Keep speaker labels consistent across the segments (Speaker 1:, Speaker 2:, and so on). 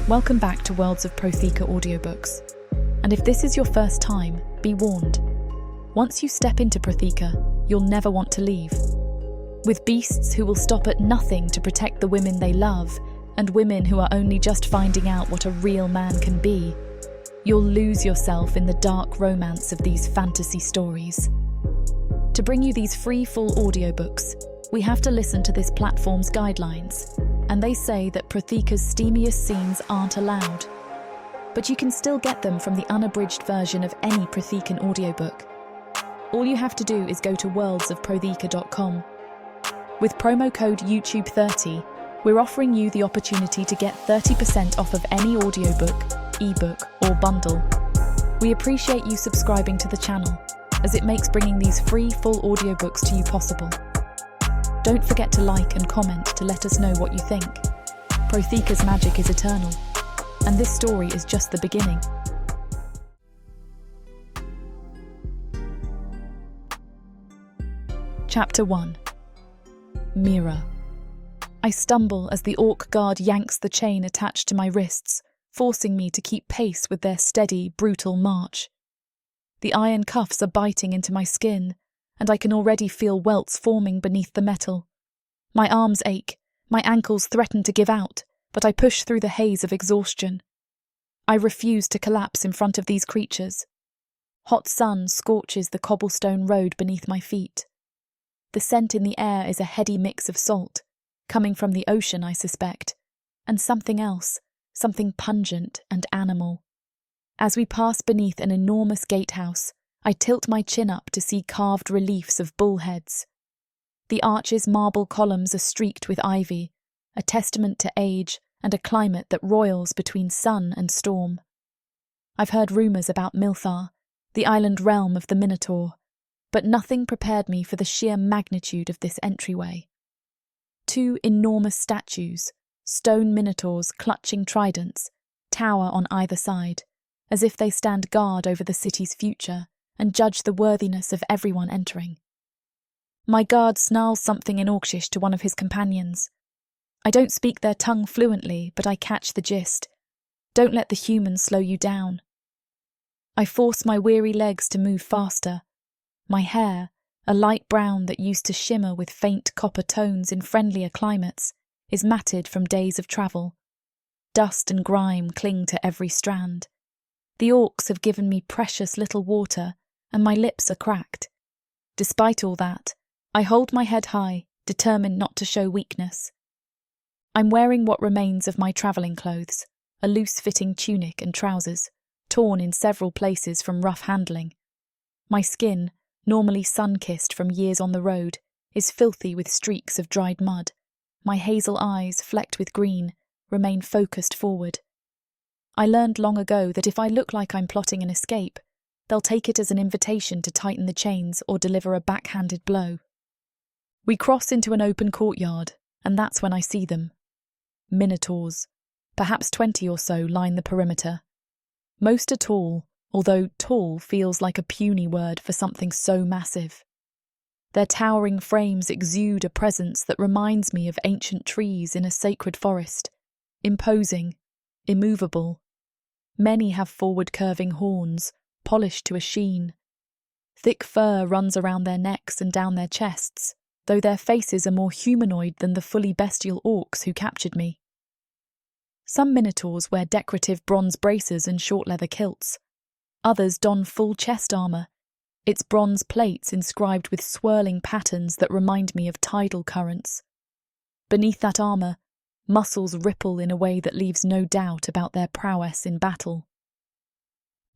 Speaker 1: Welcome back to Worlds of Prothika audiobooks. And if this is your first time, be warned. Once you step into Prothika, you'll never want to leave. With beasts who will stop at nothing to protect the women they love, and women who are only just finding out what a real man can be, you'll lose yourself in the dark romance of these fantasy stories. To bring you these free full audiobooks, we have to listen to this platform's guidelines, and they say that Prothika's steamiest scenes aren't allowed. But you can still get them from the unabridged version of any Prothikan audiobook. All you have to do is go to worldsofprothika.com. With promo code YouTube30, we're offering you the opportunity to get 30% off of any audiobook, ebook, or bundle. We appreciate you subscribing to the channel, as it makes bringing these free full audiobooks to you possible. Don't forget to like and comment to let us know what you think. Prothika's magic is eternal, and this story is just the beginning. Chapter 1. Mirror. I stumble as the orc guard yanks the chain attached to my wrists, forcing me to keep pace with their steady, brutal march. The iron cuffs are biting into my skin, and I can already feel welts forming beneath the metal. My arms ache, my ankles threaten to give out, but I push through the haze of exhaustion. I refuse to collapse in front of these creatures. Hot sun scorches the cobblestone road beneath my feet. The scent in the air is a heady mix of salt, coming from the ocean, I suspect, and something else, something pungent and animal. As we pass beneath an enormous gatehouse, I tilt my chin up to see carved reliefs of bullheads. The arch's marble columns are streaked with ivy, a testament to age and a climate that roils between sun and storm. I've heard rumours about Milthar, the island realm of the minotaur, but nothing prepared me for the sheer magnitude of this entryway. Two enormous statues, stone minotaurs clutching tridents, tower on either side, as if they stand guard over the city's future and judge the worthiness of everyone entering. My guard snarls something in Orcish to one of his companions. I don't speak their tongue fluently, but I catch the gist. Don't let the humans slow you down. I force my weary legs to move faster. My hair, a light brown that used to shimmer with faint copper tones in friendlier climates, is matted from days of travel. Dust and grime cling to every strand. The orcs have given me precious little water, and my lips are cracked. Despite all that, I hold my head high, determined not to show weakness. I'm wearing what remains of my travelling clothes, a loose-fitting tunic and trousers, torn in several places from rough handling. My skin, normally sun-kissed from years on the road, is filthy with streaks of dried mud. My hazel eyes, flecked with green, remain focused forward. I learned long ago that if I look like I'm plotting an escape, they'll take it as an invitation to tighten the chains or deliver a backhanded blow. We cross into an open courtyard, and that's when I see them. Minotaurs. Perhaps 20 or so line the perimeter. Most are tall, although tall feels like a puny word for something so massive. Their towering frames exude a presence that reminds me of ancient trees in a sacred forest, imposing, immovable. Many have forward-curving horns, polished to a sheen. Thick fur runs around their necks and down their chests, though their faces are more humanoid than the fully bestial orcs who captured me. Some minotaurs wear decorative bronze braces and short leather kilts. Others don full chest armour, its bronze plates inscribed with swirling patterns that remind me of tidal currents. Beneath that armour, muscles ripple in a way that leaves no doubt about their prowess in battle.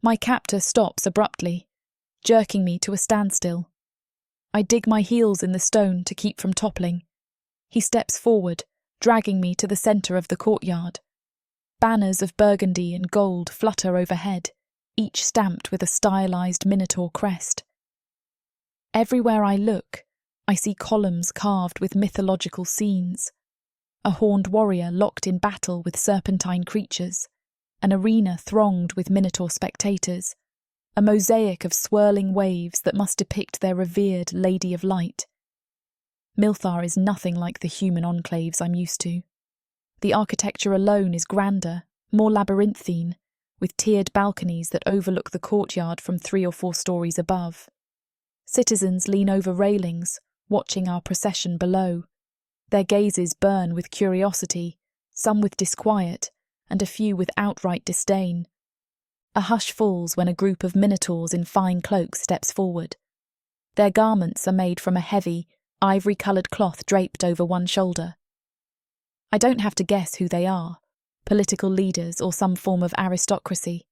Speaker 1: My captor stops abruptly, jerking me to a standstill. I dig my heels in the stone to keep from toppling. He steps forward, dragging me to the centre of the courtyard. Banners of burgundy and gold flutter overhead, each stamped with a stylized minotaur crest. Everywhere I look, I see columns carved with mythological scenes. A horned warrior locked in battle with serpentine creatures, an arena thronged with minotaur spectators, a mosaic of swirling waves that must depict their revered Lady of Light. Milthar is nothing like the human enclaves I'm used to. The architecture alone is grander, more labyrinthine, with tiered balconies that overlook the courtyard from 3 or 4 stories above. Citizens lean over railings, watching our procession below. Their gazes burn with curiosity, some with disquiet, and a few with outright disdain. A hush falls when a group of minotaurs in fine cloaks steps forward. Their garments are made from a heavy, ivory-coloured cloth draped over one shoulder. I don't have to guess who they are, political leaders or some form of aristocracy.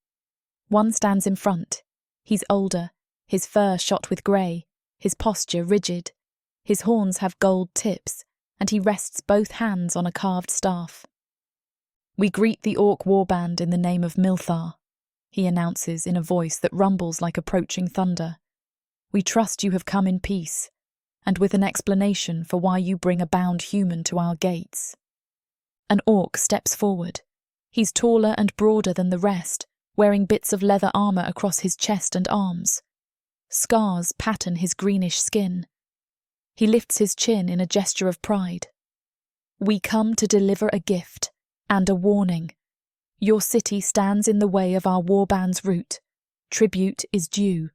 Speaker 1: One stands in front. He's older, his fur shot with grey, his posture rigid. His horns have gold tips, and he rests both hands on a carved staff. "We greet the orc warband in the name of Milthar," he announces in a voice that rumbles like approaching thunder. "We trust you have come in peace, and with an explanation for why you bring a bound human to our gates." An orc steps forward. He's taller and broader than the rest, wearing bits of leather armour across his chest and arms. Scars pattern his greenish skin. He lifts his chin in a gesture of pride. "We come to deliver a gift and a warning. Your city stands in the way of our warband's route. Tribute is due."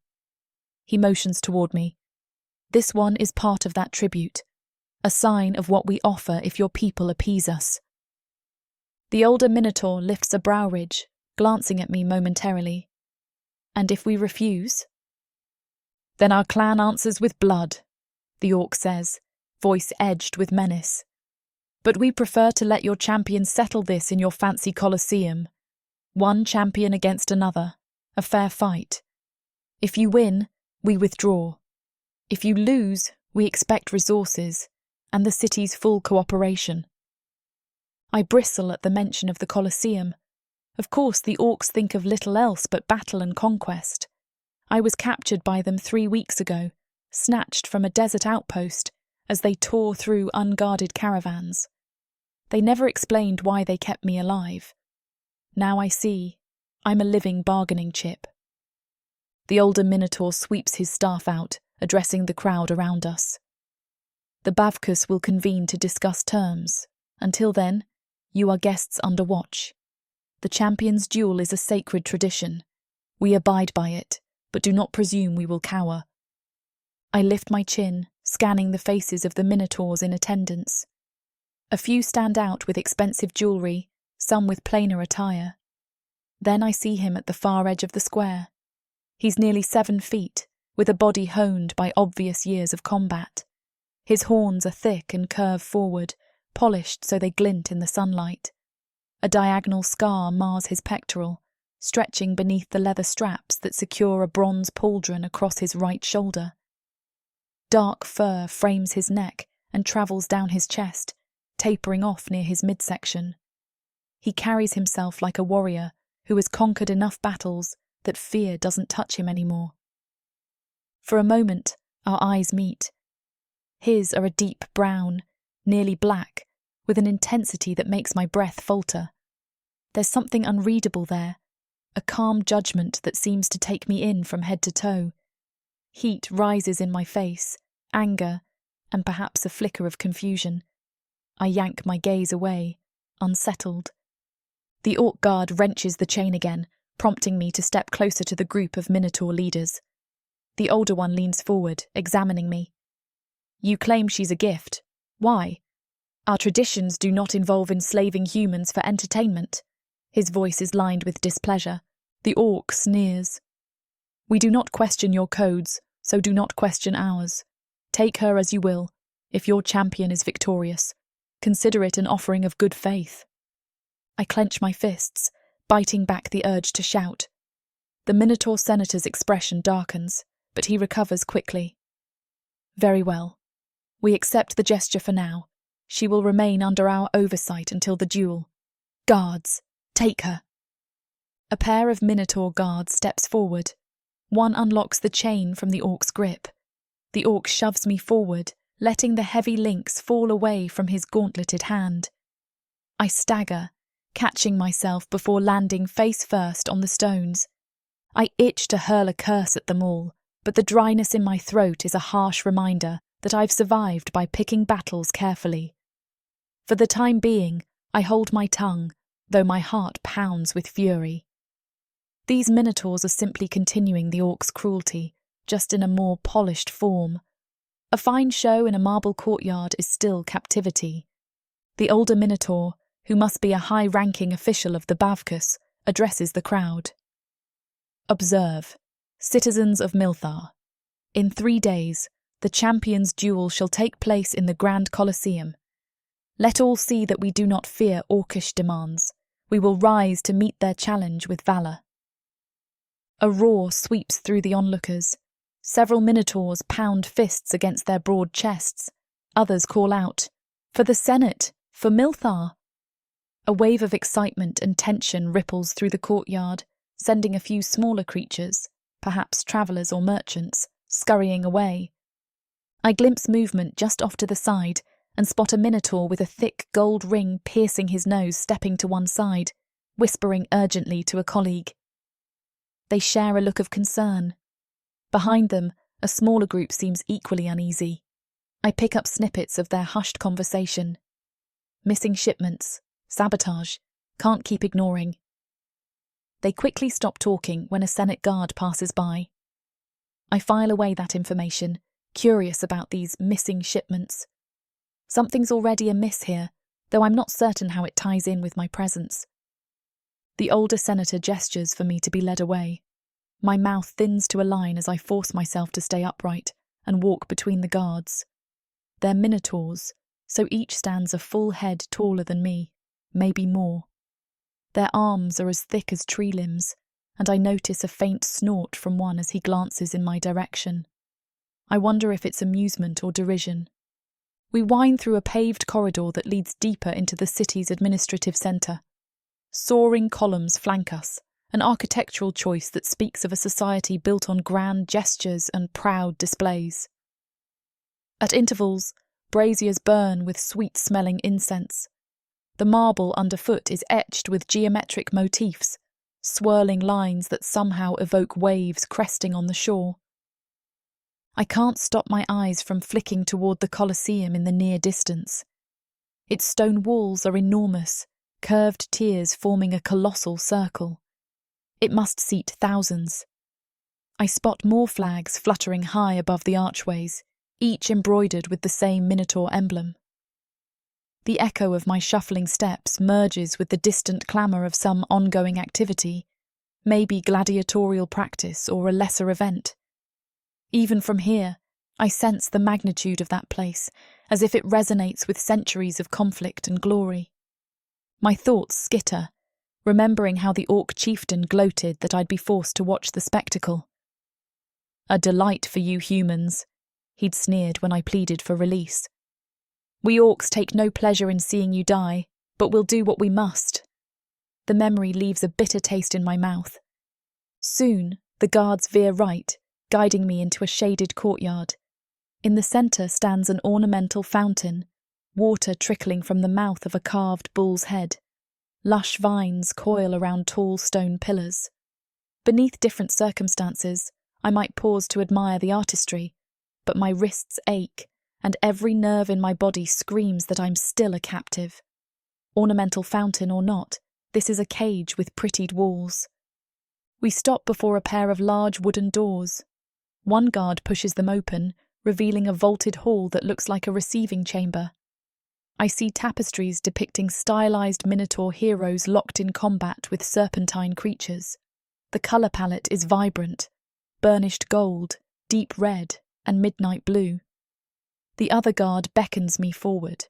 Speaker 1: He motions toward me. "This one is part of that tribute, a sign of what we offer if your people appease us." The older minotaur lifts a brow ridge, glancing at me momentarily. "And if we refuse?" "Then our clan answers with blood," the orc says, voice edged with menace. "But we prefer to let your champions settle this in your fancy coliseum. One champion against another, a fair fight. If you win, we withdraw. If you lose, we expect resources and the city's full cooperation." I bristle at the mention of the Colosseum. Of course, the orcs think of little else but battle and conquest. I was captured by them 3 weeks ago, snatched from a desert outpost as they tore through unguarded caravans. They never explained why they kept me alive. Now I see, I'm a living bargaining chip. The older minotaur sweeps his staff out, addressing the crowd around us. "The Bavkus will convene to discuss terms. Until then, you are guests under watch. The champion's duel is a sacred tradition. We abide by it, but do not presume we will cower." I lift my chin, scanning the faces of the minotaurs in attendance. A few stand out with expensive jewellery, some with plainer attire. Then I see him at the far edge of the square. He's nearly 7 feet, with a body honed by obvious years of combat. His horns are thick and curve forward, polished so they glint in the sunlight. A diagonal scar mars his pectoral, stretching beneath the leather straps that secure a bronze pauldron across his right shoulder. Dark fur frames his neck and travels down his chest, tapering off near his midsection. He carries himself like a warrior who has conquered enough battles that fear doesn't touch him anymore. For a moment, our eyes meet. His are a deep brown, nearly black, with an intensity that makes my breath falter. There's something unreadable there, a calm judgment that seems to take me in from head to toe. Heat rises in my face, anger, and perhaps a flicker of confusion. I yank my gaze away, unsettled. The orc guard wrenches the chain again, prompting me to step closer to the group of minotaur leaders. The older one leans forward, examining me. "You claim she's a gift. Why?" "Our traditions do not involve enslaving humans for entertainment." His voice is lined with displeasure. The orc sneers. "We do not question your codes, so do not question ours. Take her as you will. If your champion is victorious, consider it an offering of good faith." I clench my fists, biting back the urge to shout. The Minotaur senator's expression darkens, but he recovers quickly. "Very well. We accept the gesture for now. She will remain under our oversight until the duel. Guards, take her." A pair of Minotaur guards steps forward. One unlocks the chain from the orc's grip. The orc shoves me forward, letting the heavy links fall away from his gauntleted hand. I stagger, catching myself before landing face first on the stones. I itch to hurl a curse at them all, but the dryness in my throat is a harsh reminder that I've survived by picking battles carefully. For the time being, I hold my tongue, though my heart pounds with fury. These minotaurs are simply continuing the orcs' cruelty, just in a more polished form. A fine show in a marble courtyard is still captivity. The older minotaur, who must be a high-ranking official of the Bavkus, addresses the crowd. Observe, citizens of Milthar. In 3 days, the champions' duel shall take place in the Grand Colosseum. Let all see that we do not fear orcish demands. We will rise to meet their challenge with valour. A roar sweeps through the onlookers. Several minotaurs pound fists against their broad chests. Others call out, "For the Senate! For Milthar!" A wave of excitement and tension ripples through the courtyard, sending a few smaller creatures, perhaps travellers or merchants, scurrying away. I glimpse movement just off to the side and spot a minotaur with a thick gold ring piercing his nose stepping to one side, whispering urgently to a colleague. They share a look of concern. Behind them, a smaller group seems equally uneasy. I pick up snippets of their hushed conversation. Missing shipments, sabotage, can't keep ignoring. They quickly stop talking when a Senate guard passes by. I file away that information, curious about these missing shipments. Something's already amiss here, though I'm not certain how it ties in with my presence. The older senator gestures for me to be led away. My mouth thins to a line as I force myself to stay upright and walk between the guards. They're minotaurs, so each stands a full head taller than me, maybe more. Their arms are as thick as tree limbs, and I notice a faint snort from one as he glances in my direction. I wonder if it's amusement or derision. We wind through a paved corridor that leads deeper into the city's administrative centre. Soaring columns flank us, an architectural choice that speaks of a society built on grand gestures and proud displays. At intervals, braziers burn with sweet-smelling incense. The marble underfoot is etched with geometric motifs, swirling lines that somehow evoke waves cresting on the shore. I can't stop my eyes from flicking toward the Colosseum in the near distance. Its stone walls are enormous, curved tiers forming a colossal circle. It must seat thousands. I spot more flags fluttering high above the archways, each embroidered with the same minotaur emblem. The echo of my shuffling steps merges with the distant clamour of some ongoing activity, maybe gladiatorial practice or a lesser event. Even from here, I sense the magnitude of that place, as if it resonates with centuries of conflict and glory. My thoughts skitter, remembering how the orc chieftain gloated that I'd be forced to watch the spectacle. "A delight for you humans," he'd sneered when I pleaded for release. "We orcs take no pleasure in seeing you die, but we'll do what we must." The memory leaves a bitter taste in my mouth. Soon, the guards veer right, guiding me into a shaded courtyard. In the centre stands an ornamental fountain, water trickling from the mouth of a carved bull's head. Lush vines coil around tall stone pillars. Beneath different circumstances, I might pause to admire the artistry, but my wrists ache, and every nerve in my body screams that I'm still a captive. Ornamental fountain or not, this is a cage with prettied walls. We stop before a pair of large wooden doors. One guard pushes them open, revealing a vaulted hall that looks like a receiving chamber. I see tapestries depicting stylized minotaur heroes locked in combat with serpentine creatures. The colour palette is vibrant, burnished gold, deep red, and midnight blue. The other guard beckons me forward.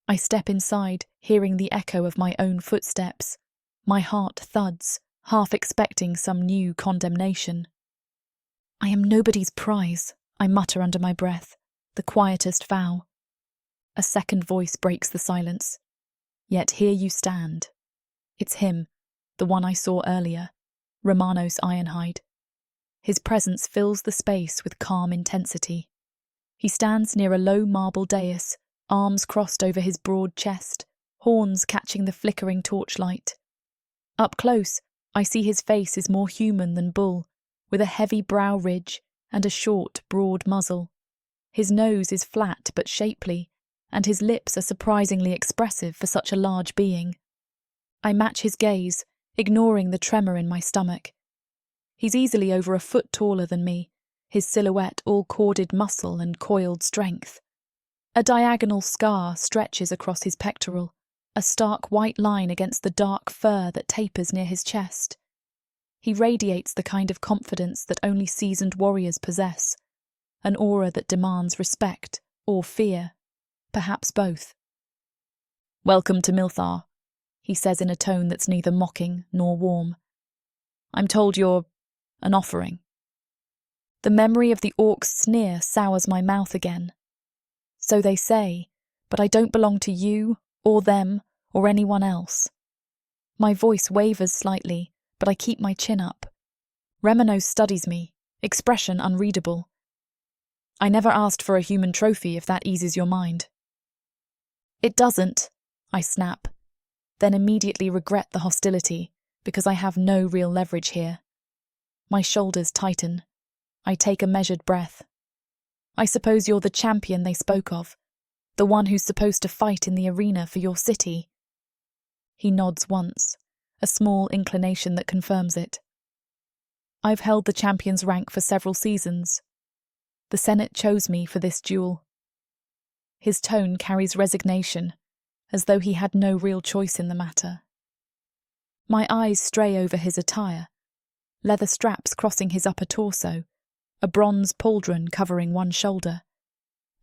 Speaker 1: I step inside, hearing the echo of my own footsteps. My heart thuds, half expecting some new condemnation. "I am nobody's prize," I mutter under my breath, the quietest vow. A second voice breaks the silence. "Yet here you stand." It's him, the one I saw earlier, Remanos Ironhide. His presence fills the space with calm intensity. He stands near a low marble dais, arms crossed over his broad chest, horns catching the flickering torchlight. Up close, I see his face is more human than bull, with a heavy brow ridge and a short, broad muzzle. His nose is flat but shapely, and his lips are surprisingly expressive for such a large being. I match his gaze, ignoring the tremor in my stomach. He's easily over a foot taller than me, his silhouette all corded muscle and coiled strength. A diagonal scar stretches across his pectoral, a stark white line against the dark fur that tapers near his chest. He radiates the kind of confidence that only seasoned warriors possess, an aura that demands respect or fear, perhaps both. "Welcome to Milthar," he says in a tone that's neither mocking nor warm. "I'm told you're an offering." The memory of the orc's sneer sours my mouth again. So they say, but I don't belong to you, or them, or anyone else. My voice wavers slightly, but I keep my chin up. Remanos studies me, expression unreadable. "I never asked for a human trophy, if that eases your mind." "It doesn't," I snap, then immediately regret the hostility, because I have no real leverage here. My shoulders tighten. I take a measured breath. "I suppose you're the champion they spoke of, the one who's supposed to fight in the arena for your city." He nods once, a small inclination that confirms it. "I've held the champion's rank for several seasons. The Senate chose me for this duel." His tone carries resignation, as though he had no real choice in the matter. My eyes stray over his attire, leather straps crossing his upper torso, a bronze pauldron covering one shoulder.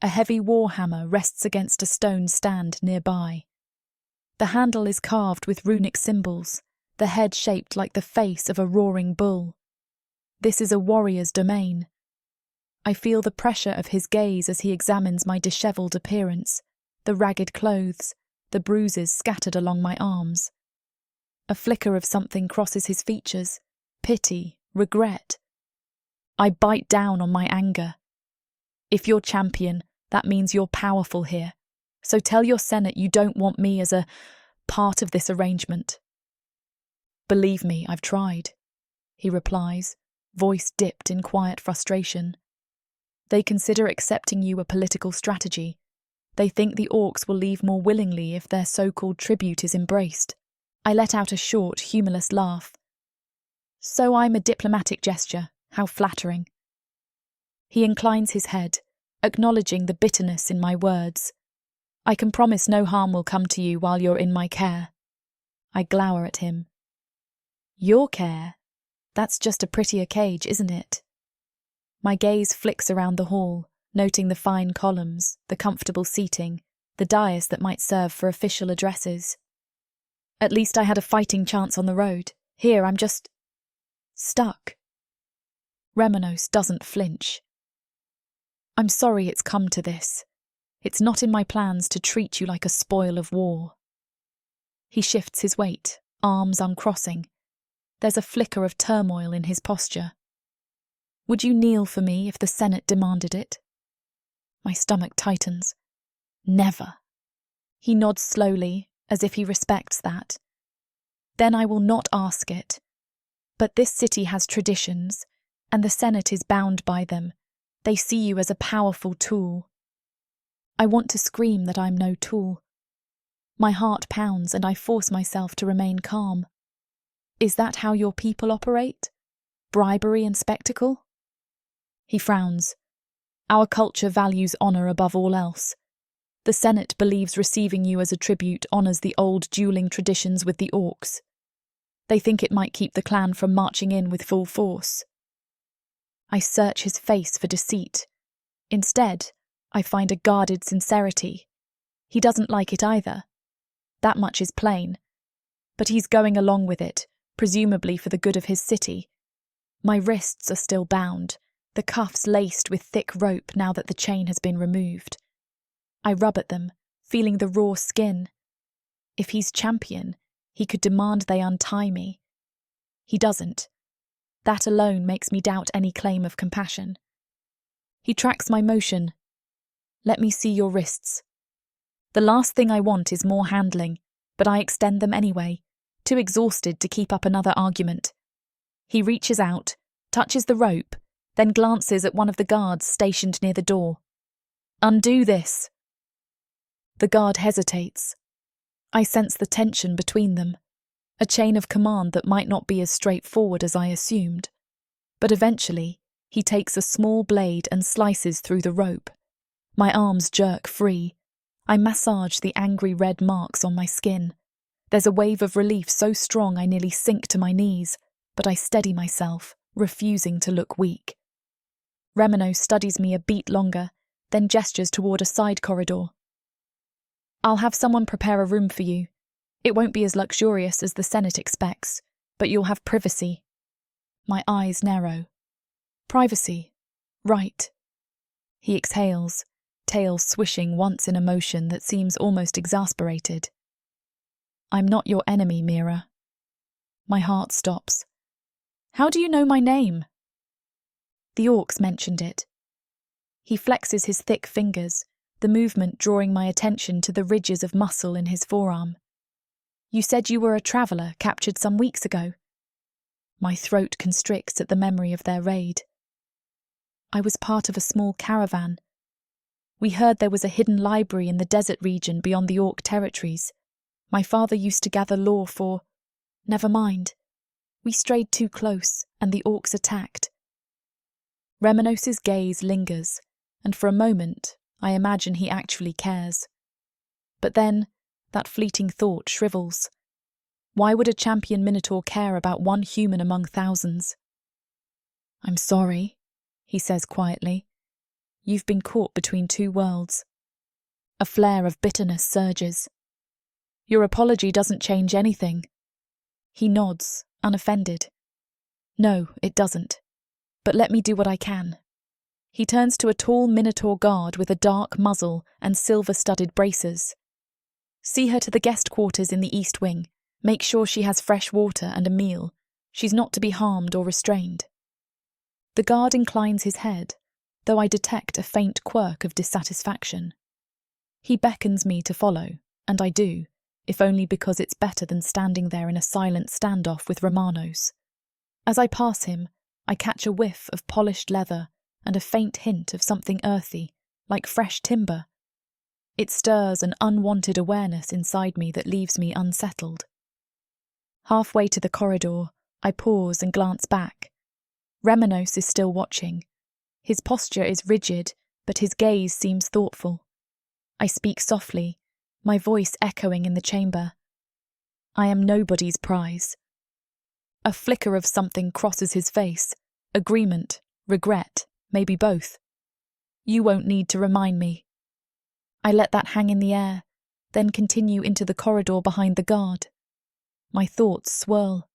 Speaker 1: A heavy war hammer rests against a stone stand nearby. The handle is carved with runic symbols, the head shaped like the face of a roaring bull. This is a warrior's domain. I feel the pressure of his gaze as he examines my dishevelled appearance, the ragged clothes, the bruises scattered along my arms. A flicker of something crosses his features, pity, regret. I bite down on my anger. "If you're champion, that means you're powerful here. So tell your Senate you don't want me as a part of this arrangement." "Believe me, I've tried," he replies, voice dipped in quiet frustration. "They consider accepting you a political strategy. They think the orcs will leave more willingly if their so-called tribute is embraced." I let out a short, humorless laugh. "So I'm a diplomatic gesture. How flattering." He inclines his head, acknowledging the bitterness in my words. "I can promise no harm will come to you while you're in my care." I glower at him. "Your care? That's just a prettier cage, isn't it?" My gaze flicks around the hall, noting the fine columns, the comfortable seating, the dais that might serve for official addresses. "At least I had a fighting chance on the road. Here, I'm just stuck." Remanos doesn't flinch. "I'm sorry it's come to this. It's not in my plans to treat you like a spoil of war." He shifts his weight, arms uncrossing. There's a flicker of turmoil in his posture. "Would you kneel for me if the Senate demanded it?" My stomach tightens. "Never." He nods slowly, as if he respects that. "Then I will not ask it. But this city has traditions, and the Senate is bound by them. They see you as a powerful tool." I want to scream that I'm no tool. My heart pounds and I force myself to remain calm. "Is that how your people operate? Bribery and spectacle?" He frowns. "Our culture values honour above all else. The Senate believes receiving you as a tribute honours the old duelling traditions with the orcs. They think it might keep the clan from marching in with full force." I search his face for deceit. Instead, I find a guarded sincerity. He doesn't like it either. That much is plain. But he's going along with it, presumably for the good of his city. My wrists are still bound, the cuffs laced with thick rope now that the chain has been removed. I rub at them, feeling the raw skin. If he's champion, he could demand they untie me. He doesn't. That alone makes me doubt any claim of compassion. He tracks my motion. "Let me see your wrists." The last thing I want is more handling, but I extend them anyway, too exhausted to keep up another argument. He reaches out, touches the rope, then glances at one of the guards stationed near the door. "Undo this." The guard hesitates. I sense the tension between them. a chain of command that might not be as straightforward as I assumed. But eventually, he takes a small blade and slices through the rope. My arms jerk free. I massage the angry red marks on my skin. There's a wave of relief so strong I nearly sink to my knees, but I steady myself, refusing to look weak. Remanos studies me a beat longer, then gestures toward a side corridor. I'll have someone prepare a room for you. It won't be as luxurious as the Senate expects, but you'll have privacy. My eyes narrow. Privacy. Right. He exhales, tail swishing once in a motion that seems almost exasperated. I'm not your enemy, Mira. My heart stops. How do you know my name? The orcs mentioned it. He flexes his thick fingers, the movement drawing my attention to the ridges of muscle in his forearm. You said you were a traveller captured some weeks ago. My throat constricts at the memory of their raid. I was part of a small caravan. We heard there was a hidden library in the desert region beyond the orc territories. My father used to gather lore for... Never mind. We strayed too close, and the orcs attacked. Remanos's gaze lingers, and for a moment, I imagine he actually cares. But then, that fleeting thought shrivels. Why would a champion minotaur care about one human among thousands? I'm sorry, he says quietly. You've been caught between two worlds. A flare of bitterness surges. Your apology doesn't change anything. He nods, unoffended. No, it doesn't. But let me do what I can. He turns to a tall minotaur guard with a dark muzzle and silver-studded braces. See her to the guest quarters in the east wing. Make sure she has fresh water and a meal. She's not to be harmed or restrained. The guard inclines his head, though I detect a faint quirk of dissatisfaction. He beckons me to follow, and I do, if only because it's better than standing there in a silent standoff with Remanos. As I pass him, I catch a whiff of polished leather and a faint hint of something earthy, like fresh timber. It stirs an unwanted awareness inside me that leaves me unsettled. Halfway to the corridor, I pause and glance back. Remanos is still watching. His posture is rigid, but his gaze seems thoughtful. I speak softly, my voice echoing in the chamber. I am nobody's prize. A flicker of something crosses his face. Agreement, regret, maybe both. You won't need to remind me. I let that hang in the air, then continue into the corridor behind the guard. My thoughts swirl.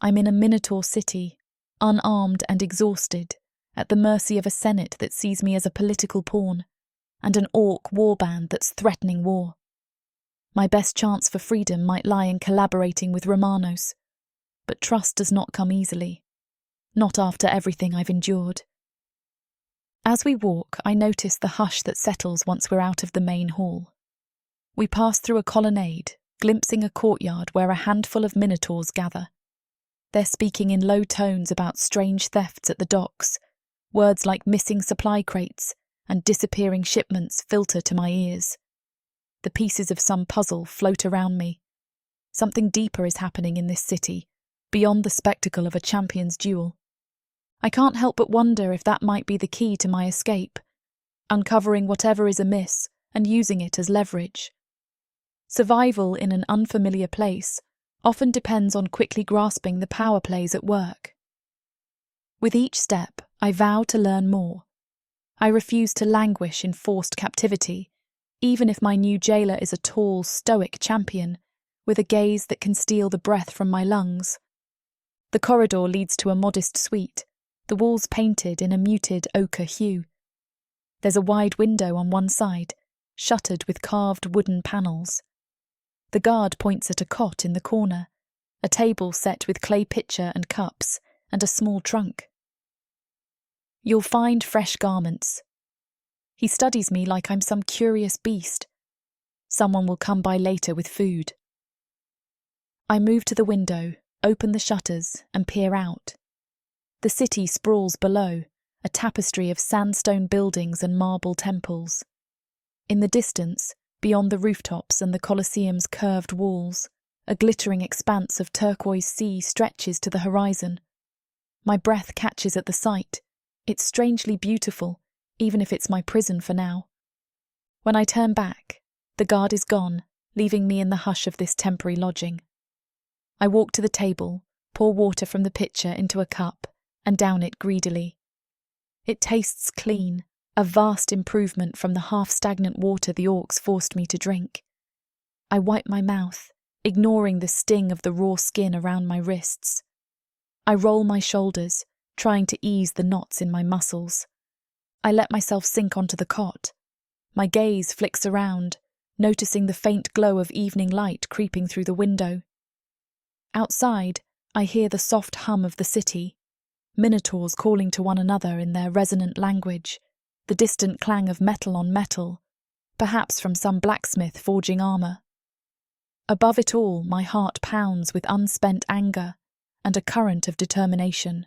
Speaker 1: I'm in a minotaur city, unarmed and exhausted, at the mercy of a Senate that sees me as a political pawn, and an orc warband that's threatening war. My best chance for freedom might lie in collaborating with Remanos, but trust does not come easily. Not after everything I've endured. As we walk, I notice the hush that settles once we're out of the main hall. We pass through a colonnade, glimpsing a courtyard where a handful of minotaurs gather. They're speaking in low tones about strange thefts at the docks. Words like missing supply crates and disappearing shipments filter to my ears. The pieces of some puzzle float around me. Something deeper is happening in this city, beyond the spectacle of a champion's duel. I can't help but wonder if that might be the key to my escape, uncovering whatever is amiss and using it as leverage. Survival in an unfamiliar place often depends on quickly grasping the power plays at work. With each step, I vow to learn more. I refuse to languish in forced captivity, even if my new jailer is a tall, stoic champion, with a gaze that can steal the breath from my lungs. The corridor leads to a modest suite, the walls painted in a muted ochre hue. There's a wide window on one side, shuttered with carved wooden panels. The guard points at a cot in the corner, a table set with clay pitcher and cups, and a small trunk. You'll find fresh garments. He studies me like I'm some curious beast. Someone will come by later with food. I move to the window, open the shutters, and peer out. The city sprawls below, a tapestry of sandstone buildings and marble temples. In the distance, beyond the rooftops and the Colosseum's curved walls, A glittering expanse of turquoise sea stretches to the horizon. My breath catches at the sight. It's strangely beautiful, even if it's my prison for now. When I turn back, the guard is gone, leaving me in the hush of this temporary lodging. I walk to the table, pour water from the pitcher into a cup, and down it greedily. It tastes clean, a vast improvement from the half-stagnant water the orcs forced me to drink. I wipe my mouth, ignoring the sting of the raw skin around my wrists. I roll my shoulders, trying to ease the knots in my muscles. I let myself sink onto the cot. My gaze flicks around, noticing the faint glow of evening light creeping through the window. Outside, I hear the soft hum of the city, minotaurs calling to one another in their resonant language, the distant clang of metal on metal, perhaps from some blacksmith forging armour. Above it all, my heart pounds with unspent anger and a current of determination.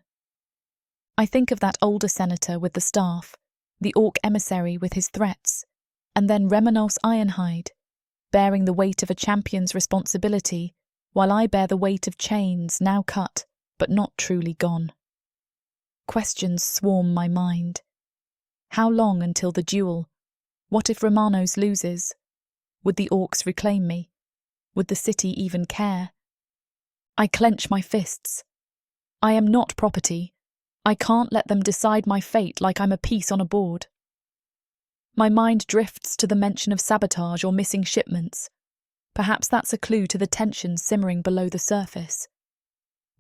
Speaker 1: I think of that older senator with the staff, the orc emissary with his threats, and then Remanos Ironhide, bearing the weight of a champion's responsibility, while I bear the weight of chains now cut, but not truly gone. Questions swarm my mind. How long until the duel? What if Remanos loses? Would the orcs reclaim me? Would the city even care? I clench my fists. I am not property. I can't let them decide my fate like I'm a piece on a board. My mind drifts to the mention of sabotage or missing shipments. Perhaps that's a clue to the tension simmering below the surface.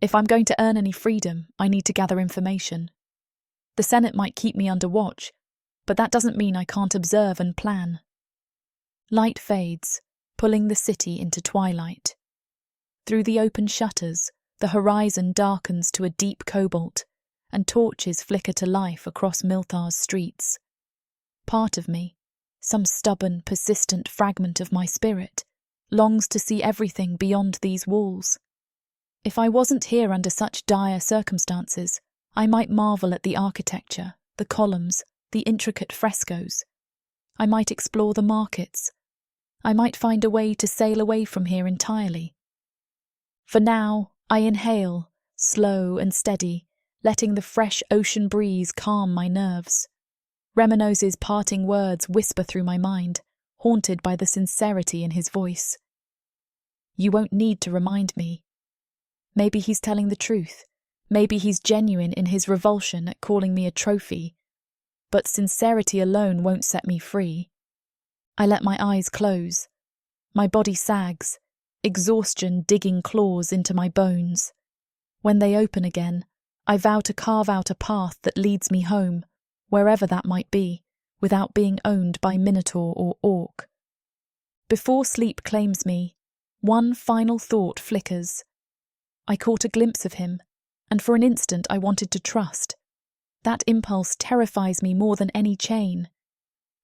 Speaker 1: If I'm going to earn any freedom, I need to gather information. The Senate might keep me under watch, but that doesn't mean I can't observe and plan. Light fades, pulling the city into twilight. Through the open shutters, the horizon darkens to a deep cobalt, and torches flicker to life across Milthar's streets. Part of me, some stubborn, persistent fragment of my spirit, longs to see everything beyond these walls. If I wasn't here under such dire circumstances, I might marvel at the architecture, the columns, the intricate frescoes. I might explore the markets. I might find a way to sail away from here entirely. For now, I inhale, slow and steady, letting the fresh ocean breeze calm my nerves. Remanos's parting words whisper through my mind, haunted by the sincerity in his voice. You won't need to remind me. Maybe he's telling the truth. Maybe he's genuine in his revulsion at calling me a trophy. But sincerity alone won't set me free. I let my eyes close. My body sags, exhaustion digging claws into my bones. When they open again, I vow to carve out a path that leads me home, wherever that might be, without being owned by minotaur or orc. Before sleep claims me, one final thought flickers. I caught a glimpse of him, and for an instant I wanted to trust. That impulse terrifies me more than any chain.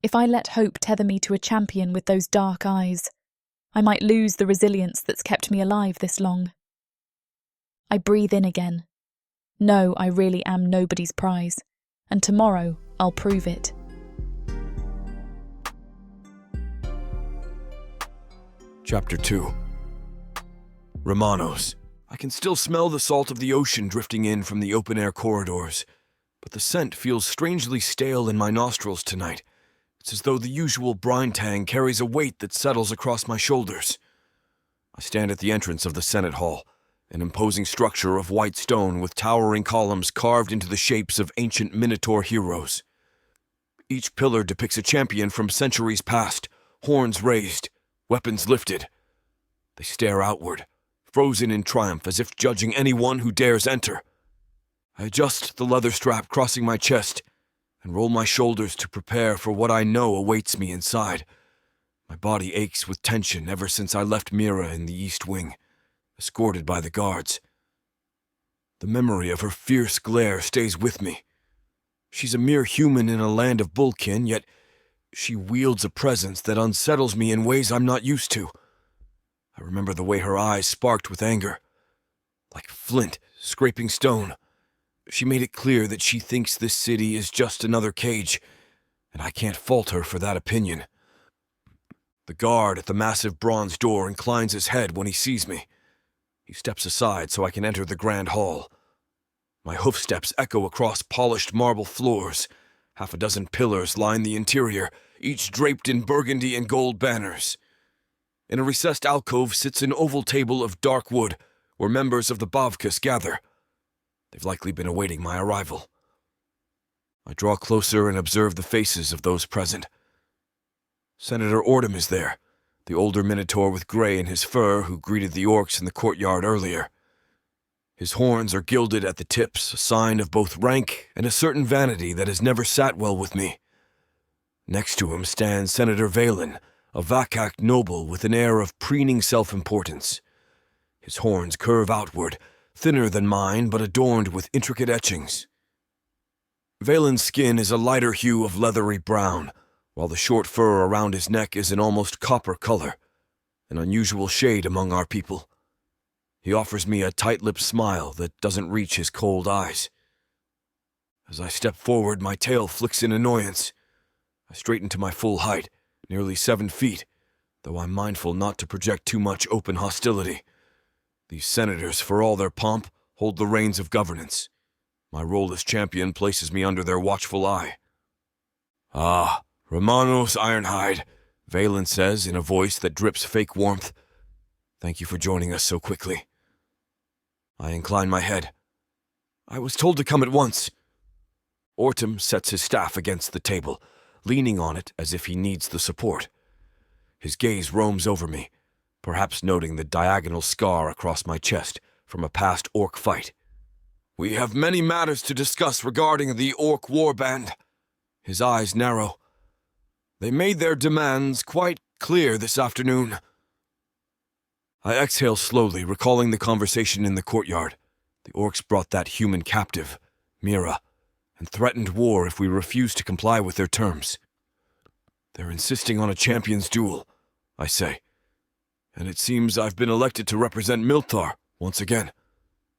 Speaker 1: If I let hope tether me to a champion with those dark eyes, I might lose the resilience that's kept me alive this long. I breathe in again. No, I really am nobody's prize, and tomorrow I'll prove it.
Speaker 2: Chapter 2. Remanos. I can still smell the salt of the ocean drifting in from the open-air corridors, but the scent feels strangely stale in my nostrils tonight. It's as though the usual brine tang carries a weight that settles across my shoulders. I stand at the entrance of the Senate Hall, an imposing structure of white stone with towering columns carved into the shapes of ancient minotaur heroes. Each pillar depicts a champion from centuries past, horns raised, weapons lifted. They stare outward, frozen in triumph as if judging anyone who dares enter. I adjust the leather strap crossing my chest and roll my shoulders to prepare for what I know awaits me inside. My body aches with tension ever since I left Mira in the East Wing, escorted by the guards. The memory of her fierce glare stays with me. She's a mere human in a land of bullkin, yet she wields a presence that unsettles me in ways I'm not used to. I remember the way her eyes sparked with anger, like flint scraping stone. She made it clear that she thinks this city is just another cage, and I can't fault her for that opinion. The guard at the massive bronze door inclines his head when he sees me. He steps aside so I can enter the grand hall. My hoofsteps echo across polished marble floors. Half a dozen pillars line the interior, each draped in burgundy and gold banners. In a recessed alcove sits an oval table of dark wood, where members of the Bavkas gather. They've likely been awaiting my arrival. I draw closer and observe the faces of those present. Senator Ordom is there, the older minotaur with gray in his fur who greeted the orcs in the courtyard earlier. His horns are gilded at the tips, a sign of both rank and a certain vanity that has never sat well with me. Next to him stands Senator Valen, a Vakak noble with an air of preening self-importance. His horns curve outward, thinner than mine but adorned with intricate etchings. Valen's skin is a lighter hue of leathery brown, while the short fur around his neck is an almost copper color, an unusual shade among our people. He offers me a tight-lipped smile that doesn't reach his cold eyes. As I step forward, my tail flicks in annoyance. I straighten to my full height, nearly 7 feet, though I'm mindful not to project too much open hostility. These senators, for all their pomp, hold the reins of governance. My role as champion places me under their watchful eye. "Ah, Remanos Ironhide," Valen says in a voice that drips fake warmth. "Thank you for joining us so quickly." I incline my head. "I was told to come at once." Ortom sets his staff against the table, leaning on it as if he needs the support. His gaze roams over me, perhaps noting the diagonal scar across my chest from a past orc fight. "We have many matters to discuss regarding the orc warband." His eyes narrow. "They made their demands quite clear this afternoon." I exhale slowly, recalling the conversation in the courtyard. The orcs brought that human captive, Mira, and threatened war if we refused to comply with their terms. "They're insisting on a champion's duel," I say. "And it seems I've been elected to represent Milthar once again."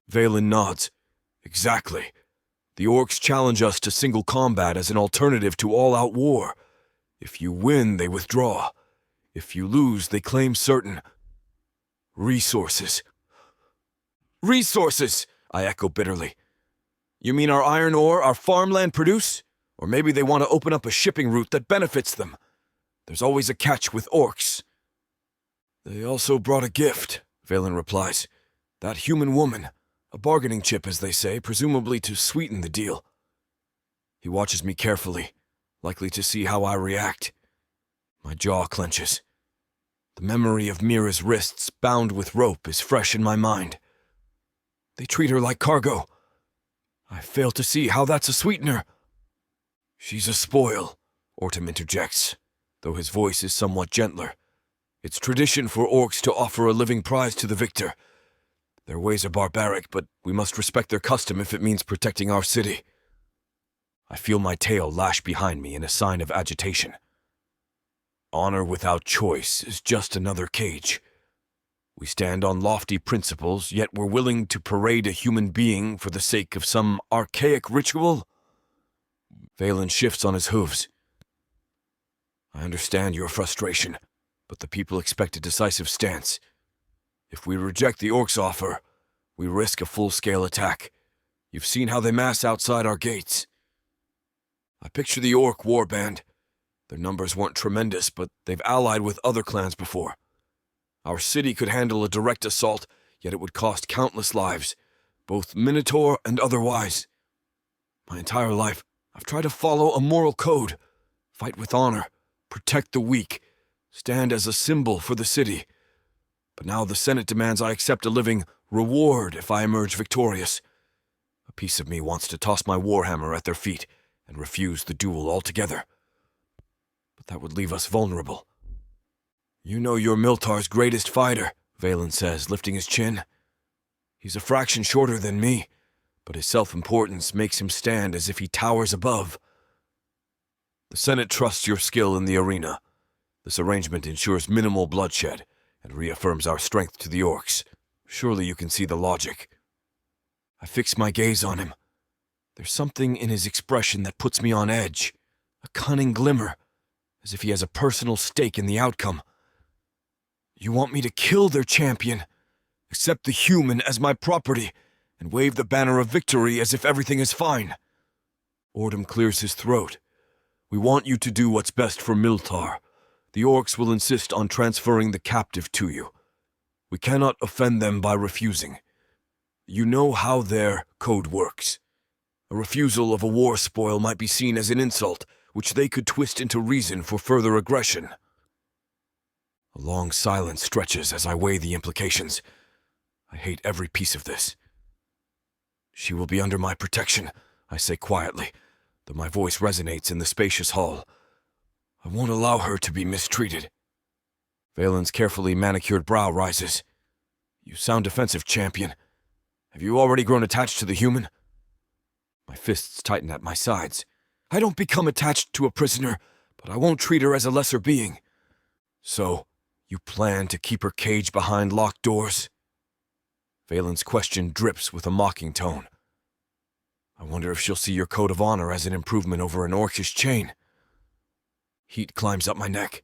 Speaker 2: Valen nods. "Exactly. The orcs challenge us to single combat as an alternative to all-out war. If you win, they withdraw. If you lose, they claim certain resources." "Resources!" I echo bitterly. "You mean our iron ore, our farmland produce? Or maybe they want to open up a shipping route that benefits them. There's always a catch with orcs." "They also brought a gift," Valen replies. "That human woman. A bargaining chip, as they say, presumably to sweeten the deal." He watches me carefully, likely to see how I react. My jaw clenches. The memory of Mira's wrists bound with rope is fresh in my mind. They treat her like cargo. I fail to see how that's a sweetener. "She's a spoil," Ortom interjects, though his voice is somewhat gentler. "It's tradition for orcs to offer a living prize to the victor. Their ways are barbaric, but we must respect their custom if it means protecting our city." I feel my tail lash behind me in a sign of agitation. Honor without choice is just another cage. We stand on lofty principles, yet we're willing to parade a human being for the sake of some archaic ritual? Valen shifts on his hooves. "I understand your frustration, but the people expect a decisive stance. If we reject the orcs' offer, we risk a full-scale attack. You've seen how they mass outside our gates." I picture the orc warband. Their numbers weren't tremendous, but they've allied with other clans before. Our city could handle a direct assault, yet it would cost countless lives, both minotaur and otherwise. My entire life, I've tried to follow a moral code, fight with honor, protect the weak, stand as a symbol for the city. But now the Senate demands I accept a living reward if I emerge victorious. A piece of me wants to toss my warhammer at their feet and refuse the duel altogether. But that would leave us vulnerable. "You know you're Milthar's greatest fighter," Valen says, lifting his chin. "He's a fraction shorter than me, but his self-importance makes him stand as if he towers above. The Senate trusts your skill in the arena. This arrangement ensures minimal bloodshed and reaffirms our strength to the orcs. Surely you can see the logic." I fix my gaze on him. There's something in his expression that puts me on edge, a cunning glimmer, as if he has a personal stake in the outcome. You want me to kill their champion, accept the human as my property, and wave the banner of victory as if everything is fine. Ordom clears his throat. We want you to do what's best for Milthar. The orcs will insist on transferring the captive to you. We cannot offend them by refusing. You know how their code works. A refusal of a war spoil might be seen as an insult, which they could twist into reason for further aggression. A long silence stretches as I weigh the implications. I hate every piece of this. She will be under my protection, I say quietly, though my voice resonates in the spacious hall. I won't allow her to be mistreated. Valen's carefully manicured brow rises. You sound defensive, champion. Have you already grown attached to the human? My fists tighten at my sides. I don't become attached to a prisoner, but I won't treat her as a lesser being. So, you plan to keep her caged behind locked doors? Valen's question drips with a mocking tone. I wonder if she'll see your code of honor as an improvement over an orcish chain. Heat climbs up my neck.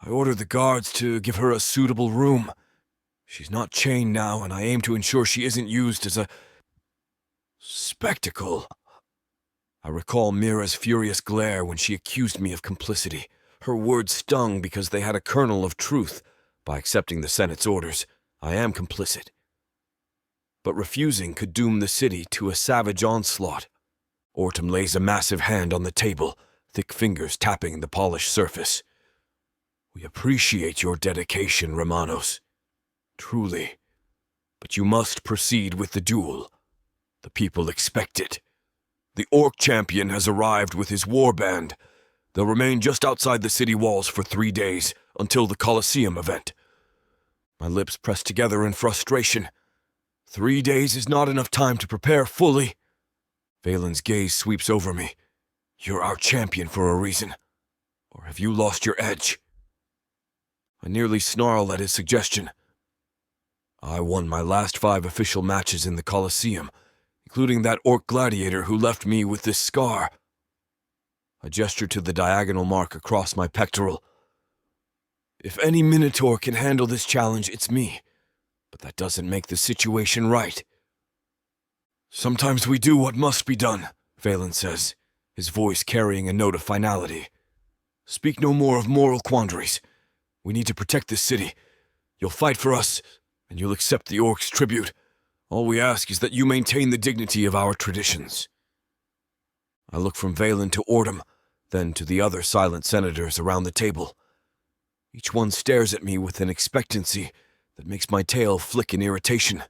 Speaker 2: I order the guards to give her a suitable room. She's not chained now, and I aim to ensure she isn't used as a spectacle. I recall Mira's furious glare when she accused me of complicity. Her words stung because they had a kernel of truth. By accepting the Senate's orders, I am complicit. But refusing could doom the city to a savage onslaught. Ortom lays a massive hand on the table, thick fingers tapping the polished surface. We appreciate your dedication, Remanos. Truly. But you must proceed with the duel. The people expect it. The orc champion has arrived with his warband. They'll remain just outside the city walls for 3 days, until the Colosseum event. My lips press together in frustration. 3 days is not enough time to prepare fully. Valen's gaze sweeps over me. You're our champion for a reason. Or have you lost your edge? I nearly snarl at his suggestion. I won my last 5 official matches in the Colosseum, including that orc gladiator who left me with this scar. I gesture to the diagonal mark across my pectoral. If any minotaur can handle this challenge, it's me. But that doesn't make the situation right. Sometimes we do what must be done, Valen says, his voice carrying a note of finality. Speak no more of moral quandaries. We need to protect this city. You'll fight for us, and you'll accept the orcs' tribute. All we ask is that you maintain the dignity of our traditions. I look from Valen to Ordom, then to the other silent senators around the table. Each one stares at me with an expectancy that makes my tail flick in irritation.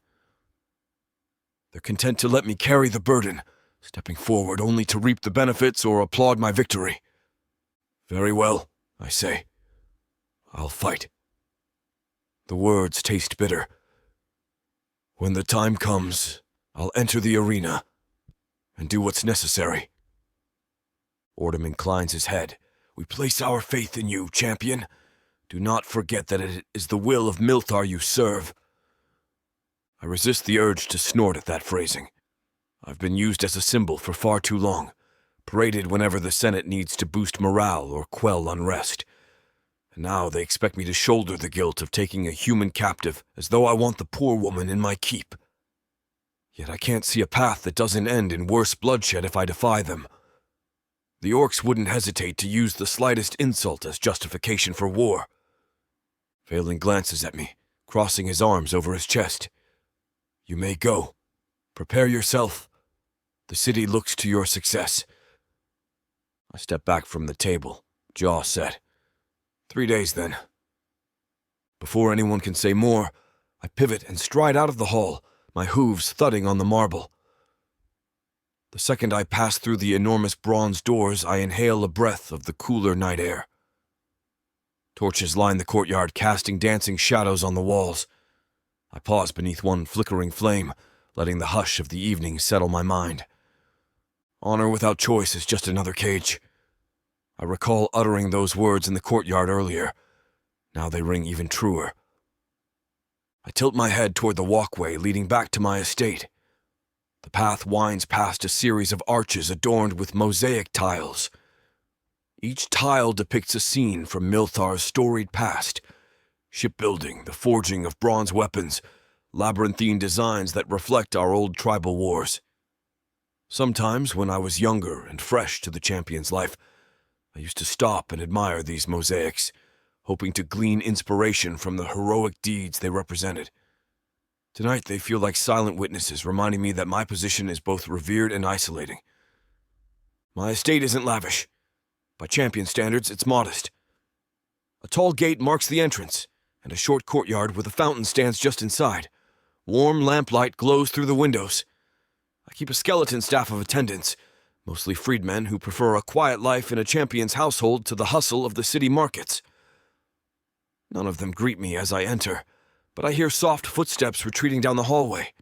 Speaker 2: They're content to let me carry the burden, stepping forward only to reap the benefits or applaud my victory. Very well, I say. I'll fight. The words taste bitter. When the time comes, I'll enter the arena and do what's necessary. Ordom inclines his head. We place our faith in you, champion. Do not forget that it is the will of Milthar you serve. I resist the urge to snort at that phrasing. I've been used as a symbol for far too long, paraded whenever the Senate needs to boost morale or quell unrest. And now they expect me to shoulder the guilt of taking a human captive as though I want the poor woman in my keep. Yet I can't see a path that doesn't end in worse bloodshed if I defy them. The orcs wouldn't hesitate to use the slightest insult as justification for war. Valen glances at me, crossing his arms over his chest. You may go. Prepare yourself. The city looks to your success. I step back from the table, jaw set. 3 days, then. Before anyone can say more, I pivot and stride out of the hall, my hooves thudding on the marble. The second I pass through the enormous bronze doors, I inhale a breath of the cooler night air. Torches line the courtyard, casting dancing shadows on the walls. I pause beneath one flickering flame, letting the hush of the evening settle my mind. Honor without choice is just another cage. I recall uttering those words in the courtyard earlier. Now they ring even truer. I tilt my head toward the walkway leading back to my estate. The path winds past a series of arches adorned with mosaic tiles. Each tile depicts a scene from Milthar's storied past, Shipbuilding, the forging of bronze weapons, labyrinthine designs that reflect our old tribal wars. Sometimes, when I was younger and fresh to the champion's life, I used to stop and admire these mosaics, hoping to glean inspiration from the heroic deeds they represented. Tonight they feel like silent witnesses, reminding me that my position is both revered and isolating. My estate isn't lavish. By champion standards, it's modest. A tall gate marks the entrance, and a short courtyard with a fountain stands just inside. Warm lamplight glows through the windows. I keep a skeleton staff of attendants, mostly freedmen who prefer a quiet life in a champion's household to the hustle of the city markets. None of them greet me as I enter, but I hear soft footsteps retreating down the hallway.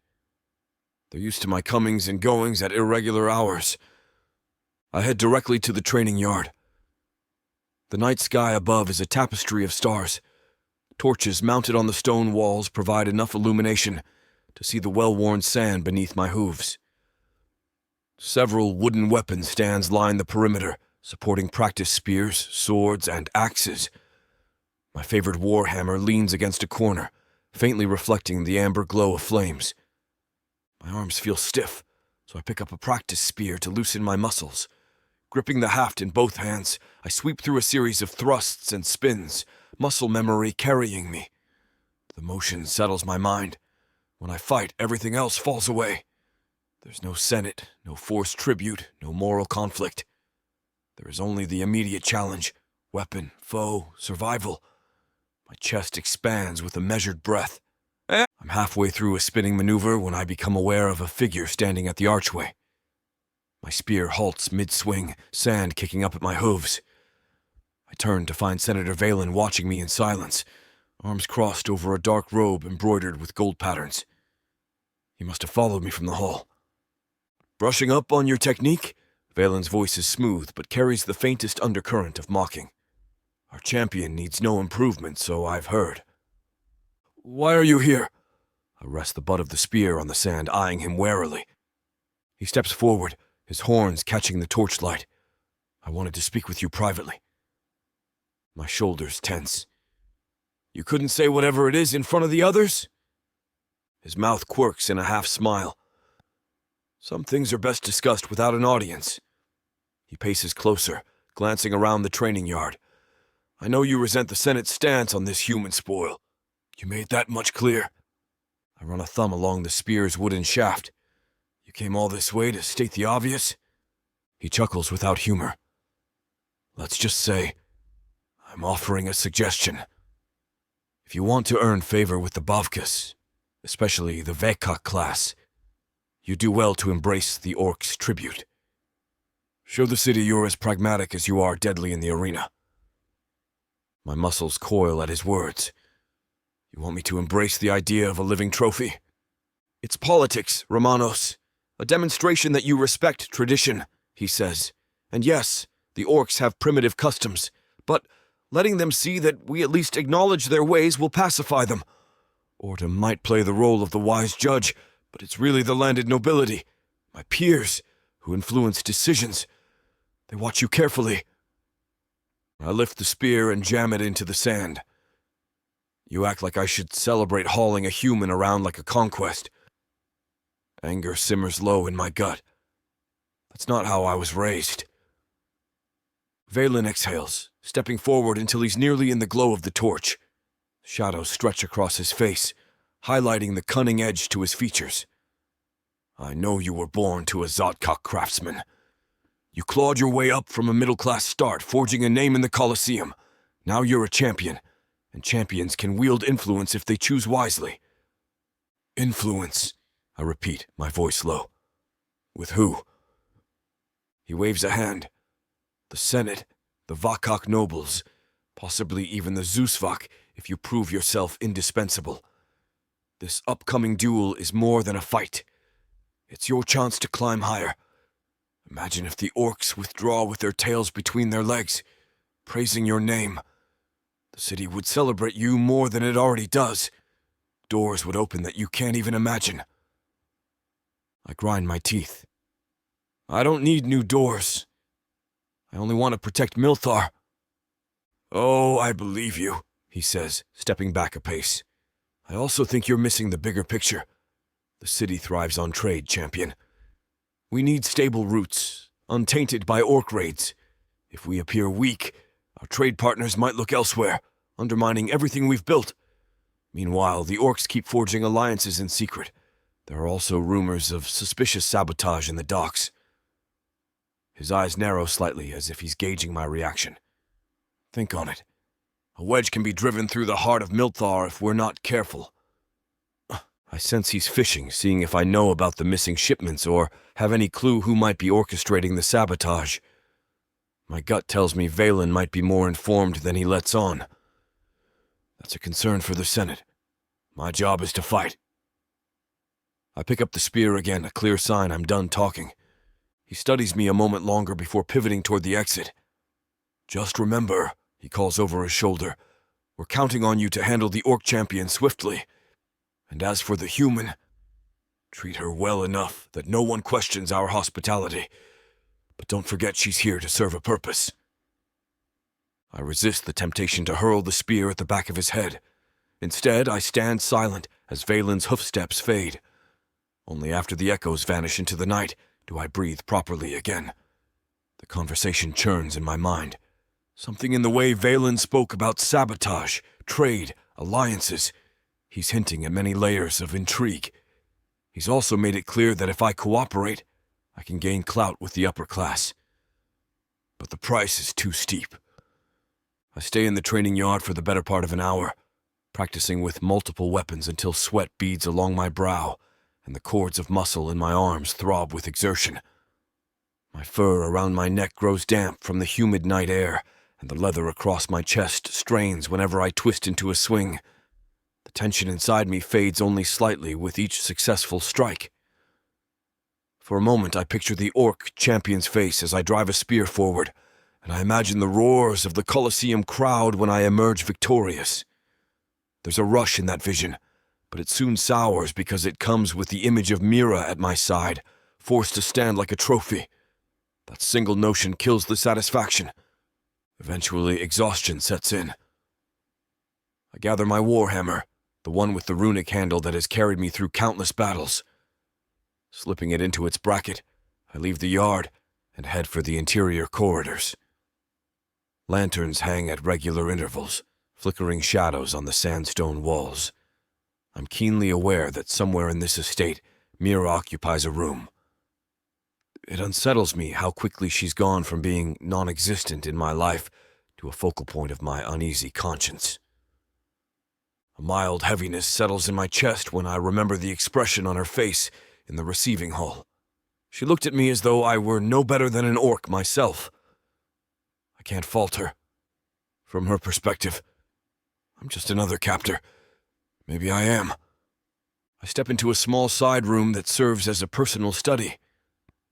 Speaker 2: They're used to my comings and goings at irregular hours. I head directly to the training yard. The night sky above is a tapestry of stars. Torches mounted on the stone walls provide enough illumination to see the well-worn sand beneath my hooves. Several wooden weapon stands line the perimeter, supporting practice spears, swords, and axes. My favorite warhammer leans against a corner, faintly reflecting the amber glow of flames. My arms feel stiff, so I pick up a practice spear to loosen my muscles. Gripping the haft in both hands, I sweep through a series of thrusts and spins, muscle memory carrying me. The motion settles my mind. When I fight, everything else falls away. There's no Senate, no forced tribute, no moral conflict. There is only the immediate challenge: weapon, foe, survival. My chest expands with a measured breath. I'm halfway through a spinning maneuver when I become aware of a figure standing at the archway. My spear halts mid-swing, sand kicking up at my hooves. I turn to find Senator Valen watching me in silence, arms crossed over a dark robe embroidered with gold patterns. He must have followed me from the hall. "Brushing up on your technique?" Valen's voice is smooth, but carries the faintest undercurrent of mocking. "Our champion needs no improvement, so I've heard." "Why are you here?" I rest the butt of the spear on the sand, eyeing him warily. He steps forward, his horns catching the torchlight. "I wanted to speak with you privately." My shoulders tense. "You couldn't say whatever it is in front of the others?" His mouth quirks in a half-smile. "Some things are best discussed without an audience." He paces closer, glancing around the training yard. "I know you resent the Senate's stance on this human spoil. You made that much clear." I run a thumb along the spear's wooden shaft. "You came all this way to state the obvious?" He chuckles without humor. "Let's just say, I'm offering a suggestion. If you want to earn favor with the Bavkas, especially the Veka class, you do well to embrace the orcs' tribute. Show the city you're as pragmatic as you are deadly in the arena." My muscles coil at his words. "You want me to embrace the idea of a living trophy?" "It's politics, Remanos. A demonstration that you respect tradition," he says. "And yes, the orcs have primitive customs, but letting them see that we at least acknowledge their ways will pacify them. Orda might play the role of the wise judge, but it's really the landed nobility, my peers, who influence decisions. They watch you carefully." I lift the spear and jam it into the sand. "You act like I should celebrate hauling a human around like a conquest." Anger simmers low in my gut. That's not how I was raised. Valen exhales, stepping forward until he's nearly in the glow of the torch. Shadows stretch across his face, highlighting the cunning edge to his features. "I know you were born to a Zotkok craftsman. You clawed your way up from a middle-class start, forging a name in the Colosseum. Now you're a champion, and champions can wield influence if they choose wisely." "Influence," I repeat, my voice low. "With who?" He waves a hand. "The Senate, the Vakok nobles, possibly even the Zusvak if you prove yourself indispensable. This upcoming duel is more than a fight. It's your chance to climb higher. Imagine if the orcs withdraw with their tails between their legs, praising your name. The city would celebrate you more than it already does. Doors would open that you can't even imagine." I grind my teeth. "I don't need new doors. I only want to protect Milthar." "Oh, I believe you," he says, stepping back a pace. I also think you're missing the bigger picture. The city thrives on trade, champion. We need stable roots, untainted by orc raids. If we appear weak, our trade partners might look elsewhere, undermining everything we've built. Meanwhile, the orcs keep forging alliances in secret. There are also rumors of suspicious sabotage in the docks. His eyes narrow slightly as if he's gauging my reaction. Think on it. A wedge can be driven through the heart of Milthar if we're not careful. I sense he's fishing, seeing if I know about the missing shipments or have any clue who might be orchestrating the sabotage. My gut tells me Valen might be more informed than he lets on. That's a concern for the Senate. My job is to fight. I pick up the spear again, a clear sign I'm done talking. He studies me a moment longer before pivoting toward the exit. Just remember, he calls over his shoulder, we're counting on you to handle the orc champion swiftly. And as for the human, treat her well enough that no one questions our hospitality. But don't forget she's here to serve a purpose. I resist the temptation to hurl the spear at the back of his head. Instead, I stand silent as Valen's hoofsteps fade. Only after the echoes vanish into the night do I breathe properly again. The conversation churns in my mind. Something in the way Valen spoke about sabotage, trade, alliances. He's hinting at many layers of intrigue. He's also made it clear that if I cooperate, I can gain clout with the upper class. But the price is too steep. I stay in the training yard for the better part of an hour, practicing with multiple weapons until sweat beads along my brow and the cords of muscle in my arms throb with exertion. My fur around my neck grows damp from the humid night air, and the leather across my chest strains whenever I twist into a swing. The tension inside me fades only slightly with each successful strike. For a moment, I picture the orc champion's face as I drive a spear forward, and I imagine the roars of the Colosseum crowd when I emerge victorious. There's a rush in that vision, but it soon sours because it comes with the image of Mira at my side, forced to stand like a trophy. That single notion kills the satisfaction. Eventually, exhaustion sets in. I gather my warhammer, the one with the runic handle that has carried me through countless battles. Slipping it into its bracket, I leave the yard and head for the interior corridors. Lanterns hang at regular intervals, flickering shadows on the sandstone walls. I'm keenly aware that somewhere in this estate, Mira occupies a room. It unsettles me how quickly she's gone from being non-existent in my life to a focal point of my uneasy conscience. A mild heaviness settles in my chest when I remember the expression on her face in the receiving hall. She looked at me as though I were no better than an orc myself. I can't fault her. From her perspective, I'm just another captor. Maybe I am. I step into a small side room that serves as a personal study.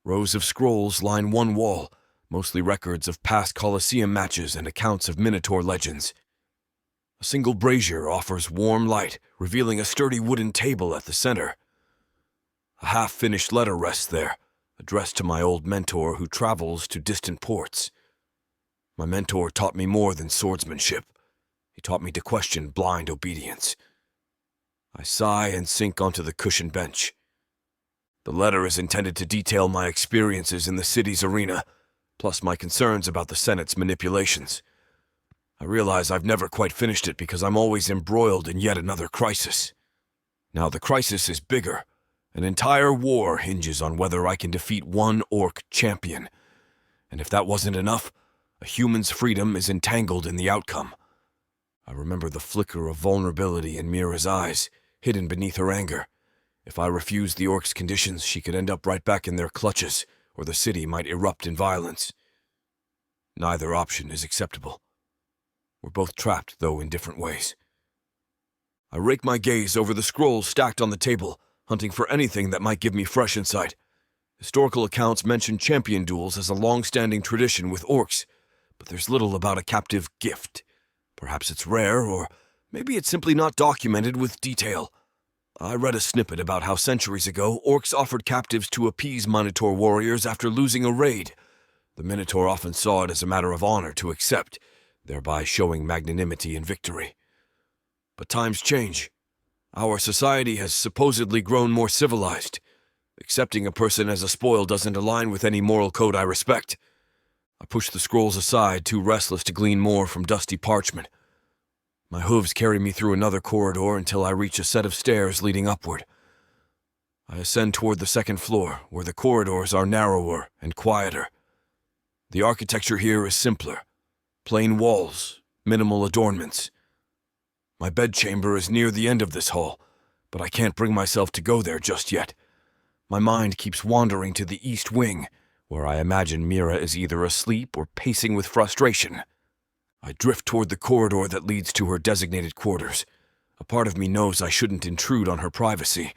Speaker 2: Rows of scrolls line one wall, mostly records of past Colosseum matches and accounts of minotaur legends. A single brazier offers warm light, revealing a sturdy wooden table at the center. A half-finished letter rests there, addressed to my old mentor who travels to distant ports. My mentor taught me more than swordsmanship. He taught me to question blind obedience. I sigh and sink onto the cushioned bench. The letter is intended to detail my experiences in the city's arena, plus my concerns about the Senate's manipulations. I realize I've never quite finished it because I'm always embroiled in yet another crisis. Now the crisis is bigger. An entire war hinges on whether I can defeat one orc champion. And if that wasn't enough, a human's freedom is entangled in the outcome. I remember the flicker of vulnerability in Mira's eyes, hidden beneath her anger. If I refused the orc's conditions, she could end up right back in their clutches, or the city might erupt in violence. Neither option is acceptable. We're both trapped, though in different ways. I rake my gaze over the scrolls stacked on the table, hunting for anything that might give me fresh insight. Historical accounts mention champion duels as a long-standing tradition with orcs, but there's little about a captive gift. Perhaps it's rare, or maybe it's simply not documented with detail. I read a snippet about how centuries ago, orcs offered captives to appease minotaur warriors after losing a raid. The minotaur often saw it as a matter of honor to accept, thereby showing magnanimity in victory. But times change. Our society has supposedly grown more civilized. Accepting a person as a spoil doesn't align with any moral code I respect. I push the scrolls aside, too restless to glean more from dusty parchment. My hooves carry me through another corridor until I reach a set of stairs leading upward. I ascend toward the second floor, where the corridors are narrower and quieter. The architecture here is simpler. Plain walls, minimal adornments. My bedchamber is near the end of this hall, but I can't bring myself to go there just yet. My mind keeps wandering to the east wing, where I imagine Mira is either asleep or pacing with frustration. I drift toward the corridor that leads to her designated quarters. A part of me knows I shouldn't intrude on her privacy,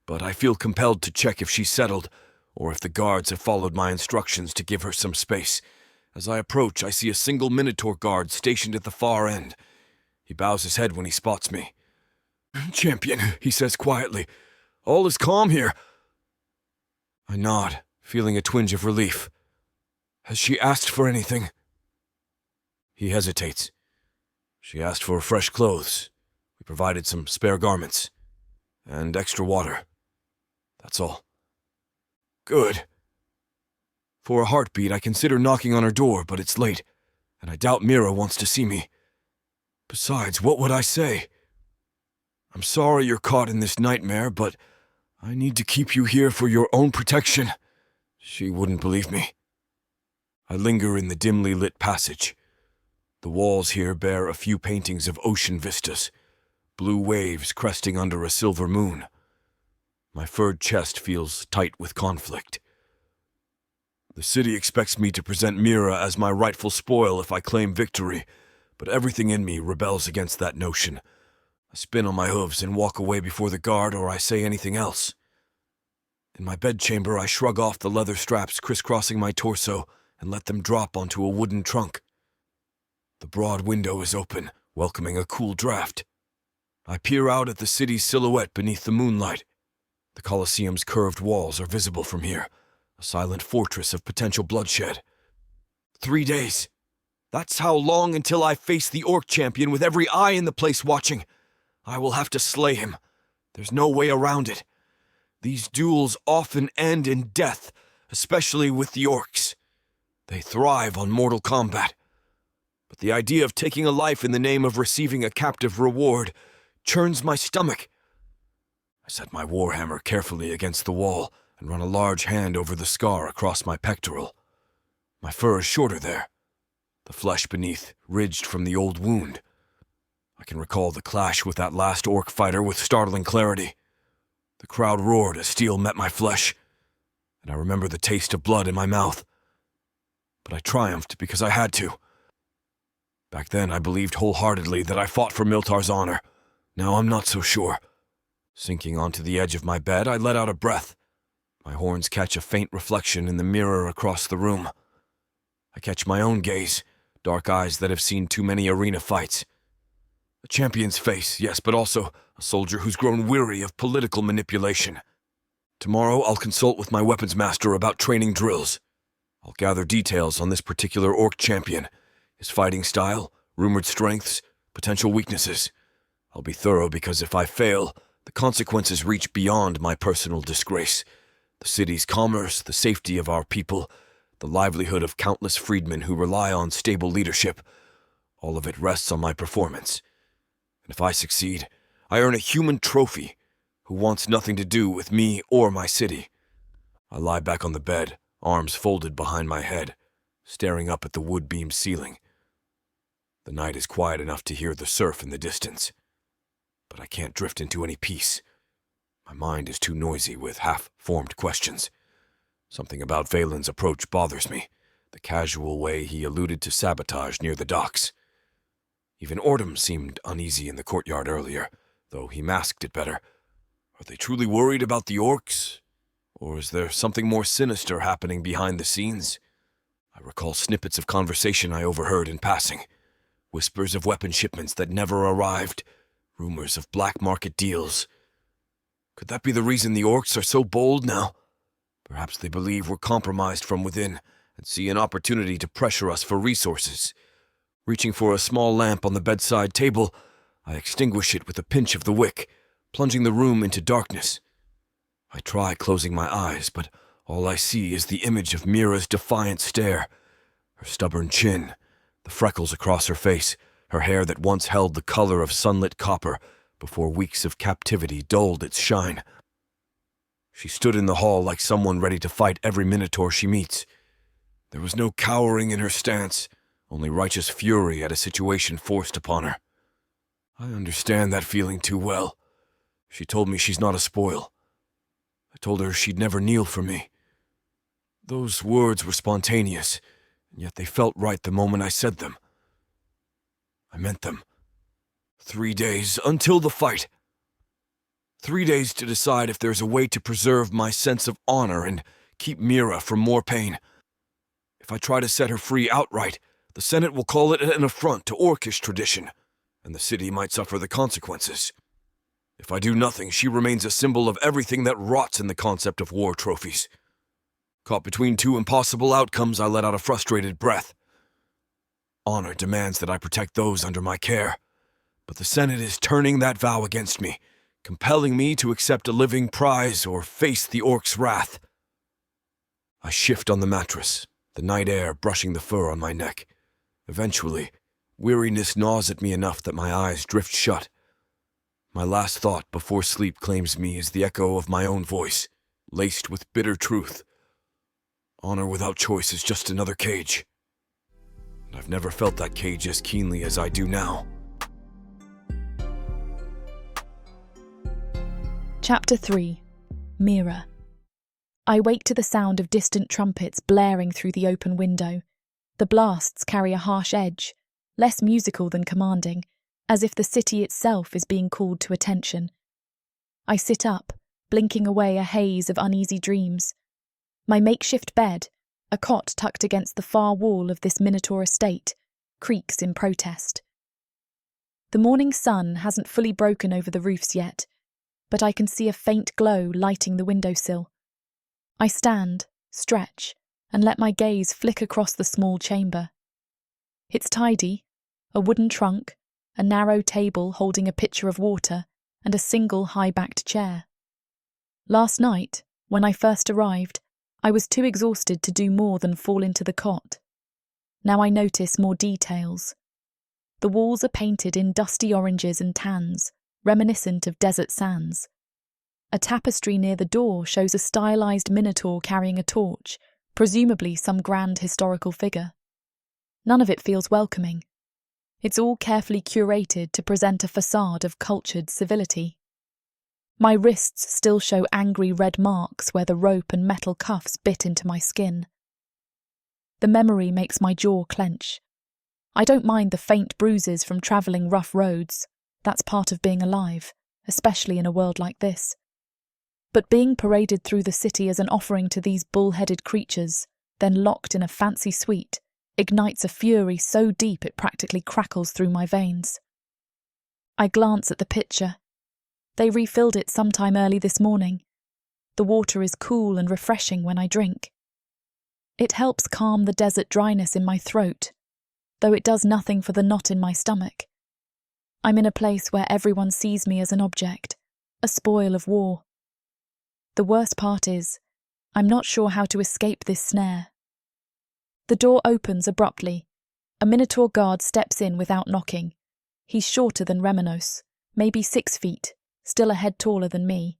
Speaker 2: but I feel compelled to check if she's settled, or if the guards have followed my instructions to give her some space. As I approach, I see a single minotaur guard stationed at the far end. He bows his head when he spots me. "Champion," he says quietly, "all is calm here." I nod, feeling a twinge of relief. "Has she asked for anything?" He hesitates. "She asked for fresh clothes. We provided some spare garments. And extra water. That's all." "Good." For a heartbeat, I consider knocking on her door, but it's late, and I doubt Mira wants to see me. Besides, what would I say? "I'm sorry you're caught in this nightmare, but I need to keep you here for your own protection." She wouldn't believe me. I linger in the dimly lit passage. The walls here bear a few paintings of ocean vistas, blue waves cresting under a silver moon. My furred chest feels tight with conflict. The city expects me to present Mira as my rightful spoil if I claim victory, but everything in me rebels against that notion. I spin on my hooves and walk away before the guard or I say anything else. In my bedchamber, I shrug off the leather straps crisscrossing my torso and let them drop onto a wooden trunk. The broad window is open, welcoming a cool draft. I peer out at the city's silhouette beneath the moonlight. The Colosseum's curved walls are visible from here, a silent fortress of potential bloodshed. 3 days. That's how long until I face the orc champion with every eye in the place watching. I will have to slay him. There's no way around it. These duels often end in death, especially with the orcs. They thrive on mortal combat. But the idea of taking a life in the name of receiving a captive reward churns my stomach. I set my warhammer carefully against the wall and run a large hand over the scar across my pectoral. My fur is shorter there, the flesh beneath ridged from the old wound. I can recall the clash with that last orc fighter with startling clarity. The crowd roared as steel met my flesh, and I remember the taste of blood in my mouth. But I triumphed because I had to. Back then, I believed wholeheartedly that I fought for Milthar's honor. Now I'm not so sure. Sinking onto the edge of my bed, I let out a breath. My horns catch a faint reflection in the mirror across the room. I catch my own gaze, dark eyes that have seen too many arena fights. A champion's face, yes, but also a soldier who's grown weary of political manipulation. Tomorrow, I'll consult with my weapons master about training drills. I'll gather details on this particular orc champion, his fighting style, rumored strengths, potential weaknesses. I'll be thorough because if I fail, the consequences reach beyond my personal disgrace. The city's commerce, the safety of our people, the livelihood of countless freedmen who rely on stable leadership, all of it rests on my performance. And if I succeed, I earn a human trophy who wants nothing to do with me or my city. I lie back on the bed, arms folded behind my head, staring up at the wood-beam ceiling. The night is quiet enough to hear the surf in the distance, but I can't drift into any peace. My mind is too noisy with half-formed questions. Something about Valen's approach bothers me, the casual way he alluded to sabotage near the docks. Even Ordum seemed uneasy in the courtyard earlier, though he masked it better. Are they truly worried about the orcs? Or is there something more sinister happening behind the scenes? I recall snippets of conversation I overheard in passing. Whispers of weapon shipments that never arrived. Rumors of black market deals. Could that be the reason the orcs are so bold now? Perhaps they believe we're compromised from within and see an opportunity to pressure us for resources. Reaching for a small lamp on the bedside table, I extinguish it with a pinch of the wick, plunging the room into darkness. I try closing my eyes, but all I see is the image of Mira's defiant stare, her stubborn chin, the freckles across her face, her hair that once held the color of sunlit copper before weeks of captivity dulled its shine. She stood in the hall like someone ready to fight every minotaur she meets. There was no cowering in her stance, only righteous fury at a situation forced upon her. I understand that feeling too well. She told me she's not a spoil. I told her she'd never kneel for me. Those words were spontaneous, and yet they felt right the moment I said them. I meant them. 3 days until the fight. 3 days to decide if there's a way to preserve my sense of honor and keep Mira from more pain. If I try to set her free outright, the Senate will call it an affront to orcish tradition, and the city might suffer the consequences. If I do nothing, she remains a symbol of everything that rots in the concept of war trophies. Caught between two impossible outcomes, I let out a frustrated breath. Honor demands that I protect those under my care, but the Senate is turning that vow against me, compelling me to accept a living prize or face the orc's wrath. I shift on the mattress, the night air brushing the fur on my neck. Eventually, weariness gnaws at me enough that my eyes drift shut. My last thought before sleep claims me is the echo of my own voice, laced with bitter truth. Honor without choice is just another cage. And I've never felt that cage as keenly as I do now.
Speaker 1: Chapter 3. Mira. I wake to the sound of distant trumpets blaring through the open window. The blasts carry a harsh edge, less musical than commanding, as if the city itself is being called to attention. I sit up, blinking away a haze of uneasy dreams. My makeshift bed, a cot tucked against the far wall of this minotaur estate, creaks in protest. The morning sun hasn't fully broken over the roofs yet, but I can see a faint glow lighting the windowsill. I stand, stretch, and let my gaze flick across the small chamber. It's tidy, a wooden trunk, a narrow table holding a pitcher of water, and a single high-backed chair. Last night, when I first arrived, I was too exhausted to do more than fall into the cot. Now I notice more details. The walls are painted in dusty oranges and tans, reminiscent of desert sands. A tapestry near the door shows a stylized minotaur carrying a torch, presumably some grand historical figure. None of it feels welcoming. It's all carefully curated to present a facade of cultured civility. My wrists still show angry red marks where the rope and metal cuffs bit into my skin. The memory makes my jaw clench. I don't mind the faint bruises from travelling rough roads. That's part of being alive, especially in a world like this. But being paraded through the city as an offering to these bull-headed creatures, then locked in a fancy suite, ignites a fury so deep it practically crackles through my veins. I glance at the pitcher. They refilled it sometime early this morning. The water is cool and refreshing when I drink. It helps calm the desert dryness in my throat, though it does nothing for the knot in my stomach. I'm in a place where everyone sees me as an object, a spoil of war. The worst part is, I'm not sure how to escape this snare. The door opens abruptly. A minotaur guard steps in without knocking. He's shorter than Remanos, maybe 6 feet, still a head taller than me.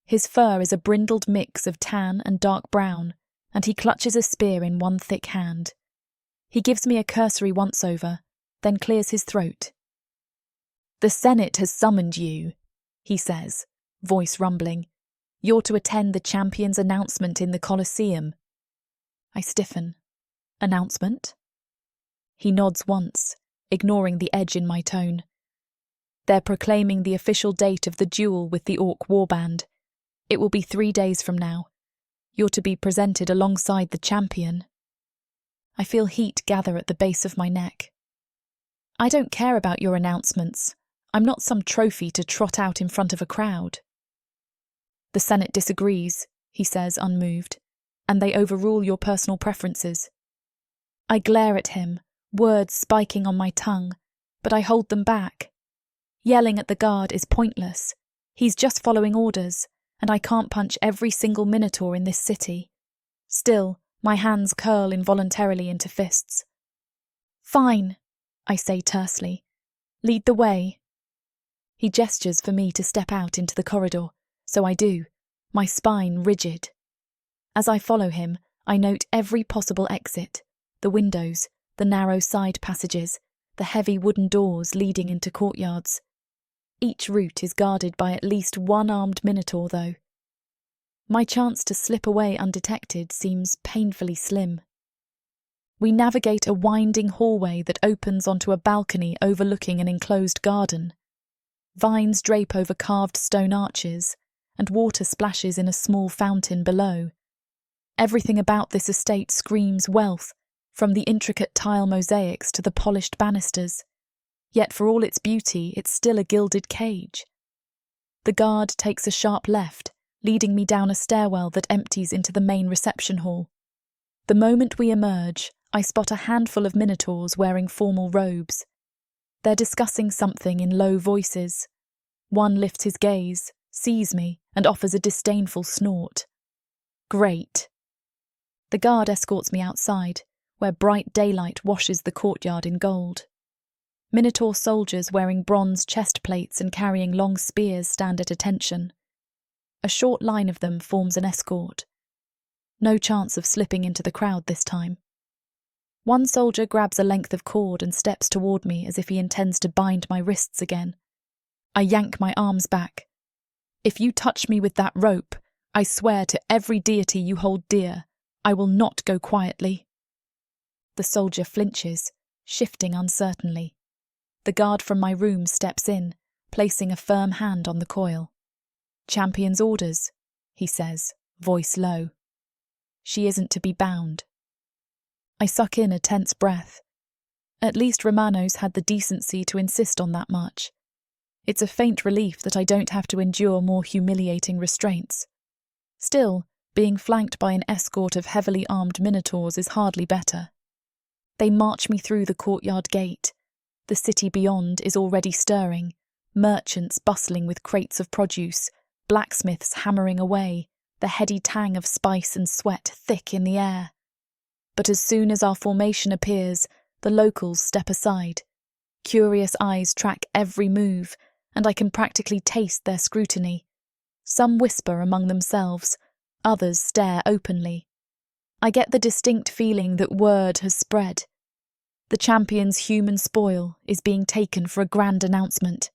Speaker 1: His fur is a brindled mix of tan and dark brown, and he clutches a spear in one thick hand. He gives me a cursory once-over, then clears his throat. "The Senate has summoned you," he says, voice rumbling. "You're to attend the champion's announcement in the Colosseum." I stiffen. Announcement? He nods once, ignoring the edge in my tone. They're proclaiming the official date of the duel with the orc warband. It will be 3 days from now. You're to be presented alongside the champion. I feel heat gather at the base of my neck. I don't care about your announcements. I'm not some trophy to trot out in front of a crowd. The Senate disagrees, he says, unmoved, and they overrule your personal preferences. I glare at him, words spiking on my tongue, but I hold them back. Yelling at the guard is pointless. He's just following orders, and I can't punch every single minotaur in this city. Still, my hands curl involuntarily into fists. "Fine," I say tersely. "Lead the way." He gestures for me to step out into the corridor, so I do, my spine rigid. As I follow him, I note every possible exit, the windows, the narrow side passages, the heavy wooden doors leading into courtyards. Each route is guarded by at least one armed minotaur, though. My chance to slip away undetected seems painfully slim. We navigate a winding hallway that opens onto a balcony overlooking an enclosed garden. Vines drape over carved stone arches, and water splashes in a small fountain below. Everything about this estate screams wealth, from the intricate tile mosaics to the polished banisters. Yet for all its beauty, it's still a gilded cage. The guard takes a sharp left, leading me down a stairwell that empties into the main reception hall. The moment we emerge, I spot a handful of minotaurs wearing formal robes. They're discussing something in low voices. One lifts his gaze, sees me, and offers a disdainful snort. Great. The guard escorts me outside, where bright daylight washes the courtyard in gold. Minotaur soldiers wearing bronze chest plates and carrying long spears stand at attention. A short line of them forms an escort. No chance of slipping into the crowd this time. One soldier grabs a length of cord and steps toward me as if he intends to bind my wrists again. I yank my arms back. "If you touch me with that rope, I swear to every deity you hold dear, I will not go quietly." The soldier flinches, shifting uncertainly. The guard from my room steps in, placing a firm hand on the coil. "Champion's orders," he says, voice low. "She isn't to be bound." I suck in a tense breath. At least Remanos had the decency to insist on that much. It's a faint relief that I don't have to endure more humiliating restraints. Still, being flanked by an escort of heavily armed minotaurs is hardly better. They march me through the courtyard gate. The city beyond is already stirring, merchants bustling with crates of produce, blacksmiths hammering away, the heady tang of spice and sweat thick in the air. But as soon as our formation appears, the locals step aside. Curious eyes track every move, and I can practically taste their scrutiny. Some whisper among themselves, others stare openly. I get the distinct feeling that word has spread. The champion's human spoil is being taken for a grand announcement.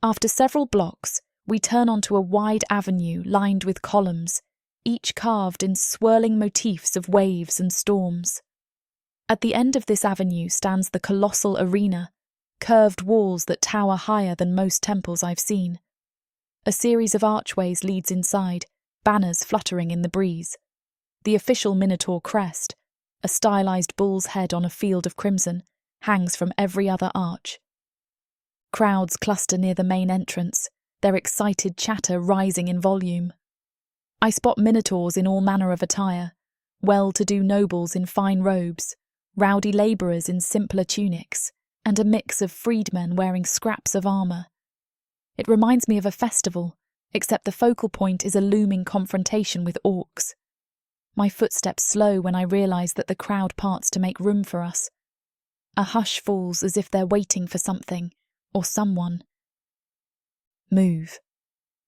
Speaker 1: After several blocks, we turn onto a wide avenue lined with columns, each carved in swirling motifs of waves and storms. At the end of this avenue stands the colossal arena, curved walls that tower higher than most temples I've seen. A series of archways leads inside, banners fluttering in the breeze. The official Minotaur crest, a stylized bull's head on a field of crimson, hangs from every other arch. Crowds cluster near the main entrance, their excited chatter rising in volume. I spot minotaurs in all manner of attire, well-to-do nobles in fine robes, rowdy labourers in simpler tunics, and a mix of freedmen wearing scraps of armour. It reminds me of a festival, except the focal point is a looming confrontation with orcs. My footsteps slow when I realise that the crowd parts to make room for us. A hush falls as if they're waiting for something, or someone. "Move,"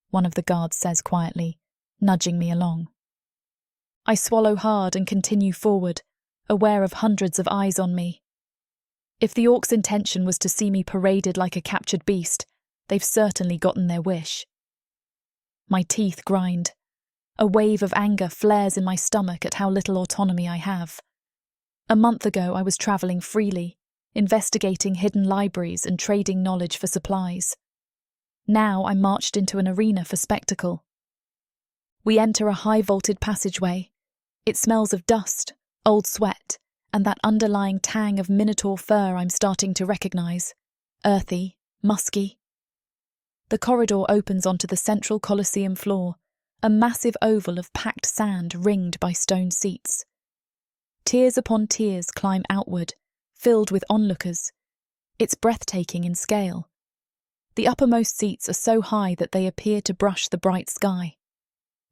Speaker 1: one of the guards says quietly, nudging me along. I swallow hard and continue forward, aware of hundreds of eyes on me. If the orcs' intention was to see me paraded like a captured beast, they've certainly gotten their wish. My teeth grind. A wave of anger flares in my stomach at how little autonomy I have. A month ago I was travelling freely, investigating hidden libraries and trading knowledge for supplies. Now I'm marched into an arena for spectacle. We enter a high-vaulted passageway. It smells of dust, old sweat, and that underlying tang of minotaur fur I'm starting to recognise. Earthy, musky. The corridor opens onto the central Colosseum floor, a massive oval of packed sand ringed by stone seats. Tiers upon tiers climb outward, filled with onlookers. It's breathtaking in scale. The uppermost seats are so high that they appear to brush the bright sky.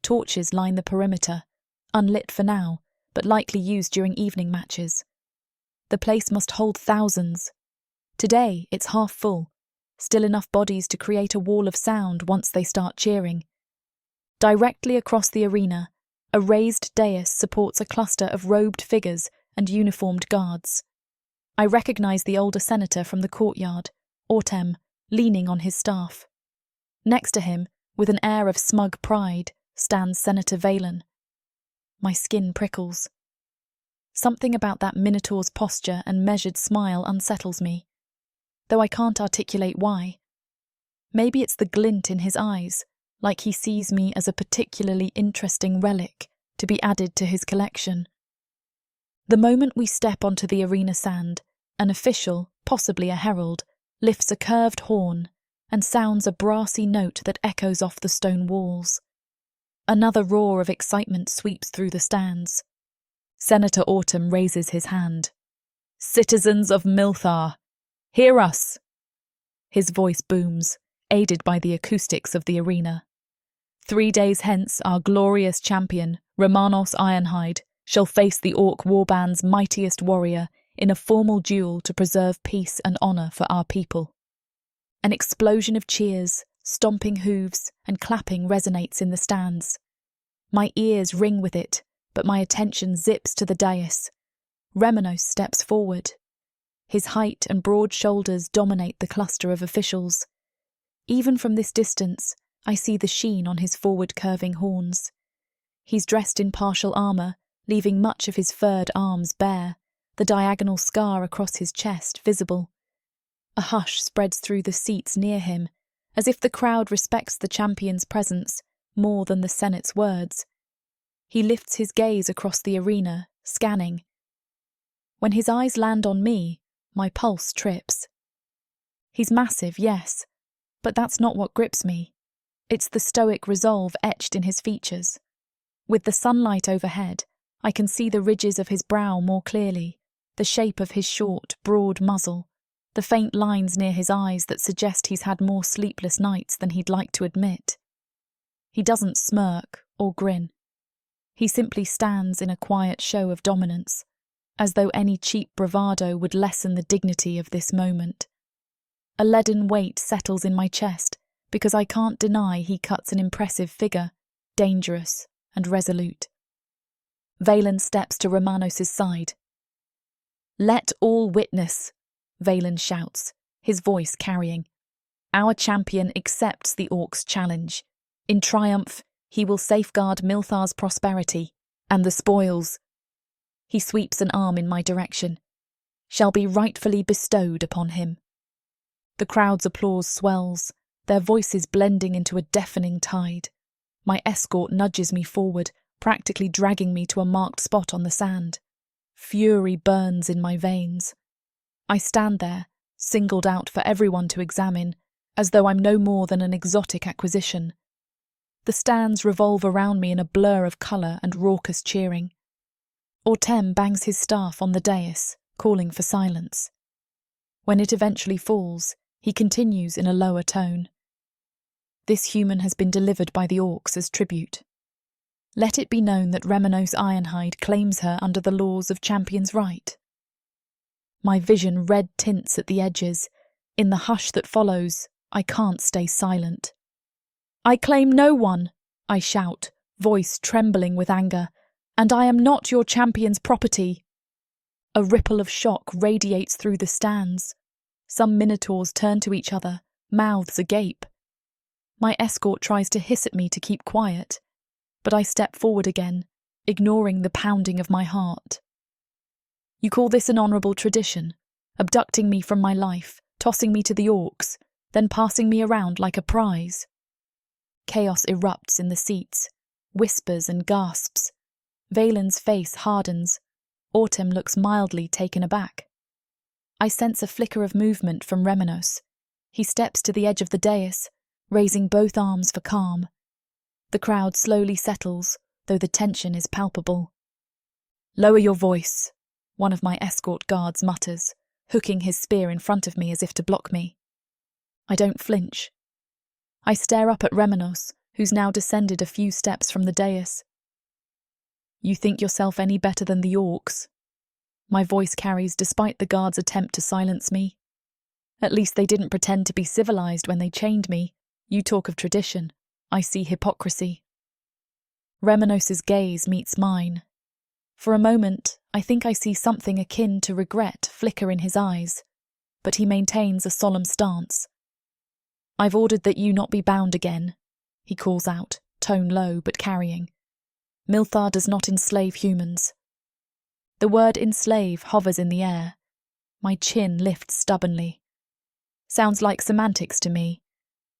Speaker 1: Torches line the perimeter, unlit for now, but likely used during evening matches. The place must hold thousands. Today, it's half full, still enough bodies to create a wall of sound once they start cheering. Directly across the arena, a raised dais supports a cluster of robed figures and uniformed guards. I recognize the older senator from the courtyard, Autem, leaning on his staff. Next to him, with an air of smug pride, stands Senator Valen. My skin prickles. Something about that minotaur's posture and measured smile unsettles me, though I can't articulate why. Maybe it's the glint in his eyes, like he sees me as a particularly interesting relic to be added to his collection. The moment we step onto the arena sand, an official, possibly a herald, lifts a curved horn and sounds a brassy note that echoes off the stone walls. Another roar of excitement sweeps through the stands. Senator Autem raises his hand. "Citizens of Milthar, hear us!" His voice booms, aided by the acoustics of the arena. 3 days hence, our glorious champion, Remanos Ironhide, shall face the orc warband's mightiest warrior in a formal duel to preserve peace and honour for our people. An explosion of cheers, stomping hooves, and clapping resonates in the stands. My ears ring with it, but my attention zips to the dais. Remanos steps forward. His height and broad shoulders dominate the cluster of officials. Even from this distance, I see the sheen on his forward-curving horns. He's dressed in partial armour, leaving much of his furred arms bare, the diagonal scar across his chest visible. A hush spreads through the seats near him, as if the crowd respects the champion's presence more than the Senate's words. He lifts his gaze across the arena, scanning. When his eyes land on me, my pulse trips. He's massive, yes, but that's not what grips me. It's the stoic resolve etched in his features. With the sunlight overhead, I can see the ridges of his brow more clearly, the shape of his short, broad muzzle, the faint lines near his eyes that suggest he's had more sleepless nights than he'd like to admit. He doesn't smirk or grin. He simply stands in a quiet show of dominance, as though any cheap bravado would lessen the dignity of this moment. A leaden weight settles in my chest because I can't deny he cuts an impressive figure, dangerous and resolute. Valen steps to Remanos' side. "Let all witness," Valen shouts, his voice carrying. "Our champion accepts the orcs' challenge. In triumph, he will safeguard Milthar's prosperity, and the spoils," he sweeps an arm in my direction, "shall be rightfully bestowed upon him." The crowd's applause swells, their voices blending into a deafening tide. My escort nudges me forward, practically dragging me to a marked spot on the sand. Fury burns in my veins. I stand there, singled out for everyone to examine, as though I'm no more than an exotic acquisition. The stands revolve around me in a blur of colour and raucous cheering. Autem bangs his staff on the dais, calling for silence. When it eventually falls, he continues in a lower tone. "This human has been delivered by the orcs as tribute. Let it be known that Remanos Ironhide claims her under the laws of champion's right." My vision red tints at the edges. In the hush that follows, I can't stay silent. "I claim no one," I shout, voice trembling with anger, "and I am not your champion's property." A ripple of shock radiates through the stands. Some minotaurs turn to each other, mouths agape. My escort tries to hiss at me to keep quiet, but I step forward again, ignoring the pounding of my heart. "You call this an honourable tradition, abducting me from my life, tossing me to the orcs, then passing me around like a prize?" Chaos erupts in the seats, whispers and gasps. Valen's face hardens. Autem looks mildly taken aback. I sense a flicker of movement from Remanos. He steps to the edge of the dais, raising both arms for calm. The crowd slowly settles, though the tension is palpable. "Lower your voice," one of my escort guards mutters, hooking his spear in front of me as if to block me. I don't flinch. I stare up at Remanos, who's now descended a few steps from the dais. You think yourself any better than the orcs? My voice carries despite the guards' attempt to silence me. At least they didn't pretend to be civilized when they chained me. You talk of tradition. I see hypocrisy. Remanos's gaze meets mine. For a moment, I think I see something akin to regret flicker in his eyes, but he maintains a solemn stance. I've ordered that you not be bound again, he calls out, tone low but carrying. Milthar does not enslave humans. The word enslave hovers in the air. My chin lifts stubbornly. Sounds like semantics to me.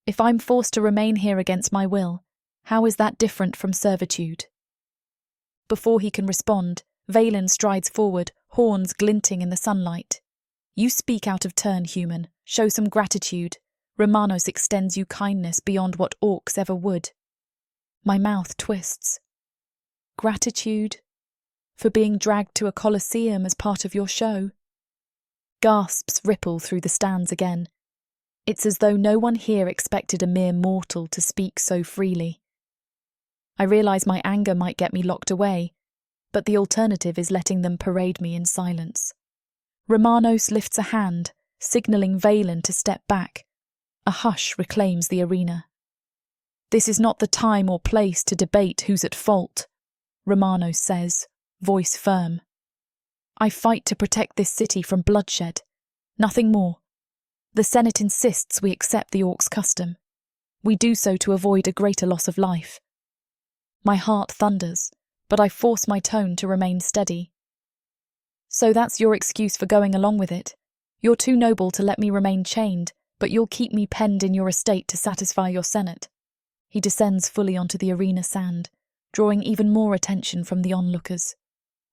Speaker 1: If I'm forced to remain here against my will, how is that different from servitude? Before he can respond, Valen strides forward, horns glinting in the sunlight. You speak out of turn, human. Show some gratitude. Remanos extends you kindness beyond what orcs ever would. My mouth twists. Gratitude? For being dragged to a coliseum as part of your show? Gasps ripple through the stands again. It's as though no one here expected a mere mortal to speak so freely. I realise my anger might get me locked away, but the alternative is letting them parade me in silence. Remanos lifts a hand, signalling Valen to step back. A hush reclaims the arena. This is not the time or place to debate who's at fault, Remanos says, voice firm. I fight to protect this city from bloodshed. Nothing more. The Senate insists we accept the orcs' custom. We do so to avoid a greater loss of life. My heart thunders, but I force my tone to remain steady. So that's your excuse for going along with it. You're too noble to let me remain chained, but you'll keep me penned in your estate to satisfy your Senate. He descends fully onto the arena sand, drawing even more attention from the onlookers.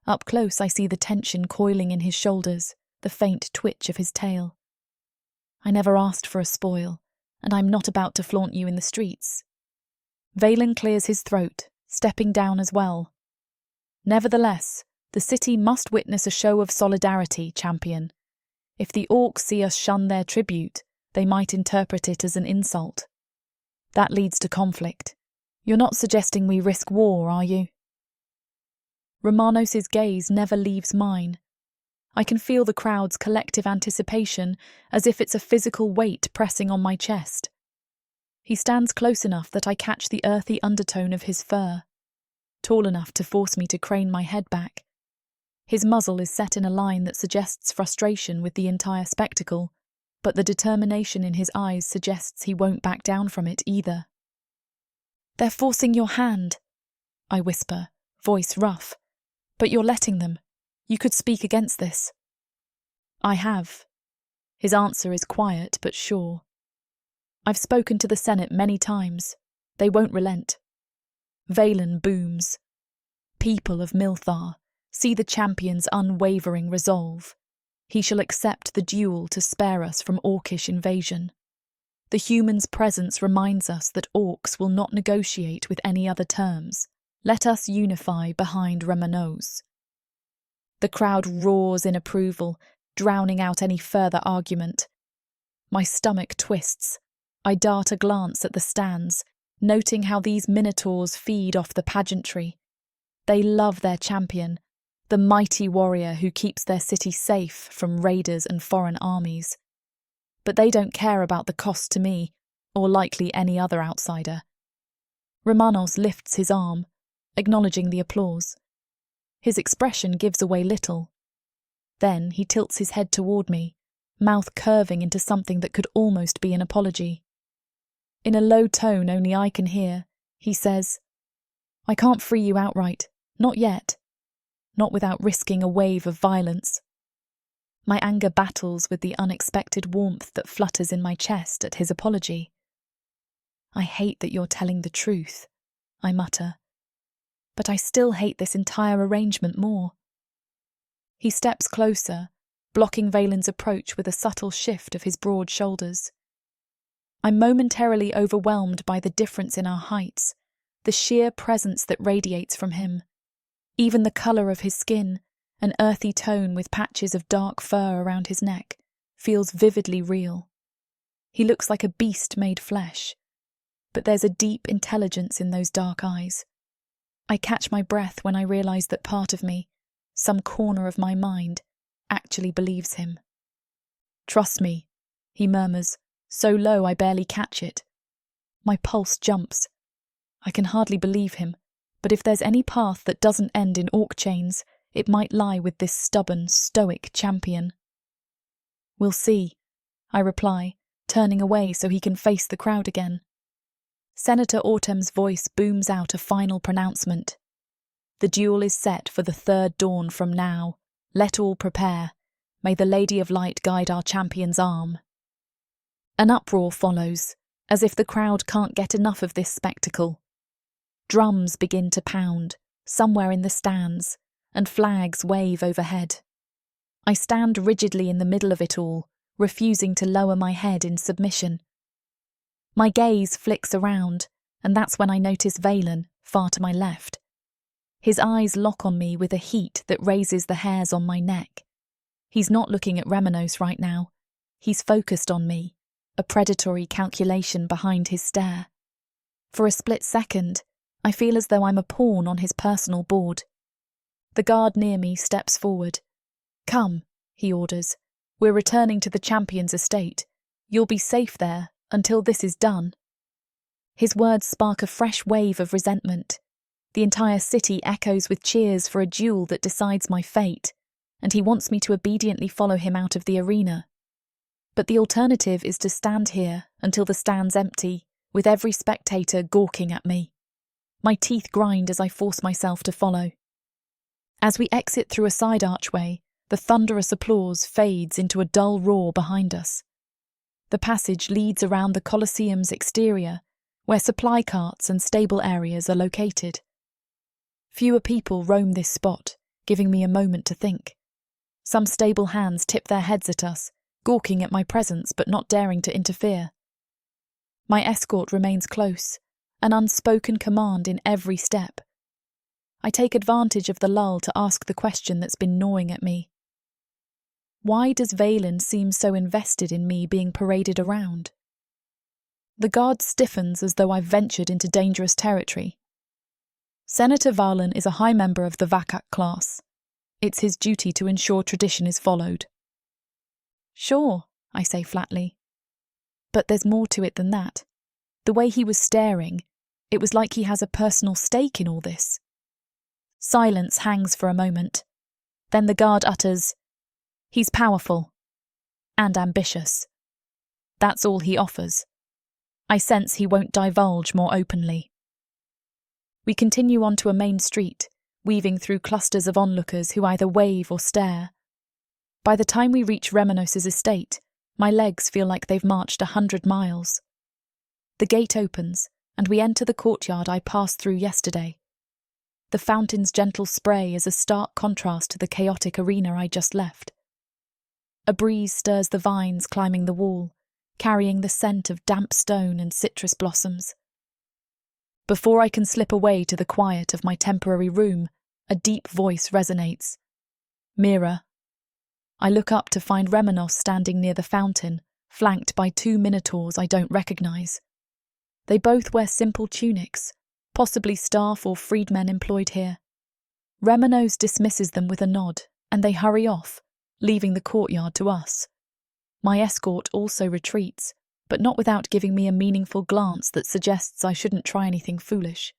Speaker 1: Up close I see the tension coiling in his shoulders, the faint twitch of his tail. I never asked for a spoil, and I'm not about to flaunt you in the streets. Valen clears his throat, stepping down as well. Nevertheless, the city must witness a show of solidarity, champion. If the orcs see us shun their tribute, they might interpret it as an insult. That leads to conflict. You're not suggesting we risk war, are you? Remanos's gaze never leaves mine. I can feel the crowd's collective anticipation, as if it's a physical weight pressing on my chest. He stands close enough that I catch the earthy undertone of his fur, tall enough to force me to crane my head back. His muzzle is set in a line that suggests frustration with the entire spectacle, but the determination in his eyes suggests he won't back down from it either. They're forcing your hand, I whisper, voice rough. But you're letting them. You could speak against this. I have. His answer is quiet but sure. I've spoken to the Senate many times. They won't relent. Valen booms. People of Milthar, see the champion's unwavering resolve. He shall accept the duel to spare us from orcish invasion. The human's presence reminds us that orcs will not negotiate with any other terms. Let us unify behind Remanos. The crowd roars in approval, drowning out any further argument. My stomach twists. I dart a glance at the stands, noting how these minotaurs feed off the pageantry. They love their champion, the mighty warrior who keeps their city safe from raiders and foreign armies. But they don't care about the cost to me, or likely any other outsider. Remanos lifts his arm, acknowledging the applause. His expression gives away little. Then he tilts his head toward me, mouth curving into something that could almost be an apology. In a low tone only I can hear, he says, I can't free you outright, not yet. Not without risking a wave of violence. My anger battles with the unexpected warmth that flutters in my chest at his apology. I hate that you're telling the truth, I mutter. But I still hate this entire arrangement more. He steps closer, blocking Valen's approach with a subtle shift of his broad shoulders. I'm momentarily overwhelmed by the difference in our heights, the sheer presence that radiates from him. Even the colour of his skin, an earthy tone with patches of dark fur around his neck, feels vividly real. He looks like a beast made flesh, but there's a deep intelligence in those dark eyes. I catch my breath when I realise that part of me, some corner of my mind, actually believes him. "Trust me," he murmurs, so low I barely catch it. My pulse jumps. I can hardly believe him, but if there's any path that doesn't end in orc chains, it might lie with this stubborn, stoic champion. "We'll see," I reply, turning away so he can face the crowd again. Senator Autumn's voice booms out a final pronouncement. "The duel is set for the third dawn from now. Let all prepare. May the Lady of Light guide our champion's arm." An uproar follows, as if the crowd can't get enough of this spectacle. Drums begin to pound, somewhere in the stands, and flags wave overhead. I stand rigidly in the middle of it all, refusing to lower my head in submission. My gaze flicks around, and that's when I notice Valen, far to my left. His eyes lock on me with a heat that raises the hairs on my neck. He's not looking at Remanos right now. He's focused on me, a predatory calculation behind his stare. For a split second, I feel as though I'm a pawn on his personal board. The guard near me steps forward. "Come," he orders. "We're returning to the champion's estate. You'll be safe there until this is done." His words spark a fresh wave of resentment. The entire city echoes with cheers for a duel that decides my fate, and he wants me to obediently follow him out of the arena. But the alternative is to stand here until the stand's empty, with every spectator gawking at me. My teeth grind as I force myself to follow. As we exit through a side archway, the thunderous applause fades into a dull roar behind us. The passage leads around the Colosseum's exterior, where supply carts and stable areas are located. Fewer people roam this spot, giving me a moment to think. Some stable hands tip their heads at us, gawking at my presence but not daring to interfere. My escort remains close, an unspoken command in every step. I take advantage of the lull to ask the question that's been gnawing at me. Why does Valen seem so invested in me being paraded around? The guard stiffens as though I've ventured into dangerous territory. Senator Valen is a high member of the Vakak class. It's his duty to ensure tradition is followed. "Sure," I say flatly. But there's more to it than that. The way he was staring, it was like he has a personal stake in all this. Silence hangs for a moment. Then the guard utters, "He's powerful. And ambitious. That's all he offers. I sense he won't divulge more openly." We continue onto a main street, weaving through clusters of onlookers who either wave or stare. By the time we reach Remanos' estate, my legs feel like they've marched 100 miles. The gate opens, and we enter the courtyard I passed through yesterday. The fountain's gentle spray is a stark contrast to the chaotic arena I just left. A breeze stirs the vines climbing the wall, carrying the scent of damp stone and citrus blossoms. Before I can slip away to the quiet of my temporary room, a deep voice resonates. "Mira." I look up to find Remanos standing near the fountain, flanked by 2 minotaurs I don't recognise. They both wear simple tunics, possibly staff or freedmen employed here. Remanos dismisses them with a nod, and they hurry off, leaving the courtyard to us. My escort also retreats, but not without giving me a meaningful glance that suggests I shouldn't try anything foolish.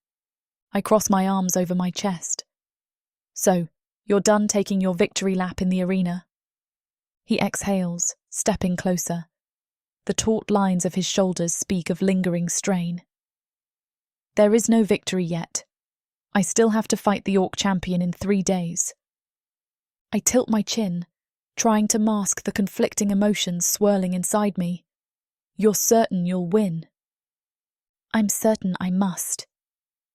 Speaker 1: I cross my arms over my chest. "So, you're done taking your victory lap in the arena?" He exhales, stepping closer. The taut lines of his shoulders speak of lingering strain. "There is no victory yet. I still have to fight the orc champion in 3 days." I tilt my chin, trying to mask the conflicting emotions swirling inside me. "You're certain you'll win?" "I'm certain I must."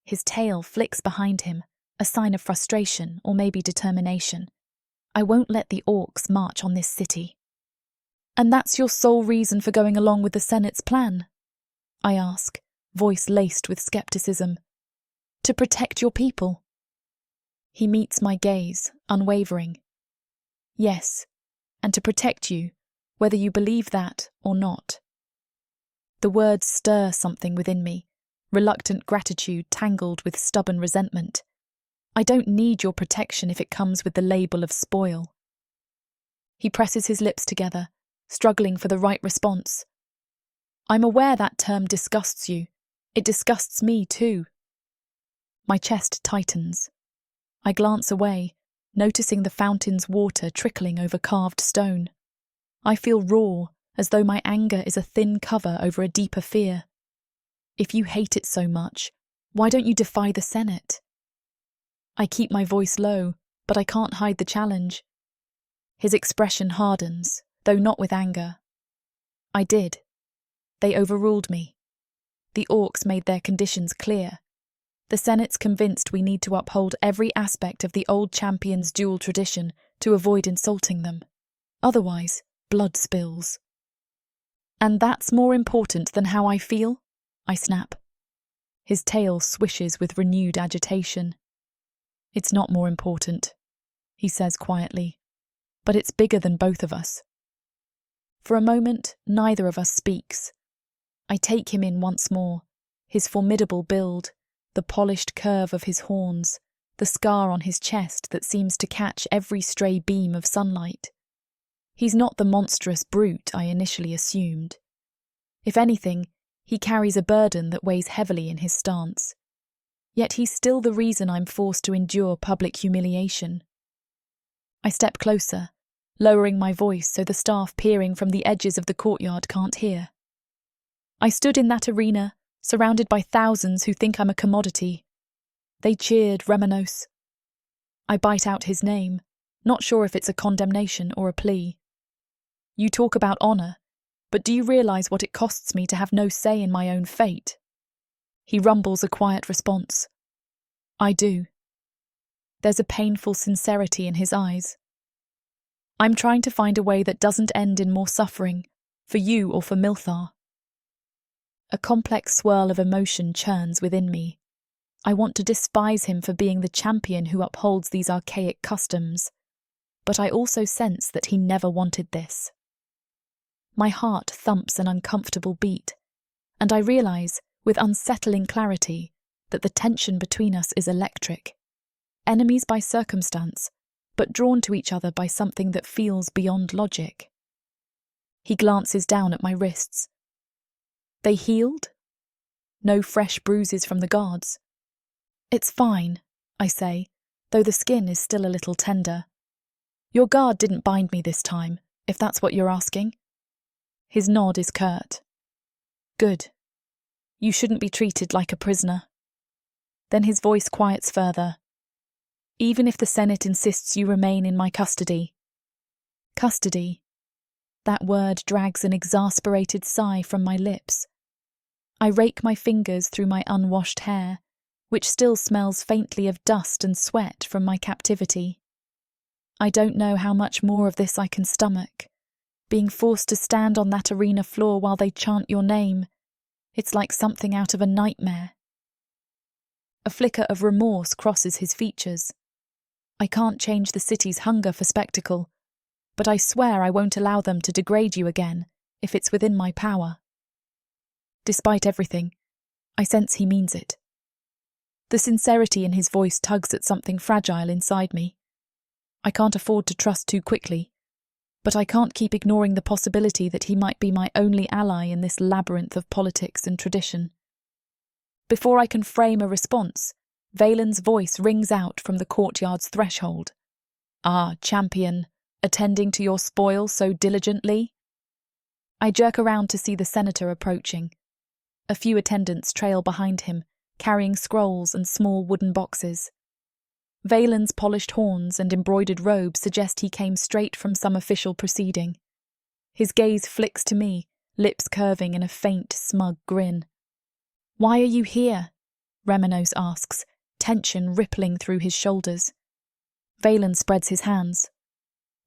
Speaker 1: His tail flicks behind him, a sign of frustration or maybe determination. "I won't let the orcs march on this city." "And that's your sole reason for going along with the Senate's plan?" I ask, voice laced with skepticism. "To protect your people?" He meets my gaze, unwavering. "Yes, and to protect you, whether you believe that or not." The words stir something within me, reluctant gratitude tangled with stubborn resentment. I don't need your protection if it comes with the label of spoil. He presses his lips together, struggling for the right response. I'm aware that term disgusts you. It disgusts me too. My chest tightens. I glance away, noticing the fountain's water trickling over carved stone. I feel raw, as though my anger is a thin cover over a deeper fear. If you hate it so much, why don't you defy the Senate? I keep my voice low, but I can't hide the challenge. His expression hardens, though not with anger. I did. They overruled me. The orcs made their conditions clear. The Senate's convinced we need to uphold every aspect of the old champion's duel tradition to avoid insulting them. Otherwise, blood spills. And that's more important than how I feel? I snap. His tail swishes with renewed agitation. It's not more important, he says quietly, but it's bigger than both of us. For a moment, neither of us speaks. I take him in once more, his formidable build, the polished curve of his horns, the scar on his chest that seems to catch every stray beam of sunlight. He's not the monstrous brute I initially assumed. If anything, he carries a burden that weighs heavily in his stance. Yet he's still the reason I'm forced to endure public humiliation. I step closer, lowering my voice so the staff peering from the edges of the courtyard can't hear. I stood in that arena, surrounded by thousands who think I'm a commodity. They cheered Remanos. I bite out his name, not sure if it's a condemnation or a plea. You talk about honour, but do you realise what it costs me to have no say in my own fate? He rumbles a quiet response. I do. There's a painful sincerity in his eyes. I'm trying to find a way that doesn't end in more suffering, for you or for Milthar. A complex swirl of emotion churns within me. I want to despise him for being the champion who upholds these archaic customs, but I also sense that he never wanted this. My heart thumps an uncomfortable beat, and I realise, with unsettling clarity, that the tension between us is electric. Enemies by circumstance, but drawn to each other by something that feels beyond logic. He glances down at my wrists. They healed? No fresh bruises from the guards? It's fine, I say, though the skin is still a little tender. Your guard didn't bind me this time, if that's what you're asking. His nod is curt. Good. You shouldn't be treated like a prisoner. Then his voice quiets further. Even if the Senate insists you remain in my custody. Custody. That word drags an exasperated sigh from my lips. I rake my fingers through my unwashed hair, which still smells faintly of dust and sweat from my captivity. I don't know how much more of this I can stomach. Being forced to stand on that arena floor while they chant your name. It's like something out of a nightmare. A flicker of remorse crosses his features. I can't change the city's hunger for spectacle, but I swear I won't allow them to degrade you again, if it's within my power. Despite everything, I sense he means it. The sincerity in his voice tugs at something fragile inside me. I can't afford to trust too quickly, but I can't keep ignoring the possibility that he might be my only ally in this labyrinth of politics and tradition. Before I can frame a response, Valen's voice rings out from the courtyard's threshold. Ah, champion, attending to your spoil so diligently? I jerk around to see the senator approaching. A few attendants trail behind him, carrying scrolls and small wooden boxes. Valen's polished horns and embroidered robe suggest he came straight from some official proceeding. His gaze flicks to me, lips curving in a faint, smug grin. Why are you here? Remanos asks, tension rippling through his shoulders. Valen spreads his hands.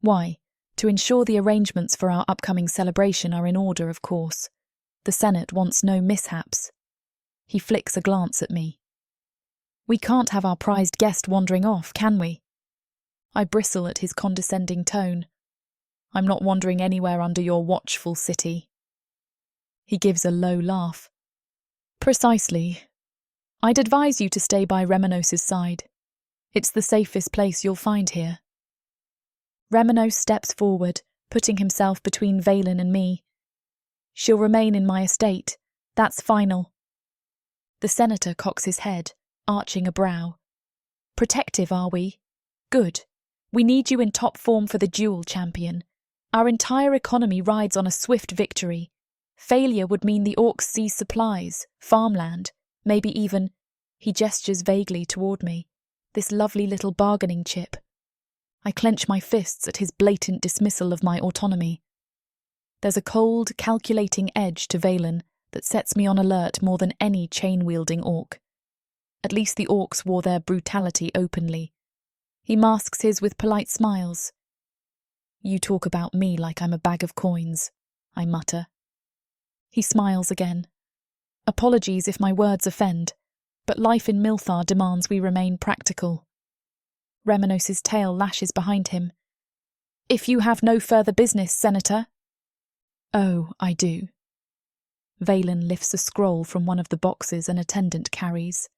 Speaker 1: Why? To ensure the arrangements for our upcoming celebration are in order, of course. The Senate wants no mishaps. He flicks a glance at me. We can't have our prized guest wandering off, can we? I bristle at his condescending tone. I'm not wandering anywhere under your watchful city. He gives a low laugh. Precisely. I'd advise you to stay by Remanos' side. It's the safest place you'll find here. Remanos steps forward, putting himself between Valen and me. She'll remain in my estate. That's final. The senator cocks his head, arching a brow. Protective, are we? Good. We need you in top form for the duel, champion. Our entire economy rides on a swift victory. Failure would mean the orcs seize supplies, farmland, maybe even— He gestures vaguely toward me, this lovely little bargaining chip. I clench my fists at his blatant dismissal of my autonomy. There's a cold, calculating edge to Valen that sets me on alert more than any chain-wielding orc. At least the orcs wore their brutality openly. He masks his with polite smiles. You talk about me like I'm a bag of coins, I mutter. He smiles again. Apologies if my words offend, but life in Milthar demands we remain practical. Remanos' tail lashes behind him. If you have no further business, Senator. Oh, I do. Valen lifts a scroll from one of the boxes an attendant carries.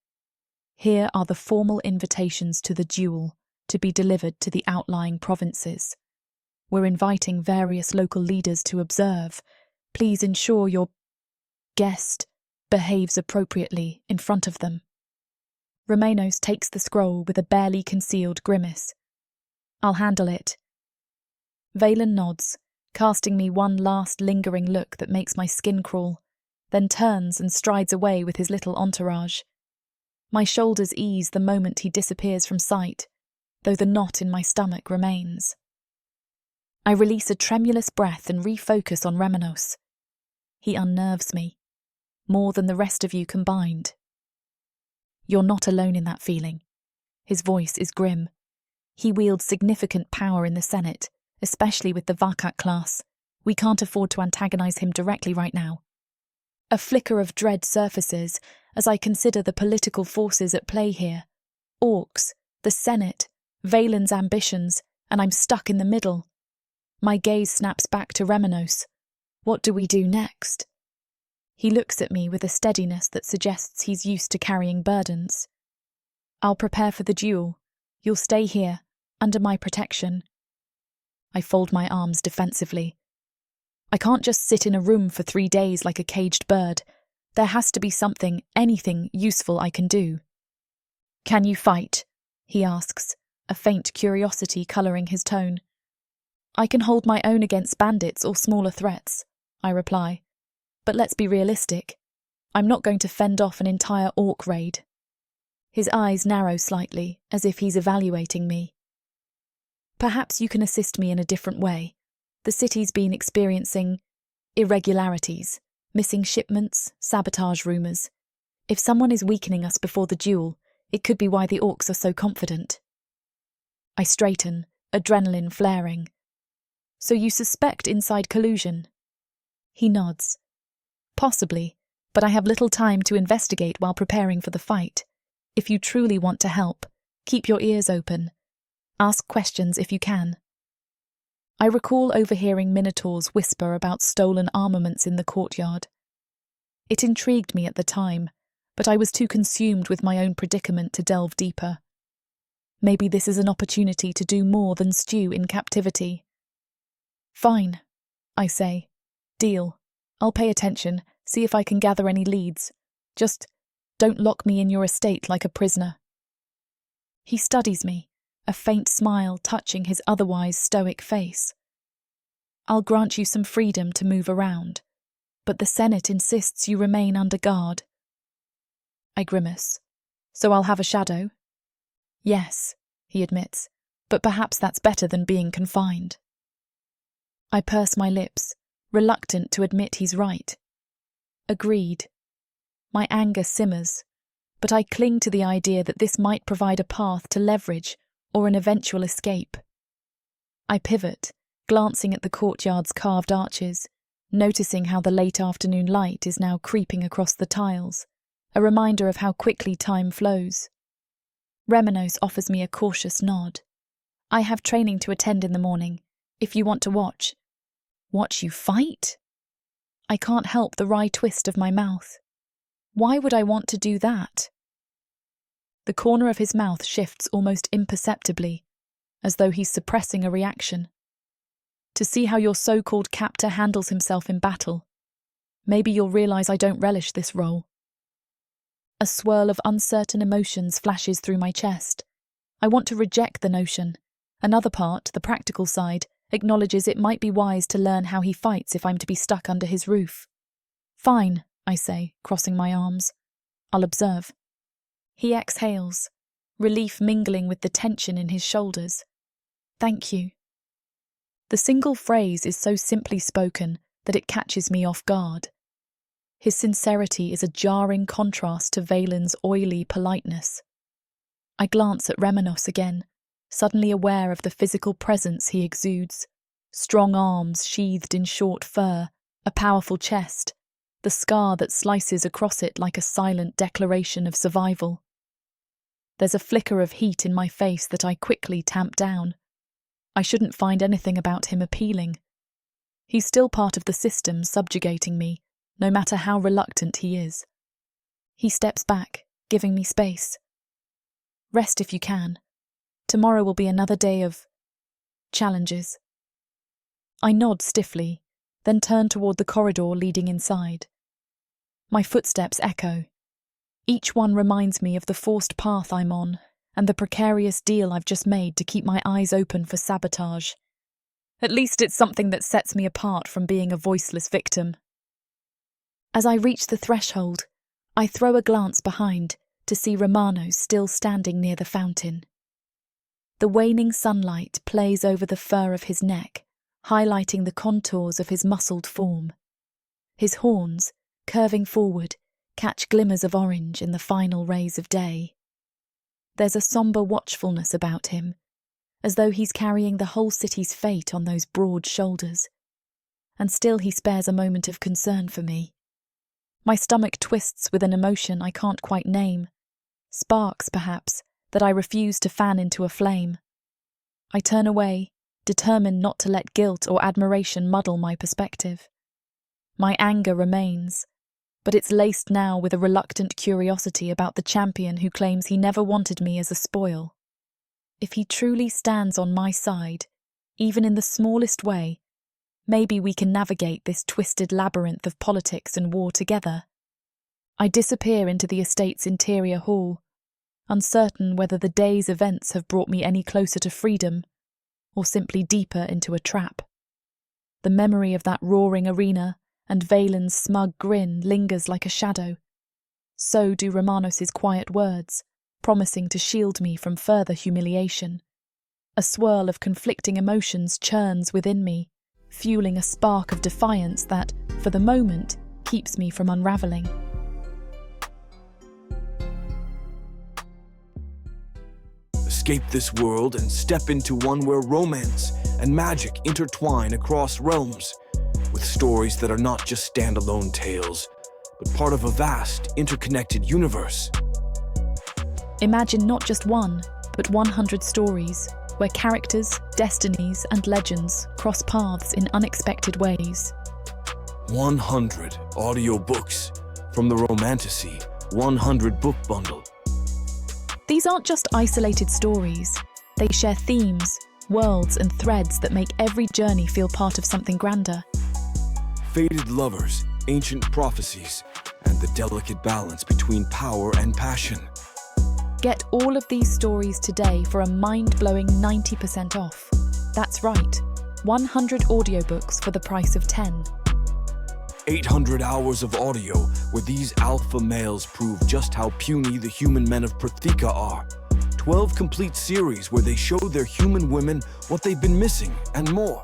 Speaker 1: Here are the formal invitations to the duel, to be delivered to the outlying provinces. We're inviting various local leaders to observe. Please ensure your guest behaves appropriately in front of them. Remanos takes the scroll with a barely concealed grimace. I'll handle it. Valen nods, casting me one last lingering look that makes my skin crawl, then turns and strides away with his little entourage. My shoulders ease the moment he disappears from sight, though the knot in my stomach remains. I release a tremulous breath and refocus on Remanos. He unnerves me, more than the rest of you combined. You're not alone in that feeling. His voice is grim. He wields significant power in the Senate, especially with the Vakak class. We can't afford to antagonize him directly right now. A flicker of dread surfaces as I consider the political forces at play here. Orcs, the Senate, Valen's ambitions, and I'm stuck in the middle. My gaze snaps back to Remanos. What do we do next? He looks at me with a steadiness that suggests he's used to carrying burdens. I'll prepare for the duel. You'll stay here, under my protection. I fold my arms defensively. I can't just sit in a room for 3 days like a caged bird. There has to be something, anything useful I can do. Can you fight? He asks, a faint curiosity colouring his tone. I can hold my own against bandits or smaller threats, I reply. But let's be realistic. I'm not going to fend off an entire orc raid. His eyes narrow slightly, as if he's evaluating me. Perhaps you can assist me in a different way. The city's been experiencing irregularities, missing shipments, sabotage rumours. If someone is weakening us before the duel, it could be why the orcs are so confident. I straighten, adrenaline flaring. So you suspect inside collusion? He nods. Possibly, but I have little time to investigate while preparing for the fight. If you truly want to help, keep your ears open. Ask questions if you can. I recall overhearing minotaurs whisper about stolen armaments in the courtyard. It intrigued me at the time, but I was too consumed with my own predicament to delve deeper. Maybe this is an opportunity to do more than stew in captivity. Fine, I say. Deal. I'll pay attention, see if I can gather any leads. Just don't lock me in your estate like a prisoner. He studies me, a faint smile touching his otherwise stoic face. I'll grant you some freedom to move around, but the Senate insists you remain under guard. I grimace. So I'll have a shadow? Yes, he admits, but perhaps that's better than being confined. I purse my lips, reluctant to admit he's right. Agreed. My anger simmers, but I cling to the idea that this might provide a path to leverage or an eventual escape. I pivot, glancing at the courtyard's carved arches, noticing how the late afternoon light is now creeping across the tiles, a reminder of how quickly time flows. Remanos offers me a cautious nod. I have training to attend in the morning, if you want to watch. Watch you fight? I can't help the wry twist of my mouth. Why would I want to do that? The corner of his mouth shifts almost imperceptibly, as though he's suppressing a reaction. To see how your so-called captor handles himself in battle, maybe you'll realize I don't relish this role. A swirl of uncertain emotions flashes through my chest. I want to reject the notion. Another part, the practical side, acknowledges it might be wise to learn how he fights if I'm to be stuck under his roof. Fine, I say, crossing my arms. I'll observe. He exhales, relief mingling with the tension in his shoulders. Thank you. The single phrase is so simply spoken that it catches me off guard. His sincerity is a jarring contrast to Valen's oily politeness. I glance at Remanos again, suddenly aware of the physical presence he exudes. Strong arms sheathed in short fur, a powerful chest, the scar that slices across it like a silent declaration of survival. There's a flicker of heat in my face that I quickly tamp down. I shouldn't find anything about him appealing. He's still part of the system subjugating me, no matter how reluctant he is. He steps back, giving me space. Rest if you can. Tomorrow will be another day of challenges. I nod stiffly, then turn toward the corridor leading inside. My footsteps echo. Each one reminds me of the forced path I'm on and the precarious deal I've just made to keep my eyes open for sabotage. At least it's something that sets me apart from being a voiceless victim. As I reach the threshold, I throw a glance behind to see Remanos still standing near the fountain. The waning sunlight plays over the fur of his neck, highlighting the contours of his muscled form. His horns, curving forward, catch glimmers of orange in the final rays of day. There's a sombre watchfulness about him, as though he's carrying the whole city's fate on those broad shoulders. And still he spares a moment of concern for me. My stomach twists with an emotion I can't quite name. Sparks, perhaps, that I refuse to fan into a flame. I turn away, determined not to let guilt or admiration muddle my perspective. My anger remains, but it's laced now with a reluctant curiosity about the champion who claims he never wanted me as a spoil. If he truly stands on my side, even in the smallest way, maybe we can navigate this twisted labyrinth of politics and war together. I disappear into the estate's interior hall, uncertain whether the day's events have brought me any closer to freedom, or simply deeper into a trap. The memory of that roaring arena and Valen's smug grin lingers like a shadow. So do Remanos' quiet words, promising to shield me from further humiliation. A swirl of conflicting emotions churns within me, fueling a spark of defiance that, for the moment, keeps me from unravelling.
Speaker 2: Escape this world and step into one where romance and magic intertwine across realms, with stories that are not just standalone tales, but part of a vast, interconnected universe.
Speaker 1: Imagine not just one, but 100 stories, where characters, destinies, and legends cross paths in unexpected ways.
Speaker 2: 100 audiobooks from the Romantasy 100 book bundle.
Speaker 1: These aren't just isolated stories. They share themes, worlds, and threads that make every journey feel part of something grander.
Speaker 2: Fated lovers, ancient prophecies, and the delicate balance between power and passion.
Speaker 1: Get all of these stories today for a mind-blowing 90% off. That's right, 100 audiobooks for the price of 10.
Speaker 2: 800 hours of audio where these alpha males prove just how puny the human men of Prathika are. 12 complete series where they show their human women what they've been missing and more.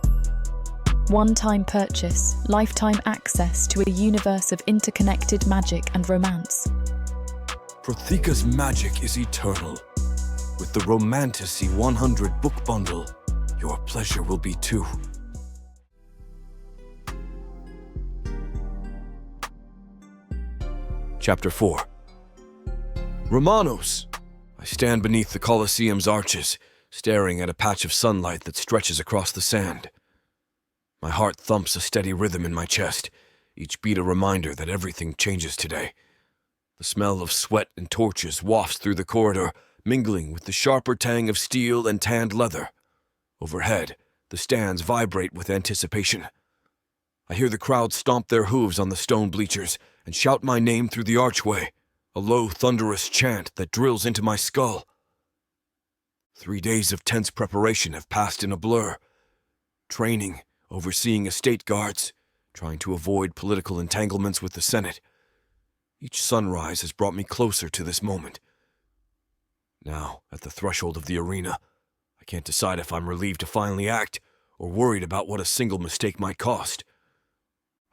Speaker 1: One-time purchase, lifetime access to a universe of interconnected magic and romance.
Speaker 2: Prathika's magic is eternal. With the Romantasy 100 book bundle, your pleasure will be too. Chapter 4. Remanos! I stand beneath the Colosseum's arches, staring at a patch of sunlight that stretches across the sand. My heart thumps a steady rhythm in my chest, each beat a reminder that everything changes today. The smell of sweat and torches wafts through the corridor, mingling with the sharper tang of steel and tanned leather. Overhead, the stands vibrate with anticipation. I hear the crowd stomp their hooves on the stone bleachers and shout my name through the archway, a low, thunderous chant that drills into my skull. 3 days of tense preparation have passed in a blur. Training, overseeing estate guards, trying to avoid political entanglements with the Senate. Each sunrise has brought me closer to this moment. Now, at the threshold of the arena, I can't decide if I'm relieved to finally act or worried about what a single mistake might cost.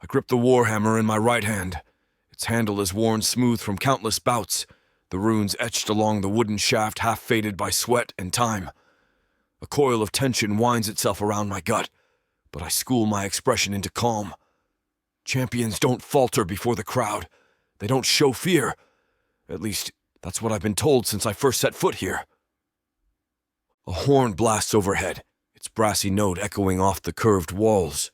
Speaker 2: I grip the warhammer in my right hand. Its handle is worn smooth from countless bouts, the runes etched along the wooden shaft half faded by sweat and time. A coil of tension winds itself around my gut, but I school my expression into calm. Champions don't falter before the crowd. They don't show fear. At least, that's what I've been told since I first set foot here. A horn blasts overhead, its brassy note echoing off the curved walls.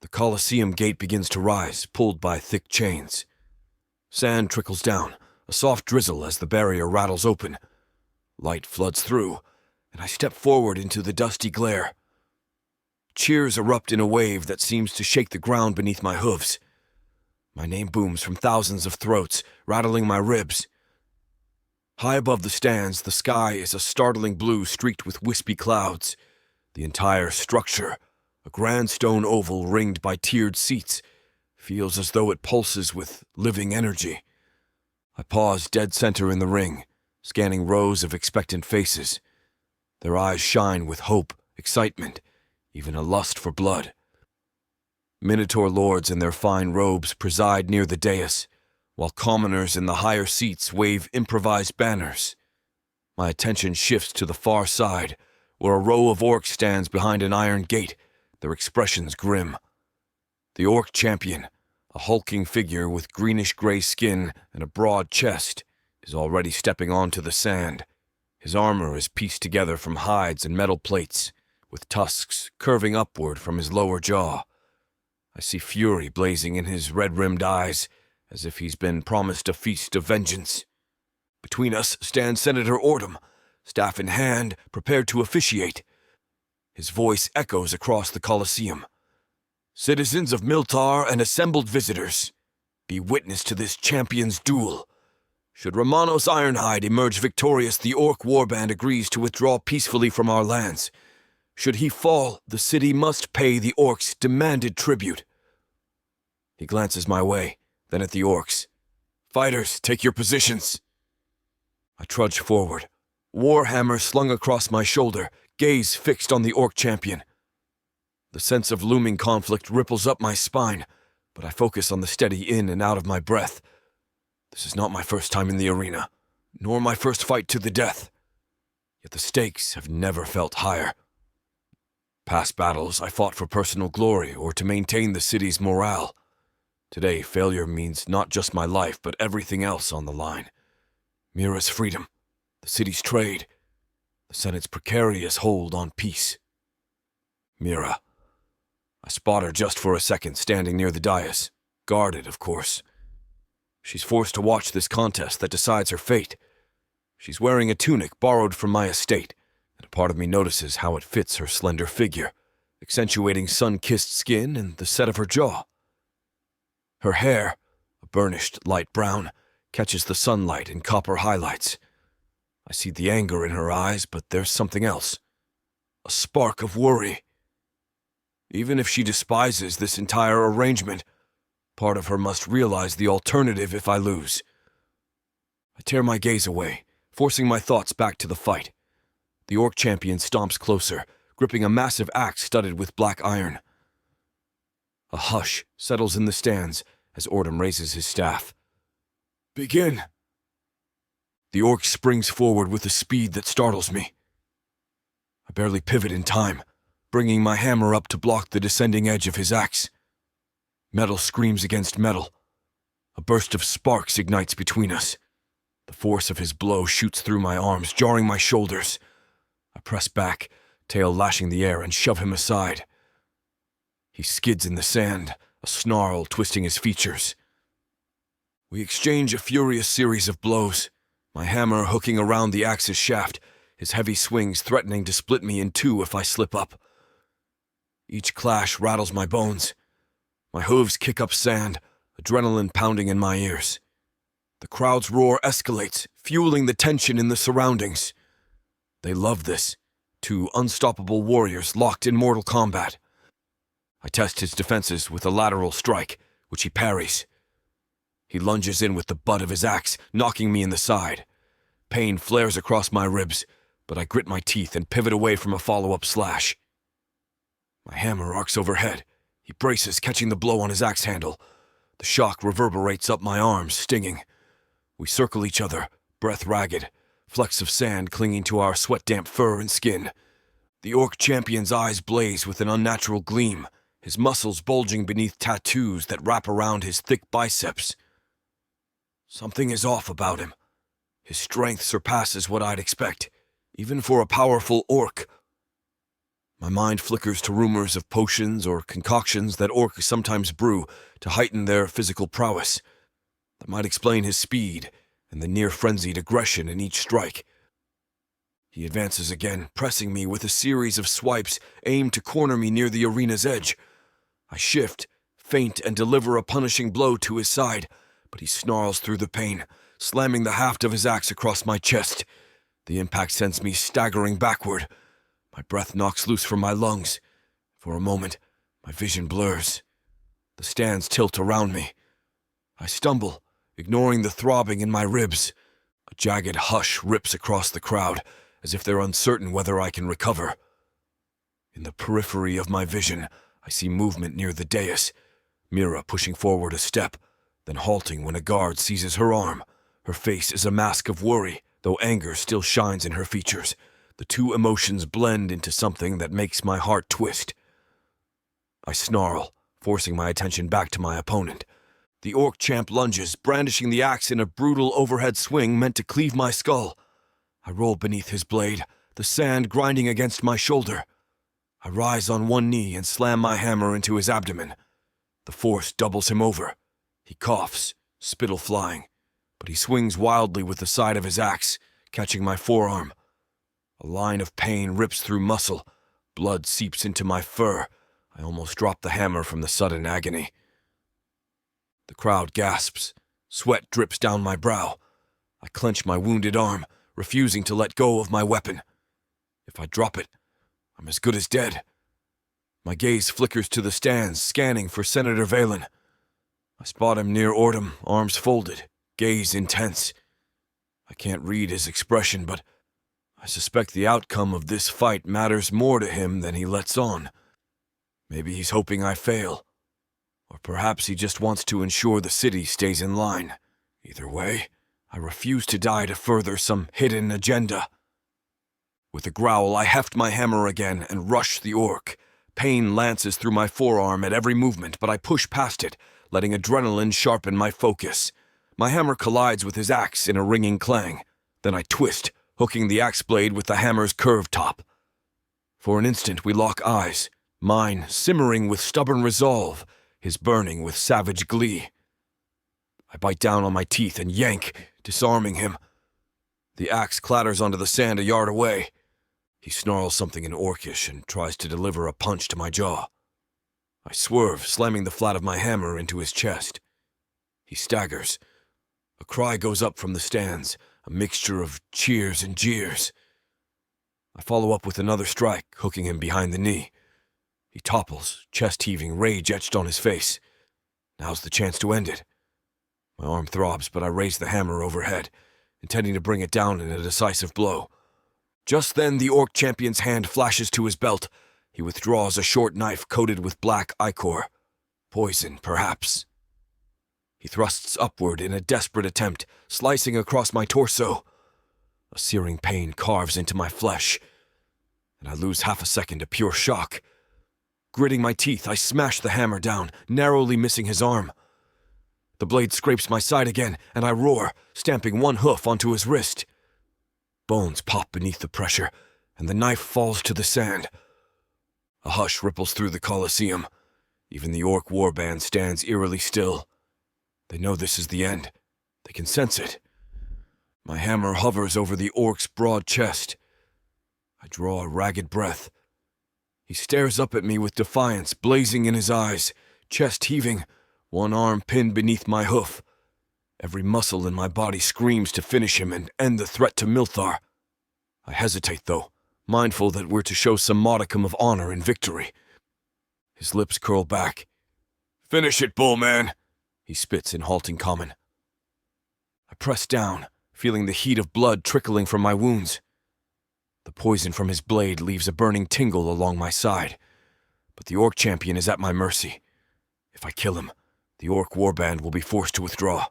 Speaker 2: The Colosseum gate begins to rise, pulled by thick chains. Sand trickles down, a soft drizzle as the barrier rattles open. Light floods through, and I step forward into the dusty glare. Cheers erupt in a wave that seems to shake the ground beneath my hooves. My name booms from thousands of throats, rattling my ribs. High above the stands, the sky is a startling blue streaked with wispy clouds. The entire structure, a grand stone oval ringed by tiered seats, feels as though it pulses with living energy. I pause dead center in the ring, scanning rows of expectant faces. Their eyes shine with hope, excitement, even a lust for blood. Minotaur lords in their fine robes preside near the dais, while commoners in the higher seats wave improvised banners. My attention shifts to the far side, where a row of orcs stands behind an iron gate, their expressions grim. The orc champion, a hulking figure with greenish-gray skin and a broad chest, is already stepping onto the sand. His armor is pieced together from hides and metal plates, with tusks curving upward from his lower jaw. I see fury blazing in his red-rimmed eyes, as if he's been promised a feast of vengeance. Between us stands Senator Ordom, staff in hand, prepared to officiate. His voice echoes across the Colosseum. Citizens of Milthar and assembled visitors, be witness to this champion's duel. Should Remanos Ironhide emerge victorious, the orc warband agrees to withdraw peacefully from our lands. Should he fall, the city must pay the orcs' demanded tribute. He glances my way, then at the orcs. Fighters, take your positions. I trudge forward, warhammer slung across my shoulder, gaze fixed on the orc champion. The sense of looming conflict ripples up my spine, but I focus on the steady in and out of my breath. This is not my first time in the arena, nor my first fight to the death. Yet the stakes have never felt higher. Past battles, I fought for personal glory or to maintain the city's morale. Today, failure means not just my life, but everything else on the line. Mira's freedom, the city's trade, the Senate's precarious hold on peace. Mira. I spot her just for a second standing near the dais, guarded, of course. She's forced to watch this contest that decides her fate. She's wearing a tunic borrowed from my estate, and a part of me notices how it fits her slender figure, accentuating sun-kissed skin and the set of her jaw. Her hair, a burnished light brown, catches the sunlight in copper highlights. I see the anger in her eyes, but there's something else. A spark of worry. Even if she despises this entire arrangement, part of her must realize the alternative if I lose. I tear my gaze away, forcing my thoughts back to the fight. The orc champion stomps closer, gripping a massive axe studded with black iron. A hush settles in the stands as Ordom raises his staff. Begin! The orc springs forward with a speed that startles me. I barely pivot in time, bringing my hammer up to block the descending edge of his axe. Metal screams against metal. A burst of sparks ignites between us. The force of his blow shoots through my arms, jarring my shoulders. I press back, tail lashing the air, and shove him aside. He skids in the sand, a snarl twisting his features. We exchange a furious series of blows, my hammer hooking around the axe's shaft, his heavy swings threatening to split me in two if I slip up. Each clash rattles my bones. My hooves kick up sand, adrenaline pounding in my ears. The crowd's roar escalates, fueling the tension in the surroundings. They love this, two unstoppable warriors locked in mortal combat. I test his defenses with a lateral strike, which he parries. He lunges in with the butt of his axe, knocking me in the side. Pain flares across my ribs, but I grit my teeth and pivot away from a follow-up slash. My hammer arcs overhead. He braces, catching the blow on his axe handle. The shock reverberates up my arms, stinging. We circle each other, breath ragged, flecks of sand clinging to our sweat-damp fur and skin. The orc champion's eyes blaze with an unnatural gleam, his muscles bulging beneath tattoos that wrap around his thick biceps. Something is off about him. His strength surpasses what I'd expect, even for a powerful orc. My mind flickers to rumors of potions or concoctions that orcs sometimes brew to heighten their physical prowess. That might explain his speed and the near-frenzied aggression in each strike. He advances again, pressing me with a series of swipes aimed to corner me near the arena's edge. I shift, feint, and deliver a punishing blow to his side, but he snarls through the pain, slamming the haft of his axe across my chest. The impact sends me staggering backward. My breath knocks loose from my lungs. For a moment, my vision blurs. The stands tilt around me. I stumble, ignoring the throbbing in my ribs. A jagged hush rips across the crowd, as if they're uncertain whether I can recover. In the periphery of my vision, I see movement near the dais. Mira pushing forward a step, then halting when a guard seizes her arm. Her face is a mask of worry, though anger still shines in her features. The two emotions blend into something that makes my heart twist. I snarl, forcing my attention back to my opponent. The orc champ lunges, brandishing the axe in a brutal overhead swing meant to cleave my skull. I roll beneath his blade, the sand grinding against my shoulder. I rise on one knee and slam my hammer into his abdomen. The force doubles him over. He coughs, spittle flying, but he swings wildly with the side of his axe, catching my forearm. A line of pain rips through muscle. Blood seeps into my fur. I almost drop the hammer from the sudden agony. The crowd gasps. Sweat drips down my brow. I clench my wounded arm, refusing to let go of my weapon. If I drop it, I'm as good as dead. My gaze flickers to the stands, scanning for Senator Valen. I spot him near Ordom, arms folded, gaze intense. I can't read his expression, but I suspect the outcome of this fight matters more to him than he lets on. Maybe he's hoping I fail. Or perhaps he just wants to ensure the city stays in line. Either way, I refuse to die to further some hidden agenda. With a growl, I heft my hammer again and rush the orc. Pain lances through my forearm at every movement, but I push past it, letting adrenaline sharpen my focus. My hammer collides with his axe in a ringing clang. Then I twist, hooking the axe blade with the hammer's curved top. For an instant we lock eyes, mine simmering with stubborn resolve, his burning with savage glee. I bite down on my teeth and yank, disarming him. The axe clatters onto the sand a yard away. He snarls something in Orcish and tries to deliver a punch to my jaw. I swerve, slamming the flat of my hammer into his chest. He staggers. A cry goes up from the stands, a mixture of cheers and jeers. I follow up with another strike, hooking him behind the knee. He topples, chest heaving, rage etched on his face. Now's the chance to end it. My arm throbs, but I raise the hammer overhead, intending to bring it down in a decisive blow. Just then, the orc champion's hand flashes to his belt. He withdraws a short knife coated with black ichor. Poison, perhaps. He thrusts upward in a desperate attempt, slicing across my torso. A searing pain carves into my flesh, and I lose half a second to pure shock. Gritting my teeth, I smash the hammer down, narrowly missing his arm. The blade scrapes my side again, and I roar, stamping one hoof onto his wrist. Bones pop beneath the pressure, and the knife falls to the sand. A hush ripples through the Colosseum. Even the orc warband stands eerily still. They know this is the end. They can sense it. My hammer hovers over the orc's broad chest. I draw a ragged breath. He stares up at me with defiance blazing in his eyes, chest heaving, one arm pinned beneath my hoof. Every muscle in my body screams to finish him and end the threat to Milthar. I hesitate, though, mindful that we're to show some modicum of honor in victory. His lips curl back. "Finish it, bullman," he spits in halting common. I press down, feeling the heat of blood trickling from my wounds. The poison from his blade leaves a burning tingle along my side, but the orc champion is at my mercy. If I kill him, the orc warband will be forced to withdraw.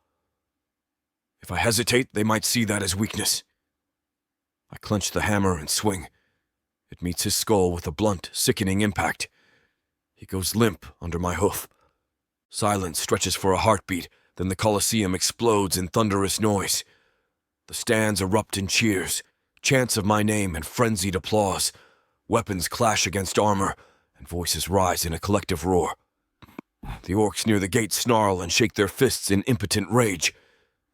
Speaker 2: If I hesitate, they might see that as weakness. I clench the hammer and swing. It meets his skull with a blunt, sickening impact. He goes limp under my hoof. Silence stretches for a heartbeat, then the Colosseum explodes in thunderous noise. The stands erupt in cheers, chants of my name and frenzied applause. Weapons clash against armor, and voices rise in a collective roar. The orcs near the gate snarl and shake their fists in impotent rage,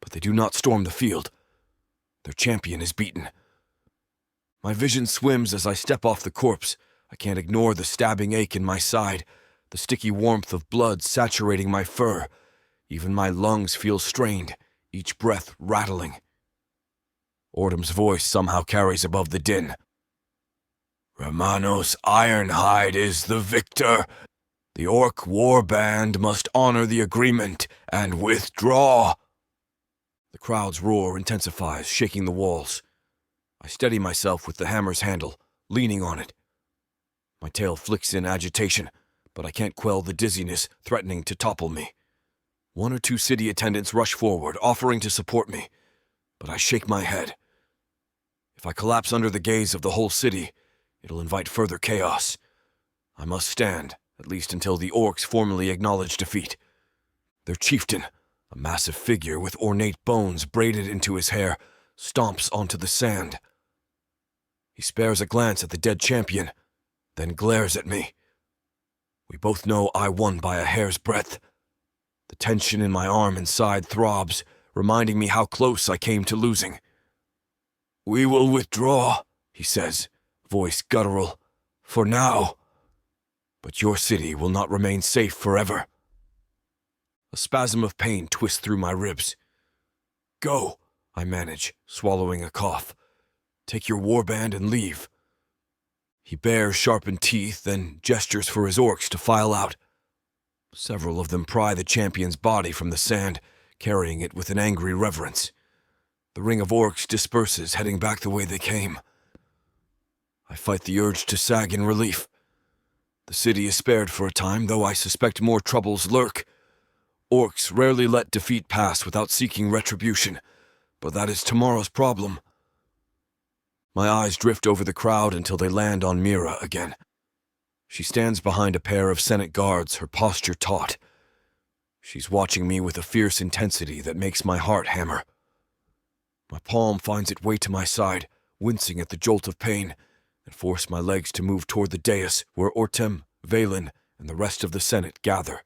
Speaker 2: but they do not storm the field. Their champion is beaten. My vision swims as I step off the corpse. I can't ignore the stabbing ache in my side, the sticky warmth of blood saturating my fur. Even my lungs feel strained, each breath rattling. Ordum's voice somehow carries above the din. "Remanos Ironhide is the victor. The orc warband must honor the agreement and withdraw." The crowd's roar intensifies, shaking the walls. I steady myself with the hammer's handle, leaning on it. My tail flicks in agitation, but I can't quell the dizziness threatening to topple me. One or two city attendants rush forward, offering to support me, but I shake my head. If I collapse under the gaze of the whole city, it'll invite further chaos. I must stand, at least until the orcs formally acknowledge defeat. Their chieftain, a massive figure with ornate bones braided into his hair, stomps onto the sand. He spares a glance at the dead champion, then glares at me. We both know I won by a hair's breadth. The tension in my arm and side throbs, reminding me how close I came to losing. "We will withdraw," he says, voice guttural, "for now. But your city will not remain safe forever." A spasm of pain twists through my ribs. "Go," I manage, swallowing a cough. "Take your warband and leave." He bares sharpened teeth, then gestures for his orcs to file out. Several of them pry the champion's body from the sand, carrying it with an angry reverence. The ring of orcs disperses, heading back the way they came. I fight the urge to sag in relief. The city is spared for a time, though I suspect more troubles lurk. Orcs rarely let defeat pass without seeking retribution, but that is tomorrow's problem. My eyes drift over the crowd until they land on Mira again. She stands behind a pair of Senate guards, her posture taut. She's watching me with a fierce intensity that makes my heart hammer. My palm finds its way to my side, wincing at the jolt of pain, and force my legs to move toward the dais where Ortem, Valen, and the rest of the Senate gather.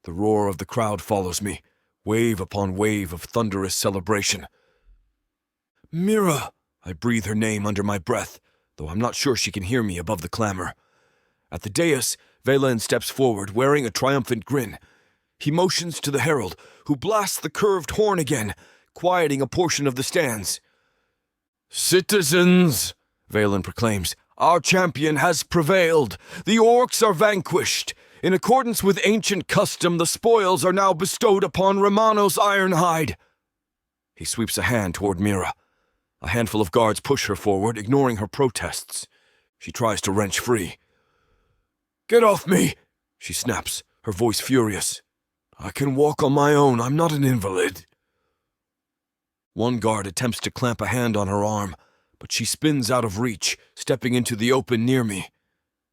Speaker 2: The roar of the crowd follows me, wave upon wave of thunderous celebration. "Mira!" I breathe her name under my breath, though I'm not sure she can hear me above the clamor. At the dais, Valen steps forward, wearing a triumphant grin. He motions to the herald, who blasts the curved horn again, quieting a portion of the stands. "Citizens," Valen proclaims, "our champion has prevailed. The orcs are vanquished. In accordance with ancient custom, the spoils are now bestowed upon Remanos Ironhide." He sweeps a hand toward Mira. A handful of guards push her forward, ignoring her protests. She tries to wrench free. "Get off me!" she snaps, her voice furious. "I can walk on my own. I'm not an invalid." One guard attempts to clamp a hand on her arm, but she spins out of reach, stepping into the open near me.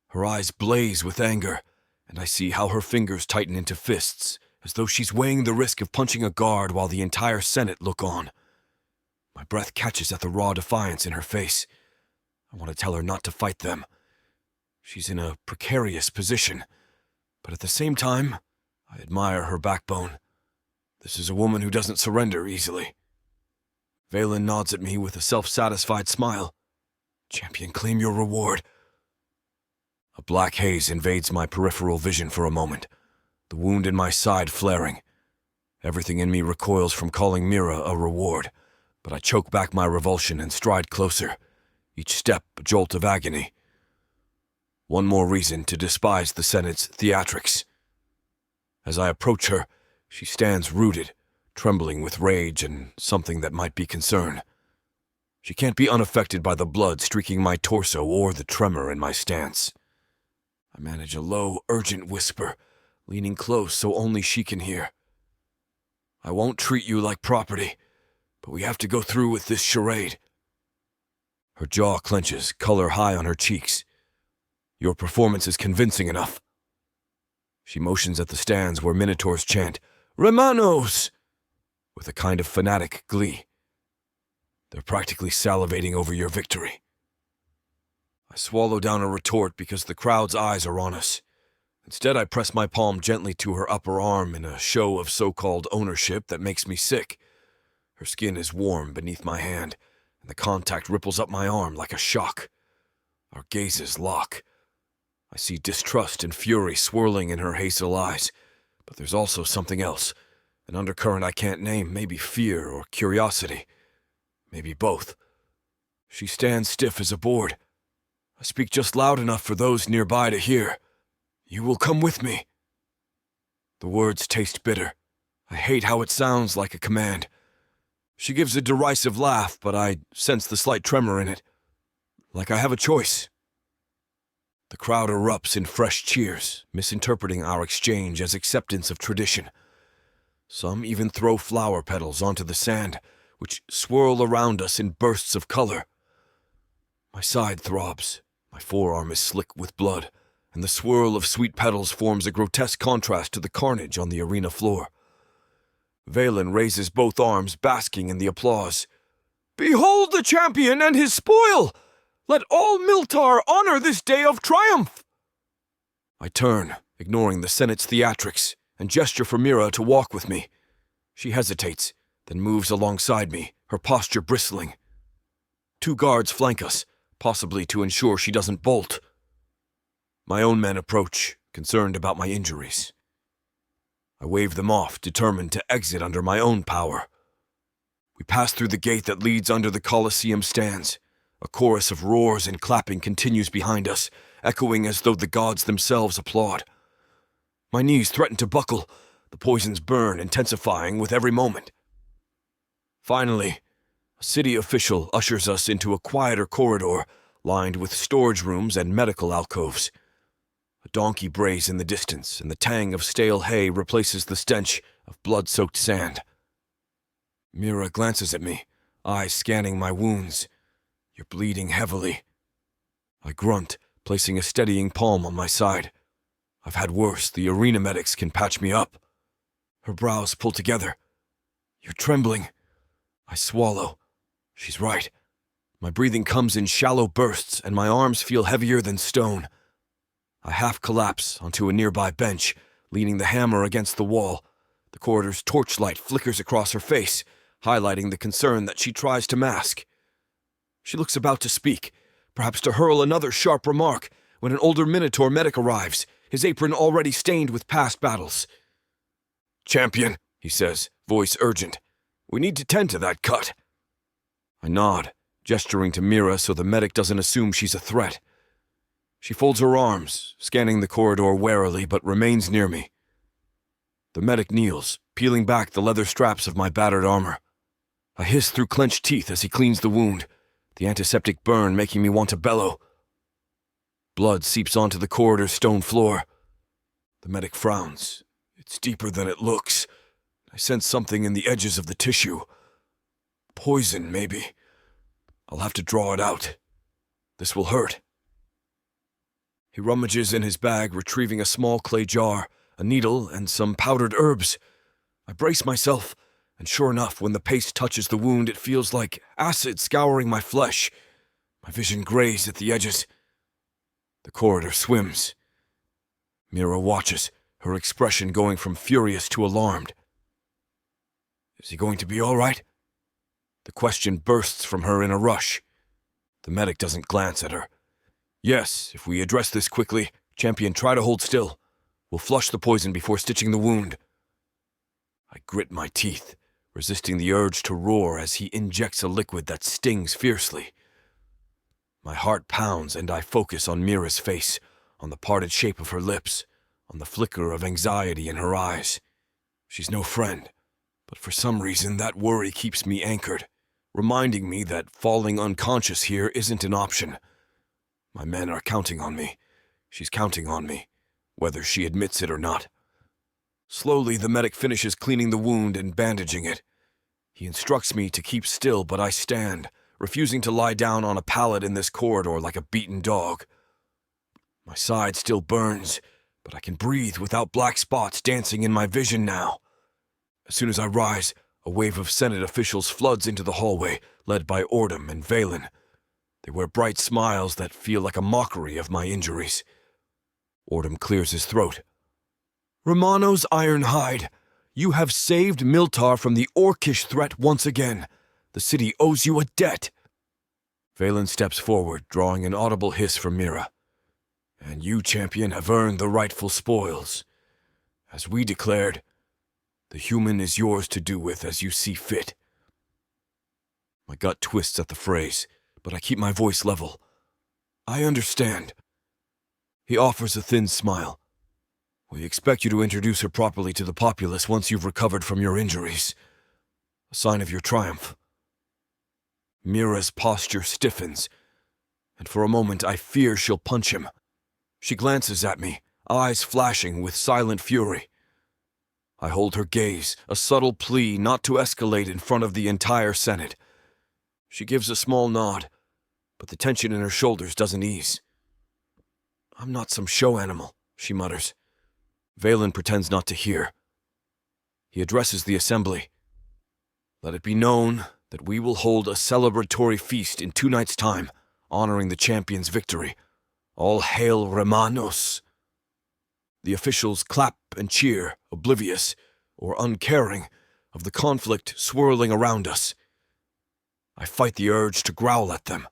Speaker 2: Her eyes blaze with anger, and I see how her fingers tighten into fists, as though she's weighing the risk of punching a guard while the entire Senate look on. My breath catches at the raw defiance in her face. I want to tell her not to fight them. She's in a precarious position, but at the same time, I admire her backbone. This is a woman who doesn't surrender easily. Valen nods at me with a self-satisfied smile. Champion, claim your reward. A black haze invades my peripheral vision for a moment, the wound in my side flaring. Everything in me recoils from calling Mira a reward, but I choke back my revulsion and stride closer, each step a jolt of agony. One more reason to despise the Senate's theatrics. As I approach her, she stands rooted, trembling with rage and something that might be concern. She can't be unaffected by the blood streaking my torso or the tremor in my stance. I manage a low, urgent whisper, leaning close so only she can hear. I won't treat you like property, but we have to go through with this charade. Her jaw clenches, color high on her cheeks. Your performance is convincing enough. She motions at the stands where minotaurs chant, Remanos! With a kind of fanatic glee. They're practically salivating over your victory. I swallow down a retort because the crowd's eyes are on us. Instead, I press my palm gently to her upper arm in a show of so-called ownership that makes me sick. Her skin is warm beneath my hand, and the contact ripples up my arm like a shock. Our gazes lock. I see distrust and fury swirling in her hazel eyes, but there's also something else, an undercurrent I can't name, maybe fear or curiosity, maybe both. She stands stiff as a board. I speak just loud enough for those nearby to hear. You will come with me. The words taste bitter. I hate how it sounds like a command. She gives a derisive laugh, but I sense the slight tremor in it, like I have a choice. The crowd erupts in fresh cheers, misinterpreting our exchange as acceptance of tradition. Some even throw flower petals onto the sand, which swirl around us in bursts of color. My side throbs, my forearm is slick with blood, and the swirl of sweet petals forms a grotesque contrast to the carnage on the arena floor. Valen raises both arms, basking in the applause. Behold the champion and his spoil! Let all Milthar honor this day of triumph! I turn, ignoring the Senate's theatrics, and gesture for Mira to walk with me. She hesitates, then moves alongside me, her posture bristling. 2 guards flank us, possibly to ensure she doesn't bolt. My own men approach, concerned about my injuries. I wave them off, determined to exit under my own power. We pass through the gate that leads under the Colosseum stands. A chorus of roars and clapping continues behind us, echoing as though the gods themselves applaud. My knees threaten to buckle, the poisons burn, intensifying with every moment. Finally, a city official ushers us into a quieter corridor, lined with storage rooms and medical alcoves. A donkey brays in the distance, and the tang of stale hay replaces the stench of blood-soaked sand. Mira glances at me, eyes scanning my wounds. You're bleeding heavily. I grunt, placing a steadying palm on my side. I've had worse. The arena medics can patch me up. Her brows pull together. You're trembling. I swallow. She's right. My breathing comes in shallow bursts, and my arms feel heavier than stone. I half collapse onto a nearby bench, leaning the hammer against the wall. The corridor's torchlight flickers across her face, highlighting the concern that she tries to mask. She looks about to speak, perhaps to hurl another sharp remark, when an older Minotaur medic arrives, his apron already stained with past battles. Champion, he says, voice urgent. We need to tend to that cut. I nod, gesturing to Mira so the medic doesn't assume she's a threat. She folds her arms, scanning the corridor warily, but remains near me. The medic kneels, peeling back the leather straps of my battered armor. I hiss through clenched teeth as he cleans the wound, the antiseptic burn making me want to bellow. Blood seeps onto the corridor's stone floor. The medic frowns. It's deeper than it looks. I sense something in the edges of the tissue. Poison, maybe. I'll have to draw it out. This will hurt. He rummages in his bag, retrieving a small clay jar, a needle, and some powdered herbs. I brace myself, and sure enough, when the paste touches the wound, it feels like acid scouring my flesh. My vision grays at the edges. The corridor swims. Mira watches, her expression going from furious to alarmed. Is he going to be all right? The question bursts from her in a rush. The medic doesn't glance at her. Yes, if we address this quickly, Champion, try to hold still. We'll flush the poison before stitching the wound. I grit my teeth, resisting the urge to roar as he injects a liquid that stings fiercely. My heart pounds and I focus on Mira's face, on the parted shape of her lips, on the flicker of anxiety in her eyes. She's no friend, but for some reason that worry keeps me anchored, reminding me that falling unconscious here isn't an option. My men are counting on me. She's counting on me, whether she admits it or not. Slowly, the medic finishes cleaning the wound and bandaging it. He instructs me to keep still, but I stand, refusing to lie down on a pallet in this corridor like a beaten dog. My side still burns, but I can breathe without black spots dancing in my vision now. As soon as I rise, a wave of Senate officials floods into the hallway, led by Ordum and Valen. They wear bright smiles that feel like a mockery of my injuries. Ordum clears his throat. Remanos Ironhide, you have saved Milthar from the orcish threat once again. The city owes you a debt. Valen steps forward, drawing an audible hiss from Mira. And you, Champion, have earned the rightful spoils. As we declared, the human is yours to do with as you see fit. My gut twists at the phrase, but I keep my voice level. I understand. He offers a thin smile. We expect you to introduce her properly to the populace once you've recovered from your injuries. A sign of your triumph. Mira's posture stiffens, and for a moment I fear she'll punch him. She glances at me, eyes flashing with silent fury. I hold her gaze, a subtle plea not to escalate in front of the entire Senate. She gives a small nod, but the tension in her shoulders doesn't ease. I'm not some show animal, she mutters. Valen pretends not to hear. He addresses the assembly. Let it be known that we will hold a celebratory feast in 2 nights' time, honoring the champion's victory. All hail Remanos. The officials clap and cheer, oblivious or uncaring of the conflict swirling around us. I fight the urge to growl at them.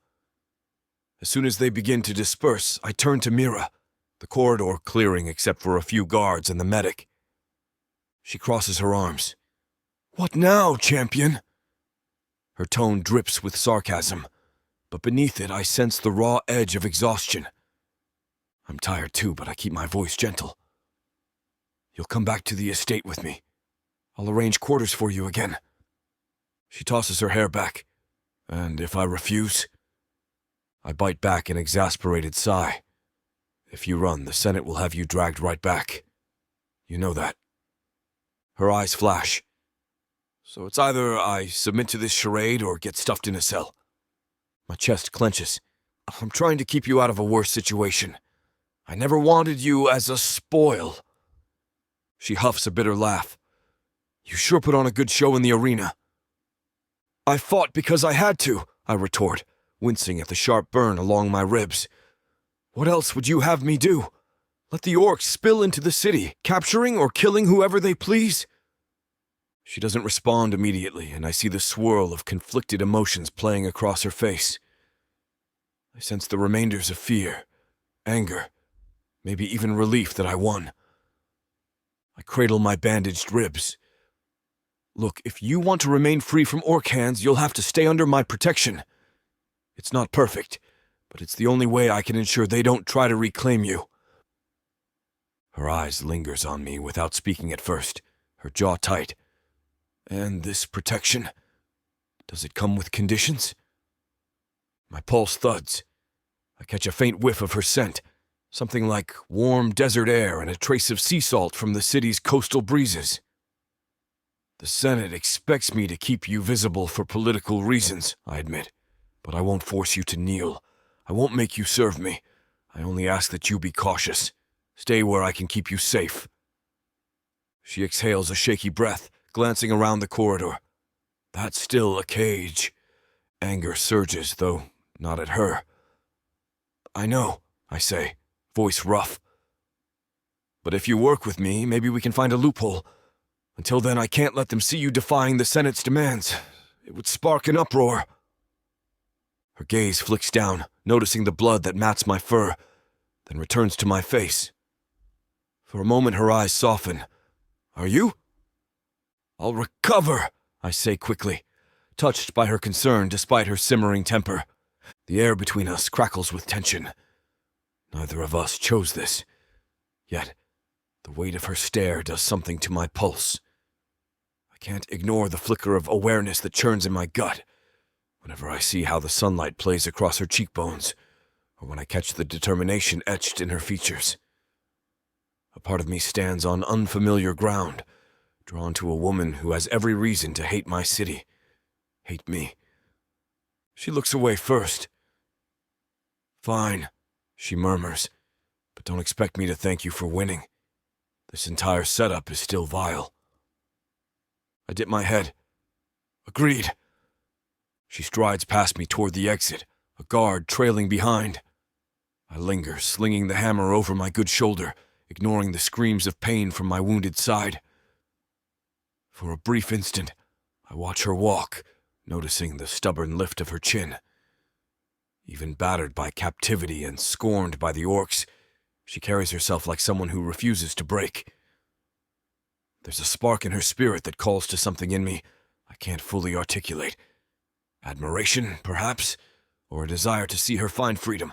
Speaker 2: As soon as they begin to disperse, I turn to Mira, the corridor clearing except for a few guards and the medic. She crosses her arms. What now, Champion? Her tone drips with sarcasm, but beneath it I sense the raw edge of exhaustion. I'm tired too, but I keep my voice gentle. You'll come back to the estate with me. I'll arrange quarters for you again. She tosses her hair back. And if I refuse? I bite back an exasperated sigh. If you run, the Senate will have you dragged right back. You know that. Her eyes flash. So it's either I submit to this charade or get stuffed in a cell. My chest clenches. I'm trying to keep you out of a worse situation. I never wanted you as a spoil. She huffs a bitter laugh. You sure put on a good show in the arena. I fought because I had to, I retort, wincing at the sharp burn along my ribs. What else would you have me do? Let the orcs spill into the city, capturing or killing whoever they please? She doesn't respond immediately, and I see the swirl of conflicted emotions playing across her face. I sense the remainders of fear, anger, maybe even relief that I won. I cradle my bandaged ribs. Look, if you want to remain free from orc hands, you'll have to stay under my protection. It's not perfect, but it's the only way I can ensure they don't try to reclaim you. Her eyes lingers on me without speaking at first, her jaw tight. And this protection, does it come with conditions? My pulse thuds. I catch a faint whiff of her scent, something like warm desert air and a trace of sea salt from the city's coastal breezes. The Senate expects me to keep you visible for political reasons, I admit, but I won't force you to kneel. I won't make you serve me. I only ask that you be cautious. Stay where I can keep you safe. She exhales a shaky breath, glancing around the corridor. That's still a cage. Anger surges, though not at her. I know, I say, voice rough. But if you work with me, maybe we can find a loophole. Until then, I can't let them see you defying the Senate's demands. It would spark an uproar." Her gaze flicks down, noticing the blood that mats my fur, then returns to my face. For a moment, her eyes soften. "Are you?" "I'll recover," I say quickly, touched by her concern despite her simmering temper. The air between us crackles with tension. Neither of us chose this. Yet, the weight of her stare does something to my pulse. I can't ignore the flicker of awareness that churns in my gut whenever I see how the sunlight plays across her cheekbones, or when I catch the determination etched in her features. A part of me stands on unfamiliar ground, drawn to a woman who has every reason to hate my city, hate me. She looks away first. "Fine," she murmurs, "but don't expect me to thank you for winning. This entire setup is still vile." I dip my head. "Agreed." She strides past me toward the exit, a guard trailing behind. I linger, slinging the hammer over my good shoulder, ignoring the screams of pain from my wounded side. For a brief instant, I watch her walk, noticing the stubborn lift of her chin. Even battered by captivity and scorned by the orcs, she carries herself like someone who refuses to break. There's a spark in her spirit that calls to something in me I can't fully articulate. Admiration, perhaps, or a desire to see her find freedom.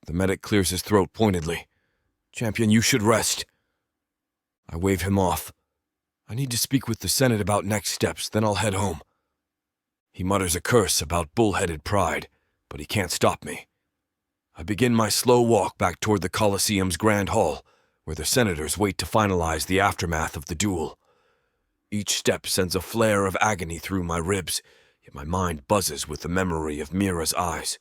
Speaker 2: The medic clears his throat pointedly. "Champion, you should rest." I wave him off. "I need to speak with the Senate about next steps, then I'll head home." He mutters a curse about bullheaded pride, but he can't stop me. I begin my slow walk back toward the Colosseum's Grand Hall, where the senators wait to finalize the aftermath of the duel. Each step sends a flare of agony through my ribs, yet my mind buzzes with the memory of Mira's eyes.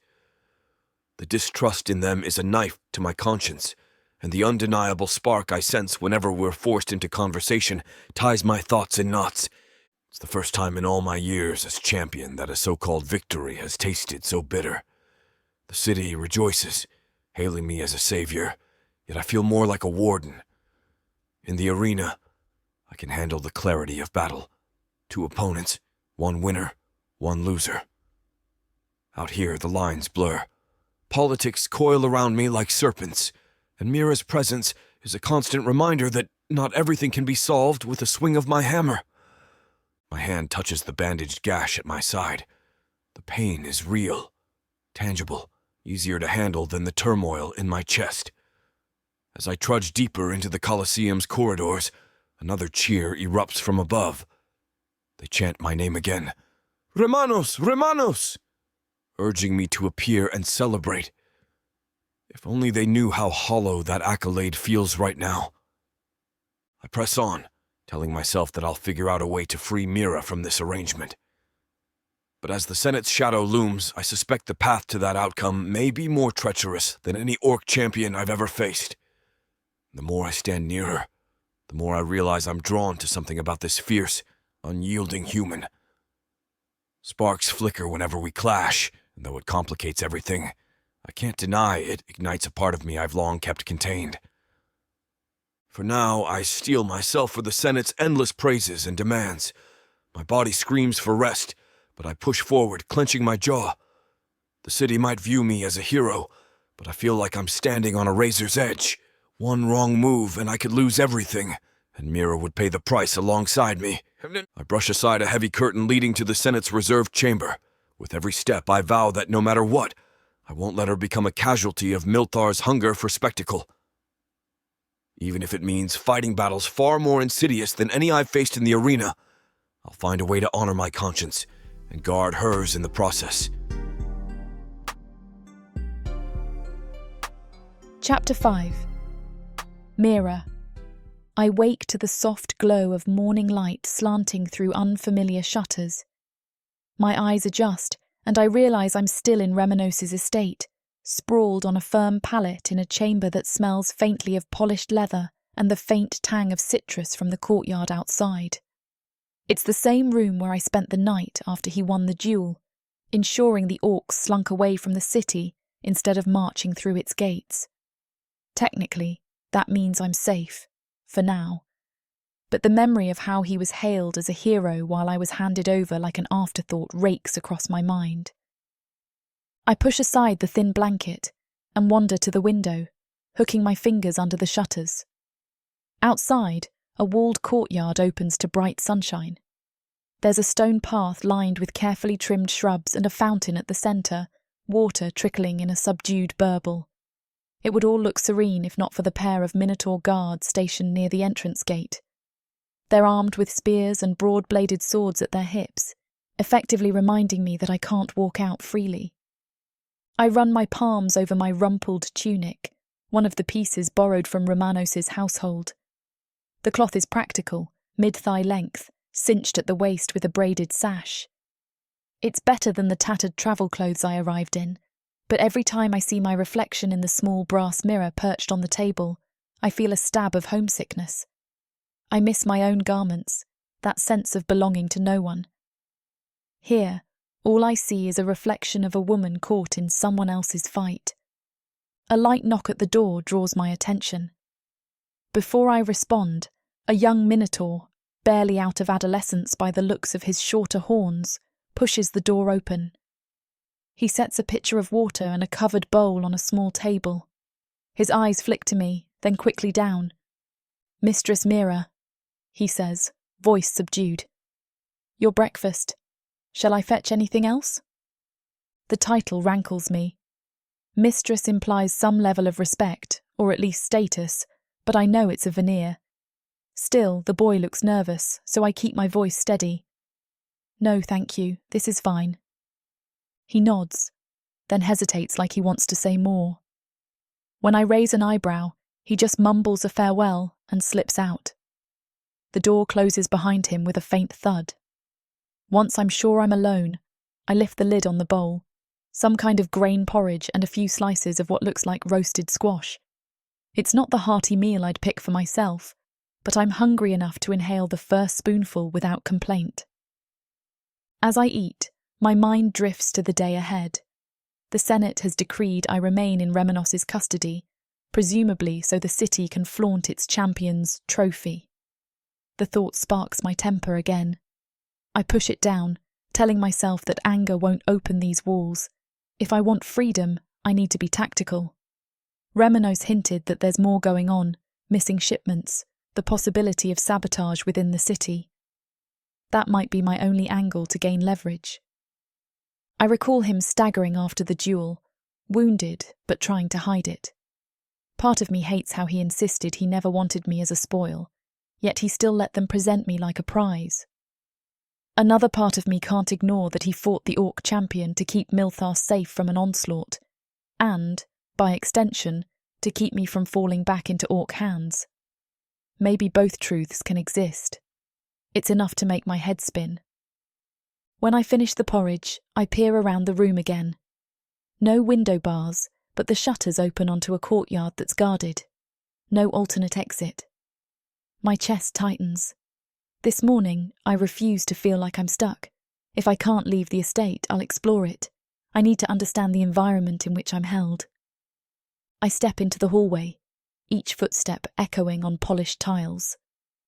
Speaker 2: The distrust in them is a knife to my conscience, and the undeniable spark I sense whenever we're forced into conversation ties my thoughts in knots. It's the first time in all my years as champion that a so-called victory has tasted so bitter. The city rejoices, hailing me as a savior, yet I feel more like a warden. In the arena, I can handle the clarity of battle. 2 opponents, 1 winner, 1 loser. Out here, the lines blur. Politics coil around me like serpents, and Mira's presence is a constant reminder that not everything can be solved with a swing of my hammer. My hand touches the bandaged gash at my side. The pain is real, tangible, easier to handle than the turmoil in my chest. As I trudge deeper into the Colosseum's corridors, another cheer erupts from above. They chant my name again. "Remanos! Remanos!" urging me to appear and celebrate. If only they knew how hollow that accolade feels right now. I press on, telling myself that I'll figure out a way to free Mira from this arrangement. But as the Senate's shadow looms, I suspect the path to that outcome may be more treacherous than any orc champion I've ever faced. The more I stand near her, the more I realize I'm drawn to something about this fierce, unyielding human. Sparks flicker whenever we clash, and though it complicates everything, I can't deny it ignites a part of me I've long kept contained. For now, I steel myself for the Senate's endless praises and demands. My body screams for rest, but I push forward, clenching my jaw. The city might view me as a hero, but I feel like I'm standing on a razor's edge. One wrong move and I could lose everything, and Mira would pay the price alongside me. I brush aside a heavy curtain leading to the Senate's reserved chamber. With every step, I vow that no matter what, I won't let her become a casualty of Milthar's hunger for spectacle. Even if it means fighting battles far more insidious than any I've faced in the arena, I'll find a way to honor my conscience and guard hers in the process.
Speaker 1: Chapter 5. Mira. I wake to the soft glow of morning light slanting through unfamiliar shutters. My eyes adjust, and I realise I'm still in Remanos' estate, sprawled on a firm pallet in a chamber that smells faintly of polished leather and the faint tang of citrus from the courtyard outside. It's the same room where I spent the night after he won the duel, ensuring the orcs slunk away from the city instead of marching through its gates. Technically, That means I'm safe, for now. But the memory of how he was hailed as a hero while I was handed over like an afterthought rakes across my mind. I push aside the thin blanket and wander to the window, hooking my fingers under the shutters. Outside, a walled courtyard opens to bright sunshine. There's a stone path lined with carefully trimmed shrubs and a fountain at the centre, water trickling in a subdued burble. It would all look serene if not for the pair of minotaur guards stationed near the entrance gate. They're armed with spears and broad-bladed swords at their hips, effectively reminding me that I can't walk out freely. I run my palms over my rumpled tunic, one of the pieces borrowed from Remanos' household. The cloth is practical, mid-thigh length, cinched at the waist with a braided sash. It's better than the tattered travel clothes I arrived in, but every time I see my reflection in the small brass mirror perched on the table, I feel a stab of homesickness. I miss my own garments, that sense of belonging to no one. Here, all I see is a reflection of a woman caught in someone else's fight. A light knock at the door draws my attention. Before I respond, a young minotaur, barely out of adolescence by the looks of his shorter horns, pushes the door open. He sets a pitcher of water and a covered bowl on a small table. His eyes flick to me, then quickly down. "Mistress Mira," he says, voice subdued. "Your breakfast. Shall I fetch anything else?" The title rankles me. Mistress implies some level of respect, or at least status, but I know it's a veneer. Still, the boy looks nervous, so I keep my voice steady. "No, thank you, this is fine." He nods, then hesitates like he wants to say more. When I raise an eyebrow, he just mumbles a farewell and slips out. The door closes behind him with a faint thud. Once I'm sure I'm alone, I lift the lid on the bowl, some kind of grain porridge and a few slices of what looks like roasted squash. It's not the hearty meal I'd pick for myself, but I'm hungry enough to inhale the first spoonful without complaint. As I eat, my mind drifts to the day ahead. The Senate has decreed I remain in Remanos' custody, presumably so the city can flaunt its champion's trophy. The thought sparks my temper again. I push it down, telling myself that anger won't open these walls. If I want freedom, I need to be tactical. Remanos hinted that there's more going on, missing shipments, the possibility of sabotage within the city. That might be my only angle to gain leverage. I recall him staggering after the duel, wounded but trying to hide it. Part of me hates how he insisted he never wanted me as a spoil, yet he still let them present me like a prize. Another part of me can't ignore that he fought the orc champion to keep Milthar safe from an onslaught, and, by extension, to keep me from falling back into orc hands. Maybe both truths can exist. It's enough to make my head spin. When I finish the porridge, I peer around the room again. No window bars, but the shutters open onto a courtyard that's guarded. No alternate exit. My chest tightens. This morning, I refuse to feel like I'm stuck. If I can't leave the estate, I'll explore it. I need to understand the environment in which I'm held. I step into the hallway, each footstep echoing on polished tiles.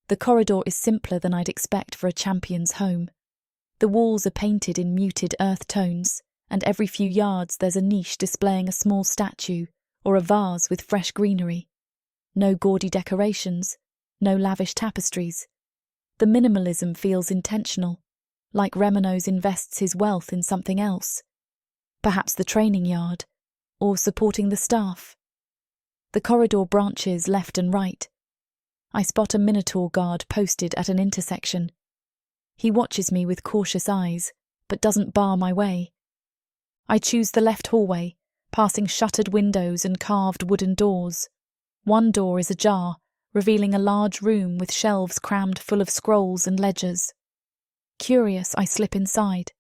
Speaker 1: The corridor is simpler than I'd expect for a champion's home. The walls are painted in muted earth tones, and every few yards there's a niche displaying a small statue or a vase with fresh greenery. No gaudy decorations, no lavish tapestries. The minimalism feels intentional, like Remanos invests his wealth in something else. Perhaps the training yard, or supporting the staff. The corridor branches left and right. I spot a minotaur guard posted at an intersection. He watches me with cautious eyes, but doesn't bar my way. I choose the left hallway, passing shuttered windows and carved wooden doors. One door is ajar, revealing a large room with shelves crammed full of scrolls and ledgers. Curious, I slip inside.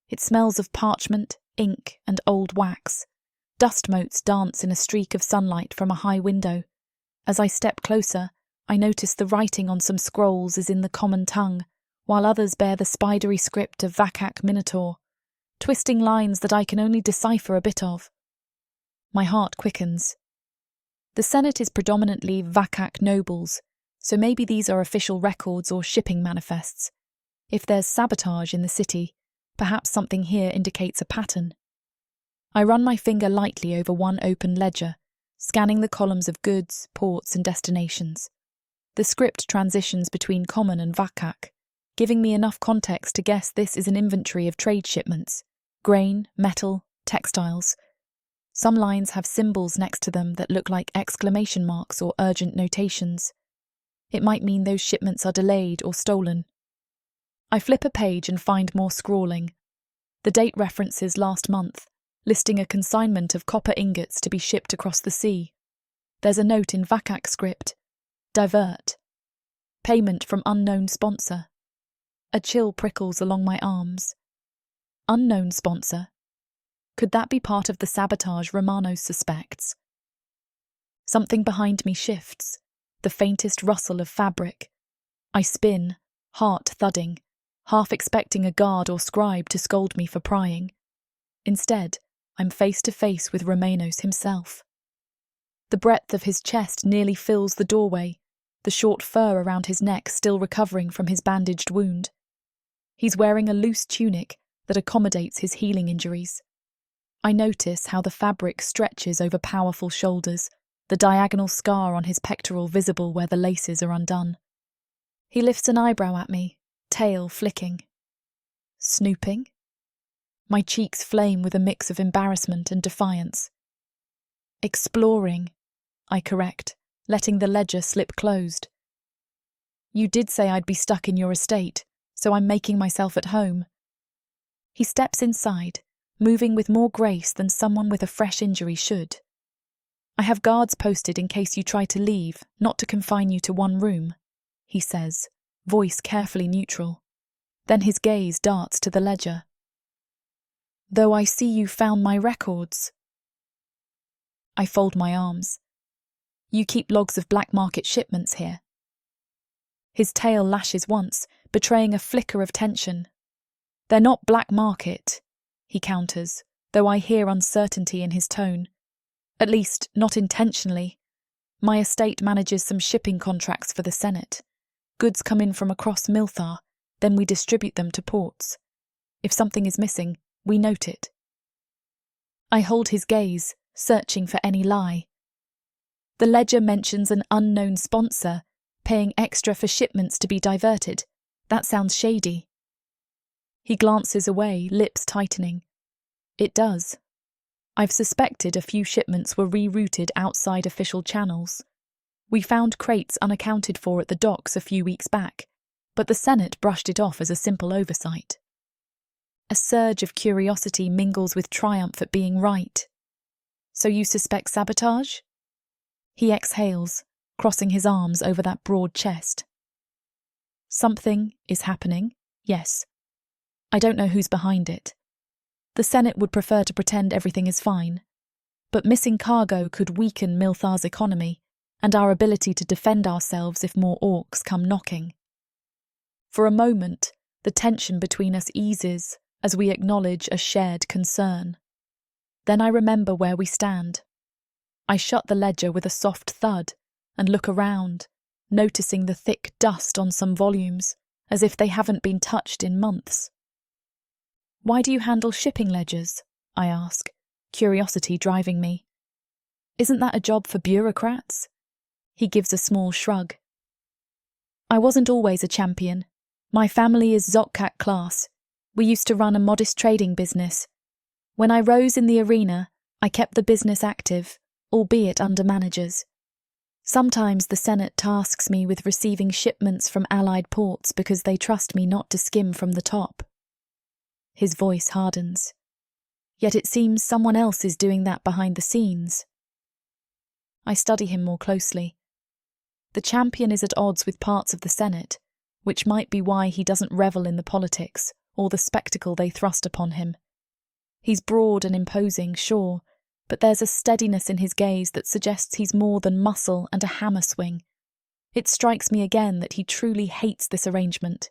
Speaker 1: It smells of parchment, ink, and old wax. Dust motes dance in a streak of sunlight from a high window. As I step closer, I notice the writing on some scrolls is in the common tongue, while others bear the spidery script of Vakak Minotaur, twisting lines that I can only decipher a bit of. My heart quickens. The Senate is predominantly Vakak nobles, so maybe these are official records or shipping manifests. If there's sabotage in the city, perhaps something here indicates a pattern. I run my finger lightly over one open ledger, scanning the columns of goods, ports, and destinations. The script transitions between common and Vakak, giving me enough context to guess this is an inventory of trade shipments: grain, metal, textiles. Some lines have symbols next to them that look like exclamation marks or urgent notations. It might mean those shipments are delayed or stolen. I flip a page and find more scrawling. The date references last month, listing a consignment of copper ingots to be shipped across the sea. There's a note in Vakak script: divert. Payment from unknown sponsor. A chill prickles along my arms. Unknown sponsor? Could that be part of the sabotage Remanos suspects? Something behind me shifts, the faintest rustle of fabric. I spin, heart thudding, half expecting a guard or scribe to scold me for prying. Instead, I'm face to face with Remanos himself. The breadth of his chest nearly fills the doorway, the short fur around his neck still recovering from his bandaged wound. He's wearing a loose tunic that accommodates his healing injuries. I notice how the fabric stretches over powerful shoulders, the diagonal scar on his pectoral visible where the laces are undone. He lifts an eyebrow at me, tail flicking. Snooping? My cheeks flame with a mix of embarrassment and defiance. Exploring, I correct, letting the ledger slip closed. You did say I'd be stuck in your estate, so I'm making myself at home. He steps inside, moving with more grace than someone with a fresh injury should. I have guards posted in case you try to leave, not to confine you to one room, he says, voice carefully neutral. Then his gaze darts to the ledger. Though I see you found my records. I fold my arms. You keep logs of black market shipments here. His tail lashes once, betraying a flicker of tension. They're not black market, he counters, though I hear uncertainty in his tone. At least, not intentionally. My estate manages some shipping contracts for the Senate. Goods come in from across Milthar, then we distribute them to ports. If something is missing, we note it. I hold his gaze, searching for any lie. The ledger mentions an unknown sponsor, paying extra for shipments to be diverted. That sounds shady. He glances away, lips tightening. It does. I've suspected a few shipments were rerouted outside official channels. We found crates unaccounted for at the docks a few weeks back, but the Senate brushed it off as a simple oversight. A surge of curiosity mingles with triumph at being right. So you suspect sabotage? He exhales, crossing his arms over that broad chest. Something is happening, yes. I don't know who's behind it. The Senate would prefer to pretend everything is fine, but missing cargo could weaken Milthar's economy and our ability to defend ourselves if more orcs come knocking. For a moment, the tension between us eases as we acknowledge a shared concern. Then I remember where we stand. I shut the ledger with a soft thud and look around, noticing the thick dust on some volumes, as if they haven't been touched in months. Why do you handle shipping ledgers? I ask, curiosity driving me. Isn't that a job for bureaucrats? He gives a small shrug. I wasn't always a champion. My family is Zokkak class. We used to run a modest trading business. When I rose in the arena, I kept the business active, albeit under managers. Sometimes the Senate tasks me with receiving shipments from allied ports because they trust me not to skim from the top. His voice hardens. Yet it seems someone else is doing that behind the scenes. I study him more closely. The champion is at odds with parts of the Senate, which might be why he doesn't revel in the politics or the spectacle they thrust upon him. He's broad and imposing, sure, but there's a steadiness in his gaze that suggests he's more than muscle and a hammer swing. It strikes me again that he truly hates this arrangement.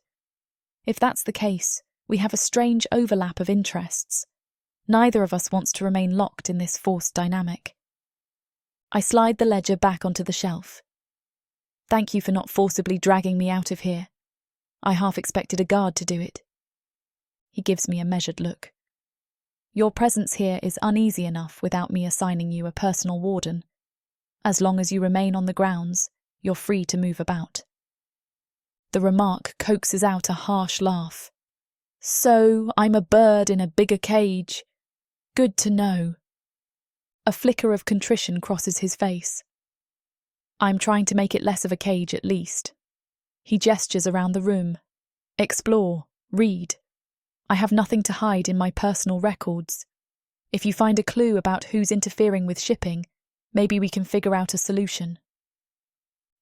Speaker 1: If that's the case, we have a strange overlap of interests. Neither of us wants to remain locked in this forced dynamic. I slide the ledger back onto the shelf. Thank you for not forcibly dragging me out of here. I half expected a guard to do it. He gives me a measured look. Your presence here is uneasy enough without me assigning you a personal warden. As long as you remain on the grounds, you're free to move about. The remark coaxes out a harsh laugh. So, I'm a bird in a bigger cage. Good to know. A flicker of contrition crosses his face. I'm trying to make it less of a cage at least. He gestures around the room. Explore, read. I have nothing to hide in my personal records. If you find a clue about who's interfering with shipping, maybe we can figure out a solution.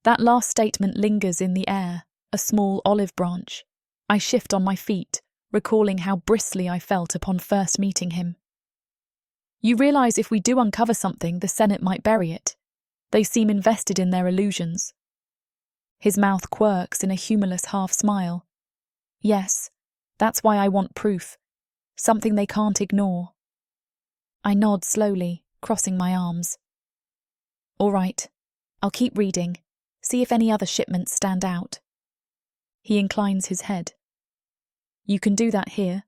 Speaker 1: That last statement lingers in the air, a small olive branch. I shift on my feet, recalling how bristly I felt upon first meeting him. You realise if we do uncover something, the Senate might bury it. They seem invested in their illusions. His mouth quirks in a humorless half-smile. Yes, that's why I want proof. Something they can't ignore. I nod slowly, crossing my arms. All right, I'll keep reading, see if any other shipments stand out. He inclines his head. You can do that here,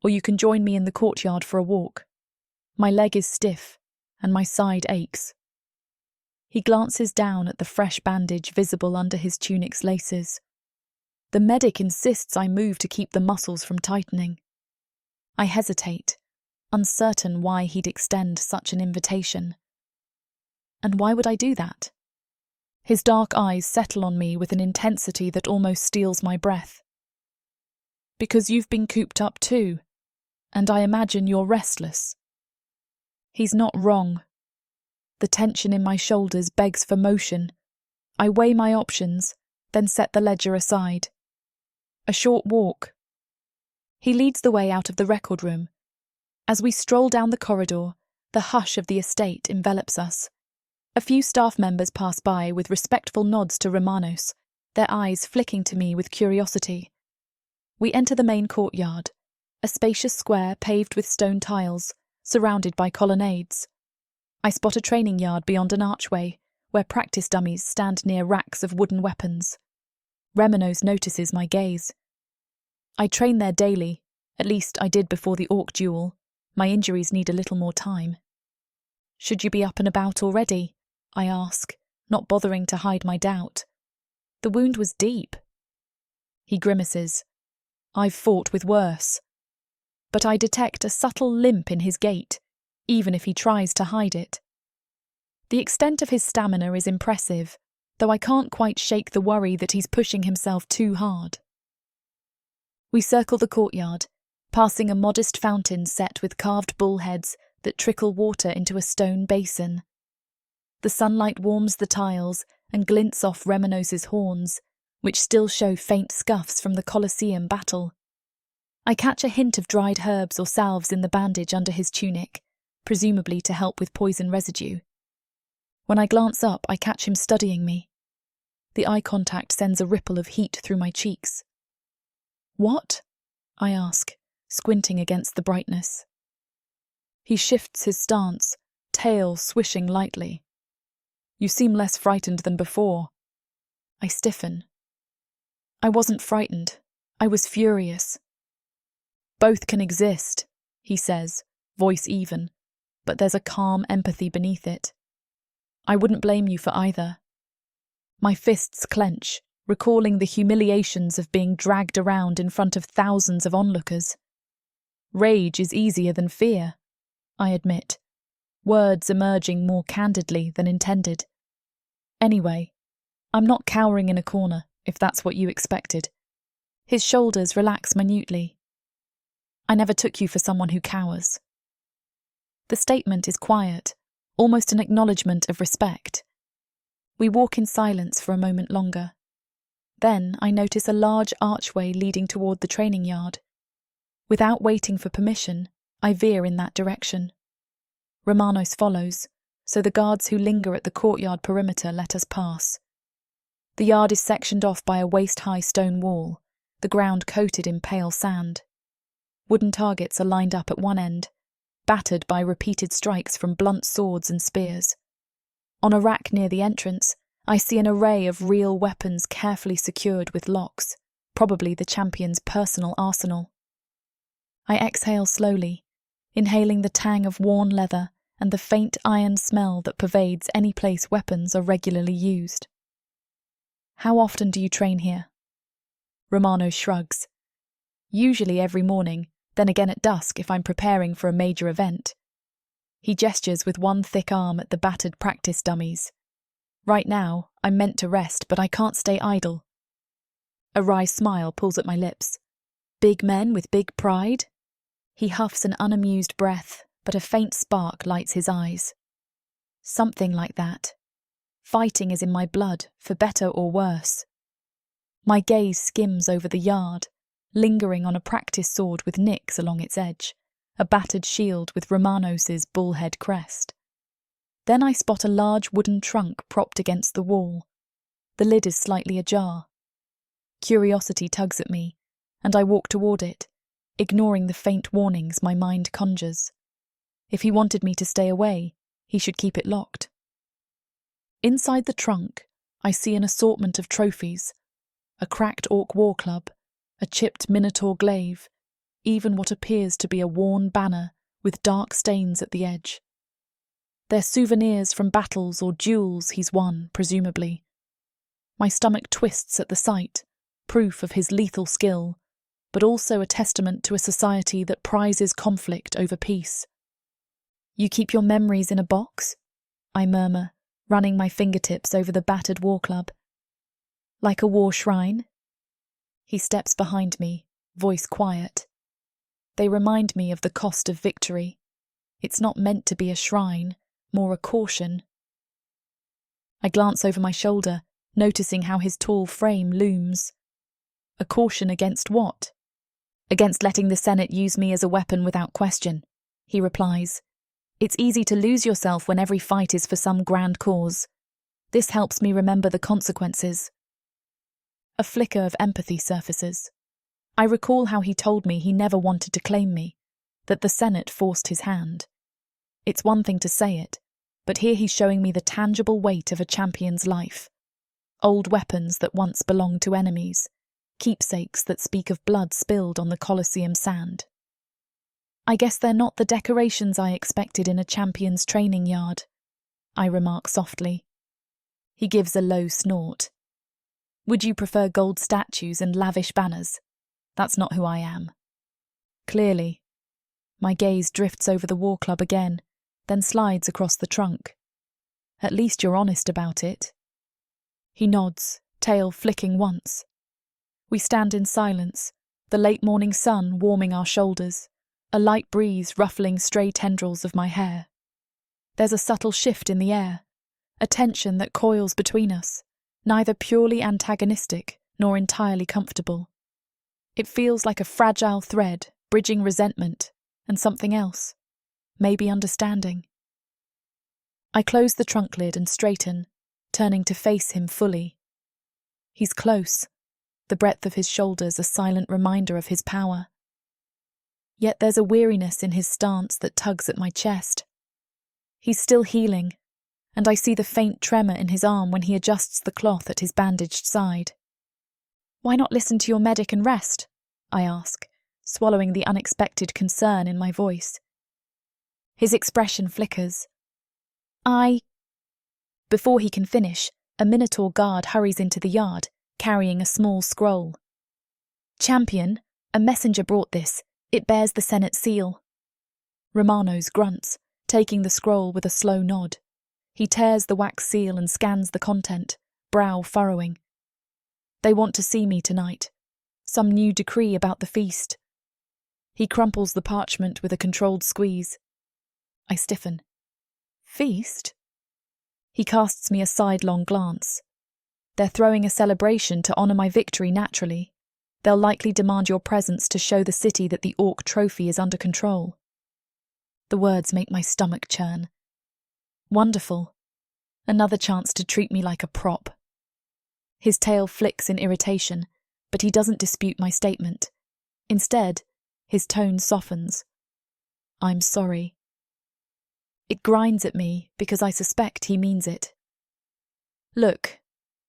Speaker 1: or you can join me in the courtyard for a walk. My leg is stiff, and my side aches. He glances down at the fresh bandage visible under his tunic's laces. The medic insists I move to keep the muscles from tightening. I hesitate, uncertain why he'd extend such an invitation. And why would I do that? His dark eyes settle on me with an intensity that almost steals my breath. Because you've been cooped up too, and I imagine you're restless. He's not wrong. The tension in my shoulders begs for motion. I weigh my options, then set the ledger aside. A short walk. He leads the way out of the record room. As we stroll down the corridor, the hush of the estate envelops us. A few staff members pass by with respectful nods to Remanos, their eyes flicking to me with curiosity. We enter the main courtyard, a spacious square paved with stone tiles, surrounded by colonnades. I spot a training yard beyond an archway, where practice dummies stand near racks of wooden weapons. Remanos notices my gaze. I train there daily, at least I did before the orc duel. My injuries need a little more time. Should you be up and about already? I ask, not bothering to hide my doubt. The wound was deep. He grimaces. I've fought with worse. But I detect a subtle limp in his gait, even if he tries to hide it. The extent of his stamina is impressive, though I can't quite shake the worry that he's pushing himself too hard. We circle the courtyard, passing a modest fountain set with carved bullheads that trickle water into a stone basin. The sunlight warms the tiles and glints off Remanos' horns, which still show faint scuffs from the Colosseum battle. I catch a hint of dried herbs or salves in the bandage under his tunic, presumably to help with poison residue. When I glance up, I catch him studying me. The eye contact sends a ripple of heat through my cheeks. What? I ask, squinting against the brightness. He shifts his stance, tail swishing lightly. You seem less frightened than before. I stiffen. I wasn't frightened. I was furious. Both can exist, he says, voice even, but there's a calm empathy beneath it. I wouldn't blame you for either. My fists clench, recalling the humiliations of being dragged around in front of thousands of onlookers. Rage is easier than fear, I admit, words emerging more candidly than intended. Anyway, I'm not cowering in a corner, if that's what you expected. His shoulders relax minutely. I never took you for someone who cowers. The statement is quiet, almost an acknowledgement of respect. We walk in silence for a moment longer. Then I notice a large archway leading toward the training yard. Without waiting for permission, I veer in that direction. Remanos follows, so the guards who linger at the courtyard perimeter let us pass. The yard is sectioned off by a waist-high stone wall, the ground coated in pale sand. Wooden targets are lined up at one end, battered by repeated strikes from blunt swords and spears. On a rack near the entrance, I see an array of real weapons carefully secured with locks, probably the champion's personal arsenal. I exhale slowly, inhaling the tang of worn leather and the faint iron smell that pervades any place weapons are regularly used. How often do you train here? Romano shrugs. Usually every morning, then again at dusk if I'm preparing for a major event. He gestures with one thick arm at the battered practice dummies. Right now, I'm meant to rest, but I can't stay idle. A wry smile pulls at my lips. Big men with big pride? He huffs an unamused breath, but a faint spark lights his eyes. Something like that. Fighting is in my blood, for better or worse. My gaze skims over the yard, lingering on a practice sword with nicks along its edge, a battered shield with Romanos' bullhead crest. Then I spot a large wooden trunk propped against the wall. The lid is slightly ajar. Curiosity tugs at me, and I walk toward it, ignoring the faint warnings my mind conjures. If he wanted me to stay away, he should keep it locked. Inside the trunk, I see an assortment of trophies, a cracked orc war club, a chipped minotaur glaive, even what appears to be a worn banner with dark stains at the edge. They're souvenirs from battles or duels he's won, presumably. My stomach twists at the sight, proof of his lethal skill, but also a testament to a society that prizes conflict over peace. You keep your memories in a box? I murmur, running my fingertips over the battered war club. Like a war shrine? He steps behind me, voice quiet. They remind me of the cost of victory. It's not meant to be a shrine, more a caution. I glance over my shoulder, noticing how his tall frame looms. A caution against what? Against letting the Senate use me as a weapon without question, he replies. It's easy to lose yourself when every fight is for some grand cause. This helps me remember the consequences. A flicker of empathy surfaces. I recall how he told me he never wanted to claim me, that the Senate forced his hand. It's one thing to say it, but here he's showing me the tangible weight of a champion's life. Old weapons that once belonged to enemies, keepsakes that speak of blood spilled on the Colosseum sand. I guess they're not the decorations I expected in a champion's training yard, I remark softly. He gives a low snort. Would you prefer gold statues and lavish banners? That's not who I am. Clearly. My gaze drifts over the war club again, then slides across the trunk. At least you're honest about it. He nods, tail flicking once. We stand in silence, the late morning sun warming our shoulders, a light breeze ruffling stray tendrils of my hair. There's a subtle shift in the air, a tension that coils between us, neither purely antagonistic nor entirely comfortable. It feels like a fragile thread bridging resentment and something else, maybe understanding. I close the trunk lid and straighten, turning to face him fully. He's close, the breadth of his shoulders a silent reminder of his power. Yet there's a weariness in his stance that tugs at my chest. He's still healing, and I see the faint tremor in his arm when he adjusts the cloth at his bandaged side. Why not listen to your medic and rest? I ask, swallowing the unexpected concern in my voice. His expression flickers. Before he can finish, a minotaur guard hurries into the yard, carrying a small scroll. Champion, a messenger brought this. It bears the Senate seal. Remanos grunts, taking the scroll with a slow nod. He tears the wax seal and scans the content, brow furrowing. They want to see me tonight. Some new decree about the feast. He crumples the parchment with a controlled squeeze. I stiffen. Feast? He casts me a sidelong glance. They're throwing a celebration to honour my victory naturally. They'll likely demand your presence to show the city that the orc trophy is under control. The words make my stomach churn. Wonderful. Another chance to treat me like a prop. His tail flicks in irritation, but he doesn't dispute my statement. Instead, his tone softens. I'm sorry. It grinds at me because I suspect he means it. Look,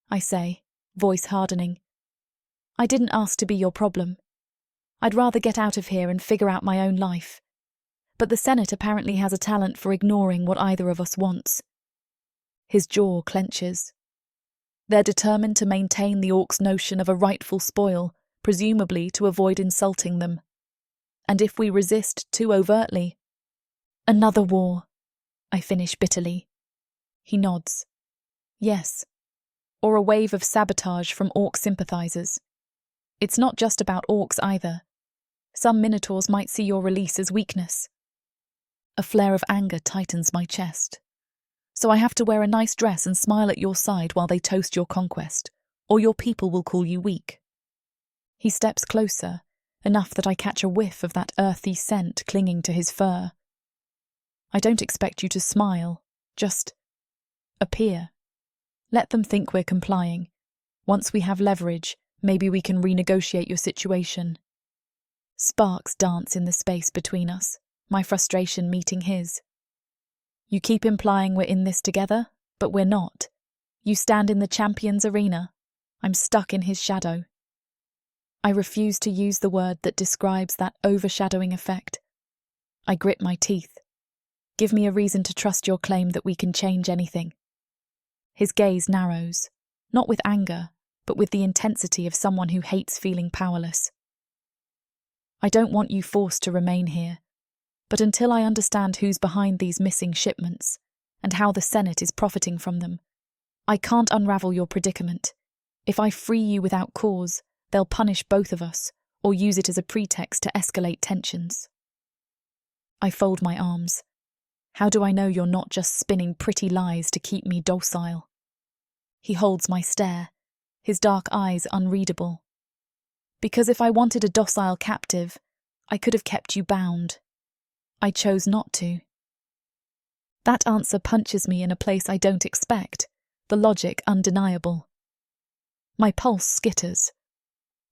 Speaker 1: I say, voice hardening. I didn't ask to be your problem. I'd rather get out of here and figure out my own life. But the Senate apparently has a talent for ignoring what either of us wants. His jaw clenches. They're determined to maintain the orcs' notion of a rightful spoil, presumably to avoid insulting them. And if we resist too overtly... Another war, I finish bitterly. He nods. Yes. Or a wave of sabotage from orc sympathizers. It's not just about orcs either. Some minotaurs might see your release as weakness. A flare of anger tightens my chest. So I have to wear a nice dress and smile at your side while they toast your conquest, or your people will call you weak. He steps closer, enough that I catch a whiff of that earthy scent clinging to his fur. I don't expect you to smile, just appear. Let them think we're complying. Once we have leverage, maybe we can renegotiate your situation. Sparks dance in the space between us, my frustration meeting his. You keep implying we're in this together, but we're not. You stand in the champion's arena. I'm stuck in his shadow. I refuse to use the word that describes that overshadowing effect. I grit my teeth. Give me a reason to trust your claim that we can change anything. His gaze narrows, not with anger, but with the intensity of someone who hates feeling powerless. I don't want you forced to remain here, but until I understand who's behind these missing shipments and how the Senate is profiting from them, I can't unravel your predicament. If I free you without cause, they'll punish both of us or use it as a pretext to escalate tensions. I fold my arms. How do I know you're not just spinning pretty lies to keep me docile? He holds my stare, his dark eyes unreadable. Because if I wanted a docile captive, I could have kept you bound. I chose not to. That answer punches me in a place I don't expect, the logic undeniable. My pulse skitters.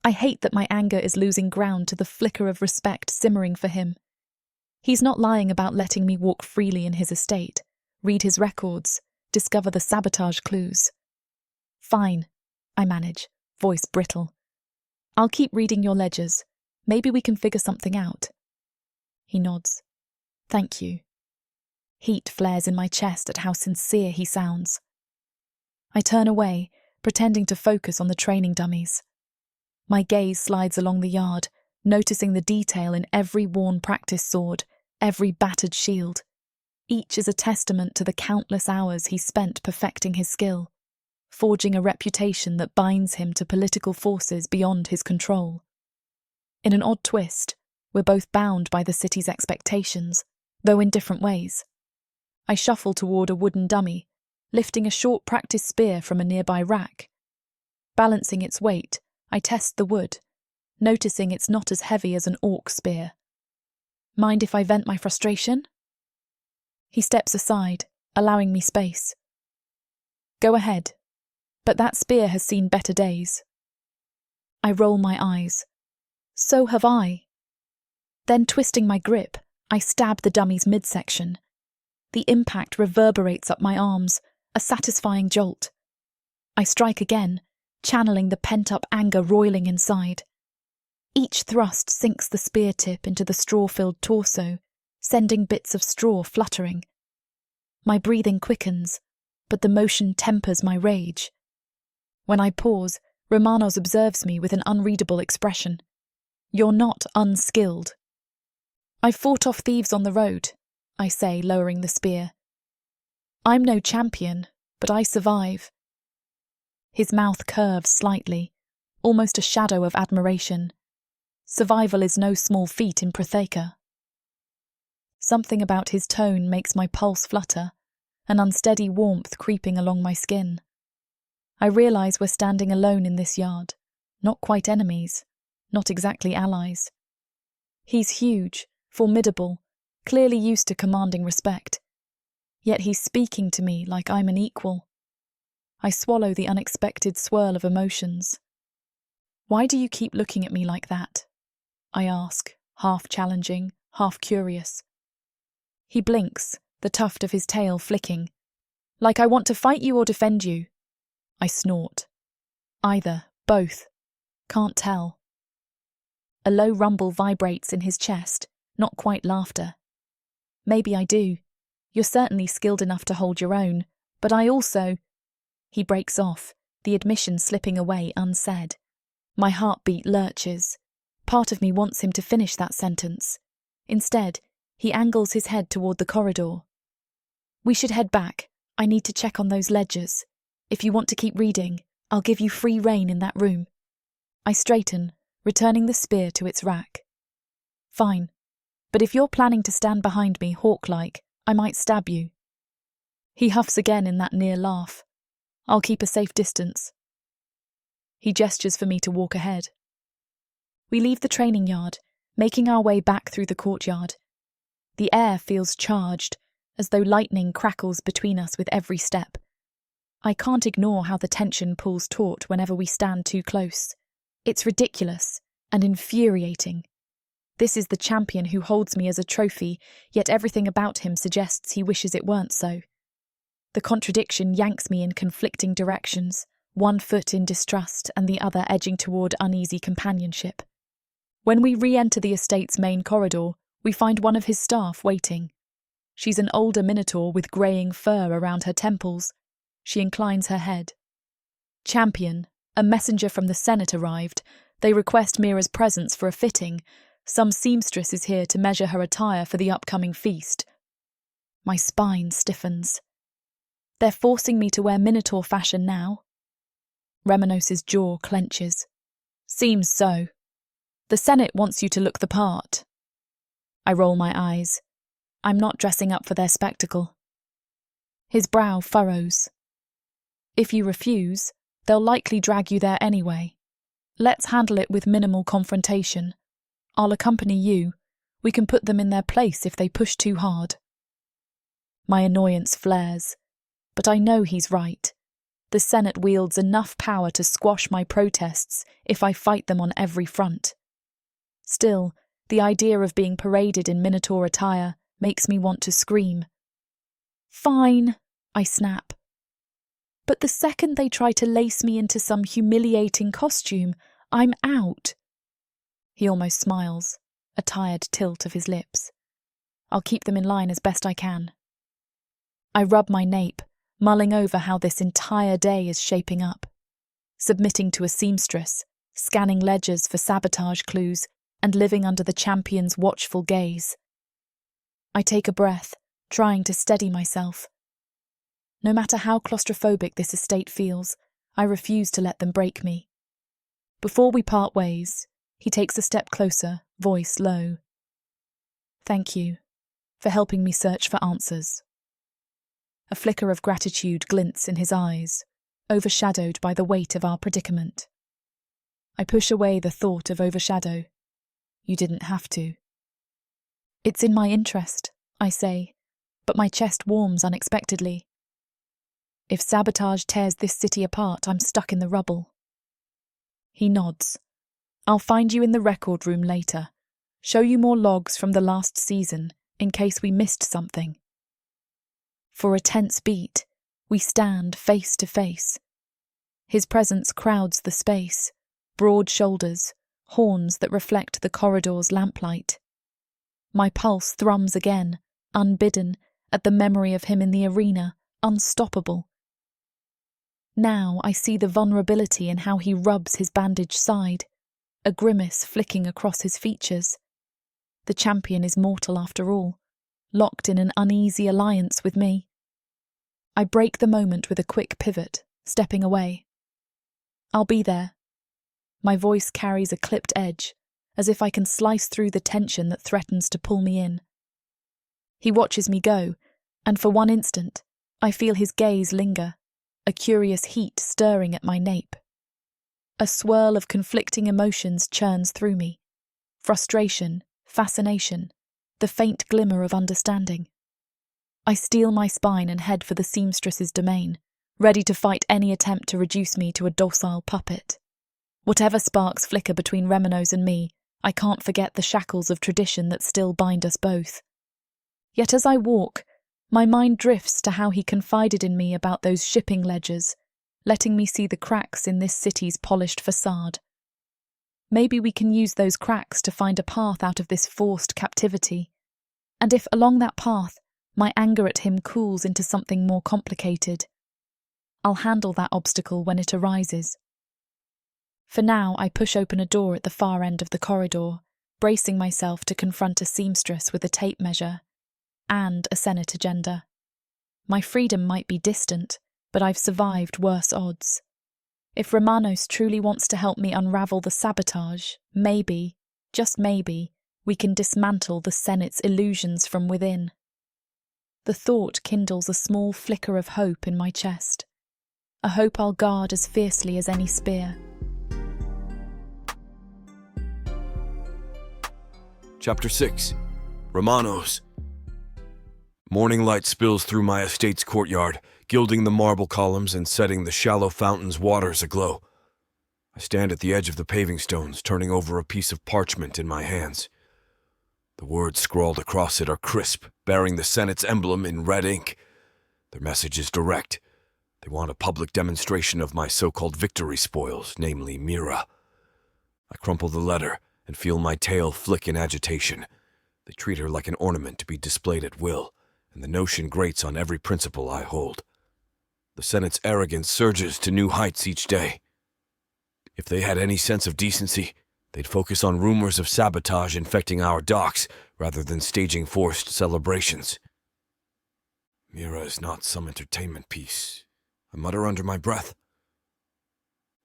Speaker 1: I hate that my anger is losing ground to the flicker of respect simmering for him. He's not lying about letting me walk freely in his estate, read his records, discover the sabotage clues. Fine, I manage, voice brittle. I'll keep reading your ledgers. Maybe we can figure something out. He nods. Thank you. Heat flares in my chest at how sincere he sounds. I turn away, pretending to focus on the training dummies. My gaze slides along the yard, noticing the detail in every worn practice sword, every battered shield. Each is a testament to the countless hours he spent perfecting his skill, forging a reputation that binds him to political forces beyond his control. In an odd twist, we're both bound by the city's expectations, though in different ways. I shuffle toward a wooden dummy, lifting a short practice spear from a nearby rack. Balancing its weight, I test the wood, noticing it's not as heavy as an orc spear. Mind if I vent my frustration? He steps aside, allowing me space. Go ahead, but that spear has seen better days. I roll my eyes. So have I. Then twisting my grip, I stab the dummy's midsection. The impact reverberates up my arms, a satisfying jolt. I strike again, channeling the pent-up anger roiling inside. Each thrust sinks the spear tip into the straw-filled torso, sending bits of straw fluttering. My breathing quickens, but the motion tempers my rage. When I pause, Remanos observes me with an unreadable expression. You're not unskilled. I've fought off thieves on the road, I say, lowering the spear. I'm no champion, but I survive. His mouth curves slightly, almost a shadow of admiration. Survival is no small feat in Protheca. Something about his tone makes my pulse flutter, an unsteady warmth creeping along my skin. I realise we're standing alone in this yard, not quite enemies, not exactly allies. He's huge, formidable, clearly used to commanding respect. Yet he's speaking to me like I'm an equal. I swallow the unexpected swirl of emotions. Why do you keep looking at me like that? I ask, half challenging, half curious. He blinks, the tuft of his tail flicking. Like I want to fight you or defend you. I snort. Either, both. Can't tell. A low rumble vibrates in his chest, not quite laughter. Maybe I do. You're certainly skilled enough to hold your own, but I also... He breaks off, the admission slipping away unsaid. My heartbeat lurches. Part of me wants him to finish that sentence. Instead, he angles his head toward the corridor. We should head back. I need to check on those ledgers. If you want to keep reading, I'll give you free rein in that room. I straighten, returning the spear to its rack. Fine. But if you're planning to stand behind me hawk-like, I might stab you. He huffs again in that near laugh. I'll keep a safe distance. He gestures for me to walk ahead. We leave the training yard, making our way back through the courtyard. The air feels charged, as though lightning crackles between us with every step. I can't ignore how the tension pulls taut whenever we stand too close. It's ridiculous and infuriating. This is the champion who holds me as a trophy, yet everything about him suggests he wishes it weren't so. The contradiction yanks me in conflicting directions, one foot in distrust and the other edging toward uneasy companionship. When we re-enter the estate's main corridor, we find one of his staff waiting. She's an older minotaur with greying fur around her temples. She inclines her head. Champion, a messenger from the Senate arrived. They request Mira's presence for a fitting. Some seamstress is here to measure her attire for the upcoming feast. My spine stiffens. They're forcing me to wear minotaur fashion now. Remanos' jaw clenches. Seems so. The Senate wants you to look the part. I roll my eyes. I'm not dressing up for their spectacle. His brow furrows. If you refuse, they'll likely drag you there anyway. Let's handle it with minimal confrontation. I'll accompany you. We can put them in their place if they push too hard. My annoyance flares, but I know he's right. The Senate wields enough power to squash my protests if I fight them on every front. Still, the idea of being paraded in minotaur attire makes me want to scream. Fine, I snap. But the second they try to lace me into some humiliating costume, I'm out. He almost smiles, a tired tilt of his lips. I'll keep them in line as best I can. I rub my nape, mulling over how this entire day is shaping up. Submitting to a seamstress, scanning ledgers for sabotage clues, and living under the champion's watchful gaze. I take a breath, trying to steady myself. No matter how claustrophobic this estate feels, I refuse to let them break me. Before we part ways, he takes a step closer, voice low. Thank you for helping me search for answers. A flicker of gratitude glints in his eyes, overshadowed by the weight of our predicament. I push away the thought of overshadow. You didn't have to. It's in my interest, I say, but my chest warms unexpectedly. If sabotage tears this city apart, I'm stuck in the rubble. He nods. I'll find you in the record room later. Show you more logs from the last season, in case we missed something. For a tense beat, we stand face to face. His presence crowds the space, broad shoulders, horns that reflect the corridor's lamplight. My pulse thrums again, unbidden, at the memory of him in the arena, unstoppable. Now I see the vulnerability in how he rubs his bandaged side, a grimace flicking across his features. The champion is mortal after all, locked in an uneasy alliance with me. I break the moment with a quick pivot, stepping away. I'll be there. My voice carries a clipped edge, as if I can slice through the tension that threatens to pull me in. He watches me go, and for one instant, I feel his gaze linger, a curious heat stirring at my nape. A swirl of conflicting emotions churns through me. Frustration, fascination, the faint glimmer of understanding. I steel my spine and head for the seamstress's domain, ready to fight any attempt to reduce me to a docile puppet. Whatever sparks flicker between Remanos and me, I can't forget the shackles of tradition that still bind us both. Yet as I walk, My mind drifts to how he confided in me about those shipping ledgers, letting me see the cracks in this city's polished facade. Maybe we can use those cracks to find a path out of this forced captivity. And if along that path, my anger at him cools into something more complicated, I'll handle that obstacle when it arises. For now, I push open a door at the far end of the corridor, bracing myself to confront a seamstress with a tape measure and a Senate agenda. My freedom might be distant, but I've survived worse odds. If Remanos truly wants to help me unravel the sabotage, maybe, just maybe, we can dismantle the Senate's illusions from within. The thought kindles a small flicker of hope in my chest, a hope I'll guard as fiercely as any spear.
Speaker 2: Chapter 6. Remanos. Morning light spills through my estate's courtyard, gilding the marble columns and setting the shallow fountain's waters aglow. I stand at the edge of the paving stones, turning over a piece of parchment in my hands. The words scrawled across it are crisp, bearing the Senate's emblem in red ink. Their message is direct. They want a public demonstration of my so-called victory spoils, namely Mira. I crumple the letter and feel my tail flick in agitation. They treat her like an ornament to be displayed at will, and the notion grates on every principle I hold. The Senate's arrogance surges to new heights each day. If they had any sense of decency, they'd focus on rumors of sabotage infecting our docks rather than staging forced celebrations. Mira is not some entertainment piece, I mutter under my breath.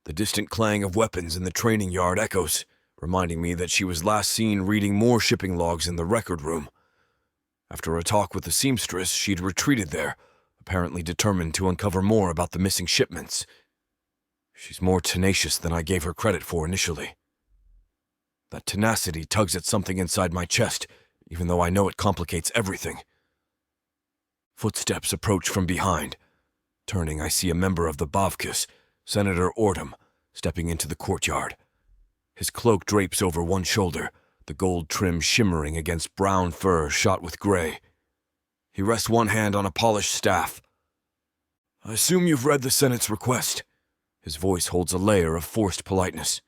Speaker 2: The distant clang of weapons in the training yard echoes, reminding me that she was last seen reading more shipping logs in the record room. After a talk with the seamstress, she'd retreated there, apparently determined to uncover more about the missing shipments. She's more tenacious than I gave her credit for initially. That tenacity tugs at something inside my chest, even though I know it complicates everything. Footsteps approach from behind. Turning, I see a member of the Bavkas, Senator Ortum, stepping into the courtyard. His cloak drapes over one shoulder, the gold trim shimmering against brown fur shot with gray. He rests one hand on a polished staff. I assume you've read the Senate's request. His voice holds a layer of forced politeness.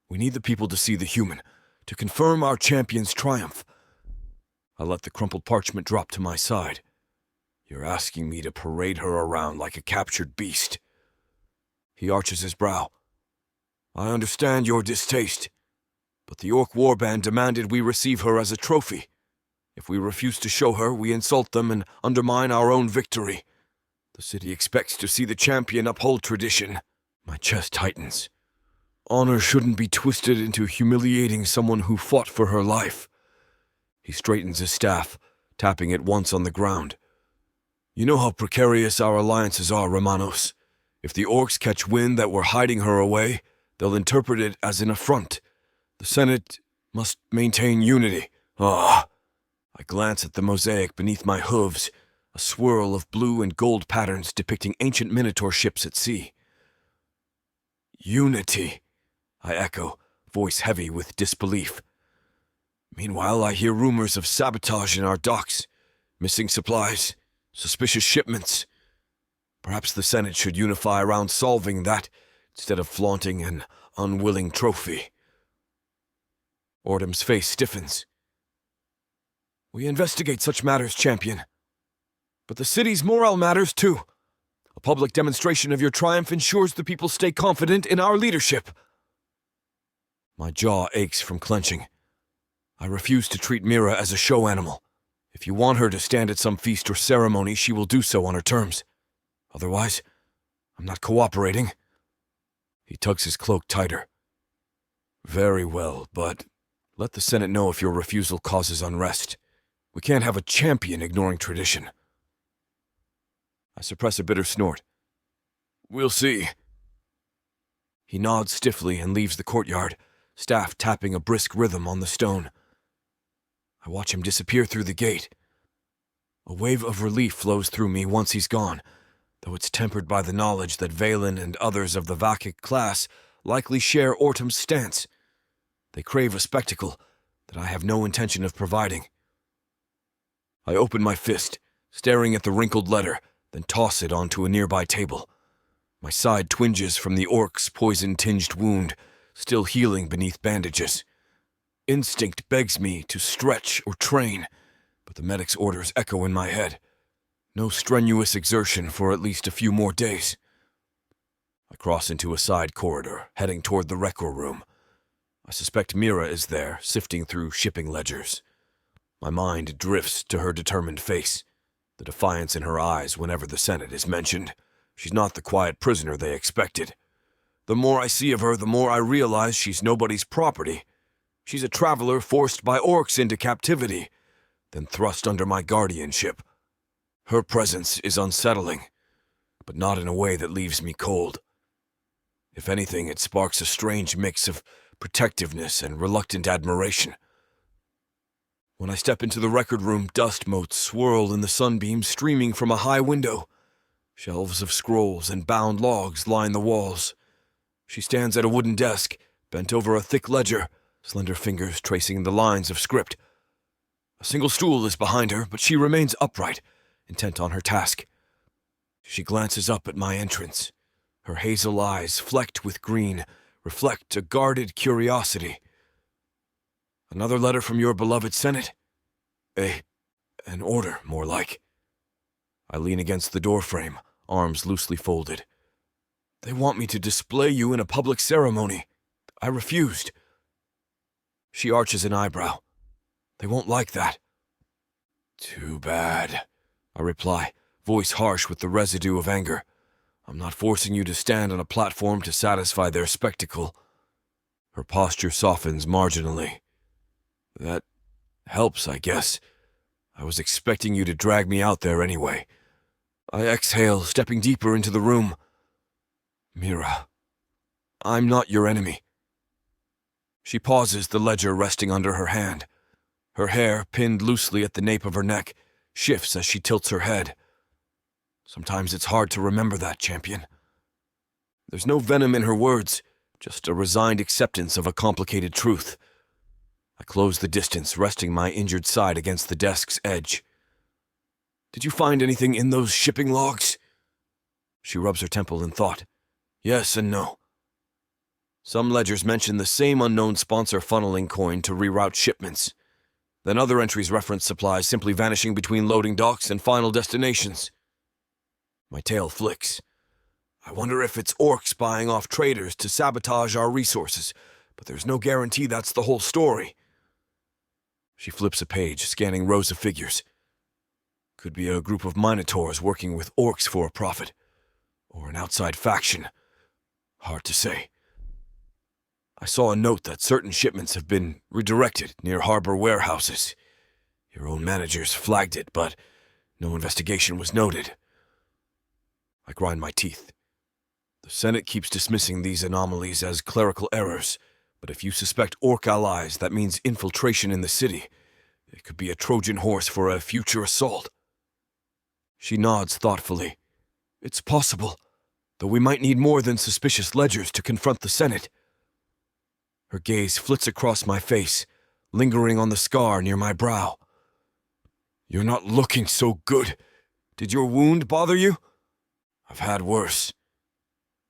Speaker 2: We need the people to see the human, to confirm our champion's triumph. I let the crumpled parchment drop to my side. You're asking me to parade her around like a captured beast. He arches his brow. I understand your distaste, but the Orc warband demanded we receive her as a trophy. If we refuse to show her, we insult them and undermine our own victory. The city expects to see the champion uphold tradition. My chest tightens. Honor shouldn't be twisted into humiliating someone who fought for her life. He straightens his staff, tapping it once on the ground. You know how precarious our alliances are, Remanos. If the orcs catch wind that we're hiding her away, they'll interpret it as an affront. The Senate must maintain unity. I glance at the mosaic beneath my hooves, a swirl of blue and gold patterns depicting ancient minotaur ships at sea. Unity, I echo, voice heavy with disbelief. Meanwhile, I hear rumors of sabotage in our docks, missing supplies, suspicious shipments. Perhaps the Senate should unify around solving that, instead of flaunting an unwilling trophy. Ortum's face stiffens. We investigate such matters, champion. But the city's morale matters too. A public demonstration of your triumph ensures the people stay confident in our leadership. My jaw aches from clenching. I refuse to treat Mira as a show animal. If you want her to stand at some feast or ceremony, she will do so on her terms. Otherwise, I'm not cooperating. He tugs his cloak tighter. Very well, but let the Senate know if your refusal causes unrest. We can't have a champion ignoring tradition. I suppress a bitter snort. We'll see. He nods stiffly and leaves the courtyard, staff tapping a brisk rhythm on the stone. I watch him disappear through the gate. A wave of relief flows through me once he's gone, though it's tempered by the knowledge that Valen and others of the Vakic class likely share Ortum's stance. They crave a spectacle that I have no intention of providing. I open my fist, staring at the wrinkled letter, then toss it onto a nearby table. My side twinges from the orc's poison-tinged wound, still healing beneath bandages. Instinct begs me to stretch or train, but the medic's orders echo in my head. No strenuous exertion for at least a few more days. I cross into a side corridor, heading toward the record room. I suspect Mira is there, sifting through shipping ledgers. My mind drifts to her determined face, the defiance in her eyes whenever the Senate is mentioned. She's not the quiet prisoner they expected. The more I see of her, the more I realize she's nobody's property. She's a traveler forced by orcs into captivity, then thrust under my guardianship. Her presence is unsettling, but not in a way that leaves me cold. If anything, it sparks a strange mix of protectiveness and reluctant admiration. When I step into the record room, dust motes swirl in the sunbeams streaming from a high window. Shelves of scrolls and bound logs line the walls. She stands at a wooden desk, bent over a thick ledger, slender fingers tracing the lines of script. A single stool is behind her, but she remains upright, intent on her task. She glances up at my entrance. Her hazel eyes, flecked with green, reflect a guarded curiosity. Another letter from your beloved Senate? An order, more like. I lean against the doorframe, arms loosely folded. They want me to display you in a public ceremony. I refused. She arches an eyebrow. They won't like that. Too bad, I reply, voice harsh with the residue of anger. I'm not forcing you to stand on a platform to satisfy their spectacle. Her posture softens marginally. That helps, I guess. I was expecting you to drag me out there anyway. I exhale, stepping deeper into the room. Mira, I'm not your enemy. She pauses, the ledger resting under her hand. Her hair, pinned loosely at the nape of her neck, shifts as she tilts her head. Sometimes it's hard to remember that, champion. There's no venom in her words, just a resigned acceptance of a complicated truth. I close the distance, resting my injured side against the desk's edge. Did you find anything in those shipping logs? She rubs her temple in thought. Yes and no. Some ledgers mention the same unknown sponsor funneling coin to reroute shipments. Then other entries reference supplies simply vanishing between loading docks and final destinations. My tail flicks. I wonder if it's orcs buying off traders to sabotage our resources, but there's no guarantee that's the whole story. She flips a page, scanning rows of figures. Could be a group of minotaurs working with orcs for a profit, or an outside faction. Hard to say. I saw a note that certain shipments have been redirected near harbor warehouses. Your own managers flagged it, but no investigation was noted. I grind my teeth. The Senate keeps dismissing these anomalies as clerical errors, but if you suspect orc allies, that means infiltration in the city. It could be a Trojan horse for a future assault. She nods thoughtfully. It's possible, though we might need more than suspicious ledgers to confront the Senate. Her gaze flits across my face, lingering on the scar near my brow. You're not looking so good. Did your wound bother you? I've had worse.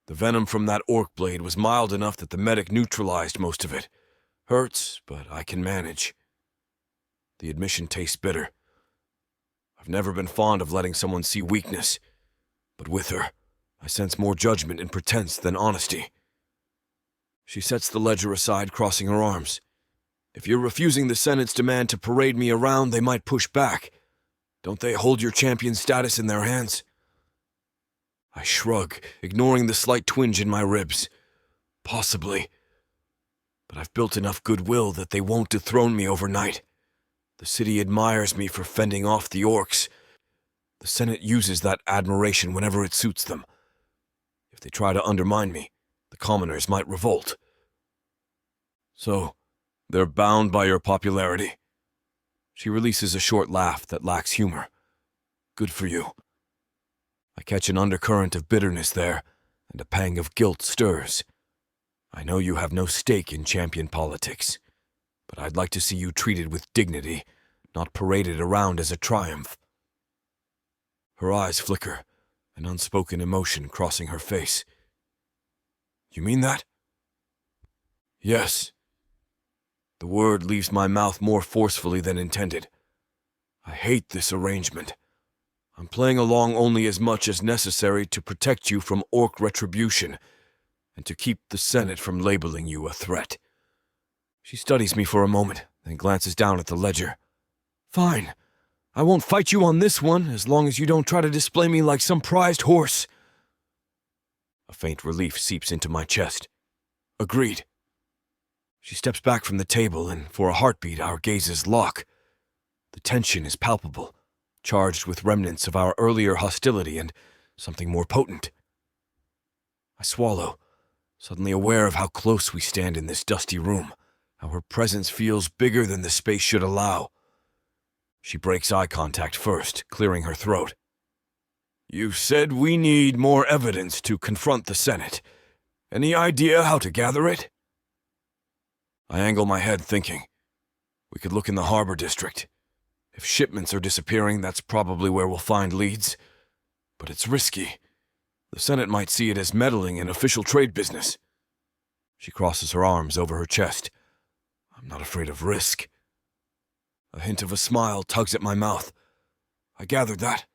Speaker 2: The venom from that orc blade was mild enough that the medic neutralized most of it. Hurts, but I can manage. The admission tastes bitter. I've never been fond of letting someone see weakness, but with her, I sense more judgment and pretense than honesty. She sets the ledger aside, crossing her arms. If you're refusing the Senate's demand to parade me around, they might push back. Don't they hold your champion status in their hands? I shrug, ignoring the slight twinge in my ribs. Possibly. But I've built enough goodwill that they won't dethrone me overnight. The city admires me for fending off the orcs. The Senate uses that admiration whenever it suits them. If they try to undermine me, the commoners might revolt. So, they're bound by your popularity. She releases a short laugh that lacks humor. Good for you. I catch an undercurrent of bitterness there, and a pang of guilt stirs. I know you have no stake in champion politics, but I'd like to see you treated with dignity, not paraded around as a triumph. Her eyes flicker, an unspoken emotion crossing her face. You mean that? Yes. The word leaves my mouth more forcefully than intended. I hate this arrangement. I'm playing along only as much as necessary to protect you from orc retribution, and to keep the Senate from labeling you a threat. She studies me for a moment, then glances down at the ledger. Fine. I won't fight you on this one, as long as you don't try to display me like some prized horse. A faint relief seeps into my chest. Agreed. She steps back from the table, and for a heartbeat our gazes lock. The tension is palpable, charged with remnants of our earlier hostility and something more potent. I swallow, suddenly aware of how close we stand in this dusty room, how her presence feels bigger than the space should allow. She breaks eye contact first, clearing her throat. You said we need more evidence to confront the Senate. Any idea how to gather it? I angle my head, thinking. We could look in the harbor district. If shipments are disappearing, that's probably where we'll find leads. But it's risky. The Senate might see it as meddling in official trade business. She crosses her arms over her chest. I'm not afraid of risk. A hint of a smile tugs at my mouth. I gathered that.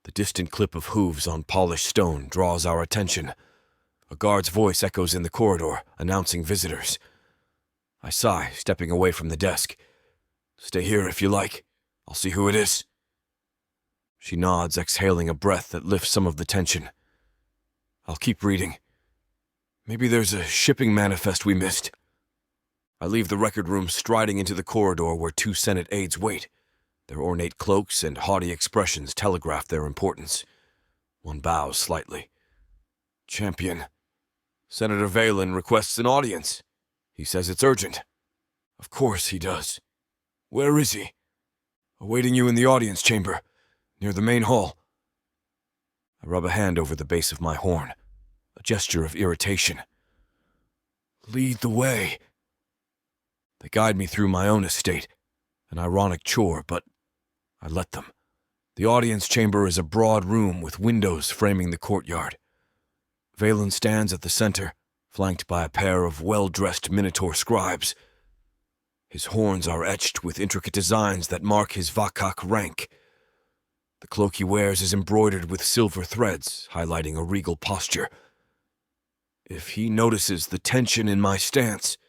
Speaker 2: The distant clip of hooves on polished stone draws our attention. A guard's voice echoes in the corridor, announcing visitors. I sigh, stepping away from the desk. Stay here if you like. I'll see who it is. She nods, exhaling a breath that lifts some of the tension. I'll keep reading. Maybe there's a shipping manifest we missed. I leave the record room, striding into the corridor where 2 Senate aides wait. Their ornate cloaks and haughty expressions telegraph their importance. One bows slightly. Champion, Senator Valen requests an audience. He says it's urgent. Of course he does. Where is he? Awaiting you in the audience chamber, near the main hall. I rub a hand over the base of my horn, a gesture of irritation. Lead the way. They guide me through my own estate, an ironic chore, but I let them. The audience chamber is a broad room with windows framing the courtyard. Valen stands at the center, flanked by a pair of well-dressed minotaur scribes. His horns are etched with intricate designs that mark his vakak rank. The cloak he wears is embroidered with silver threads, highlighting a regal posture. If he notices the tension in my stance,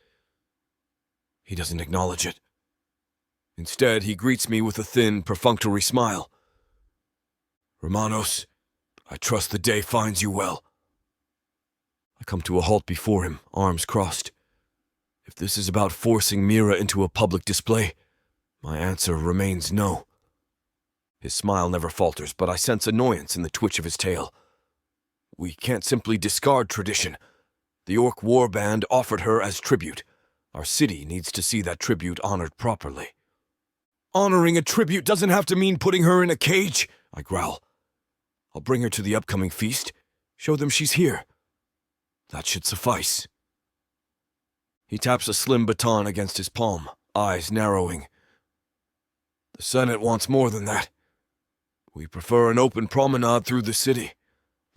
Speaker 2: he doesn't acknowledge it. Instead, he greets me with a thin, perfunctory smile. Remanos, I trust the day finds you well. I come to a halt before him, arms crossed. If this is about forcing Mira into a public display, my answer remains no. His smile never falters, but I sense annoyance in the twitch of his tail. We can't simply discard tradition. The orc warband offered her as tribute. Our city needs to see that tribute honored properly. Honoring a tribute doesn't have to mean putting her in a cage, I growl. I'll bring her to the upcoming feast, show them she's here. That should suffice. He taps a slim baton against his palm, eyes narrowing. The Senate wants more than that. We prefer an open promenade through the city.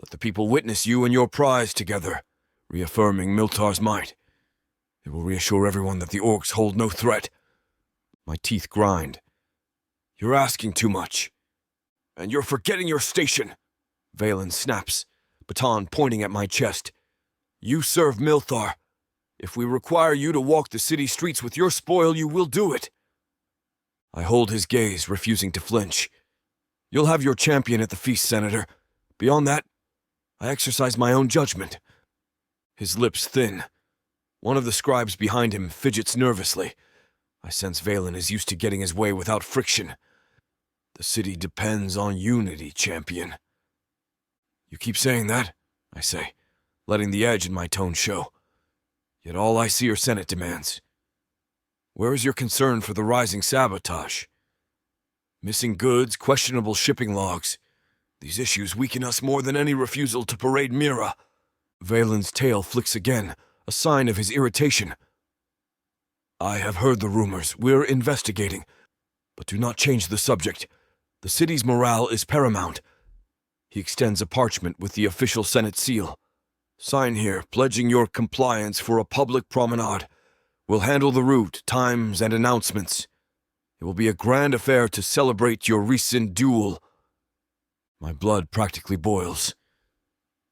Speaker 2: Let the people witness you and your prize together, reaffirming Milthar's might. It will reassure everyone that the orcs hold no threat. My teeth grind. You're asking too much. And you're forgetting your station. Valen snaps, baton pointing at my chest. You serve Milthar. If we require you to walk the city streets with your spoil, you will do it. I hold his gaze, refusing to flinch. You'll have your champion at the feast, Senator. Beyond that, I exercise my own judgment. His lips thin. One of the scribes behind him fidgets nervously. I sense Valen is used to getting his way without friction. The city depends on unity, champion. You keep saying that, I say, letting the edge in my tone show. Yet all I see are Senate demands. Where is your concern for the rising sabotage? Missing goods, questionable shipping logs. These issues weaken us more than any refusal to parade Mira. Valen's tail flicks again, a sign of his irritation. I have heard the rumors. We're investigating. But do not change the subject. The city's morale is paramount. He extends a parchment with the official Senate seal. Sign here, pledging your compliance for a public promenade. We'll handle the route, times, and announcements. It will be a grand affair to celebrate your recent duel. My blood practically boils.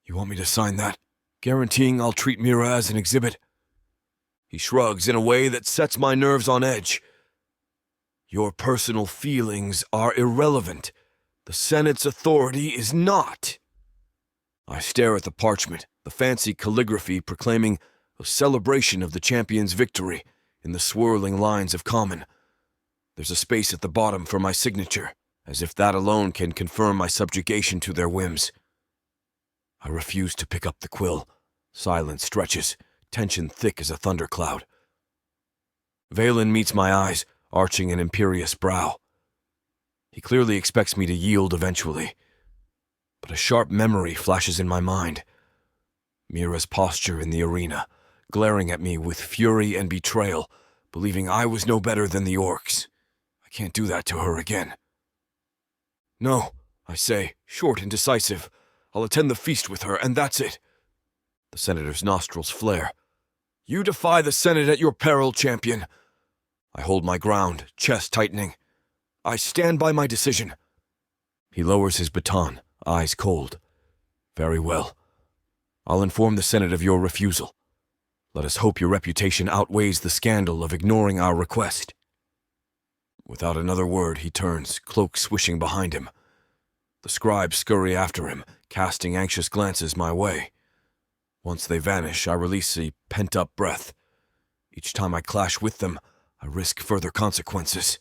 Speaker 2: You want me to sign that, guaranteeing I'll treat Mira as an exhibit? He shrugs in a way that sets my nerves on edge. Your personal feelings are irrelevant. The Senate's authority is not. I stare at the parchment, the fancy calligraphy proclaiming a celebration of the champion's victory in the swirling lines of common. There's a space at the bottom for my signature, as if that alone can confirm my subjugation to their whims. I refuse to pick up the quill. Silence stretches, tension thick as a thundercloud. Valen meets my eyes, arching an imperious brow. He clearly expects me to yield eventually. But a sharp memory flashes in my mind. Mira's posture in the arena, glaring at me with fury and betrayal, believing I was no better than the orcs. I can't do that to her again. No, I say, short and decisive. I'll attend the feast with her, and that's it. The senator's nostrils flare. You defy the Senate at your peril, champion. I hold my ground, chest tightening. I stand by my decision. He lowers his baton, eyes cold. Very well. I'll inform the Senate of your refusal. Let us hope your reputation outweighs the scandal of ignoring our request. Without another word, he turns, cloak swishing behind him. The scribes scurry after him, casting anxious glances my way. Once they vanish, I release a pent-up breath. Each time I clash with them, I risk further consequences.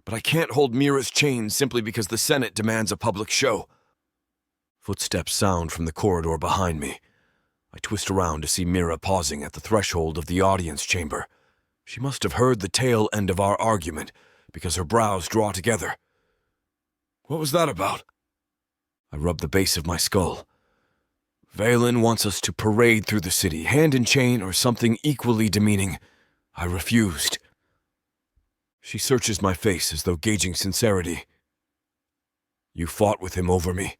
Speaker 2: But I can't hold Mira's chain simply because the Senate demands a public show. Footsteps sound from the corridor behind me. I twist around to see Mira pausing at the threshold of the audience chamber. She must have heard the tail end of our argument, because her brows draw together. What was that about? I rub the base of my skull. Valen wants us to parade through the city, hand in chain or something equally demeaning. I refused. She searches my face as though gauging sincerity. You fought with him over me.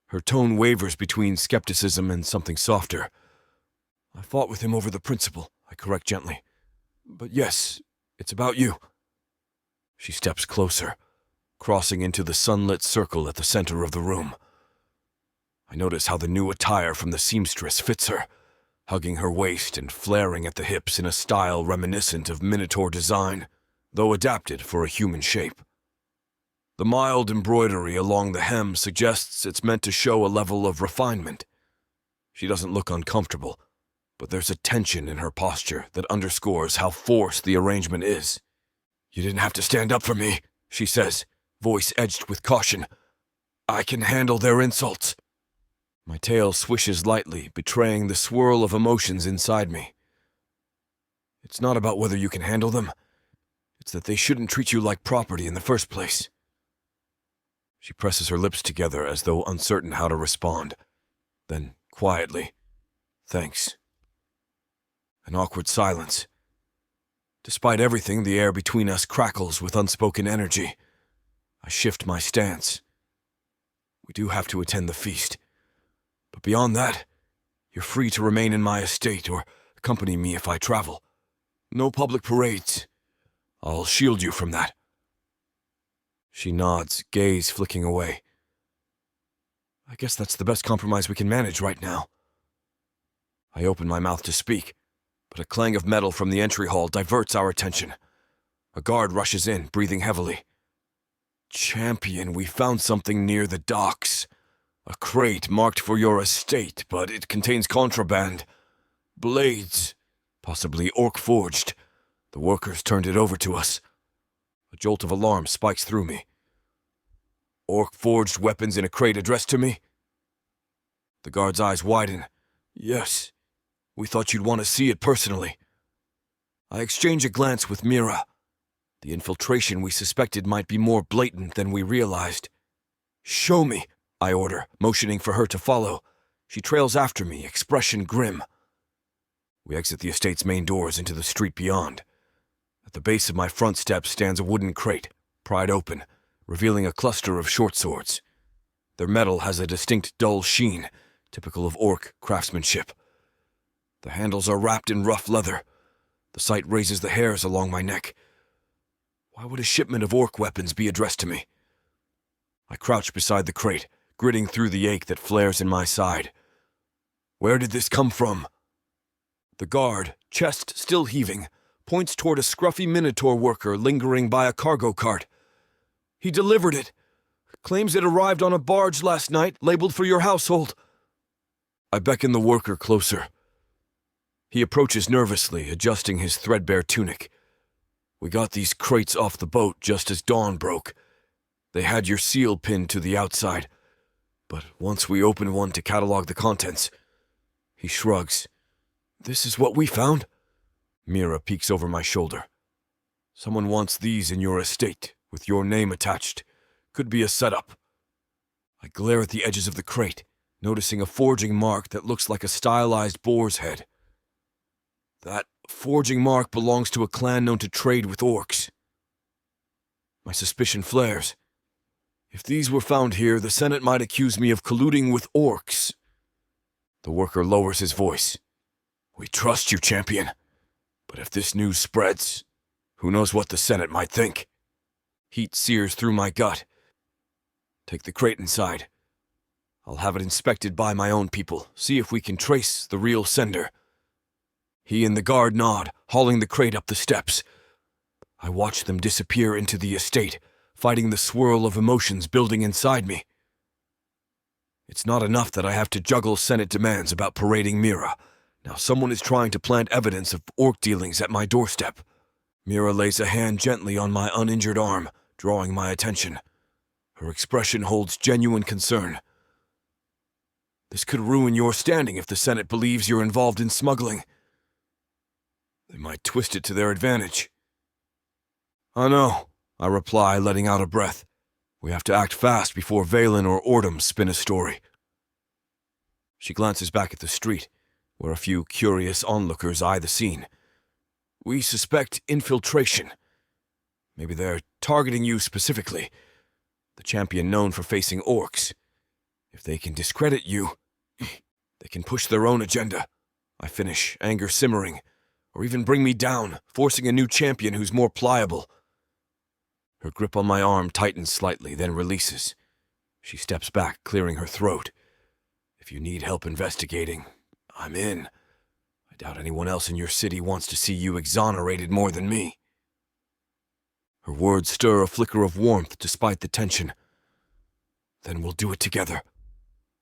Speaker 2: Her tone wavers between skepticism and something softer. I fought with him over the principle, I correct gently. But yes, it's about you. She steps closer, crossing into the sunlit circle at the center of the room. I notice how the new attire from the seamstress fits her, hugging her waist and flaring at the hips in a style reminiscent of minotaur design, though adapted for a human shape. The mild embroidery along the hem suggests it's meant to show a level of refinement. She doesn't look uncomfortable, but there's a tension in her posture that underscores how forced the arrangement is. You didn't have to stand up for me, she says, voice edged with caution. I can handle their insults. My tail swishes lightly, betraying the swirl of emotions inside me. It's not about whether you can handle them. It's that they shouldn't treat you like property in the first place. She presses her lips together as though uncertain how to respond. Then, quietly, thanks. An awkward silence. Despite everything, the air between us crackles with unspoken energy. I shift my stance. We do have to attend the feast. But beyond that, you're free to remain in my estate or accompany me if I travel. No public parades. I'll shield you from that. She nods, gaze flicking away. I guess that's the best compromise we can manage right now. I open my mouth to speak, but a clang of metal from the entry hall diverts our attention. A guard rushes in, breathing heavily. Champion, we found something near the docks. A crate marked for your estate, but it contains contraband. Blades, possibly orc-forged. The workers turned it over to us. A jolt of alarm spikes through me. Orc-forged weapons in a crate addressed to me? The guard's eyes widen. Yes. We thought you'd want to see it personally. I exchange a glance with Mira. The infiltration we suspected might be more blatant than we realized. Show me, I order, motioning for her to follow. She trails after me, expression grim. We exit the estate's main doors into the street beyond. At the base of my front steps stands a wooden crate, pried open, revealing a cluster of short swords. Their metal has a distinct dull sheen, typical of orc craftsmanship. The handles are wrapped in rough leather. The sight raises the hairs along my neck. Why would a shipment of orc weapons be addressed to me? I crouch beside the crate, gritting through the ache that flares in my side. Where did this come from? The guard, chest still heaving, points toward a scruffy minotaur worker lingering by a cargo cart. He delivered it. Claims it arrived on a barge last night, labeled for your household. I beckon the worker closer. He approaches nervously, adjusting his threadbare tunic. We got these crates off the boat just as dawn broke. They had your seal pinned to the outside, but once we opened one to catalog the contents, he shrugs. This is what we found? Mira peeks over my shoulder. Someone wants these in your estate, with your name attached. Could be a setup. I glare at the edges of the crate, noticing a forging mark that looks like a stylized boar's head. That forging mark belongs to a clan known to trade with orcs. My suspicion flares. If these were found here, the Senate might accuse me of colluding with orcs. The worker lowers his voice. We trust you, champion. But if this news spreads, who knows what the Senate might think? Heat sears through my gut. Take the crate inside. I'll have it inspected by my own people, see if we can trace the real sender. He and the guard nod, hauling the crate up the steps. I watch them disappear into the estate, fighting the swirl of emotions building inside me. It's not enough that I have to juggle Senate demands about parading Mira. Now someone is trying to plant evidence of orc dealings at my doorstep. Mira lays a hand gently on my uninjured arm, drawing my attention. Her expression holds genuine concern. This could ruin your standing if the Senate believes you're involved in smuggling. They might twist it to their advantage. I know, I reply, letting out a breath. We have to act fast before Valen or Ordum spin a story. She glances back at the street, where a few curious onlookers eye the scene. We suspect infiltration. Maybe they're targeting you specifically, the champion known for facing orcs. If they can discredit you, they can push their own agenda. I finish, anger simmering, or even bring me down, forcing a new champion who's more pliable. Her grip on my arm tightens slightly, then releases. She steps back, clearing her throat. If you need help investigating, I'm in. I doubt anyone else in your city wants to see you exonerated more than me. Her words stir a flicker of warmth despite the tension. Then we'll do it together.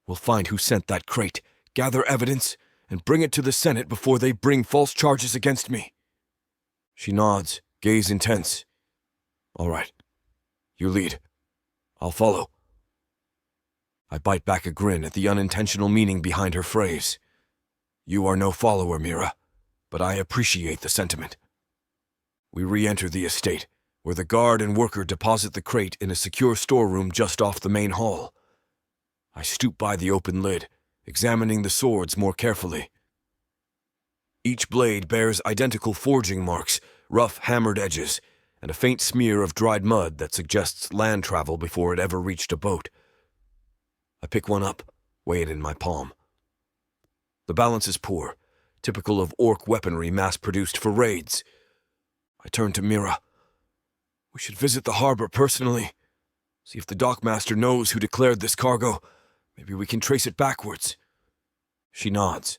Speaker 2: We'll find who sent that crate, gather evidence, and bring it to the Senate before they bring false charges against me. She nods, gaze intense. All right. You lead. I'll follow. I bite back a grin at the unintentional meaning behind her phrase. You are no follower, Mira, but I appreciate the sentiment. We re-enter the estate, where the guard and worker deposit the crate in a secure storeroom just off the main hall. I stoop by the open lid, examining the swords more carefully. Each blade bears identical forging marks, rough hammered edges, and a faint smear of dried mud that suggests land travel before it ever reached a boat. I pick one up, weigh it in my palm. The balance is poor, typical of orc weaponry mass-produced for raids. I turn to Mira. We should visit the harbor personally, see if the dockmaster knows who declared this cargo. Maybe we can trace it backwards. She nods.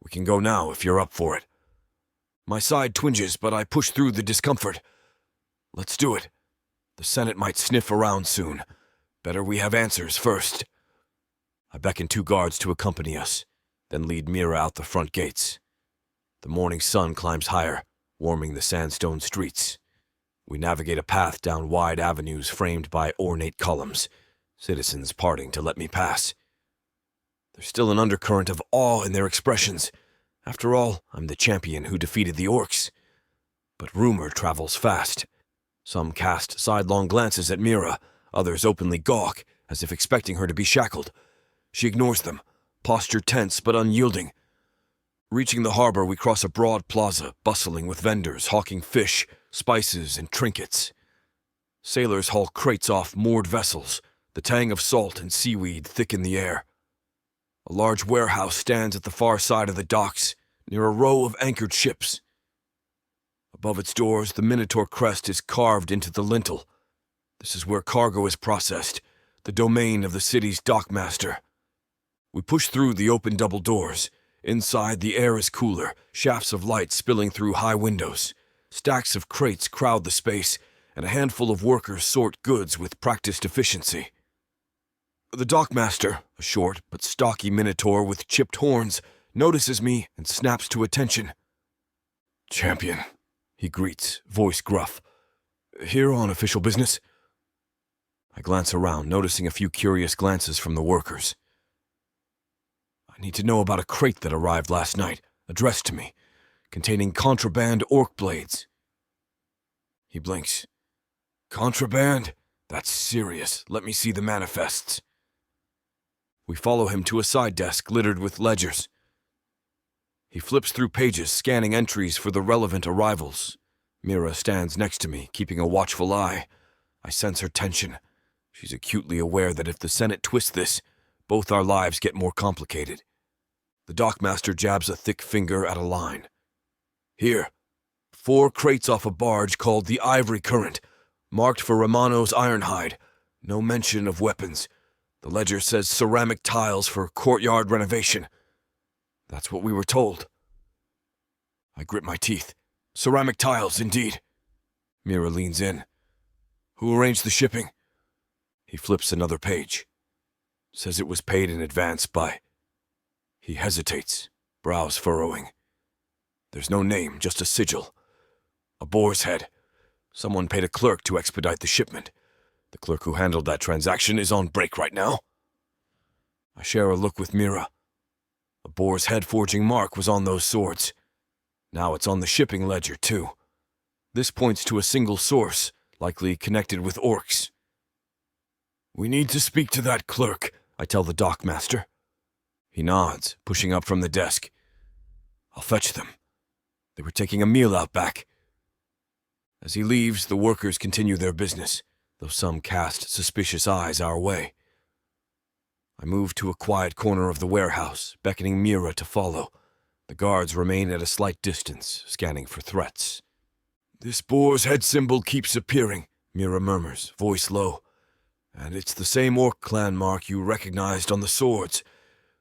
Speaker 2: We can go now if you're up for it. My side twinges, but I push through the discomfort. Let's do it. The Senate might sniff around soon. Better we have answers first. I beckon 2 guards to accompany us, then lead Mira out the front gates. The morning sun climbs higher, warming the sandstone streets. We navigate a path down wide avenues framed by ornate columns, citizens parting to let me pass. There's still an undercurrent of awe in their expressions. After all, I'm the champion who defeated the orcs. But rumor travels fast. Some cast sidelong glances at Mira, others openly gawk, as if expecting her to be shackled. She ignores them, posture tense but unyielding. Reaching the harbor, we cross a broad plaza, bustling with vendors hawking fish, spices, and trinkets. Sailors haul crates off moored vessels. The tang of salt and seaweed thicken the air. A large warehouse stands at the far side of the docks, near a row of anchored ships. Above its doors, the minotaur crest is carved into the lintel. This is where cargo is processed, the domain of the city's dockmaster. We push through the open double doors. Inside, the air is cooler, shafts of light spilling through high windows. Stacks of crates crowd the space, and a handful of workers sort goods with practiced efficiency. The dockmaster, a short but stocky minotaur with chipped horns, notices me and snaps to attention. "Champion," he greets, voice gruff. "Here on official business?" I glance around, noticing a few curious glances from the workers. "I need to know about a crate that arrived last night, addressed to me, containing contraband orc blades." He blinks. "Contraband? That's serious. Let me see the manifests." We follow him to a side desk littered with ledgers. He flips through pages, scanning entries for the relevant arrivals. Mira stands next to me, keeping a watchful eye. I sense her tension. She's acutely aware that if the Senate twists this, both our lives get more complicated. The dockmaster jabs a thick finger at a line. "Here. 4 crates off a barge called the Ivory Current, marked for Remanos Ironhide. No mention of weapons. The ledger says ceramic tiles for courtyard renovation. That's what we were told." I grit my teeth. "Ceramic tiles, indeed." Mira leans in. "Who arranged the shipping?" He flips another page. Says it was paid in advance by... He hesitates, brows furrowing. There's no name, just a sigil. A boar's head. Someone paid a clerk to expedite the shipment. The clerk who handled that transaction is on break right now. I share a look with Mira. A boar's head forging mark was on those swords. Now it's on the shipping ledger, too. This points to a single source, likely connected with orcs. "We need to speak to that clerk," I tell the dockmaster. He nods, pushing up from the desk. "I'll fetch them. They were taking a meal out back." As he leaves, the workers continue their business, though some cast suspicious eyes our way. I move to a quiet corner of the warehouse, beckoning Mira to follow. The guards remain at a slight distance, scanning for threats. "This boar's head symbol keeps appearing," Mira murmurs, voice low. "And it's the same orc clan mark you recognized on the swords.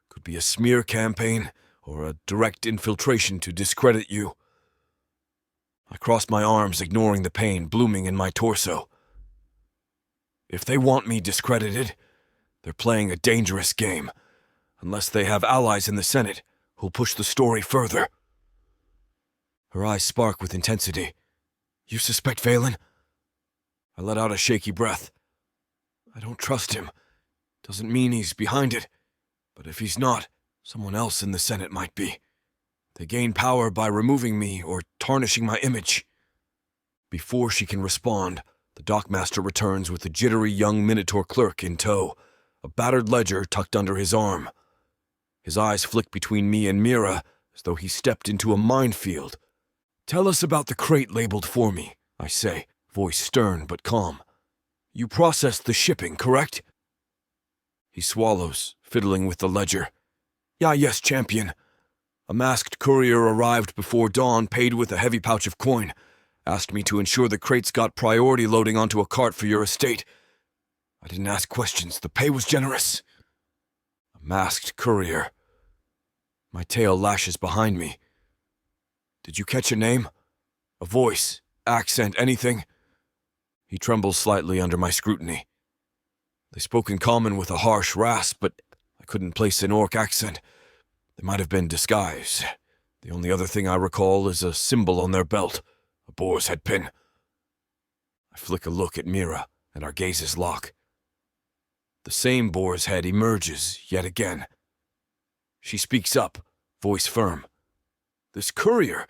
Speaker 2: Could be a smear campaign, or a direct infiltration to discredit you." I cross my arms, ignoring the pain blooming in my torso. If they want me discredited, they're playing a dangerous game, unless they have allies in the Senate who'll push the story further. Her eyes spark with intensity. "You suspect Valen?" I let out a shaky breath. I don't trust him. Doesn't mean he's behind it. But if he's not, someone else in the Senate might be. They gain power by removing me or tarnishing my image. Before she can respond, the dockmaster returns with a jittery young minotaur clerk in tow, a battered ledger tucked under his arm. His eyes flick between me and Mira, as though he stepped into a minefield. "Tell us about the crate labeled for me," I say, voice stern but calm. "You processed the shipping, correct?" He swallows, fiddling with the ledger. Yes, champion. A masked courier arrived before dawn, paid with a heavy pouch of coin. Asked me to ensure the crates got priority loading onto a cart for your estate. I didn't ask questions. The pay was generous." A masked courier. My tail lashes behind me. "Did you catch a name? A voice, accent, anything?" He trembles slightly under my scrutiny. They spoke in common with a harsh rasp, but I couldn't place an orc accent. They might have been disguise. The only other thing I recall is a symbol on their belt, a boar's head pin. I flick a look at Mira, and our gazes lock. The same boar's head emerges yet again. She speaks up, voice firm. "This courier.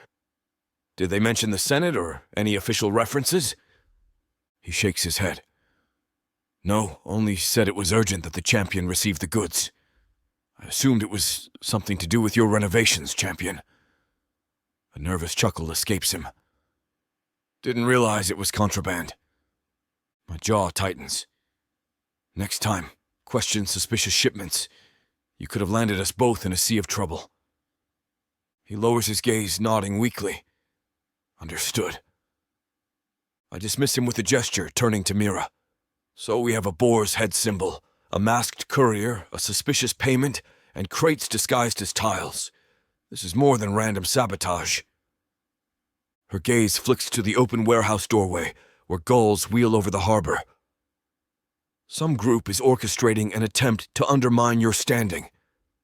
Speaker 2: Did they mention the Senate or any official references?" He shakes his head. "No, only said it was urgent that the champion receive the goods. I assumed it was something to do with your renovations, champion." A nervous chuckle escapes him. "Didn't realize it was contraband." My jaw tightens. Next time, question suspicious shipments. You could have landed us both in a sea of trouble. He lowers his gaze, nodding weakly. Understood. I dismiss him with a gesture, turning to Mira. So we have a boar's head symbol, a masked courier, a suspicious payment, and crates disguised as tiles. This is more than random sabotage. Her gaze flicks to the open warehouse doorway, where gulls wheel over the harbor. Some group is orchestrating an attempt to undermine your standing.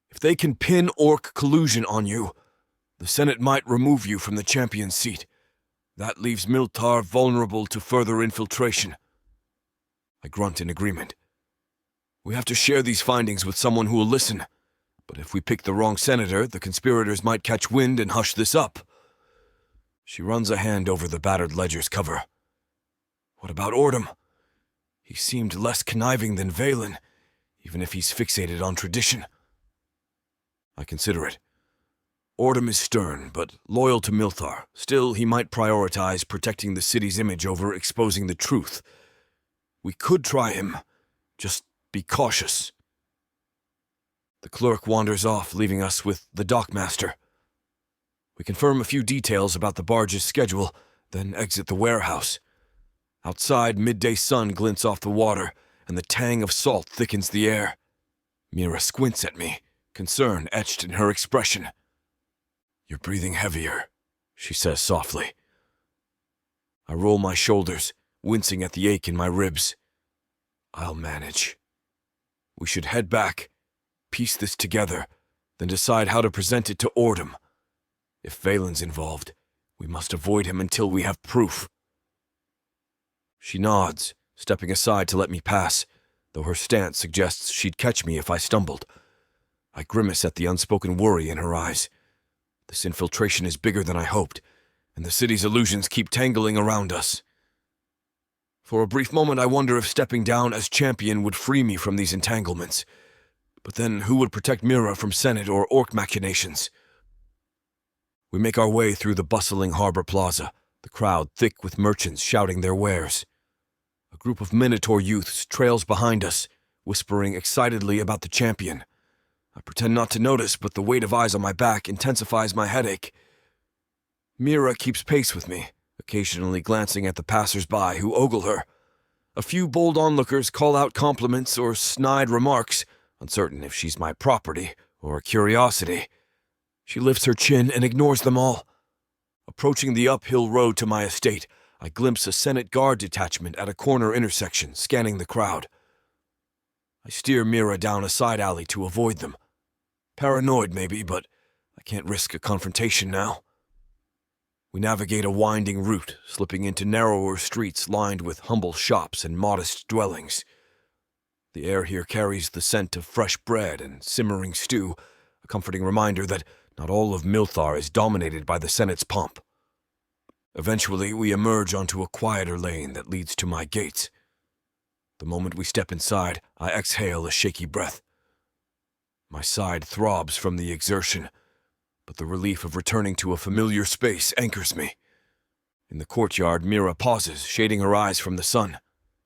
Speaker 2: If they can pin orc collusion on you, the Senate might remove you from the champion's seat. That leaves Milthar vulnerable to further infiltration. I grunt in agreement. We have to share these findings with someone who will listen. But if we pick the wrong senator, the conspirators might catch wind and hush this up. She runs a hand over the battered ledger's cover. What about Ordum? He seemed less conniving than Valen, even if he's fixated on tradition. I consider it. Ordum is stern, but loyal to Milthar. Still, he might prioritize protecting the city's image over exposing the truth. We could try him. Just be cautious. The clerk wanders off, leaving us with the dockmaster. We confirm a few details about the barge's schedule, then exit the warehouse. Outside, midday sun glints off the water, and the tang of salt thickens the air. Mira squints at me, concern etched in her expression. You're breathing heavier, she says softly. I roll my shoulders, wincing at the ache in my ribs. I'll manage. We should head back, piece this together, then decide how to present it to Ordum. If Valen's involved, we must avoid him until we have proof. She nods, stepping aside to let me pass, though her stance suggests she'd catch me if I stumbled. I grimace at the unspoken worry in her eyes. This infiltration is bigger than I hoped, and the city's illusions keep tangling around us. For a brief moment I wonder if stepping down as champion would free me from these entanglements. But then who would protect Mira from Senate or orc machinations? We make our way through the bustling harbor plaza, the crowd thick with merchants shouting their wares. A group of minotaur youths trails behind us, whispering excitedly about the champion. I pretend not to notice, but the weight of eyes on my back intensifies my headache. Mira keeps pace with me, occasionally glancing at the passers-by who ogle her. A few bold onlookers call out compliments or snide remarks, uncertain if she's my property or a curiosity. She lifts her chin and ignores them all. Approaching the uphill road to my estate, I glimpse a Senate Guard detachment at a corner intersection, scanning the crowd. I steer Mira down a side alley to avoid them. Paranoid, maybe, but I can't risk a confrontation now. We navigate a winding route, slipping into narrower streets lined with humble shops and modest dwellings. The air here carries the scent of fresh bread and simmering stew, a comforting reminder that not all of Milthar is dominated by the Senate's pomp. Eventually, we emerge onto a quieter lane that leads to my gates. The moment we step inside, I exhale a shaky breath. My side throbs from the exertion, but the relief of returning to a familiar space anchors me. In the courtyard, Mira pauses, shading her eyes from the sun.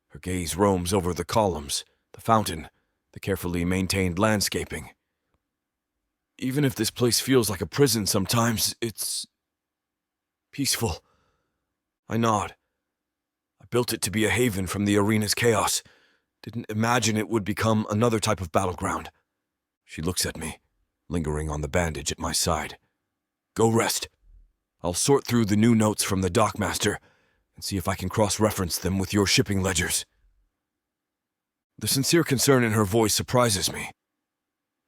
Speaker 2: Her gaze roams over the columns, the fountain, the carefully maintained landscaping. Even if this place feels like a prison sometimes, it's peaceful. I nod. I built it to be a haven from the arena's chaos. Didn't imagine it would become another type of battleground. She looks at me, lingering on the bandage at my side. Go rest. I'll sort through the new notes from the dockmaster and see if I can cross-reference them with your shipping ledgers. The sincere concern in her voice surprises me.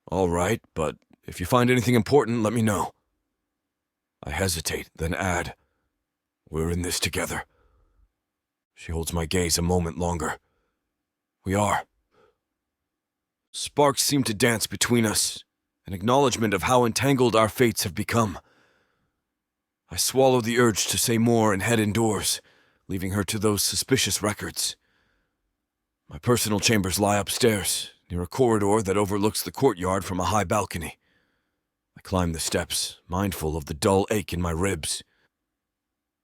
Speaker 2: All right, but if you find anything important, let me know. I hesitate, then add, we're in this together. She holds my gaze a moment longer. We are. Sparks seem to dance between us, an acknowledgement of how entangled our fates have become. I swallow the urge to say more and head indoors, leaving her to those suspicious records. My personal chambers lie upstairs, near a corridor that overlooks the courtyard from a high balcony. I climb the steps, mindful of the dull ache in my ribs.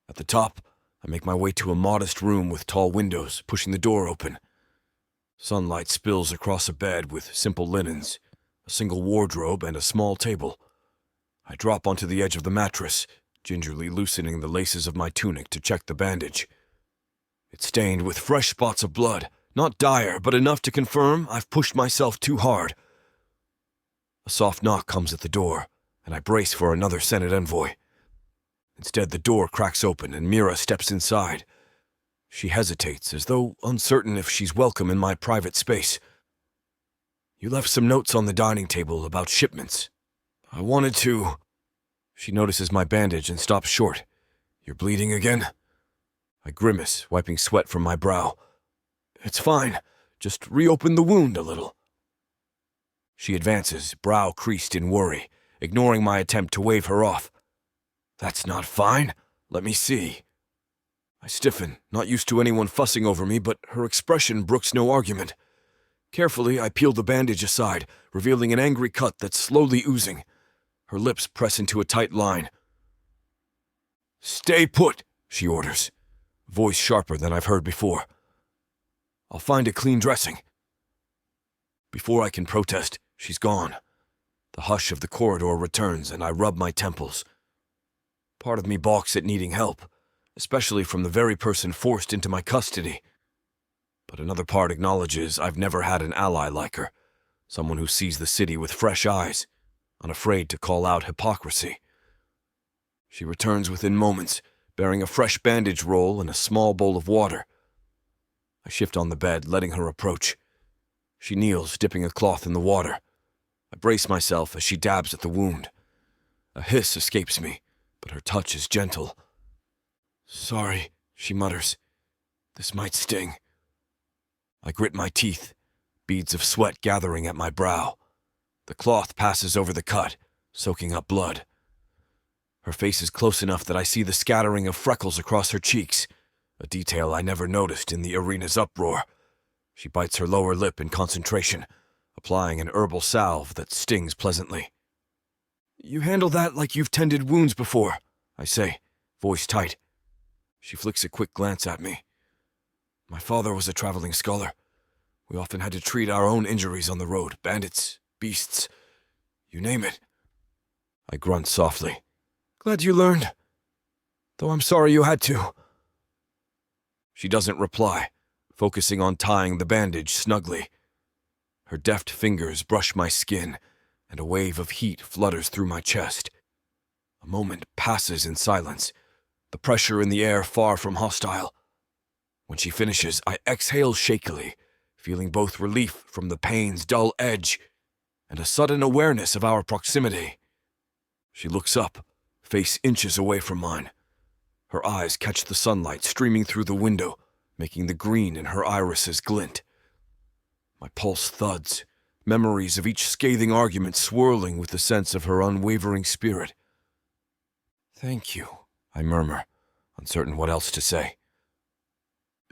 Speaker 2: At the top, I make my way to a modest room with tall windows, pushing the door open. Sunlight spills across a bed with simple linens, a single wardrobe, and a small table. I drop onto the edge of the mattress, gingerly loosening the laces of my tunic to check the bandage. It's stained with fresh spots of blood, not dire, but enough to confirm I've pushed myself too hard. A soft knock comes at the door, and I brace for another Senate envoy. Instead, the door cracks open and Mira steps inside. She hesitates, as though uncertain if she's welcome in my private space. "You left some notes on the dining table about shipments. I wanted to—" She notices my bandage and stops short. "You're bleeding again?" I grimace, wiping sweat from my brow. "It's fine. Just reopen the wound a little." She advances, brow creased in worry, ignoring my attempt to wave her off. "That's not fine. Let me see." I stiffen, not used to anyone fussing over me, but her expression brooks no argument. Carefully, I peel the bandage aside, revealing an angry cut that's slowly oozing. Her lips press into a tight line. "Stay put," she orders, voice sharper than I've heard before. "I'll find a clean dressing." Before I can protest, she's gone. The hush of the corridor returns, and I rub my temples. Part of me balks at needing help, especially from the very person forced into my custody. But another part acknowledges I've never had an ally like her, someone who sees the city with fresh eyes, unafraid to call out hypocrisy. She returns within moments, bearing a fresh bandage roll and a small bowl of water. I shift on the bed, letting her approach. She kneels, dipping a cloth in the water. I brace myself as she dabs at the wound. A hiss escapes me, but her touch is gentle. "Sorry," she mutters. "This might sting." I grit my teeth, beads of sweat gathering at my brow. The cloth passes over the cut, soaking up blood. Her face is close enough that I see the scattering of freckles across her cheeks, a detail I never noticed in the arena's uproar. She bites her lower lip in concentration, applying an herbal salve that stings pleasantly. "You handle that like you've tended wounds before," I say, voice tight. She flicks a quick glance at me. "My father was a traveling scholar. We often had to treat our own injuries on the road, bandits, beasts, you name it." I grunt softly. "Glad you learned. Though I'm sorry you had to." She doesn't reply, focusing on tying the bandage snugly. Her deft fingers brush my skin, and a wave of heat flutters through my chest. A moment passes in silence, the pressure in the air far from hostile. When she finishes, I exhale shakily, feeling both relief from the pain's dull edge and a sudden awareness of our proximity. She looks up, face inches away from mine. Her eyes catch the sunlight streaming through the window, making the green in her irises glint. My pulse thuds, memories of each scathing argument swirling with the sense of her unwavering spirit. "Thank you," I murmur, uncertain what else to say.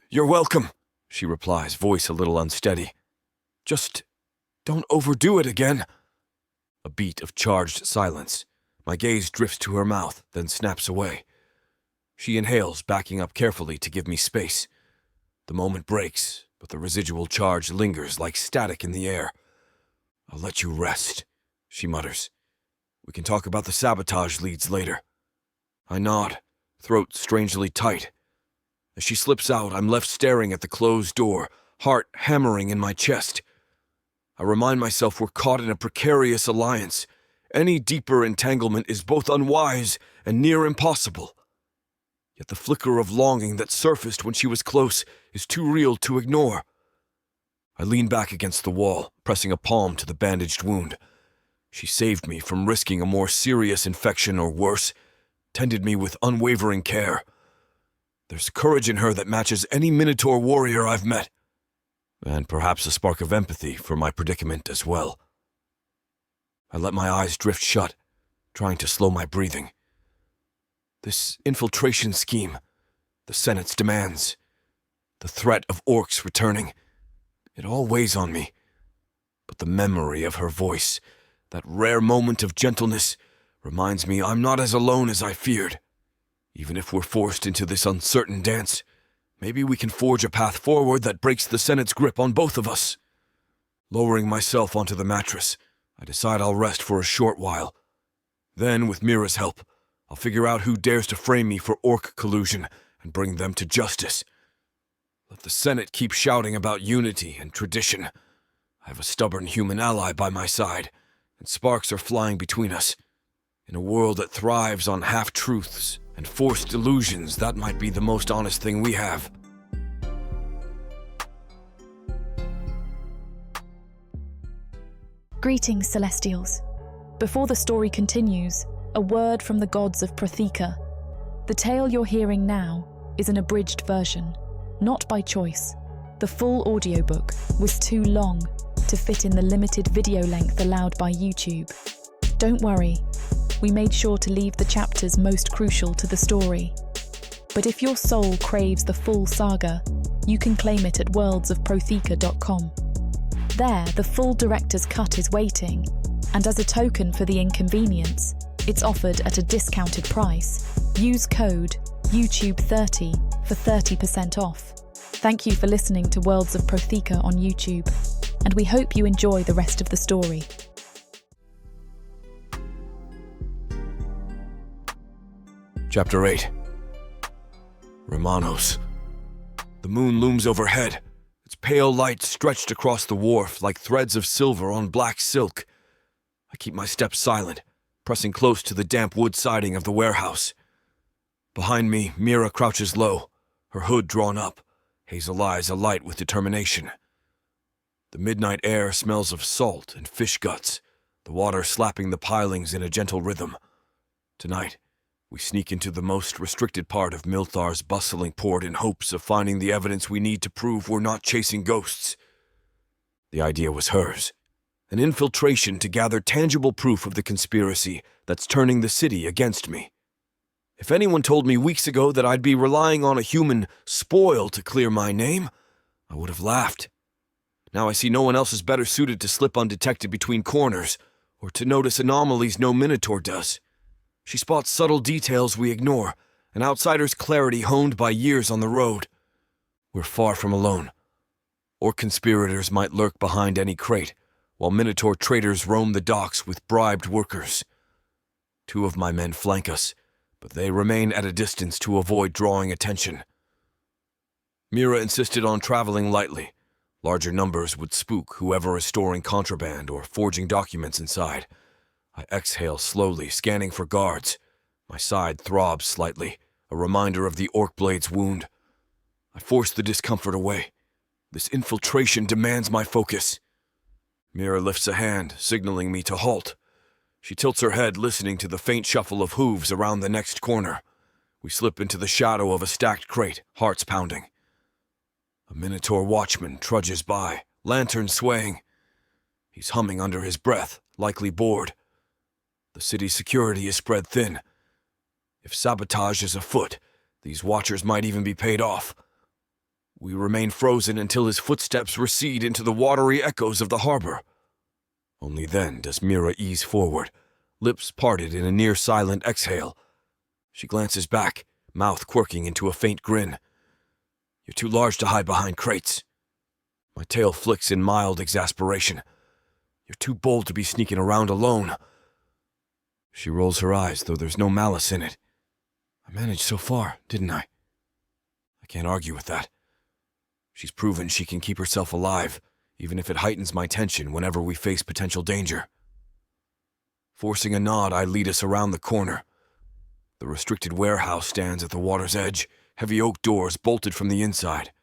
Speaker 2: "You're welcome," she replies, voice a little unsteady. "Just don't overdo it again." A beat of charged silence. My gaze drifts to her mouth, then snaps away. She inhales, backing up carefully to give me space. The moment breaks, but the residual charge lingers like static in the air. "I'll let you rest," she mutters. "We can talk about the sabotage leads later." I nod, throat strangely tight. As she slips out, I'm left staring at the closed door, heart hammering in my chest. I remind myself we're caught in a precarious alliance. Any deeper entanglement is both unwise and near impossible. Yet the flicker of longing that surfaced when she was close is too real to ignore. I lean back against the wall, pressing a palm to the bandaged wound. She saved me from risking a more serious infection or worse, tended me with unwavering care. There's courage in her that matches any minotaur warrior I've met, and perhaps a spark of empathy for my predicament as well. I let my eyes drift shut, trying to slow my breathing. This infiltration scheme, the Senate's demands, the threat of orcs returning, it all weighs on me. But the memory of her voice, that rare moment of gentleness, reminds me I'm not as alone as I feared. Even if we're forced into this uncertain dance, maybe we can forge a path forward that breaks the Senate's grip on both of us. Lowering myself onto the mattress, I decide I'll rest for a short while. Then, with Mira's help, I'll figure out who dares to frame me for orc collusion and bring them to justice. Let the Senate keep shouting about unity and tradition. I have a stubborn human ally by my side, and sparks are flying between us. In a world that thrives on half-truths and forced illusions, that might be the most honest thing we have.
Speaker 1: Greetings, Celestials. Before the story continues, a word from the gods of Prothika. The tale you're hearing now is an abridged version, not by choice. The full audiobook was too long to fit in the limited video length allowed by YouTube. Don't worry, we made sure to leave the chapters most crucial to the story. But if your soul craves the full saga, you can claim it at worldsofprothika.com. There, the full director's cut is waiting, and as a token for the inconvenience, it's offered at a discounted price. Use code YouTube30 for 30% off. Thank you for listening to Worlds of Prothika on YouTube, and we hope you enjoy the rest of the story.
Speaker 2: Chapter 8. Remanos. The moon looms overhead, its pale light stretched across the wharf like threads of silver on black silk. I keep my steps silent, pressing close to the damp wood siding of the warehouse. Behind me, Mira crouches low, her hood drawn up, hazel eyes alight with determination. The midnight air smells of salt and fish guts, the water slapping the pilings in a gentle rhythm. Tonight, we sneak into the most restricted part of Milthar's bustling port in hopes of finding the evidence we need to prove we're not chasing ghosts. The idea was hers. An infiltration to gather tangible proof of the conspiracy that's turning the city against me. If anyone told me weeks ago that I'd be relying on a human spoil to clear my name, I would have laughed. Now I see no one else is better suited to slip undetected between corners, or to notice anomalies no minotaur does. She spots subtle details we ignore, an outsider's clarity honed by years on the road. We're far from alone. Or conspirators might lurk behind any crate, while minotaur traitors roam the docks with bribed workers. 2 of my men flank us, but they remain at a distance to avoid drawing attention. Mira insisted on traveling lightly. Larger numbers would spook whoever is storing contraband or forging documents inside. I exhale slowly, scanning for guards. My side throbs slightly, a reminder of the orc blade's wound. I force the discomfort away. This infiltration demands my focus. Mira lifts a hand, signaling me to halt. She tilts her head, listening to the faint shuffle of hooves around the next corner. We slip into the shadow of a stacked crate, hearts pounding. A minotaur watchman trudges by, lantern swaying. He's humming under his breath, likely bored. The city's security is spread thin. If sabotage is afoot, these watchers might even be paid off. We remain frozen until his footsteps recede into the watery echoes of the harbor. Only then does Mira ease forward, lips parted in a near-silent exhale. She glances back, mouth quirking into a faint grin. You're too large to hide behind crates. My tail flicks in mild exasperation. You're too bold to be sneaking around alone. She rolls her eyes, though there's no malice in it. I managed so far, didn't I? I can't argue with that. She's proven she can keep herself alive, even if it heightens my tension whenever we face potential danger. Forcing a nod, I lead us around the corner. The restricted warehouse stands at the water's edge, heavy oak doors bolted from the inside.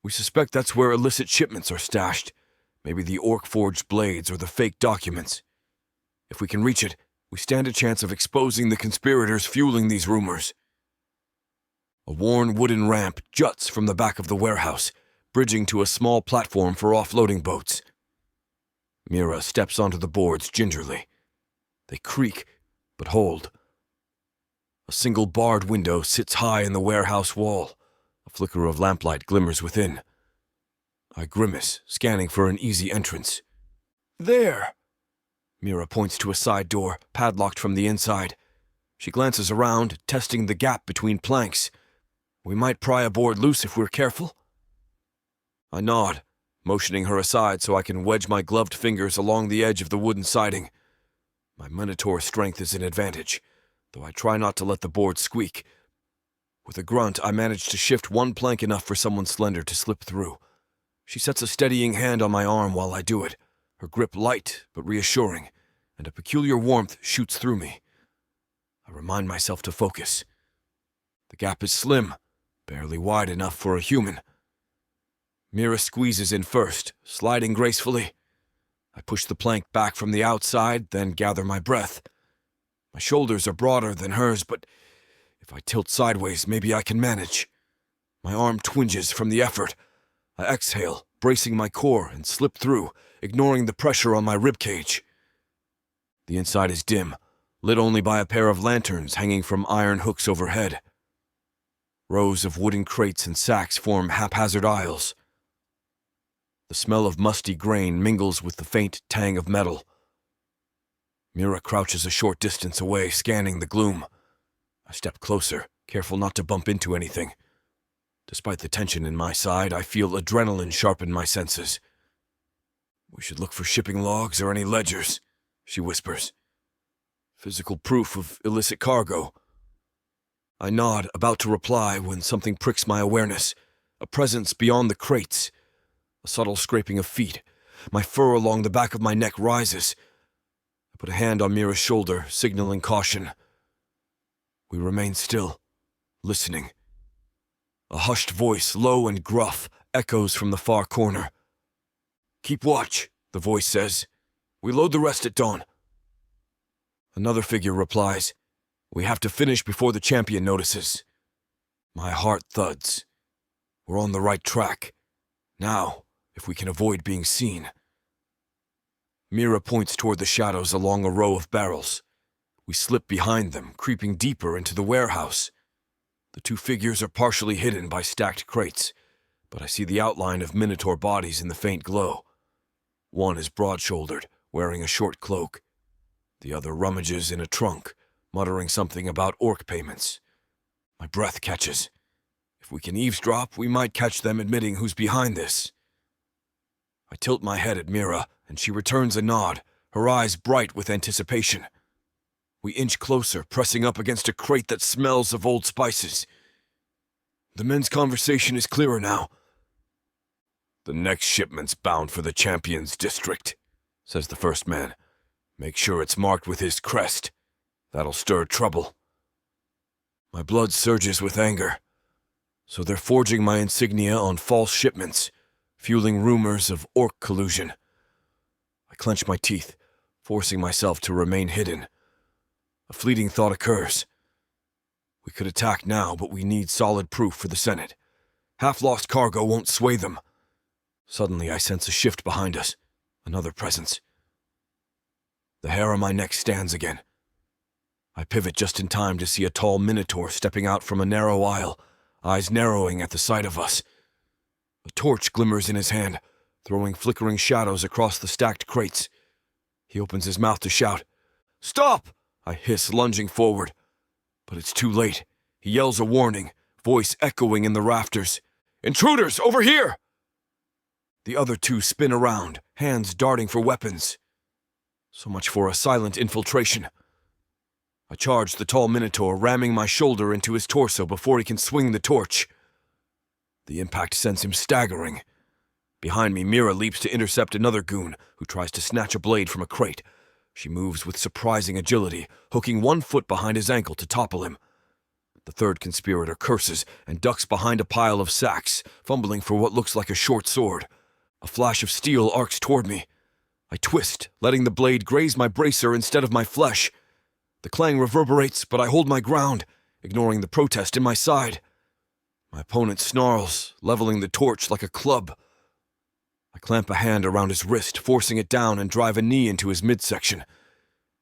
Speaker 2: We suspect that's where illicit shipments are stashed, maybe the orc-forged blades or the fake documents. If we can reach it, we stand a chance of exposing the conspirators fueling these rumors. A worn wooden ramp juts from the back of the warehouse, bridging to a small platform for offloading boats. Mira steps onto the boards gingerly. They creak, but hold. A single barred window sits high in the warehouse wall. A flicker of lamplight glimmers within. I grimace, scanning for an easy entrance. There! Mira points to a side door, padlocked from the inside. She glances around, testing the gap between planks. We might pry a board loose if we're careful. I nod, motioning her aside so I can wedge my gloved fingers along the edge of the wooden siding. My minotaur strength is an advantage, though I try not to let the board squeak. With a grunt, I manage to shift one plank enough for someone slender to slip through. She sets a steadying hand on my arm while I do it, her grip light but reassuring, and a peculiar warmth shoots through me. I remind myself to focus. The gap is slim, barely wide enough for a human. Mira squeezes in first, sliding gracefully. I push the plank back from the outside, then gather my breath. My shoulders are broader than hers, but if I tilt sideways, maybe I can manage. My arm twinges from the effort. I exhale, bracing my core, and slip through, ignoring the pressure on my ribcage. The inside is dim, lit only by a pair of lanterns hanging from iron hooks overhead. Rows of wooden crates and sacks form haphazard aisles. The smell of musty grain mingles with the faint tang of metal. Mira crouches a short distance away, scanning the gloom. I step closer, careful not to bump into anything. Despite the tension in my side, I feel adrenaline sharpen my senses. "We should look for shipping logs or any ledgers," she whispers. "Physical proof of illicit cargo." I nod, about to reply, when something pricks my awareness. A presence beyond the crates. A subtle scraping of feet. My fur along the back of my neck rises. I put a hand on Mira's shoulder, signaling caution. We remain still, listening. A hushed voice, low and gruff, echoes from the far corner. "Keep watch," the voice says. "We load the rest at dawn." Another figure replies, "We have to finish before the champion notices." My heart thuds. We're on the right track. Now, if we can avoid being seen. Mira points toward the shadows along a row of barrels. We slip behind them, creeping deeper into the warehouse. The two figures are partially hidden by stacked crates, but I see the outline of minotaur bodies in the faint glow. One is broad-shouldered, wearing a short cloak. The other rummages in a trunk, muttering something about orc payments. My breath catches. If we can eavesdrop, we might catch them admitting who's behind this. I tilt my head at Mira, and she returns a nod, her eyes bright with anticipation. We inch closer, pressing up against a crate that smells of old spices. The men's conversation is clearer now. "The next shipment's bound for the champion's district," says the first man. "Make sure it's marked with his crest. That'll stir trouble." My blood surges with anger. So they're forging my insignia on false shipments, fueling rumors of orc collusion. I clench my teeth, forcing myself to remain hidden. A fleeting thought occurs. We could attack now, but we need solid proof for the Senate. Half-lost cargo won't sway them. Suddenly, I sense a shift behind us. Another presence. The hair on my neck stands again. I pivot just in time to see a tall minotaur stepping out from a narrow aisle, eyes narrowing at the sight of us. A torch glimmers in his hand, throwing flickering shadows across the stacked crates. He opens his mouth to shout. "Stop!" I hiss, lunging forward. But it's too late. He yells a warning, voice echoing in the rafters. "Intruders, over here!" The other two spin around, hands darting for weapons. So much for a silent infiltration. I charge the tall minotaur, ramming my shoulder into his torso before he can swing the torch. The impact sends him staggering. Behind me, Mira leaps to intercept another goon who tries to snatch a blade from a crate. She moves with surprising agility, hooking one foot behind his ankle to topple him. The third conspirator curses and ducks behind a pile of sacks, fumbling for what looks like a short sword. A flash of steel arcs toward me. I twist, letting the blade graze my bracer instead of my flesh. The clang reverberates, but I hold my ground, ignoring the protest in my side. My opponent snarls, leveling the torch like a club. I clamp a hand around his wrist, forcing it down and drive a knee into his midsection.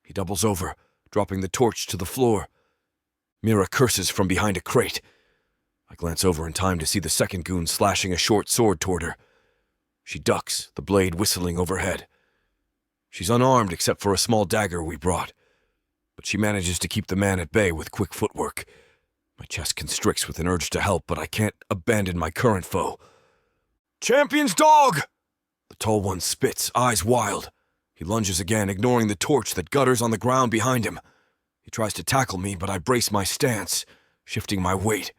Speaker 2: He doubles over, dropping the torch to the floor. Mira curses from behind a crate. I glance over in time to see the second goon slashing a short sword toward her. She ducks, the blade whistling overhead. She's unarmed except for a small dagger we brought. but she manages to keep the man at bay with quick footwork. My chest constricts with an urge to help, but I can't abandon my current foe. "Champion's dog!" The tall one spits, eyes wild. He lunges again, ignoring the torch that gutters on the ground behind him. He tries to tackle me, but I brace my stance, shifting my weight.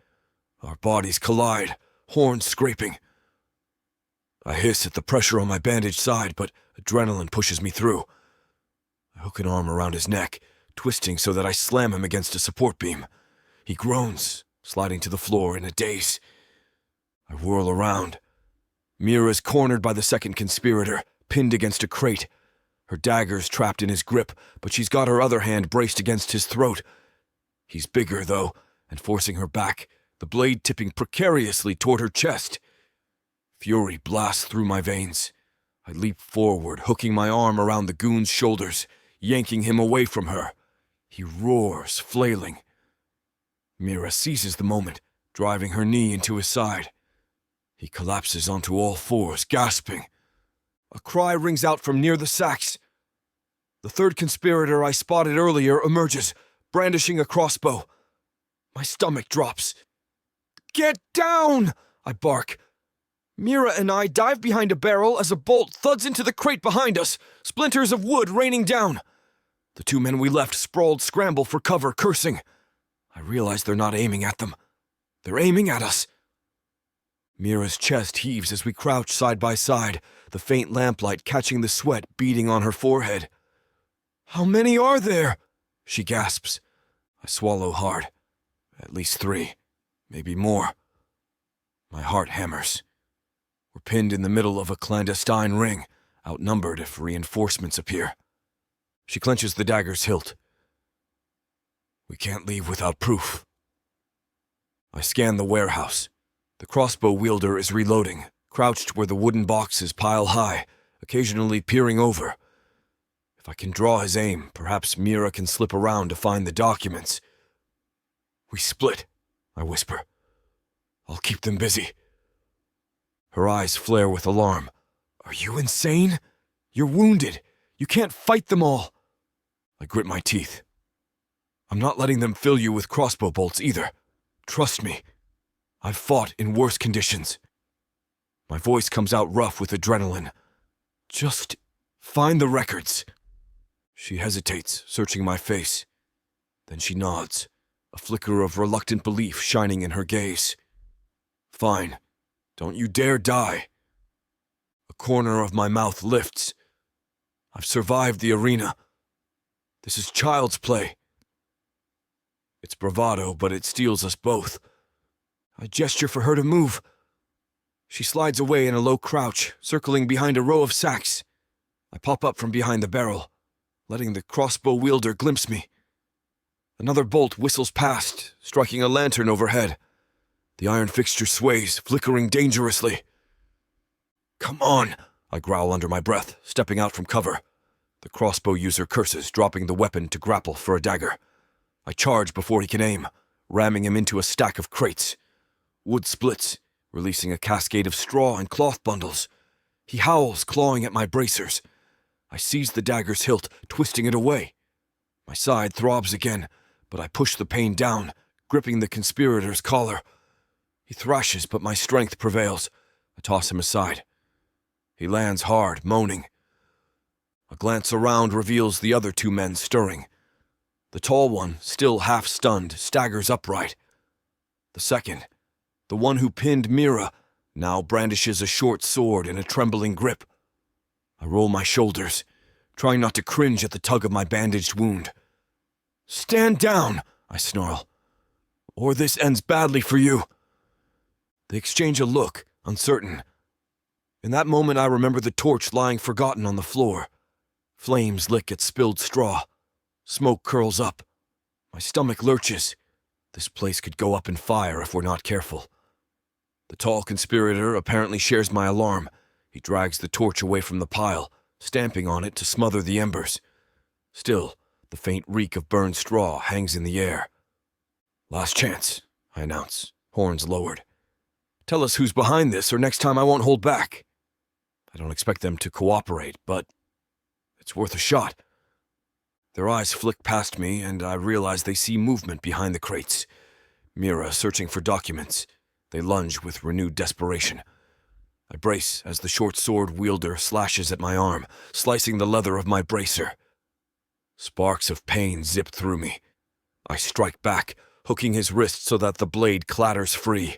Speaker 2: Our bodies collide, horns scraping. I hiss at the pressure on my bandaged side, but adrenaline pushes me through. I hook an arm around his neck, twisting so that I slam him against a support beam. He groans, sliding to the floor in a daze. I whirl around. Mira's cornered by the second conspirator, pinned against a crate. Her dagger's trapped in his grip, but she's got her other hand braced against his throat. He's bigger, though, and forcing her back, the blade tipping precariously toward her chest. Fury blasts through my veins. I leap forward, hooking my arm around the goon's shoulders, yanking him away from her. He roars, flailing. Mira seizes the moment, driving her knee into his side. He collapses onto all fours, gasping. A cry rings out from near the sacks. The third conspirator I spotted earlier emerges, brandishing a crossbow. My stomach drops. "Get down!" I bark. Mira and I dive behind a barrel as a bolt thuds into the crate behind us, splinters of wood raining down. The two men we left sprawled scramble for cover, cursing. I realize they're not aiming at them. They're aiming at us. Mira's chest heaves as we crouch side by side, the faint lamplight catching the sweat beading on her forehead. "How many are there?" she gasps. I swallow hard. At least 3, maybe more. My heart hammers. We're pinned in the middle of a clandestine ring, outnumbered if reinforcements appear. She clenches the dagger's hilt. We can't leave without proof. I scan the warehouse. The crossbow wielder is reloading, crouched where the wooden boxes pile high, occasionally peering over. If I can draw his aim, perhaps Mira can slip around to find the documents. "We split," I whisper. "I'll keep them busy." Her eyes flare with alarm. "Are you insane? You're wounded. You can't fight them all." I grit my teeth. "I'm not letting them fill you with crossbow bolts either. Trust me. I've fought in worse conditions." My voice comes out rough with adrenaline. "Just find the records." She hesitates, searching my face. Then she nods, a flicker of reluctant belief shining in her gaze. "Fine. Don't you dare die." A corner of my mouth lifts. I've survived the arena. This is child's play. It's bravado, but it steals us both. I gesture for her to move. She slides away in a low crouch, circling behind a row of sacks. I pop up from behind the barrel, letting the crossbow wielder glimpse me. Another bolt whistles past, striking a lantern overhead. The iron fixture sways, flickering dangerously. "Come on," I growl under my breath, stepping out from cover. The crossbow user curses, dropping the weapon to grapple for a dagger. I charge before he can aim, ramming him into a stack of crates. Wood splits, releasing a cascade of straw and cloth bundles. He howls, clawing at my bracers. I seize the dagger's hilt, twisting it away. My side throbs again, but I push the pain down, gripping the conspirator's collar. He thrashes, but my strength prevails. I toss him aside. He lands hard, moaning. A glance around reveals the other 2 men stirring. The tall one, still half-stunned, staggers upright. The second, the one who pinned Mira, now brandishes a short sword in a trembling grip. I roll my shoulders, trying not to cringe at the tug of my bandaged wound. "Stand down," I snarl, "or this ends badly for you." They exchange a look, uncertain. In that moment I remember the torch lying forgotten on the floor. Flames lick at spilled straw. Smoke curls up. My stomach lurches. This place could go up in fire if we're not careful. The tall conspirator apparently shares my alarm. He drags the torch away from the pile, stamping on it to smother the embers. Still, the faint reek of burned straw hangs in the air. "Last chance," I announce, horns lowered. "Tell us who's behind this, or next time I won't hold back." I don't expect them to cooperate, but it's worth a shot. Their eyes flick past me, and I realize they see movement behind the crates. Mira searching for documents. They lunge with renewed desperation. I brace as the short sword wielder slashes at my arm, slicing the leather of my bracer. Sparks of pain zip through me. I strike back, hooking his wrist so that the blade clatters free.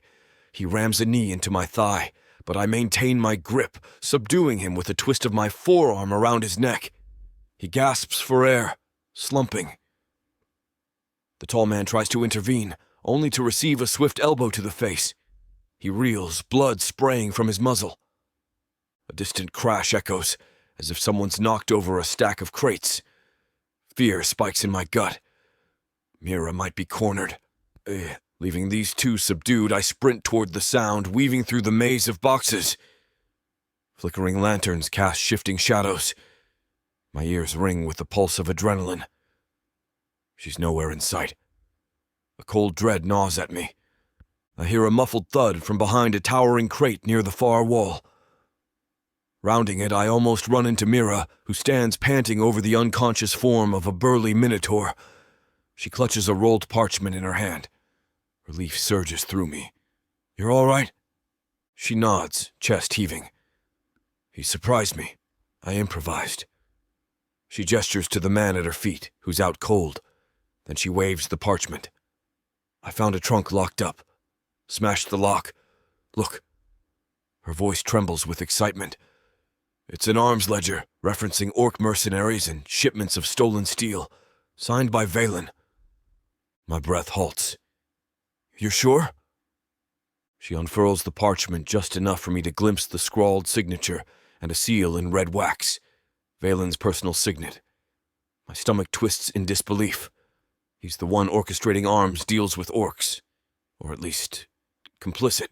Speaker 2: He rams a knee into my thigh, but I maintain my grip, subduing him with a twist of my forearm around his neck. He gasps for air, slumping. The tall man tries to intervene, only to receive a swift elbow to the face. He reels, blood spraying from his muzzle. A distant crash echoes, as if someone's knocked over a stack of crates. Fear spikes in my gut. Mira might be cornered. Leaving these two subdued, I sprint toward the sound, weaving through the maze of boxes. Flickering lanterns cast shifting shadows. My ears ring with the pulse of adrenaline. She's nowhere in sight. A cold dread gnaws at me. I hear a muffled thud from behind a towering crate near the far wall. Rounding it, I almost run into Mira, who stands panting over the unconscious form of a burly minotaur. She clutches a rolled parchment in her hand. Relief surges through me. "You're all right?" She nods, chest heaving. "He surprised me. I improvised." She gestures to the man at her feet, who's out cold. Then she waves the parchment. "I found a trunk locked up. Smashed the lock. Look." Her voice trembles with excitement. It's an arms ledger referencing orc mercenaries and shipments of stolen steel, signed by Valen. My breath halts. "You're sure?" She unfurls the parchment just enough for me to glimpse the scrawled signature and a seal in red wax, Valen's personal signet. My stomach twists in disbelief. He's the one orchestrating arms deals with orcs, or at least complicit.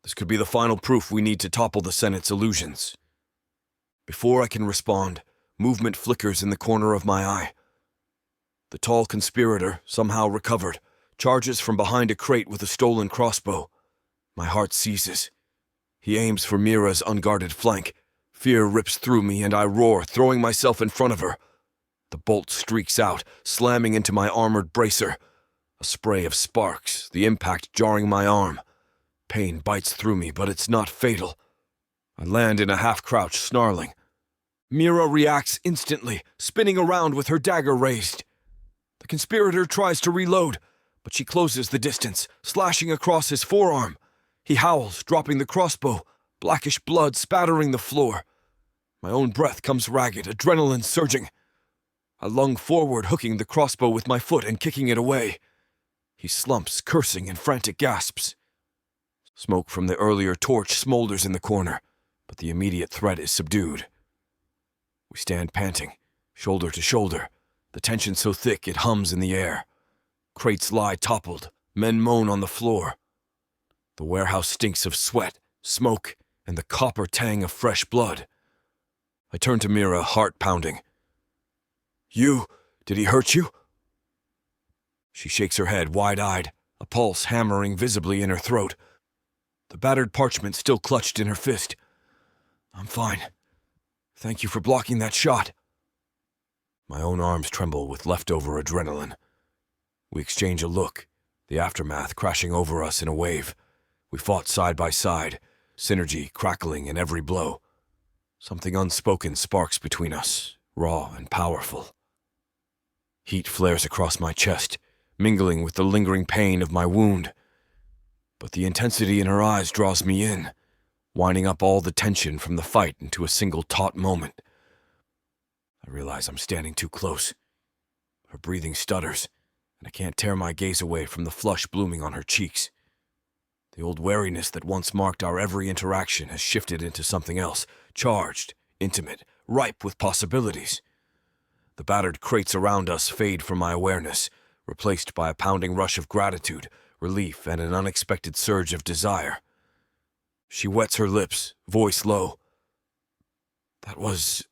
Speaker 2: This could be the final proof we need to topple the Senate's illusions. Before I can respond, movement flickers in the corner of my eye. The tall conspirator, somehow recovered, charges from behind a crate with a stolen crossbow. My heart seizes. He aims for Mira's unguarded flank. Fear rips through me and I roar, throwing myself in front of her. The bolt streaks out, slamming into my armored bracer. A spray of sparks, the impact jarring my arm. Pain bites through me, but it's not fatal. I land in a half-crouch, snarling. Mira reacts instantly, spinning around with her dagger raised. The conspirator tries to reload, but she closes the distance, slashing across his forearm. He howls, dropping the crossbow, blackish blood spattering the floor. My own breath comes ragged, adrenaline surging. I lung forward, hooking the crossbow with my foot and kicking it away. He slumps, cursing in frantic gasps. Smoke from the earlier torch smolders in the corner, but the immediate threat is subdued. We stand panting, shoulder to shoulder, the tension so thick it hums in the air. Crates lie toppled, men moan on the floor. The warehouse stinks of sweat, smoke, and the copper tang of fresh blood. I turn to Mira, heart pounding. Did he hurt you?" She shakes her head, wide-eyed, a pulse hammering visibly in her throat. The battered parchment still clutched in her fist. "I'm fine. Thank you for blocking that shot." My own arms tremble with leftover adrenaline. We exchange a look, the aftermath crashing over us in a wave. We fought side by side, synergy crackling in every blow. Something unspoken sparks between us, raw and powerful. Heat flares across my chest, mingling with the lingering pain of my wound. But the intensity in her eyes draws me in, winding up all the tension from the fight into a single taut moment. I realize I'm standing too close. Her breathing stutters, and I can't tear my gaze away from the flush blooming on her cheeks. The old wariness that once marked our every interaction has shifted into something else, charged, intimate, ripe with possibilities. The battered crates around us fade from my awareness, replaced by a pounding rush of gratitude, relief, and an unexpected surge of desire. She wets her lips, voice low. "That was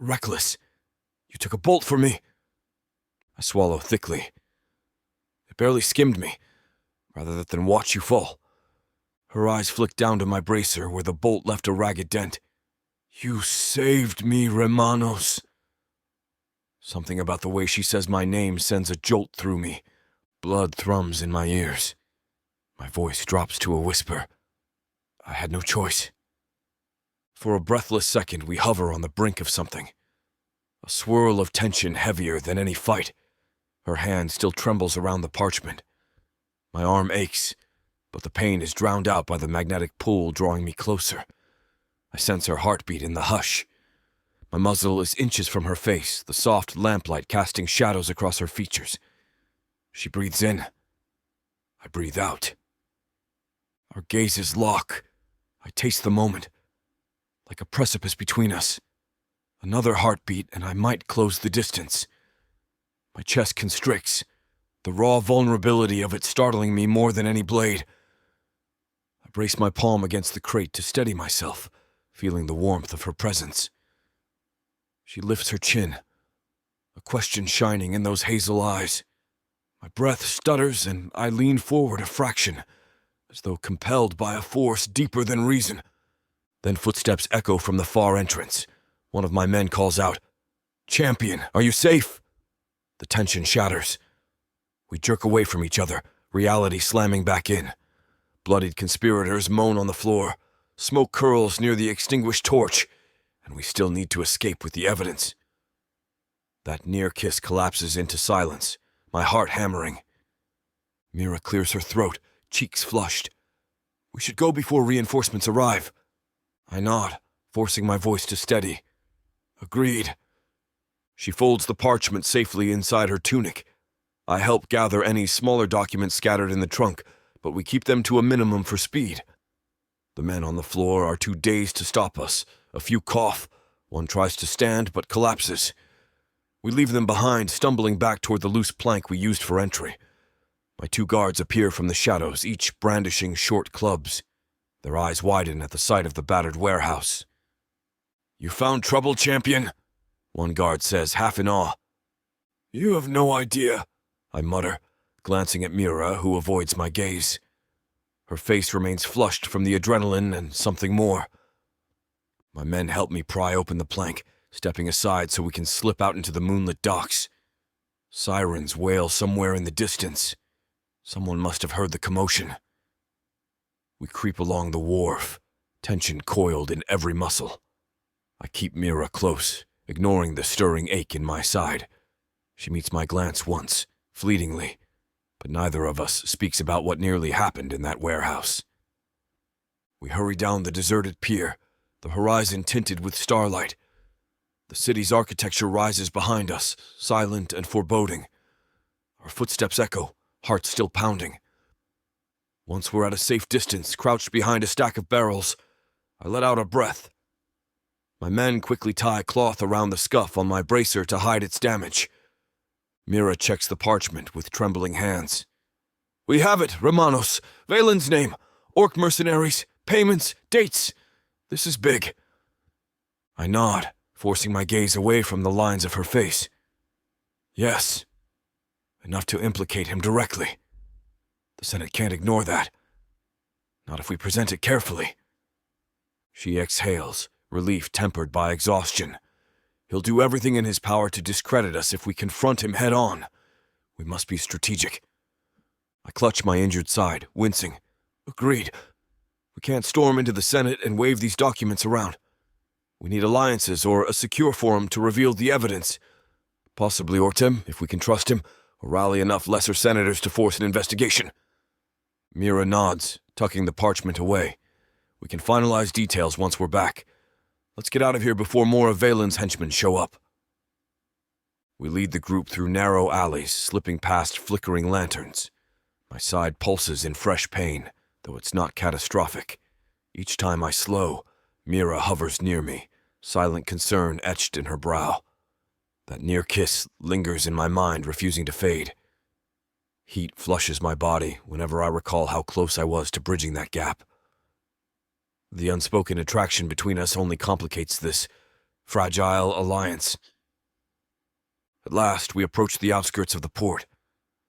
Speaker 2: reckless. You took a bolt for me." I swallow thickly. It barely skimmed me, rather than watch you fall. Her eyes flick down to my bracer where the bolt left a ragged dent. "You saved me, Remanos." Something about the way she says my name sends a jolt through me. Blood thrums in my ears. My voice drops to a whisper. I had no choice. For a breathless second, we hover on the brink of something. A swirl of tension heavier than any fight. Her hand still trembles around the parchment. My arm aches, but the pain is drowned out by the magnetic pull drawing me closer. I sense her heartbeat in the hush. My muzzle is inches from her face, the soft lamplight casting shadows across her features. She breathes in. I breathe out. Our gazes lock. I taste the moment, like a precipice between us. Another heartbeat, and I might close the distance. My chest constricts, the raw vulnerability of it startling me more than any blade. I brace my palm against the crate to steady myself, feeling the warmth of her presence. She lifts her chin, a question shining in those hazel eyes. My breath stutters, and I lean forward a fraction, as though compelled by a force deeper than reason. Then footsteps echo from the far entrance. One of my men calls out, "Champion, are you safe?" The tension shatters. We jerk away from each other, reality slamming back in. Bloodied conspirators moan on the floor. Smoke curls near the extinguished torch, and we still need to escape with the evidence. That near kiss collapses into silence, my heart hammering. Mira clears her throat, cheeks flushed. We should go before reinforcements arrive. I nod, forcing my voice to steady. Agreed. She folds the parchment safely inside her tunic. I help gather any smaller documents scattered in the trunk, but we keep them to a minimum for speed. The men on the floor are too dazed to stop us. A few cough. One tries to stand, but collapses. We leave them behind, stumbling back toward the loose plank we used for entry. My two guards appear from the shadows, each brandishing short clubs. Their eyes widen at the sight of the battered warehouse. "You found trouble, champion?" One guard says, half in awe. "You have no idea," I mutter, glancing at Mira, who avoids my gaze. Her face remains flushed from the adrenaline and something more. My men help me pry open the plank, stepping aside so we can slip out into the moonlit docks. Sirens wail somewhere in the distance. Someone must have heard the commotion. We creep along the wharf, tension coiled in every muscle. I keep Mira close, ignoring the stirring ache in my side. She meets my glance once, fleetingly, but neither of us speaks about what nearly happened in that warehouse. We hurry down the deserted pier, the horizon tinted with starlight. The city's architecture rises behind us, silent and foreboding. Our footsteps echo, hearts still pounding. Once we're at a safe distance, crouched behind a stack of barrels, I let out a breath. My men quickly tie cloth around the scuff on my bracer to hide its damage. Mira checks the parchment with trembling hands. "We have it, Remanos. Valen's name. Orc mercenaries. Payments. Dates. This is big." I nod, forcing my gaze away from the lines of her face. "Yes. Enough to implicate him directly. The Senate can't ignore that. Not if we present it carefully." She exhales, relief tempered by exhaustion. He'll do everything in his power to discredit us if we confront him head-on. We must be strategic. I clutch my injured side, wincing. Agreed. We can't storm into the Senate and wave these documents around. We need alliances or a secure forum to reveal the evidence. Possibly Ortem, if we can trust him, or rally enough lesser senators to force an investigation. Mira nods, tucking the parchment away. We can finalize details once we're back. Let's get out of here before more of Valen's henchmen show up. We lead the group through narrow alleys, slipping past flickering lanterns. My side pulses in fresh pain, though it's not catastrophic. Each time I slow, Mira hovers near me, silent concern etched in her brow. That near kiss lingers in my mind, refusing to fade. Heat flushes my body whenever I recall how close I was to bridging that gap. The unspoken attraction between us only complicates this fragile alliance. At last, we approach the outskirts of the port.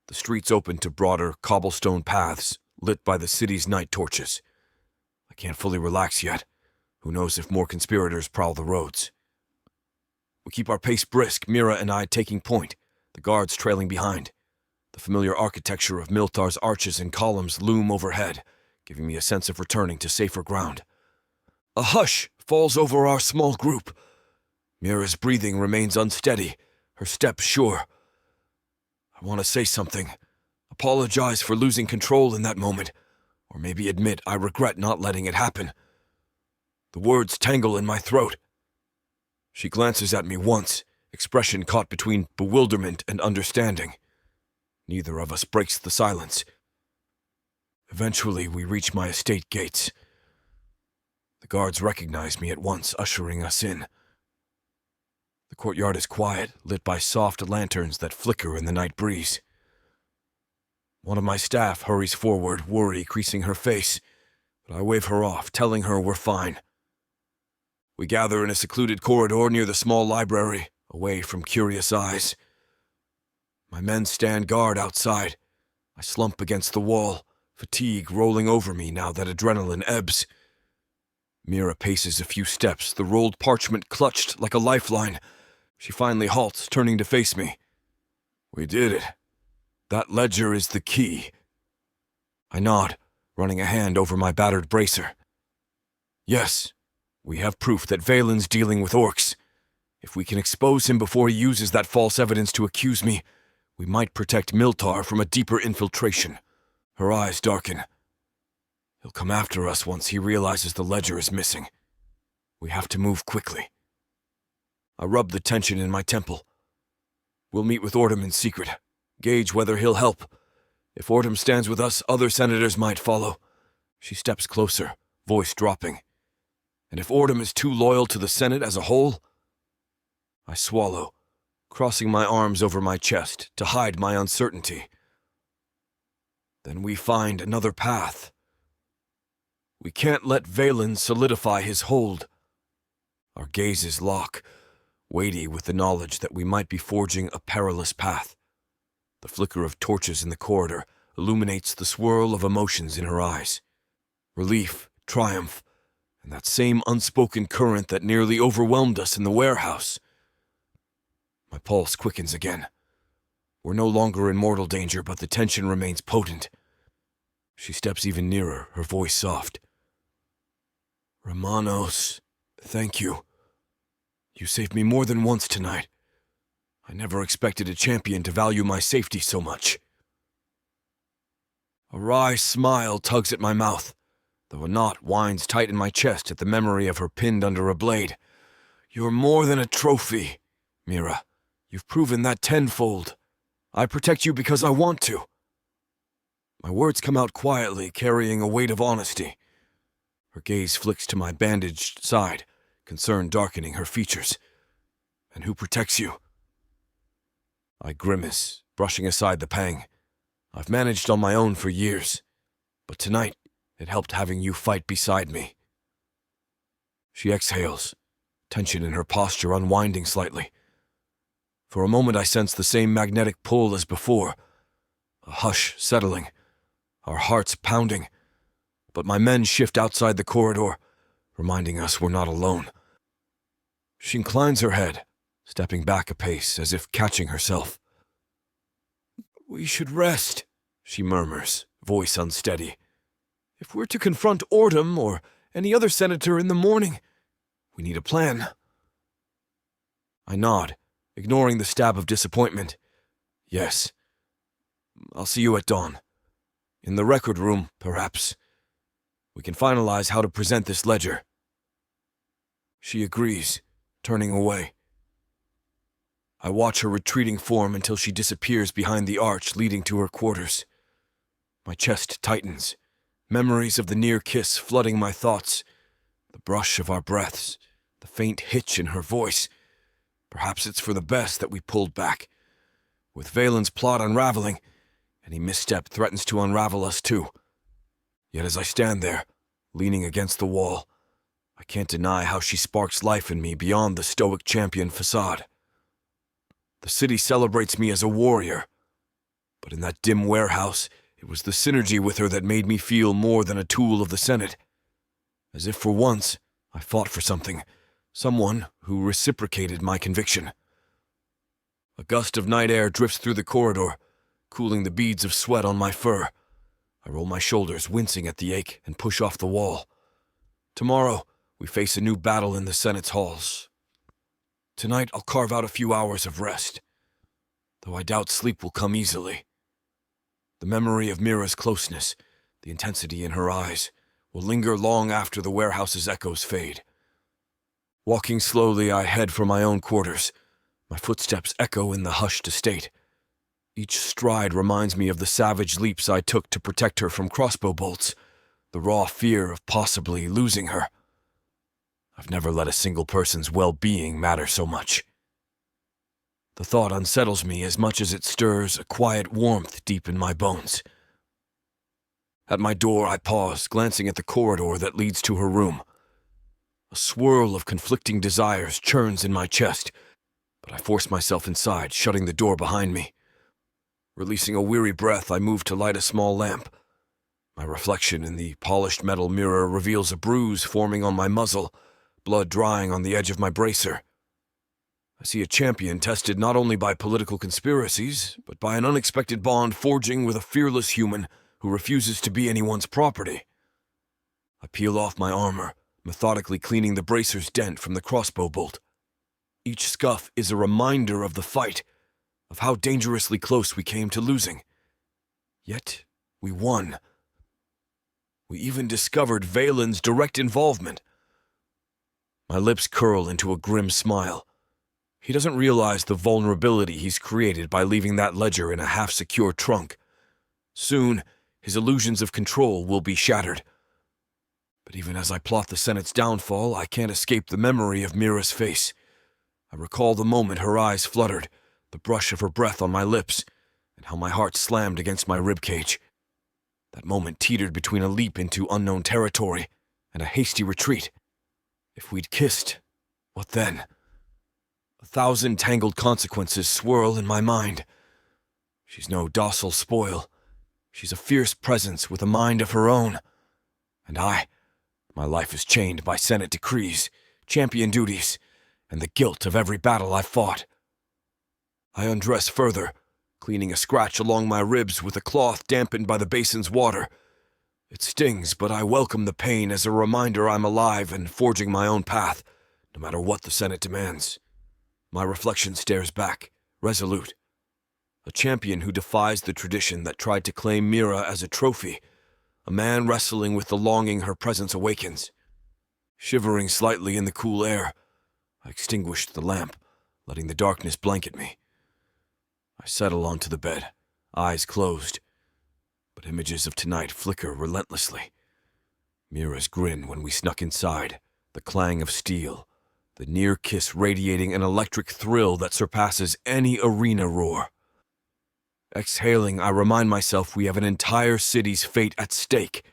Speaker 2: The streets open to broader cobblestone paths, lit by the city's night torches. I can't fully relax yet. Who knows if more conspirators prowl the roads. We keep our pace brisk, Mira and I taking point, the guards trailing behind. The familiar architecture of Milthar's arches and columns loom overhead, giving me a sense of returning to safer ground. A hush falls over our small group. Mira's breathing remains unsteady, her step sure. I want to say something, apologize for losing control in that moment, or maybe admit I regret not letting it happen. The words tangle in my throat. She glances at me once, expression caught between bewilderment and understanding. Neither of us breaks the silence. Eventually, we reach my estate gates. The guards recognize me at once, ushering us in. The courtyard is quiet, lit by soft lanterns that flicker in the night breeze. One of my staff hurries forward, worry creasing her face, but I wave her off, telling her we're fine. We gather in a secluded corridor near the small library, away from curious eyes. My men stand guard outside. I slump against the wall, fatigue rolling over me now that adrenaline ebbs. Mira paces a few steps, the rolled parchment clutched like a lifeline. She finally halts, turning to face me. We did it. That ledger is the key. I nod, running a hand over my battered bracer. Yes, we have proof that Valen's dealing with orcs. If we can expose him before he uses that false evidence to accuse me, we might protect Milthar from a deeper infiltration. Her eyes darken. He'll come after us once he realizes the ledger is missing. We have to move quickly. I rub the tension in my temple. We'll meet with Ordom in secret, gauge whether he'll help. If Ordom stands with us, other senators might follow. She steps closer, voice dropping. And if Ordom is too loyal to the Senate as a whole? I swallow, crossing my arms over my chest to hide my uncertainty. Then we find another path. We can't let Valen solidify his hold. Our gazes lock, weighty with the knowledge that we might be forging a perilous path. The flicker of torches in the corridor illuminates the swirl of emotions in her eyes. Relief, triumph, and that same unspoken current that nearly overwhelmed us in the warehouse. My pulse quickens again. We're no longer in mortal danger, but the tension remains potent. She steps even nearer, her voice soft. Remanos, thank you. You saved me more than once tonight. I never expected a champion to value my safety so much. A wry smile tugs at my mouth, though a knot winds tight in my chest at the memory of her pinned under a blade. You're more than a trophy, Mira. You've proven that tenfold. I protect you because I want to. My words come out quietly, carrying a weight of honesty. Her gaze flicks to my bandaged side, concern darkening her features. And who protects you? I grimace, brushing aside the pang. I've managed on my own for years, but tonight it helped having you fight beside me. She exhales, tension in her posture unwinding slightly. For a moment I sense the same magnetic pull as before, a hush settling, our hearts pounding. But my men shift outside the corridor, reminding us we're not alone. She inclines her head, stepping back a pace as if catching herself. We should rest, she murmurs, voice unsteady. If we're to confront Ordom or any other senator in the morning, we need a plan. I nod, ignoring the stab of disappointment. Yes. I'll see you at dawn. In the record room, perhaps. We can finalize how to present this ledger. She agrees, turning away. I watch her retreating form until she disappears behind the arch leading to her quarters. My chest tightens, memories of the near kiss flooding my thoughts, the brush of our breaths, the faint hitch in her voice. Perhaps it's for the best that we pulled back. With Valen's plot unraveling, any misstep threatens to unravel us too. Yet as I stand there, leaning against the wall, I can't deny how she sparks life in me beyond the stoic champion facade. The city celebrates me as a warrior, but in that dim warehouse, it was the synergy with her that made me feel more than a tool of the Senate. As if for once, I fought for something Someone who reciprocated my conviction. A gust of night air drifts through the corridor, cooling the beads of sweat on my fur. I roll my shoulders, wincing at the ache, and push off the wall. Tomorrow, we face a new battle in the Senate's halls. Tonight, I'll carve out a few hours of rest, though I doubt sleep will come easily. The memory of Mira's closeness, the intensity in her eyes, will linger long after the warehouse's echoes fade. Walking slowly, I head for my own quarters. My footsteps echo in the hushed estate. Each stride reminds me of the savage leaps I took to protect her from crossbow bolts, the raw fear of possibly losing her. I've never let a single person's well-being matter so much. The thought unsettles me as much as it stirs a quiet warmth deep in my bones. At my door, I pause, glancing at the corridor that leads to her room. A swirl of conflicting desires churns in my chest, but I force myself inside, shutting the door behind me. Releasing a weary breath, I move to light a small lamp. My reflection in the polished metal mirror reveals a bruise forming on my muzzle, blood drying on the edge of my bracer. I see a champion tested not only by political conspiracies, but by an unexpected bond forging with a fearless human who refuses to be anyone's property. I peel off my armor, methodically cleaning the bracer's dent from the crossbow bolt. Each scuff is a reminder of the fight, of how dangerously close we came to losing. Yet, we won. We even discovered Valen's direct involvement. My lips curl into a grim smile. He doesn't realize the vulnerability he's created by leaving that ledger in a half-secure trunk. Soon, his illusions of control will be shattered. But even as I plot the Senate's downfall, I can't escape the memory of Mira's face. I recall the moment her eyes fluttered, the brush of her breath on my lips, and how my heart slammed against my ribcage. That moment teetered between a leap into unknown territory and a hasty retreat. If we'd kissed, what then? 1,000 tangled consequences swirl in my mind. She's no docile spoil. She's a fierce presence with a mind of her own. And my life is chained by Senate decrees, champion duties, and the guilt of every battle I've fought. I undress further, cleaning a scratch along my ribs with a cloth dampened by the basin's water. It stings, but I welcome the pain as a reminder I'm alive and forging my own path, no matter what the Senate demands. My reflection stares back, resolute. A champion who defies the tradition that tried to claim Mira as a trophy, a man wrestling with the longing her presence awakens. Shivering slightly in the cool air, I extinguished the lamp, letting the darkness blanket me. I settle onto the bed, eyes closed, but images of tonight flicker relentlessly. Mira's grin when we snuck inside, the clang of steel, the near kiss radiating an electric thrill that surpasses any arena roar. Exhaling, I remind myself we have an entire city's fate at stake,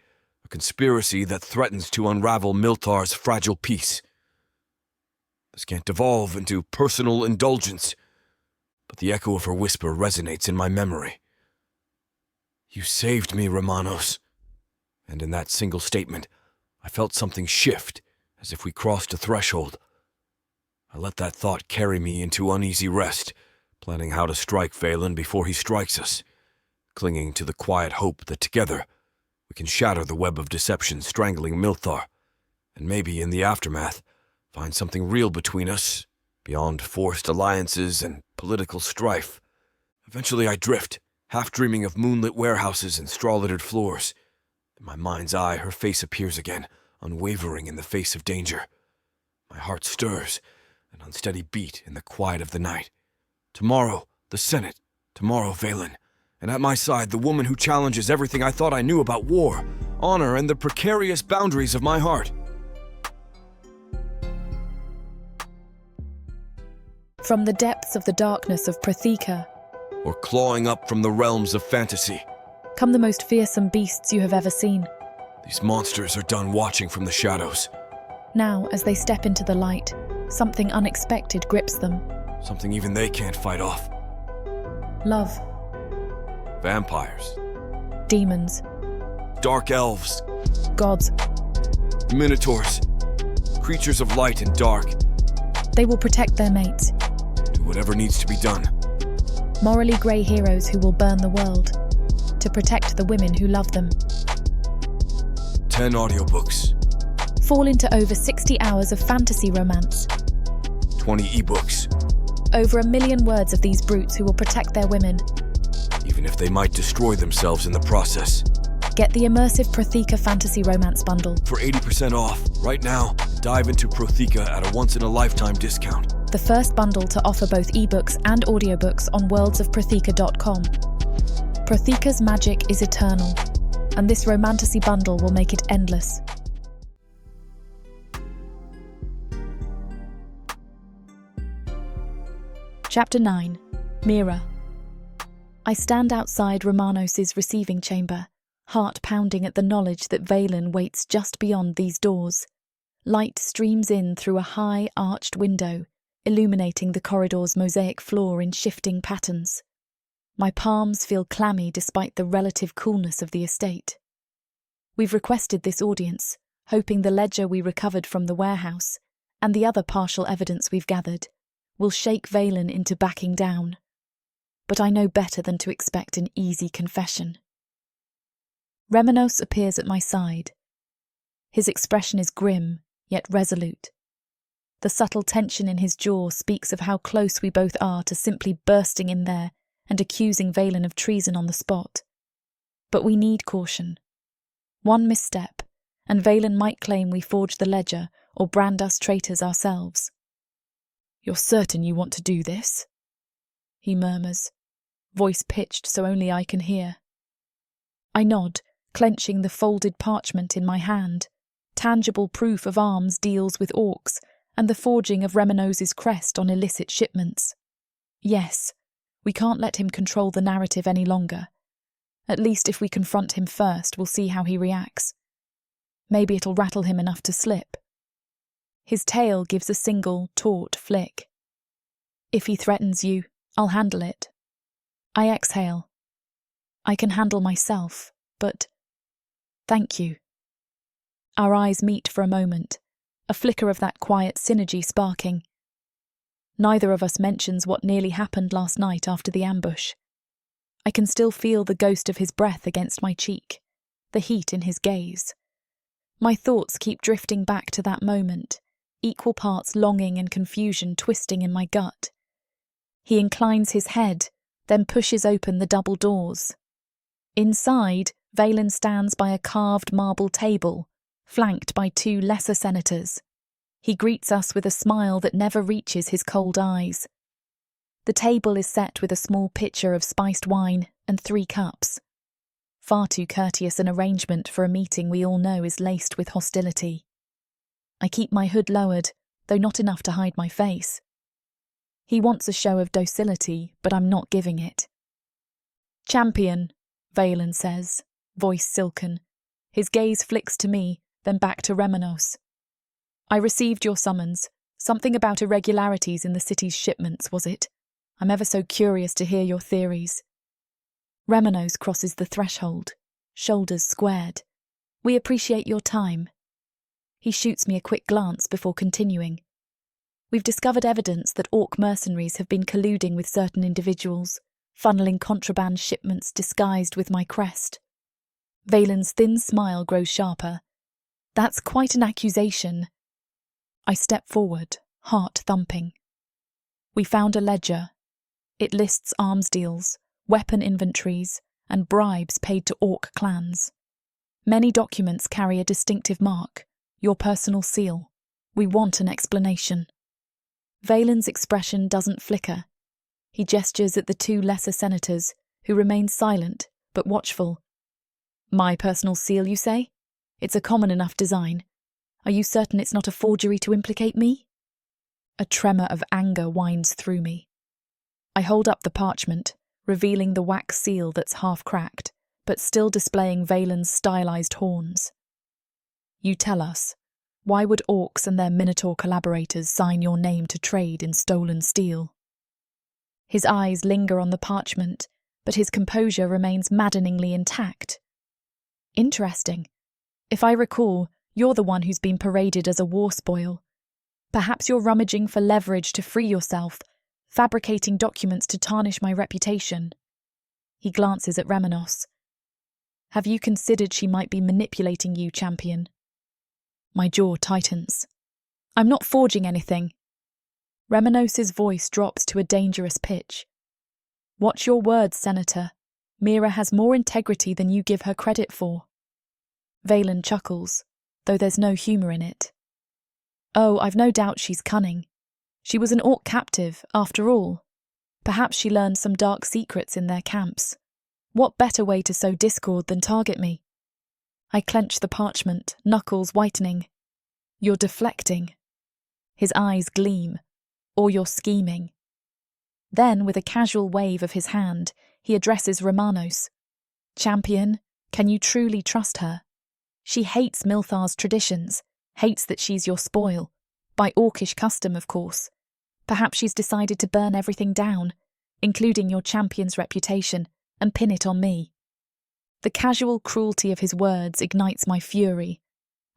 Speaker 2: a conspiracy that threatens to unravel Milthar's fragile peace. This can't devolve into personal indulgence, but the echo of her whisper resonates in my memory. You saved me, Remanos. And in that single statement, I felt something shift, as if we crossed a threshold. I let that thought carry me into uneasy rest, planning how to strike Valen before he strikes us, clinging to the quiet hope that together we can shatter the web of deception strangling Milthar, and maybe in the aftermath find something real between us, beyond forced alliances and political strife. Eventually I drift, half dreaming of moonlit warehouses and straw-littered floors. In my mind's eye, her face appears again, unwavering in the face of danger. My heart stirs, an unsteady beat in the quiet of the night. Tomorrow, the Senate. Tomorrow, Valen. And at my side, the woman who challenges everything I thought I knew about war, honor, and the precarious boundaries of my heart.
Speaker 1: From the depths of the darkness of Prathika,
Speaker 2: Or clawing up from the realms of fantasy,
Speaker 1: come the most fearsome beasts you have ever seen.
Speaker 2: these monsters are done watching from the shadows.
Speaker 1: Now, as they step into the light, something unexpected grips them.
Speaker 2: Something even they can't fight off.
Speaker 1: Love,
Speaker 2: Vampires,
Speaker 1: demons,
Speaker 2: dark elves,
Speaker 1: gods,
Speaker 2: minotaurs, creatures of light and dark,
Speaker 1: They will protect their mate.
Speaker 2: Do whatever needs to be done.
Speaker 1: Morally grey heroes who will burn the world to protect the women who love them.
Speaker 2: 10 audiobooks.
Speaker 1: Fall into over 60 hours of fantasy romance.
Speaker 2: 20 ebooks.
Speaker 1: Over 1 million words of these brutes who will protect their women.
Speaker 2: Even if they might destroy themselves in the process.
Speaker 1: Get the immersive Prothika Fantasy Romance Bundle.
Speaker 2: For 80% off, right now, dive into Prothika at a once-in-a-lifetime discount.
Speaker 1: The first bundle to offer both ebooks and audiobooks on worldsofprothika.com. Prothika's magic is eternal, and this romantasy bundle will make it endless. Chapter 9. Mira. I stand outside Remanos' receiving chamber, heart pounding at the knowledge that Valen waits just beyond these doors. Light streams in through a high, arched window, illuminating the corridor's mosaic floor in shifting patterns. My palms feel clammy despite the relative coolness of the estate. We've requested this audience, hoping the ledger we recovered from the warehouse, and the other partial evidence we've gathered, will shake Valen into backing down. But I know better than to expect an easy confession. Remanos appears at my side. His expression is grim, yet resolute. The subtle tension in his jaw speaks of how close we both are to simply bursting in there and accusing Valen of treason on the spot. But we need caution. One misstep, and Valen might claim we forged the ledger or brand us traitors ourselves. "You're certain you want to do this?" he murmurs, voice pitched so only I can hear. I nod, clenching the folded parchment in my hand, tangible proof of arms deals with orcs and the forging of Remanos' crest on illicit shipments. Yes, we can't let him control the narrative any longer. At least if we confront him first, we'll see how he reacts. Maybe it'll rattle him enough to slip. His tail gives a single, taut flick. "If he threatens you, I'll handle it." I exhale. I can handle myself, but... Thank you. Our eyes meet for a moment, a flicker of that quiet synergy sparking. Neither of us mentions what nearly happened last night after the ambush. I can still feel the ghost of his breath against my cheek, the heat in his gaze. My thoughts keep drifting back to that moment, equal parts longing and confusion twisting in my gut. He inclines his head, then pushes open the double doors. Inside, Valen stands by a carved marble table, flanked by 2 lesser senators. He greets us with a smile that never reaches his cold eyes. The table is set with a small pitcher of spiced wine and 3 cups. Far too courteous an arrangement for a meeting we all know is laced with hostility. I keep my hood lowered, though not enough to hide my face. He wants a show of docility, but I'm not giving it. "Champion," Valen says, voice silken. His gaze flicks to me, then back to Remanos. "I received your summons. Something about irregularities in the city's shipments, was it? I'm ever so curious to hear your theories." Remanos crosses the threshold, shoulders squared. "We appreciate your time." He shoots me a quick glance before continuing. "We've discovered evidence that orc mercenaries have been colluding with certain individuals, funneling contraband shipments disguised with my crest." Valen's thin smile grows sharper. "That's quite an accusation." I step forward, heart thumping. "We found a ledger. It lists arms deals, weapon inventories, and bribes paid to orc clans. Many documents carry a distinctive mark, your personal seal. We want an explanation." Valen's expression doesn't flicker. He gestures at the 2 lesser senators, who remain silent but watchful. "My personal seal, you say? It's a common enough design. Are you certain it's not a forgery to implicate me?" A tremor of anger winds through me. I hold up the parchment, revealing the wax seal that's half cracked, but still displaying Valen's stylized horns. "You tell us, why would orcs and their minotaur collaborators sign your name to trade in stolen steel?" His eyes linger on the parchment, but his composure remains maddeningly intact. "Interesting. If I recall, you're the one who's been paraded as a war spoil. Perhaps you're rummaging for leverage to free yourself, fabricating documents to tarnish my reputation. He glances at Remanos. Have you considered she might be manipulating you, champion? My jaw tightens. I'm not forging anything. Remanos's voice drops to a dangerous pitch. Watch your words, Senator. Mira has more integrity than you give her credit for. Valen chuckles, though there's no humour in it. Oh, I've no doubt she's cunning. She was an orc captive, after all. Perhaps she learned some dark secrets in their camps. What better way to sow discord than target me? I clench the parchment, knuckles whitening. You're deflecting. His eyes gleam. Or you're scheming. Then, with a casual wave of his hand, he addresses Remanos. Champion, can you truly trust her? She hates Milthar's traditions, hates that she's your spoil. By orcish custom, of course. Perhaps she's decided to burn everything down, including your champion's reputation, and pin it on me. The casual cruelty of his words ignites my fury.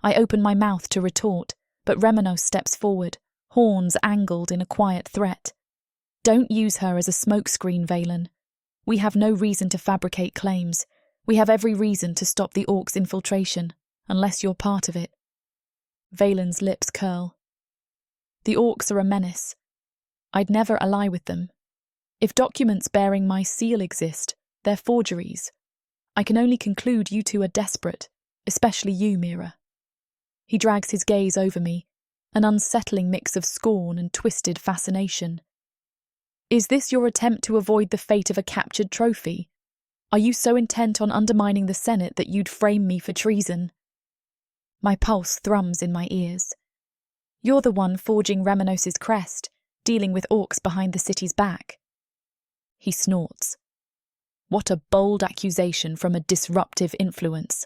Speaker 1: I open my mouth to retort, but Remanos steps forward, horns angled in a quiet threat. Don't use her as a smokescreen, Valen. We have no reason to fabricate claims. We have every reason to stop the orcs' infiltration, unless you're part of it. Valen's lips curl. The orcs are a menace. I'd never ally with them. If documents bearing my seal exist, they're forgeries. I can only conclude you two are desperate, especially you, Mira. He drags his gaze over me, an unsettling mix of scorn and twisted fascination. Is this your attempt to avoid the fate of a captured trophy? Are you so intent on undermining the Senate that you'd frame me for treason? My pulse thrums in my ears. You're the one forging Remanos's crest, dealing with orcs behind the city's back. He snorts. What a bold accusation from a disruptive influence.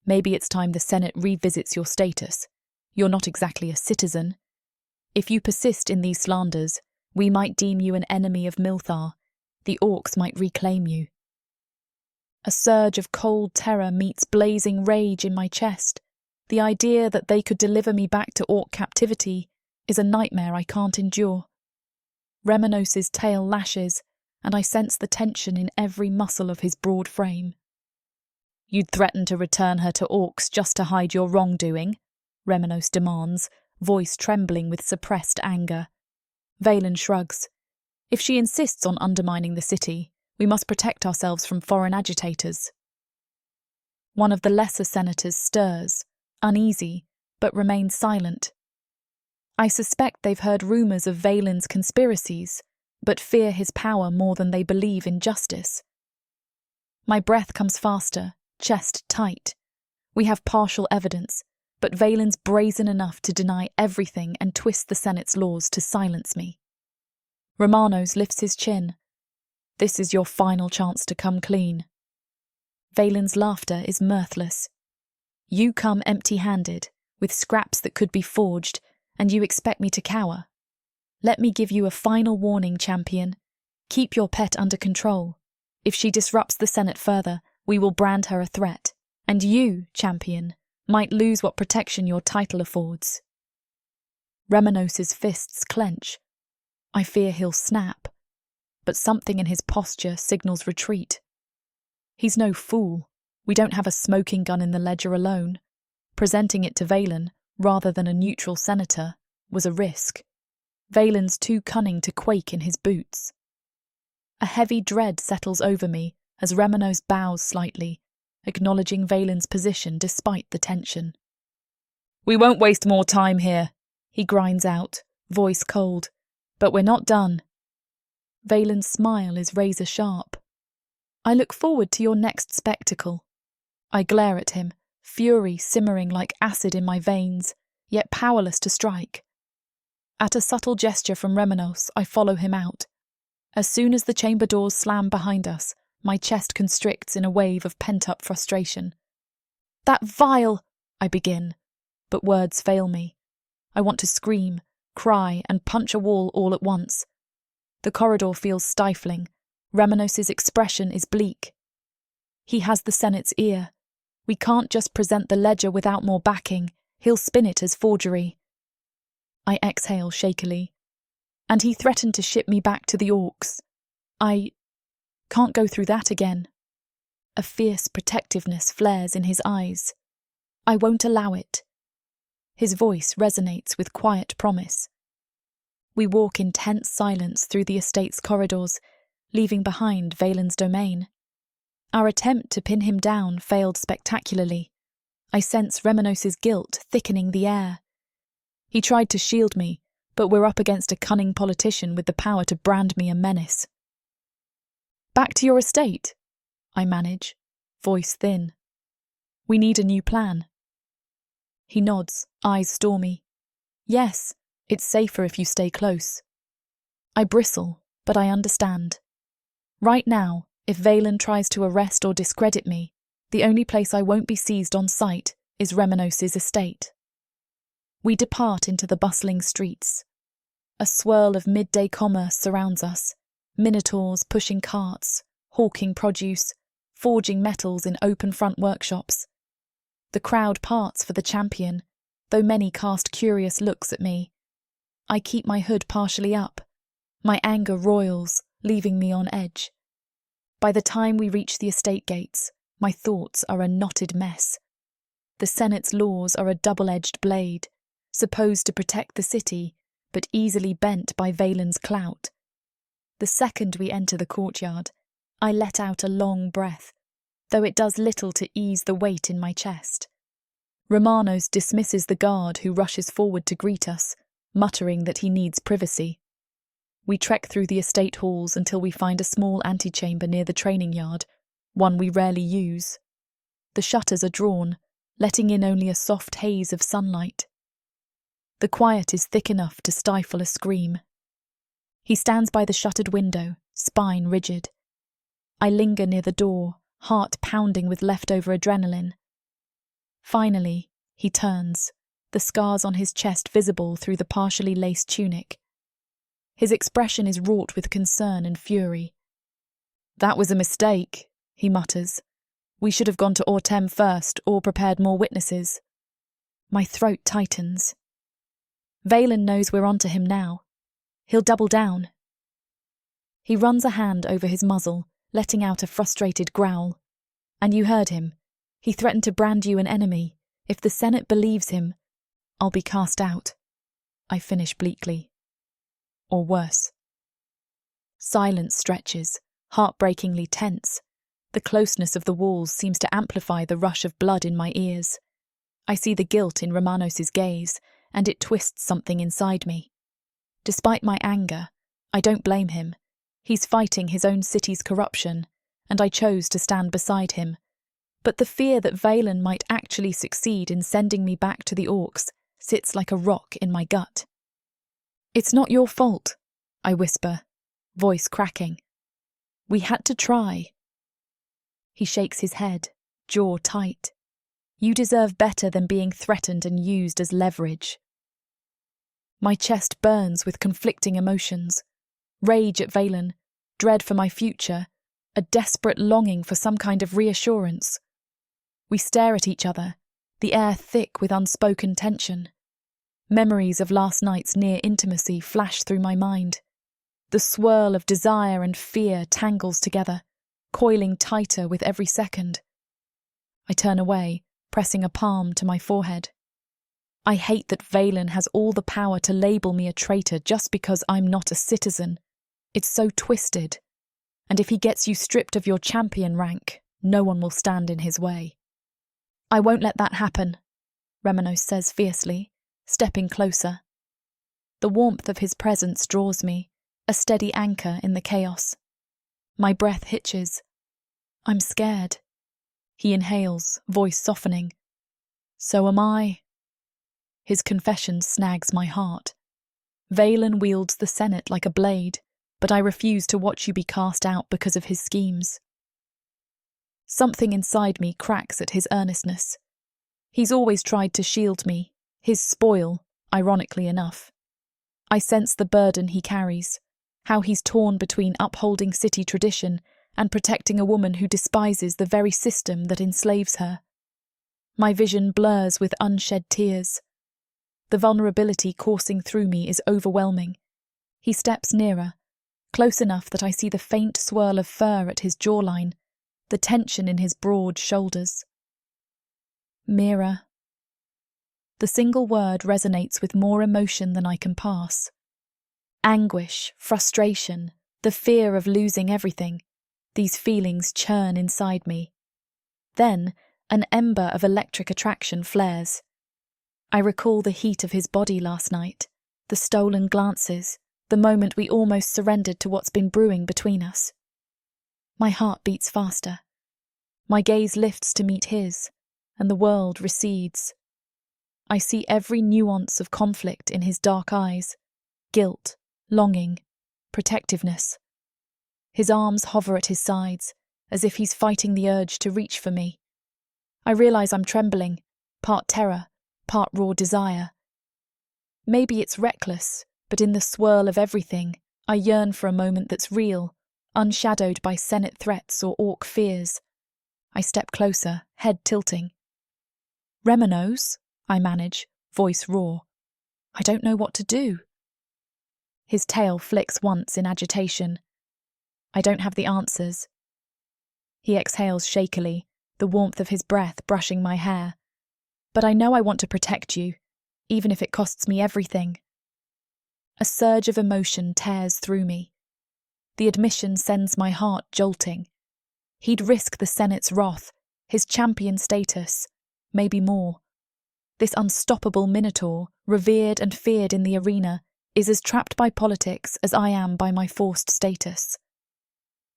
Speaker 1: Maybe it's time the Senate revisits your status. You're not exactly a citizen. If you persist in these slanders, we might deem you an enemy of Milthar. The orcs might reclaim you. A surge of cold terror meets blazing rage in my chest. The idea that they could deliver me back to orc captivity is a nightmare I can't endure. Remanos's tail lashes, and I sense the tension in every muscle of his broad frame. You'd threaten to return her to orcs just to hide your wrongdoing? Remanos demands, voice trembling with suppressed anger. Valen shrugs. If she insists on undermining the city, we must protect ourselves from foreign agitators. One of the lesser senators stirs, uneasy, but remains silent. I suspect they've heard rumours of Valen's conspiracies, but fear his power more than they believe in justice. My breath comes faster, chest tight. We have partial evidence, but Valen's brazen enough to deny everything and twist the Senate's laws to silence me. Remanos lifts his chin. This is your final chance to come clean. Valen's laughter is mirthless. You come empty-handed, with scraps that could be forged, and you expect me to cower. Let me give you a final warning, champion. Keep your pet under control. If she disrupts the Senate further, we will brand her a threat, and you, champion, might lose what protection your title affords. Remanos's fists clench. I fear he'll snap, but something in his posture signals retreat. He's no fool. We don't have a smoking gun in the ledger alone. Presenting it to Valen, rather than a neutral senator, was a risk. Valen's too cunning to quake in his boots. A heavy dread settles over me as Remanos bows slightly, acknowledging Valen's position despite the tension. We won't waste more time here, he grinds out, voice cold. But we're not done. Valen's smile is razor-sharp. I look forward to your next spectacle. I glare at him, fury simmering like acid in my veins, yet powerless to strike. At a subtle gesture from Remanos, I follow him out. As soon as the chamber doors slam behind us, my chest constricts in a wave of pent-up frustration. That vile... I begin, but words fail me. I want to scream, cry, and punch a wall all at once. The corridor feels stifling. Remanos's expression is bleak. He has the Senate's ear. We can't just present the ledger without more backing. He'll spin it as forgery. I exhale shakily. And he threatened to ship me back to the orcs. I can't go through that again. A fierce protectiveness flares in his eyes. I won't allow it. His voice resonates with quiet promise. We walk in tense silence through the estate's corridors, leaving behind Valen's domain. Our attempt to pin him down failed spectacularly. I sense Remanos' guilt thickening the air. He tried to shield me, but we're up against a cunning politician with the power to brand me a menace. Back to your estate, I manage, voice thin. We need a new plan. He nods, eyes stormy. Yes, it's safer if you stay close. I bristle, but I understand. Right now, if Valen tries to arrest or discredit me, the only place I won't be seized on sight is Remanos' estate. We depart into the bustling streets. A swirl of midday commerce surrounds us, minotaurs pushing carts, hawking produce, forging metals in open-front workshops. The crowd parts for the champion, though many cast curious looks at me. I keep my hood partially up. My anger roils, leaving me on edge. By the time we reach the estate gates, my thoughts are a knotted mess. The Senate's laws are a double-edged blade, supposed to protect the city, but easily bent by Valen's clout. The second we enter the courtyard, I let out a long breath, though it does little to ease the weight in my chest. Remanos dismisses the guard who rushes forward to greet us, muttering that he needs privacy. We trek through the estate halls until we find a small antechamber near the training yard, one we rarely use. The shutters are drawn, letting in only a soft haze of sunlight. The quiet is thick enough to stifle a scream. He stands by the shuttered window, spine rigid. I linger near the door, heart pounding with leftover adrenaline. Finally, he turns, the scars on his chest visible through the partially laced tunic. His expression is wrought with concern and fury. "That was a mistake," he mutters. "We should have gone to Ortem first, or prepared more witnesses." My throat tightens. Valen knows we're onto him now. He'll double down. He runs a hand over his muzzle, letting out a frustrated growl. "And you heard him. He threatened to brand you an enemy. If the Senate believes him, I'll be cast out." I finish bleakly. Or worse. Silence stretches, heartbreakingly tense. The closeness of the walls seems to amplify the rush of blood in my ears. I see the guilt in Remanos' gaze, and it twists something inside me. Despite my anger, I don't blame him. He's fighting his own city's corruption, and I chose to stand beside him. But the fear that Valen might actually succeed in sending me back to the orcs sits like a rock in my gut. "It's not your fault," I whisper, voice cracking. "We had to try." He shakes his head, jaw tight. "You deserve better than being threatened and used as leverage." My chest burns with conflicting emotions. Rage at Valen, dread for my future, a desperate longing for some kind of reassurance. We stare at each other, the air thick with unspoken tension. Memories of last night's near intimacy flash through my mind. The swirl of desire and fear tangles together, coiling tighter with every second. I turn away, pressing a palm to my forehead. I hate that Valen has all the power to label me a traitor just because I'm not a citizen. It's so twisted. And if he gets you stripped of your champion rank, no one will stand in his way. "I won't let that happen," Remanos says fiercely, stepping closer. The warmth of his presence draws me, a steady anchor in the chaos. My breath hitches. I'm scared. He inhales, voice softening. "So am I." His confession snags my heart. Valen wields the Senate like a blade, but I refuse to watch you be cast out because of his schemes. Something inside me cracks at his earnestness. He's always tried to shield me, his spoil, ironically enough. I sense the burden he carries, how he's torn between upholding city tradition and protecting a woman who despises the very system that enslaves her. My vision blurs with unshed tears. The vulnerability coursing through me is overwhelming. He steps nearer, close enough that I see the faint swirl of fur at his jawline, the tension in his broad shoulders. Mira. The single word resonates with more emotion than I can pass. Anguish, frustration, the fear of losing everything. These feelings churn inside me. Then, an ember of electric attraction flares. I recall the heat of his body last night, the stolen glances, the moment we almost surrendered to what's been brewing between us. My heart beats faster. My gaze lifts to meet his, and the world recedes. I see every nuance of conflict in his dark eyes: guilt, longing, protectiveness. His arms hover at his sides, as if he's fighting the urge to reach for me. I realize I'm trembling, part terror, part raw desire. Maybe it's reckless, but in the swirl of everything, I yearn for a moment that's real, unshadowed by Senate threats or orc fears. I step closer, head tilting. "Remanos," I manage, voice raw. I don't know what to do. His tail flicks once in agitation. I don't have the answers. He exhales shakily, the warmth of his breath brushing my hair. But I know I want to protect you, even if it costs me everything. A surge of emotion tears through me. The admission sends my heart jolting. He'd risk the Senate's wrath, his champion status, maybe more. This unstoppable minotaur, revered and feared in the arena, is as trapped by politics as I am by my forced status.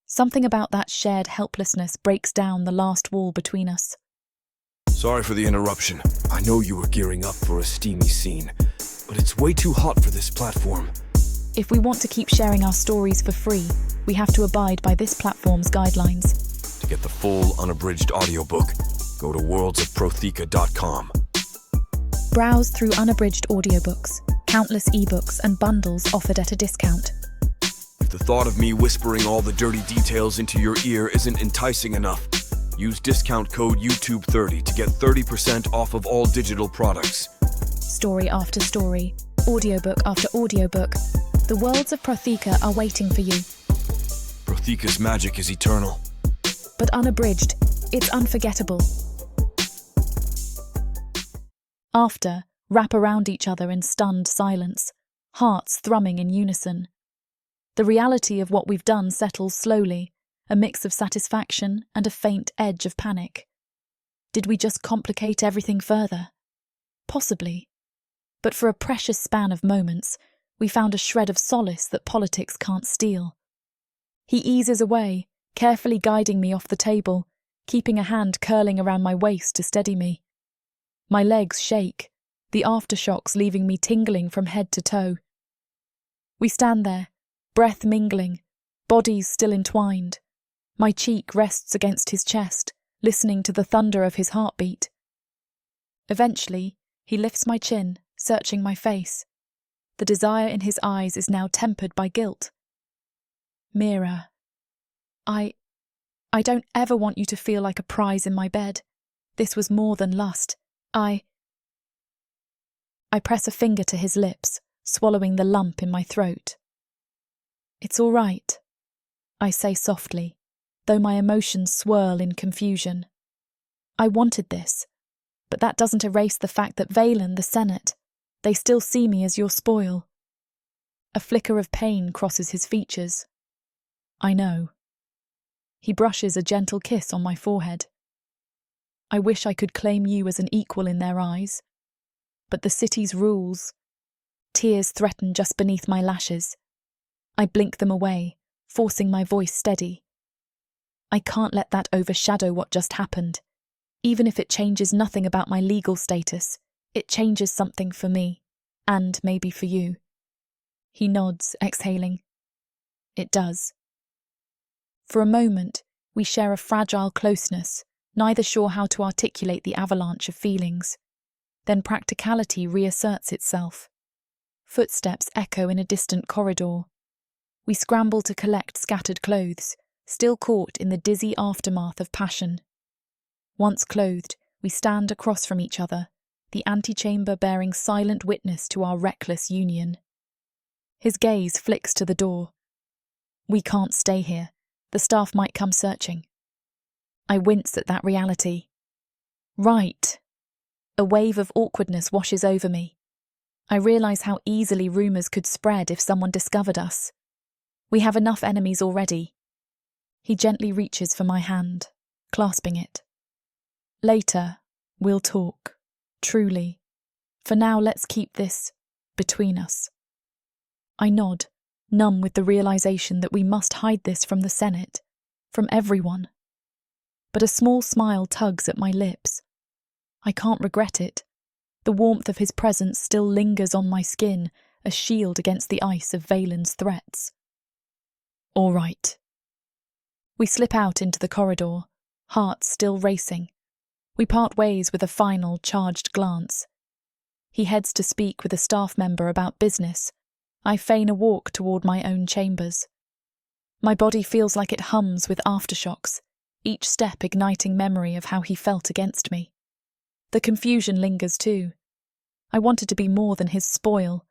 Speaker 1: Something about that shared helplessness breaks down the last wall between us.
Speaker 2: Sorry for the interruption. I know you were gearing up for a steamy scene, but it's way too hot for this platform.
Speaker 1: If we want to keep sharing our stories for free, we have to abide by this platform's guidelines.
Speaker 2: To get the full unabridged audiobook, go to worldsofprothika.com.
Speaker 1: Browse through unabridged audiobooks, countless ebooks and bundles offered at a discount.
Speaker 2: If the thought of me whispering all the dirty details into your ear isn't enticing enough, use discount code YouTube30 to get 30% off of all digital products.
Speaker 1: Story after story, audiobook after audiobook, the worlds of Prothika are waiting for you.
Speaker 2: Prothika's magic is eternal.
Speaker 1: But unabridged, it's unforgettable. After, wrap around each other in stunned silence, hearts thrumming in unison. The reality of what we've done settles slowly, a mix of satisfaction and a faint edge of panic. Did we just complicate everything further? Possibly. But for a precious span of moments, we found a shred of solace that politics can't steal. He eases away, carefully guiding me off the table, keeping a hand curling around my waist to steady me. My legs shake, the aftershocks leaving me tingling from head to toe. We stand there, breath mingling, bodies still entwined. My cheek rests against his chest, listening to the thunder of his heartbeat. Eventually, he lifts my chin, searching my face. The desire in his eyes is now tempered by guilt. "Mira, I don't ever want you to feel like a prize in my bed. This was more than lust. I press a finger to his lips, swallowing the lump in my throat. "It's all right," I say softly, though my emotions swirl in confusion. I wanted this, but that doesn't erase the fact that Valen, the Senate, they still see me as your spoil. A flicker of pain crosses his features. I know. He brushes a gentle kiss on my forehead. I wish I could claim you as an equal in their eyes, but the city's rules. Tears threaten just beneath my lashes. I blink them away, forcing my voice steady. I can't let that overshadow what just happened. Even if it changes nothing about my legal status, it changes something for me, and maybe for you. He nods, exhaling. It does. For a moment, we share a fragile closeness, neither sure how to articulate the avalanche of feelings. Then practicality reasserts itself. Footsteps echo in a distant corridor. We scramble to collect scattered clothes, still caught in the dizzy aftermath of passion. Once clothed, we stand across from each other, the antechamber bearing silent witness to our reckless union. His gaze flicks to the door. We can't stay here. The staff might come searching. I wince at that reality. Right. A wave of awkwardness washes over me. I realise how easily rumours could spread if someone discovered us. We have enough enemies already. He gently reaches for my hand, clasping it. Later, we'll talk. Truly. For now, let's keep this between us. I nod, numb with the realisation that we must hide this from the Senate, from everyone. But a small smile tugs at my lips. I can't regret it. The warmth of his presence still lingers on my skin, a shield against the ice of Valen's threats. All right. We slip out into the corridor, hearts still racing. We part ways with a final, charged glance. He heads to speak with a staff member about business. I feign a walk toward my own chambers. My body feels like it hums with aftershocks, each step igniting memory of how he felt against me. The confusion lingers too. I wanted to be more than his spoil,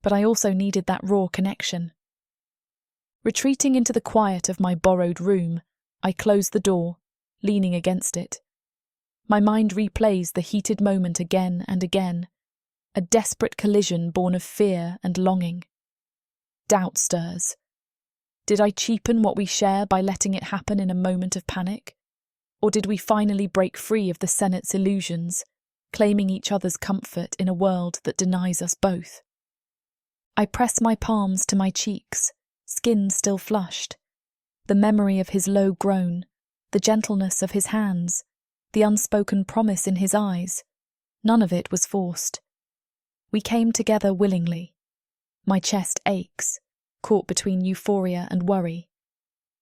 Speaker 1: but I also needed that raw connection. Retreating into the quiet of my borrowed room, I close the door, leaning against it. My mind replays the heated moment again and again, a desperate collision born of fear and longing. Doubt stirs. Did I cheapen what we share by letting it happen in a moment of panic? Or did we finally break free of the Senate's illusions, claiming each other's comfort in a world that denies us both? I press my palms to my cheeks, skin still flushed. The memory of his low groan, the gentleness of his hands, the unspoken promise in his eyes, none of it was forced. We came together willingly. My chest aches, caught between euphoria and worry.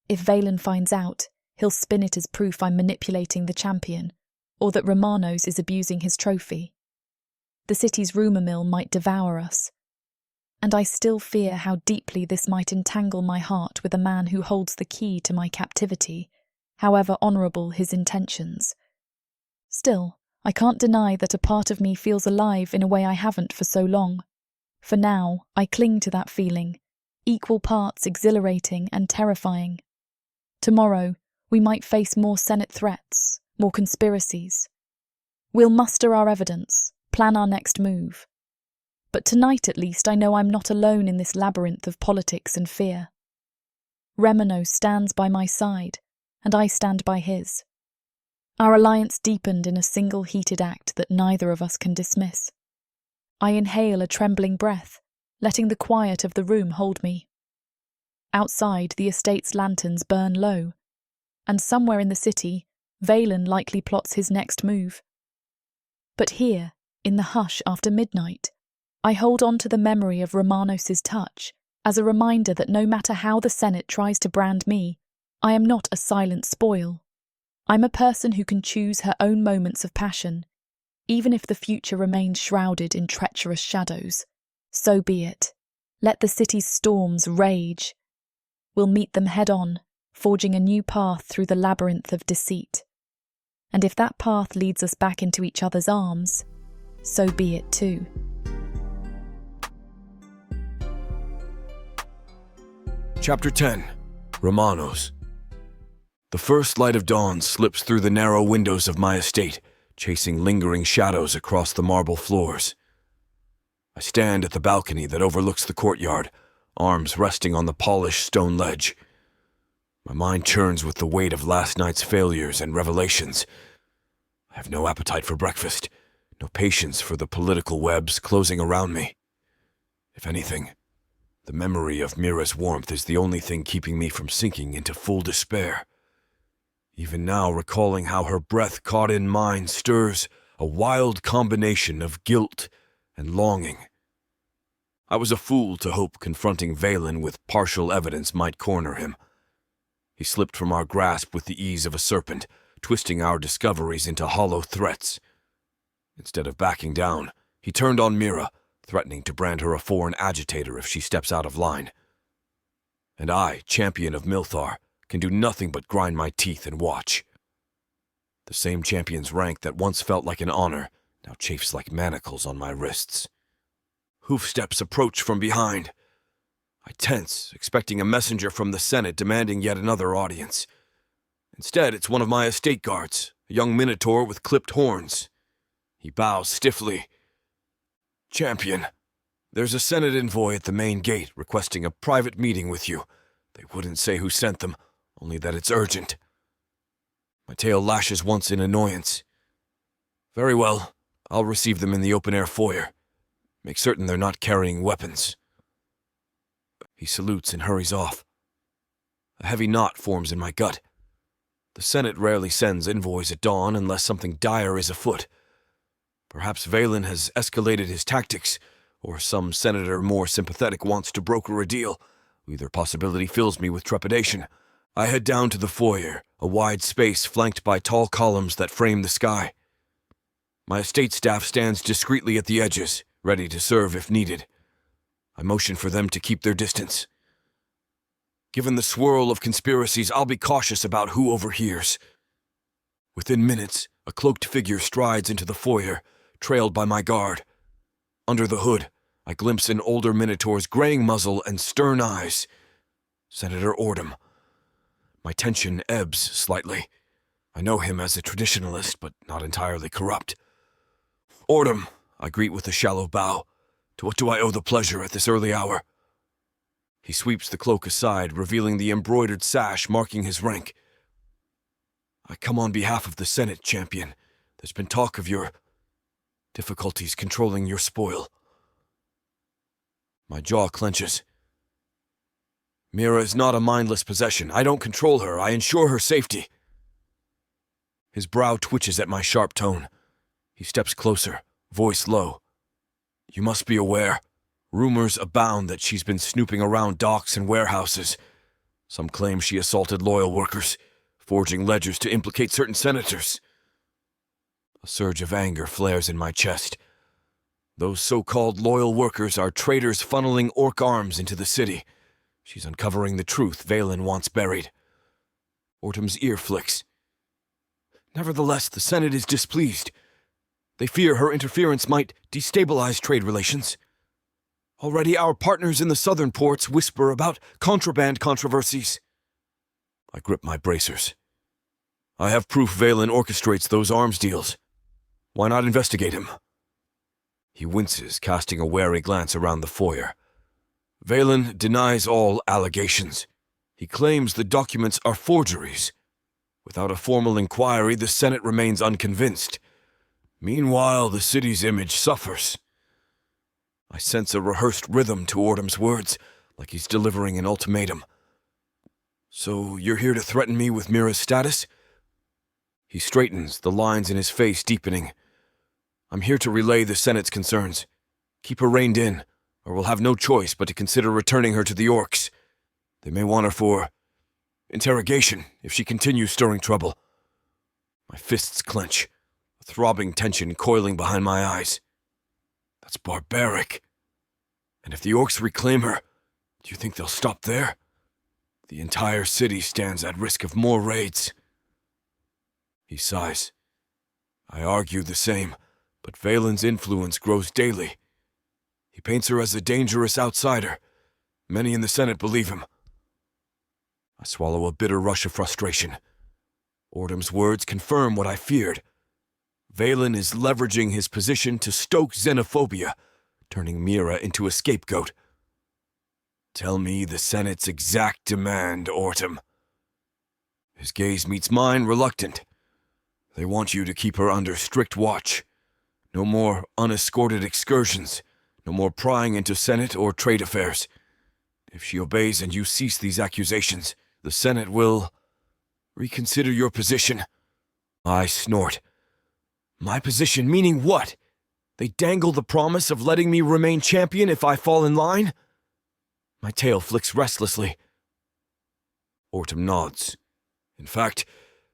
Speaker 1: If Valen finds out, he'll spin it as proof I'm manipulating the champion, or that Remanos is abusing his trophy. The city's rumour mill might devour us. And I still fear how deeply this might entangle my heart with a man who holds the key to my captivity, however honourable his intentions. Still, I can't deny that a part of me feels alive in a way I haven't for so long. For now, I cling to that feeling, equal parts exhilarating and terrifying. Tomorrow, we might face more Senate threats, more conspiracies. We'll muster our evidence, plan our next move. But tonight at least I know I'm not alone in this labyrinth of politics and fear. Remanos stands by my side, and I stand by his. Our alliance deepened in a single heated act that neither of us can dismiss. I inhale a trembling breath, letting the quiet of the room hold me. Outside, the estate's lanterns burn low, and somewhere in the city, Valen likely plots his next move. But here, in the hush after midnight, I hold on to the memory of Romanos' touch as a reminder that no matter how the Senate tries to brand me, I am not a silent spoil. I'm a person who can choose her own moments of passion, even if the future remains shrouded in treacherous shadows. So be it. Let the city's storms rage. We'll meet them head-on, forging a new path through the labyrinth of deceit. And if that path leads us back into each other's arms, so be it too.
Speaker 2: Chapter 10. Remanos. The first light of dawn slips through the narrow windows of my estate, chasing lingering shadows across the marble floors. I stand at the balcony that overlooks the courtyard, arms resting on the polished stone ledge. My mind churns with the weight of last night's failures and revelations. I have no appetite for breakfast, no patience for the political webs closing around me. If anything, the memory of Mira's warmth is the only thing keeping me from sinking into full despair. Even now, recalling how her breath caught in mine stirs a wild combination of guilt and longing. I was a fool to hope confronting Valen with partial evidence might corner him. He slipped from our grasp with the ease of a serpent, twisting our discoveries into hollow threats. Instead of backing down, he turned on Mira, threatening to brand her a foreign agitator if she steps out of line. And I, champion of Milthar, can do nothing but grind my teeth and watch. The same champion's rank that once felt like an honor now chafes like manacles on my wrists. Hoofsteps approach from behind. I tense, expecting a messenger from the Senate demanding yet another audience. Instead, it's one of my estate guards, a young minotaur with clipped horns. He bows stiffly. "Champion, there's a Senate envoy at the main gate requesting a private meeting with you. They wouldn't say who sent them, only that it's urgent." My tail lashes once in annoyance. "Very well, I'll receive them in the open-air foyer. Make certain they're not carrying weapons." He salutes and hurries off. A heavy knot forms in my gut. The Senate rarely sends envoys at dawn unless something dire is afoot. Perhaps Valen has escalated his tactics, or some senator more sympathetic wants to broker a deal. Either possibility fills me with trepidation. I head down to the foyer, a wide space flanked by tall columns that frame the sky. My estate staff stands discreetly at the edges, ready to serve if needed. I motion for them to keep their distance. Given the swirl of conspiracies, I'll be cautious about who overhears. Within minutes, a cloaked figure strides into the foyer, trailed by my guard. Under the hood, I glimpse an older minotaur's graying muzzle and stern eyes. Senator Ordom. My tension ebbs slightly. I know him as a traditionalist, but not entirely corrupt. "Ordom," I greet with a shallow bow. "To what do I owe the pleasure at this early hour?" He sweeps the cloak aside, revealing the embroidered sash marking his rank. "I come on behalf of the Senate, champion. There's been talk of your difficulties controlling your spoil." My jaw clenches. "Mira is not a mindless possession. I don't control her. I ensure her safety." His brow twitches at my sharp tone. He steps closer, voice low. "You must be aware. Rumors abound that she's been snooping around docks and warehouses. Some claim she assaulted loyal workers, forging ledgers to implicate certain senators." A surge of anger flares in my chest. Those so-called loyal workers are traitors funneling orc arms into the city. She's uncovering the truth Valen wants buried. Ortom's ear flicks. "Nevertheless, the Senate is displeased. They fear her interference might destabilize trade relations. Already our partners in the southern ports whisper about contraband controversies." I grip my bracers. "I have proof Valen orchestrates those arms deals. Why not investigate him?" He winces, casting a wary glance around the foyer. "Valen denies all allegations. He claims the documents are forgeries. Without a formal inquiry, the Senate remains unconvinced. Meanwhile, the city's image suffers." I sense a rehearsed rhythm to Ordom's words, like he's delivering an ultimatum. "So you're here to threaten me with Mira's status?" He straightens, the lines in his face deepening. "I'm here to relay the Senate's concerns. Keep her reined in, or we'll have no choice but to consider returning her to the orcs. They may want her for interrogation if she continues stirring trouble." My fists clench, a throbbing tension coiling behind my eyes. That's barbaric. And if the orcs reclaim her, do you think they'll stop there? The entire city stands at risk of more raids. He sighs. I argue the same, but Valen's influence grows daily. He paints her as a dangerous outsider. Many in the Senate believe him. I swallow a bitter rush of frustration. Ordom's words confirm what I feared. Valen is leveraging his position to stoke xenophobia, turning Mira into a scapegoat. Tell me the Senate's exact demand, Ortom. His gaze meets mine, reluctant. They want you to keep her under strict watch. No more unescorted excursions. No more prying into Senate or trade affairs. If she obeys and you cease these accusations, the Senate will reconsider your position. I snort. My position meaning what? They dangle the promise of letting me remain champion if I fall in line? My tail flicks restlessly. Ortom nods. In fact,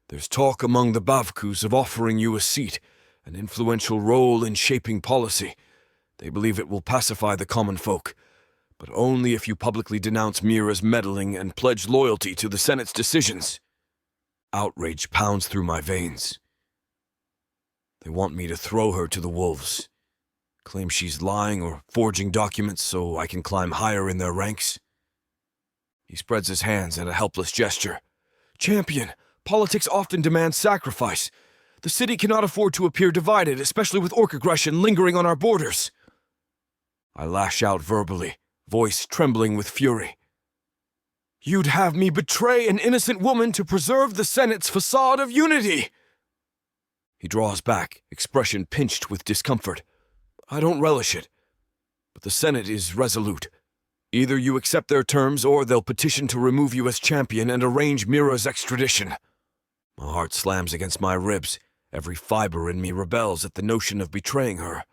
Speaker 2: there's talk among the Bavkus of offering you a seat, an influential role in shaping policy. They believe it will pacify the common folk, but only if you publicly denounce Mira's meddling and pledge loyalty to the Senate's decisions. Outrage pounds through my veins. They want me to throw her to the wolves. Claim she's lying or forging documents so I can climb higher in their ranks. He spreads his hands in a helpless gesture. Champion, politics often demand sacrifice. The city cannot afford to appear divided, especially with orc aggression lingering on our borders. I lash out verbally, voice trembling with fury. You'd have me betray an innocent woman to preserve the Senate's facade of unity! He draws back, expression pinched with discomfort. I don't relish it, but the Senate is resolute. Either you accept their terms or they'll petition to remove you as champion and arrange Mira's extradition. My heart slams against my ribs. Every fiber in me rebels at the notion of betraying her.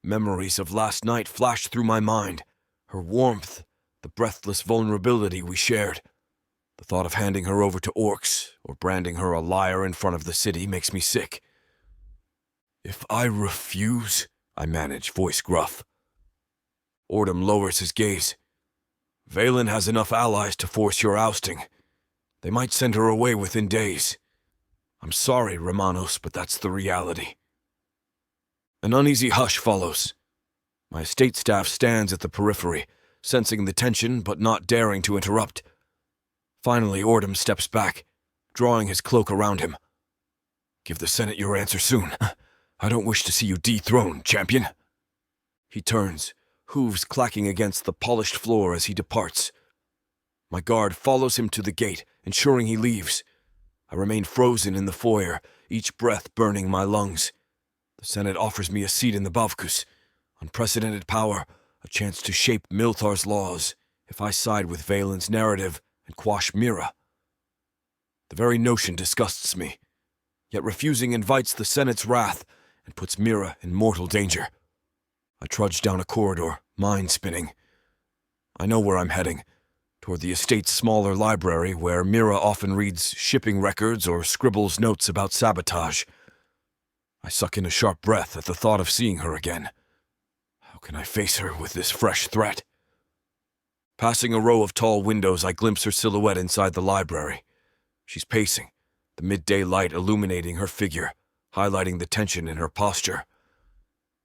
Speaker 2: Memories of last night flash through my mind. Her warmth, the breathless vulnerability we shared. The thought of handing her over to orcs or branding her a liar in front of the city makes me sick. If I refuse, I manage, voice gruff. Ordom lowers his gaze. Valen has enough allies to force your ousting. They might send her away within days. I'm sorry, Remanos, but that's the reality. An uneasy hush follows. My estate staff stands at the periphery, sensing the tension but not daring to interrupt. Finally, Ordom steps back, drawing his cloak around him. Give the Senate your answer soon. I don't wish to see you dethroned, champion. He turns, hooves clacking against the polished floor as he departs. My guard follows him to the gate, ensuring he leaves. I remain frozen in the foyer, each breath burning my lungs. The Senate offers me a seat in the Bavkus, unprecedented power, a chance to shape Milthar's laws if I side with Valen's narrative and quash Mira. The very notion disgusts me, yet refusing invites the Senate's wrath and puts Mira in mortal danger. I trudge down a corridor, mind spinning. I know where I'm heading, toward the estate's smaller library where Mira often reads shipping records or scribbles notes about sabotage. I suck in a sharp breath at the thought of seeing her again. How can I face her with this fresh threat? Passing a row of tall windows, I glimpse her silhouette inside the library. She's pacing, the midday light illuminating her figure, highlighting the tension in her posture.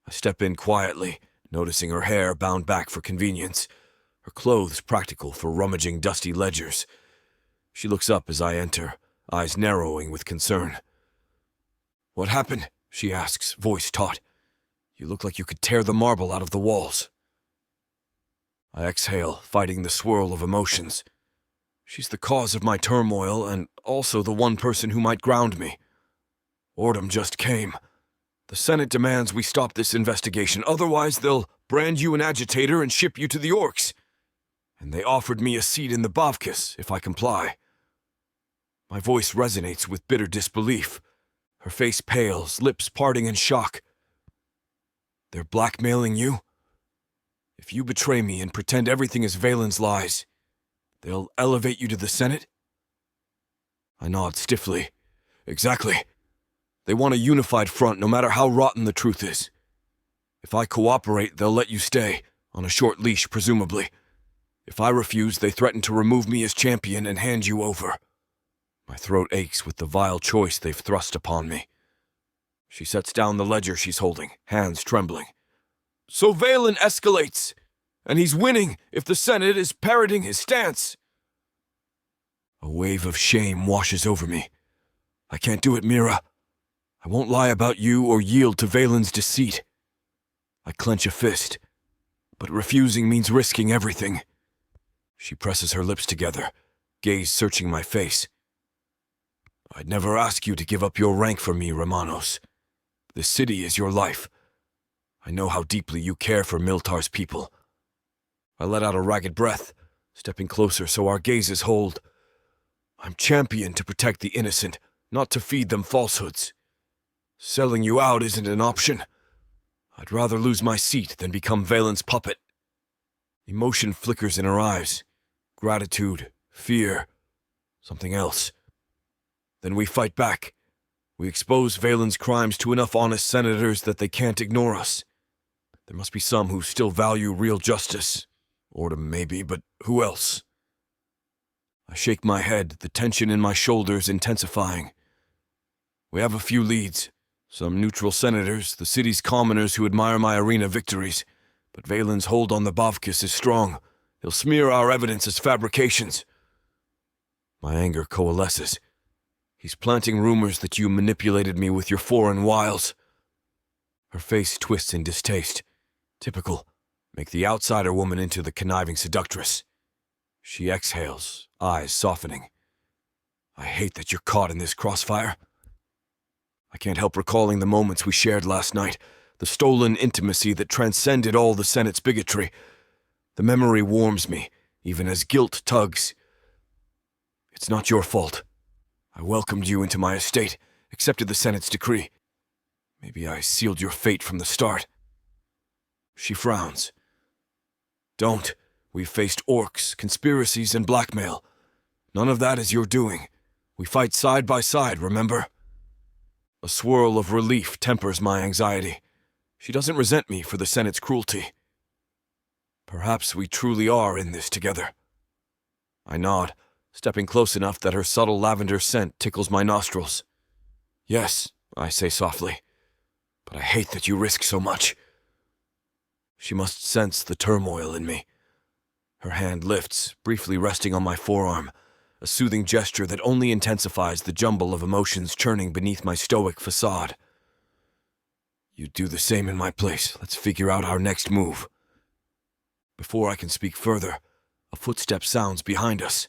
Speaker 2: I step in quietly, noticing her hair bound back for convenience, her clothes practical for rummaging dusty ledgers. She looks up as I enter, eyes narrowing with concern. What happened? She asks, voice taut. You look like you could tear the marble out of the walls. I exhale, fighting the swirl of emotions. She's the cause of my turmoil and also the one person who might ground me. Ordom just came. The Senate demands we stop this investigation, otherwise they'll brand you an agitator and ship you to the orcs. And they offered me a seat in the Bavkus if I comply. My voice resonates with bitter disbelief. Her face pales, lips parting in shock. They're blackmailing you? If you betray me and pretend everything is Valen's lies, they'll elevate you to the Senate? I nod stiffly. Exactly. They want a unified front no matter how rotten the truth is. If I cooperate, they'll let you stay, on a short leash presumably. If I refuse, they threaten to remove me as champion and hand you over. My throat aches with the vile choice they've thrust upon me. She sets down the ledger she's holding, hands trembling. So Valen escalates, and he's winning if the Senate is parroting his stance. A wave of shame washes over me. I can't do it, Mira. I won't lie about you or yield to Valen's deceit. I clench a fist, but refusing means risking everything. She presses her lips together, gaze searching my face. I'd never ask you to give up your rank for me, Remanos. The city is your life. I know how deeply you care for Milthar's people. I let out a ragged breath, stepping closer so our gazes hold. I'm champion to protect the innocent, not to feed them falsehoods. Selling you out isn't an option. I'd rather lose my seat than become Valen's puppet. Emotion flickers in her eyes. Gratitude, fear, something else. Then we fight back. We expose Valen's crimes to enough honest senators that they can't ignore us. There must be some who still value real justice. Ordom maybe, but who else? I shake my head, the tension in my shoulders intensifying. We have a few leads. Some neutral senators, the city's commoners who admire my arena victories. But Valen's hold on the Bavkis is strong. He'll smear our evidence as fabrications. My anger coalesces. He's planting rumors that you manipulated me with your foreign wiles. Her face twists in distaste. Typical. Make the outsider woman into the conniving seductress. She exhales, eyes softening. I hate that you're caught in this crossfire. I can't help recalling the moments we shared last night, the stolen intimacy that transcended all the Senate's bigotry. The memory warms me, even as guilt tugs. It's not your fault. I welcomed you into my estate, accepted the Senate's decree. Maybe I sealed your fate from the start. She frowns. Don't. We've faced orcs, conspiracies, and blackmail. None of that is your doing. We fight side by side, remember? A swirl of relief tempers my anxiety. She doesn't resent me for the Senate's cruelty. Perhaps we truly are in this together. I nod, stepping close enough that her subtle lavender scent tickles my nostrils. Yes, I say softly, but I hate that you risk so much. She must sense the turmoil in me. Her hand lifts, briefly resting on my forearm, a soothing gesture that only intensifies the jumble of emotions churning beneath my stoic facade. You do the same in my place. Let's figure out our next move. Before I can speak further, a footstep sounds behind us.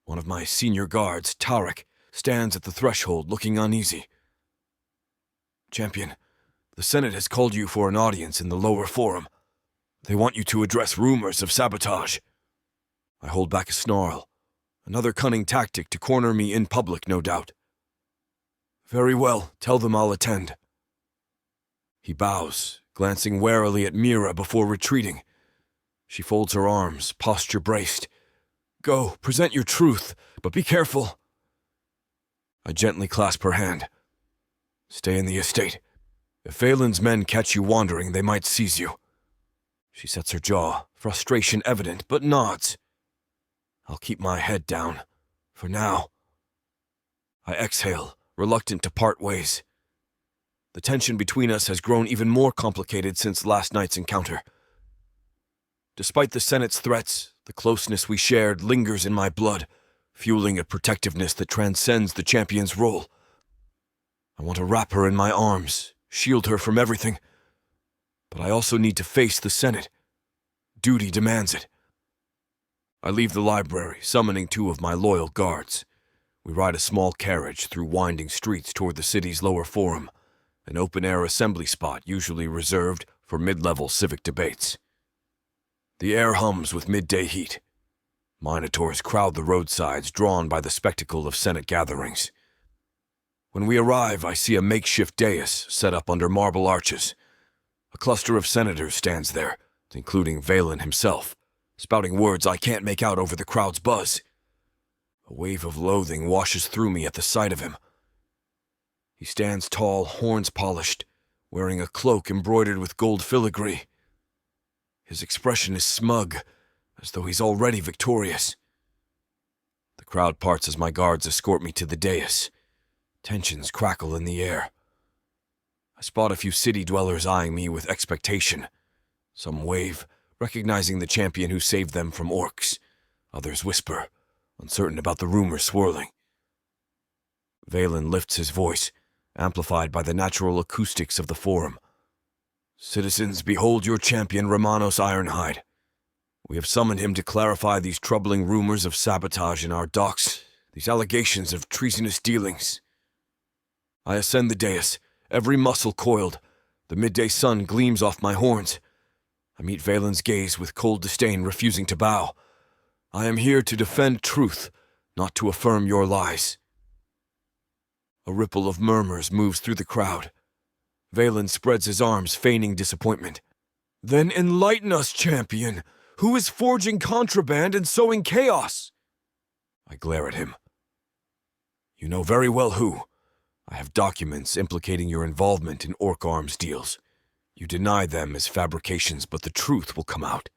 Speaker 2: One of my senior guards, Tarek, stands at the threshold looking uneasy. Champion, the Senate has called you for an audience in the lower forum. They want you to address rumors of sabotage. I hold back a snarl. Another cunning tactic to corner me in public, no doubt. Very well, tell them I'll attend. He bows, glancing warily at Mira before retreating. She folds her arms, posture braced. Go, present your truth, but be careful. I gently clasp her hand. Stay in the estate. If Valen's men catch you wandering, they might seize you. She sets her jaw, frustration evident, but nods. I'll keep my head down. For now. I exhale, reluctant to part ways. The tension between us has grown even more complicated since last night's encounter. Despite the Senate's threats, the closeness we shared lingers in my blood, fueling a protectiveness that transcends the champion's role. I want to wrap her in my arms, shield her from everything. But I also need to face the Senate. Duty demands it. I leave the library, summoning 2 of my loyal guards. We ride a small carriage through winding streets toward the city's lower forum, an open-air assembly spot usually reserved for mid-level civic debates. The air hums with midday heat. Minotaurs crowd the roadsides, drawn by the spectacle of Senate gatherings. When we arrive, I see a makeshift dais set up under marble arches. A cluster of senators stands there, including Valen himself, spouting words I can't make out over the crowd's buzz. A wave of loathing washes through me at the sight of him. He stands tall, horns polished, wearing a cloak embroidered with gold filigree. His expression is smug, as though he's already victorious. The crowd parts as my guards escort me to the dais. Tensions crackle in the air. I spot a few city dwellers eyeing me with expectation. Some wave, recognizing the champion who saved them from orcs. Others whisper, uncertain about the rumors swirling. Valen lifts his voice, amplified by the natural acoustics of the forum. Citizens, behold your champion Remanos Ironhide. We have summoned him to clarify these troubling rumors of sabotage in our docks, these allegations of treasonous dealings. I ascend the dais, every muscle coiled. The midday sun gleams off my horns. I meet Valen's gaze with cold disdain, refusing to bow. I am here to defend truth, not to affirm your lies. A ripple of murmurs moves through the crowd. Valen spreads his arms, feigning disappointment. Then enlighten us, champion. Who is forging contraband and sowing chaos? I glare at him. You know very well who. I have documents implicating your involvement in orc arms deals. You deny them as fabrications, but the truth will come out.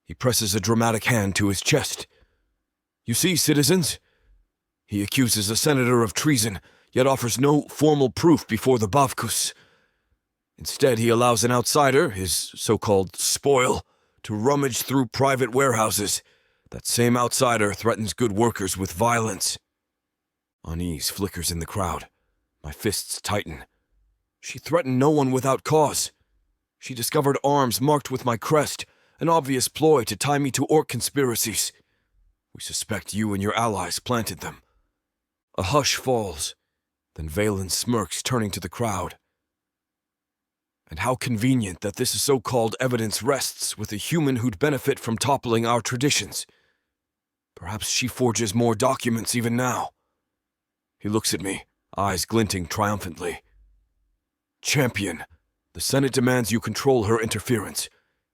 Speaker 2: He presses a dramatic hand to his chest. You see, citizens? He accuses a senator of treason, yet offers no formal proof before the Bavkus. Instead, he allows an outsider, his so-called spoil, to rummage through private warehouses. That same outsider threatens good workers with violence. Unease flickers in the crowd. My fists tighten. She threatened no one without cause. She discovered arms marked with my crest, an obvious ploy to tie me to orc conspiracies. We suspect you and your allies planted them. A hush falls. Then Valen smirks, turning to the crowd. And how convenient that this so-called evidence rests with a human who'd benefit from toppling our traditions. Perhaps she forges more documents even now. He looks at me, eyes glinting triumphantly. Champion, the Senate demands you control her interference.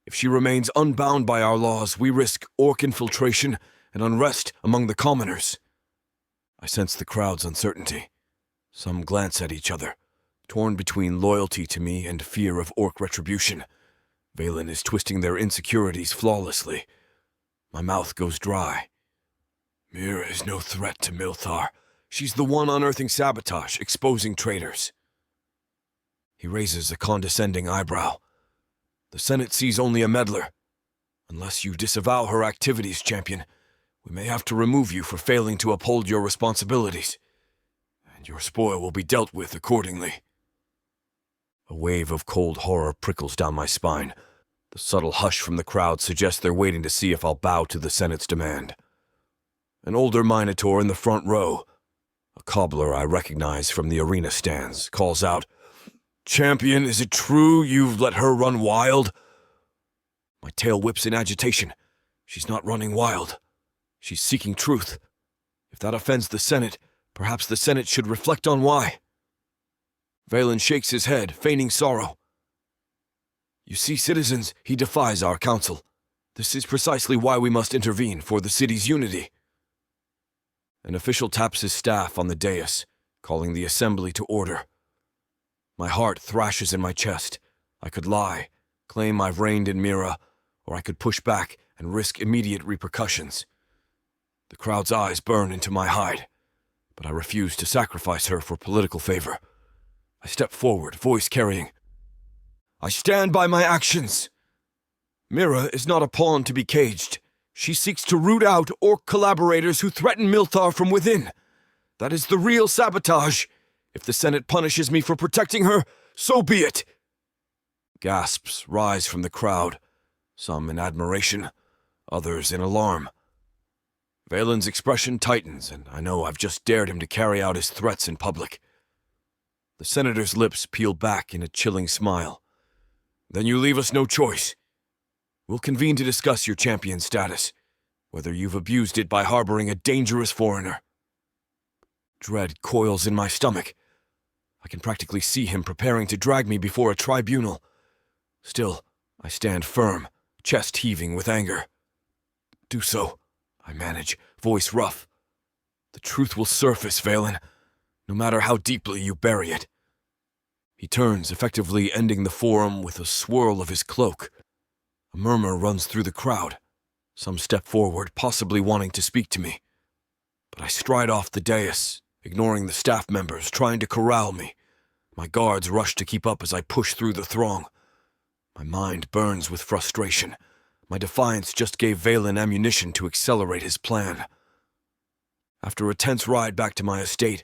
Speaker 2: If she remains unbound by our laws, we risk orc infiltration and unrest among the commoners. I sense the crowd's uncertainty. Some glance at each other, torn between loyalty to me and fear of orc retribution. Valen is twisting their insecurities flawlessly. My mouth goes dry. Mira is no threat to Milthar. She's the one unearthing sabotage, exposing traitors. He raises a condescending eyebrow. The Senate sees only a meddler. Unless you disavow her activities, champion, we may have to remove you for failing to uphold your responsibilities, and your spoil will be dealt with accordingly. A wave of cold horror prickles down my spine. The subtle hush from the crowd suggests they're waiting to see if I'll bow to the Senate's demand. An older minotaur in the front row, a cobbler I recognize from the arena stands, calls out, "Champion, is it true you've let her run wild?" My tail whips in agitation. She's not running wild. She's seeking truth. If that offends the Senate, perhaps the Senate should reflect on why. Valen shakes his head, feigning sorrow. You see, citizens, he defies our counsel. This is precisely why we must intervene, for the city's unity. An official taps his staff on the dais, calling the assembly to order. My heart thrashes in my chest. I could lie, claim I've reigned in Mira, or I could push back and risk immediate repercussions. The crowd's eyes burn into my hide, but I refuse to sacrifice her for political favor. I step forward, voice carrying, I stand by my actions. Mira is not a pawn to be caged. She seeks to root out orc collaborators who threaten Milthar from within. That is the real sabotage. If the Senate punishes me for protecting her, so be it. Gasps rise from the crowd, some in admiration, others in alarm. Valen's expression tightens, and I know I've just dared him to carry out his threats in public. The senator's lips peel back in a chilling smile. Then you leave us no choice. We'll convene to discuss your champion status, whether you've abused it by harboring a dangerous foreigner. Dread coils in my stomach. I can practically see him preparing to drag me before a tribunal. Still, I stand firm, chest heaving with anger. Do so, I manage, voice rough. The truth will surface, Valen, no matter how deeply you bury it. He turns, effectively ending the forum with a swirl of his cloak. A murmur runs through the crowd. Some step forward, possibly wanting to speak to me. But I stride off the dais, ignoring the staff members trying to corral me. My guards rush to keep up as I push through the throng. My mind burns with frustration. My defiance just gave Valen ammunition to accelerate his plan. After a tense ride back to my estate,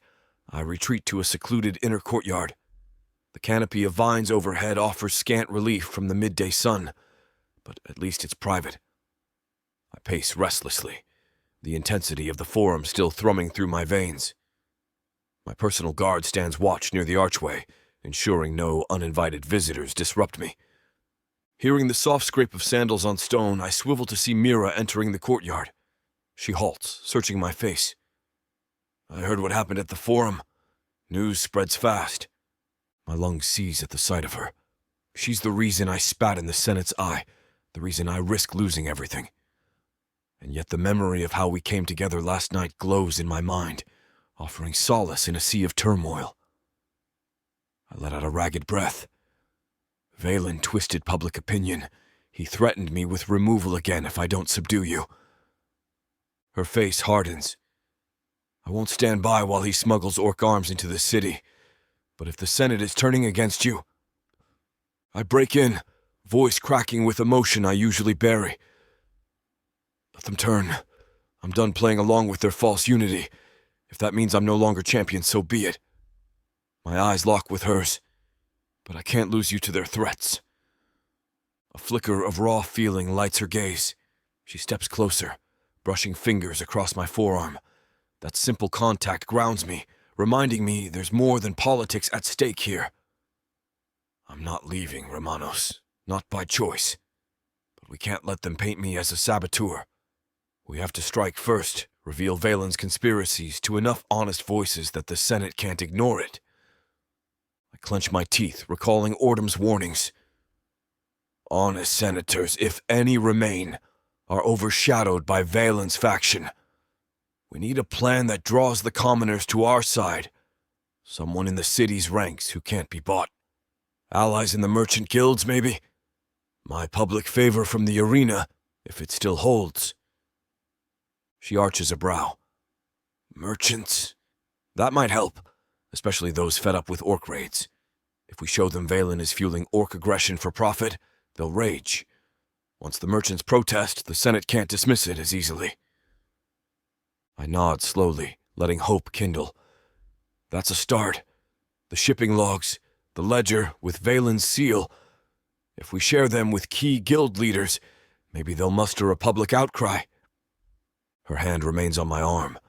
Speaker 2: I retreat to a secluded inner courtyard. The canopy of vines overhead offers scant relief from the midday sun, but at least it's private. I pace restlessly, the intensity of the forum still thrumming through my veins. My personal guard stands watch near the archway, ensuring no uninvited visitors disrupt me. Hearing the soft scrape of sandals on stone, I swivel to see Mira entering the courtyard. She halts, searching my face. I heard what happened at the forum. News spreads fast. My lungs seize at the sight of her. She's the reason I spat in the Senate's eye, the reason I risk losing everything. And yet the memory of how we came together last night glows in my mind, offering solace in a sea of turmoil. I let out a ragged breath. Valen twisted public opinion. He threatened me with removal again if I don't subdue you. Her face hardens. I won't stand by while he smuggles orc arms into the city. But if the Senate is turning against you, I break in, voice cracking with emotion I usually bury. Let them turn. I'm done playing along with their false unity. If that means I'm no longer champion, so be it. My eyes lock with hers, but I can't lose you to their threats. A flicker of raw feeling lights her gaze. She steps closer, brushing fingers across my forearm. That simple contact grounds me, reminding me there's more than politics at stake here. I'm not leaving, Remanos. Not by choice. But we can't let them paint me as a saboteur. We have to strike first, reveal Valen's conspiracies to enough honest voices that the Senate can't ignore it. I clench my teeth, recalling Ordum's warnings. Honest senators, if any remain, are overshadowed by Valen's faction. We need a plan that draws the commoners to our side. Someone in the city's ranks who can't be bought. Allies in the merchant guilds, maybe? My public favor from the arena, if it still holds. She arches a brow. Merchants? That might help, especially those fed up with orc raids. If we show them Valen is fueling orc aggression for profit, they'll rage. Once the merchants protest, the Senate can't dismiss it as easily. I nod slowly, letting hope kindle. That's a start. The shipping logs, the ledger with Valen's seal. If we share them with key guild leaders, maybe they'll muster a public outcry. Her hand remains on my arm,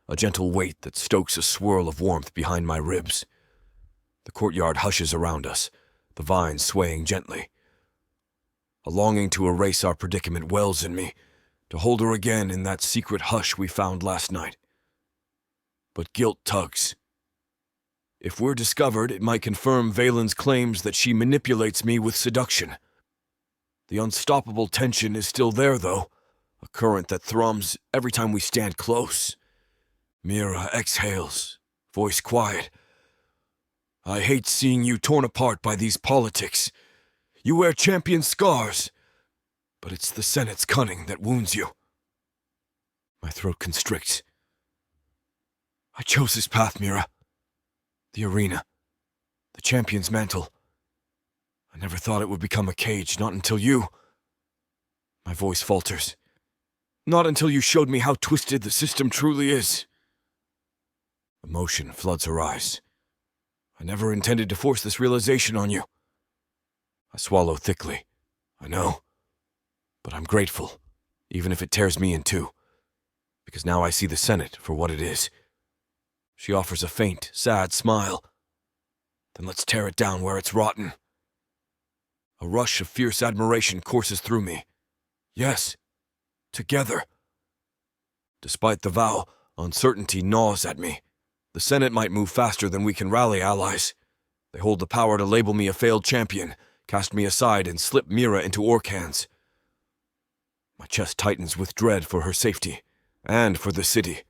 Speaker 2: a gentle weight that stokes a swirl of warmth behind my ribs. The courtyard hushes around us, the vines swaying gently. A longing to erase our predicament wells in me, to hold her again in that secret hush we found last night. But guilt tugs. If we're discovered, it might confirm Valen's claims that she manipulates me with seduction. The unstoppable tension is still there, though, a current that thrums every time we stand close. Mira exhales, voice quiet. I hate seeing you torn apart by these politics. You wear champion scars, but it's the Senate's cunning that wounds you. My throat constricts. I chose this path, Mira. The arena. The champion's mantle. I never thought it would become a cage, not until you. My voice falters. Not until you showed me how twisted the system truly is. Emotion floods her eyes. I never intended to force this realization on you. I swallow thickly. I know. But I'm grateful, even if it tears me in two. Because now I see the Senate for what it is. She offers a faint, sad smile. Then let's tear it down where it's rotten. A rush of fierce admiration courses through me. Yes, together. Despite the vow, uncertainty gnaws at me. The Senate might move faster than we can rally allies. They hold the power to label me a failed champion, cast me aside, and slip Mira into orc hands. My chest tightens with dread for her safety, and for the city.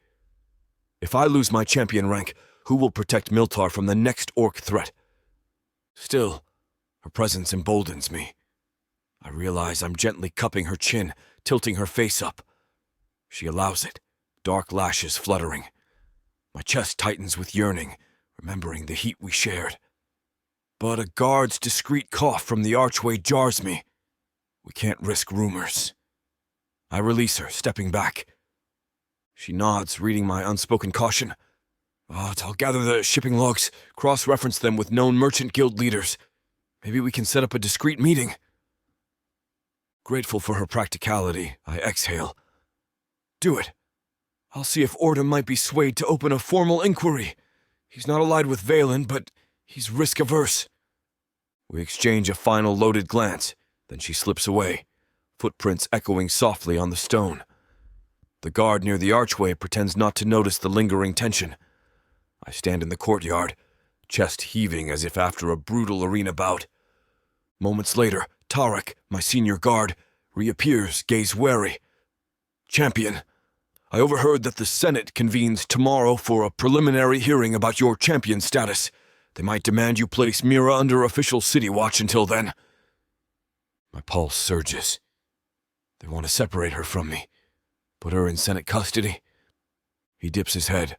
Speaker 2: If I lose my champion rank, who will protect Milthar from the next orc threat? Still, her presence emboldens me. I realize I'm gently cupping her chin, tilting her face up. She allows it, dark lashes fluttering. My chest tightens with yearning, remembering the heat we shared. But a guard's discreet cough from the archway jars me. We can't risk rumors. I release her, stepping back. She nods, reading my unspoken caution. I'll gather the shipping logs, cross-reference them with known merchant guild leaders. Maybe we can set up a discreet meeting. Grateful for her practicality, I exhale. Do it. I'll see if Ordum might be swayed to open a formal inquiry. He's not allied with Valen, but he's risk-averse. We exchange a final loaded glance, then she slips away, footprints echoing softly on the stone. The guard near the archway pretends not to notice the lingering tension. I stand in the courtyard, chest heaving as if after a brutal arena bout. Moments later, Tarek, my senior guard, reappears, gaze wary. Champion, I overheard that the Senate convenes tomorrow for a preliminary hearing about your champion status. They might demand you place Mira under official city watch until then. My pulse surges. They want to separate her from me, put her in Senate custody. He dips his head,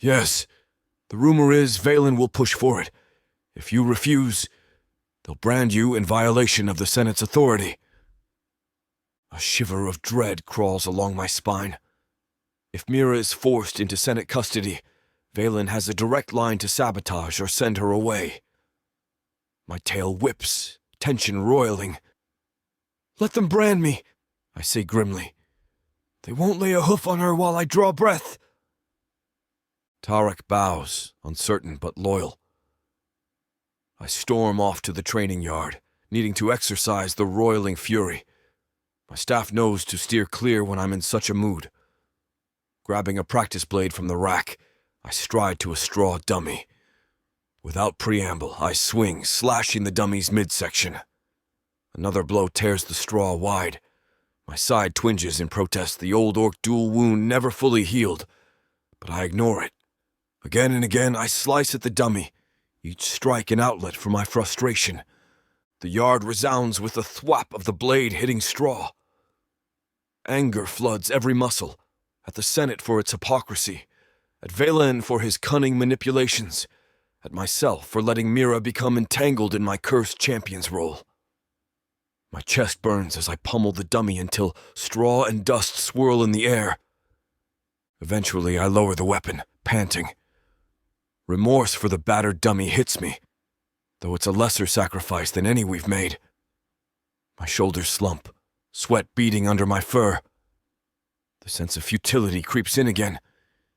Speaker 2: Yes, the rumor is Valen will push for it. If you refuse, they'll brand you in violation of the Senate's authority. A shiver of dread crawls along my spine. If Mira is forced into Senate custody, Valen has a direct line to sabotage or send her away. My tail whips, tension roiling. Let them brand me, I say grimly. They won't lay a hoof on her while I draw breath. Tarek bows, uncertain but loyal. I storm off to the training yard, needing to exercise the roiling fury. My staff knows to steer clear when I'm in such a mood. Grabbing a practice blade from the rack, I stride to a straw dummy. Without preamble, I swing, slashing the dummy's midsection. Another blow tears the straw wide. My side twinges in protest, the old orc duel wound never fully healed, but I ignore it. Again and again, I slice at the dummy, each strike an outlet for my frustration. The yard resounds with the thwap of the blade hitting straw. Anger floods every muscle, at the Senate for its hypocrisy, at Valen for his cunning manipulations, at myself for letting Mira become entangled in my cursed champion's role. My chest burns as I pummel the dummy until straw and dust swirl in the air. Eventually, I lower the weapon, panting. Remorse for the battered dummy hits me, though it's a lesser sacrifice than any we've made. My shoulders slump, sweat beading under my fur. The sense of futility creeps in again.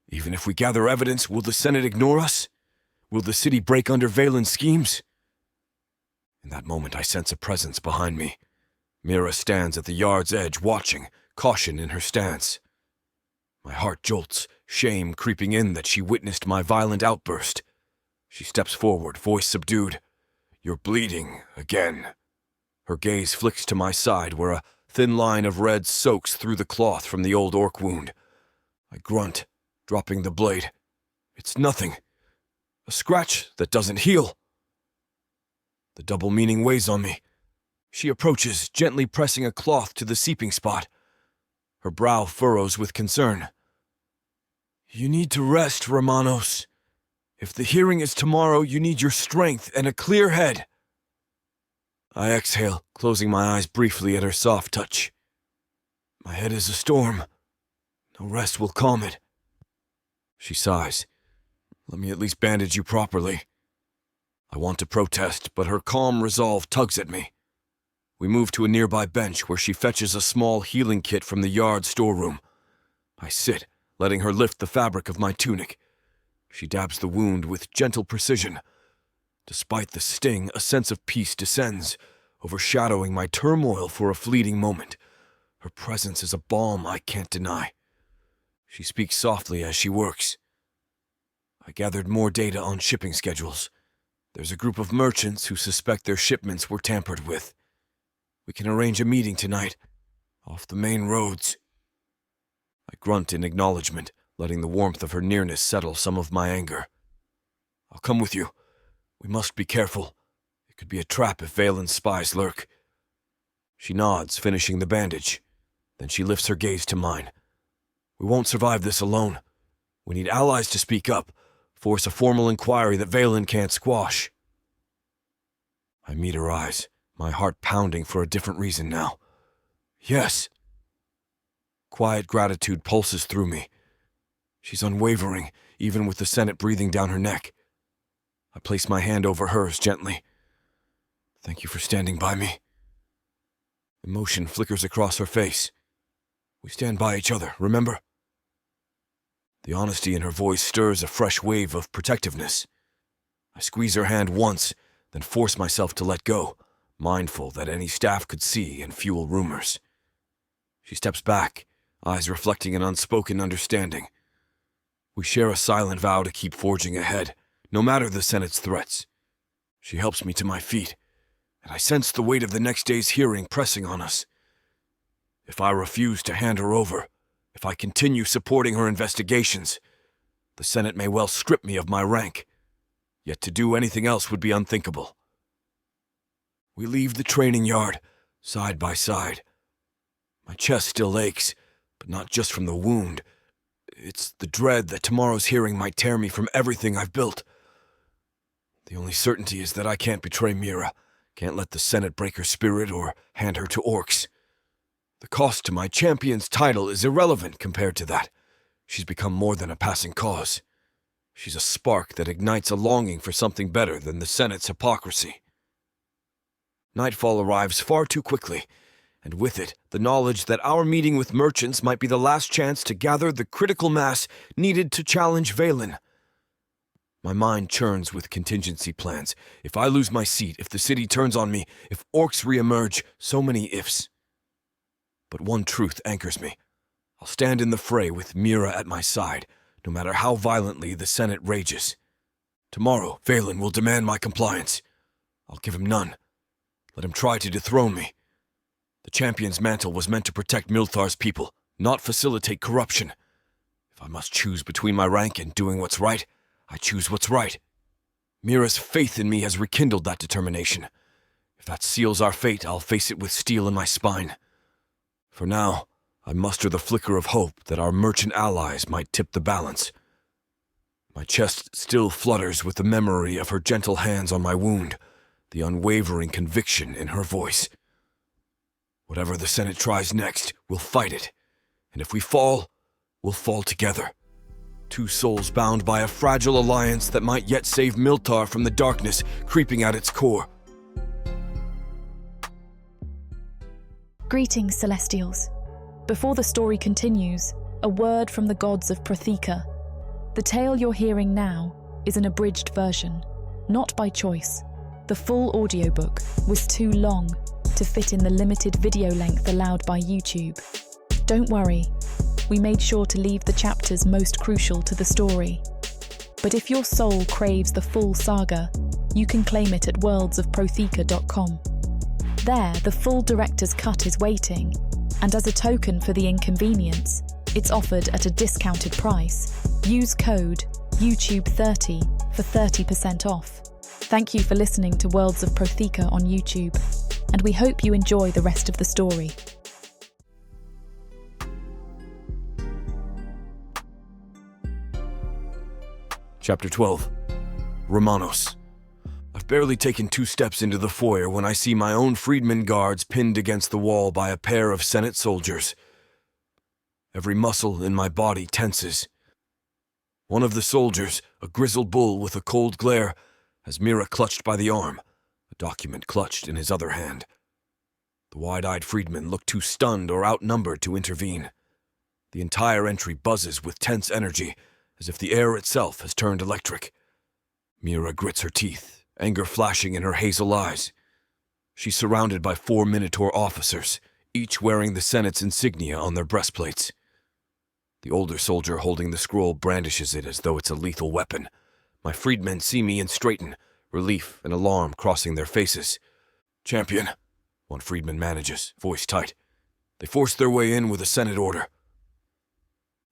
Speaker 2: Even if we gather evidence, will the Senate ignore us? Will the city break under Valen's schemes? In that moment, I sense a presence behind me. Mira stands at the yard's edge, watching, caution in her stance. My heart jolts, shame creeping in that she witnessed my violent outburst. She steps forward, voice subdued. You're bleeding again. Her gaze flicks to my side, where a thin line of red soaks through the cloth from the old orc wound. I grunt, dropping the blade. It's nothing. A scratch that doesn't heal. The double meaning weighs on me. She approaches, gently pressing a cloth to the seeping spot. Her brow furrows with concern. You need to rest, Remanos. If the hearing is tomorrow, you need your strength and a clear head. I exhale, closing my eyes briefly at her soft touch. My head is a storm. No rest will calm it. She sighs. Let me at least bandage you properly. I want to protest, but her calm resolve tugs at me. We move to a nearby bench where she fetches a small healing kit from the yard storeroom. I sit, letting her lift the fabric of my tunic. She dabs the wound with gentle precision. Despite the sting, a sense of peace descends, overshadowing my turmoil for a fleeting moment. Her presence is a balm I can't deny. She speaks softly as she works. I gathered more data on shipping schedules. There's a group of merchants who suspect their shipments were tampered with. We can arrange a meeting tonight, off the main roads. I grunt in acknowledgement, letting the warmth of her nearness settle some of my anger. I'll come with you. We must be careful. It could be a trap if Valen's spies lurk. She nods, finishing the bandage. Then she lifts her gaze to mine. We won't survive this alone. We need allies to speak up, force a formal inquiry that Valen can't squash. I meet her eyes, my heart pounding for a different reason now. Yes. Quiet gratitude pulses through me. She's unwavering, even with the Senate breathing down her neck. I place my hand over hers gently. Thank you for standing by me. Emotion flickers across her face. We stand by each other, remember? The honesty in her voice stirs a fresh wave of protectiveness. I squeeze her hand once, then force myself to let go, mindful that any staff could see and fuel rumors. She steps back, eyes reflecting an unspoken understanding. We share a silent vow to keep forging ahead, no matter the Senate's threats. She helps me to my feet, and I sense the weight of the next day's hearing pressing on us. If I refuse to hand her over, if I continue supporting her investigations, the Senate may well strip me of my rank. Yet to do anything else would be unthinkable. We leave the training yard, side by side. My chest still aches, but not just from the wound. It's the dread that tomorrow's hearing might tear me from everything I've built. The only certainty is that I can't betray Mira, can't let the Senate break her spirit or hand her to orcs. The cost to my champion's title is irrelevant compared to that. She's become more than a passing cause. She's a spark that ignites a longing for something better than the Senate's hypocrisy. Nightfall arrives far too quickly, and with it, the knowledge that our meeting with merchants might be the last chance to gather the critical mass needed to challenge Valen. My mind churns with contingency plans. If I lose my seat, if the city turns on me, if orcs reemerge, so many ifs. But one truth anchors me. I'll stand in the fray with Mira at my side, no matter how violently the Senate rages. Tomorrow, Valen will demand my compliance. I'll give him none. Let him try to dethrone me. The champion's mantle was meant to protect Milthar's people, not facilitate corruption. If I must choose between my rank and doing what's right, I choose what's right. Mira's faith in me has rekindled that determination. If that seals our fate, I'll face it with steel in my spine. For now, I muster the flicker of hope that our merchant allies might tip the balance. My chest still flutters with the memory of her gentle hands on my wound, the unwavering conviction in her voice. Whatever the Senate tries next, we'll fight it. And if we fall, we'll fall together. Two souls bound by a fragile alliance that might yet save Milthar from the darkness creeping at its core.
Speaker 1: Greetings, Celestials. Before the story continues, a word from the gods of Prothika. The tale you're hearing now is an abridged version, not by choice. The full audiobook was too long to fit in the limited video length allowed by YouTube. Don't worry, we made sure to leave the chapters most crucial to the story. But if your soul craves the full saga, you can claim it at worldsofprothika.com. There, the full director's cut is waiting, and as a token for the inconvenience, it's offered at a discounted price. Use code YouTube30 for 30% off. Thank you for listening to Worlds of Prothika on YouTube, and we hope you enjoy the rest of the story.
Speaker 2: Chapter 12. Remanos. I've barely taken 2 steps into the foyer when I see my own freedmen guards pinned against the wall by a pair of Senate soldiers. Every muscle in my body tenses. One of the soldiers, a grizzled bull with a cold glare, has Mira clutched by the arm, a document clutched in his other hand. The wide-eyed freedmen look too stunned or outnumbered to intervene. The entire entry buzzes with tense energy, as if the air itself has turned electric. Mira grits her teeth, anger flashing in her hazel eyes. She's surrounded by 4 minotaur officers, each wearing the Senate's insignia on their breastplates. The older soldier holding the scroll brandishes it as though it's a lethal weapon. My freedmen see me and straighten, relief and alarm crossing their faces. "Champion," one freedman manages, voice tight. They force their way in with a Senate order.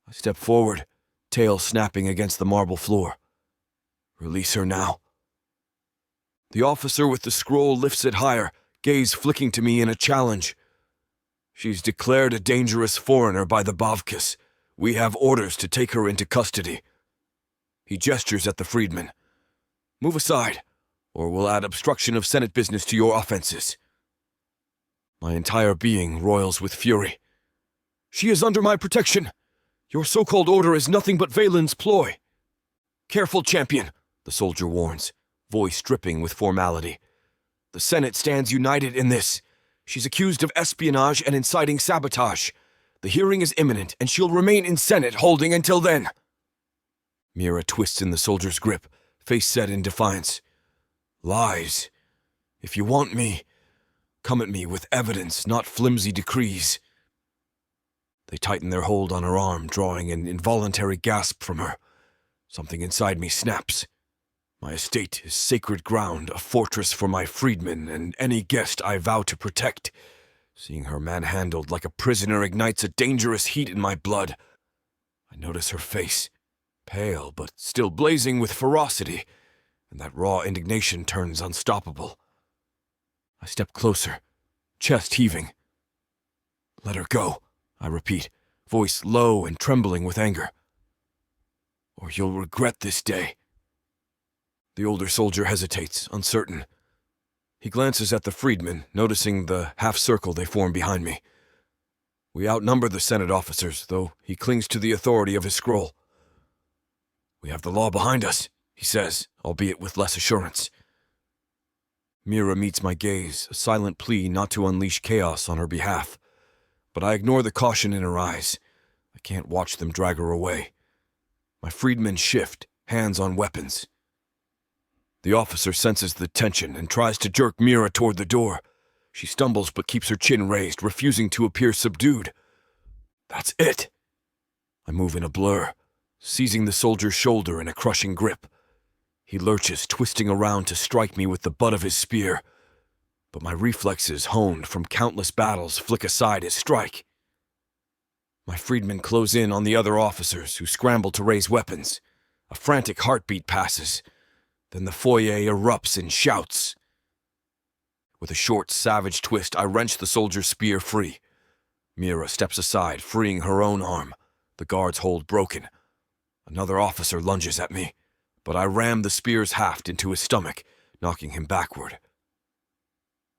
Speaker 2: I step forward, tail snapping against the marble floor. "Release her now." The officer with the scroll lifts it higher, gaze flicking to me in a challenge. "She's declared a dangerous foreigner by the Bavkas. We have orders to take her into custody." He gestures at the freedman. "Move aside, or we'll add obstruction of Senate business to your offenses." My entire being roils with fury. "She is under my protection. Your so-called order is nothing but Valen's ploy." "Careful, champion," the soldier warns, voice dripping with formality. "The Senate stands united in this. She's accused of espionage and inciting sabotage. The hearing is imminent, and she'll remain in Senate holding until then." Mira twists in the soldier's grip, face set in defiance. "Lies. If you want me, come at me with evidence, not flimsy decrees." They tighten their hold on her arm, drawing an involuntary gasp from her. Something inside me snaps. My estate is sacred ground, a fortress for my freedmen and any guest I vow to protect. Seeing her manhandled like a prisoner ignites a dangerous heat in my blood. I notice her face, pale but still blazing with ferocity, and that raw indignation turns unstoppable. I step closer, chest heaving. "Let her go," I repeat, voice low and trembling with anger. or you'll regret this day." The older soldier hesitates, uncertain. He glances at the freedmen, noticing the half-circle they form behind me. We outnumber the Senate officers, though he clings to the authority of his scroll. "We have the law behind us," he says, albeit with less assurance. Mira meets my gaze, a silent plea not to unleash chaos on her behalf. But I ignore the caution in her eyes. I can't watch them drag her away. My freedmen shift, hands on weapons. The officer senses the tension and tries to jerk Mira toward the door. She stumbles but keeps her chin raised, refusing to appear subdued. "That's it!" I move in a blur, seizing the soldier's shoulder in a crushing grip. He lurches, twisting around to strike me with the butt of his spear. But my reflexes, honed from countless battles, flick aside his strike. My freedmen close in on the other officers, who scramble to raise weapons. A frantic heartbeat passes. Then the foyer erupts in shouts. With a short, savage twist, I wrench the soldier's spear free. Mira steps aside, freeing her own arm. The guard's hold broken. Another officer lunges at me, but I ram the spear's haft into his stomach, knocking him backward.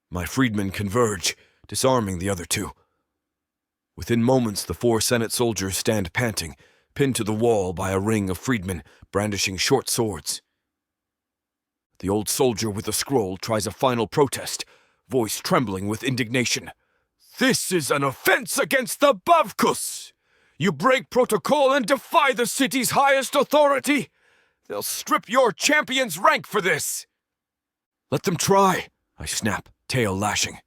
Speaker 2: My freedmen converge, disarming the other two. Within moments, the 4 Senate soldiers stand panting, pinned to the wall by a ring of freedmen brandishing short swords. The old soldier with the scroll tries a final protest, voice trembling with indignation. "This is an offense against the Bavkus! You break protocol and defy the city's highest authority! They'll strip your champion's rank for this!" "Let them try," I snap, tail lashing.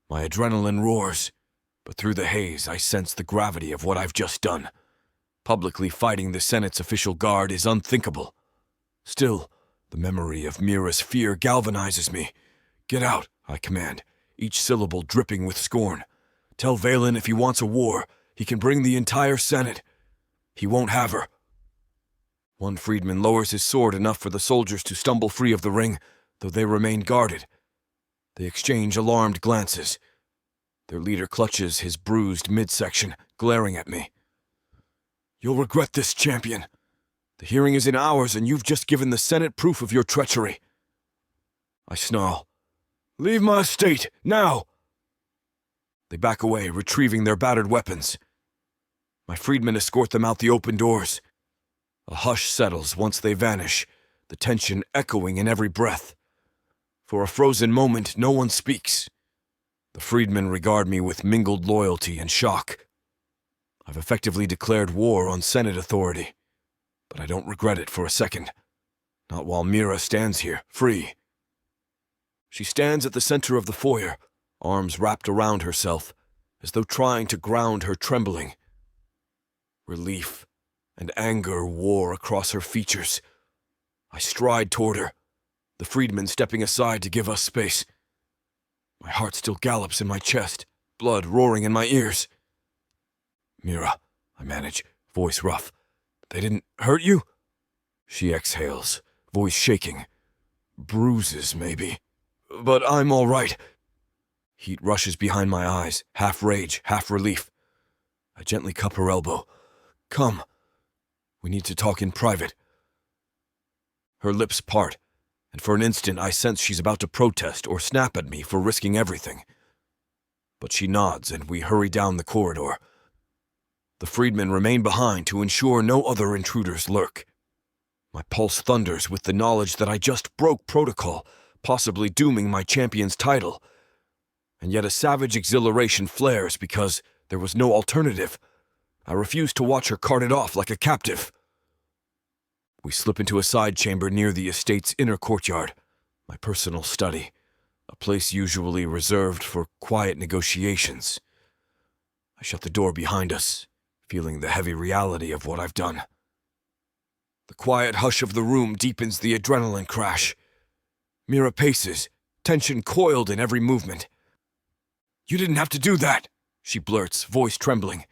Speaker 2: My adrenaline roars, but through the haze I sense the gravity of what I've just done. Publicly fighting the Senate's official guard is unthinkable. Still, the memory of Mira's fear galvanizes me. "Get out," I command, each syllable dripping with scorn. "Tell Valen if he wants a war, he can bring the entire Senate. He won't have her." One freedman lowers his sword enough for the soldiers to stumble free of the ring, though they remain guarded. They exchange alarmed glances. Their leader clutches his bruised midsection, glaring at me. "You'll regret this, champion. The hearing is in hours, and you've just given the Senate proof of your treachery." I snarl. "Leave my estate, now!" They back away, retrieving their battered weapons. My freedmen escort them out the open doors. A hush settles once they vanish, the tension echoing in every breath. For a frozen moment, no one speaks. The freedmen regard me with mingled loyalty and shock. I've effectively declared war on Senate authority, but I don't regret it for a second. Not while Mira stands here, free. She stands at the center of the foyer, arms wrapped around herself, as though trying to ground her trembling. Relief and anger war across her features. I stride toward her, the freedmen stepping aside to give us space. My heart still gallops in my chest, blood roaring in my ears. "Mira," I manage, voice rough. "They didn't hurt you?" She exhales, voice shaking. "Bruises, maybe. But I'm all right." Heat rushes behind my eyes, half rage, half relief. I gently cup her elbow. "Come. We need to talk in private." Her lips part, and for an instant I sense she's about to protest or snap at me for risking everything. But she nods and we hurry down the corridor. The freedmen remain behind to ensure no other intruders lurk. My pulse thunders with the knowledge that I just broke protocol, possibly dooming my champion's title. And yet a savage exhilaration flares because there was no alternative. I refuse to watch her carted off like a captive. We slip into a side chamber near the estate's inner courtyard, my personal study, a place usually reserved for quiet negotiations. I shut the door behind us, feeling the heavy reality of what I've done. The quiet hush of the room deepens the adrenaline crash. Mira paces, tension coiled in every movement. "You didn't have to do that," she blurts, voice trembling.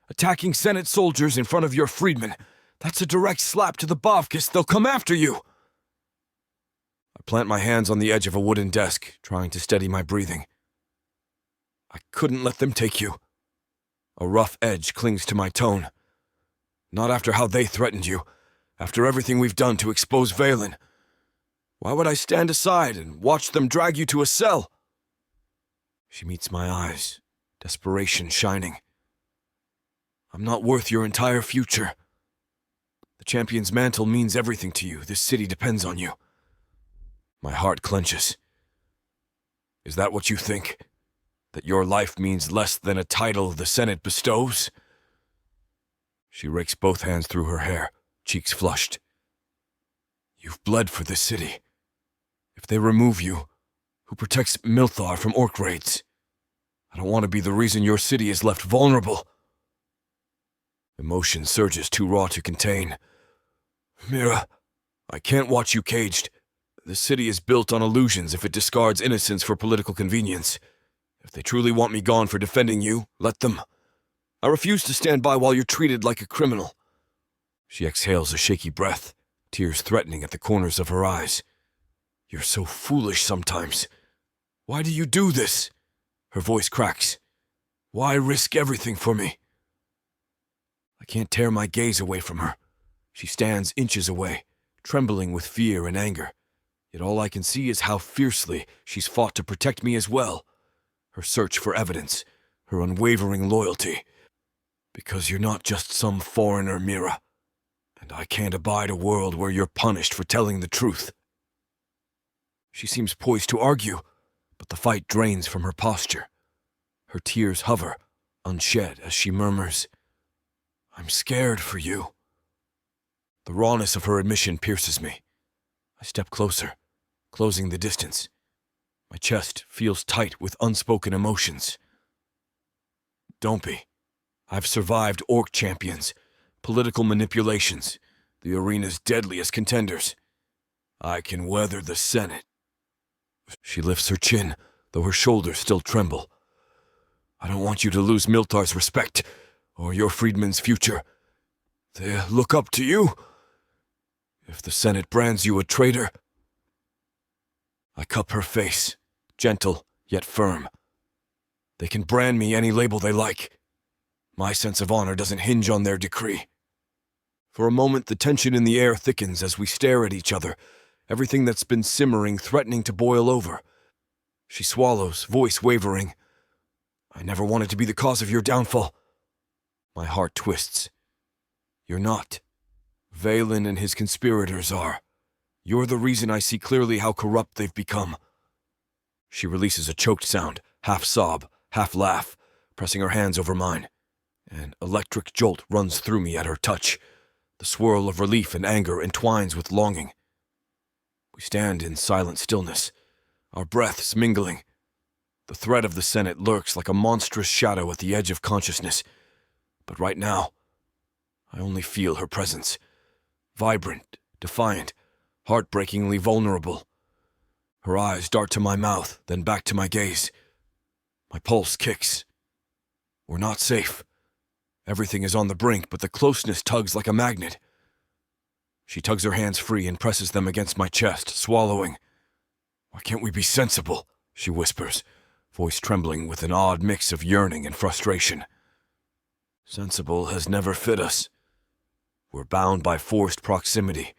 Speaker 2: "Attacking Senate soldiers in front of your freedmen. That's a direct slap to the Bavkus. They'll come after you." I plant my hands on the edge of a wooden desk, trying to steady my breathing. "I couldn't let them take you." A rough edge clings to my tone. "Not after how they threatened you. After everything we've done to expose Valen, why would I stand aside and watch them drag you to a cell? She meets my eyes, desperation shining. I'm not worth your entire future. The champion's mantle means everything to you. This city depends on you. My heart clenches. Is that what you think? That your life means less than a title the Senate bestows? She rakes both hands through her hair, cheeks flushed. You've bled for this city. If they remove you, who protects Milthar from orc raids? I don't want to be the reason your city is left vulnerable. Emotion surges too raw to contain. Mira, I can't watch you caged. The city is built on illusions if it discards innocence for political convenience. If they truly want me gone for defending you, let them. I refuse to stand by while you're treated like a criminal. She exhales a shaky breath, tears threatening at the corners of her eyes. You're so foolish sometimes. Why do you do this? Her voice cracks. Why risk everything for me? I can't tear my gaze away from her. She stands inches away, trembling with fear and anger. Yet all I can see is how fiercely she's fought to protect me as well. Her search for evidence, her unwavering loyalty. Because you're not just some foreigner, Mira. And I can't abide a world where you're punished for telling the truth. She seems poised to argue, but the fight drains from her posture. Her tears hover, unshed, as she murmurs, I'm scared for you. The rawness of her admission pierces me. I step closer, closing the distance. My chest feels tight with unspoken emotions. Don't be. I've survived orc champions, political manipulations, the arena's deadliest contenders. I can weather the Senate. She lifts her chin, though her shoulders still tremble. I don't want you to lose Milthar's respect, or your freedman's future. They look up to you. If the Senate brands you a traitor... I cup her face, gentle yet firm. They can brand me any label they like. My sense of honor doesn't hinge on their decree. For a moment, the tension in the air thickens as we stare at each other, everything that's been simmering threatening to boil over. She swallows, voice wavering. I never wanted to be the cause of your downfall. My heart twists. You're not. Valen and his conspirators are. You're the reason I see clearly how corrupt they've become. She releases a choked sound, half sob, half laugh, pressing her hands over mine. An electric jolt runs through me at her touch. The swirl of relief and anger entwines with longing. We stand in silent stillness, our breaths mingling. The threat of the Senate lurks like a monstrous shadow at the edge of consciousness. But right now, I only feel her presence. Vibrant, defiant, heartbreakingly vulnerable. Her eyes dart to my mouth, then back to my gaze. My pulse kicks. We're not safe. Everything is on the brink, but the closeness tugs like a magnet. She tugs her hands free and presses them against my chest, swallowing. Why can't we be sensible? She whispers, voice trembling with an odd mix of yearning and frustration. Sensible has never fit us. We're bound by forced proximity,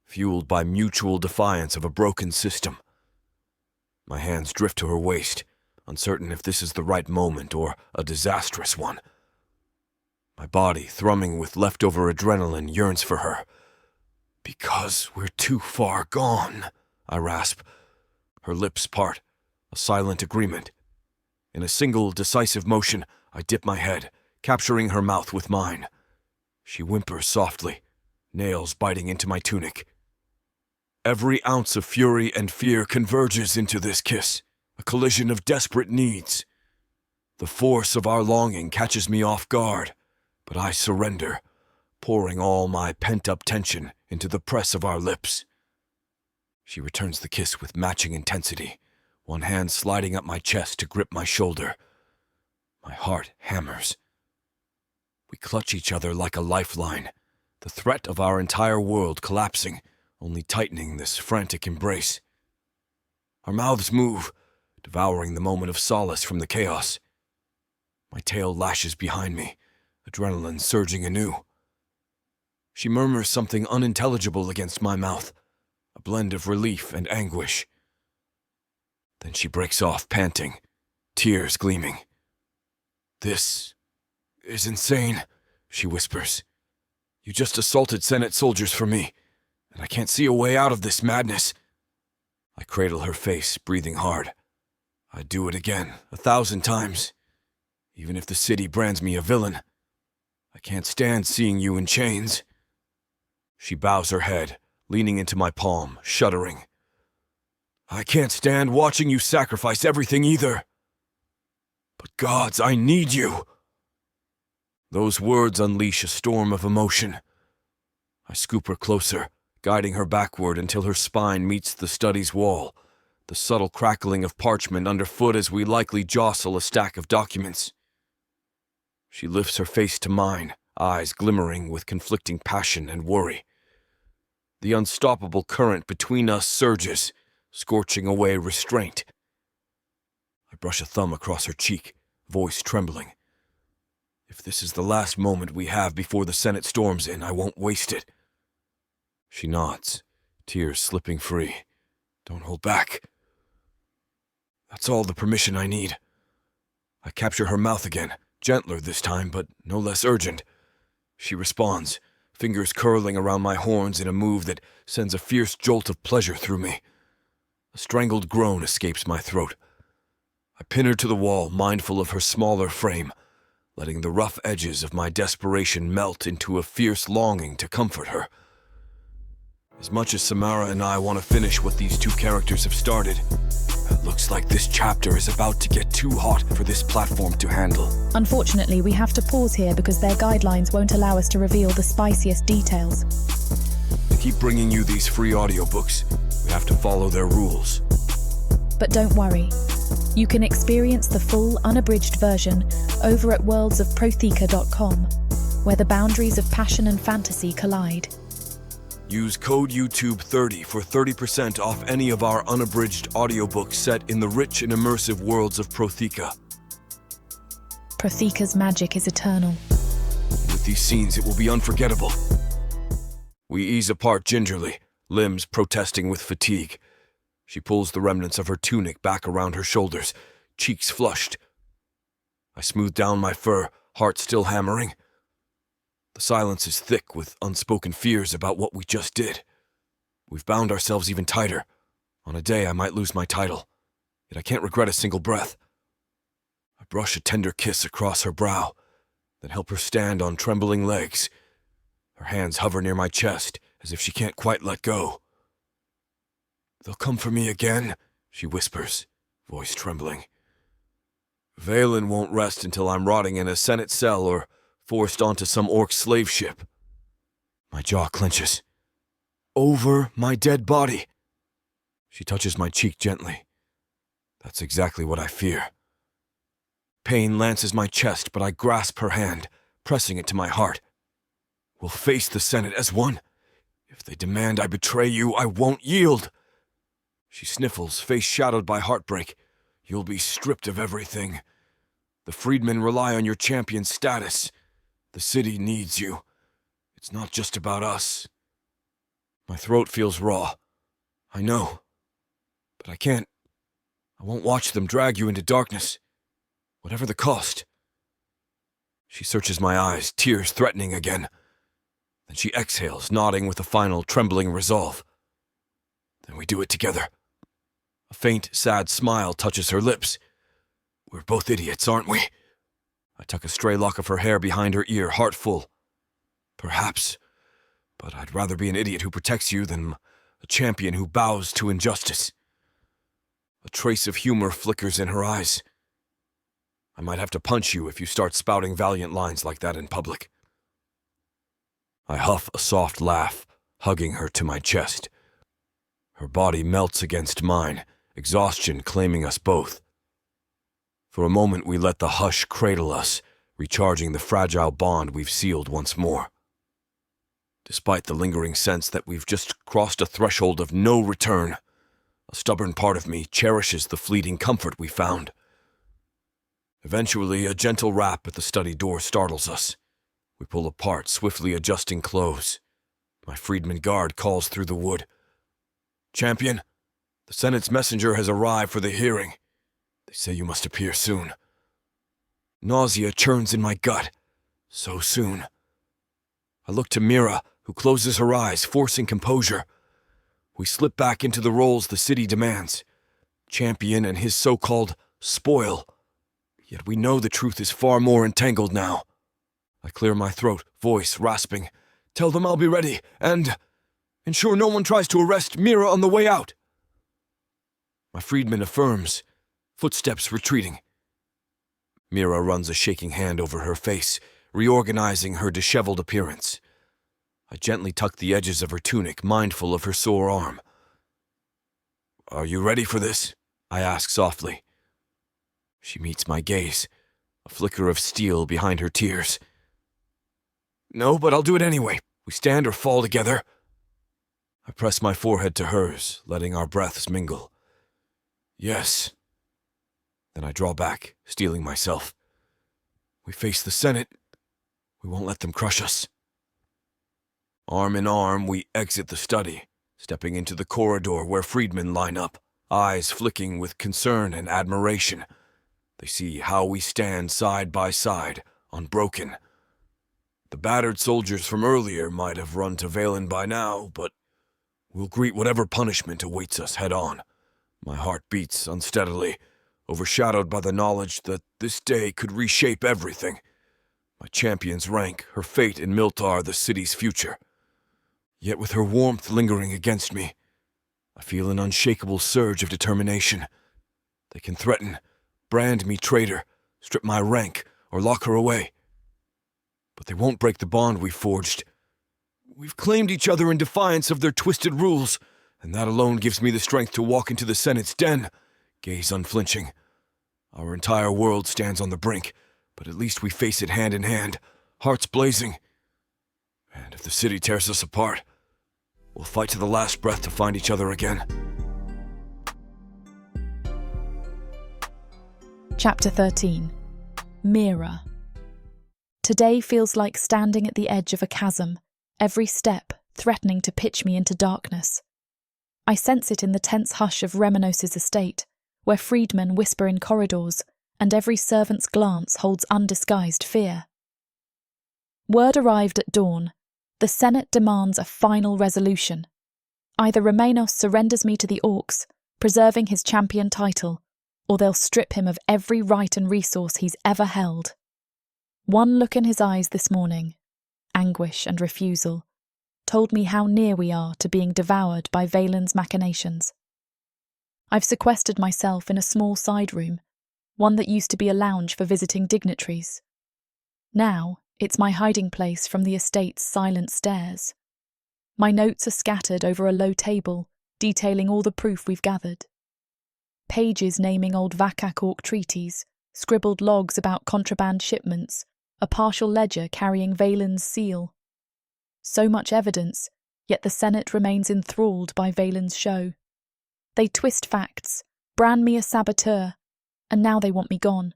Speaker 2: fueled by mutual defiance of a broken system. My hands drift to her waist, uncertain if this is the right moment or a disastrous one. My body, thrumming with leftover adrenaline, yearns for her. Because we're too far gone, I rasp. Her lips part, a silent agreement. In a single, decisive motion, I dip my head, capturing her mouth with mine. She whimpers softly, nails biting into my tunic. Every ounce of fury and fear converges into this kiss, a collision of desperate needs. The force of our longing catches me off guard, but I surrender, pouring all my pent-up tension into the press of our lips. She returns the kiss with matching intensity, one hand sliding up my chest to grip my shoulder. My heart hammers. We clutch each other like a lifeline, the threat of our entire world collapsing, only tightening this frantic embrace. Our mouths move, devouring the moment of solace from the chaos. My tail lashes behind me, adrenaline surging anew. She murmurs something unintelligible against my mouth, a blend of relief and anguish. Then she breaks off, panting, tears gleaming. "This is insane," she whispers. "You just assaulted Senate soldiers for me, and I can't see a way out of this madness." I cradle her face, breathing hard. I'd do it again, 1,000 times, even if the city brands me a villain. I can't stand seeing you in chains. She bows her head, leaning into my palm, shuddering. "I can't stand watching you sacrifice everything either. But gods, I need you." Those words unleash a storm of emotion. I scoop her closer, guiding her backward until her spine meets the study's wall, the subtle crackling of parchment underfoot as we likely jostle a stack of documents. She lifts her face to mine, eyes glimmering with conflicting passion and worry. The unstoppable current between us surges, scorching away restraint. I brush a thumb across her cheek, voice trembling. If this is the last moment we have before the Senate storms in, I won't waste it. She nods, tears slipping free. "Don't hold back." That's all the permission I need. I capture her mouth again, gentler this time, but no less urgent. She responds, fingers curling around my horns in a move that sends a fierce jolt of pleasure through me. A strangled groan escapes my throat. I pin her to the wall, mindful of her smaller frame, letting the rough edges of my desperation melt into a fierce longing to comfort her. As much as Samara and I want to finish what these two characters have started, it looks like this chapter is about to get too hot for this platform to handle.
Speaker 1: Unfortunately, we have to pause here because their guidelines won't allow us to reveal the spiciest details.
Speaker 2: To keep bringing you these free audiobooks, we have to follow their rules.
Speaker 1: But don't worry. You can experience the full, unabridged version over at worldsofprotheka.com, where the boundaries of passion and fantasy collide.
Speaker 2: Use code YouTube30 for 30% off any of our unabridged audiobooks set in the rich and immersive worlds of Protheka.
Speaker 1: Protheka's magic is eternal.
Speaker 2: With these scenes, it will be unforgettable. We ease apart gingerly, limbs protesting with fatigue. She pulls the remnants of her tunic back around her shoulders, cheeks flushed. I smooth down my fur, heart still hammering. The silence is thick with unspoken fears about what we just did. We've bound ourselves even tighter. On a day I might lose my title, yet I can't regret a single breath. I brush a tender kiss across her brow, then help her stand on trembling legs. Her hands hover near my chest, as if she can't quite let go. "They'll come for me again," she whispers, voice trembling. "Valen won't rest until I'm rotting in a Senate cell or forced onto some orc slave ship." My jaw clenches. "Over my dead body." She touches my cheek gently. That's exactly what I fear. Pain lances my chest, but I grasp her hand, pressing it to my heart. "We'll face the Senate as one. If they demand I betray you, I won't yield." She sniffles, face shadowed by heartbreak. "You'll be stripped of everything. The freedmen rely on your champion's status. The city needs you. It's not just about us." My throat feels raw. I know. But I can't. I won't watch them drag you into darkness, whatever the cost. She searches my eyes, tears threatening again. Then she exhales, nodding with a final trembling resolve. Then we do it together. A faint, sad smile touches her lips. "We're both idiots, aren't we?" I tuck a stray lock of her hair behind her ear, heart full. "Perhaps, but I'd rather be an idiot who protects you than a champion who bows to injustice." A trace of humor flickers in her eyes. "I might have to punch you if you start spouting valiant lines like that in public." I huff a soft laugh, hugging her to my chest. Her body melts against mine, exhaustion claiming us both. For a moment we let the hush cradle us, recharging the fragile bond we've sealed once more. Despite the lingering sense that we've just crossed a threshold of no return, a stubborn part of me cherishes the fleeting comfort we found. Eventually, a gentle rap at the study door startles us. We pull apart, swiftly adjusting clothes. My freedman guard calls through the wood. "Champion, the Senate's messenger has arrived for the hearing. They say you must appear soon." Nausea churns in my gut. So soon. I look to Mira, who closes her eyes, forcing composure. We slip back into the roles the city demands. Champion and his so-called spoil. Yet we know the truth is far more entangled now. I clear my throat, voice rasping. "Tell them I'll be ready, and ensure no one tries to arrest Mira on the way out." My freedman affirms, footsteps retreating. Mira runs a shaking hand over her face, reorganizing her disheveled appearance. I gently tuck the edges of her tunic, mindful of her sore arm. "Are you ready for this?" I ask softly. She meets my gaze, a flicker of steel behind her tears. "No, but I'll do it anyway. We stand or fall together." I press my forehead to hers, letting our breaths mingle. "Yes." Then I draw back, steeling myself. "We face the Senate. We won't let them crush us." Arm in arm, we exit the study, stepping into the corridor where freedmen line up, eyes flicking with concern and admiration. They see how we stand side by side, unbroken. The battered soldiers from earlier might have run to Valen by now, but we'll greet whatever punishment awaits us head on. My heart beats unsteadily, overshadowed by the knowledge that this day could reshape everything. My champion's rank, her fate in Milthar, the city's future. Yet with her warmth lingering against me, I feel an unshakable surge of determination. They can threaten, brand me traitor, strip my rank, or lock her away. But they won't break the bond we forged. We've claimed each other in defiance of their twisted rules, and that alone gives me the strength to walk into the Senate's den, gaze unflinching. Our entire world stands on the brink, but at least we face it hand in hand, hearts blazing. And if the city tears us apart, we'll fight to the last breath to find each other again.
Speaker 1: Chapter 13. Mira. Today feels like standing at the edge of a chasm, every step threatening to pitch me into darkness. I sense it in the tense hush of Remanos' estate, where freedmen whisper in corridors, and every servant's glance holds undisguised fear. Word arrived at dawn. The Senate demands a final resolution. Either Remanos surrenders me to the orcs, preserving his champion title, or they'll strip him of every right and resource he's ever held. One look in his eyes this morning, anguish and refusal, told me how near we are to being devoured by Valen's machinations. I've sequestered myself in a small side room, one that used to be a lounge for visiting dignitaries. Now, it's my hiding place from the estate's silent stares. My notes are scattered over a low table, detailing all the proof we've gathered. Pages naming old Vakak orc treaties, scribbled logs about contraband shipments, a partial ledger carrying Valen's seal. So much evidence, yet the Senate remains enthralled by Valen's show. They twist facts, brand me a saboteur, and now they want me gone.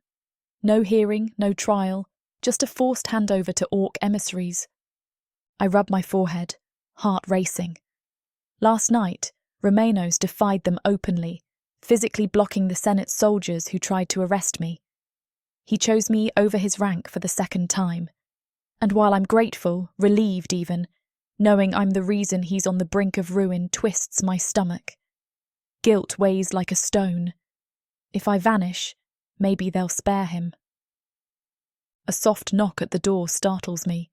Speaker 1: No hearing, no trial, just a forced handover to orc emissaries. I rub my forehead, heart racing. Last night, Remanos defied them openly, physically blocking the Senate soldiers who tried to arrest me. He chose me over his rank for the second time, and while I'm grateful, relieved even, knowing I'm the reason he's on the brink of ruin twists my stomach. Guilt weighs like a stone. If I vanish, maybe they'll spare him. A soft knock at the door startles me.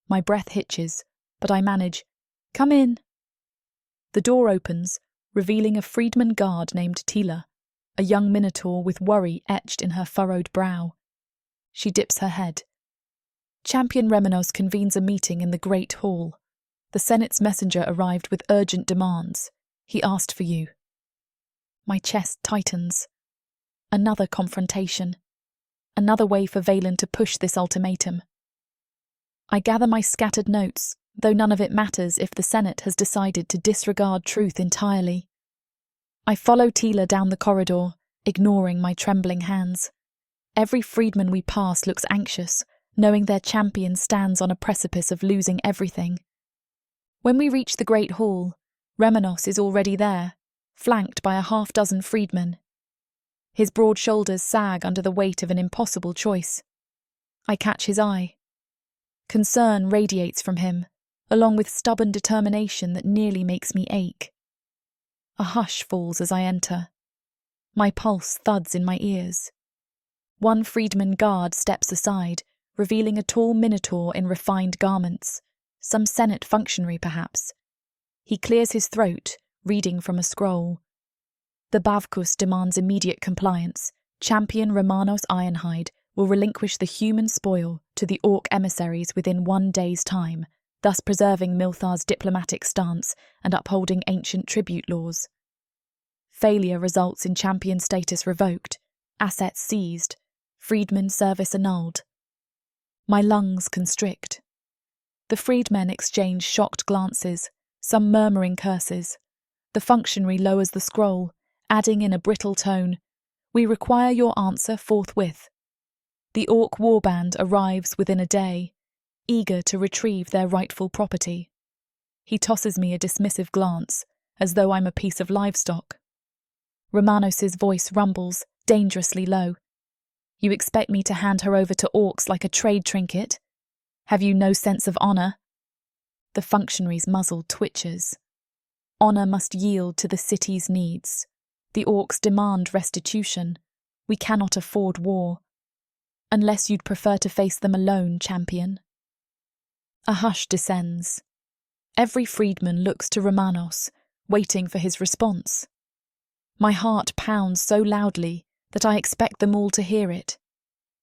Speaker 1: My breath hitches, but I manage. "Come in." The door opens, revealing a freedman guard named Tila, a young minotaur with worry etched in her furrowed brow. She dips her head. Champion Remanos convenes a meeting in the Great Hall. The Senate's messenger arrived with urgent demands. He asked for you. My chest tightens. Another confrontation. Another way for Valen to push this ultimatum. I gather my scattered notes, though none of it matters if the Senate has decided to disregard truth entirely. I follow Tila down the corridor, ignoring my trembling hands. Every freedman we pass looks anxious, knowing their champion stands on a precipice of losing everything. When we reach the Great Hall, Remanos is already there, flanked by a half-dozen freedmen. His broad shoulders sag under the weight of an impossible choice. I catch his eye. Concern radiates from him, along with stubborn determination that nearly makes me ache. A hush falls as I enter. My pulse thuds in my ears. One freedman guard steps aside, revealing a tall minotaur in refined garments, some Senate functionary perhaps. He clears his throat, reading from a scroll. The Bavkus demands immediate compliance. Champion Remanos Ironhide will relinquish the human spoil to the orc emissaries within 1 day's time, thus preserving Milthar's diplomatic stance and upholding ancient tribute laws. Failure results in champion status revoked, assets seized, freedman service annulled. My lungs constrict. The freedmen exchange shocked glances, some murmuring curses. The functionary lowers the scroll, adding in a brittle tone, "We require your answer forthwith." The orc warband arrives within a day, eager to retrieve their rightful property. He tosses me a dismissive glance, as though I'm a piece of livestock. Romanos's voice rumbles, dangerously low. "You expect me to hand her over to orcs like a trade trinket? Have you no sense of honour?" The functionary's muzzle twitches. Honour must yield to the city's needs. The orcs demand restitution. We cannot afford war. Unless you'd prefer to face them alone, champion. A hush descends. Every freedman looks to Remanos, waiting for his response. My heart pounds so loudly that I expect them all to hear it.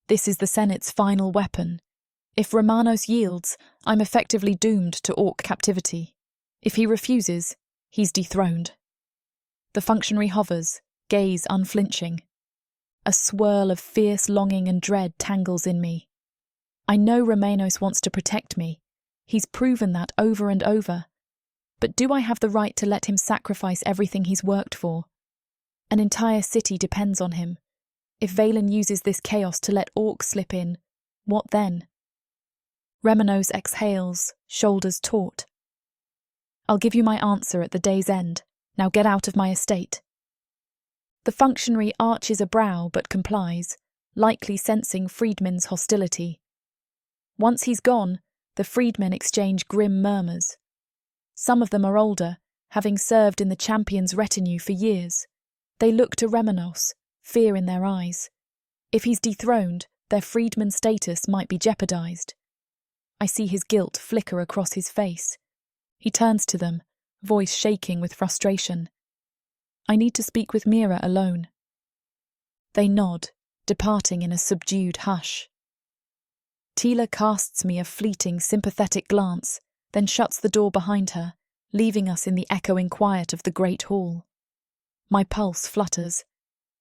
Speaker 1: This is the Senate's final weapon. If Remanos yields, I'm effectively doomed to orc captivity. If he refuses, he's dethroned. The functionary hovers, gaze unflinching. A swirl of fierce longing and dread tangles in me. I know Remanos wants to protect me. He's proven that over and over. But do I have the right to let him sacrifice everything he's worked for? An entire city depends on him. If Valen uses this chaos to let orcs slip in, what then? Remanos exhales, shoulders taut. "I'll give you my answer at the day's end. Now get out of my estate." The functionary arches a brow but complies, likely sensing freedmen's hostility. Once he's gone, the freedmen exchange grim murmurs. Some of them are older, having served in the champion's retinue for years. They look to Remanos, fear in their eyes. If he's dethroned, their freedman status might be jeopardized. I see his guilt flicker across his face. He turns to them, voice shaking with frustration. "I need to speak with Mira alone." They nod, departing in a subdued hush. Tila casts me a fleeting, sympathetic glance, then shuts the door behind her, leaving us in the echoing quiet of the great hall. My pulse flutters.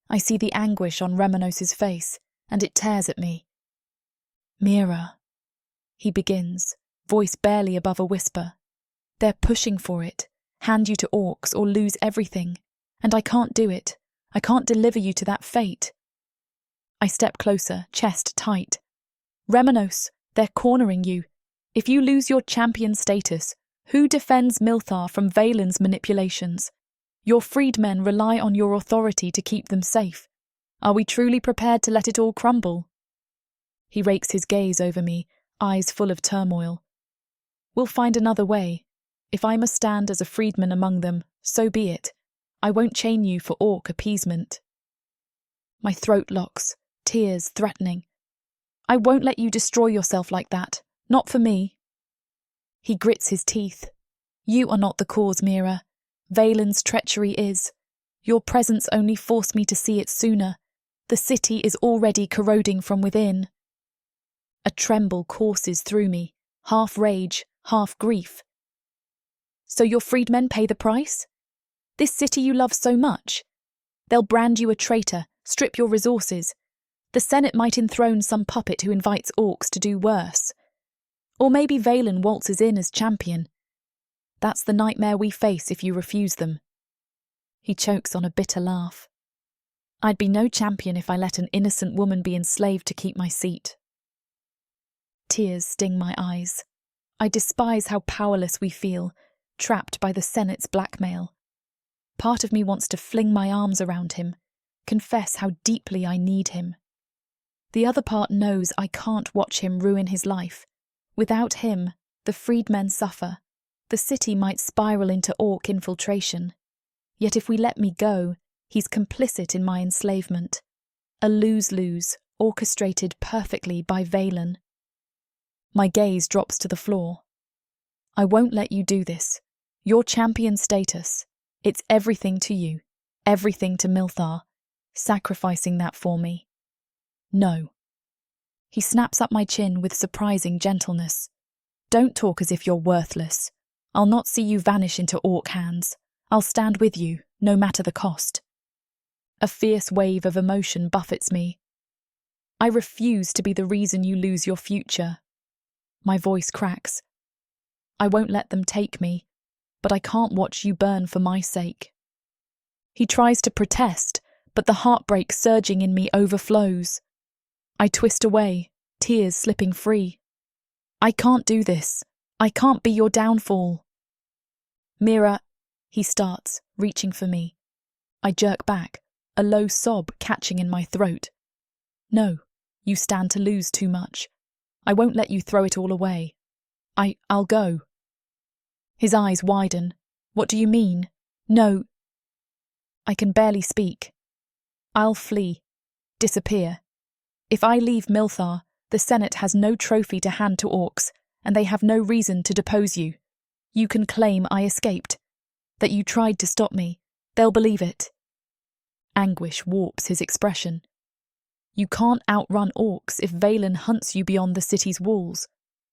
Speaker 1: I see the anguish on Remanos's face, and it tears at me. "Mira," he begins, voice barely above a whisper. "They're pushing for it. Hand you to orcs or lose everything. And I can't do it. I can't deliver you to that fate." I step closer, chest tight. "Remanos, they're cornering you. If you lose your champion status, who defends Milthar from Valen's manipulations? Your freedmen rely on your authority to keep them safe. Are we truly prepared to let it all crumble?" He rakes his gaze over me, eyes full of turmoil. "We'll find another way. If I must stand as a freedman among them, so be it. I won't chain you for orc appeasement." My throat locks, tears threatening. "I won't let you destroy yourself like that. Not for me." He grits his teeth. "You are not the cause, Mira. Valen's treachery is. Your presence only forced me to see it sooner. The city is already corroding from within." A tremble courses through me, half rage, half grief. "So your freedmen pay the price? This city you love so much? They'll brand you a traitor, strip your resources. The Senate might enthrone some puppet who invites orcs to do worse. Or maybe Valen waltzes in as champion. That's the nightmare we face if you refuse them." He chokes on a bitter laugh. "I'd be no champion if I let an innocent woman be enslaved to keep my seat." Tears sting my eyes. I despise how powerless we feel, trapped by the Senate's blackmail. Part of me wants to fling my arms around him, confess how deeply I need him. The other part knows I can't watch him ruin his life. Without him, the freedmen suffer. The city might spiral into orc infiltration. Yet if we let me go, he's complicit in my enslavement. A lose-lose, orchestrated perfectly by Valen. My gaze drops to the floor. I won't let you do this. Your champion status, it's everything to you, everything to Milthar, sacrificing that for me. No. He snaps up my chin with surprising gentleness. Don't talk as if you're worthless. I'll not see you vanish into orc hands. I'll stand with you, no matter the cost. A fierce wave of emotion buffets me. I refuse to be the reason you lose your future. My voice cracks. I won't let them take me, but I can't watch you burn for my sake. He tries to protest, but the heartbreak surging in me overflows. I twist away, tears slipping free. I can't do this. I can't be your downfall. Mira, he starts, reaching for me. I jerk back, a low sob catching in my throat. No, you stand to lose too much. I won't let you throw it all away. I'll go. His eyes widen. What do you mean? No. I can barely speak. I'll flee. Disappear. If I leave Milthar, the Senate has no trophy to hand to orcs, and they have no reason to depose you. You can claim I escaped, that you tried to stop me. They'll believe it. Anguish warps his expression. You can't outrun orcs if Valen hunts you beyond the city's walls.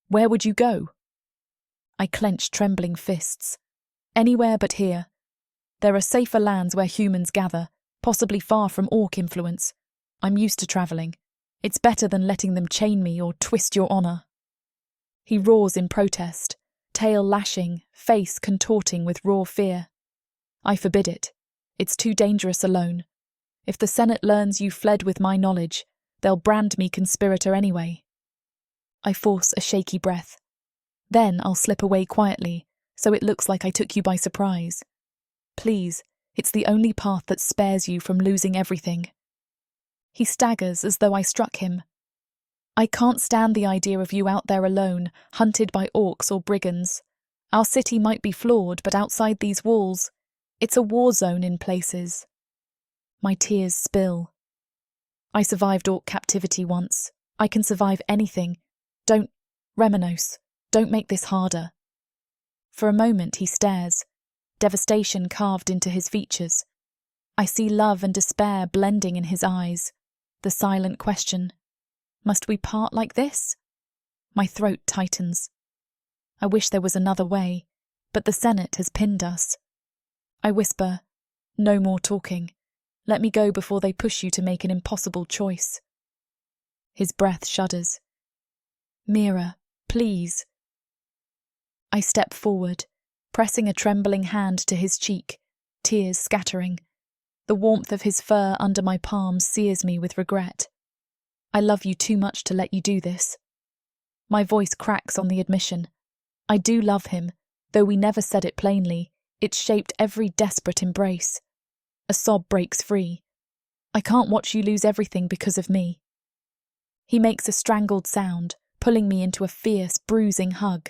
Speaker 1: Where would you go? I clench trembling fists. Anywhere but here. There are safer lands where humans gather, possibly far from orc influence. I'm used to travelling. It's better than letting them chain me or twist your honour. He roars in protest, tail lashing, face contorting with raw fear. I forbid it. It's too dangerous alone. If the Senate learns you fled with my knowledge, they'll brand me conspirator anyway. I force a shaky breath. Then I'll slip away quietly, so it looks like I took you by surprise. Please, it's the only path that spares you from losing everything. He staggers as though I struck him. I can't stand the idea of you out there alone, hunted by orcs or brigands. Our city might be flawed, but outside these walls, it's a war zone in places. My tears spill. I survived orc captivity once. I can survive anything. Remanos, don't make this harder. For a moment he stares, devastation carved into his features. I see love and despair blending in his eyes. The silent question, must we part like this? My throat tightens. I wish there was another way, but the Senate has pinned us. I whisper, no more talking. Let me go before they push you to make an impossible choice. His breath shudders. Mira, please. I step forward, pressing a trembling hand to his cheek, tears scattering. The warmth of his fur under my palms sears me with regret. I love you too much to let you do this. My voice cracks on the admission. I do love him, though we never said it plainly. It's shaped every desperate embrace. A sob breaks free. I can't watch you lose everything because of me. He makes a strangled sound, pulling me into a fierce, bruising hug.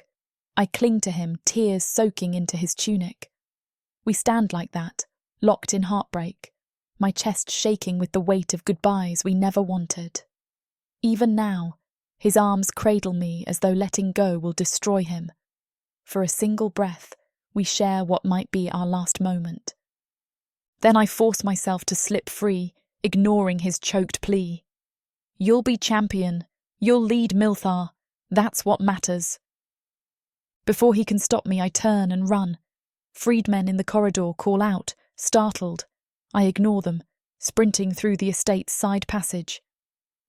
Speaker 1: I cling to him, tears soaking into his tunic. We stand like that, locked in heartbreak, my chest shaking with the weight of goodbyes we never wanted. Even now, his arms cradle me as though letting go will destroy him. For a single breath, we share what might be our last moment. Then I force myself to slip free, ignoring his choked plea. You'll be champion. You'll lead Milthar. That's what matters. Before he can stop me, I turn and run. Freedmen in the corridor call out, startled. I ignore them, sprinting through the estate's side passage.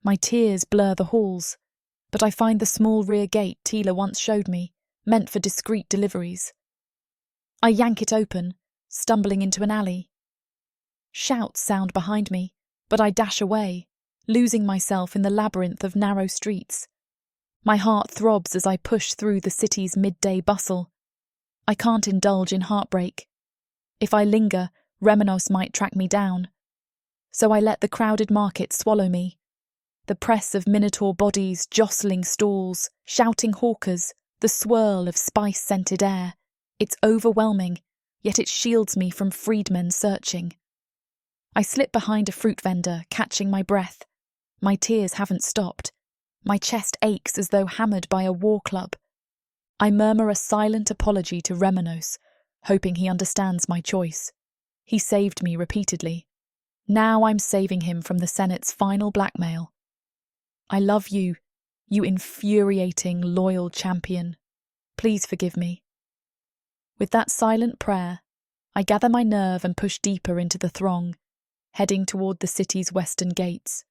Speaker 1: My tears blur the halls, but I find the small rear gate Tila once showed me, meant for discreet deliveries. I yank it open, stumbling into an alley. Shouts sound behind me, but I dash away, losing myself in the labyrinth of narrow streets. My heart throbs as I push through the city's midday bustle. I can't indulge in heartbreak. If I linger, Remanos might track me down. So I let the crowded market swallow me. The press of minotaur bodies, jostling stalls, shouting hawkers, the swirl of spice-scented air. It's overwhelming, yet it shields me from freedmen searching. I slip behind a fruit vendor, catching my breath. My tears haven't stopped. My chest aches as though hammered by a war club. I murmur a silent apology to Remanos, hoping he understands my choice. He saved me repeatedly. Now I'm saving him from the Senate's final blackmail. I love you, you infuriating, loyal champion. Please forgive me. With that silent prayer, I gather my nerve and push deeper into the throng, heading toward the city's western gates.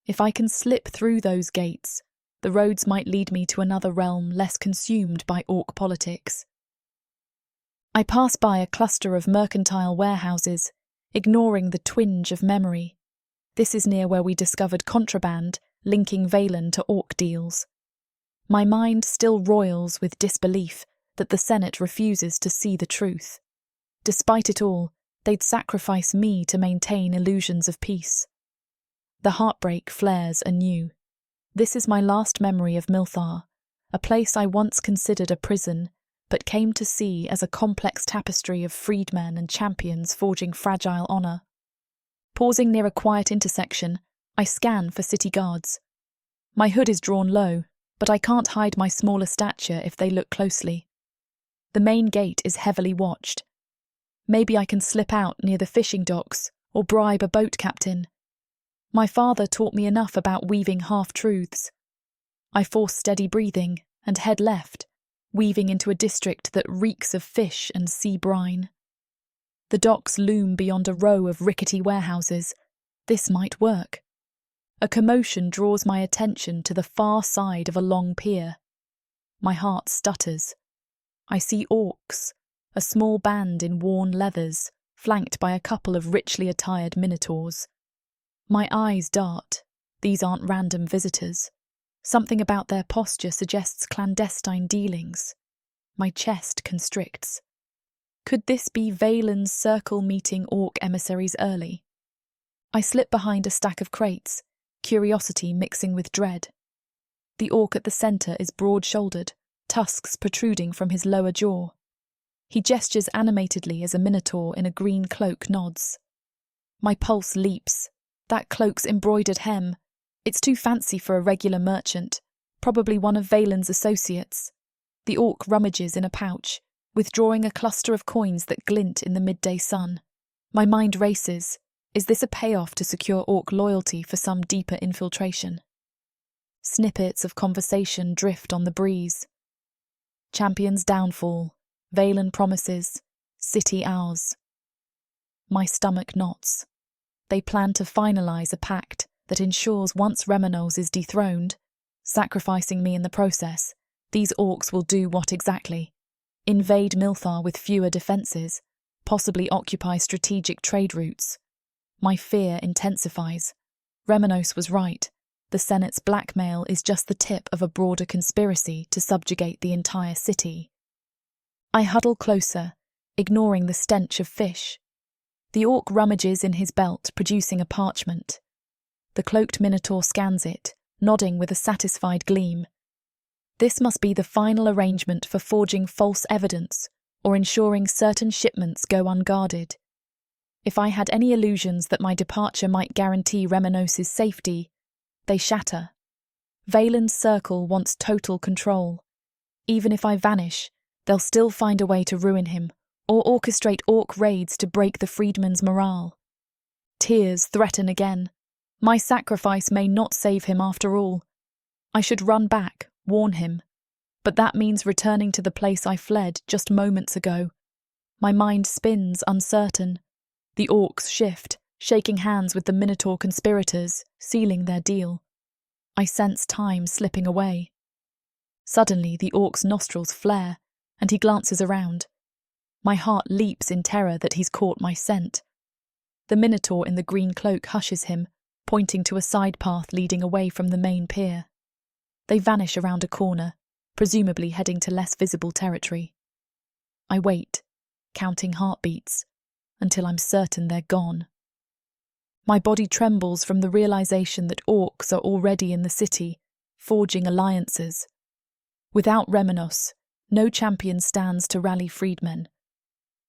Speaker 1: If I can slip through those gates, the roads might lead me to another realm less consumed by orc politics. I pass by a cluster of mercantile warehouses, ignoring the twinge of memory. This is near where we discovered contraband linking Valen to orc deals. My mind still roils with disbelief that the Senate refuses to see the truth. Despite it all, they'd sacrifice me to maintain illusions of peace. The heartbreak flares anew. This is my last memory of Milthar, a place I once considered a prison, but came to see as a complex tapestry of freedmen and champions forging fragile honour. Pausing near a quiet intersection, I scan for city guards. My hood is drawn low, but I can't hide my smaller stature if they look closely. The main gate is heavily watched. Maybe I can slip out near the fishing docks or bribe a boat captain. My father taught me enough about weaving half-truths. I force steady breathing and head left, weaving into a district that reeks of fish and sea brine. The docks loom beyond a row of rickety warehouses. This might work. A commotion draws my attention to the far side of a long pier. My heart stutters. I see orcs, a small band in worn leathers, flanked by a couple of richly attired minotaurs. My eyes dart. These aren't random visitors. Something about their posture suggests clandestine dealings. My chest constricts. Could this be Valen's circle meeting orc emissaries early? I slip behind a stack of crates, curiosity mixing with dread. The orc at the centre is broad-shouldered, tusks protruding from his lower jaw. He gestures animatedly as a minotaur in a green cloak nods. My pulse leaps. That cloak's embroidered hem. It's too fancy for a regular merchant, probably one of Valen's associates. The orc rummages in a pouch, withdrawing a cluster of coins that glint in the midday sun. My mind races. Is this a payoff to secure orc loyalty for some deeper infiltration? Snippets of conversation drift on the breeze. Champion's downfall, Valen promises, city ours. My stomach knots. They plan to finalise a pact that ensures once Remanos is dethroned, sacrificing me in the process, these orcs will do what exactly? Invade Milthar with fewer defences, possibly occupy strategic trade routes. My fear intensifies. Remanos was right. The Senate's blackmail is just the tip of a broader conspiracy to subjugate the entire city. I huddle closer, ignoring the stench of fish. The orc rummages in his belt, producing a parchment. The cloaked minotaur scans it, nodding with a satisfied gleam. This must be the final arrangement for forging false evidence or ensuring certain shipments go unguarded. If I had any illusions that my departure might guarantee Remanos' safety, they shatter. Valen's circle wants total control. Even if I vanish, they'll still find a way to ruin him or orchestrate orc raids to break the freedman's morale. Tears threaten again. My sacrifice may not save him after all. I should run back, warn him. But that means returning to the place I fled just moments ago. My mind spins, uncertain. The orcs shift, shaking hands with the minotaur conspirators, sealing their deal. I sense time slipping away. Suddenly, the orc's nostrils flare, and he glances around. My heart leaps in terror that he's caught my scent. The minotaur in the green cloak hushes him, pointing to a side path leading away from the main pier. They vanish around a corner, presumably heading to less visible territory. I wait, counting heartbeats, until I'm certain they're gone. My body trembles from the realization that orcs are already in the city, forging alliances. Without Remanos, no champion stands to rally freedmen.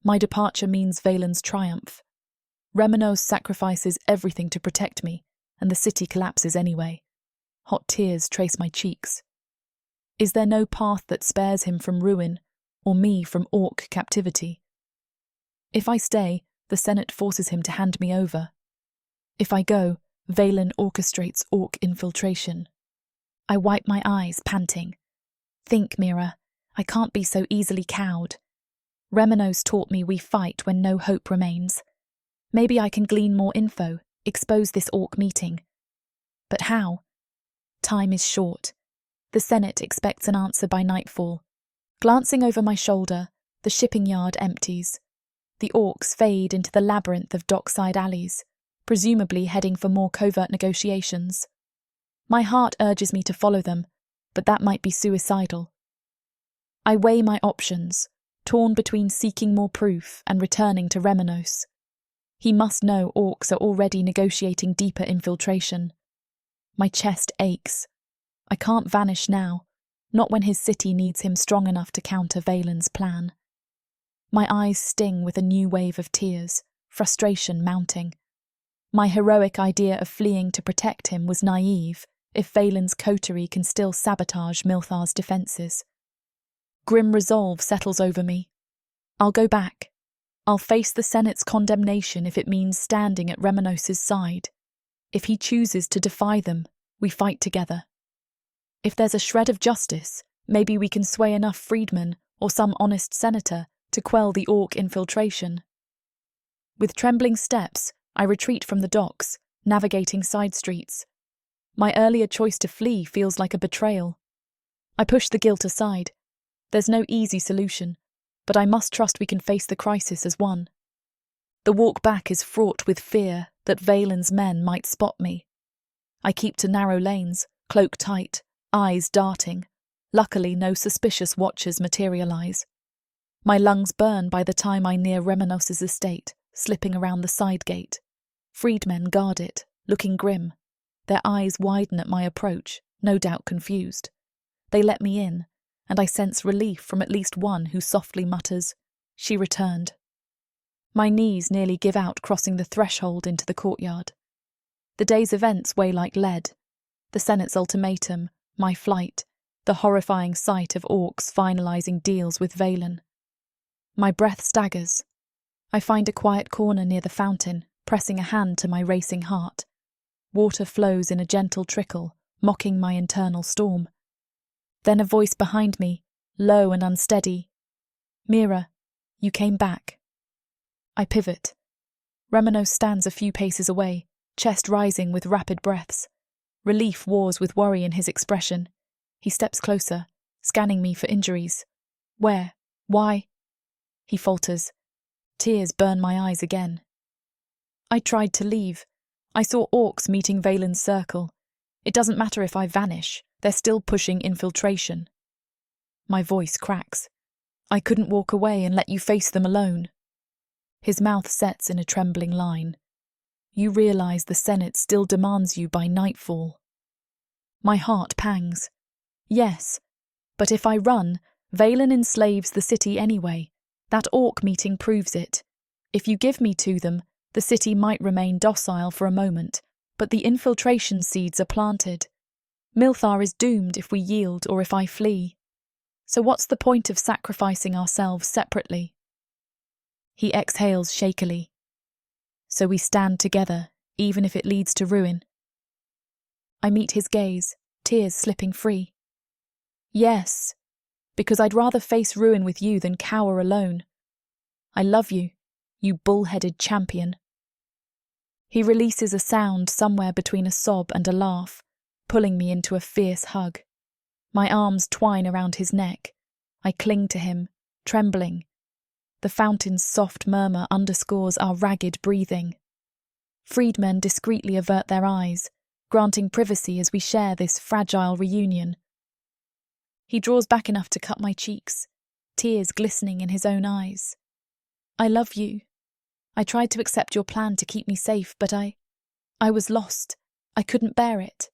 Speaker 1: My departure means Valen's triumph. Remanos sacrifices everything to protect me, and the city collapses anyway. Hot tears trace my cheeks. Is there no path that spares him from ruin, or me from orc captivity? If I stay, the Senate forces him to hand me over. If I go, Valen orchestrates orc infiltration. I wipe my eyes, panting. Think, Mira, I can't be so easily cowed. Remanos taught me we fight when no hope remains. Maybe I can glean more info, expose this orc meeting. But how? Time is short. The Senate expects an answer by nightfall. Glancing over my shoulder, the shipping yard empties. The orcs fade into the labyrinth of dockside alleys, presumably heading for more covert negotiations. My heart urges me to follow them, but that might be suicidal. I weigh my options, torn between seeking more proof and returning to Remanos. He must know orcs are already negotiating deeper infiltration. My chest aches. I can't vanish now, not when his city needs him strong enough to counter Valen's plan. My eyes sting with a new wave of tears, frustration mounting. My heroic idea of fleeing to protect him was naive, if Valen's coterie can still sabotage Milthar's defences. Grim resolve settles over me. I'll go back. I'll face the Senate's condemnation if it means standing at Remanos' side. If he chooses to defy them, we fight together. If there's a shred of justice, maybe we can sway enough freedmen or some honest senator to quell the orc infiltration. With trembling steps, I retreat from the docks, navigating side streets. My earlier choice to flee feels like a betrayal. I push the guilt aside. There's no easy solution, but I must trust we can face the crisis as one. The walk back is fraught with fear that Valen's men might spot me. I keep to narrow lanes, cloak tight, eyes darting. Luckily, no suspicious watchers materialise. My lungs burn by the time I near Remanos' estate, slipping around the side gate. Freedmen guard it, looking grim. Their eyes widen at my approach, no doubt confused. They let me in, and I sense relief from at least one who softly mutters, "She returned." My knees nearly give out crossing the threshold into the courtyard. The day's events weigh like lead. The Senate's ultimatum, my flight, the horrifying sight of orcs finalising deals with Valen. My breath staggers. I find a quiet corner near the fountain, pressing a hand to my racing heart. Water flows in a gentle trickle, mocking my internal storm. Then a voice behind me, low and unsteady. "Mira, you came back." I pivot. Remanos stands a few paces away, chest rising with rapid breaths. Relief wars with worry in his expression. He steps closer, scanning me for injuries. "Where? Why?" He falters. Tears burn my eyes again. I tried to leave. I saw orcs meeting Valen's circle. It doesn't matter if I vanish, they're still pushing infiltration. My voice cracks. "I couldn't walk away and let you face them alone." His mouth sets in a trembling line. "You realise the Senate still demands you by nightfall." My heart pangs. Yes, but if I run, Valen enslaves the city anyway. That orc meeting proves it. If you give me to them, the city might remain docile for a moment, but the infiltration seeds are planted. Milthar is doomed if we yield or if I flee. So what's the point of sacrificing ourselves separately? He exhales shakily. "So we stand together, even if it leads to ruin." I meet his gaze, tears slipping free. "Yes, because I'd rather face ruin with you than cower alone. I love you, you bull-headed champion." He releases a sound somewhere between a sob and a laugh, pulling me into a fierce hug. My arms twine around his neck. I cling to him, trembling. The fountain's soft murmur underscores our ragged breathing. Freedmen discreetly avert their eyes, granting privacy as we share this fragile reunion. He draws back enough to cut my cheeks. tears glistening in his own eyes. I love you. I tried to accept your plan to keep me safe, but I was lost. I couldn't bear it.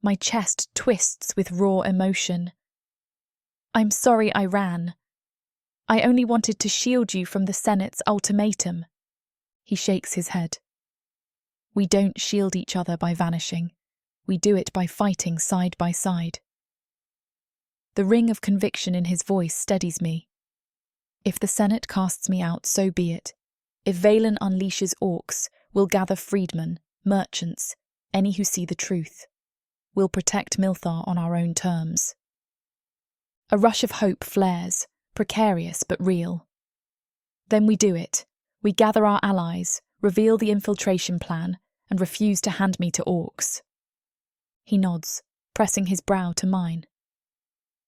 Speaker 1: My chest twists with raw emotion. I'm sorry I ran. I only wanted to shield you from the Senate's ultimatum. He shakes his head. We don't shield each other by vanishing. We do it by fighting side by side. The ring of conviction in his voice steadies me. If the Senate casts me out, so be it. If Valen unleashes orcs, we'll gather freedmen, merchants, any who see the truth. We'll protect Milthar on our own terms. A rush of hope flares, precarious but real. Then we do it. We gather our allies, reveal the infiltration plan, and refuse to hand me to orcs. He nods, pressing his brow to mine.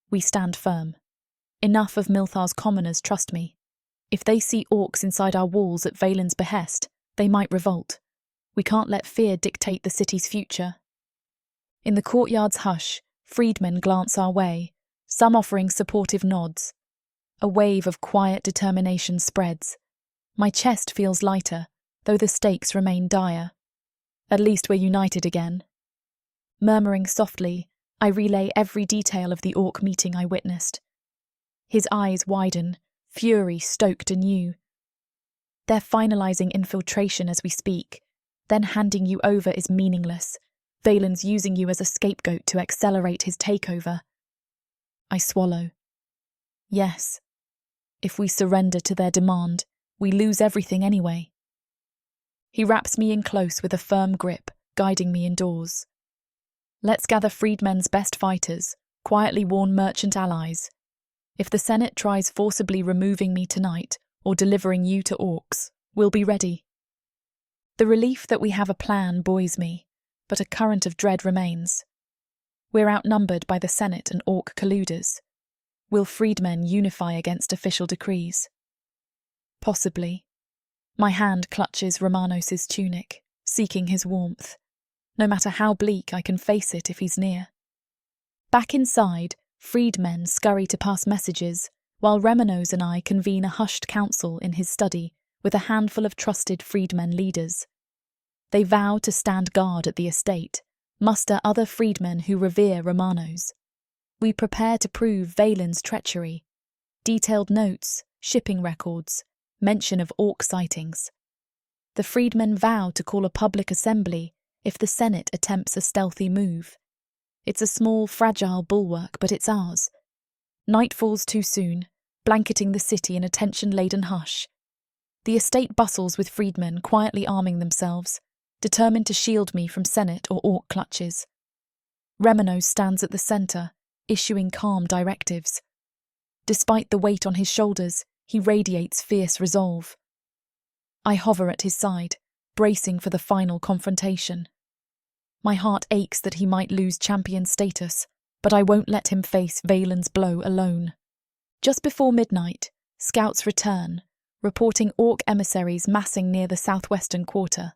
Speaker 1: We stand firm. Enough of Milthar's commoners trust me. If they see orcs inside our walls at Valen's behest, they might revolt. We can't let fear dictate the city's future. In the courtyard's hush, freedmen glance our way, some offering supportive nods. A wave of quiet determination spreads. My chest feels lighter, though the stakes remain dire. At least we're united again. Murmuring softly, I relay every detail of the orc meeting I witnessed. His eyes widen, fury stoked anew. They're finalizing infiltration as we speak. Then handing you over is meaningless. Valen's using you as a scapegoat to accelerate his takeover. I swallow. Yes. If we surrender to their demand, we lose everything anyway. He wraps me in close with a firm grip, guiding me indoors. Let's gather freedmen's best fighters, quietly warn merchant allies. If the Senate tries forcibly removing me tonight or delivering you to orcs, we'll be ready. The relief that we have a plan buoys me, but a current of dread remains. We're outnumbered by the Senate and orc colluders. Will freedmen unify against official decrees? Possibly. My hand clutches Remanos' tunic, seeking his warmth. No matter how bleak, I can face it if he's near. Back inside, freedmen scurry to pass messages, while Remanos and I convene a hushed council in his study with a handful of trusted freedmen leaders. They vow to stand guard at the estate, muster other freedmen who revere Remanos. We prepare to prove Valen's treachery. Detailed notes, shipping records, mention of orc sightings. The freedmen vow to call a public assembly if the Senate attempts a stealthy move. It's a small, fragile bulwark, but it's ours. Night falls too soon, blanketing the city in a tension-laden hush. The estate bustles with freedmen quietly arming themselves, determined to shield me from Senate or orc clutches. Remanos stands at the centre, issuing calm directives. Despite the weight on his shoulders, he radiates fierce resolve. I hover at his side, bracing for the final confrontation. My heart aches that he might lose champion status, but I won't let him face Valen's blow alone. Just before midnight, scouts return, reporting orc emissaries massing near the southwestern quarter.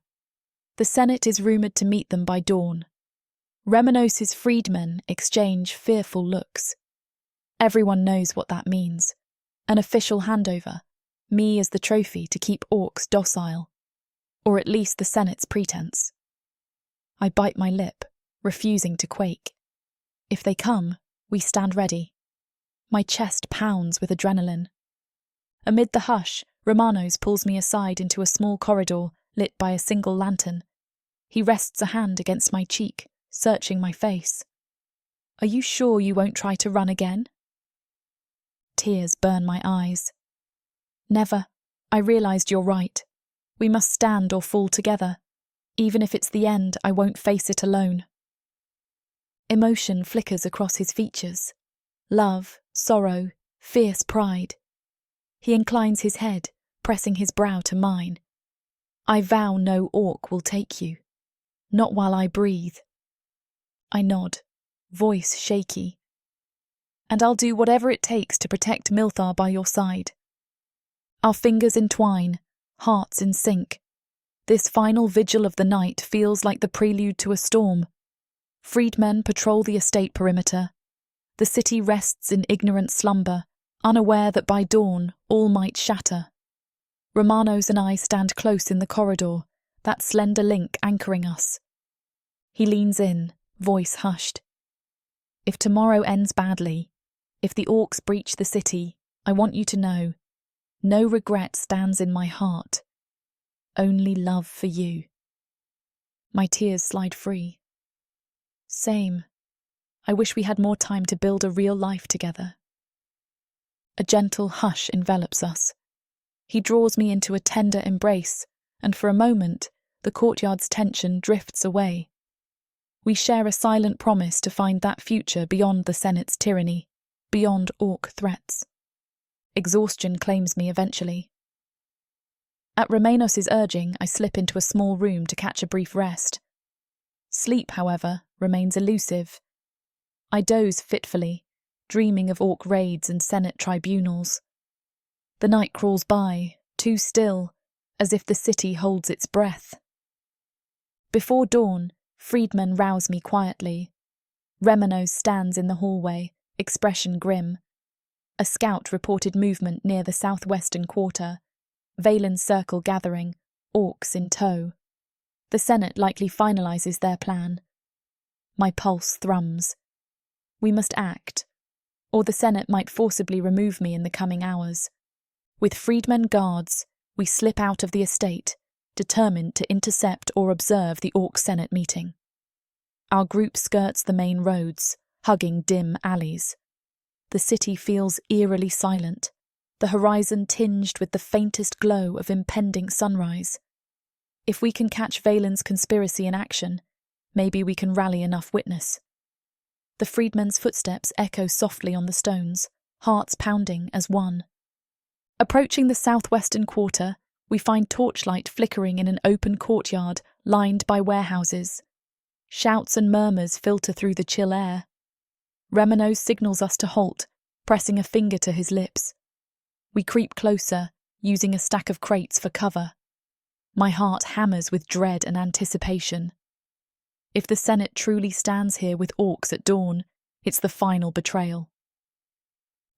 Speaker 1: The Senate is rumoured to meet them by dawn. Remanos' freedmen exchange fearful looks. Everyone knows what that means. An official handover, me as the trophy to keep orcs docile. Or at least the Senate's pretense. I bite my lip, refusing to quake. If they come, we stand ready. My chest pounds with adrenaline. Amid the hush, Remanos pulls me aside into a small corridor lit by a single lantern. He rests a hand against my cheek, searching my face. Are you sure you won't try to run again? Tears burn my eyes. Never. I realised you're right. We must stand or fall together. Even if it's the end, I won't face it alone. Emotion flickers across his features. Love, sorrow, fierce pride. He inclines his head, pressing his brow to mine. I vow no orc will take you. Not while I breathe. I nod, voice shaky. And I'll do whatever it takes to protect Milthar by your side. Our fingers entwine, hearts in sync. This final vigil of the night feels like the prelude to a storm. Freedmen patrol the estate perimeter. The city rests in ignorant slumber, unaware that by dawn all might shatter. Remanos and I stand close in the corridor, that slender link anchoring us. He leans in, voice hushed. If tomorrow ends badly, if the orcs breach the city, I want you to know, no regret stands in my heart. Only love for you. My tears slide free. Same. I wish we had more time to build a real life together. A gentle hush envelops us. He draws me into a tender embrace, and for a moment, the courtyard's tension drifts away. We share a silent promise to find that future beyond the Senate's tyranny, beyond orc threats. Exhaustion claims me eventually. At Remanos' urging, I slip into a small room to catch a brief rest. Sleep, however, remains elusive. I doze fitfully, dreaming of orc raids and Senate tribunals. The night crawls by, too still, as if the city holds its breath. Before dawn, freedmen rouse me quietly. Remanos stands in the hallway, expression grim. A scout reported movement near the southwestern quarter. Valen's circle gathering, orcs in tow. The Senate likely finalises their plan. My pulse thrums. We must act, or the Senate might forcibly remove me in the coming hours. With freedmen guards, we slip out of the estate, determined to intercept or observe the Orc Senate meeting. Our group skirts the main roads, hugging dim alleys. The city feels eerily silent, the horizon tinged with the faintest glow of impending sunrise. If we can catch Valen's conspiracy in action, maybe we can rally enough witness. The freedmen's footsteps echo softly on the stones, hearts pounding as one. Approaching the southwestern quarter, we find torchlight flickering in an open courtyard lined by warehouses. Shouts and murmurs filter through the chill air. Remanos signals us to halt, pressing a finger to his lips. We creep closer, using a stack of crates for cover. My heart hammers with dread and anticipation. If the Senate truly stands here with orcs at dawn, it's the final betrayal.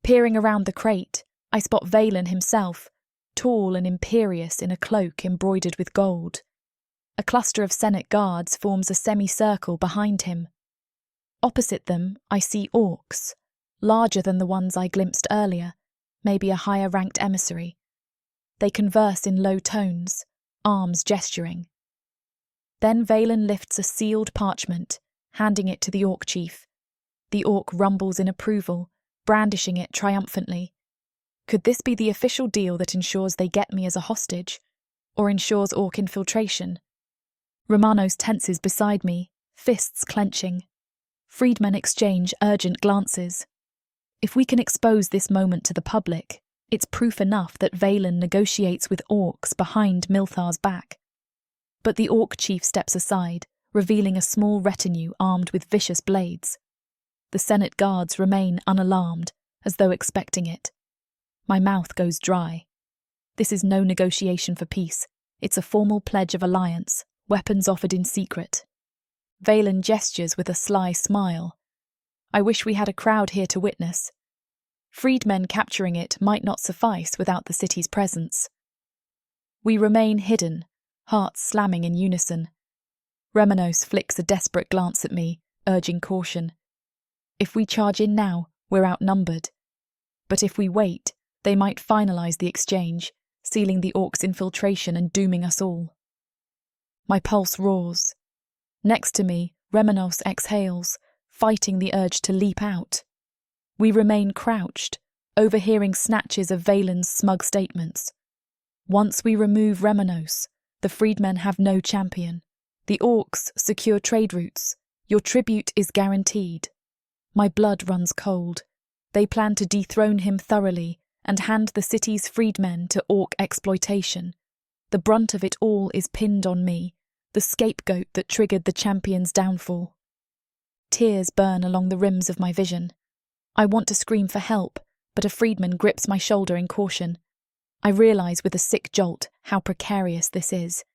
Speaker 1: Peering around the crate, I spot Valen himself, tall and imperious in a cloak embroidered with gold. A cluster of Senate guards forms a semicircle behind him. Opposite them, I see orcs, larger than the ones I glimpsed earlier, maybe a higher-ranked emissary. They converse in low tones, arms gesturing. Then Valen lifts a sealed parchment, handing it to the orc chief. The orc rumbles in approval, brandishing it triumphantly. Could this be the official deal that ensures they get me as a hostage, or ensures orc infiltration? Remanos tenses beside me, fists clenching. Freedmen exchange urgent glances. If we can expose this moment to the public, it's proof enough that Valen negotiates with orcs behind Milthar's back. But the orc chief steps aside, revealing a small retinue armed with vicious blades. The Senate guards remain unalarmed, as though expecting it. My mouth goes dry. This is no negotiation for peace. It's a formal pledge of alliance, weapons offered in secret. Valen gestures with a sly smile. I wish we had a crowd here to witness. Freedmen capturing it might not suffice without the city's presence. We remain hidden, hearts slamming in unison. Remanos flicks a desperate glance at me, urging caution. If we charge in now, we're outnumbered. But if we wait, they might finalise the exchange, sealing the orcs' infiltration and dooming us all. My pulse roars. Next to me, Remanos exhales, fighting the urge to leap out. We remain crouched, overhearing snatches of Valen's smug statements. Once we remove Remanos, the freedmen have no champion. The orcs secure trade routes. Your tribute is guaranteed. My blood runs cold. They plan to dethrone him thoroughly and hand the city's freedmen to orc exploitation. The brunt of it all is pinned on me, the scapegoat that triggered the champion's downfall. Tears burn along the rims of my vision. I want to scream for help, but a freedman grips my shoulder in caution. I realise with a sick jolt how precarious this is.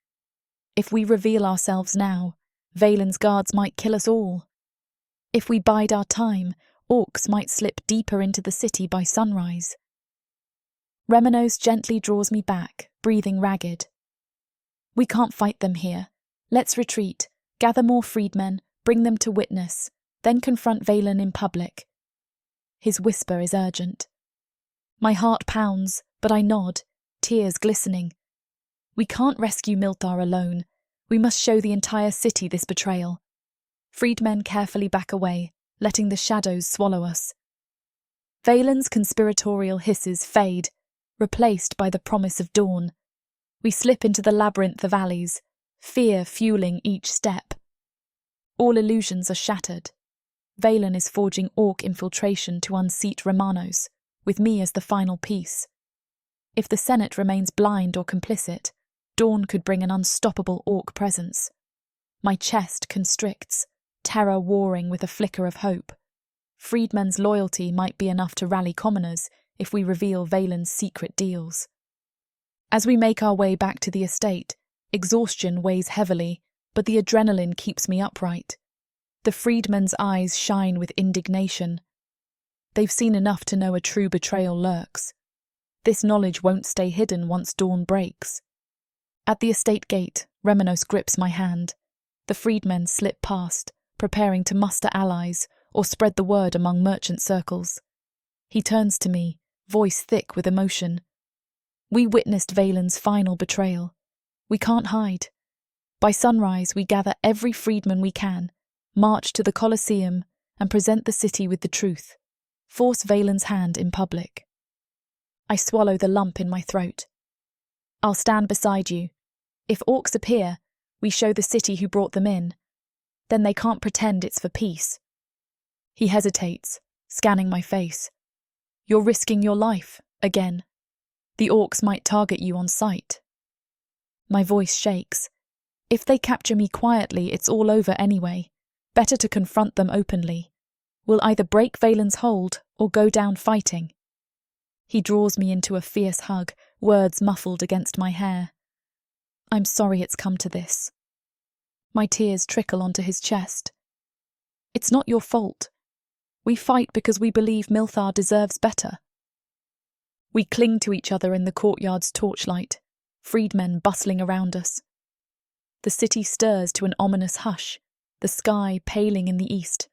Speaker 1: If we reveal ourselves now, Valen's guards might kill us all. If we bide our time, orcs might slip deeper into the city by sunrise. Remanos gently draws me back, breathing ragged. We can't fight them here. Let's retreat, gather more freedmen, bring them to witness, then confront Valen in public. His whisper is urgent. My heart pounds, but I nod, tears glistening. We can't rescue Milthar alone. We must show the entire city this betrayal. Freedmen carefully back away, letting the shadows swallow us. Valen's conspiratorial hisses fade, replaced by the promise of dawn. We slip into the labyrinth of alleys, fear fueling each step. All illusions are shattered. Valen is forging orc infiltration to unseat Remanos, with me as the final piece. If the Senate remains blind or complicit, dawn could bring an unstoppable orc presence. My chest constricts, terror warring with a flicker of hope. Freedmen's loyalty might be enough to rally commoners if we reveal Valen's secret deals. As we make our way back to the estate, exhaustion weighs heavily, but the adrenaline keeps me upright. The freedmen's eyes shine with indignation. They've seen enough to know a true betrayal lurks. This knowledge won't stay hidden once dawn breaks. At the estate gate, Remanos grips my hand. The freedmen slip past, preparing to muster allies or spread the word among merchant circles. He turns to me, voice thick with emotion. We witnessed Valen's final betrayal. We can't hide. By sunrise, we gather every freedman we can, march to the Colosseum, and present the city with the truth. Force Valen's hand in public. I swallow the lump in my throat. I'll stand beside you. If orcs appear, we show the city who brought them in. Then they can't pretend it's for peace. He hesitates, scanning my face. You're risking your life, again. The orcs might target you on sight. My voice shakes. If they capture me quietly, it's all over anyway. Better to confront them openly. We'll either break Valen's hold or go down fighting. He draws me into a fierce hug, words muffled against my hair. I'm sorry it's come to this. My tears trickle onto his chest. It's not your fault. We fight because we believe Milthar deserves better. We cling to each other in the courtyard's torchlight, freedmen bustling around us. The city stirs to an ominous hush, the sky paling in the east.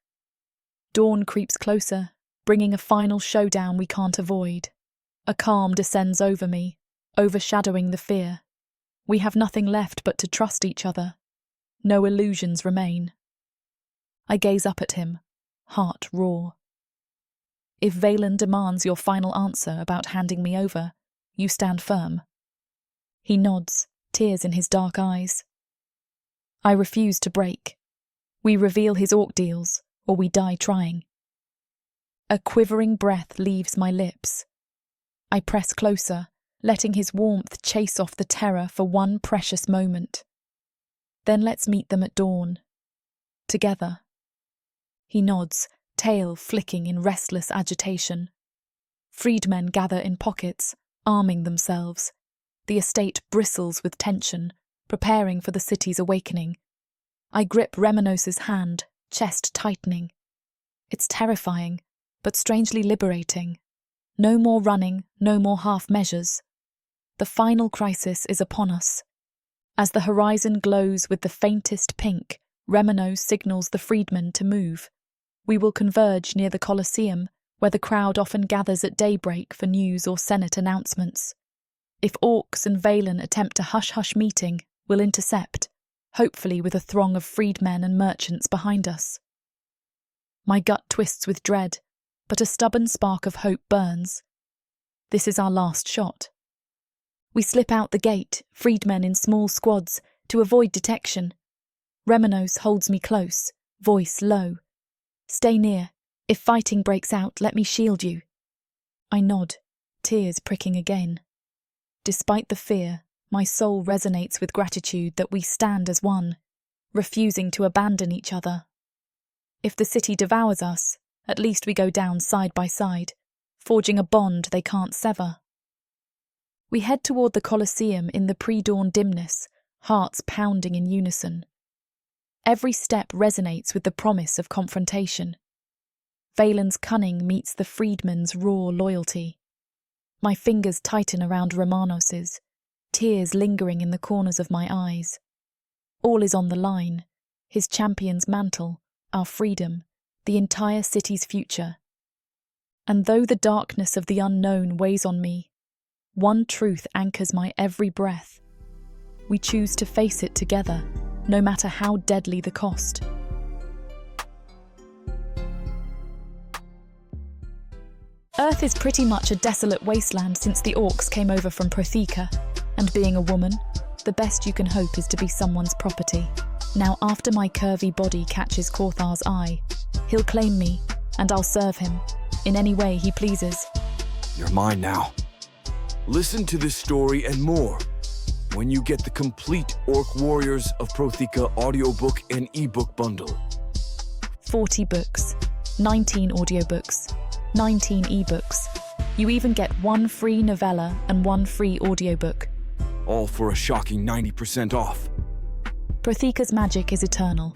Speaker 1: Dawn creeps closer, bringing a final showdown we can't avoid. A calm descends over me, overshadowing the fear. We have nothing left but to trust each other. No illusions remain. I gaze up at him, heart raw. If Valen demands your final answer about handing me over, you stand firm. He nods, tears in his dark eyes. I refuse to break. We reveal his orc deals, or we die trying. A quivering breath leaves my lips. I press closer, letting his warmth chase off the terror for one precious moment. Then let's meet them at dawn. Together. He nods, tail flicking in restless agitation. Freedmen gather in pockets, arming themselves. The estate bristles with tension, preparing for the city's awakening. I grip Remanos' hand, chest tightening. It's terrifying, but strangely liberating. No more running, no more half measures. The final crisis is upon us. As the horizon glows with the faintest pink, Remanos signals the freedmen to move. We will converge near the Colosseum, where the crowd often gathers at daybreak for news or Senate announcements. If orcs and Valen attempt a hush-hush meeting, we'll intercept, hopefully with a throng of freedmen and merchants behind us. My gut twists with dread, but a stubborn spark of hope burns. This is our last shot. We slip out the gate, freedmen in small squads, to avoid detection. Remanos holds me close, voice low. Stay near. If fighting breaks out, let me shield you. I nod, tears pricking again. Despite the fear, my soul resonates with gratitude that we stand as one, refusing to abandon each other. If the city devours us, at least we go down side by side, forging a bond they can't sever. We head toward the Colosseum in the pre-dawn dimness, hearts pounding in unison. Every step resonates with the promise of confrontation. Valen's cunning meets the freedman's raw loyalty. My fingers tighten around Remanos's, tears lingering in the corners of my eyes. All is on the line. His champion's mantle, our freedom, the entire city's future. And though the darkness of the unknown weighs on me, one truth anchors my every breath. We choose to face it together, no matter how deadly the cost. Earth is pretty much a desolate wasteland since the orcs came over from Protheka, and being a woman, the best you can hope is to be someone's property. Now, after my curvy body catches Corthar's eye, he'll claim me, and I'll serve him, in any way he pleases.
Speaker 2: You're mine now. Listen to this story and more when you get the complete Orc Warriors of Protheka audiobook and ebook bundle.
Speaker 1: 40 books, 19 audiobooks, 19 ebooks. You even get 1 free novella and 1 free audiobook.
Speaker 2: All for a shocking 90% off.
Speaker 1: Protheka's magic is eternal,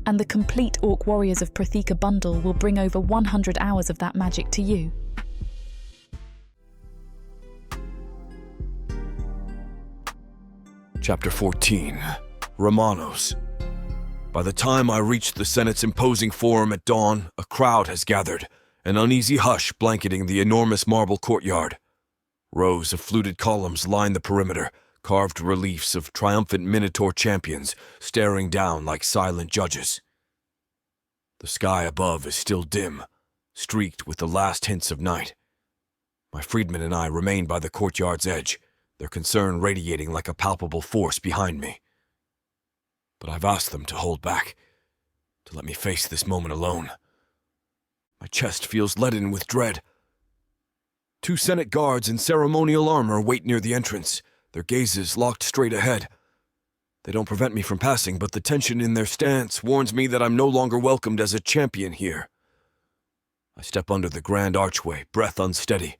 Speaker 1: and the complete Orc Warriors of Protheka bundle will bring over 100 hours of that magic to you.
Speaker 2: Chapter 14. Remanos. By the time I reached the Senate's imposing forum at dawn, a crowd has gathered, an uneasy hush blanketing the enormous marble courtyard. Rows of fluted columns line the perimeter, carved reliefs of triumphant minotaur champions staring down like silent judges. The sky above is still dim, streaked with the last hints of night. My freedmen and I remain by the courtyard's edge, their concern radiating like a palpable force behind me. But I've asked them to hold back, to let me face this moment alone. My chest feels leaden with dread. 2 Senate guards in ceremonial armor wait near the entrance, their gazes locked straight ahead. They don't prevent me from passing, but the tension in their stance warns me that I'm no longer welcomed as a champion here. I step under the grand archway, breath unsteady.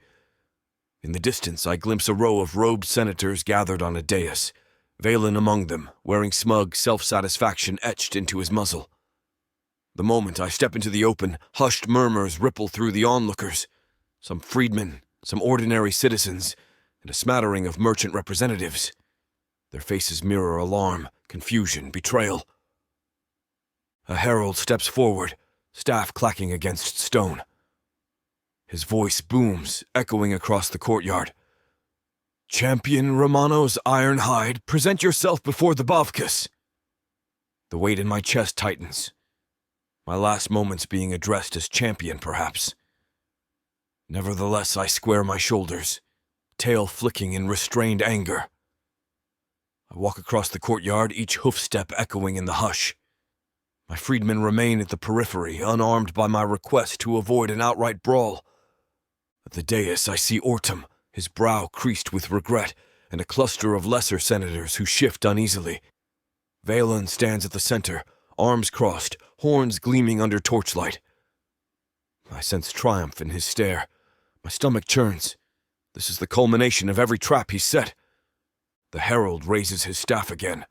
Speaker 2: In the distance, I glimpse a row of robed senators gathered on a dais, Valen among them, wearing smug self-satisfaction etched into his muzzle. The moment I step into the open, hushed murmurs ripple through the onlookers. Some freedmen, some ordinary citizens, and a smattering of merchant representatives. Their faces mirror alarm, confusion, betrayal. A herald steps forward, staff clacking against stone. His voice booms, echoing across the courtyard. "Champion Remanos Ironhide, present yourself before the Bavkas." The weight in my chest tightens. My last moments being addressed as champion, perhaps. Nevertheless, I square my shoulders, tail flicking in restrained anger. I walk across the courtyard, each hoofstep echoing in the hush. My freedmen remain at the periphery, unarmed by my request to avoid an outright brawl. At the dais, I see Ortum, his brow creased with regret, and a cluster of lesser senators who shift uneasily. Valen stands at the center, arms crossed, horns gleaming under torchlight. I sense triumph in his stare. My stomach churns. This is the culmination of every trap he's set. The herald raises his staff again.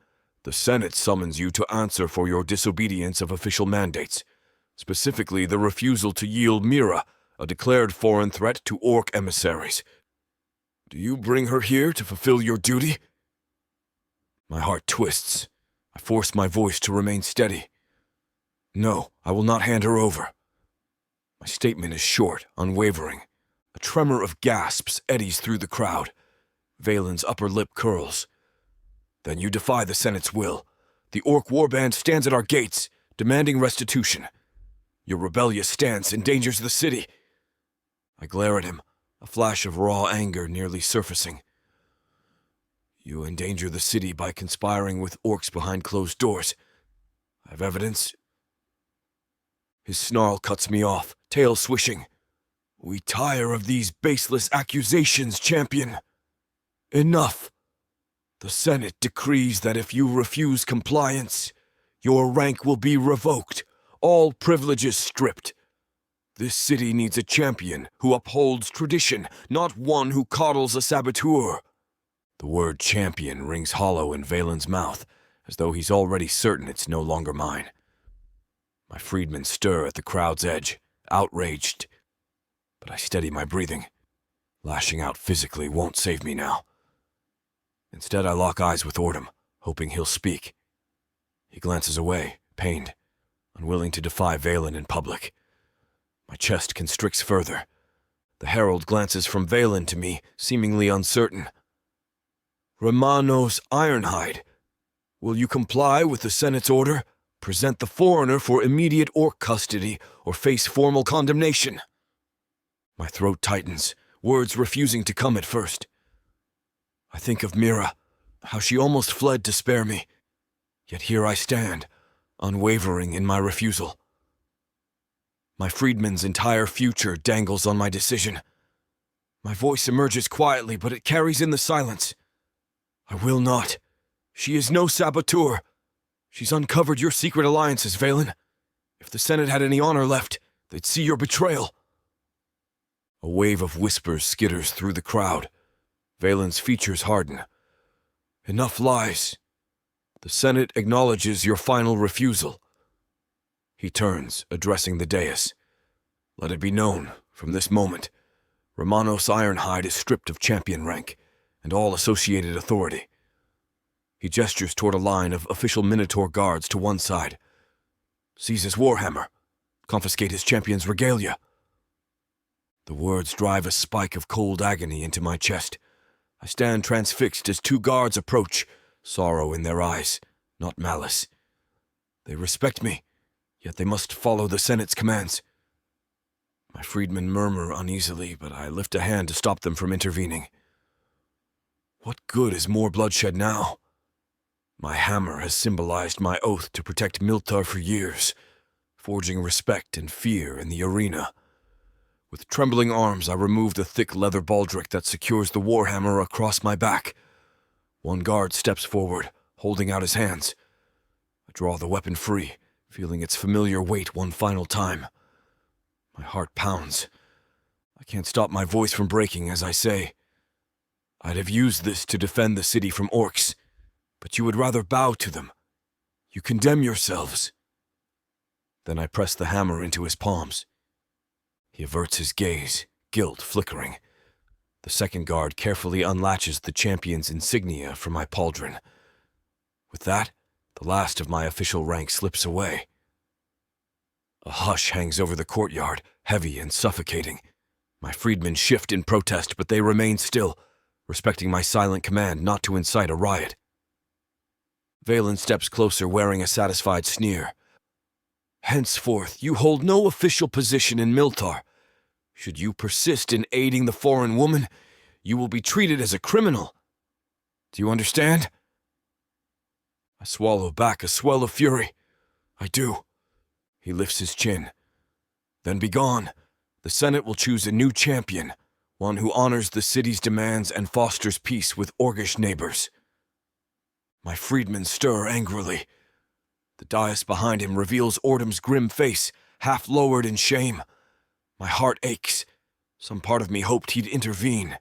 Speaker 2: The Senate summons you to answer for your disobedience of official mandates, specifically the refusal to yield Mira, a declared foreign threat to orc emissaries. Do you bring her here to fulfill your duty? My heart twists. I force my voice to remain steady. No, I will not hand her over. My statement is short, unwavering. A tremor of gasps eddies through the crowd. Valen's upper lip curls. Then you defy the Senate's will. The orc warband stands at our gates, demanding restitution. Your rebellious stance endangers the city. I glare at him, a flash of raw anger nearly surfacing. You endanger the city by conspiring with orcs behind closed doors. I have evidence. His snarl cuts me off, tail swishing. We tire of these baseless accusations, champion. Enough. The Senate decrees that if you refuse compliance, your rank will be revoked, all privileges stripped. This city needs a champion who upholds tradition, not one who coddles a saboteur. The word champion rings hollow in Valen's mouth, as though he's already certain it's no longer mine. My freedmen stir at the crowd's edge, outraged, but I steady my breathing. Lashing out physically won't save me now. Instead, I lock eyes with Ordom, hoping he'll speak. He glances away, pained, unwilling to defy Valen in public. My chest constricts further. The herald glances from Valen to me, seemingly uncertain. Remanos Ironhide, will you comply with the Senate's order? Present the foreigner for immediate orc custody or face formal condemnation. My throat tightens, words refusing to come at first. I think of Mira, how she almost fled to spare me. Yet here I stand, unwavering in my refusal. My freedman's entire future dangles on my decision. My voice emerges quietly, but it carries in the silence. I will not. She is no saboteur. She's uncovered your secret alliances, Valen. If the Senate had any honor left, they'd see your betrayal. A wave of whispers skitters through the crowd. Valen's features harden. Enough lies. The Senate acknowledges your final refusal. He turns, addressing the dais. Let it be known, from this moment, Remanos Ironhide is stripped of champion rank and all associated authority. He gestures toward a line of official minotaur guards to one side. Seize his warhammer. Confiscate his champion's regalia. The words drive a spike of cold agony into my chest. I stand transfixed as two guards approach, sorrow in their eyes, not malice. They respect me, yet they must follow the Senate's commands. My freedmen murmur uneasily, but I lift a hand to stop them from intervening. What good is more bloodshed now? My hammer has symbolized my oath to protect Milthar for years, forging respect and fear in the arena. With trembling arms, I remove the thick leather baldric that secures the warhammer across my back. One guard steps forward, holding out his hands. I draw the weapon free, feeling its familiar weight one final time. My heart pounds. I can't stop my voice from breaking as I say, I'd have used this to defend the city from orcs, but you would rather bow to them. You condemn yourselves. Then I press the hammer into his palms. He averts his gaze, guilt flickering. The second guard carefully unlatches the champion's insignia from my pauldron. With that, the last of my official rank slips away. A hush hangs over the courtyard, heavy and suffocating. My freedmen shift in protest, but they remain still, respecting my silent command not to incite a riot. Valen steps closer, wearing a satisfied sneer. Henceforth, you hold no official position in Milthar. Should you persist in aiding the foreign woman, you will be treated as a criminal. Do you understand? I swallow back a swell of fury. I do. He lifts his chin. Then be gone. The Senate will choose a new champion, one who honors the city's demands and fosters peace with orcish neighbors. My freedmen stir angrily. The dais behind him reveals Ordom's grim face, half lowered in shame. My heart aches. Some part of me hoped he'd intervene.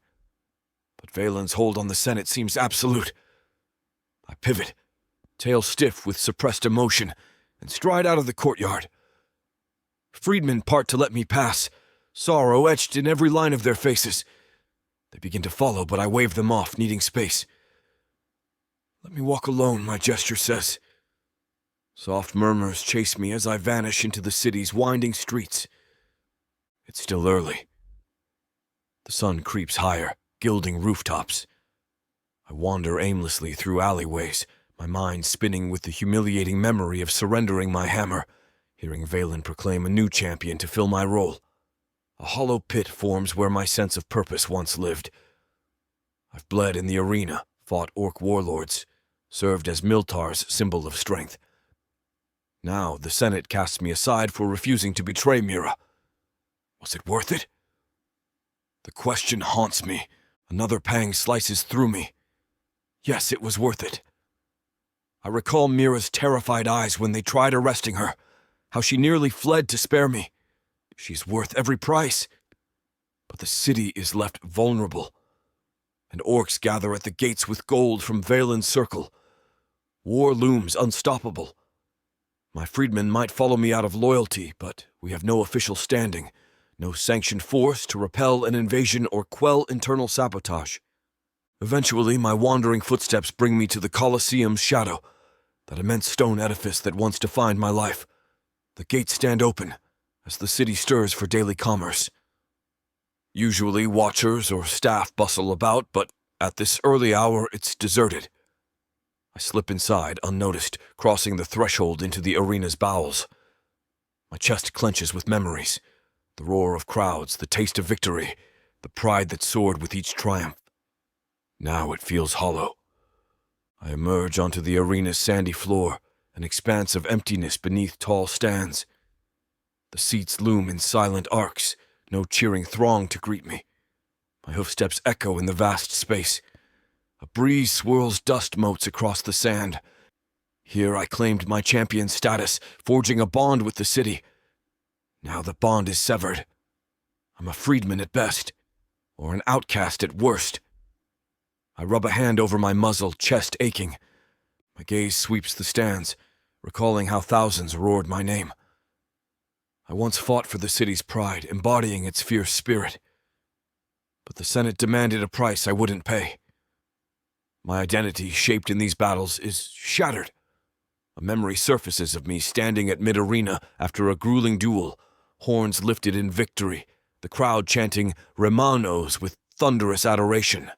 Speaker 2: But Valen's hold on the Senate seems absolute. I pivot, tail stiff with suppressed emotion, and stride out of the courtyard. Freedmen part to let me pass, sorrow etched in every line of their faces. They begin to follow, but I wave them off, needing space. Let me walk alone, my gesture says. Soft murmurs chase me as I vanish into the city's winding streets. It's still early. The sun creeps higher, gilding rooftops. I wander aimlessly through alleyways, my mind spinning with the humiliating memory of surrendering my hammer, hearing Valen proclaim a new champion to fill my role. A hollow pit forms where my sense of purpose once lived. I've bled in the arena, fought orc warlords, served as Milthar's symbol of strength. Now the Senate casts me aside for refusing to betray Mira. Was it worth it? The question haunts me. Another pang slices through me. Yes, it was worth it. I recall Mira's terrified eyes when they tried arresting her, how she nearly fled to spare me. She's worth every price. But the city is left vulnerable, and orcs gather at the gates with gold from Valen's circle. War looms unstoppable. My freedmen might follow me out of loyalty, but we have no official standing, no sanctioned force to repel an invasion or quell internal sabotage. Eventually, my wandering footsteps bring me to the Colosseum's shadow, that immense stone edifice that once defined my life. The gates stand open as the city stirs for daily commerce. Usually, watchers or staff bustle about, but at this early hour, it's deserted. I slip inside, unnoticed, crossing the threshold into the arena's bowels. My chest clenches with memories, the roar of crowds, the taste of victory, the pride that soared with each triumph. Now it feels hollow. I emerge onto the arena's sandy floor, an expanse of emptiness beneath tall stands. The seats loom in silent arcs, no cheering throng to greet me. My hoofsteps echo in the vast space. A breeze swirls dust motes across the sand. Here I claimed my champion status, forging a bond with the city. Now the bond is severed. I'm a freedman at best, or an outcast at worst. I rub a hand over my muzzle, chest aching. My gaze sweeps the stands, recalling how thousands roared my name. I once fought for the city's pride, embodying its fierce spirit. But the Senate demanded a price I wouldn't pay. My identity, shaped in these battles, is shattered. A memory surfaces of me standing at mid-arena after a grueling duel, horns lifted in victory, the crowd chanting Remanos with thunderous adoration.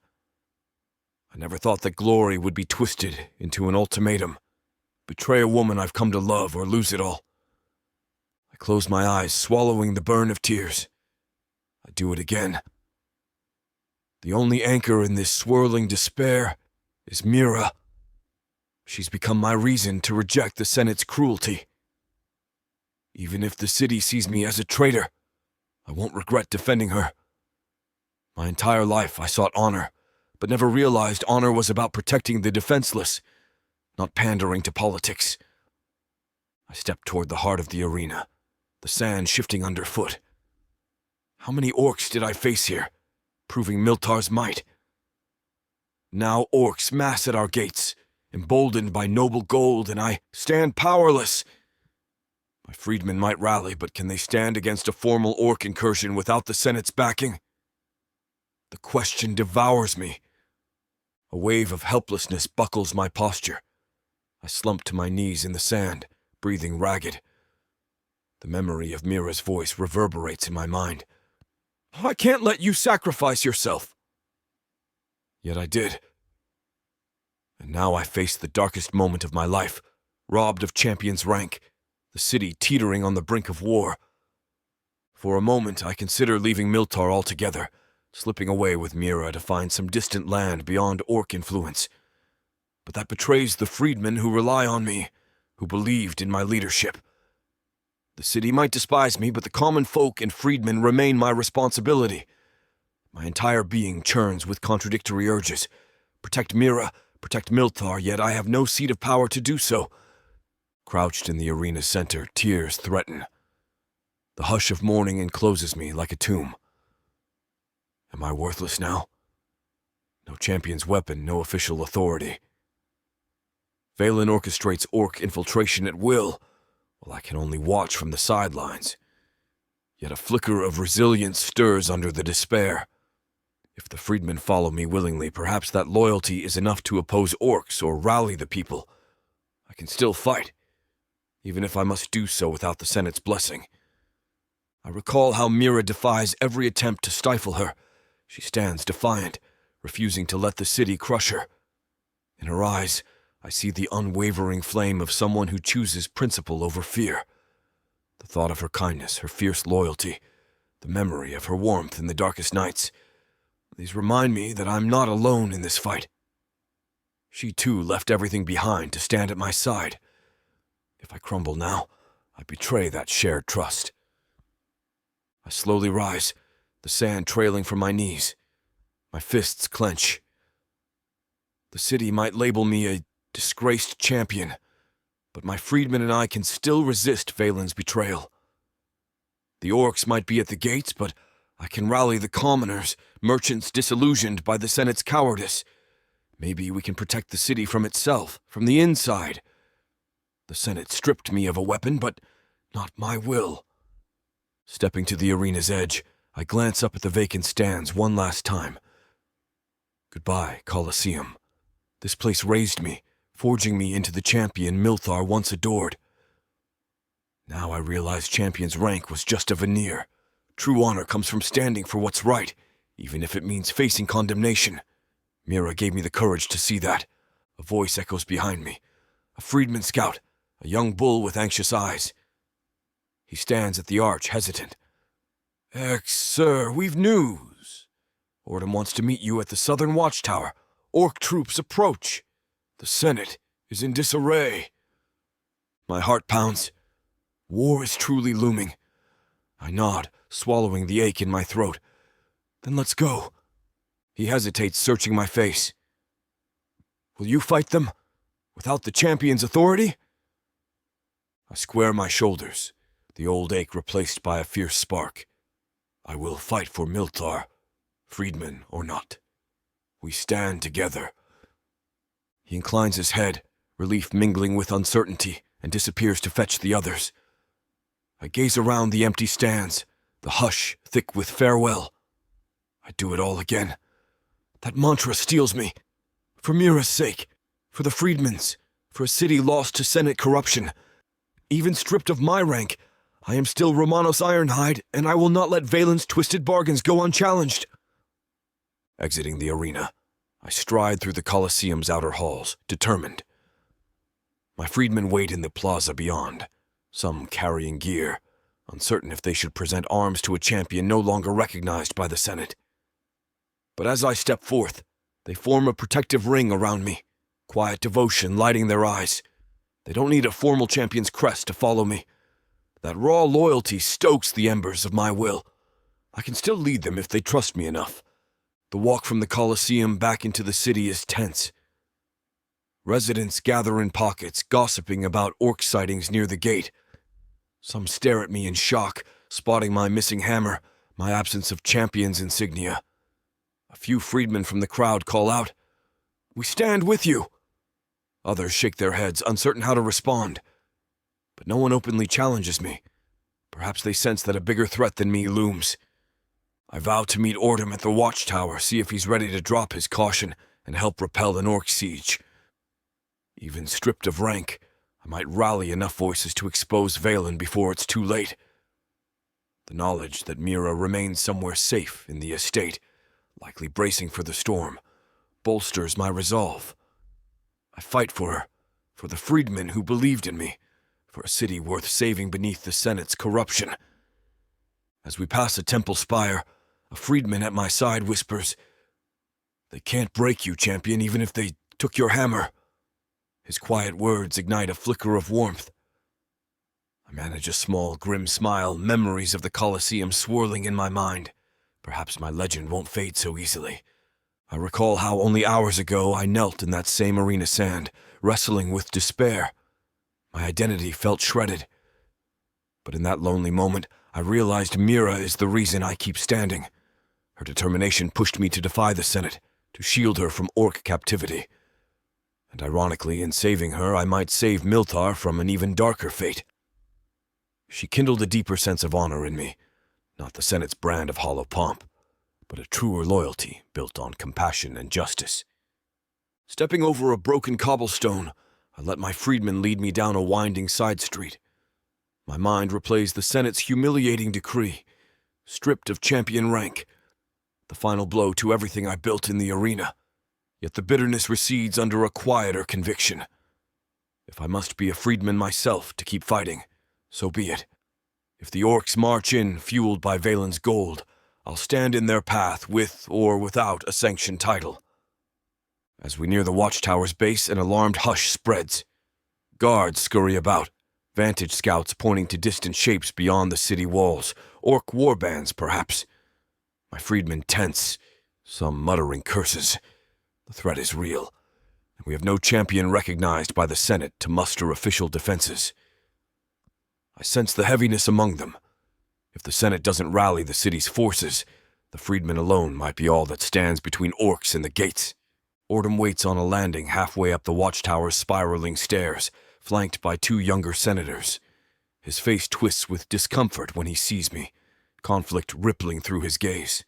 Speaker 2: I never thought that glory would be twisted into an ultimatum. Betray a woman I've come to love or lose it all. I close my eyes, swallowing the burn of tears. I do it again. The only anchor in this swirling despair is Mira. She's become my reason to reject the Senate's cruelty. Even if the city sees me as a traitor, I won't regret defending her. My entire life I sought honor, but never realized honor was about protecting the defenseless, not pandering to politics. I stepped toward the heart of the arena, the sand shifting underfoot. How many orcs did I face here, proving Milthar's might? Now orcs mass at our gates, emboldened by noble gold, and I stand powerless. My freedmen might rally, but can they stand against a formal orc incursion without the Senate's backing? The question devours me. A wave of helplessness buckles my posture. I slump to my knees in the sand, breathing ragged. The memory of Mira's voice reverberates in my mind. I can't let you sacrifice yourself. Yet I did. And now I face the darkest moment of my life, robbed of champion's rank, the city teetering on the brink of war. For a moment I consider leaving Milthar altogether, slipping away with Mira to find some distant land beyond orc influence. But that betrays the freedmen who rely on me, who believed in my leadership. The city might despise me, but the common folk and freedmen remain my responsibility. My entire being churns with contradictory urges. Protect Mira, protect Milthar, yet I have no seat of power to do so. Crouched in the arena's center, tears threaten. The hush of mourning encloses me like a tomb. Am I worthless now? No champion's weapon, no official authority. Valen orchestrates orc infiltration at will, while I can only watch from the sidelines. Yet a flicker of resilience stirs under the despair. If the freedmen follow me willingly, perhaps that loyalty is enough to oppose orcs or rally the people. I can still fight, even if I must do so without the Senate's blessing. I recall how Mira defies every attempt to stifle her. She stands defiant, refusing to let the city crush her. In her eyes, I see the unwavering flame of someone who chooses principle over fear. The thought of her kindness, her fierce loyalty, the memory of her warmth in the darkest nights, these remind me that I'm not alone in this fight. She too left everything behind to stand at my side. If I crumble now, I betray that shared trust. I slowly rise, the sand trailing from my knees. My fists clench. The city might label me a disgraced champion, but my freedmen and I can still resist Valen's betrayal. The orcs might be at the gates, but I can rally the commoners, merchants disillusioned by the Senate's cowardice. Maybe we can protect the city from itself, from the inside. The Senate stripped me of a weapon, but not my will. Stepping to the arena's edge, I glance up at the vacant stands one last time. Goodbye, Colosseum. This place raised me, forging me into the champion Milthar once adored. Now I realize champion's rank was just a veneer. True honor comes from standing for what's right, even if it means facing condemnation. Mira gave me the courage to see that. A voice echoes behind me. A freedman scout, a young bull with anxious eyes. He stands at the arch, hesitant. Sir, we've news. Ordom wants to meet you at the southern watchtower. Orc troops approach. The Senate is in disarray. My heart pounds. War is truly looming. I nod, swallowing the ache in my throat. Then let's go. He hesitates, searching my face. Will you fight them? Without the champion's authority? I square my shoulders, the old ache replaced by a fierce spark. I will fight for Milthar, freedman or not. We stand together. He inclines his head, relief mingling with uncertainty, and disappears to fetch the others. I gaze around the empty stands, the hush thick with farewell. I do it all again. That mantra steals me. For Mira's sake, for the freedmen's, for a city lost to Senate corruption. Even stripped of my rank, I am still Remanos Ironhide, and I will not let Valen's twisted bargains go unchallenged. Exiting the arena, I stride through the Colosseum's outer halls, determined. My freedmen wait in the plaza beyond, some carrying gear, uncertain if they should present arms to a champion no longer recognized by the Senate. But as I step forth, they form a protective ring around me, quiet devotion lighting their eyes. They don't need a formal champion's crest to follow me. That raw loyalty stokes the embers of my will. I can still lead them if they trust me enough. The walk from the Colosseum back into the city is tense. Residents gather in pockets, gossiping about orc sightings near the gate. Some stare at me in shock, spotting my missing hammer, my absence of champion's insignia. A few freedmen from the crowd call out, "We stand with you!" Others shake their heads, uncertain how to respond. But no one openly challenges me. Perhaps they sense that a bigger threat than me looms. I vow to meet Ordom at the watchtower, see if he's ready to drop his caution and help repel an orc siege. Even stripped of rank, I might rally enough voices to expose Valen before it's too late. The knowledge that Mira remains somewhere safe in the estate, likely bracing for the storm, bolsters my resolve. I fight for her, for the freedmen who believed in me, for a city worth saving beneath the Senate's corruption. As we pass a temple spire, a freedman at my side whispers, "They can't break you, champion, even if they took your hammer." His quiet words ignite a flicker of warmth. I manage a small, grim smile, memories of the Colosseum swirling in my mind. Perhaps my legend won't fade so easily. I recall how only hours ago I knelt in that same arena sand, wrestling with despair. My identity felt shredded. But in that lonely moment, I realized Mira is the reason I keep standing. Her determination pushed me to defy the Senate, to shield her from orc captivity. And ironically, in saving her, I might save Milthar from an even darker fate. She kindled a deeper sense of honor in me, not the Senate's brand of hollow pomp, but a truer loyalty built on compassion and justice. Stepping over a broken cobblestone, I let my freedmen lead me down a winding side street. My mind replays the Senate's humiliating decree, stripped of champion rank, the final blow to everything I built in the arena. Yet the bitterness recedes under a quieter conviction. If I must be a freedman myself to keep fighting, so be it. If the orcs march in, fueled by Valen's gold, I'll stand in their path with or without a sanctioned title. As we near the watchtower's base, an alarmed hush spreads. Guards scurry about, vantage scouts pointing to distant shapes beyond the city walls, orc warbands perhaps. My freedmen tense, some muttering curses. The threat is real, and we have no champion recognized by the Senate to muster official defenses. I sense the heaviness among them. If the Senate doesn't rally the city's forces, the freedmen alone might be all that stands between orcs and the gates. Ordom waits on a landing halfway up the watchtower's spiraling stairs, flanked by two younger senators. His face twists with discomfort when he sees me, conflict rippling through his gaze.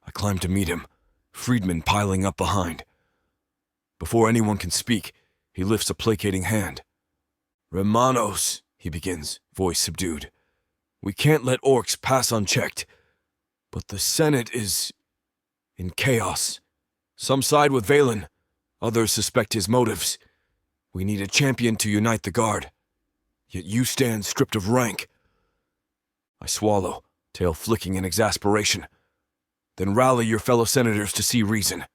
Speaker 2: I climb to meet him, freedmen piling up behind. Before anyone can speak, he lifts a placating hand. "Remanos," he begins, voice subdued. "We can't let orcs pass unchecked. But the Senate is in chaos. Some side with Valen, others suspect his motives. We need a champion to unite the guard. Yet you stand stripped of rank." I swallow, tail flicking in exasperation. "Then rally your fellow senators to see reason.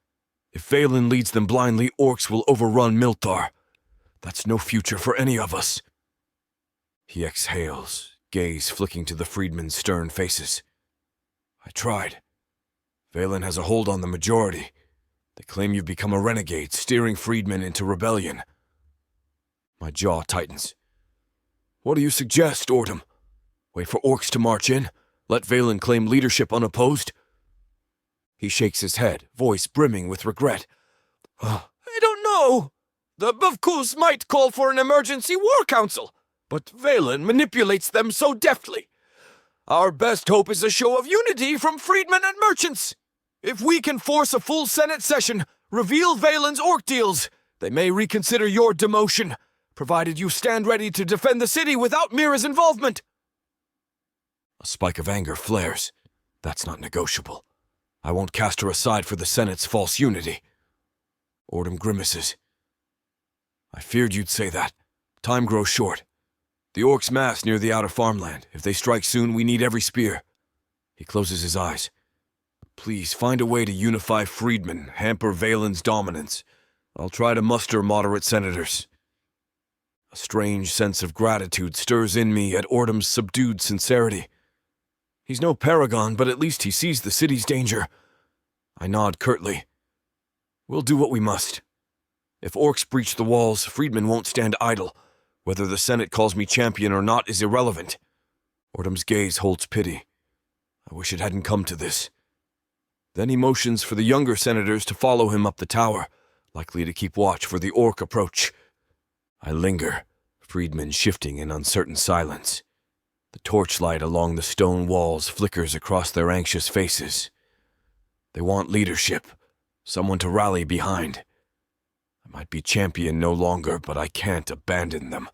Speaker 2: If Valen leads them blindly, orcs will overrun Milthar. That's no future for any of us." He exhales, gaze flicking to the freedmen's stern faces. "I tried. Valen has a hold on the majority. They claim you've become a renegade, steering freedmen into rebellion." My jaw tightens. "What do you suggest, Ordum? Wait for orcs to march in? Let Valen claim leadership unopposed?" He shakes his head, voice brimming with regret. "I don't know. The Bavkus might call for an emergency war council, but Valen manipulates them so deftly. Our best hope is a show of unity from freedmen and merchants. If we can force a full Senate session, reveal Valen's orc deals, they may reconsider your demotion, provided you stand ready to defend the city without Mira's involvement." A spike of anger flares. That's not negotiable. I won't cast her aside for the Senate's false unity. Ordum grimaces. "I feared you'd say that. Time grows short. The orcs mass near the outer farmland. If they strike soon, we need every spear." He closes his eyes. "Please find a way to unify freedmen, hamper Valen's dominance. I'll try to muster moderate senators." A strange sense of gratitude stirs in me at Ordum's subdued sincerity. He's no paragon, but at least he sees the city's danger. I nod curtly. "We'll do what we must. If orcs breach the walls, freedmen won't stand idle. Whether the Senate calls me champion or not is irrelevant." Ordum's gaze holds pity. I wish it hadn't come to this. Then he motions for the younger senators to follow him up the tower, likely to keep watch for the orc approach. I linger, freedmen shifting in uncertain silence. The torchlight along the stone walls flickers across their anxious faces. They want leadership, someone to rally behind. I might be champion no longer, but I can't abandon them.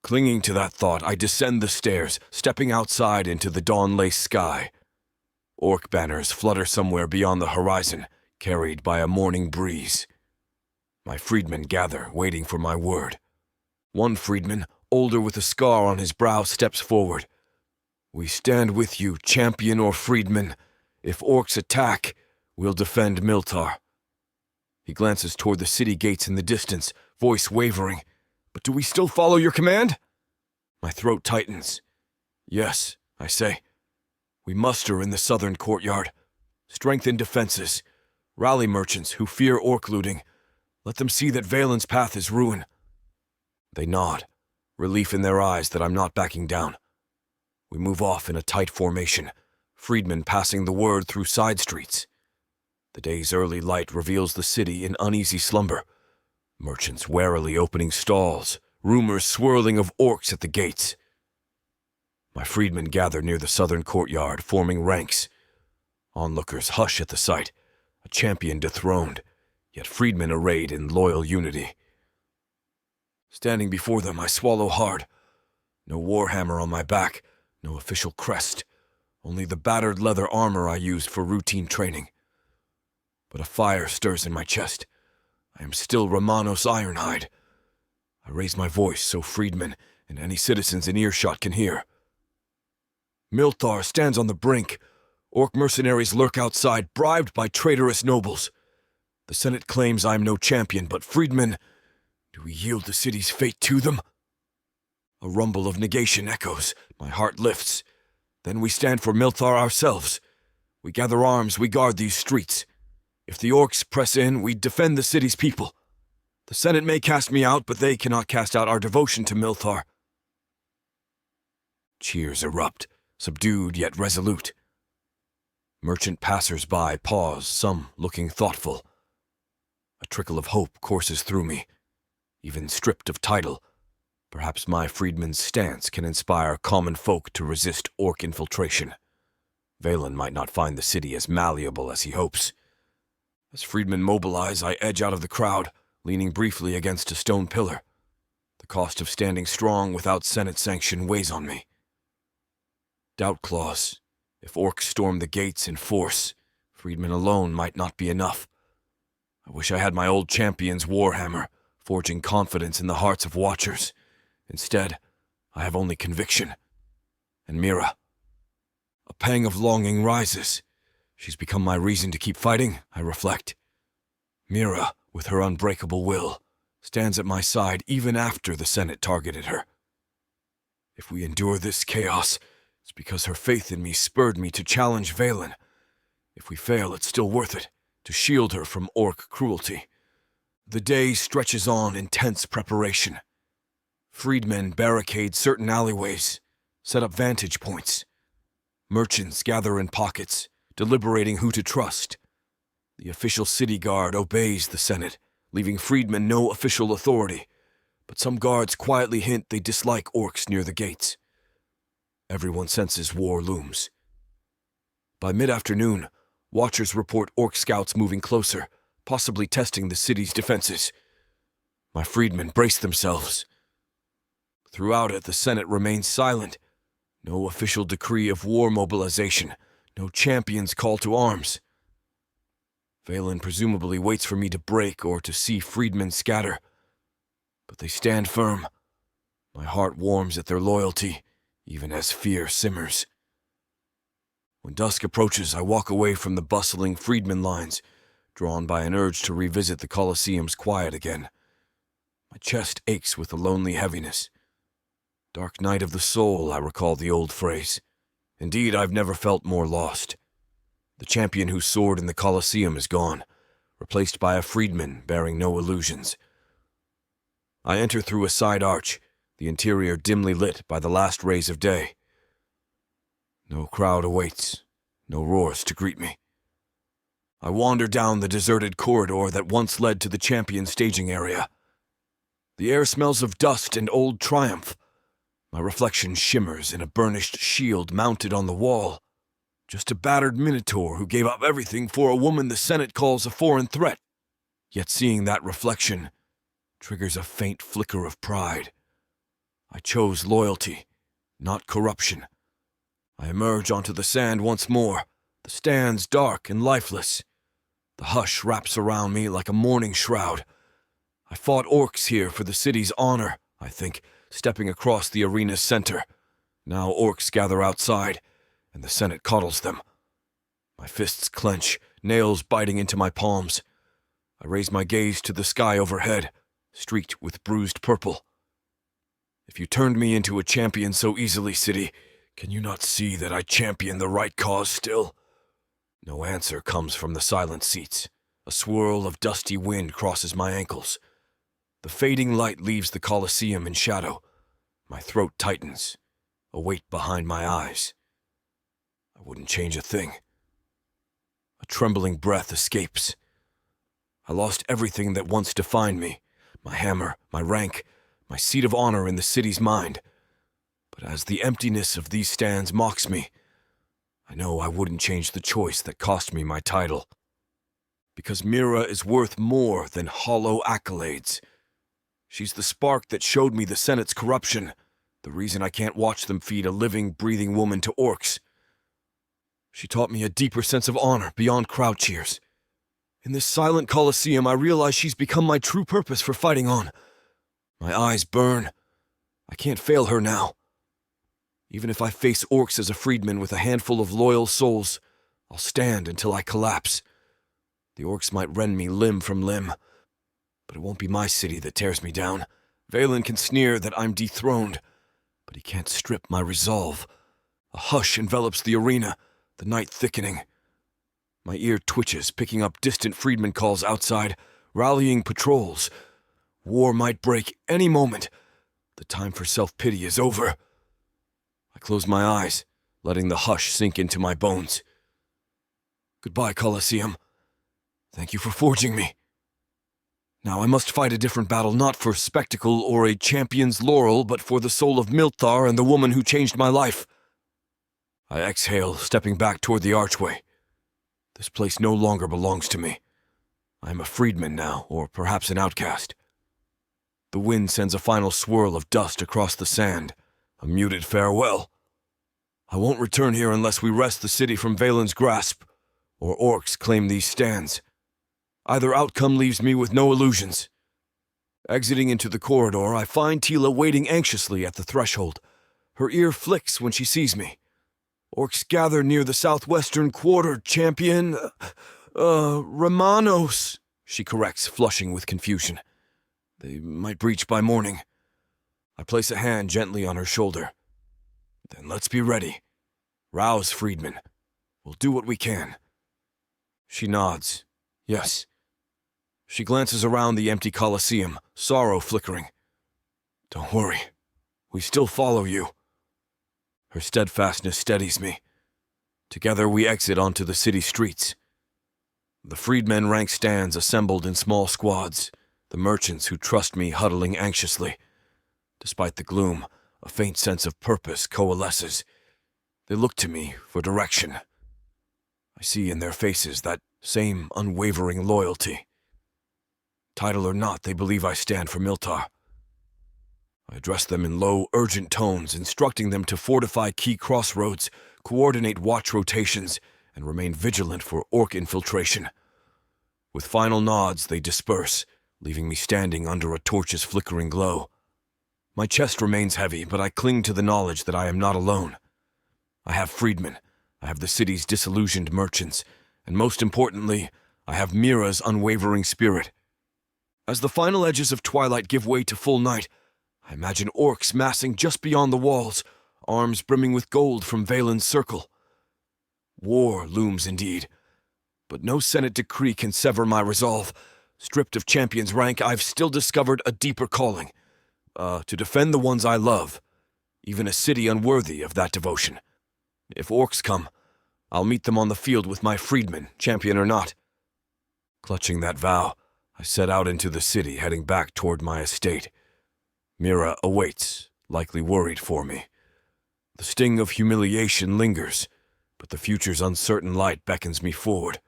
Speaker 2: Clinging to that thought, I descend the stairs, stepping outside into the dawn-laced sky. Orc banners flutter somewhere beyond the horizon, carried by a morning breeze. My freedmen gather, waiting for my word. One freedman, older with a scar on his brow, steps forward. "We stand with you, champion or freedman. If orcs attack, we'll defend Milthar." He glances toward the city gates in the distance, voice wavering. "But do we still follow your command?" My throat tightens. "Yes," I say. "We muster in the southern courtyard. Strengthen defenses. Rally merchants who fear orc looting. Let them see that Valen's path is ruin." They nod, relief in their eyes that I'm not backing down. We move off in a tight formation, freedmen passing the word through side streets. The day's early light reveals the city in uneasy slumber. Merchants warily opening stalls, rumors swirling of orcs at the gates. My freedmen gather near the southern courtyard, forming ranks. Onlookers hush at the sight, a champion dethroned, yet freedmen arrayed in loyal unity. Standing before them, I swallow hard. No warhammer on my back, no official crest, only the battered leather armor I used for routine training. But a fire stirs in my chest. I am still Remanos Ironhide. I raise my voice so freedmen and any citizens in earshot can hear. Milthar stands on the brink. Orc mercenaries lurk outside, bribed by traitorous nobles. The Senate claims I am no champion, but freedmen, do we yield the city's fate to them? A rumble of negation echoes. My heart lifts. Then we stand for Milthar ourselves. We gather arms, we guard these streets. If the orcs press in, we defend the city's people. The Senate may cast me out, but they cannot cast out our devotion to Milthar. Cheers erupt, subdued yet resolute. Merchant passers-by pause, some looking thoughtful. A trickle of hope courses through me. Even stripped of title, Perhaps my freedman's stance can inspire common folk to resist orc infiltration. Valen might not find the city as malleable as he hopes. As freedmen mobilize, I edge out of the crowd, leaning briefly against a stone pillar. The cost of standing strong without Senate sanction weighs on me. Doubt clause. If orcs storm the gates in force, freedmen alone might not be enough. I wish I had my old champion's warhammer, forging confidence in the hearts of watchers. Instead, I have only conviction. And Mira. A pang of longing rises. She's become my reason to keep fighting, I reflect. Mira, with her unbreakable will, stands at my side even after the Senate targeted her. If we endure this chaos, it's because her faith in me spurred me to challenge Valen. If we fail, it's still worth it, to shield her from orc cruelty. The day stretches on in tense preparation. Freedmen barricade certain alleyways, set up vantage points. Merchants gather in pockets, deliberating who to trust. The official city guard obeys the Senate, leaving freedmen no official authority, but some guards quietly hint they dislike orcs near the gates. Everyone senses war looms. By mid-afternoon, watchers report orc scouts moving closer, possibly testing the city's defenses. My freedmen brace themselves. Throughout it, the Senate remains silent. No official decree of war mobilization, no champion's call to arms. Valen presumably waits for me to break or to see freedmen scatter. But they stand firm. My heart warms at their loyalty, even as fear simmers. When dusk approaches, I walk away from the bustling freedmen lines, drawn by an urge to revisit the Colosseum's quiet again. My chest aches with a lonely heaviness. Dark night of the soul, I recall the old phrase. Indeed, I've never felt more lost. The champion who soared in the Colosseum is gone, replaced by a freedman bearing no illusions. I enter through a side arch, the interior dimly lit by the last rays of day. No crowd awaits, no roars to greet me. I wander down the deserted corridor that once led to the champion staging area. The air smells of dust and old triumph. My reflection shimmers in a burnished shield mounted on the wall. Just a battered minotaur who gave up everything for a woman the Senate calls a foreign threat. Yet seeing that reflection triggers a faint flicker of pride. I chose loyalty, not corruption. I emerge onto the sand once more, the stands dark and lifeless. The hush wraps around me like a mourning shroud. I fought orcs here for the city's honor, I think, stepping across the arena's center. Now orcs gather outside, and the Senate coddles them. My fists clench, nails biting into my palms. I raise my gaze to the sky overhead, streaked with bruised purple. If you turned me into a champion so easily, city, can you not see that I champion the right cause still? No answer comes from the silent seats. A swirl of dusty wind crosses my ankles. The fading light leaves the Colosseum in shadow. My throat tightens, a weight behind my eyes. I wouldn't change a thing. A trembling breath escapes. I lost everything that once defined me, my hammer, my rank, my seat of honor in the city's mind. But as the emptiness of these stands mocks me, I know I wouldn't change the choice that cost me my title. Because Mira is worth more than hollow accolades. She's the spark that showed me the Senate's corruption, the reason I can't watch them feed a living, breathing woman to orcs. She taught me a deeper sense of honor beyond crowd cheers. In this silent Colosseum, I realize she's become my true purpose for fighting on. My eyes burn. I can't fail her now. Even if I face orcs as a freedman with a handful of loyal souls, I'll stand until I collapse. The orcs might rend me limb from limb, but it won't be my city that tears me down. Valen can sneer that I'm dethroned, but he can't strip my resolve. A hush envelops the arena, the night thickening. My ear twitches, picking up distant freedman calls outside, rallying patrols. War might break any moment. The time for self-pity is over. I close my eyes, letting the hush sink into my bones. Goodbye, Colosseum. Thank you for forging me. Now I must fight a different battle, not for spectacle or a champion's laurel, but for the soul of Milthar and the woman who changed my life. I exhale, stepping back toward the archway. This place no longer belongs to me. I am a freedman now, or perhaps an outcast. The wind sends a final swirl of dust across the sand, a muted farewell. I won't return here unless we wrest the city from Valen's grasp, or orcs claim these stands. Either outcome leaves me with no illusions. Exiting into the corridor, I find Tila waiting anxiously at the threshold. Her ear flicks when she sees me. Orcs gather near the southwestern quarter, champion. Remanos, she corrects, flushing with confusion. They might breach by morning. I place a hand gently on her shoulder. Then let's be ready. Rouse, freedmen. We'll do what we can. She nods. Yes. She glances around the empty Colosseum, sorrow flickering. Don't worry. We still follow you. Her steadfastness steadies me. Together we exit onto the city streets. The freedmen rank stands assembled in small squads, the merchants who trust me huddling anxiously. Despite the gloom, a faint sense of purpose coalesces. They look to me for direction. I see in their faces that same unwavering loyalty. Title or not, they believe I stand for Milthar. I address them in low, urgent tones, instructing them to fortify key crossroads, coordinate watch rotations, and remain vigilant for orc infiltration. With final nods, they disperse, leaving me standing under a torch's flickering glow. My chest remains heavy, but I cling to the knowledge that I am not alone. I have freedmen, I have the city's disillusioned merchants, and most importantly, I have Mira's unwavering spirit. As the final edges of twilight give way to full night, I imagine orcs massing just beyond the walls, arms brimming with gold from Valen's circle. War looms indeed, but no Senate decree can sever my resolve. Stripped of champion's rank, I've still discovered a deeper calling. To defend the ones I love, even a city unworthy of that devotion. If orcs come, I'll meet them on the field with my freedmen, champion or not. Clutching that vow, I set out into the city, heading back toward my estate. Mira awaits, likely worried for me. The sting of humiliation lingers, but the future's uncertain light beckons me forward.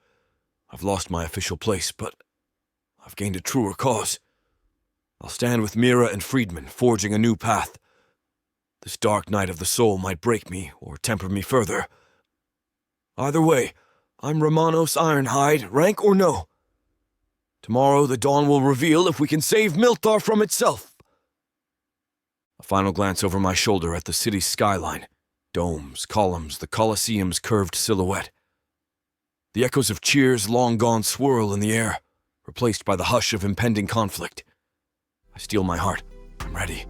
Speaker 2: I've lost my official place, but I've gained a truer cause. I'll stand with Mira and Friedman, forging a new path. This dark night of the soul might break me or temper me further. Either way, I'm Remanos Ironhide, rank or no. Tomorrow the dawn will reveal if we can save Milthar from itself. A final glance over my shoulder at the city's skyline. Domes, columns, the Colosseum's curved silhouette. The echoes of cheers long gone swirl in the air, replaced by the hush of impending conflict. I steel my heart. I'm ready.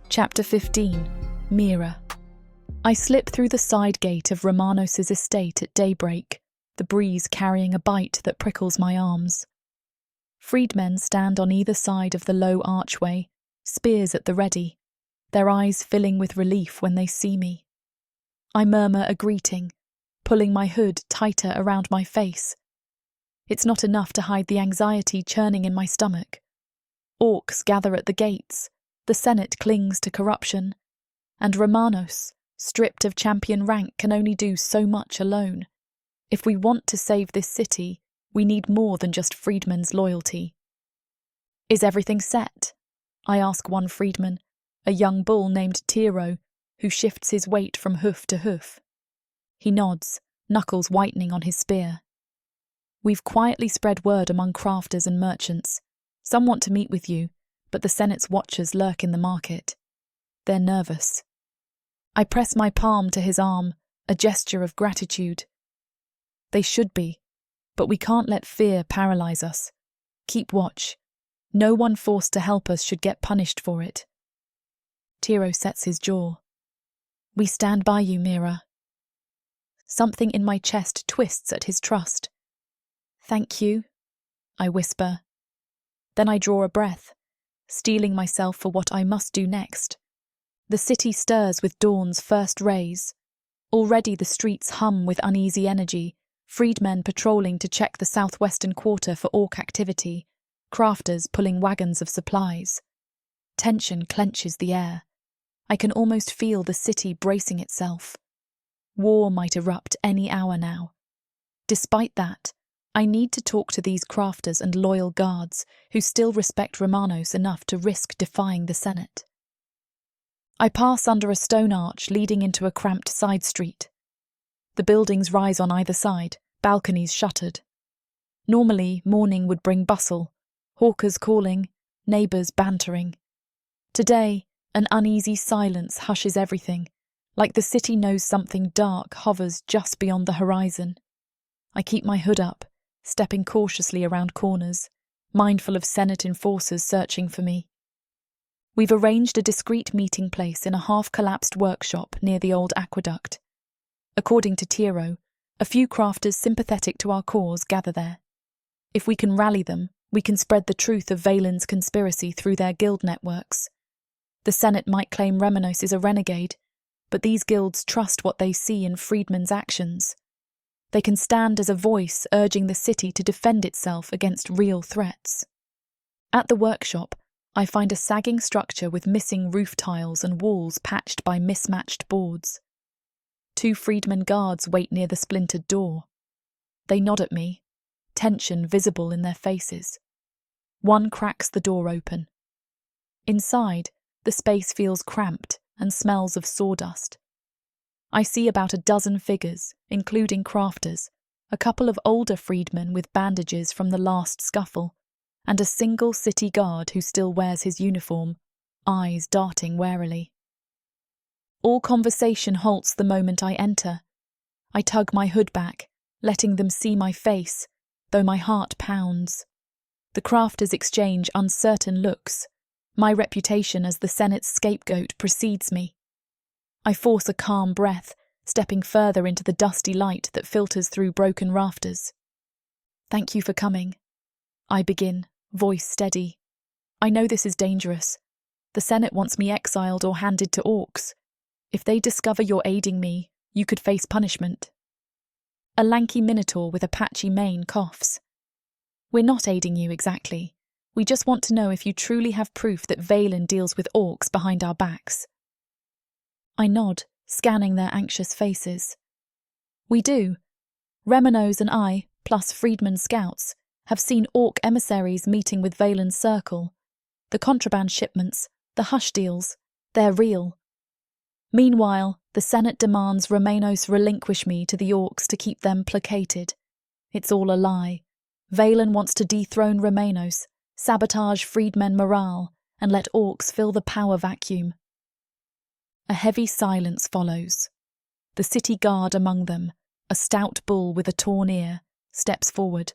Speaker 1: Chapter 15. Mira. I slip through the side gate of Remanos' estate at daybreak, the breeze carrying a bite that prickles my arms. Freedmen stand on either side of the low archway, spears at the ready, their eyes filling with relief when they see me. I murmur a greeting, pulling my hood tighter around my face. It's not enough to hide the anxiety churning in my stomach. Orcs gather at the gates, the Senate clings to corruption, and Remanos, stripped of champion rank, can only do so much alone. If we want to save this city, we need more than just freedmen's loyalty. Is everything set? I ask one freedman, a young bull named Tiro, who shifts his weight from hoof to hoof. He nods, knuckles whitening on his spear. We've quietly spread word among crafters and merchants. Some want to meet with you, but the Senate's watchers lurk in the market. They're nervous. I press my palm to his arm, a gesture of gratitude. They should be, but we can't let fear paralyze us. Keep watch. No one forced to help us should get punished for it. Tiro sets his jaw. We stand by you, Mira. Something in my chest twists at his trust. Thank you, I whisper. Then I draw a breath, steeling myself for what I must do next. The city stirs with dawn's first rays. Already the streets hum with uneasy energy, freedmen patrolling to check the southwestern quarter for orc activity, crafters pulling wagons of supplies. Tension clenches the air. I can almost feel the city bracing itself. War might erupt any hour now. Despite that, I need to talk to these crafters and loyal guards who still respect Remanos enough to risk defying the Senate. I pass under a stone arch leading into a cramped side street. The buildings rise on either side, balconies shuttered. Normally, morning would bring bustle, hawkers calling, neighbours bantering. Today, an uneasy silence hushes everything, like the city knows something dark hovers just beyond the horizon. I keep my hood up, stepping cautiously around corners, mindful of Senate enforcers searching for me. We've arranged a discreet meeting place in a half-collapsed workshop near the old aqueduct. According to Tiro, a few crafters sympathetic to our cause gather there. If we can rally them, we can spread the truth of Valen's conspiracy through their guild networks. The Senate might claim Remanos is a renegade, but these guilds trust what they see in freedmen's actions. They can stand as a voice urging the city to defend itself against real threats. At the workshop, I find a sagging structure with missing roof tiles and walls patched by mismatched boards. 2 freedmen guards wait near the splintered door. They nod at me, tension visible in their faces. One cracks the door open. Inside, the space feels cramped and smells of sawdust. I see about a dozen figures, including crafters, a couple of older freedmen with bandages from the last scuffle, and a single city guard who still wears his uniform, eyes darting warily. All conversation halts the moment I enter. I tug my hood back, letting them see my face, though my heart pounds. The crafters exchange uncertain looks. My reputation as the Senate's scapegoat precedes me. I force a calm breath, stepping further into the dusty light that filters through broken rafters. "Thank you for coming," I begin, voice steady. "I know this is dangerous. The Senate wants me exiled or handed to orcs. If they discover you're aiding me, you could face punishment." A lanky minotaur with a patchy mane coughs. "We're not aiding you exactly. We just want to know if you truly have proof that Valen deals with orcs behind our backs." I nod, scanning their anxious faces. "We do. Remanos and I, plus freedmen scouts, have seen orc emissaries meeting with Valen's circle. The contraband shipments, the hush deals, they're real. Meanwhile, the Senate demands Remanos relinquish me to the orcs to keep them placated. It's all a lie. Valen wants to dethrone Remanos, sabotage freedmen morale, and let orcs fill the power vacuum." A heavy silence follows. The city guard among them, a stout bull with a torn ear, steps forward.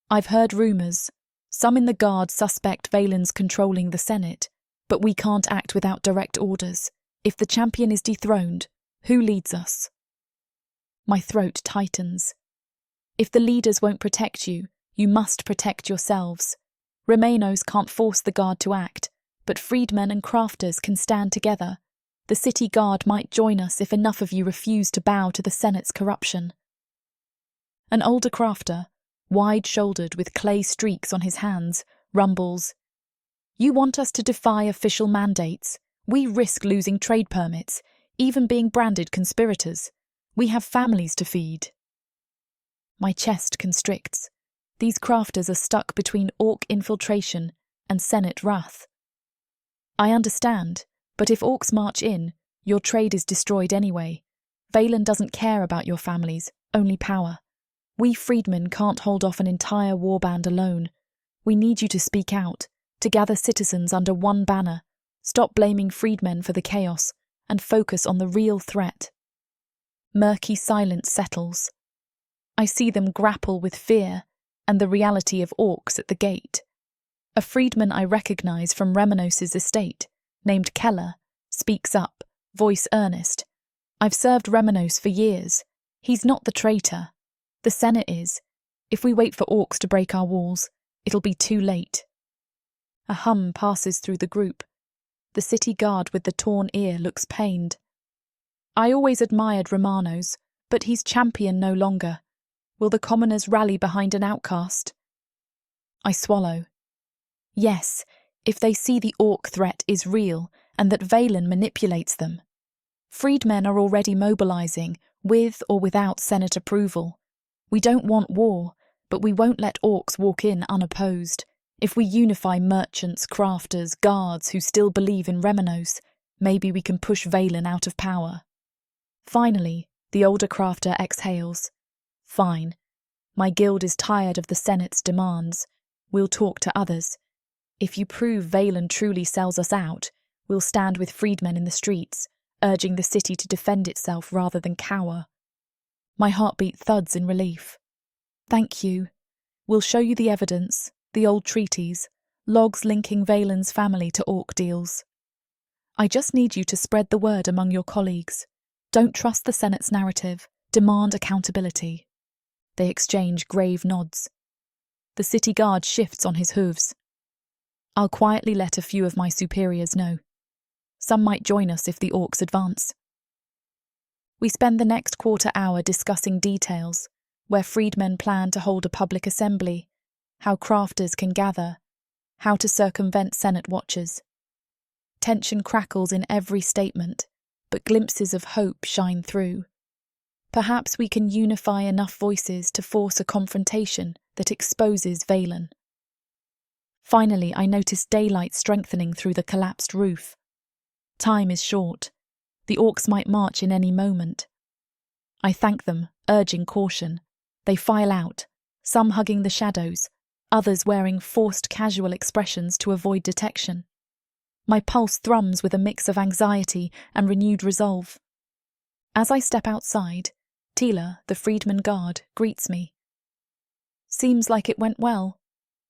Speaker 1: "I've heard rumours. Some in the guard suspect Valen's controlling the Senate, but we can't act without direct orders. If the champion is dethroned, who leads us?" My throat tightens. "If the leaders won't protect you, you must protect yourselves. Remanos can't force the guard to act, but freedmen and crafters can stand together. The city guard might join us if enough of you refuse to bow to the Senate's corruption." An older crafter, wide-shouldered with clay streaks on his hands, rumbles, "You want us to defy official mandates. We risk losing trade permits, even being branded conspirators. We have families to feed." My chest constricts. These crafters are stuck between orc infiltration and Senate wrath. "I understand, but if orcs march in, your trade is destroyed anyway. Valen doesn't care about your families, only power. We freedmen can't hold off an entire warband alone. We need you to speak out, to gather citizens under one banner, stop blaming freedmen for the chaos, and focus on the real threat." Murky silence settles. I see them grapple with fear and the reality of orcs at the gate. A freedman I recognise from Remanos' estate, named Keller, speaks up, voice earnest. "I've served Remanos for years. He's not the traitor. The Senate is. If we wait for orcs to break our walls, it'll be too late." A hum passes through the group. The city guard with the torn ear looks pained. "I always admired Remanos, but he's champion no longer. Will the commoners rally behind an outcast? I swallow. Yes, if they see the orc threat is real and that Valen manipulates them. Freedmen are already mobilizing, with or without Senate approval. We don't want war, but we won't let orcs walk in unopposed. If we unify merchants, crafters, guards who still believe in Remanos, maybe we can push Valen out of power. Finally, the older crafter exhales. Fine. My guild is tired of the Senate's demands. We'll talk to others. If you prove Valen truly sells us out, we'll stand with freedmen in the streets, urging the city to defend itself rather than cower. My heartbeat thuds in relief. Thank you. We'll show you the evidence, the old treaties, logs linking Valen's family to orc deals. I just need you to spread the word among your colleagues. Don't trust the Senate's narrative. Demand accountability. They exchange grave nods. The city guard shifts on his hooves. I'll quietly let a few of my superiors know. Some might join us if the orcs advance. We spend the next quarter hour discussing details, where freedmen plan to hold a public assembly, how crafters can gather, how to circumvent Senate watchers. Tension crackles in every statement, but glimpses of hope shine through. Perhaps we can unify enough voices to force a confrontation that exposes Valen. Finally, I notice daylight strengthening through the collapsed roof. Time is short. The orcs might march in any moment. I thank them, urging caution. They file out, some hugging the shadows, others wearing forced casual expressions to avoid detection. My pulse thrums with a mix of anxiety and renewed resolve. As I step outside, Tila, the freedman guard, greets me. Seems like it went well,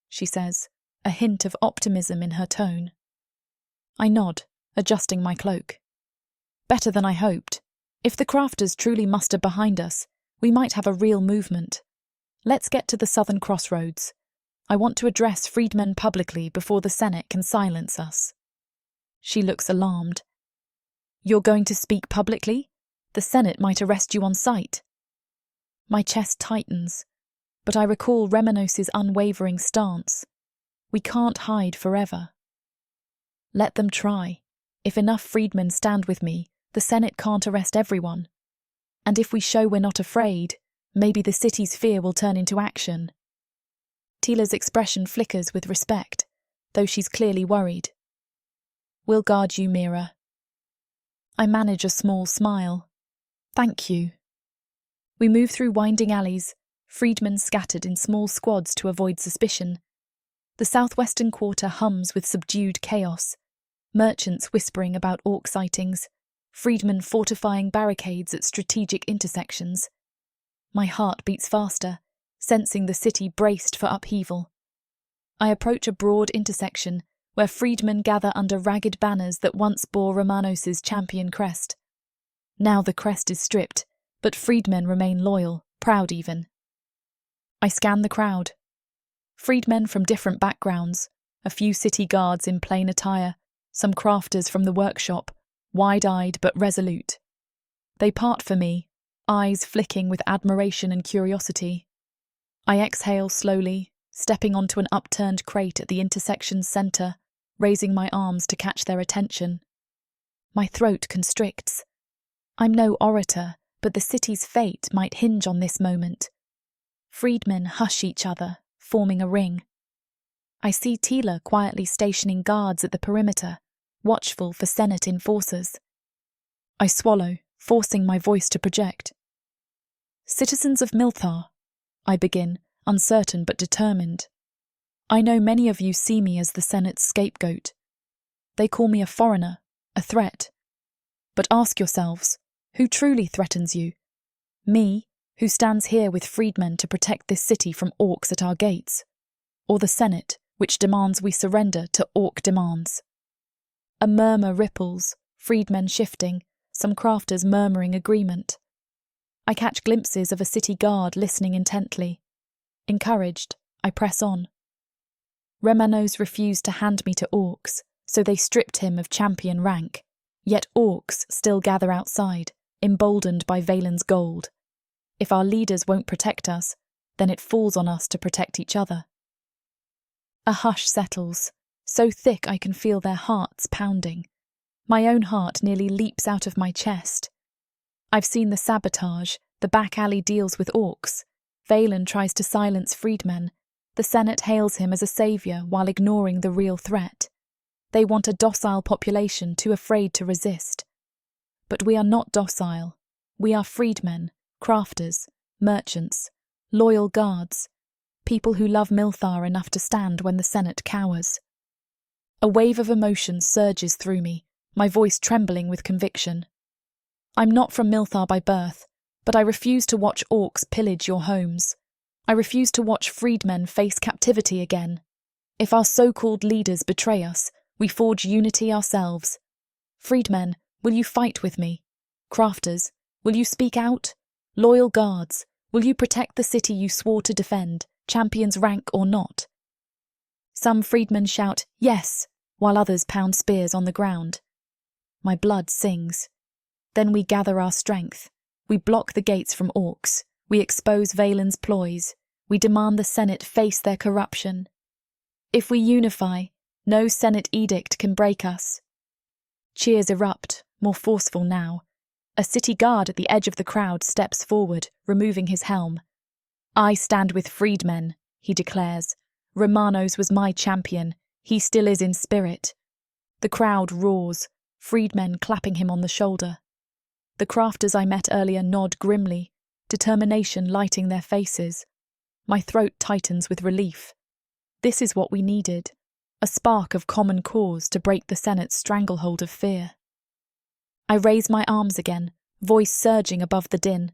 Speaker 1: she says, a hint of optimism in her tone. I nod, adjusting my cloak. Better than I hoped. If the crafters truly muster behind us, we might have a real movement. Let's get to the southern crossroads. I want to address freedmen publicly before the Senate can silence us. She looks alarmed. You're going to speak publicly? The Senate might arrest you on sight. My chest tightens, but I recall Remanos' unwavering stance. We can't hide forever. Let them try. If enough freedmen stand with me, the Senate can't arrest everyone. And if we show we're not afraid, maybe the city's fear will turn into action. Tila's expression flickers with respect, though she's clearly worried. We'll guard you, Mira. I manage a small smile. Thank you. We move through winding alleys, freedmen scattered in small squads to avoid suspicion. The southwestern quarter hums with subdued chaos, merchants whispering about orc sightings, freedmen fortifying barricades at strategic intersections. My heart beats faster, sensing the city braced for upheaval. I approach a broad intersection where freedmen gather under ragged banners that once bore Remanos' champion crest. Now the crest is stripped, but freedmen remain loyal, proud even. I scan the crowd. Freedmen from different backgrounds, a few city guards in plain attire, some crafters from the workshop, wide-eyed but resolute. They part for me, eyes flicking with admiration and curiosity. I exhale slowly, stepping onto an upturned crate at the intersection's centre, raising my arms to catch their attention. My throat constricts. I'm no orator, but the city's fate might hinge on this moment. Freedmen hush each other, forming a ring. I see Tila quietly stationing guards at the perimeter, watchful for Senate enforcers. I swallow, forcing my voice to project. Citizens of Milthar, I begin, uncertain but determined. I know many of you see me as the Senate's scapegoat. They call me a foreigner, a threat. But ask yourselves, who truly threatens you? Me, who stands here with freedmen to protect this city from orcs at our gates? Or the Senate, which demands we surrender to orc demands? A murmur ripples, freedmen shifting, some crafters murmuring agreement. I catch glimpses of a city guard listening intently. Encouraged, I press on. Remanos refused to hand me to orcs, so they stripped him of champion rank. Yet orcs still gather outside, emboldened by Valen's gold. If our leaders won't protect us, then it falls on us to protect each other. A hush settles, so thick I can feel their hearts pounding. My own heart nearly leaps out of my chest. I've seen the sabotage, the back alley deals with orcs. Valen tries to silence freedmen. The Senate hails him as a saviour while ignoring the real threat. They want a docile population too afraid to resist. But we are not docile. We are freedmen, crafters, merchants, loyal guards, people who love Milthar enough to stand when the Senate cowers. A wave of emotion surges through me, my voice trembling with conviction. I'm not from Milthar by birth, but I refuse to watch orcs pillage your homes. I refuse to watch freedmen face captivity again. If our so-called leaders betray us, we forge unity ourselves. Freedmen, will you fight with me? Crafters, will you speak out? Loyal guards, will you protect the city you swore to defend, champions rank or not? Some freedmen shout, yes, while others pound spears on the ground. My blood sings. Then we gather our strength. We block the gates from orcs. We expose Valen's ploys. We demand the Senate face their corruption. If we unify, no Senate edict can break us. Cheers erupt, more forceful now. A city guard at the edge of the crowd steps forward, removing his helm. I stand with freedmen, he declares. Remanos was my champion. He still is in spirit. The crowd roars, freedmen clapping him on the shoulder. The crafters I met earlier nod grimly, determination lighting their faces. My throat tightens with relief. This is what we needed, a spark of common cause to break the Senate's stranglehold of fear. I raise my arms again, voice surging above the din.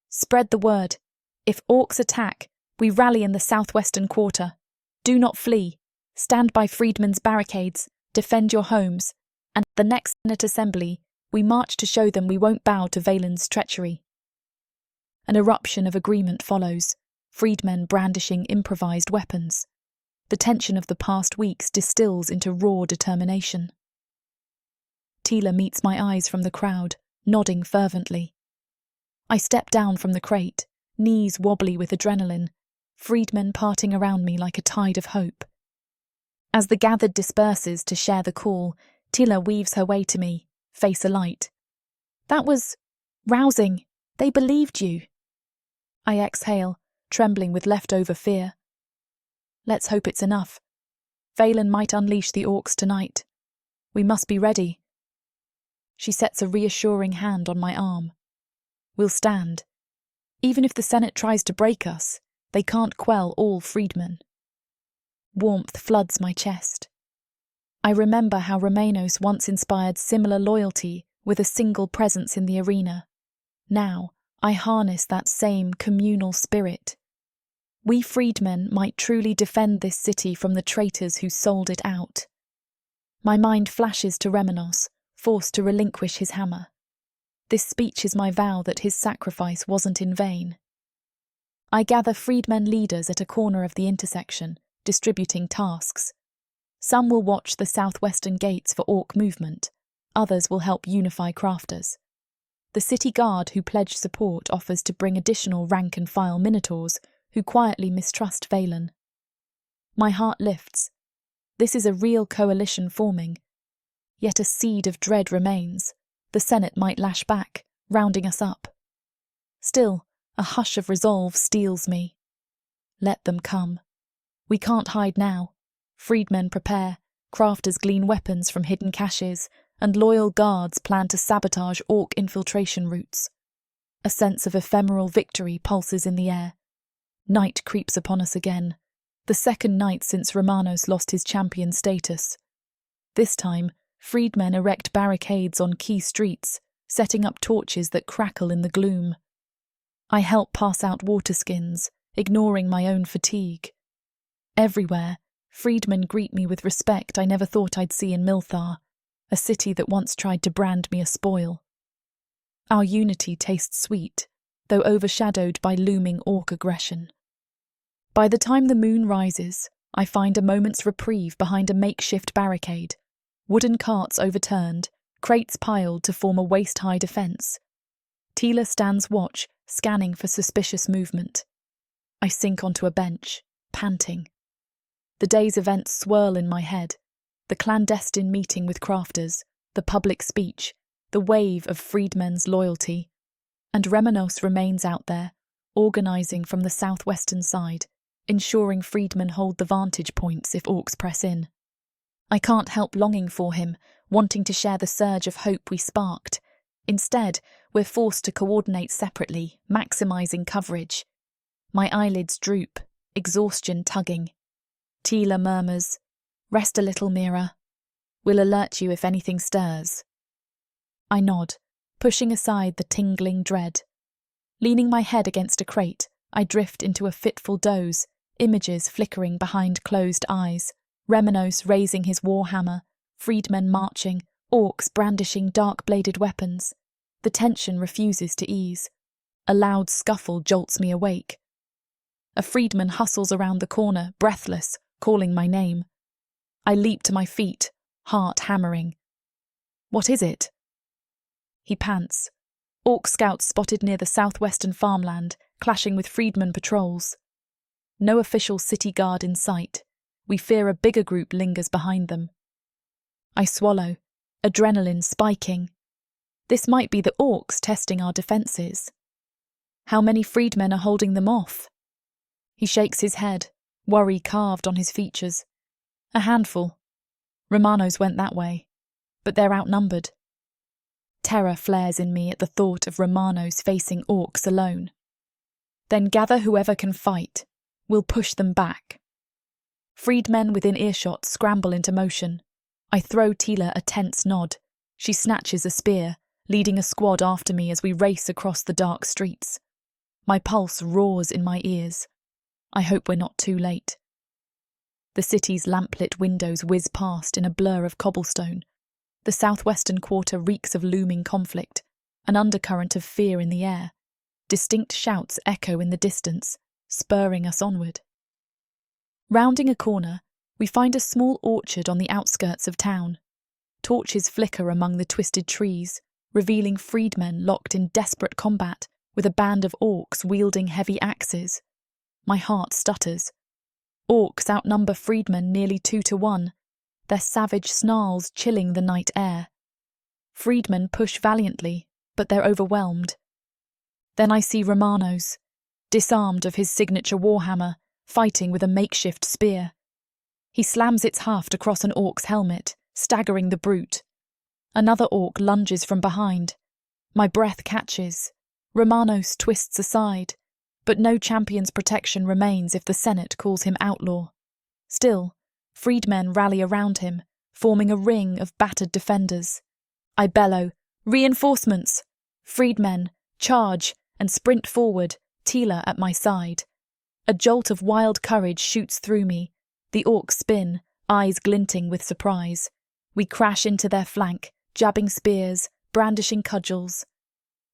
Speaker 1: Spread the word. If orcs attack, we rally in the southwestern quarter. Do not flee. Stand by freedmen's barricades, defend your homes, and at the next Senate assembly, we march to show them we won't bow to Valen's treachery. An eruption of agreement follows, freedmen brandishing improvised weapons. The tension of the past weeks distills into raw determination. Tila meets my eyes from the crowd, nodding fervently. I step down from the crate, knees wobbly with adrenaline, freedmen parting around me like a tide of hope. As the gathered disperses to share the call, Tila weaves her way to me, face alight. That was rousing. They believed you. I exhale, trembling with leftover fear. Let's hope it's enough. Valen might unleash the orcs tonight. We must be ready. She sets a reassuring hand on my arm. We'll stand. Even if the Senate tries to break us, they can't quell all freedmen. Warmth floods my chest. I remember how Remanos once inspired similar loyalty with a single presence in the arena. Now, I harness that same communal spirit. We freedmen might truly defend this city from the traitors who sold it out. My mind flashes to Remanos, forced to relinquish his hammer. This speech is my vow that his sacrifice wasn't in vain. I gather freedmen leaders at a corner of the intersection, distributing tasks. Some will watch the southwestern gates for orc movement, others will help unify crafters. The city guard who pledged support offers to bring additional rank-and-file minotaurs who quietly mistrust Valen. My heart lifts. This is a real coalition forming. Yet a seed of dread remains. The Senate might lash back, rounding us up. Still, a hush of resolve steals me. Let them come. We can't hide now. Freedmen prepare, crafters glean weapons from hidden caches, and loyal guards plan to sabotage orc infiltration routes. A sense of ephemeral victory pulses in the air. Night creeps upon us again, the second night since Remanos lost his champion status. This time, freedmen erect barricades on key streets, setting up torches that crackle in the gloom. I help pass out water skins, ignoring my own fatigue. Everywhere, freedmen greet me with respect I never thought I'd see in Milthar, a city that once tried to brand me a spoil. Our unity tastes sweet, though overshadowed by looming orc aggression. By the time the moon rises, I find a moment's reprieve behind a makeshift barricade, wooden carts overturned, crates piled to form a waist-high defence. Tila stands watch, scanning for suspicious movement. I sink onto a bench, panting. The day's events swirl in my head. The clandestine meeting with crafters, the public speech, the wave of freedmen's loyalty. And Remanos remains out there, organising from the southwestern side, ensuring freedmen hold the vantage points if orcs press in. I can't help longing for him, wanting to share the surge of hope we sparked. Instead, we're forced to coordinate separately, maximising coverage. My eyelids droop, exhaustion tugging. Tila murmurs, "Rest a little, Mira. We'll alert you if anything stirs." I nod, pushing aside the tingling dread. Leaning my head against a crate, I drift into a fitful doze, images flickering behind closed eyes, Remanos raising his warhammer, freedmen marching, orcs brandishing dark-bladed weapons. The tension refuses to ease. A loud scuffle jolts me awake. A freedman hustles around the corner, breathless, calling my name. I leap to my feet, heart hammering. "What is it?" He pants. Orc scouts spotted near the southwestern farmland, clashing with freedmen patrols. No official city guard in sight. We fear a bigger group lingers behind them. I swallow, adrenaline spiking. This might be the orcs testing our defences. How many freedmen are holding them off? He shakes his head, worry carved on his features. A handful. Remanos went that way, but they're outnumbered. Terror flares in me at the thought of Remanos facing orcs alone. Then gather whoever can fight. We'll push them back. Freedmen within earshot scramble into motion. I throw Tila a tense nod. She snatches a spear, leading a squad after me as we race across the dark streets. My pulse roars in my ears. I hope we're not too late. The city's lamplit windows whiz past in a blur of cobblestone. The southwestern quarter reeks of looming conflict, an undercurrent of fear in the air. Distinct shouts echo in the distance, spurring us onward. Rounding a corner, we find a small orchard on the outskirts of town. Torches flicker among the twisted trees, revealing freedmen locked in desperate combat with a band of orcs wielding heavy axes. My heart stutters. Orcs outnumber freedmen nearly 2-1, their savage snarls chilling the night air. Freedmen push valiantly, but they're overwhelmed. Then I see Remanos, disarmed of his signature warhammer, fighting with a makeshift spear. He slams its haft across an orc's helmet, staggering the brute. Another orc lunges from behind. My breath catches. Remanos twists aside, but no champion's protection remains if the Senate calls him outlaw. Still, freedmen rally around him, forming a ring of battered defenders. I bellow, "Reinforcements!" Freedmen, charge, and sprint forward, Tila at my side. A jolt of wild courage shoots through me. The orcs spin, eyes glinting with surprise. We crash into their flank, jabbing spears, brandishing cudgels.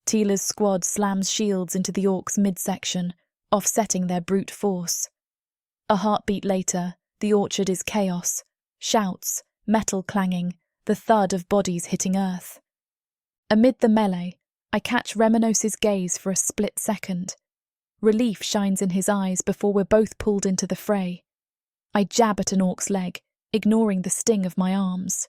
Speaker 1: Tila's squad slams shields into the orcs' midsection, offsetting their brute force. A heartbeat later, the orchard is chaos. Shouts, metal clanging, the thud of bodies hitting earth. Amid the melee, I catch Remanos' gaze for a split second. Relief shines in his eyes before we're both pulled into the fray. I jab at an orc's leg, ignoring the sting of my arms.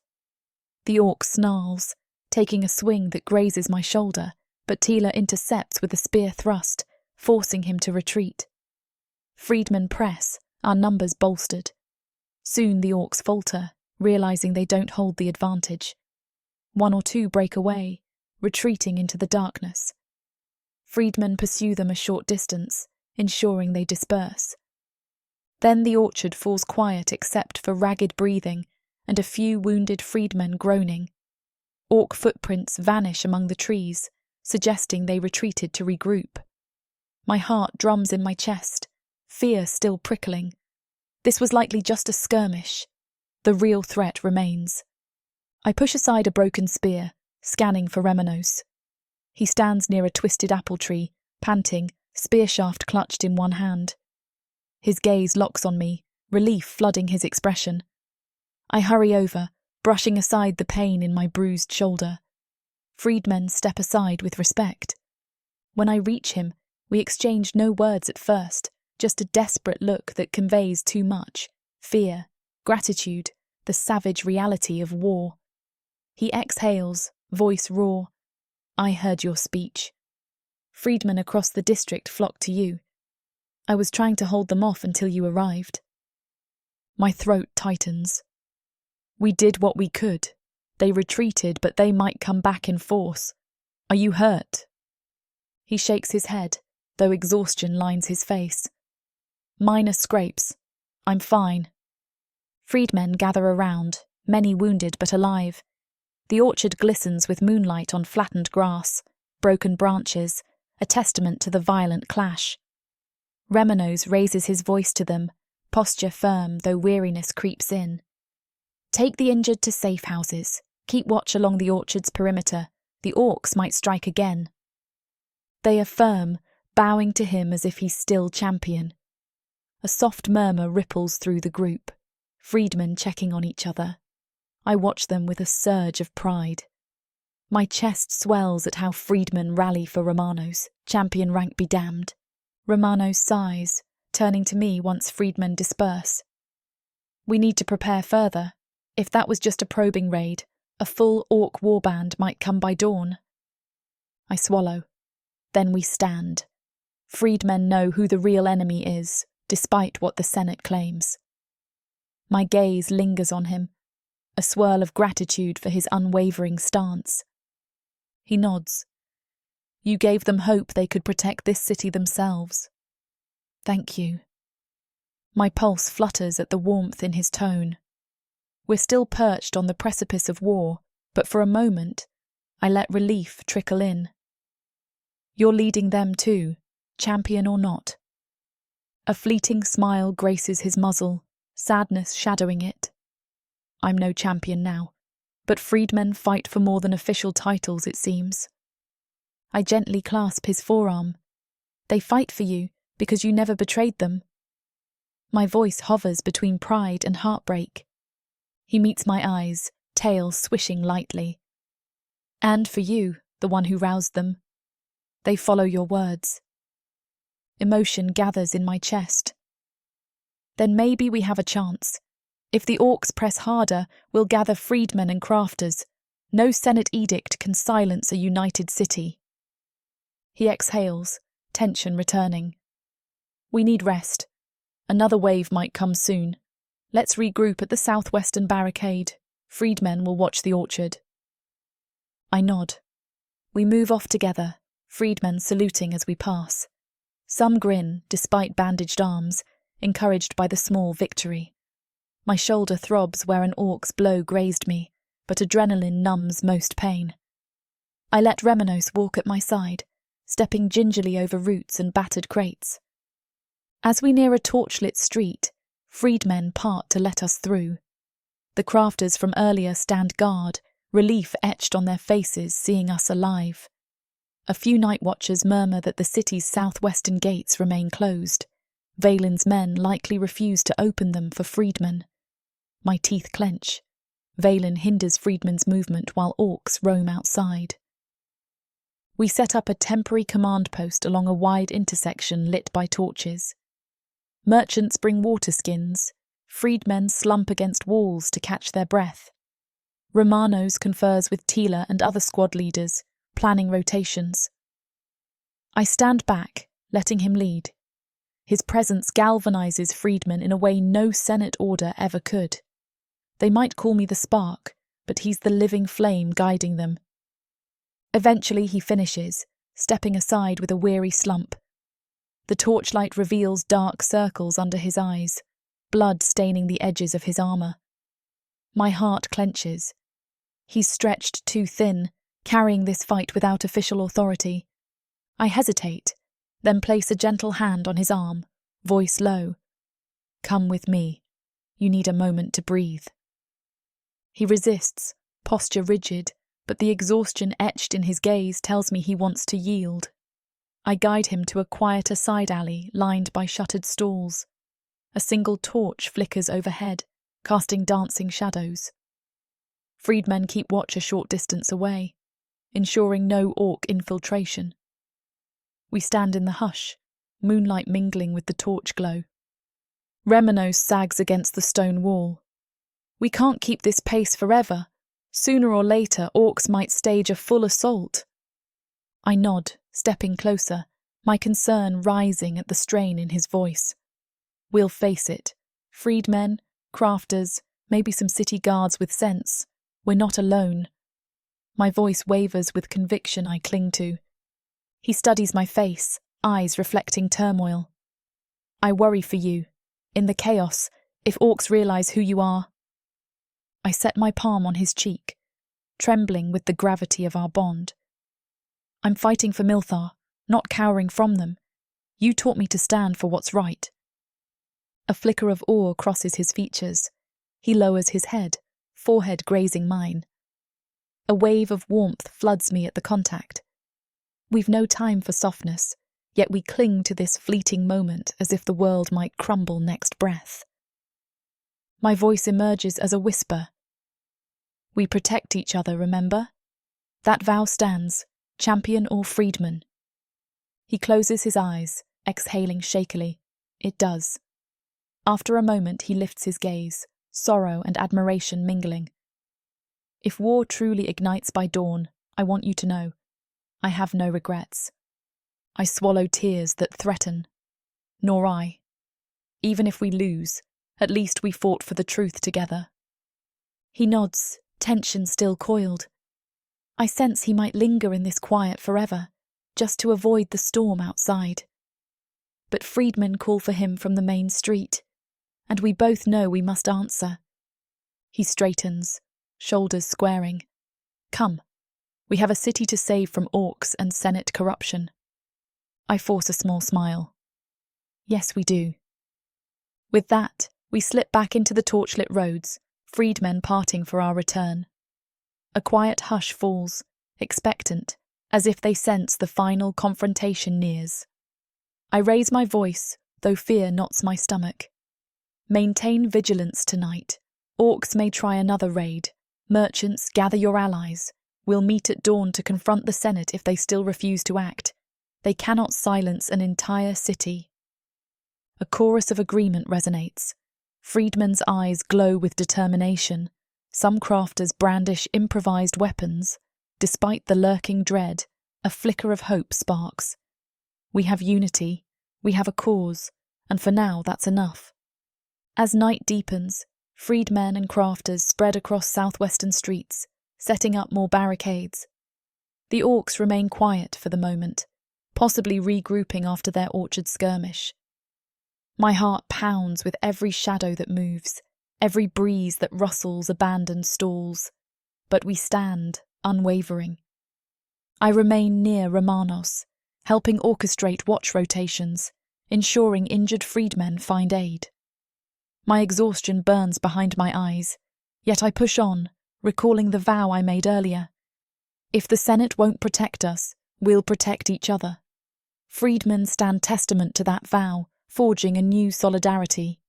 Speaker 1: The orc snarls, taking a swing that grazes my shoulder, but Tila intercepts with a spear thrust, forcing him to retreat. Freedmen press, our numbers bolstered. Soon the orcs falter, realizing they don't hold the advantage. 1 or 2 break away, retreating into the darkness. Freedmen pursue them a short distance, ensuring they disperse. Then the orchard falls quiet except for ragged breathing and a few wounded freedmen groaning. Orc footprints vanish among the trees, suggesting they retreated to regroup. My heart drums in my chest, fear still prickling. This was likely just a skirmish. The real threat remains. I push aside a broken spear, scanning for Remanos. He stands near a twisted apple tree, panting, spear shaft clutched in one hand. His gaze locks on me, relief flooding his expression. I hurry over, brushing aside the pain in my bruised shoulder. Freedmen step aside with respect. When I reach him, we exchange no words at first, just a desperate look that conveys too much: fear, gratitude, the savage reality of war. He exhales, voice raw. I heard your speech. Freedmen across the district flocked to you. I was trying to hold them off until you arrived. My throat tightens. We did what we could. They retreated, but they might come back in force. Are you hurt? He shakes his head, though exhaustion lines his face. Minor scrapes. I'm fine. Freedmen gather around, many wounded but alive. The orchard glistens with moonlight on flattened grass, broken branches, a testament to the violent clash. Remanos raises his voice to them, posture firm though weariness creeps in. Take the injured to safe houses. Keep watch along the orchard's perimeter. The orcs might strike again. They affirm, bowing to him as if he's still champion. A soft murmur ripples through the group, freedmen checking on each other. I watch them with a surge of pride. My chest swells at how freedmen rally for Romanos, champion rank be damned. Remanos sighs, turning to me once freedmen disperse. We need to prepare further. If that was just a probing raid, a full orc warband might come by dawn. I swallow. Then we stand. Freedmen know who the real enemy is, despite what the Senate claims. My gaze lingers on him, a swirl of gratitude for his unwavering stance. He nods. You gave them hope they could protect this city themselves. Thank you. My pulse flutters at the warmth in his tone. We're still perched on the precipice of war, but for a moment, I let relief trickle in. You're leading them too, champion or not. A fleeting smile graces his muzzle, sadness shadowing it. I'm no champion now, but freedmen fight for more than official titles, it seems. I gently clasp his forearm. They fight for you because you never betrayed them. My voice hovers between pride and heartbreak. He meets my eyes, tail swishing lightly. And for you, the one who roused them. They follow your words. Emotion gathers in my chest. Then maybe we have a chance. If the orcs press harder, we'll gather freedmen and crafters. No Senate edict can silence a united city. He exhales, tension returning. We need rest. Another wave might come soon. Let's regroup at the southwestern barricade. Freedmen will watch the orchard. I nod. We move off together, freedmen saluting as we pass. Some grin, despite bandaged arms, encouraged by the small victory. My shoulder throbs where an orc's blow grazed me, but adrenaline numbs most pain. I let Remanos walk at my side, stepping gingerly over roots and battered crates. As we near a torchlit street, freedmen part to let us through. The crafters from earlier stand guard, relief etched on their faces seeing us alive. A few night watchers murmur that the city's southwestern gates remain closed. Valen's men likely refuse to open them for freedmen. My teeth clench. Valen hinders freedmen's movement while orcs roam outside. We set up a temporary command post along a wide intersection lit by torches. Merchants bring water skins. Freedmen slump against walls to catch their breath. Remanos confers with Tila and other squad leaders, planning rotations. I stand back, letting him lead. His presence galvanizes freedmen in a way no Senate order ever could. They might call me the spark, but he's the living flame guiding them. Eventually he finishes, stepping aside with a weary slump. The torchlight reveals dark circles under his eyes, blood staining the edges of his armour. My heart clenches. He's stretched too thin, carrying this fight without official authority. I hesitate, then place a gentle hand on his arm, voice low. Come with me. You need a moment to breathe. He resists, posture rigid, but the exhaustion etched in his gaze tells me he wants to yield. I guide him to a quieter side alley lined by shuttered stalls. A single torch flickers overhead, casting dancing shadows. Freedmen keep watch a short distance away, ensuring no orc infiltration. We stand in the hush, moonlight mingling with the torch glow. Remanos sags against the stone wall. We can't keep this pace forever. Sooner or later, orcs might stage a full assault. I nod, stepping closer, my concern rising at the strain in his voice. We'll face it. Freedmen, crafters, maybe some city guards with sense. We're not alone. My voice wavers with conviction I cling to. He studies my face, eyes reflecting turmoil. I worry for you. In the chaos, if orcs realize who you are. I set my palm on his cheek, trembling with the gravity of our bond. I'm fighting for Milthar, not cowering from them. You taught me to stand for what's right. A flicker of awe crosses his features. He lowers his head, forehead grazing mine. A wave of warmth floods me at the contact. We've no time for softness, yet we cling to this fleeting moment as if the world might crumble next breath. My voice emerges as a whisper. We protect each other, remember? That vow stands, champion or freedman. He closes his eyes, exhaling shakily. It does. After a moment he lifts his gaze, sorrow and admiration mingling. If war truly ignites by dawn, I want you to know, I have no regrets. I swallow tears that threaten. Nor I. Even if we lose, at least we fought for the truth together. He nods, tension still coiled. I sense he might linger in this quiet forever, just to avoid the storm outside. But freedmen call for him from the main street, and we both know we must answer. He straightens, shoulders squaring. Come, we have a city to save from orcs and Senate corruption. I force a small smile. Yes, we do. With that, we slip back into the torchlit roads, freedmen parting for our return. A quiet hush falls, expectant, as if they sense the final confrontation nears. I raise my voice, though fear knots my stomach. Maintain vigilance tonight. Orcs may try another raid. Merchants, gather your allies. We'll meet at dawn to confront the Senate if they still refuse to act. They cannot silence an entire city. A chorus of agreement resonates. Freedmen's eyes glow with determination. Some crafters brandish improvised weapons. Despite the lurking dread, a flicker of hope sparks. We have unity, we have a cause, and for now that's enough. As night deepens, freedmen and crafters spread across southwestern streets, setting up more barricades. The orcs remain quiet for the moment, possibly regrouping after their orchard skirmish. My heart pounds with every shadow that moves, every breeze that rustles abandoned stalls. But we stand, unwavering. I remain near Remanos, helping orchestrate watch rotations, ensuring injured freedmen find aid. My exhaustion burns behind my eyes, yet I push on, recalling the vow I made earlier. If the Senate won't protect us, we'll protect each other. Freedmen stand testament to that vow, forging a new solidarity.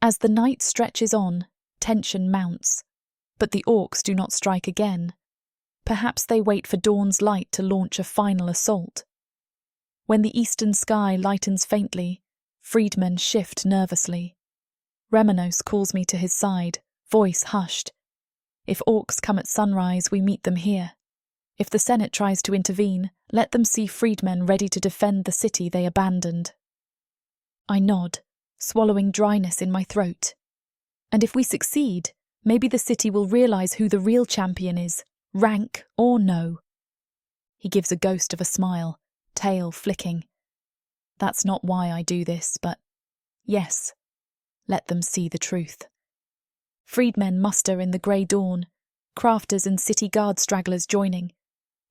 Speaker 1: As the night stretches on, tension mounts, but the orcs do not strike again. Perhaps they wait for dawn's light to launch a final assault. When the eastern sky lightens faintly, freedmen shift nervously. Remanos calls me to his side, voice hushed. If orcs come at sunrise, we meet them here. If the Senate tries to intervene, let them see freedmen ready to defend the city they abandoned. I nod, swallowing dryness in my throat. And if we succeed, maybe the city will realize who the real champion is, rank or no. He gives a ghost of a smile, tail flicking. That's not why I do this, but yes, let them see the truth. Freedmen muster in the grey dawn, crafters and city guard stragglers joining.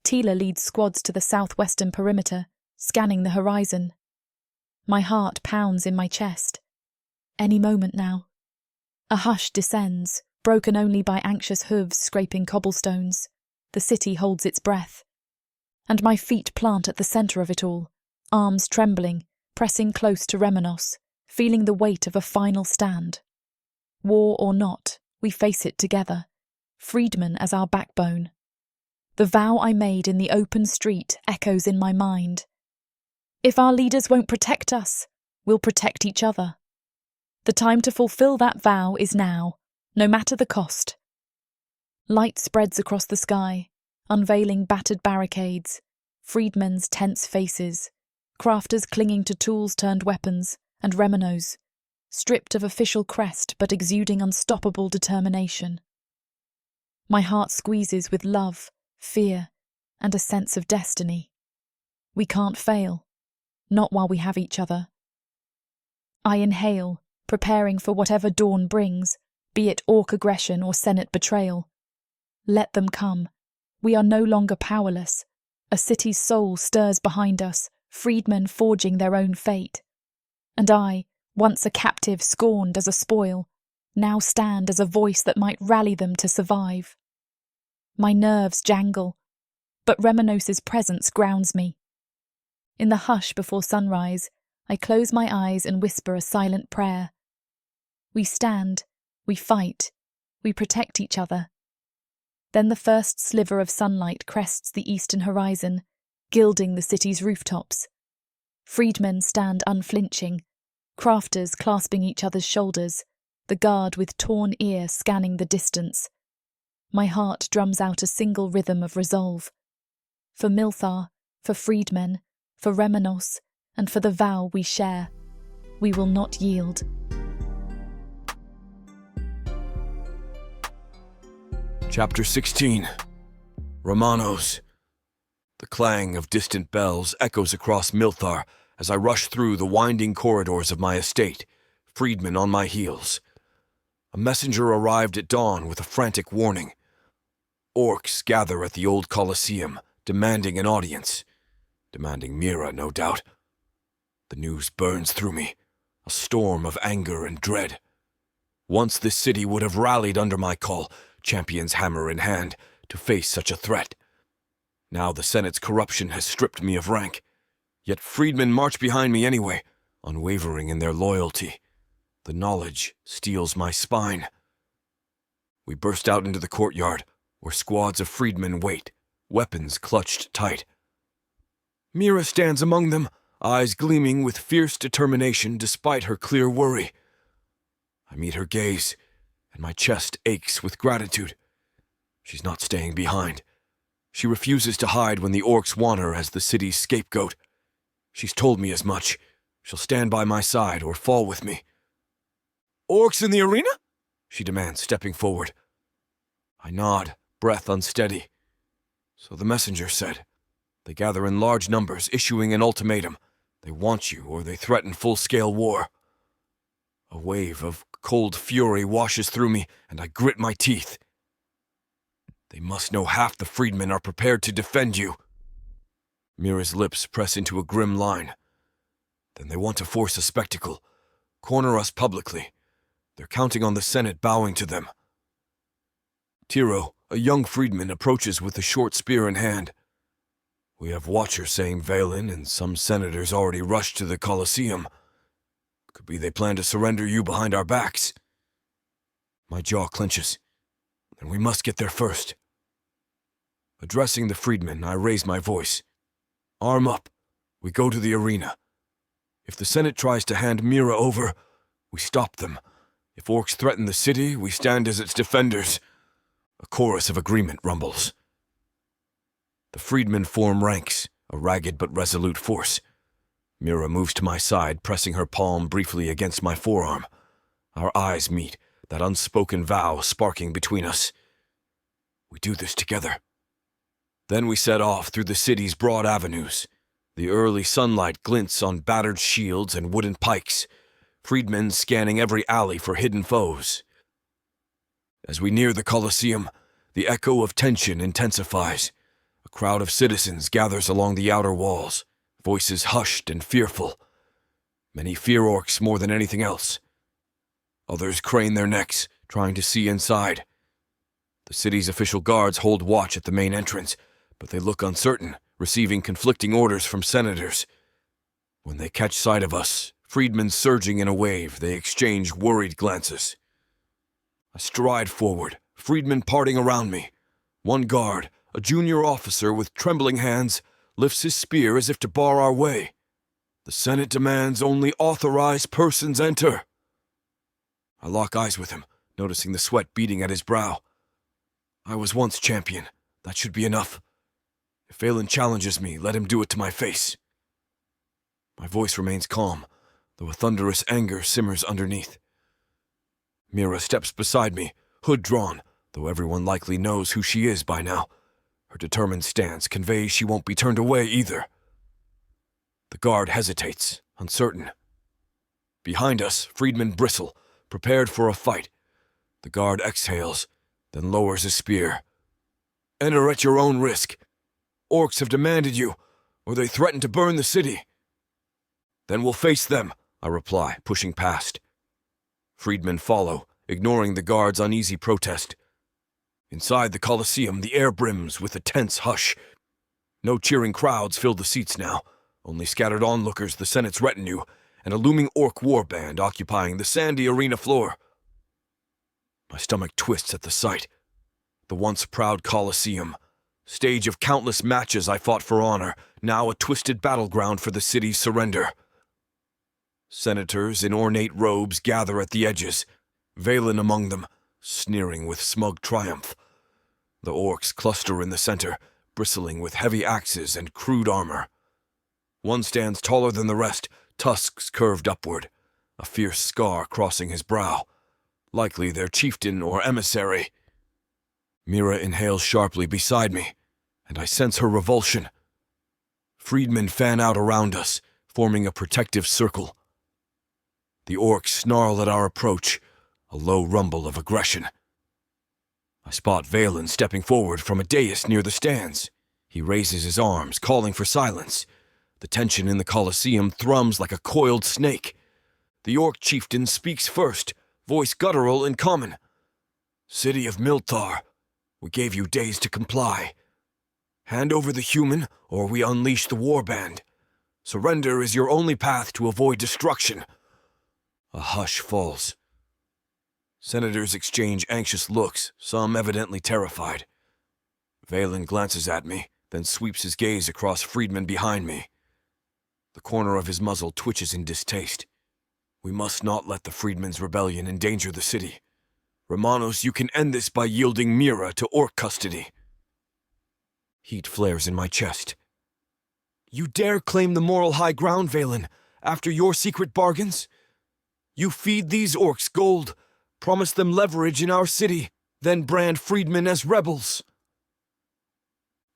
Speaker 1: Tila leads squads to the southwestern perimeter, scanning the horizon. My heart pounds in my chest. Any moment now. A hush descends, broken only by anxious hooves scraping cobblestones. The city holds its breath. And my feet plant at the centre of it all, arms trembling, pressing close to Remanos, feeling the weight of a final stand. War or not, we face it together, freedmen as our backbone. The vow I made in the open street echoes in my mind. If our leaders won't protect us, we'll protect each other. The time to fulfill that vow is now, no matter the cost. Light spreads across the sky, unveiling battered barricades, freedmen's tense faces, crafters clinging to tools turned weapons, and Remanos, stripped of official crest but exuding unstoppable determination. My heart squeezes with love, fear, and a sense of destiny. We can't fail, not while we have each other. I inhale, preparing for whatever dawn brings, be it orc aggression or Senate betrayal. Let them come. We are no longer powerless. A city's soul stirs behind us, freedmen forging their own fate. And I, once a captive scorned as a spoil, now stand as a voice that might rally them to survive. My nerves jangle, but Remanos' presence grounds me. In the hush before sunrise, I close my eyes and whisper a silent prayer. We stand, we fight, we protect each other. Then the first sliver of sunlight crests the eastern horizon, gilding the city's rooftops. Freedmen stand unflinching, crafters clasping each other's shoulders, the guard with torn ear scanning the distance. My heart drums out a single rhythm of resolve. For Milthar, for freedmen, for Remanos, and for the vow we share, we will not yield.
Speaker 2: Chapter 16. Remanos. The clang of distant bells echoes across Milthar as I rush through the winding corridors of my estate, freedmen on my heels. A messenger arrived at dawn with a frantic warning. Orcs gather at the old Colosseum, demanding an audience. Demanding Mira, no doubt. The news burns through me, a storm of anger and dread. Once this city would have rallied under my call, champions hammer in hand, to face such a threat. Now the Senate's corruption has stripped me of rank, yet freedmen march behind me anyway, unwavering in their loyalty. The knowledge steels my spine. We burst out into the courtyard, where squads of freedmen wait, weapons clutched tight. Mira stands among them, eyes gleaming with fierce determination despite her clear worry. I meet her gaze, and my chest aches with gratitude. She's not staying behind. She refuses to hide when the orcs want her as the city's scapegoat. She's told me as much. She'll stand by my side or fall with me. "Orcs in the arena?" she demands, stepping forward. I nod, breath unsteady. So the messenger said. They gather in large numbers, issuing an ultimatum. They want you, or they threaten full-scale war. A wave of cold fury washes through me, and I grit my teeth. They must know half the freedmen are prepared to defend you. Mira's lips press into a grim line. Then they want to force a spectacle, corner us publicly. They're counting on the Senate bowing to them. Tiro, a young freedman, approaches with a short spear in hand. We have watchers saying Valen and some senators already rushed to the Colosseum. Could be they plan to surrender you behind our backs. My jaw clenches. Then we must get there first. Addressing the freedmen, I raise my voice. Arm up. We go to the arena. If the Senate tries to hand Mira over, we stop them. If orcs threaten the city, we stand as its defenders. A chorus of agreement rumbles. The freedmen form ranks, a ragged but resolute force. Mira moves to my side, pressing her palm briefly against my forearm. Our eyes meet, that unspoken vow sparking between us. We do this together. Then we set off through the city's broad avenues. The early sunlight glints on battered shields and wooden pikes, freedmen scanning every alley for hidden foes. As we near the Colosseum, the echo of tension intensifies. A crowd of citizens gathers along the outer walls, voices hushed and fearful. Many fear orcs more than anything else. Others crane their necks, trying to see inside. The city's official guards hold watch at the main entrance, but they look uncertain, receiving conflicting orders from senators. When they catch sight of us, freedmen surging in a wave, they exchange worried glances. I stride forward, freedmen parting around me. One guard, a junior officer with trembling hands, lifts his spear as if to bar our way. The Senate demands only authorized persons enter. I lock eyes with him, noticing the sweat beading at his brow. I was once champion. That should be enough. If Valen challenges me, let him do it to my face. My voice remains calm, though a thunderous anger simmers underneath. Mira steps beside me, hood drawn, though everyone likely knows who she is by now. Her determined stance conveys she won't be turned away either. The guard hesitates, uncertain. Behind us, freedmen bristle, prepared for a fight. The guard exhales, then lowers his spear. Enter at your own risk. Orcs have demanded you, or they threaten to burn the city. Then we'll face them, I reply, pushing past. Freedmen follow, ignoring the guard's uneasy protest. Inside the Colosseum, the air brims with a tense hush. No cheering crowds fill the seats now, only scattered onlookers, the Senate's retinue, and a looming orc warband occupying the sandy arena floor. My stomach twists at the sight. The once proud Colosseum, stage of countless matches I fought for honor, now a twisted battleground for the city's surrender. Senators in ornate robes gather at the edges, Valen among them, sneering with smug triumph. The orcs cluster in the center, bristling with heavy axes and crude armor. One stands taller than the rest, tusks curved upward, a fierce scar crossing his brow, likely their chieftain or emissary. Mira inhales sharply beside me, and I sense her revulsion. Freedmen fan out around us, forming a protective circle. The orcs snarl at our approach, a low rumble of aggression. I spot Valen stepping forward from a dais near the stands. He raises his arms, calling for silence. The tension in the Colosseum thrums like a coiled snake. The orc chieftain speaks first, voice guttural and common. City of Milthar, we gave you days to comply. Hand over the human, or we unleash the warband. Surrender is your only path to avoid destruction. A hush falls. Senators exchange anxious looks, some evidently terrified. Valen glances at me, then sweeps his gaze across freedmen behind me. The corner of his muzzle twitches in distaste. We must not let the freedmen's rebellion endanger the city. Remanos, you can end this by yielding Mira to orc custody. Heat flares in my chest. You dare claim the moral high ground, Valen, after your secret bargains? You feed these orcs gold, promise them leverage in our city, then brand freedmen as rebels.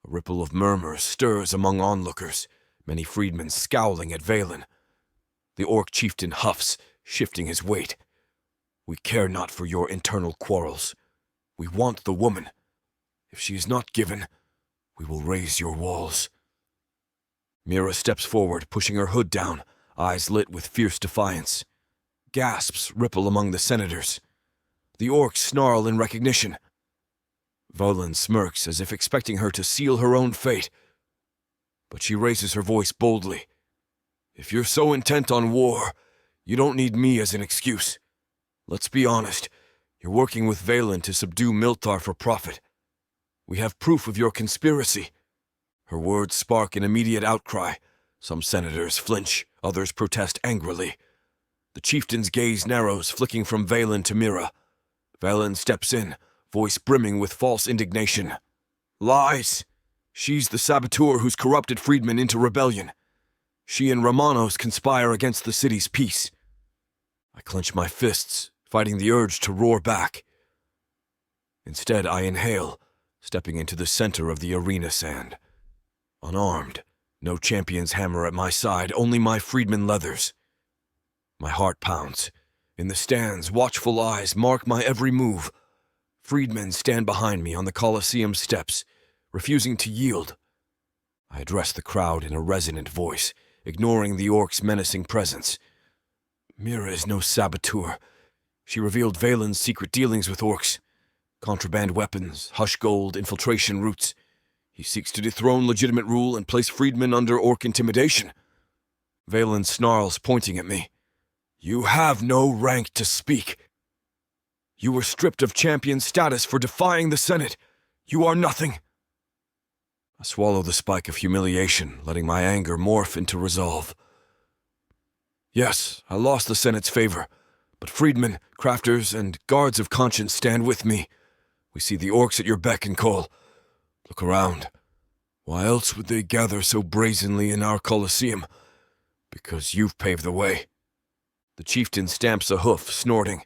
Speaker 2: A ripple of murmurs stirs among onlookers, many freedmen scowling at Valen. The orc chieftain huffs, shifting his weight. We care not for your internal quarrels. We want the woman. If she is not given, we will raise your walls. Mira steps forward, pushing her hood down, eyes lit with fierce defiance. Gasps ripple among the senators. The orcs snarl in recognition. Valen smirks as if expecting her to seal her own fate. But she raises her voice boldly. If you're so intent on war, you don't need me as an excuse. Let's be honest, you're working with Valen to subdue Milthar for profit. We have proof of your conspiracy. Her words spark an immediate outcry. Some senators flinch, others protest angrily. The chieftain's gaze narrows, flicking from Valen to Mira. Valen steps in, voice brimming with false indignation. Lies! She's the saboteur who's corrupted freedmen into rebellion. She and Remanos conspire against the city's peace. I clench my fists, fighting the urge to roar back. Instead, I inhale, stepping into the center of the arena sand. Unarmed, no champion's hammer at my side, only my freedman leathers. My heart pounds. In the stands, watchful eyes mark my every move. Freedmen stand behind me on the Colosseum steps, refusing to yield. I address the crowd in a resonant voice, ignoring the orc's menacing presence. Mira is no saboteur. She revealed Valen's secret dealings with orcs. Contraband weapons, hush gold, infiltration routes. He seeks to dethrone legitimate rule and place freedmen under orc intimidation. Valen snarls, pointing at me. You have no rank to speak. You were stripped of champion status for defying the Senate. You are nothing. I swallow the spike of humiliation, letting my anger morph into resolve. Yes, I lost the Senate's favor, but freedmen, crafters, and guards of conscience stand with me. We see the orcs at your beck and call. Look around. Why else would they gather so brazenly in our Colosseum? Because you've paved the way. The chieftain stamps a hoof, snorting.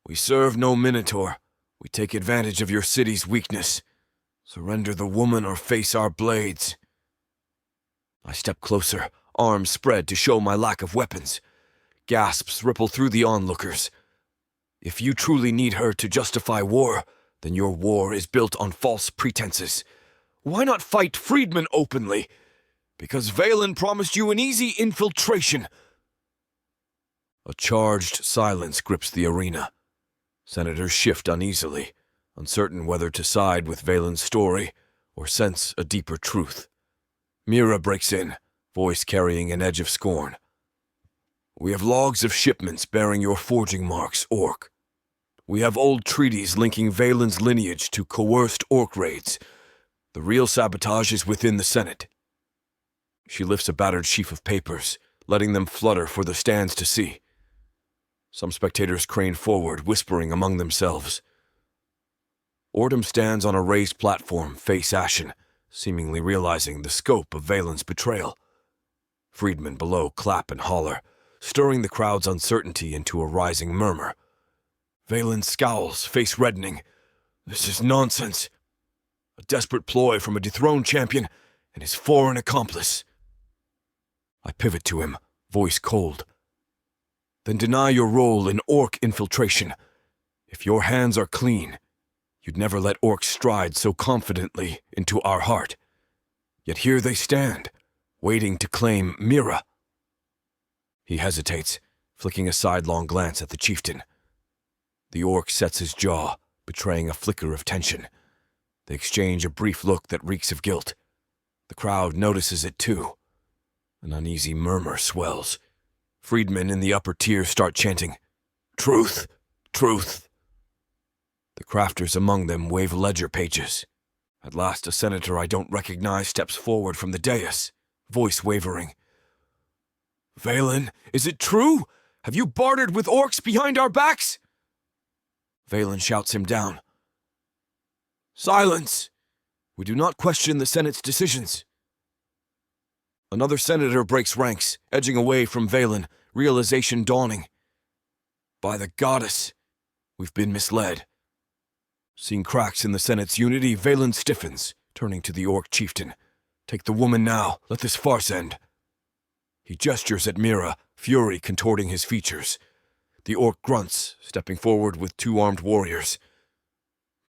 Speaker 2: We serve no minotaur. We take advantage of your city's weakness. Surrender the woman or face our blades. I step closer, arms spread to show my lack of weapons. Gasps ripple through the onlookers. If you truly need her to justify war, then your war is built on false pretenses. Why not fight freedmen openly? Because Valen promised you an easy infiltration. A charged silence grips the arena. Senators shift uneasily, uncertain whether to side with Valen's story or sense a deeper truth. Mira breaks in, voice carrying an edge of scorn. We have logs of shipments bearing your forging marks, orc. We have old treaties linking Valen's lineage to coerced orc raids. The real sabotage is within the Senate. She lifts a battered sheaf of papers, letting them flutter for the stands to see. Some spectators crane forward, whispering among themselves. Ordum stands on a raised platform, face ashen, seemingly realizing the scope of Valen's betrayal. Freedmen below clap and holler, stirring the crowd's uncertainty into a rising murmur. Valen scowls, face reddening. This is nonsense. A desperate ploy from a dethroned champion and his foreign accomplice. I pivot to him, voice cold. Then deny your role in orc infiltration. If your hands are clean, you'd never let orcs stride so confidently into our heart. Yet here they stand, waiting to claim Mira. He hesitates, flicking a sidelong glance at the chieftain. The orc sets his jaw, betraying a flicker of tension. They exchange a brief look that reeks of guilt. The crowd notices it too. An uneasy murmur swells. Freedmen in the upper tiers start chanting, "Truth! Truth!" The crafters among them wave ledger pages. At last a senator I don't recognize steps forward from the dais, voice wavering. Valen, is it true? Have you bartered with orcs behind our backs? Valen shouts him down. Silence! We do not question the Senate's decisions. Another senator breaks ranks, edging away from Valen, realization dawning. By the goddess, we've been misled. Seeing cracks in the Senate's unity, Valen stiffens, turning to the orc chieftain. Take the woman now, let this farce end. He gestures at Mira, fury contorting his features. The orc grunts, stepping forward with two armed warriors.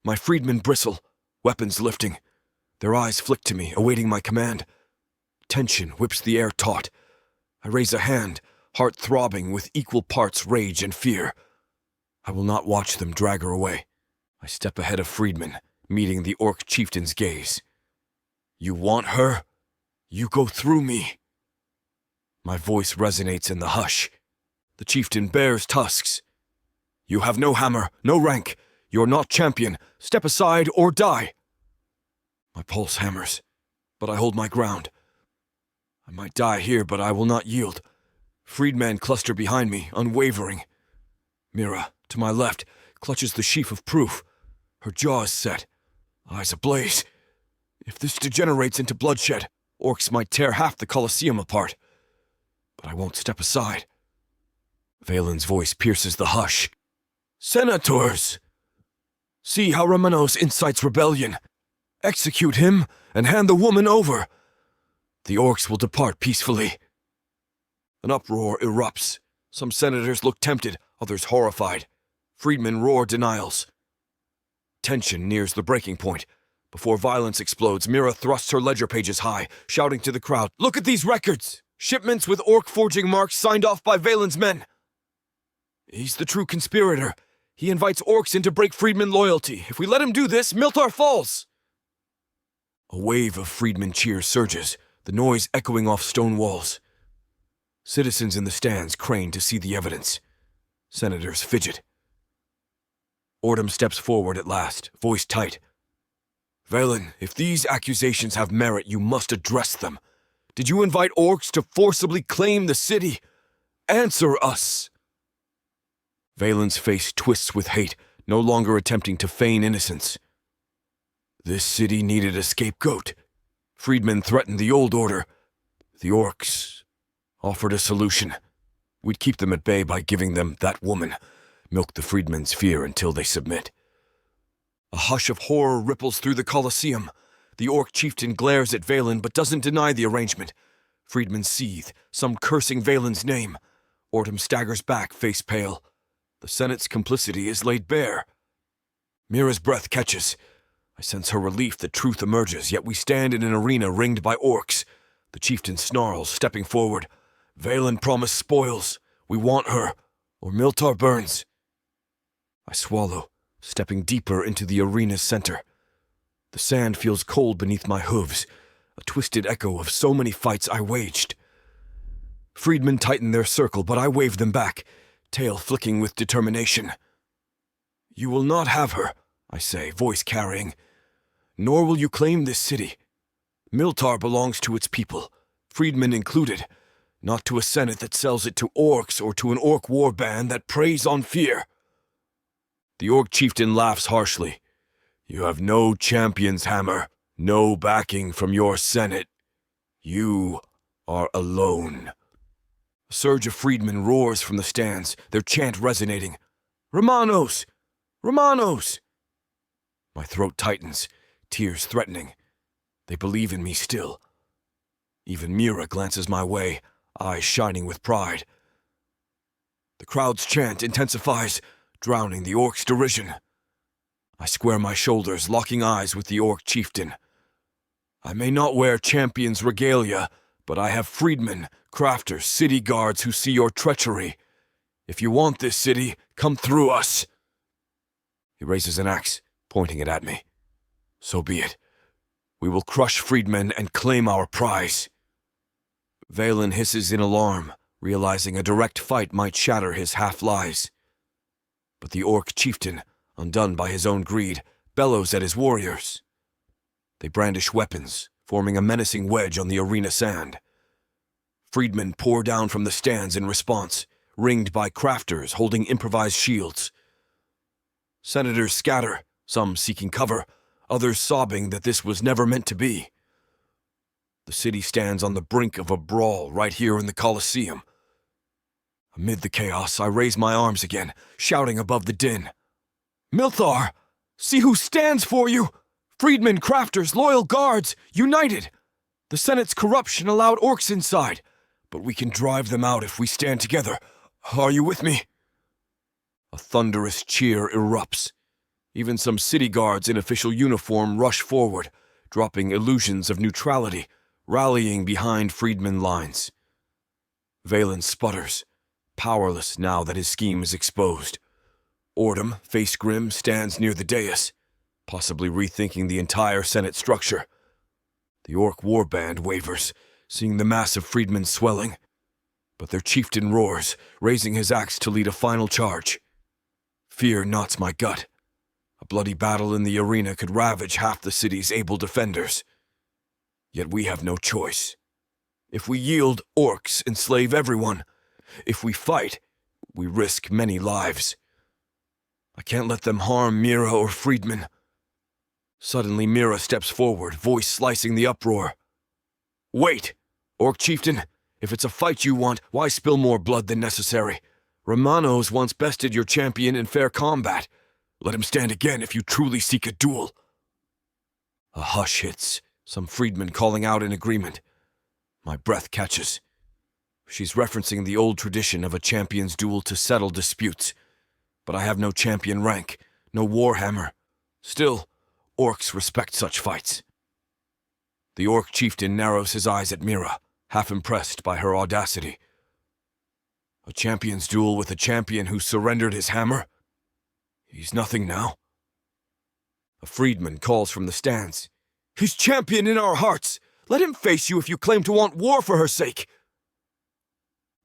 Speaker 2: My freedmen bristle, weapons lifting. Their eyes flick to me, awaiting my command. Tension whips the air taut. I raise a hand, heart throbbing with equal parts rage and fear. I will not watch them drag her away. I step ahead of freedmen, meeting the orc chieftain's gaze. You want her? You go through me. My voice resonates in the hush. The chieftain bares tusks. You have no hammer, no rank. You're not champion. Step aside or die. My pulse hammers, but I hold my ground. I might die here, but I will not yield. Freedmen cluster behind me, unwavering. Mira, to my left, clutches the sheaf of proof. Her jaws set, eyes ablaze. If this degenerates into bloodshed, orcs might tear half the Colosseum apart. But I won't step aside. Valen's voice pierces the hush. Senators! See how Remanos incites rebellion. Execute him and hand the woman over. The orcs will depart peacefully. An uproar erupts. Some senators look tempted, others horrified. Freedmen roar denials. Tension nears the breaking point. Before violence explodes, Mira thrusts her ledger pages high, shouting to the crowd, Look at these records! Shipments with orc forging marks signed off by Valen's men. He's the true conspirator. He invites orcs in to break freedmen loyalty. If we let him do this, Milthar falls. A wave of freedmen cheers surges, the noise echoing off stone walls. Citizens in the stands crane to see the evidence. Senators fidget. Ordum steps forward at last, voice tight. Valen, if these accusations have merit, you must address them. Did you invite orcs to forcibly claim the city? Answer us! Valen's face twists with hate, no longer attempting to feign innocence. This city needed a scapegoat. Freedmen threatened the old order. The orcs offered a solution. We'd keep them at bay by giving them that woman, milk the freedmen's fear until they submit. A hush of horror ripples through the Colosseum. The orc chieftain glares at Valen but doesn't deny the arrangement. Freedmen seethe, some cursing Valen's name. Ortem staggers back, face pale. The Senate's complicity is laid bare. Mira's breath catches. I sense her relief that truth emerges, yet we stand in an arena ringed by orcs. The chieftain snarls, stepping forward. Valen promised spoils. We want her, or Milthar burns. I swallow, stepping deeper into the arena's center. The sand feels cold beneath my hooves, a twisted echo of so many fights I waged. Freedmen tighten their circle, but I wave them back, tail flicking with determination. You will not have her, I say, voice carrying. Nor will you claim this city. Milthar belongs to its people, freedmen included, not to a senate that sells it to orcs or to an orc war band that preys on fear. The orc chieftain laughs harshly. You have no champion's hammer, no backing from your senate. You are alone. A surge of freedmen roars from the stands, their chant resonating. Remanos! Remanos! My throat tightens, tears threatening. They believe in me still. Even Mira glances my way, eyes shining with pride. The crowd's chant intensifies, drowning the orc's derision. I square my shoulders, locking eyes with the orc chieftain. I may not wear champion's regalia, but I have freedmen, crafters, city guards who see your treachery. If you want this city, come through us. He raises an axe, pointing it at me. So be it. We will crush freedmen and claim our prize. Valen hisses in alarm, realizing a direct fight might shatter his half-lies. But the orc chieftain, undone by his own greed, bellows at his warriors. They brandish weapons, forming a menacing wedge on the arena sand. Freedmen pour down from the stands in response, ringed by crafters holding improvised shields. Senators scatter, some seeking cover, others sobbing that this was never meant to be. The city stands on the brink of a brawl right here in the Colosseum. Amid the chaos, I raise my arms again, shouting above the din. Milthar! See who stands for you! Freedmen, crafters, loyal guards, united! The Senate's corruption allowed orcs inside, but we can drive them out if we stand together. Are you with me? A thunderous cheer erupts. Even some city guards in official uniform rush forward, dropping illusions of neutrality, rallying behind freedmen lines. Valen sputters, powerless now that his scheme is exposed. Ortem, face grim, stands near the dais, possibly rethinking the entire Senate structure. The orc warband wavers, seeing the mass of freedmen swelling. But their chieftain roars, raising his axe to lead a final charge. Fear knots my gut. A bloody battle in the arena could ravage half the city's able defenders. Yet we have no choice. If we yield, orcs enslave everyone. If we fight, we risk many lives. I can't let them harm Mira or Freedman. Suddenly Mira steps forward, voice slicing the uproar. Wait! Orc chieftain, if it's a fight you want, why spill more blood than necessary? Remanos once bested your champion in fair combat. Let him stand again if you truly seek a duel. A hush hits, some freedmen calling out in agreement. My breath catches. She's referencing the old tradition of a champion's duel to settle disputes. But I have no champion rank, no warhammer. Still, orcs respect such fights. The orc chieftain narrows his eyes at Mira, half impressed by her audacity. A champion's duel with a champion who surrendered his hammer? He's nothing now. A freedman calls from the stands. He's champion in our hearts! Let him face you if you claim to want war for her sake!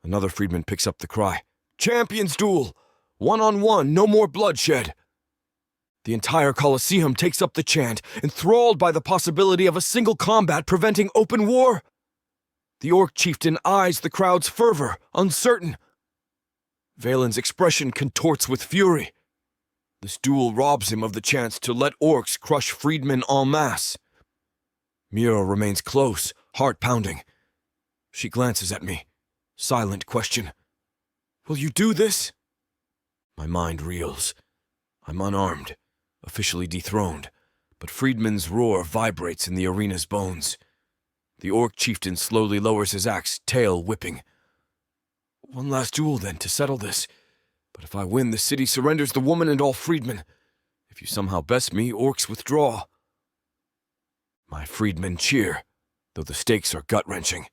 Speaker 2: Another freedman picks up the cry. Champion's duel! One-on-one, no more bloodshed! The entire Colosseum takes up the chant, enthralled by the possibility of a single combat preventing open war. The orc chieftain eyes the crowd's fervor, uncertain. Valen's expression contorts with fury. This duel robs him of the chance to let orcs crush freedmen en masse. Mira remains close, heart pounding. She glances at me. Silent question. Will you do this? My mind reels. I'm unarmed, officially dethroned, but Friedman's roar vibrates in the arena's bones. The orc chieftain slowly lowers his axe, tail whipping. One last duel, then, to settle this. But if I win, the city surrenders the woman and all freedmen. If you somehow best me, orcs withdraw. My freedmen cheer, though the stakes are gut-wrenching.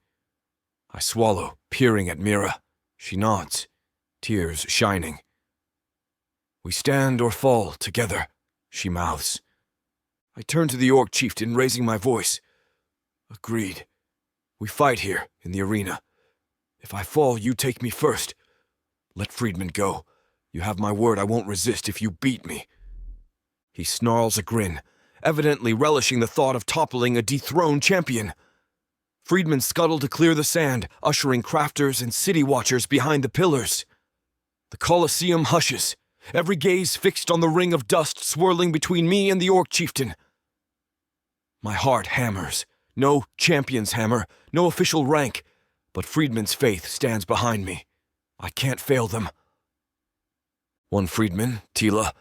Speaker 2: I swallow, peering at Mira. She nods, tears shining. We stand or fall together, she mouths. I turn to the orc chieftain, raising my voice. Agreed. We fight here, in the arena. If I fall, you take me first. Let Friedman go. You have my word I won't resist if you beat me. He snarls a grin, evidently relishing the thought of toppling a dethroned champion. Friedman scuttled to clear the sand, ushering crafters and city watchers behind the pillars. The Colosseum hushes, every gaze fixed on the ring of dust swirling between me and the orc chieftain. My heart hammers. No champion's hammer, no official rank, but Friedman's faith stands behind me. I can't fail them. One freedman, Tila,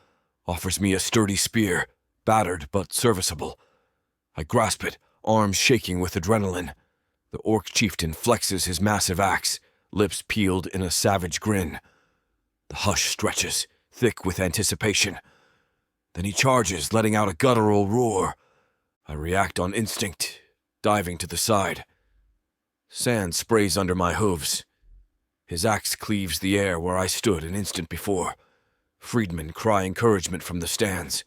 Speaker 2: offers me a sturdy spear, battered but serviceable. I grasp it, arms shaking with adrenaline. The orc chieftain flexes his massive axe, lips peeled in a savage grin. The hush stretches, thick with anticipation. Then he charges, letting out a guttural roar. I react on instinct, diving to the side. Sand sprays under my hooves. His axe cleaves the air where I stood an instant before. Freedmen cry encouragement from the stands.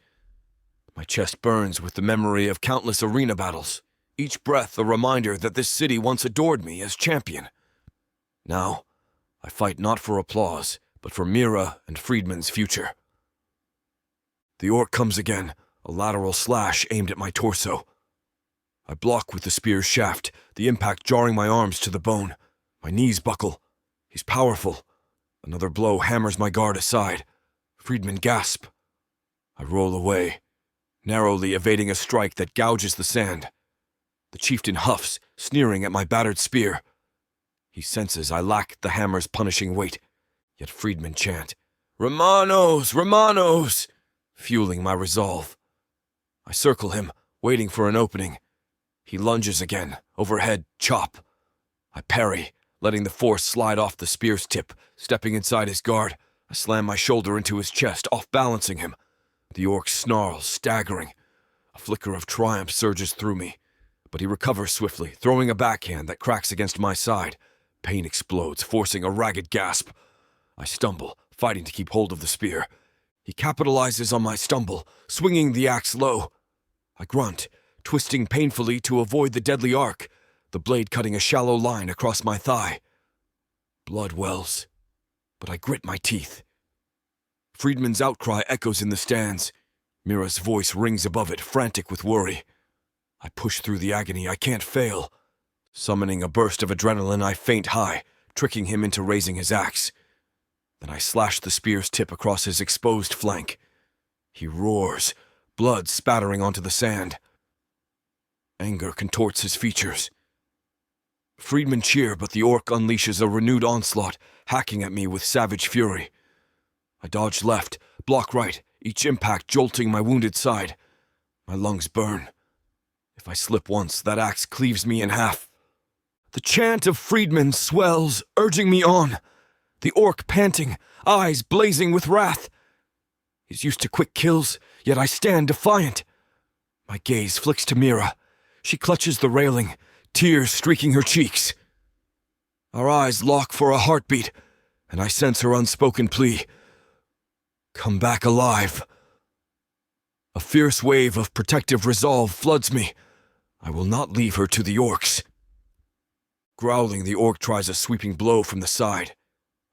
Speaker 2: My chest burns with the memory of countless arena battles, each breath a reminder that this city once adored me as champion. Now, I fight not for applause, but for Mira and Friedman's future. The orc comes again, a lateral slash aimed at my torso. I block with the spear's shaft, the impact jarring my arms to the bone. My knees buckle. He's powerful. Another blow hammers my guard aside. Friedman gasp. I roll away, narrowly evading a strike that gouges the sand. The chieftain huffs, sneering at my battered spear. He senses I lack the hammer's punishing weight, yet Friedman chant, "Remanos! Remanos!" fueling my resolve. I circle him, waiting for an opening. He lunges again, overhead, chop. I parry, letting the force slide off the spear's tip, stepping inside his guard. I slam my shoulder into his chest, off-balancing him. The orc snarls, staggering. A flicker of triumph surges through me, but he recovers swiftly, throwing a backhand that cracks against my side. Pain explodes, forcing a ragged gasp. I stumble, fighting to keep hold of the spear. He capitalizes on my stumble, swinging the axe low. I grunt, twisting painfully to avoid the deadly arc, the blade cutting a shallow line across my thigh. Blood wells, but I grit my teeth. Friedman's outcry echoes in the stands. Mira's voice rings above it, frantic with worry. I push through the agony. I can't fail. Summoning a burst of adrenaline, I feint high, tricking him into raising his axe. Then I slash the spear's tip across his exposed flank. He roars, blood spattering onto the sand. Anger contorts his features. Friedman cheer, but the orc unleashes a renewed onslaught, hacking at me with savage fury. I dodge left, block right, each impact jolting my wounded side. My lungs burn. If I slip once, that axe cleaves me in half. The chant of Friedman swells, urging me on. The orc panting, eyes blazing with wrath. He's used to quick kills, yet I stand defiant. My gaze flicks to Mira. She clutches the railing, tears streaking her cheeks. Our eyes lock for a heartbeat, and I sense her unspoken plea. Come back alive. A fierce wave of protective resolve floods me. I will not leave her to the orcs. Growling, the orc tries a sweeping blow from the side.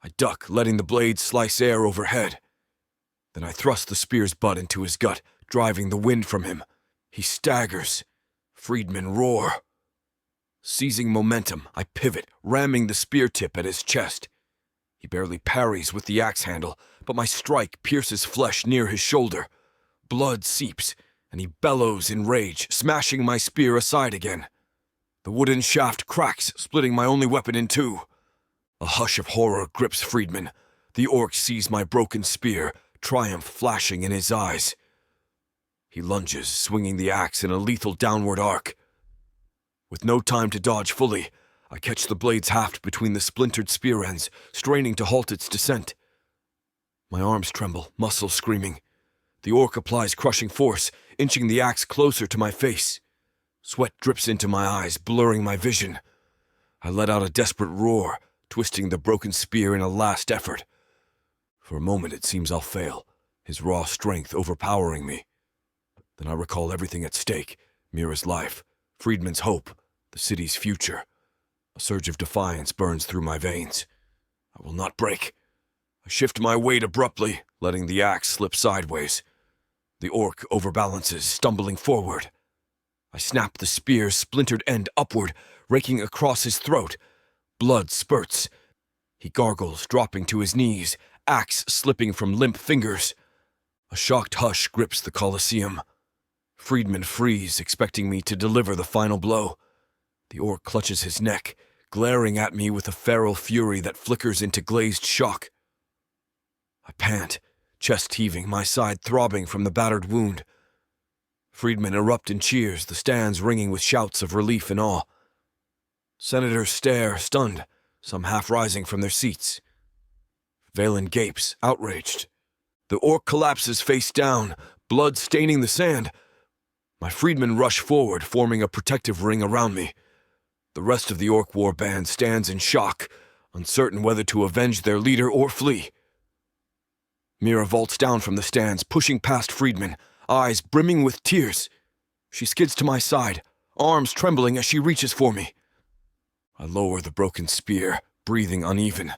Speaker 2: I duck, letting the blade slice air overhead. Then I thrust the spear's butt into his gut, driving the wind from him. He staggers. Friedman roar. Seizing momentum, I pivot, ramming the spear tip at his chest. He barely parries with the axe handle, but my strike pierces flesh near his shoulder. Blood seeps, and he bellows in rage, smashing my spear aside again. The wooden shaft cracks, splitting my only weapon in two. A hush of horror grips Friedman. The orc sees my broken spear, triumph flashing in his eyes. He lunges, swinging the axe in a lethal downward arc. With no time to dodge fully, I catch the blade's haft between the splintered spear ends, straining to halt its descent. My arms tremble, muscles screaming. The orc applies crushing force, inching the axe closer to my face. Sweat drips into my eyes, blurring my vision. I let out a desperate roar, twisting the broken spear in a last effort. For a moment it seems I'll fail, his raw strength overpowering me. Then I recall everything at stake: Mira's life, Friedman's hope, the city's future. A surge of defiance burns through my veins. I will not break. I shift my weight abruptly, letting the axe slip sideways. The orc overbalances, stumbling forward. I snap the spear's splintered end upward, raking across his throat. Blood spurts. He gargles, dropping to his knees, axe slipping from limp fingers. A shocked hush grips the Colosseum. Friedman frees, expecting me to deliver the final blow. The orc clutches his neck, glaring at me with a feral fury that flickers into glazed shock. I pant, chest heaving, my side throbbing from the battered wound. Friedman erupt in cheers, the stands ringing with shouts of relief and awe. Senators stare, stunned, some half rising from their seats. Valen gapes, outraged. The orc collapses face down, blood staining the sand. My freedmen rush forward, forming a protective ring around me. The rest of the orc war band stands in shock, uncertain whether to avenge their leader or flee. Mira vaults down from the stands, pushing past Friedman, eyes brimming with tears. She skids to my side, arms trembling as she reaches for me. I lower the broken spear, breathing uneven.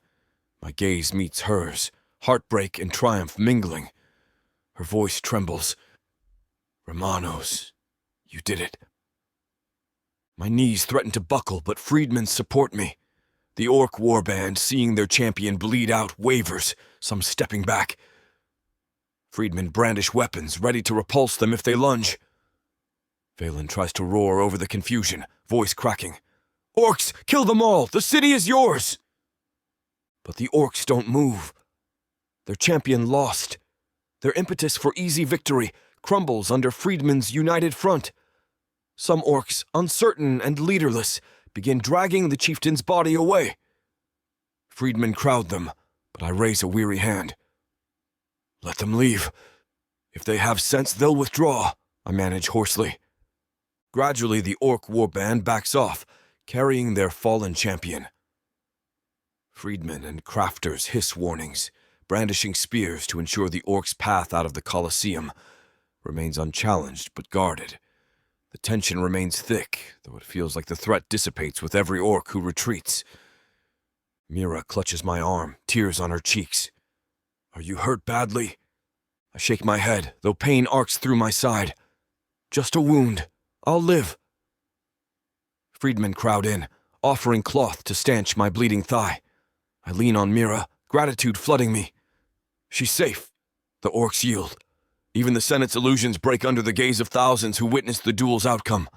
Speaker 2: My gaze meets hers, heartbreak and triumph mingling. Her voice trembles. "Remanos, you did it." My knees threaten to buckle, but Friedmen support me. The orc warband, seeing their champion bleed out, wavers, some stepping back. Friedmen brandish weapons, ready to repulse them if they lunge. Valen tries to roar over the confusion, voice cracking. "Orcs, kill them all! The city is yours!" But the orcs don't move. Their champion lost. Their impetus for easy victory crumbles under Friedman's united front. Some orcs, uncertain and leaderless, begin dragging the chieftain's body away. Friedmen crowd them, but I raise a weary hand. "Let them leave. If they have sense, they'll withdraw," I manage hoarsely. Gradually, the orc warband backs off, carrying their fallen champion. Freedmen and crafters hiss warnings, brandishing spears to ensure the orc's path out of the Colosseum remains unchallenged but guarded. The tension remains thick, though it feels like the threat dissipates with every orc who retreats. Mira clutches my arm, tears on her cheeks. "Are you hurt badly?" I shake my head, though pain arcs through my side. "Just a wound. I'll live." Freedmen crowd in, offering cloth to stanch my bleeding thigh. I lean on Mira, gratitude flooding me. She's safe. The orcs yield. Even the Senate's illusions break under the gaze of thousands who witnessed the duel's outcome.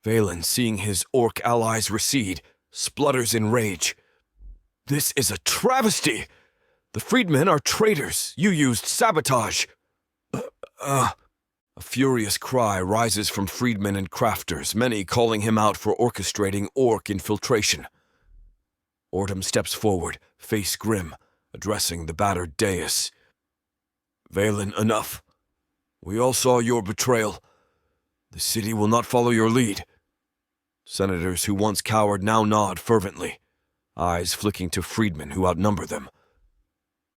Speaker 2: Valen, seeing his orc allies recede, splutters in rage. "This is a travesty! The freedmen are traitors. You used sabotage." A furious cry rises from freedmen and crafters, many calling him out for orchestrating orc infiltration. Ortum steps forward, face grim, addressing the battered dais. "Valen, enough. We all saw your betrayal. The city will not follow your lead." Senators who once cowered now nod fervently, eyes flicking to freedmen who outnumber them.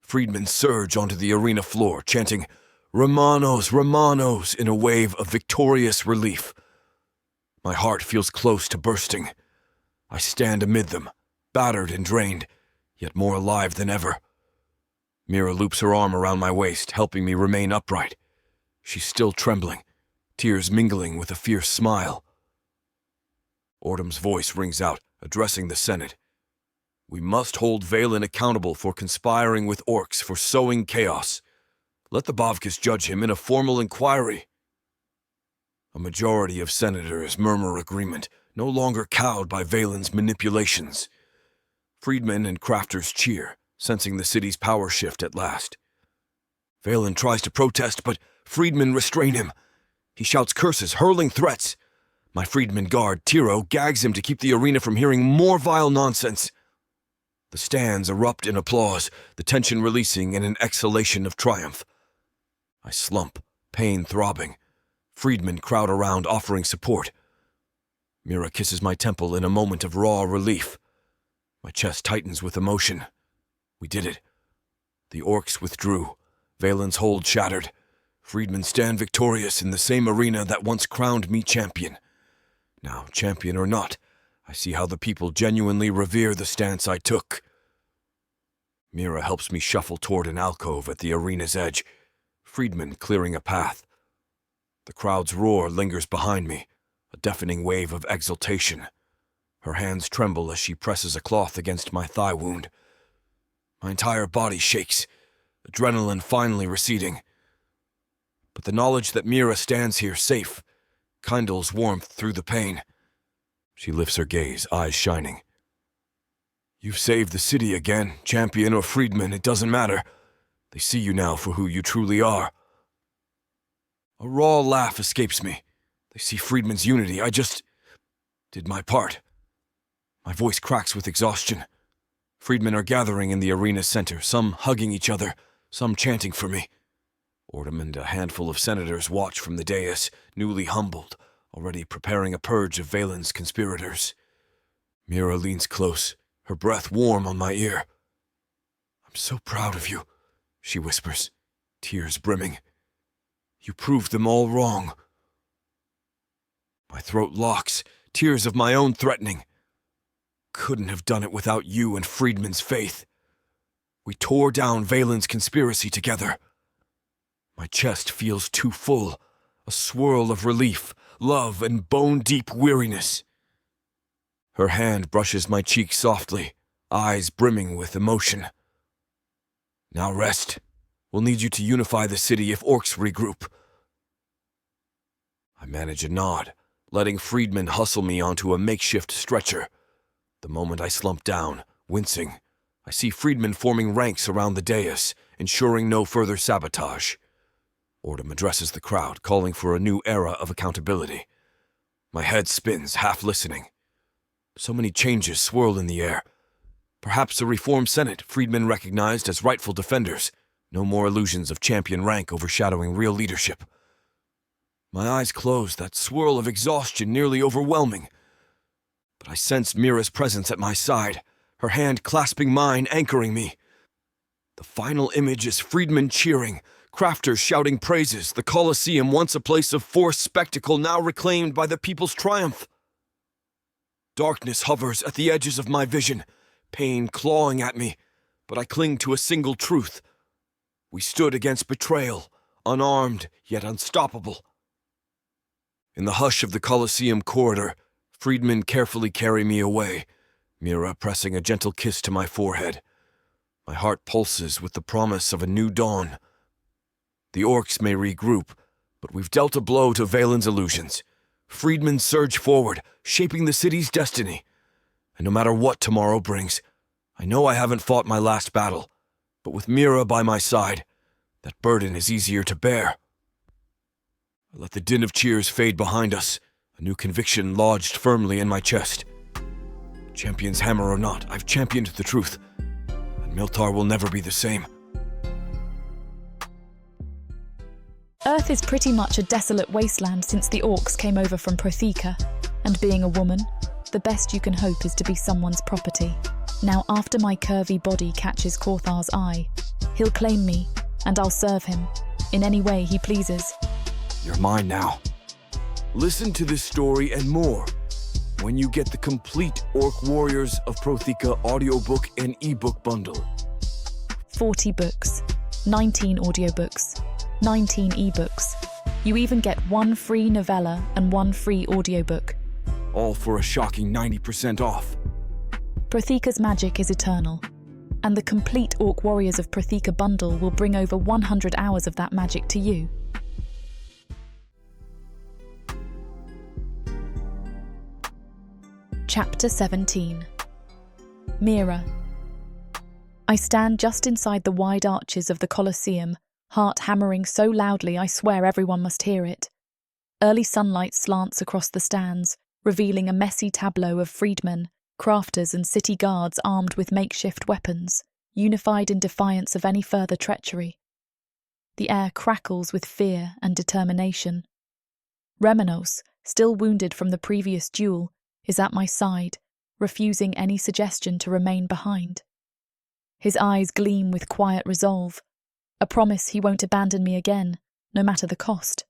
Speaker 2: Freedmen surge onto the arena floor, chanting, "Remanos, Remanos," in a wave of victorious relief. My heart feels close to bursting. I stand amid them, battered and drained, yet more alive than ever. Mira loops her arm around my waist, helping me remain upright. She's still trembling, tears mingling with a fierce smile. Ortum's voice rings out, addressing the Senate. We must hold Valen accountable for conspiring with orcs for sowing chaos. Let the Bavkas judge him in a formal inquiry. A majority of senators murmur agreement, no longer cowed by Valen's manipulations. Freedmen and crafters cheer, sensing the city's power shift at last. Valen tries to protest, but freedmen restrain him. He shouts curses, hurling threats. My freedman guard, Tiro, gags him to keep the arena from hearing more vile nonsense. The stands erupt in applause, the tension releasing in an exhalation of triumph. I slump, pain throbbing. Freedmen crowd around, offering support. Mira kisses my temple in a moment of raw relief. My chest tightens with emotion. We did it. The orcs withdrew. Valen's hold shattered. Freedmen stand victorious in the same arena that once crowned me champion. Now, champion or not, I see how the people genuinely revere the stance I took. Mira helps me shuffle toward an alcove at the arena's edge, freedmen clearing a path. The crowd's roar lingers behind me, a deafening wave of exultation. Her hands tremble as she presses a cloth against my thigh wound. My entire body shakes, adrenaline finally receding. But the knowledge that Mira stands here safe kindles warmth through the pain. She lifts her gaze, eyes shining. You've saved the city again, champion or freedman, it doesn't matter. They see you now for who you truly are. A raw laugh escapes me. They see freedman's unity. I just did my part. My voice cracks with exhaustion. Freedmen are gathering in the arena's center, some hugging each other, some chanting for me. Ordom and a handful of senators watch from the dais, newly humbled, already preparing a purge of Valen's conspirators. Mira leans close, her breath warm on my ear. I'm so proud of you, she whispers, tears brimming. You proved them all wrong. My throat locks, tears of my own threatening. Couldn't have done it without you and Friedman's faith. We tore down Valen's conspiracy together. My chest feels too full, a swirl of relief, love, and bone-deep weariness. Her hand brushes my cheek softly, eyes brimming with emotion. Now rest. We'll need you to unify the city if orcs regroup. I manage a nod, letting Friedman hustle me onto a makeshift stretcher. The moment I slump down, wincing, I see Friedman forming ranks around the dais, ensuring no further sabotage. Ordom addresses the crowd, calling for a new era of accountability. My head spins, half listening. So many changes swirl in the air. Perhaps a reformed Senate, Friedman recognized as rightful defenders. No more illusions of champion rank overshadowing real leadership. My eyes close, that swirl of exhaustion nearly overwhelming. But I sense Mira's presence at my side, her hand clasping mine, anchoring me. The final image is Friedman cheering, crafters shouting praises, the Colosseum, once a place of forced spectacle, now reclaimed by the people's triumph. Darkness hovers at the edges of my vision, pain clawing at me, but I cling to a single truth. We stood against betrayal, unarmed yet unstoppable. In the hush of the Colosseum corridor, Friedmen carefully carry me away, Mira pressing a gentle kiss to my forehead. My heart pulses with the promise of a new dawn. The orcs may regroup, but we've dealt a blow to Valen's illusions. Freedmen surge forward, shaping the city's destiny. And no matter what tomorrow brings, I know I haven't fought my last battle, but with Mira by my side, that burden is easier to bear. I let the din of cheers fade behind us, a new conviction lodged firmly in my chest. Champion's hammer or not, I've championed the truth, and Milthar will never be the same.
Speaker 1: Earth is pretty much a desolate wasteland since the orcs came over from Protheka, and being a woman, the best you can hope is to be someone's property. Now, after my curvy body catches Korthar's eye, he'll claim me, and I'll serve him, in any way he pleases.
Speaker 2: You're mine now. Listen to this story and more when you get the complete Orc Warriors of Protheka audiobook and ebook bundle.
Speaker 1: 40 books, 19 audiobooks, 19 ebooks. You even get 1 free novella and 1 free audiobook.
Speaker 2: All for a shocking 90% off.
Speaker 1: Prothika's magic is eternal, and the complete Orc Warriors of Prothika bundle will bring over 100 hours of that magic to you. Chapter 17. Mira. I stand just inside the wide arches of the Colosseum, heart hammering so loudly I swear everyone must hear it. Early sunlight slants across the stands, revealing a messy tableau of freedmen, crafters and city guards armed with makeshift weapons, unified in defiance of any further treachery. The air crackles with fear and determination. Remanos, still wounded from the previous duel, is at my side, refusing any suggestion to remain behind. His eyes gleam with quiet resolve, a promise he won't abandon me again, no matter the cost.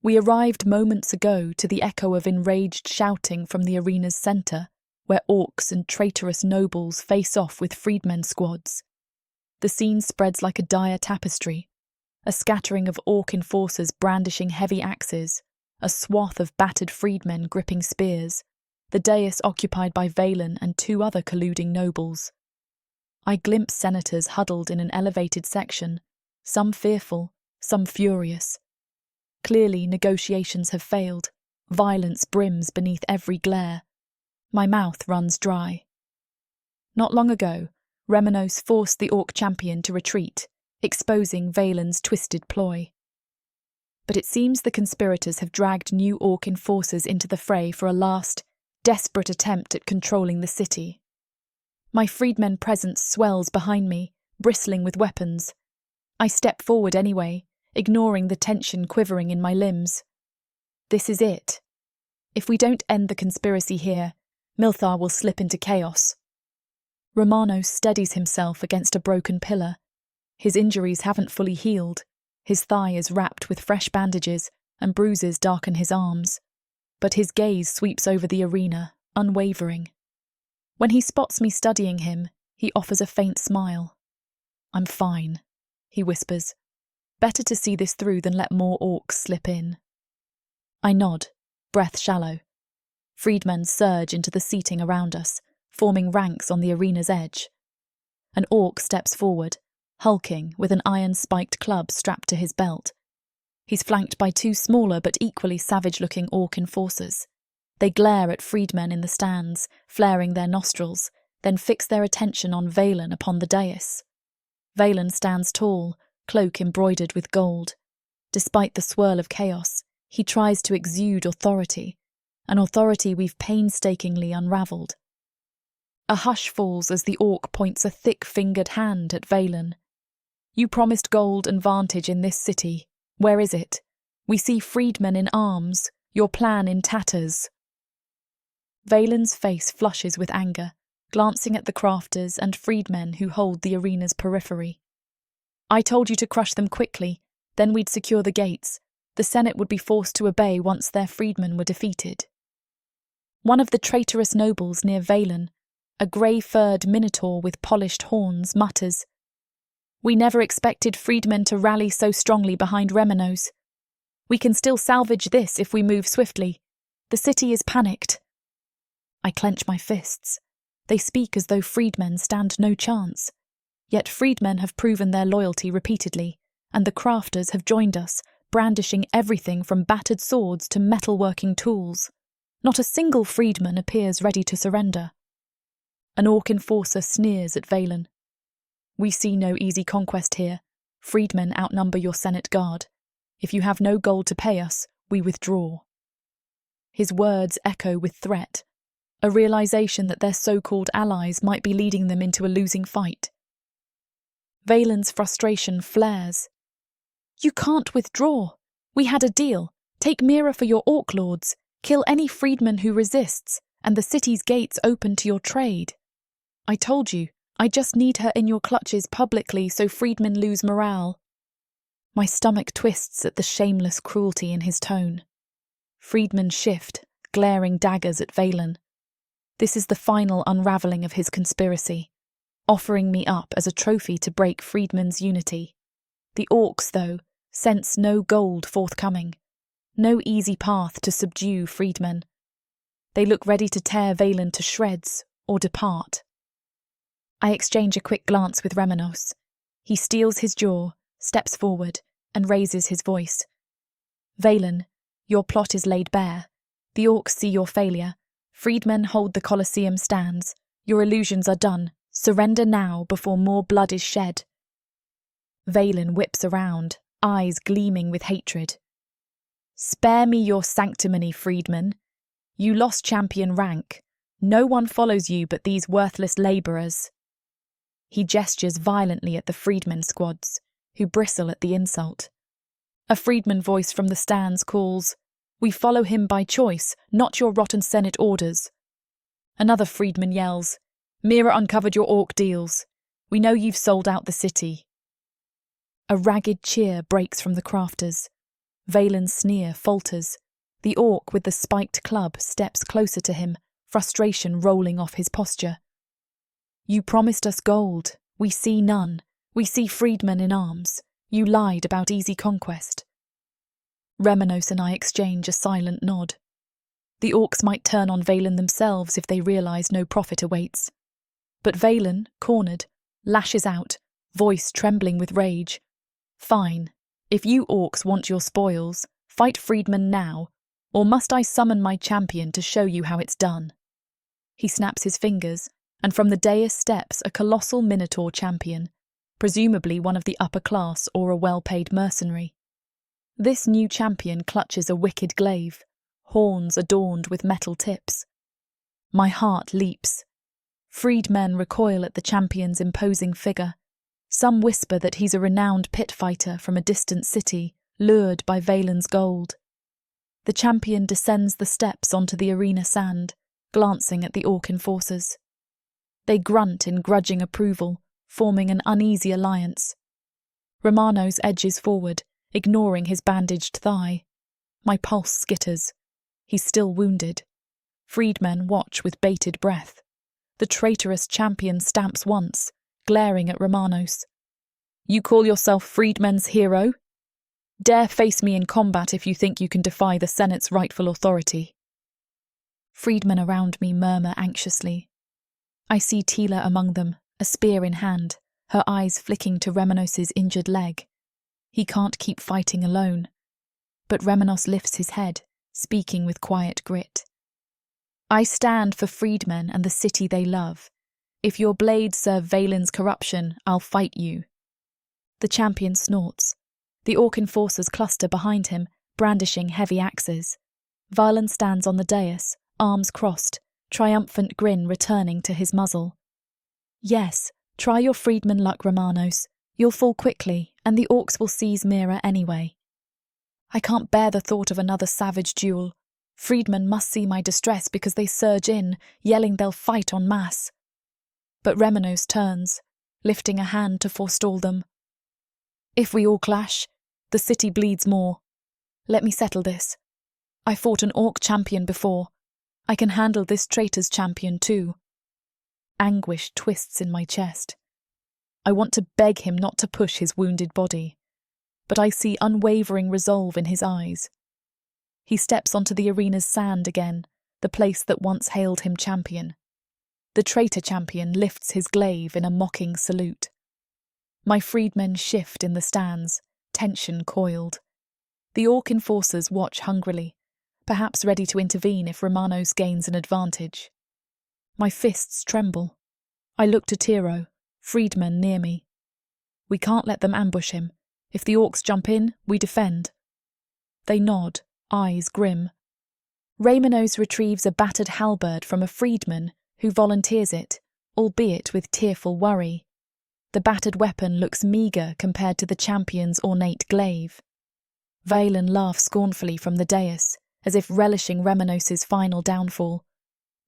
Speaker 1: We arrived moments ago to the echo of enraged shouting from the arena's centre, where orcs and traitorous nobles face off with freedmen squads. The scene spreads like a dire tapestry, a scattering of orc enforcers brandishing heavy axes, a swath of battered freedmen gripping spears, the dais occupied by Valen and 2 other colluding nobles. I glimpse senators huddled in an elevated section, some fearful, some furious. Clearly, negotiations have failed. Violence brims beneath every glare. My mouth runs dry. Not long ago, Remanos forced the Orc champion to retreat, exposing Valen's twisted ploy. But it seems the conspirators have dragged new Orc enforcers into the fray for a last, desperate attempt at controlling the city. My freedmen presence swells behind me, bristling with weapons. I step forward anyway, ignoring the tension quivering in my limbs. This is it. If we don't end the conspiracy here, Milthar will slip into chaos. Remanos steadies himself against a broken pillar. His injuries haven't fully healed. His thigh is wrapped with fresh bandages, and bruises darken his arms. But his gaze sweeps over the arena, unwavering. When he spots me studying him, he offers a faint smile. "I'm fine," he whispers. "Better to see this through than let more orcs slip in." I nod, breath shallow. Freedmen surge into the seating around us, forming ranks on the arena's edge. An orc steps forward, hulking with an iron-spiked club strapped to his belt. He's flanked by 2 smaller but equally savage-looking orc enforcers. They glare at freedmen in the stands, flaring their nostrils, then fix their attention on Valen upon the dais. Valen stands tall, cloak embroidered with gold. Despite the swirl of chaos, he tries to exude authority, an authority we've painstakingly unravelled. A hush falls as the orc points a thick-fingered hand at Valen. "You promised gold and vantage in this city. Where is it? We see freedmen in arms, your plan in tatters." Valen's face flushes with anger, glancing at the crafters and freedmen who hold the arena's periphery. "I told you to crush them quickly, then we'd secure the gates. The Senate would be forced to obey once their freedmen were defeated." One of the traitorous nobles near Valen, a grey-furred minotaur with polished horns, mutters, "We never expected freedmen to rally so strongly behind Remanos. We can still salvage this if we move swiftly. The city is panicked." I clench my fists. They speak as though freedmen stand no chance. Yet freedmen have proven their loyalty repeatedly, and the crafters have joined us, brandishing everything from battered swords to metalworking tools. Not a single freedman appears ready to surrender. An orc enforcer sneers at Valen. "We see no easy conquest here. Freedmen outnumber your Senate guard. If you have no gold to pay us, we withdraw." His words echo with threat, a realization that their so-called allies might be leading them into a losing fight. Valen's frustration flares. "You can't withdraw. We had a deal. Take Mira for your orc lords, kill any freedman who resists, and the city's gates open to your trade. I told you, I just need her in your clutches publicly so freedmen lose morale." My stomach twists at the shameless cruelty in his tone. Freedmen shift, glaring daggers at Valen. This is the final unravelling of his conspiracy, offering me up as a trophy to break freedmen's unity. The orcs, though, sense no gold forthcoming, no easy path to subdue freedmen. They look ready to tear Valen to shreds, or depart. I exchange a quick glance with Remanos. He steels his jaw, steps forward, and raises his voice. Valen, your plot is laid bare. The orcs see your failure. Freedmen hold the Colosseum stands. Your illusions are done. Surrender now before more blood is shed. Valen whips around, eyes gleaming with hatred. Spare me your sanctimony, freedmen. You lost champion rank. No one follows you but these worthless labourers. He gestures violently at the freedmen squads, who bristle at the insult. A freedman voice from the stands calls, "We follow him by choice, not your rotten Senate orders." Another freedman yells, "Mira uncovered your orc deals. We know you've sold out the city." A ragged cheer breaks from the crafters. Valen's sneer falters. The orc with the spiked club steps closer to him, frustration rolling off his posture. You promised us gold. We see none. We see freedmen in arms. You lied about easy conquest. Remanos and I exchange a silent nod. The orcs might turn on Valen themselves if they realise no profit awaits. But Valen, cornered, lashes out, voice trembling with rage. Fine. If you orcs want your spoils, fight freedmen now, or must I summon my champion to show you how it's done? He snaps his fingers, and from the dais steps a colossal minotaur champion, presumably one of the upper class or a well-paid mercenary. This new champion clutches a wicked glaive, horns adorned with metal tips. My heart leaps. Freedmen recoil at the champion's imposing figure. Some whisper that he's a renowned pit fighter from a distant city, lured by Valen's gold. The champion descends the steps onto the arena sand, glancing at the orc enforcers. They grunt in grudging approval, forming an uneasy alliance. Remanos edges forward, ignoring his bandaged thigh. My pulse skitters. He's still wounded. Freedmen watch with bated breath. The traitorous champion stamps once, glaring at Remanos. You call yourself Freedmen's hero? Dare face me in combat if you think you can defy the Senate's rightful authority. Freedmen around me murmur anxiously. I see Tila among them, a spear in hand, her eyes flicking to Remanos's injured leg. He can't keep fighting alone. But Remanos lifts his head, speaking with quiet grit. I stand for freedmen and the city they love. If your blades serve Valen's corruption, I'll fight you. The champion snorts. The orc enforcers cluster behind him, brandishing heavy axes. Valen stands on the dais, arms crossed, triumphant grin returning to his muzzle. Yes, try your freedman luck, Remanos. You'll fall quickly, and the orcs will seize Mira anyway. I can't bear the thought of another savage duel. Freedmen must see my distress because they surge in, yelling they'll fight en masse. But Remanos turns, lifting a hand to forestall them. If we all clash, the city bleeds more. Let me settle this. I fought an orc champion before. I can handle this traitor's champion too. Anguish twists in my chest. I want to beg him not to push his wounded body, but I see unwavering resolve in his eyes. He steps onto the arena's sand again, the place that once hailed him champion. The traitor champion lifts his glaive in a mocking salute. My freedmen shift in the stands, tension coiled. The orc enforcers watch hungrily, perhaps ready to intervene if Remanos gains an advantage. My fists tremble. I look to Tiro, freedman near me. We can't let them ambush him. If the orcs jump in, we defend. They nod, eyes grim. Remanos retrieves a battered halberd from a freedman who volunteers it, albeit with tearful worry. The battered weapon looks meagre compared to the champion's ornate glaive. Valen laughs scornfully from the dais, as if relishing Remanos's final downfall.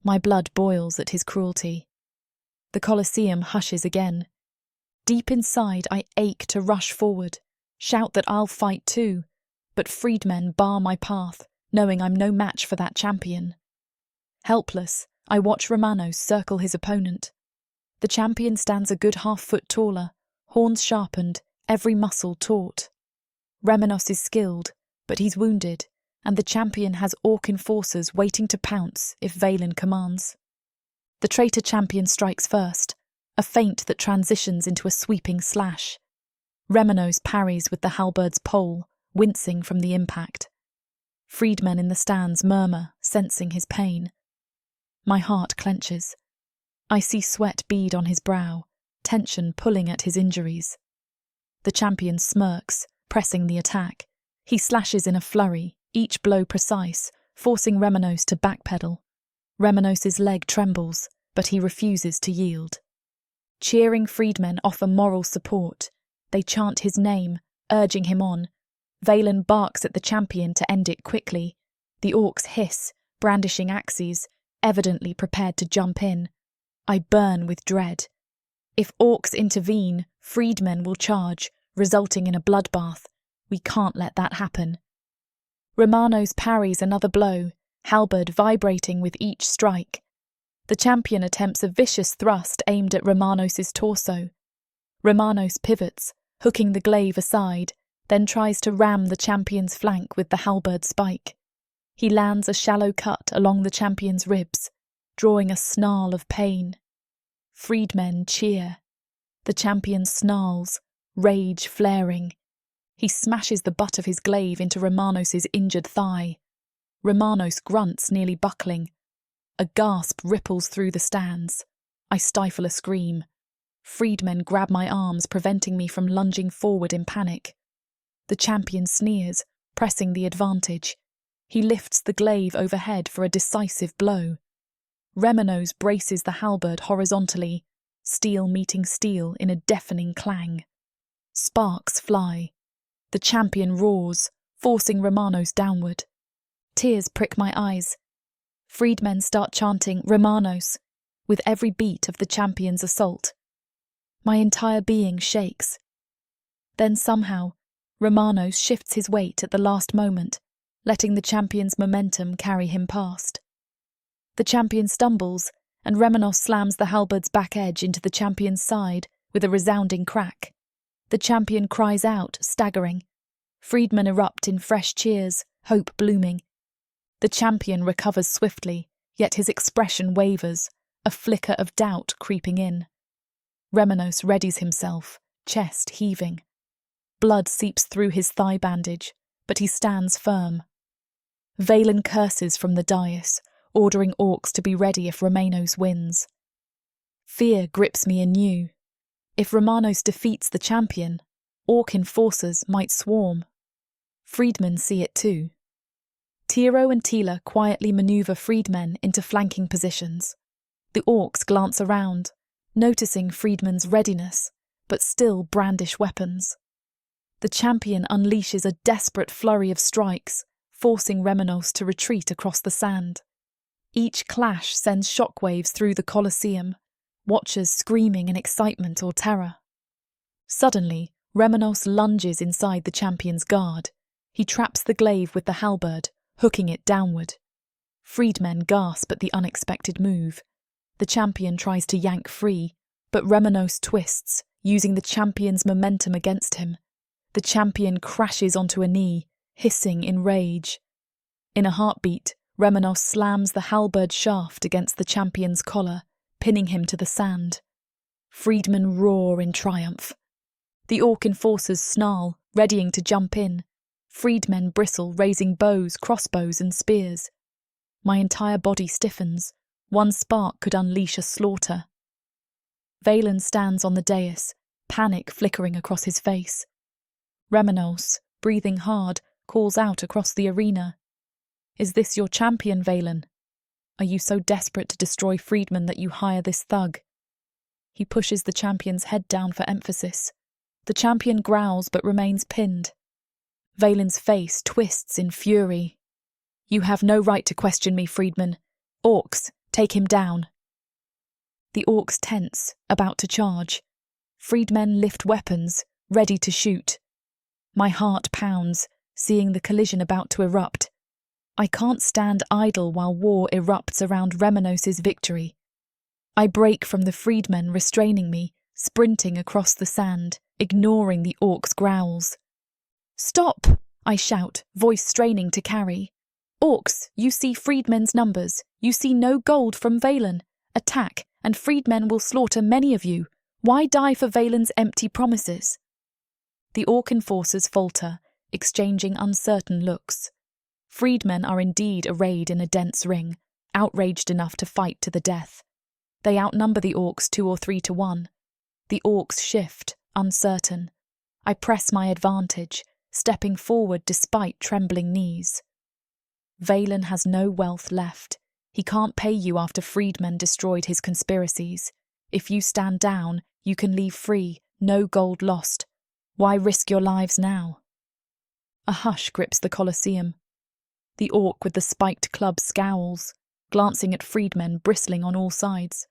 Speaker 1: My blood boils at his cruelty. The Colosseum hushes again. Deep inside, I ache to rush forward, shout that I'll fight too, but freedmen bar my path, knowing I'm no match for that champion. Helpless, I watch Remanos circle his opponent. The champion stands a good half-foot taller, horns sharpened, every muscle taut. Remanos is skilled, but he's wounded, and the champion has orc enforcers waiting to pounce if Valen commands. The traitor champion strikes first, a feint that transitions into a sweeping slash. Remanos parries with the halberd's pole, wincing from the impact. Freedmen in the stands murmur, sensing his pain. My heart clenches. I see sweat bead on his brow, tension pulling at his injuries. The champion smirks, pressing the attack. He slashes in a flurry, each blow precise, forcing Remanos to backpedal. Remanos's leg trembles, but he refuses to yield. Cheering freedmen offer moral support. They chant his name, urging him on. Valen barks at the champion to end it quickly. The orcs hiss, brandishing axes, evidently prepared to jump in. I burn with dread. If orcs intervene, freedmen will charge, resulting in a bloodbath. We can't let that happen. Remanos parries another blow, halberd vibrating with each strike. The champion attempts a vicious thrust aimed at Remanos's torso. Remanos pivots, hooking the glaive aside, then tries to ram the champion's flank with the halberd spike. He lands a shallow cut along the champion's ribs, drawing a snarl of pain. Freedmen cheer. The champion snarls, rage flaring. He smashes the butt of his glaive into Remanos's injured thigh. Remanos grunts, nearly buckling. A gasp ripples through the stands. I stifle a scream. Freedmen grab my arms, preventing me from lunging forward in panic. The champion sneers, pressing the advantage. He lifts the glaive overhead for a decisive blow. Remanos braces the halberd horizontally, steel meeting steel in a deafening clang. Sparks fly. The champion roars, forcing Remanos downward. Tears prick my eyes. Freedmen start chanting Remanos with every beat of the champion's assault. My entire being shakes. Then somehow, Remanos shifts his weight at the last moment, letting the champion's momentum carry him past. The champion stumbles, and Remanos slams the halberd's back edge into the champion's side with a resounding crack. The champion cries out, staggering. Freedmen erupt in fresh cheers, hope blooming. The champion recovers swiftly, yet his expression wavers, a flicker of doubt creeping in. Remanos readies himself, chest heaving. Blood seeps through his thigh bandage, but he stands firm. Valen curses from the dais, ordering orcs to be ready if Remanos wins. Fear grips me anew. If Remanos defeats the champion, orc enforcers might swarm. Freedmen see it too. Tiro and Tila quietly maneuver freedmen into flanking positions. The orcs glance around, noticing freedmen's readiness, but still brandish weapons. The champion unleashes a desperate flurry of strikes, forcing Remanos to retreat across the sand. Each clash sends shockwaves through the Colosseum, watchers screaming in excitement or terror. Suddenly, Remanos lunges inside the champion's guard. He traps the glaive with the halberd, hooking it downward. Freedmen gasp at the unexpected move. The champion tries to yank free, but Remanos twists, using the champion's momentum against him. The champion crashes onto a knee, hissing in rage. In a heartbeat, Remanos slams the halberd shaft against the champion's collar, pinning him to the sand. Freedmen roar in triumph. The orc enforcers snarl, readying to jump in. Freedmen bristle, raising bows, crossbows and spears. My entire body stiffens. One spark could unleash a slaughter. Valen stands on the dais, panic flickering across his face. Remanos, breathing hard, calls out across the arena. "Is this your champion, Valen? Are you so desperate to destroy freedmen that you hire this thug?" He pushes the champion's head down for emphasis. The champion growls but remains pinned. Valen's face twists in fury. "You have no right to question me, freedman. Orcs, take him down." The orcs tense, about to charge. Freedmen lift weapons, ready to shoot. My heart pounds, seeing the collision about to erupt. I can't stand idle while war erupts around Remanos's victory. I break from the freedmen restraining me, sprinting across the sand, ignoring the orcs' growls. "Stop!" I shout, voice straining to carry. "Orcs, you see freedmen's numbers. You see no gold from Valen. Attack, and freedmen will slaughter many of you. Why die for Valen's empty promises?" The orc enforcers falter, exchanging uncertain looks. Freedmen are indeed arrayed in a dense ring, outraged enough to fight to the death. They outnumber the orcs 2 or 3 to 1. The orcs shift, uncertain. I press my advantage, stepping forward despite trembling knees. Valen has no wealth left. He can't pay you after freedmen destroyed his conspiracies. If you stand down, you can leave free, no gold lost. Why risk your lives now? A hush grips the Colosseum. The orc with the spiked club scowls, glancing at freedmen bristling on all sides.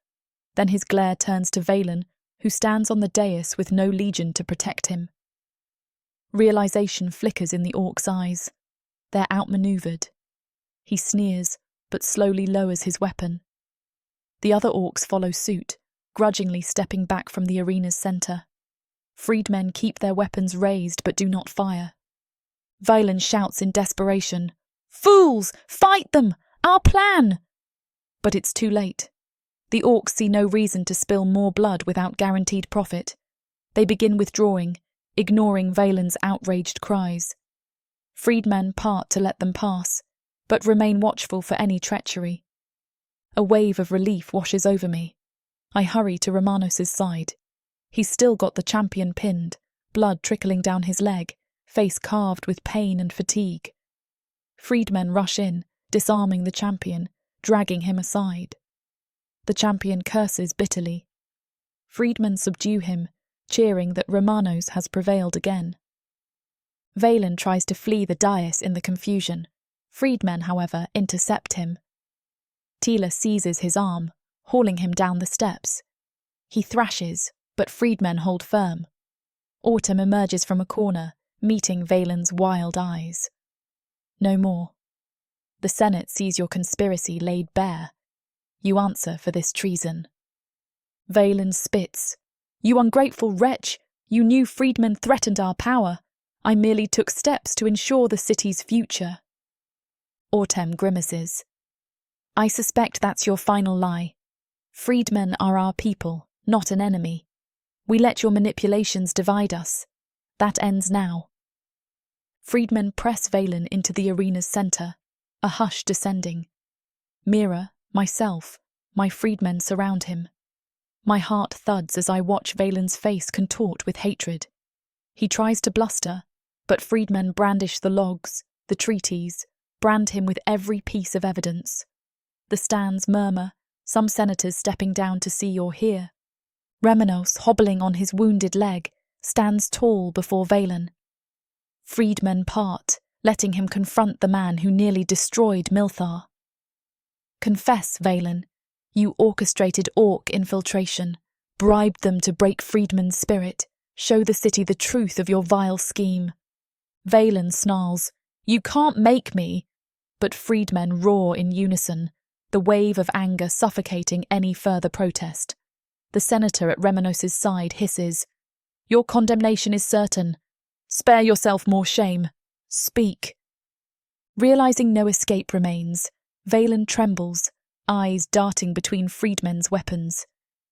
Speaker 1: Then his glare turns to Valen, who stands on the dais with no legion to protect him. Realization flickers in the orc's eyes. They're outmaneuvered. He sneers, but slowly lowers his weapon. The other orcs follow suit, grudgingly stepping back from the arena's centre. Freedmen keep their weapons raised but do not fire. Valen shouts in desperation, "Fools! Fight them! Our plan!" But it's too late. The orcs see no reason to spill more blood without guaranteed profit. They begin withdrawing, ignoring Valen's outraged cries. Freedmen part to let them pass, but remain watchful for any treachery. A wave of relief washes over me. I hurry to Remanos' side. He's still got the champion pinned, blood trickling down his leg, face carved with pain and fatigue. Freedmen rush in, disarming the champion, dragging him aside. The champion curses bitterly. Freedmen subdue him, cheering that Remanos has prevailed again. Valen tries to flee the dais in the confusion. Freedmen, however, intercept him. Tila seizes his arm, hauling him down the steps. He thrashes, but freedmen hold firm. Autumn emerges from a corner, meeting Valen's wild eyes. No more. The Senate sees your conspiracy laid bare. You answer for this treason. Valen spits. "You ungrateful wretch! You knew freedmen threatened our power. I merely took steps to ensure the city's future." Autumn grimaces. "I suspect that's your final lie. Freedmen are our people, not an enemy. We let your manipulations divide us. That ends now." Freedmen press Valen into the arena's centre, a hush descending. Mira, myself, my freedmen surround him. My heart thuds as I watch Valen's face contort with hatred. He tries to bluster, but freedmen brandish the logs, the treaties, brand him with every piece of evidence. The stands murmur, some senators stepping down to see or hear. Remanos, hobbling on his wounded leg, stands tall before Valen. Freedmen part, letting him confront the man who nearly destroyed Milthar. "Confess, Valen. You orchestrated orc infiltration, bribed them to break freedmen's spirit, show the city the truth of your vile scheme." Valen snarls, "You can't make me!" But freedmen roar in unison, the wave of anger suffocating any further protest. The senator at Remanos' side hisses, "Your condemnation is certain. Spare yourself more shame. Speak." Realizing no escape remains, Valen trembles, eyes darting between freedmen's weapons.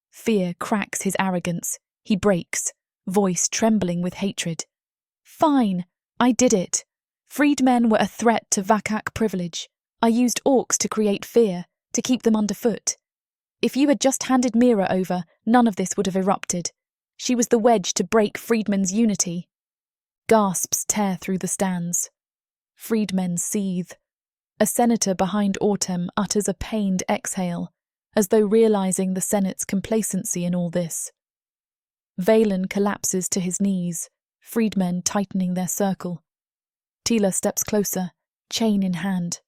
Speaker 1: Fear cracks his arrogance. He breaks, voice trembling with hatred. "Fine, I did it. Freedmen were a threat to Vakak privilege. I used orcs to create fear, to keep them underfoot. If you had just handed Mira over, none of this would have erupted. She was the wedge to break freedmen's unity." Gasps tear through the stands. Freedmen seethe. A senator behind Autumn utters a pained exhale, as though realizing the Senate's complacency in all this. Valen collapses to his knees, freedmen tightening their circle. Tila steps closer, chain in hand.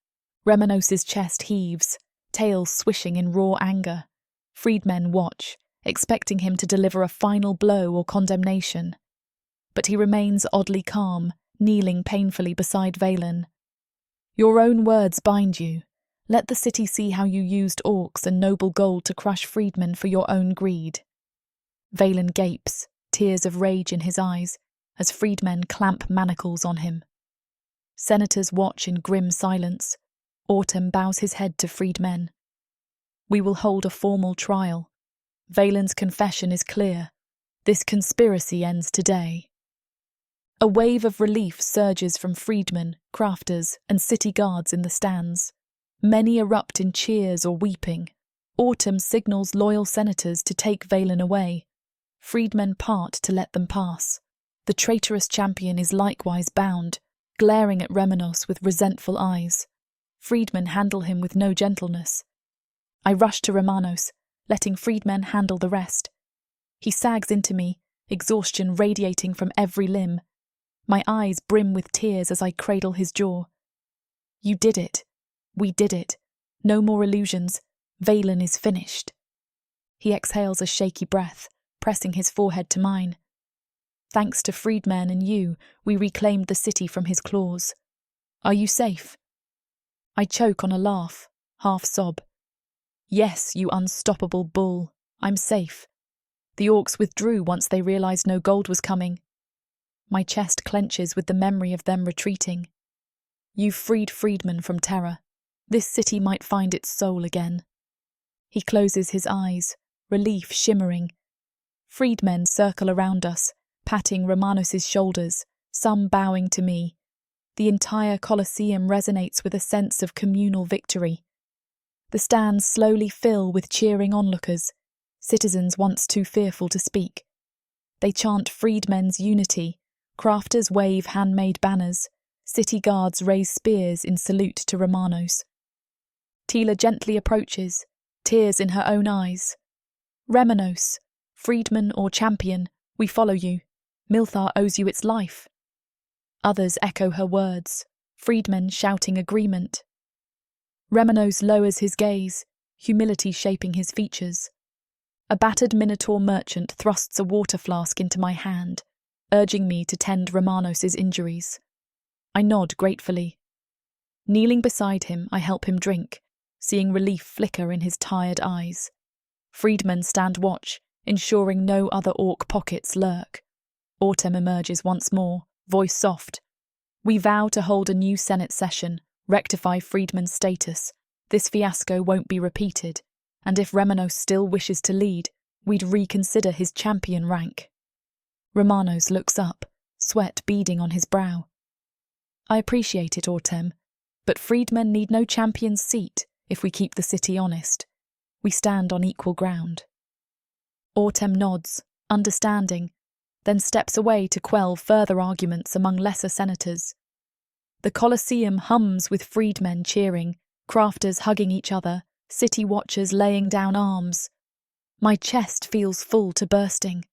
Speaker 1: Remanos' chest heaves, tail swishing in raw anger. Freedmen watch, expecting him to deliver a final blow or condemnation. But he remains oddly calm, kneeling painfully beside Valen. "Your own words bind you. Let the city see how you used orcs and noble gold to crush freedmen for your own greed." Valen gapes, tears of rage in his eyes, as freedmen clamp manacles on him. Senators watch in grim silence. Autumn bows his head to freedmen. We will hold a formal trial. Valen's confession is clear. This conspiracy ends today. A wave of relief surges from freedmen, crafters, and city guards in the stands. Many erupt in cheers or weeping. Autumn signals loyal senators to take Valen away. Freedmen part to let them pass. The traitorous champion is likewise bound, glaring at Remanos with resentful eyes. Freedmen handle him with no gentleness. I rush to Remanos, letting freedmen handle the rest. He sags into me, exhaustion radiating from every limb. My eyes brim with tears as I cradle his jaw. You did it. We did it. No more illusions. Valen is finished. He exhales a shaky breath, pressing his forehead to mine. Thanks to freedmen and you, we reclaimed the city from his claws. Are you safe? I choke on a laugh, half sob. Yes, you unstoppable bull. I'm safe. The orcs withdrew once they realized no gold was coming. My chest clenches with the memory of them retreating. You've freed freedmen from terror. This city might find its soul again. He closes his eyes, relief shimmering. Freedmen circle around us, patting Romanos' shoulders, some bowing to me. The entire Colosseum resonates with a sense of communal victory. The stands slowly fill with cheering onlookers, citizens once too fearful to speak. They chant freedmen's unity, crafters wave handmade banners, city guards raise spears in salute to Remanos. Tila gently approaches, tears in her own eyes. Remanos, freedman or champion, we follow you. Milthar owes you its life. Others echo her words, freedmen shouting agreement. Remanos lowers his gaze, humility shaping his features. A battered minotaur merchant thrusts a water flask into my hand, urging me to tend Remanos' injuries. I nod gratefully. Kneeling beside him, I help him drink, seeing relief flicker in his tired eyes. Freedmen stand watch, ensuring no other orc pockets lurk. Autumn emerges once more, voice soft. We vow to hold a new Senate session, rectify freedman's status. This fiasco won't be repeated, and if Remanos still wishes to lead, we'd reconsider his champion rank. Remanos looks up, sweat beading on his brow. I appreciate it, Autumn, but freedmen need no champion's seat if we keep the city honest. We stand on equal ground. Autumn nods, understanding, then steps away to quell further arguments among lesser senators. The Colosseum hums with freedmen cheering, crafters hugging each other, city watchers laying down arms. My chest feels full to bursting.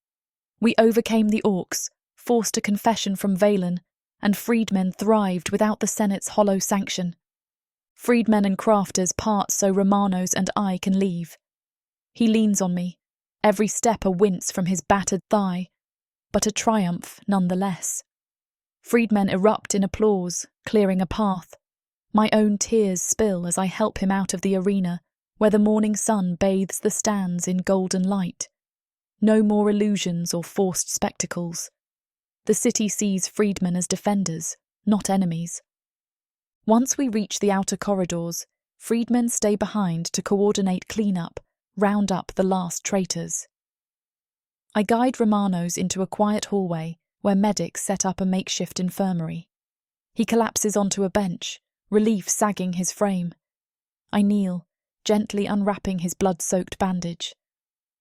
Speaker 1: We overcame the orcs, forced a confession from Valen, and freedmen thrived without the Senate's hollow sanction. Freedmen and crafters part so Remanos and I can leave. He leans on me, every step a wince from his battered thigh, but a triumph nonetheless. Freedmen erupt in applause, clearing a path. My own tears spill as I help him out of the arena, where the morning sun bathes the stands in golden light. No more illusions or forced spectacles. The city sees freedmen as defenders, not enemies. Once we reach the outer corridors, freedmen stay behind to coordinate cleanup, round up the last traitors. I guide Remanos into a quiet hallway where medics set up a makeshift infirmary. He collapses onto a bench, relief sagging his frame. I kneel, gently unwrapping his blood-soaked bandage.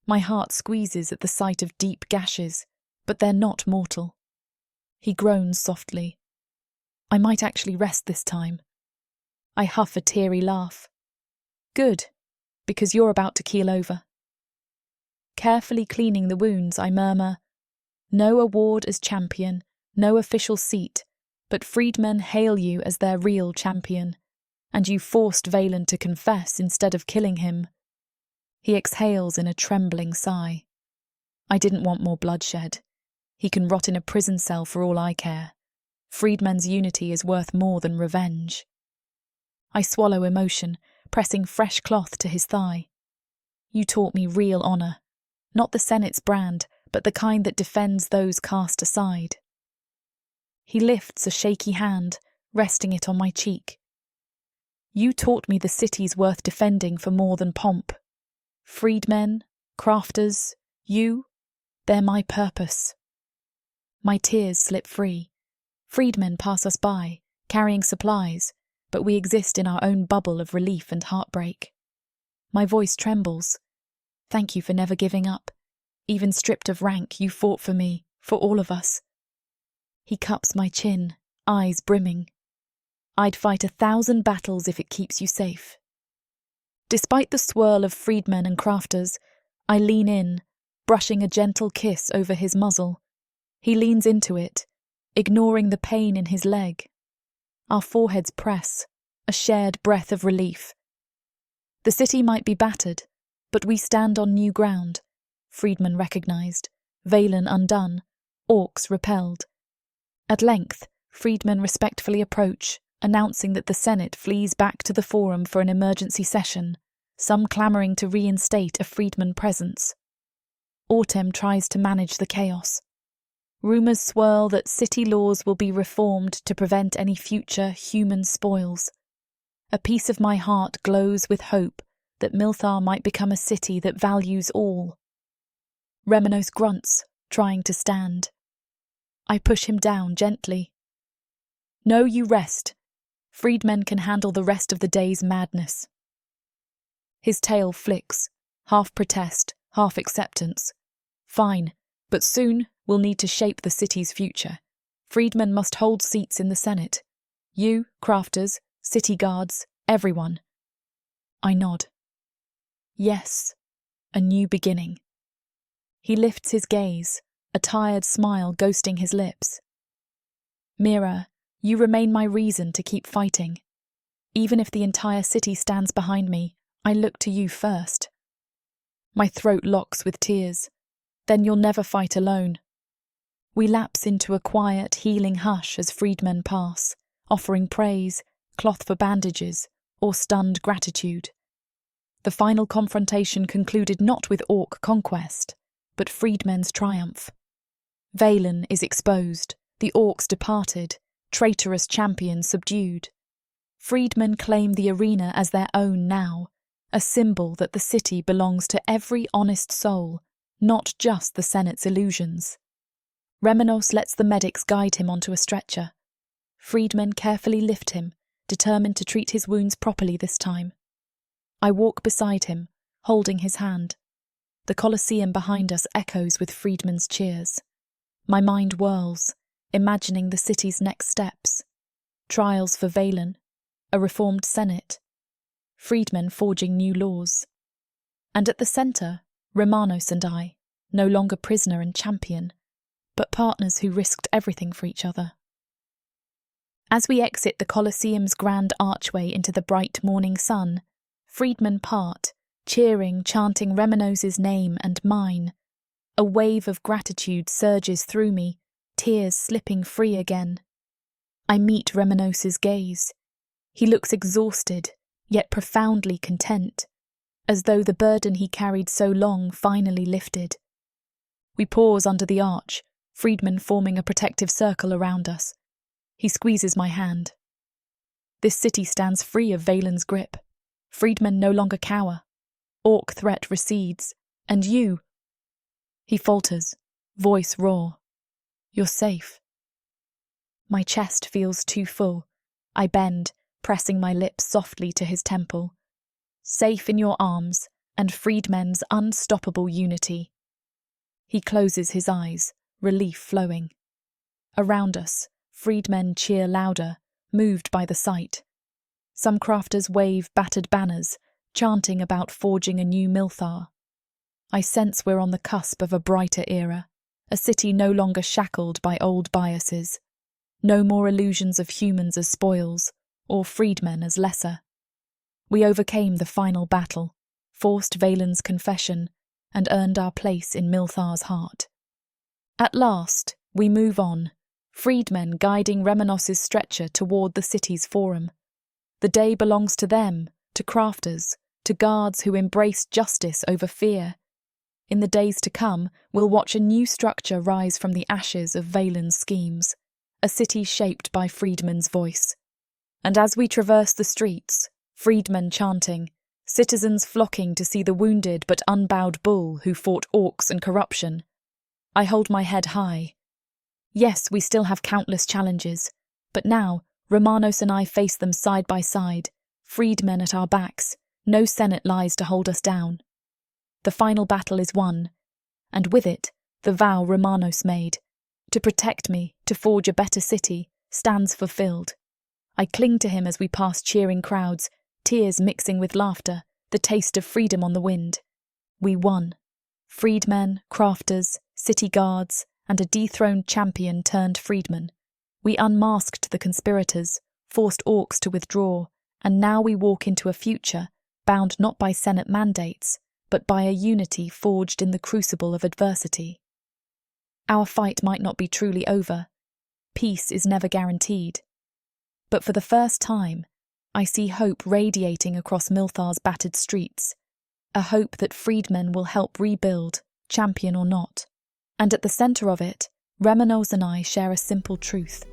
Speaker 1: My heart squeezes at the sight of deep gashes, but they're not mortal. He groans softly. I might actually rest this time. I huff a teary laugh. Good, because you're about to keel over. Carefully cleaning the wounds, I murmur, no award as champion, no official seat, but freedmen hail you as their real champion, and you forced Valen to confess instead of killing him. He exhales in a trembling sigh. I didn't want more bloodshed. He can rot in a prison cell for all I care. Freedmen's unity is worth more than revenge. I swallow emotion, pressing fresh cloth to his thigh. You taught me real honour. Not the Senate's brand, but the kind that defends those cast aside. He lifts a shaky hand, resting it on my cheek. You taught me the city's worth defending for more than pomp, Freedmen, crafters, they're my purpose. My tears slip free. Freedmen pass us by, carrying supplies, but we exist in our own bubble of relief and heartbreak. My voice trembles. Thank you for never giving up. Even stripped of rank, you fought for me, for all of us. He cups my chin, eyes brimming. I'd fight 1,000 battles if it keeps you safe. Despite the swirl of freedmen and crafters, I lean in, brushing a gentle kiss over his muzzle. He leans into it, ignoring the pain in his leg. Our foreheads press, a shared breath of relief. The city might be battered, but we stand on new ground. Freedmen recognized, Valen undone, orcs repelled. At length, freedmen respectfully approach, announcing that the Senate flees back to the forum for an emergency session, some clamoring to reinstate a freedman presence. Autumn tries to manage the chaos. Rumours swirl that city laws will be reformed to prevent any future human spoils. A piece of my heart glows with hope that Milthar might become a city that values all. Remanos grunts, trying to stand. I push him down gently. No, you rest. Freedmen can handle the rest of the day's madness. His tail flicks, half protest, half acceptance. Fine, but soon we'll need to shape the city's future. Freedmen must hold seats in the Senate. You, crafters, city guards, everyone. I nod. Yes, a new beginning. He lifts his gaze, a tired smile ghosting his lips. Mira, you remain my reason to keep fighting. Even if the entire city stands behind me, I look to you first. My throat locks with tears. Then you'll never fight alone. We lapse into a quiet, healing hush as freedmen pass, offering praise, cloth for bandages, or stunned gratitude. The final confrontation concluded not with orc conquest, but freedmen's triumph. Valen is exposed, the orcs departed, traitorous champions subdued. Freedmen claim the arena as their own now, a symbol that the city belongs to every honest soul, not just the Senate's illusions. Remanos lets the medics guide him onto a stretcher. Freedmen carefully lift him, determined to treat his wounds properly this time. I walk beside him, holding his hand. The Colosseum behind us echoes with freedmen's cheers. My mind whirls, imagining the city's next steps. Trials for Valen, a reformed Senate, freedmen forging new laws. And at the centre, Remanos and I, no longer prisoner and champion, but partners who risked everything for each other. As we exit the Colosseum's grand archway into the bright morning sun, freedmen part, cheering, chanting Remanos' name and mine. A wave of gratitude surges through me, tears slipping free again. I meet Remanos' gaze. He looks exhausted, yet profoundly content, as though the burden he carried so long finally lifted. We pause under the arch, freedmen forming a protective circle around us. He squeezes my hand. This city stands free of Valen's grip. Freedmen no longer cower. Orc threat recedes. And you... He falters, voice raw. You're safe. My chest feels too full. I bend, pressing my lips softly to his temple. Safe in your arms, and freedmen's unstoppable unity. He closes his eyes, relief flowing. Around us, freedmen cheer louder, moved by the sight. Some crafters wave battered banners, chanting about forging a new Milthar. I sense we're on the cusp of a brighter era, a city no longer shackled by old biases. No more illusions of humans as spoils, or freedmen as lesser. We overcame the final battle, forced Valen's confession, and earned our place in Milthar's heart. At last, we move on, freedmen guiding Remanos' stretcher toward the city's forum. The day belongs to them, to crafters, to guards who embrace justice over fear. In the days to come, we'll watch a new structure rise from the ashes of Valen's schemes, a city shaped by freedmen's voice. And as we traverse the streets, freedmen chanting, citizens flocking to see the wounded but unbowed bull who fought orcs and corruption. I hold my head high. Yes, we still have countless challenges, but now Remanos and I face them side by side, freedmen at our backs. No Senate lies to hold us down. The final battle is won, and with it, the vow Remanos made, to protect me, to forge a better city, stands fulfilled. I cling to him as we pass cheering crowds, tears mixing with laughter, the taste of freedom on the wind. We won. Freedmen, crafters, city guards, and a dethroned champion turned freedman. We unmasked the conspirators, forced orcs to withdraw, and now we walk into a future bound not by Senate mandates, but by a unity forged in the crucible of adversity. Our fight might not be truly over. Peace is never guaranteed. But for the first time, I see hope radiating across Milthar's battered streets, a hope that freedmen will help rebuild, champion or not. And at the centre of it, Remanos and I share a simple truth.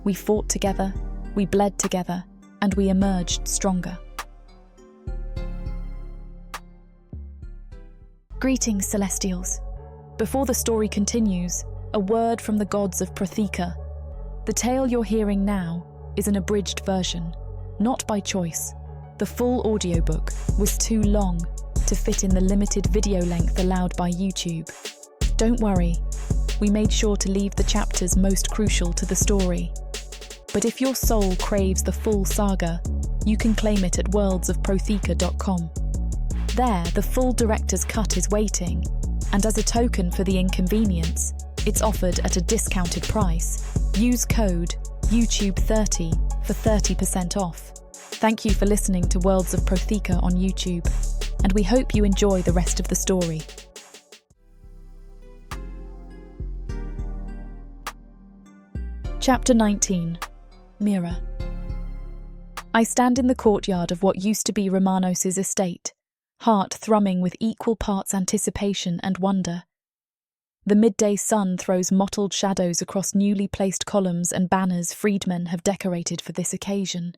Speaker 1: We fought together, we bled together, and we emerged stronger. Greetings, Celestials. Before the story continues, a word from the gods of Protheca. The tale you're hearing now is an abridged version, not by choice. The full audiobook was too long to fit in the limited video length allowed by YouTube. Don't worry, we made sure to leave the chapters most crucial to the story. But if your soul craves the full saga, you can claim it at worldsofprotheca.com. There, the full director's cut is waiting, and as a token for the inconvenience, it's offered at a discounted price. Use code YouTube30 for 30% off. Thank you for listening to Worlds of Protheca on YouTube, and we hope you enjoy the rest of the story. Chapter 19. Mira. I stand in the courtyard of what used to be Remanos' estate, heart thrumming with equal parts anticipation and wonder. The midday sun throws mottled shadows across newly placed columns and banners freedmen have decorated for this occasion.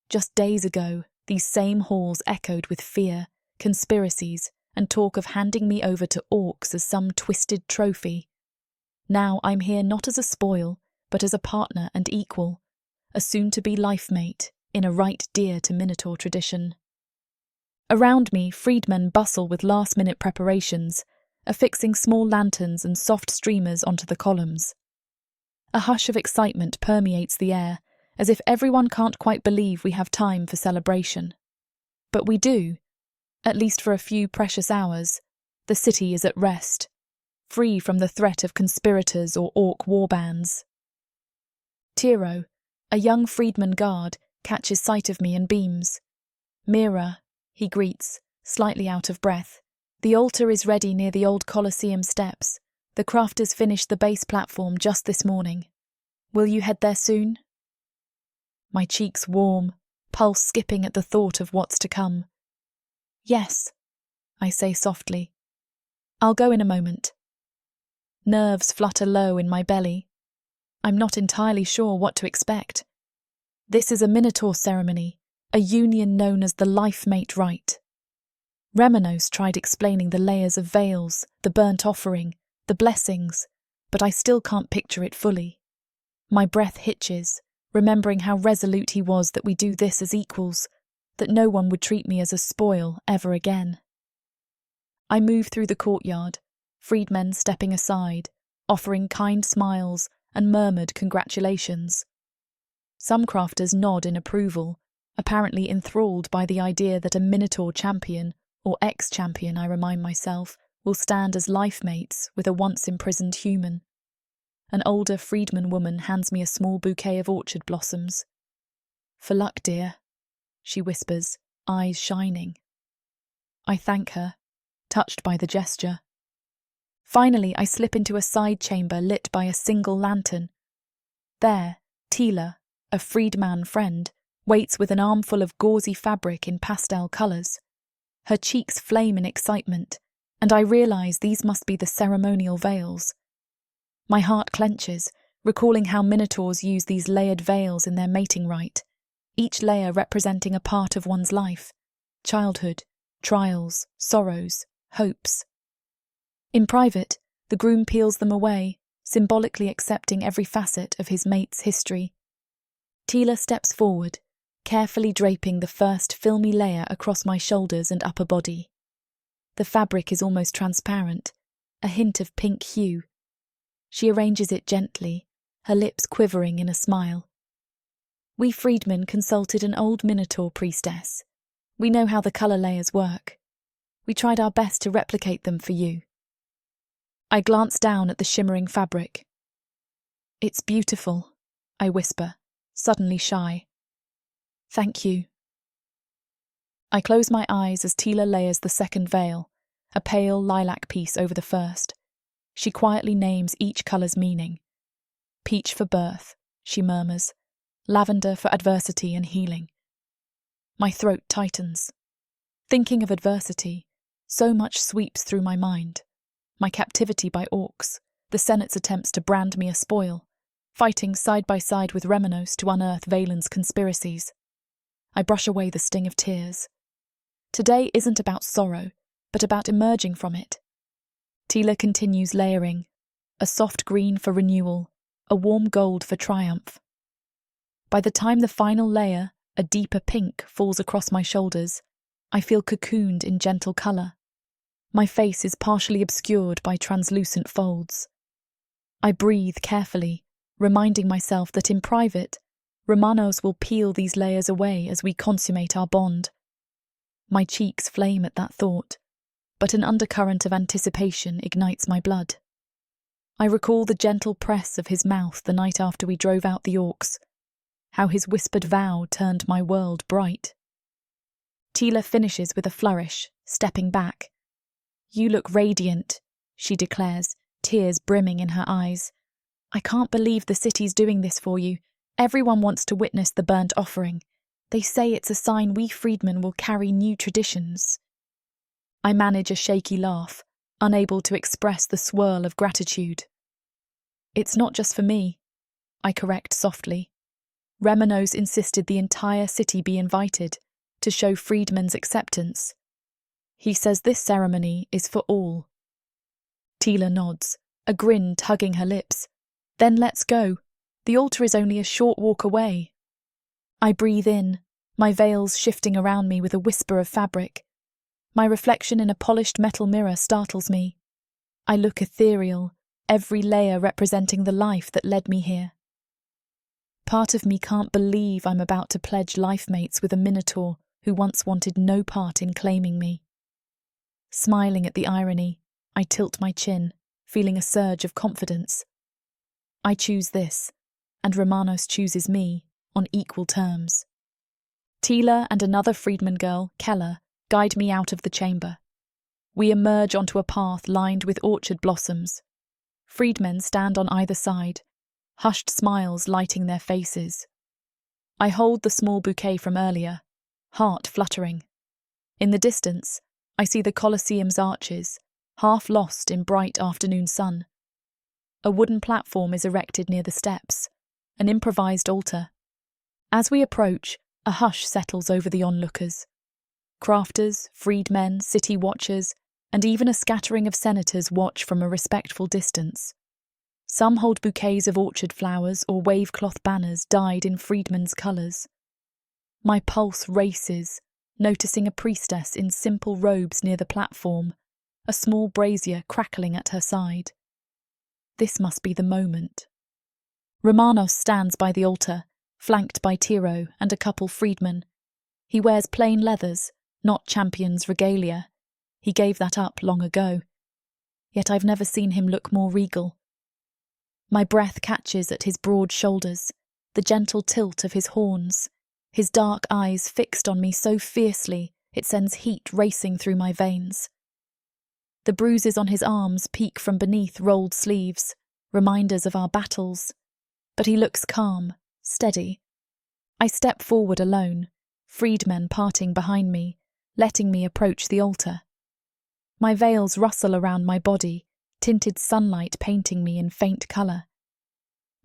Speaker 1: Just days ago, these same halls echoed with fear, conspiracies, and talk of handing me over to orcs as some twisted trophy. Now I'm here not as a spoil, but as a partner and equal, a soon-to-be lifemate, in a right dear to minotaur tradition. Around me, freedmen bustle with last-minute preparations, affixing small lanterns and soft streamers onto the columns. A hush of excitement permeates the air, as if everyone can't quite believe we have time for celebration. But we do. At least for a few precious hours, the city is at rest, free from the threat of conspirators or orc warbands. Tiro, a young freedman guard, catches sight of me and beams. Mira, he greets, slightly out of breath. The altar is ready near the old Colosseum steps. The crafters finished the base platform just this morning. Will you head there soon? My cheeks warm, pulse skipping at the thought of what's to come. Yes, I say softly. I'll go in a moment. Nerves flutter low in my belly. I'm not entirely sure what to expect. This is a minotaur ceremony, a union known as the lifemate rite. Remanos tried explaining the layers of veils, the burnt offering, the blessings, but I still can't picture it fully. My breath hitches, remembering how resolute he was that we do this as equals, that no one would treat me as a spoil ever again. I move through the courtyard, freedmen stepping aside, offering kind smiles and murmured congratulations. Some crafters nod in approval, apparently enthralled by the idea that a minotaur champion, or ex-champion I remind myself, will stand as lifemates with a once-imprisoned human. An older freedman woman hands me a small bouquet of orchard blossoms. For luck, dear, she whispers, eyes shining. I thank her, touched by the gesture. Finally, I slip into a side chamber lit by a single lantern. There, Tila, a freedman friend, waits with an armful of gauzy fabric in pastel colours. Her cheeks flame in excitement, and I realise these must be the ceremonial veils. My heart clenches, recalling how minotaurs use these layered veils in their mating rite, each layer representing a part of one's life, childhood, trials, sorrows, hopes. In private, the groom peels them away, symbolically accepting every facet of his mate's history. Tila steps forward, carefully draping the first filmy layer across my shoulders and upper body. The fabric is almost transparent, a hint of pink hue. She arranges it gently, her lips quivering in a smile. We freedmen consulted an old minotaur priestess. We know how the colour layers work. We tried our best to replicate them for you. I glance down at the shimmering fabric. It's beautiful, I whisper, suddenly shy. Thank you. I close my eyes as Tila layers the second veil, a pale lilac piece over the first. She quietly names each colour's meaning. Peach for birth, she murmurs. Lavender for adversity and healing. My throat tightens. Thinking of adversity, so much sweeps through my mind. My captivity by orcs, the Senate's attempts to brand me a spoil, fighting side by side with Remanos to unearth Valen's conspiracies. I brush away the sting of tears. Today isn't about sorrow, but about emerging from it. Tila continues layering, a soft green for renewal, a warm gold for triumph. By the time the final layer, a deeper pink, falls across my shoulders, I feel cocooned in gentle colour. My face is partially obscured by translucent folds. I breathe carefully, reminding myself that in private, Remanos will peel these layers away as we consummate our bond. My cheeks flame at that thought, but an undercurrent of anticipation ignites my blood. I recall the gentle press of his mouth the night after we drove out the orcs, how his whispered vow turned my world bright. Tila finishes with a flourish, stepping back. You look radiant, she declares, tears brimming in her eyes. I can't believe the city's doing this for you. Everyone wants to witness the burnt offering. They say it's a sign we freedmen will carry new traditions. I manage a shaky laugh, unable to express the swirl of gratitude. It's not just for me, I correct softly. Remanos insisted the entire city be invited to show freedmen's acceptance. He says this ceremony is for all. Tila nods, a grin tugging her lips. Then let's go. The altar is only a short walk away. I breathe in, my veils shifting around me with a whisper of fabric. My reflection in a polished metal mirror startles me. I look ethereal, every layer representing the life that led me here. Part of me can't believe I'm about to pledge lifemates with a minotaur who once wanted no part in claiming me. Smiling at the irony, I tilt my chin, feeling a surge of confidence. I choose this, and Remanos chooses me, on equal terms. Tila and another freedman girl, Keller, guide me out of the chamber. We emerge onto a path lined with orchard blossoms. Freedmen stand on either side, hushed smiles lighting their faces. I hold the small bouquet from earlier, heart fluttering. In the distance, I see the Colosseum's arches, half lost in bright afternoon sun. A wooden platform is erected near the steps, an improvised altar. As we approach, a hush settles over the onlookers. Crafters, freedmen, city watchers, and even a scattering of senators watch from a respectful distance. Some hold bouquets of orchard flowers or wave-cloth banners dyed in freedmen's colours. My pulse races, noticing a priestess in simple robes near the platform, a small brazier crackling at her side. This must be the moment. Remanos stands by the altar, flanked by Tiro and a couple freedmen. He wears plain leathers, not champion's regalia. He gave that up long ago. Yet I've never seen him look more regal. My breath catches at his broad shoulders, the gentle tilt of his horns, his dark eyes fixed on me so fiercely it sends heat racing through my veins. The bruises on his arms peek from beneath rolled sleeves, reminders of our battles. But he looks calm, steady. I step forward alone, freedmen parting behind me, letting me approach the altar. My veils rustle around my body, tinted sunlight painting me in faint colour.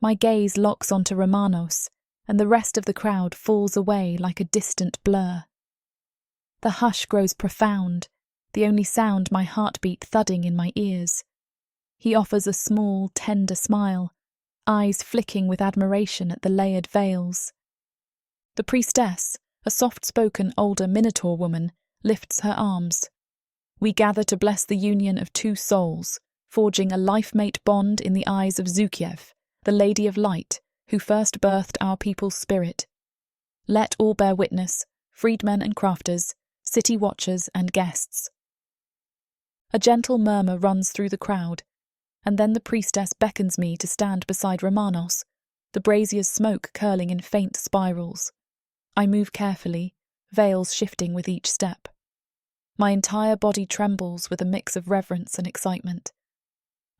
Speaker 1: My gaze locks onto Remanos, and the rest of the crowd falls away like a distant blur. The hush grows profound, the only sound my heartbeat thudding in my ears. He offers a small, tender smile, eyes flicking with admiration at the layered veils. The priestess, a soft-spoken older minotaur woman, lifts her arms. We gather to bless the union of two souls, forging a lifemate bond in the eyes of Zukiev, the Lady of Light, who first birthed our people's spirit. Let all bear witness, freedmen and crafters, city watchers and guests. A gentle murmur runs through the crowd, and then the priestess beckons me to stand beside Remanos, the brazier's smoke curling in faint spirals. I move carefully, veils shifting with each step. My entire body trembles with a mix of reverence and excitement.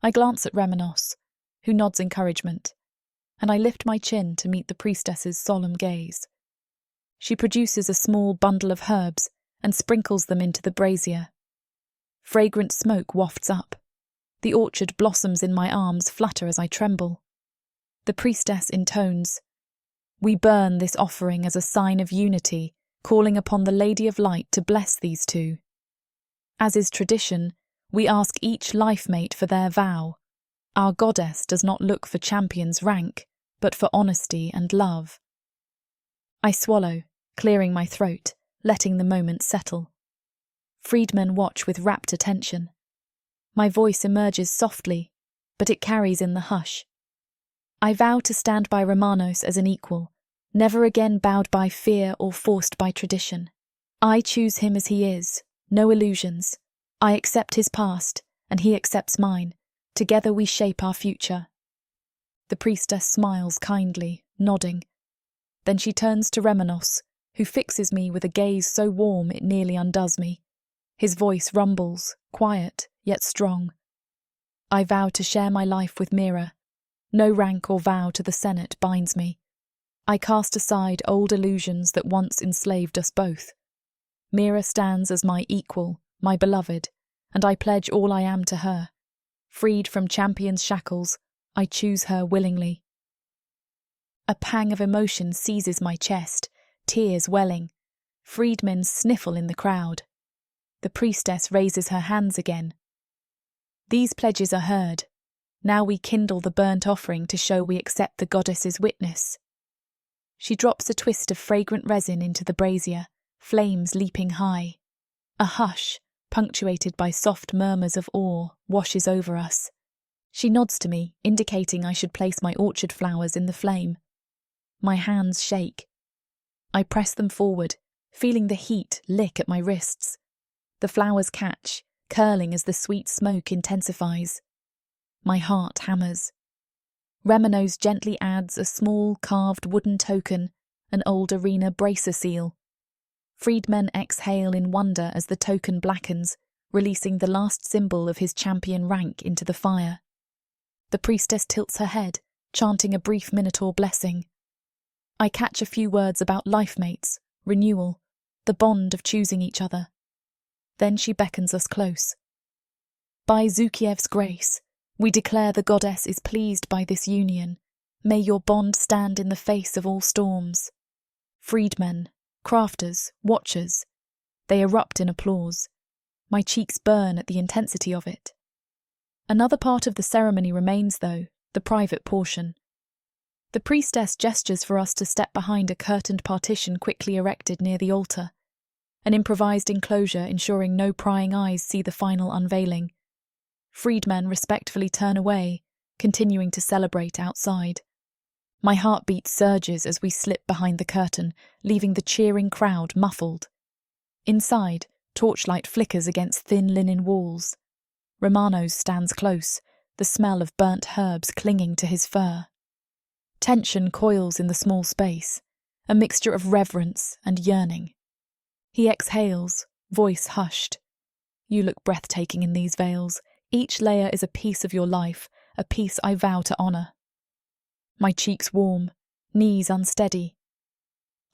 Speaker 1: I glance at Remanos, who nods encouragement, and I lift my chin to meet the priestess's solemn gaze. She produces a small bundle of herbs and sprinkles them into the brazier. Fragrant smoke wafts up. The orchard blossoms in my arms flutter as I tremble. The priestess intones, "We burn this offering as a sign of unity, calling upon the Lady of Light to bless these two. As is tradition, we ask each lifemate for their vow. Our goddess does not look for champion's rank, but for honesty and love." I swallow, clearing my throat, letting the moment settle. Freedmen watch with rapt attention. My voice emerges softly, but it carries in the hush. I vow to stand by Remanos as an equal, never again bowed by fear or forced by tradition. I choose him as he is, no illusions. I accept his past, and he accepts mine. Together we shape our future. The priestess smiles kindly, nodding. Then she turns to Remanos, who fixes me with a gaze so warm it nearly undoes me. His voice rumbles, quiet, yet strong. I vow to share my life with Mira. No rank or vow to the Senate binds me. I cast aside old illusions that once enslaved us both. Mira stands as my equal, my beloved, and I pledge all I am to her. Freed from champion's shackles, I choose her willingly. A pang of emotion seizes my chest, tears welling. Freedmen sniffle in the crowd. The priestess raises her hands again. These pledges are heard. Now we kindle the burnt offering to show we accept the goddess's witness. She drops a twist of fragrant resin into the brazier, flames leaping high. A hush, punctuated by soft murmurs of awe, washes over us. She nods to me, indicating I should place my orchard flowers in the flame. My hands shake. I press them forward, feeling the heat lick at my wrists. The flowers catch, curling as the sweet smoke intensifies. My heart hammers. Remanos gently adds a small carved wooden token, an old arena bracer seal. Freedmen exhale in wonder as the token blackens, releasing the last symbol of his champion rank into the fire. The priestess tilts her head, chanting a brief minotaur blessing. I catch a few words about lifemates, renewal, the bond of choosing each other. Then she beckons us close. By Zukiev's grace, we declare the goddess is pleased by this union. May your bond stand in the face of all storms. Freedmen, crafters, watchers, they erupt in applause. My cheeks burn at the intensity of it. Another part of the ceremony remains, though, the private portion. The priestess gestures for us to step behind a curtained partition quickly erected near the altar, an improvised enclosure ensuring no prying eyes see the final unveiling. Freedmen respectfully turn away, continuing to celebrate outside. My heartbeat surges as we slip behind the curtain, leaving the cheering crowd muffled. Inside, torchlight flickers against thin linen walls. Remanos stands close, the smell of burnt herbs clinging to his fur. Tension coils in the small space, a mixture of reverence and yearning. He exhales, voice hushed. You look breathtaking in these veils. Each layer is a piece of your life, a piece I vow to honour. My cheeks warm, knees unsteady.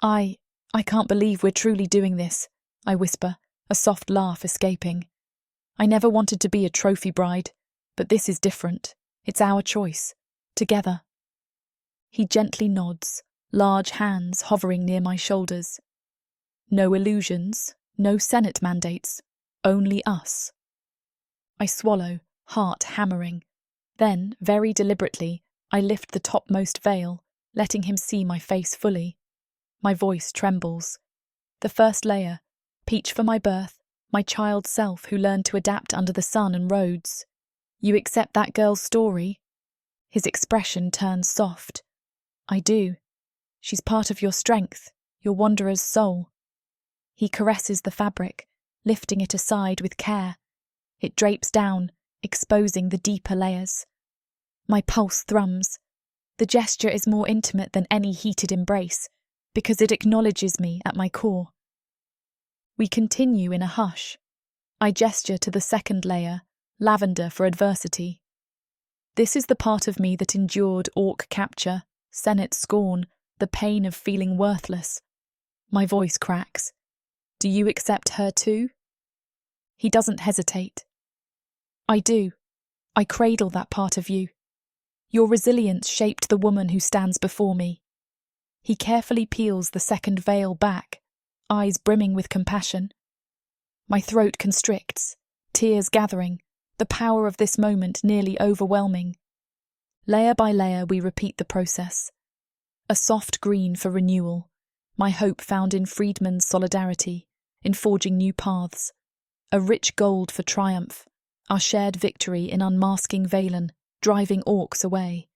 Speaker 1: I can't believe we're truly doing this, I whisper, a soft laugh escaping. I never wanted to be a trophy bride, but this is different. It's our choice. Together. He gently nods, large hands hovering near my shoulders. No illusions, No Senate mandates, only us. I swallow, heart hammering. Then, very deliberately, I lift the topmost veil, letting him see my face fully. My voice trembles. The first layer, peach for my birth, my child self who learned to adapt under the sun and roads. You accept that girl's story? His expression turns soft. I do. She's part of your strength, your wanderer's soul. He caresses the fabric, lifting it aside with care. It drapes down, exposing the deeper layers. My pulse thrums. The gesture is more intimate than any heated embrace, because it acknowledges me at my core. We continue in a hush. I gesture to the second layer, lavender for adversity. This is the part of me that endured orc capture, Senate scorn, the pain of feeling worthless. My voice cracks. Do you accept her too? He doesn't hesitate. I do. I cradle that part of you. Your resilience shaped the woman who stands before me. He carefully peels the second veil back, eyes brimming with compassion. My throat constricts, tears gathering, the power of this moment nearly overwhelming. Layer by layer we repeat the process. A soft green for renewal, my hope found in freedmen's solidarity, in forging new paths. A rich gold for triumph, our shared victory in unmasking Valen, driving orcs away.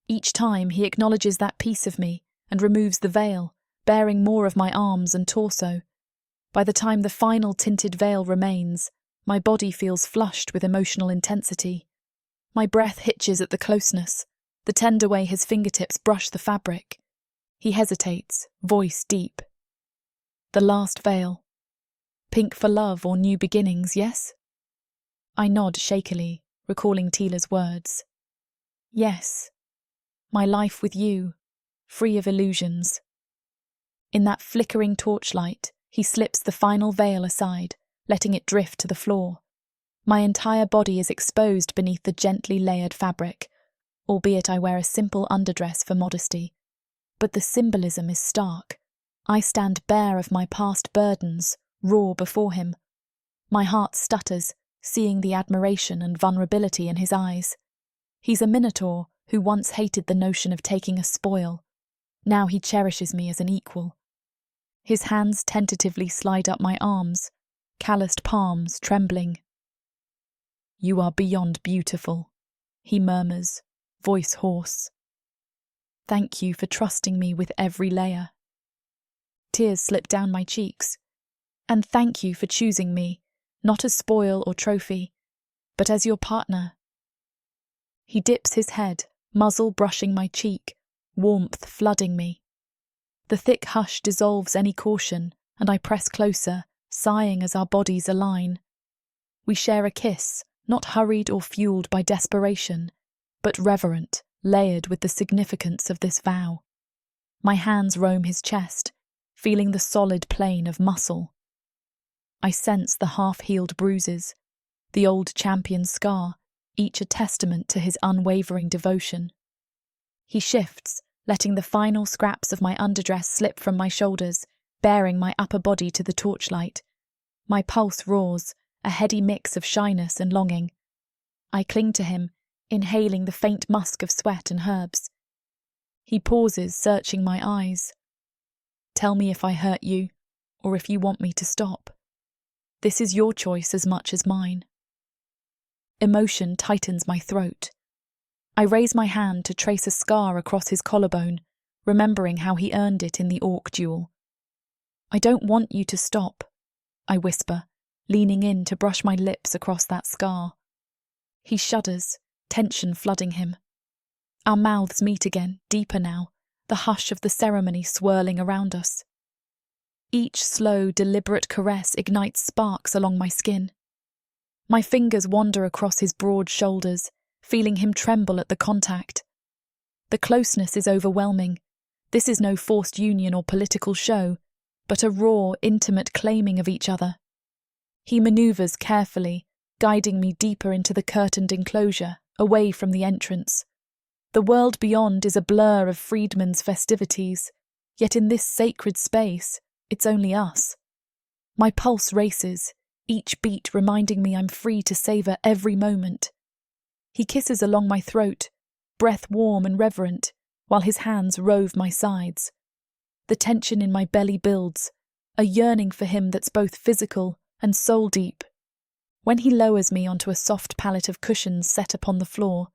Speaker 1: Each time he acknowledges that piece of me and removes the veil, bearing more of my arms and torso. By the time the final tinted veil remains, my body feels flushed with emotional intensity. My breath hitches at the closeness, the tender way his fingertips brush the fabric. He hesitates, voice deep. The last veil. Pink for love or new beginnings, yes? I nod shakily, recalling Tila's words. Yes. My life with you, free of illusions. In that flickering torchlight, he slips the final veil aside, letting it drift to the floor. My entire body is exposed beneath the gently layered fabric, albeit I wear a simple underdress for modesty. But the symbolism is stark. I stand bare of my past burdens, raw before him. My heart stutters, seeing the admiration and vulnerability in his eyes. He's a minotaur who once hated the notion of taking a spoil. Now he cherishes me as an equal. His hands tentatively slide up my arms, calloused palms trembling. You are beyond beautiful, he murmurs, voice hoarse. Thank you for trusting me with every layer. Tears slip down my cheeks. And thank you for choosing me, not as spoil or trophy, but as your partner. He dips his head, muzzle brushing my cheek, warmth flooding me. The thick hush dissolves any caution, and I press closer, sighing as our bodies align. We share a kiss, not hurried or fueled by desperation, but reverent, layered with the significance of this vow. My hands roam his chest, feeling the solid plane of muscle. I sense the half-healed bruises, the old champion's scar, each a testament to his unwavering devotion. He shifts, letting the final scraps of my underdress slip from my shoulders, bearing my upper body to the torchlight. My pulse roars, a heady mix of shyness and longing. I cling to him, inhaling the faint musk of sweat and herbs. He pauses, searching my eyes. Tell me if I hurt you, or if you want me to stop. This is your choice as much as mine. Emotion tightens my throat. I raise my hand to trace a scar across his collarbone, remembering how he earned it in the orc duel. I don't want you to stop, I whisper, leaning in to brush my lips across that scar. He shudders, tension flooding him. Our mouths meet again, deeper now, the hush of the ceremony swirling around us. Each slow, deliberate caress ignites sparks along my skin. My fingers wander across his broad shoulders, feeling him tremble at the contact. The closeness is overwhelming. This is no forced union or political show, but a raw, intimate claiming of each other. He maneuvers carefully, guiding me deeper into the curtained enclosure, away from the entrance. The world beyond is a blur of freedmen's festivities, yet in this sacred space, it's only us. My pulse races, each beat reminding me I'm free to savour every moment. He kisses along my throat, breath warm and reverent, while his hands rove my sides. The tension in my belly builds, a yearning for him that's both physical and soul-deep. When he lowers me onto a soft pallet of cushions set upon the floor,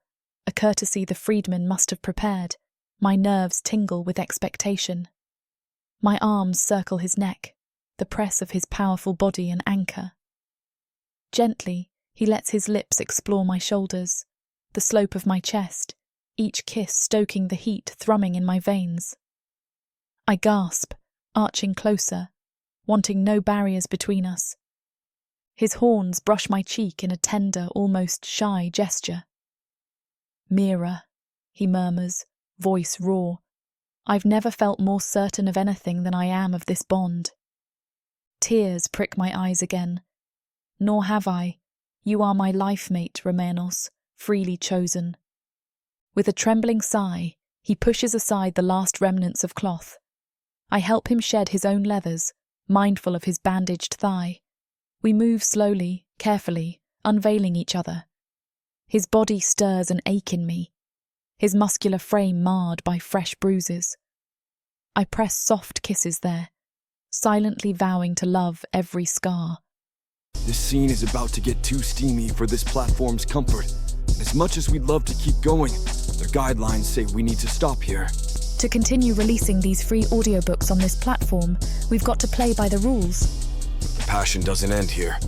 Speaker 1: a courtesy the freedman must have prepared, my nerves tingle with expectation. My arms circle his neck, the press of his powerful body an anchor. Gently, he lets his lips explore my shoulders, the slope of my chest, each kiss stoking the heat thrumming in my veins. I gasp, arching closer, wanting no barriers between us. His horns brush my cheek in a tender, almost shy gesture. "Mira," he murmurs, voice raw. I've never felt more certain of anything than I am of this bond. Tears prick my eyes again. Nor have I. You are my lifemate, Remanos, freely chosen. With a trembling sigh, he pushes aside the last remnants of cloth. I help him shed his own leathers, mindful of his bandaged thigh. We move slowly, carefully, unveiling each other. His body stirs an ache in me, his muscular frame marred by fresh bruises. I press soft kisses there, silently vowing to love every scar.
Speaker 2: This scene is about to get too steamy for this platform's comfort. And as much as we'd love to keep going, their guidelines say we need to stop here.
Speaker 1: To continue releasing these free audiobooks on this platform, we've got to play by the rules.
Speaker 2: The passion doesn't end here.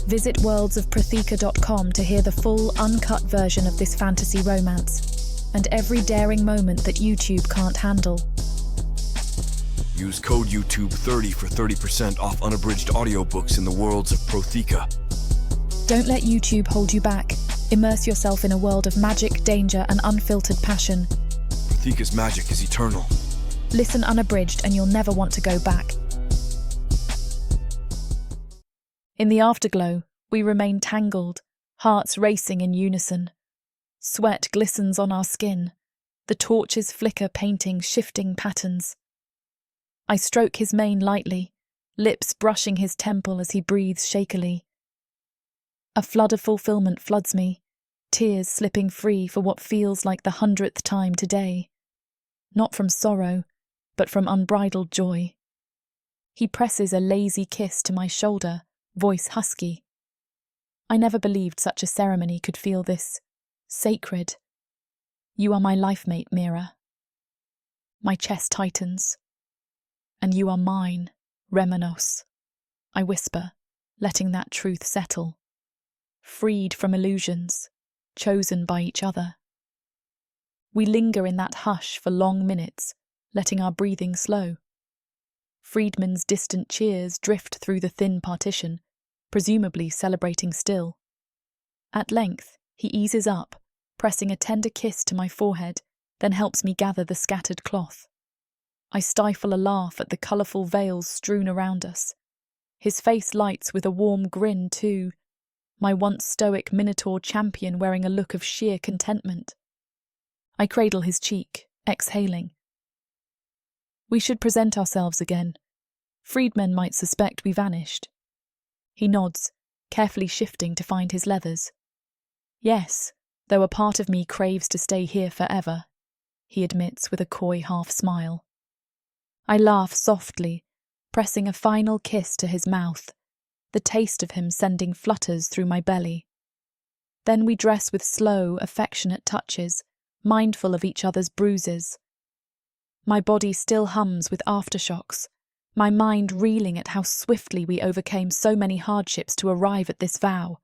Speaker 1: Visit worldsofprothika.com to hear the full, uncut version of this fantasy romance, and every daring moment that YouTube can't handle.
Speaker 2: Use code YouTube30 for 30% off unabridged audiobooks in the worlds of Prothika.
Speaker 1: Don't let YouTube hold you back. Immerse yourself in a world of magic, danger, and unfiltered passion.
Speaker 2: Prothika's magic is eternal.
Speaker 1: Listen unabridged and you'll never want to go back. In the afterglow, we remain tangled, hearts racing in unison. Sweat glistens on our skin. The torches flicker, painting shifting patterns. I stroke his mane lightly, lips brushing his temple as he breathes shakily. A flood of fulfillment floods me, tears slipping free for what feels like the 100th time today. Not from sorrow, but from unbridled joy. He presses a lazy kiss to my shoulder, voice husky. I never believed such a ceremony could feel this sacred. You are my lifemate, Mira. My chest tightens. And you are mine, Remanos, I whisper, letting that truth settle. Freed from illusions, chosen by each other. We linger in that hush for long minutes, letting our breathing slow. Friedman's distant cheers drift through the thin partition, presumably celebrating still. At length, he eases up, pressing a tender kiss to my forehead, then helps me gather the scattered cloth. I stifle a laugh at the colourful veils strewn around us. His face lights with a warm grin too, my once stoic minotaur champion wearing a look of sheer contentment. I cradle his cheek, exhaling. We should present ourselves again. Freedmen might suspect we vanished. He nods, carefully shifting to find his leathers. Yes, though a part of me craves to stay here forever, he admits with a coy half-smile. I laugh softly, pressing a final kiss to his mouth, the taste of him sending flutters through my belly. Then we dress with slow, affectionate touches, mindful of each other's bruises. My body still hums with aftershocks, my mind reeling at how swiftly we overcame so many hardships to arrive at this vow.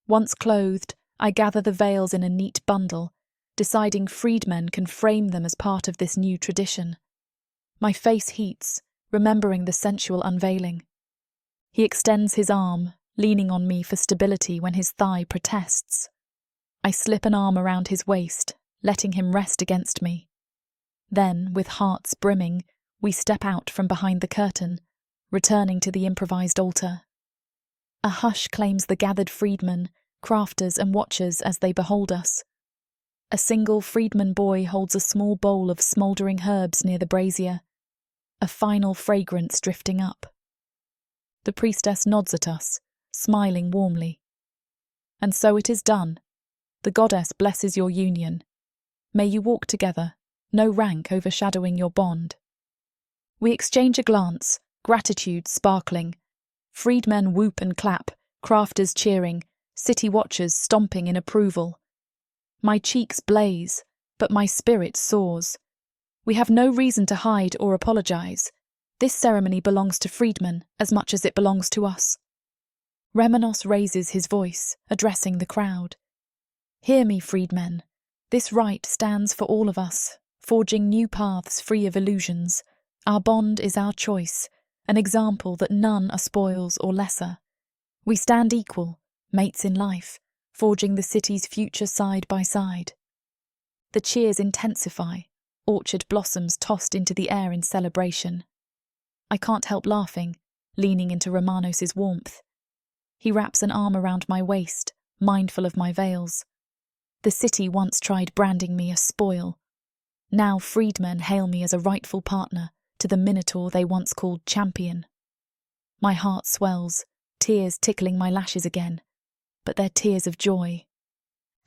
Speaker 1: Once clothed, I gather the veils in a neat bundle, deciding freedmen can frame them as part of this new tradition. My face heats, remembering the sensual unveiling. He extends his arm, leaning on me for stability when his thigh protests. I slip an arm around his waist, letting him rest against me. Then, with hearts brimming, we step out from behind the curtain, returning to the improvised altar. A hush claims the gathered freedmen, crafters and watchers as they behold us. A single freedman boy holds a small bowl of smouldering herbs near the brazier, a final fragrance drifting up. The priestess nods at us, smiling warmly. And so it is done. The goddess blesses your union. May you walk together, no rank overshadowing your bond. We exchange a glance, gratitude sparkling. Freedmen whoop and clap, crafters cheering, city watchers stomping in approval. My cheeks blaze, but my spirit soars. We have no reason to hide or apologize. This ceremony belongs to freedmen as much as it belongs to us. Remanos raises his voice, addressing the crowd. Hear me, freedmen. This rite stands for all of us, forging new paths free of illusions. Our bond is our choice, an example that none are spoils or lesser. We stand equal, mates in life, forging the city's future side by side. The cheers intensify, orchard blossoms tossed into the air in celebration. I can't help laughing, leaning into Remanos' warmth. He wraps an arm around my waist, mindful of my veils. The city once tried branding me a spoil. Now freedmen hail me as a rightful partner to the minotaur they once called champion. My heart swells, tears tickling my lashes again, but they're tears of joy.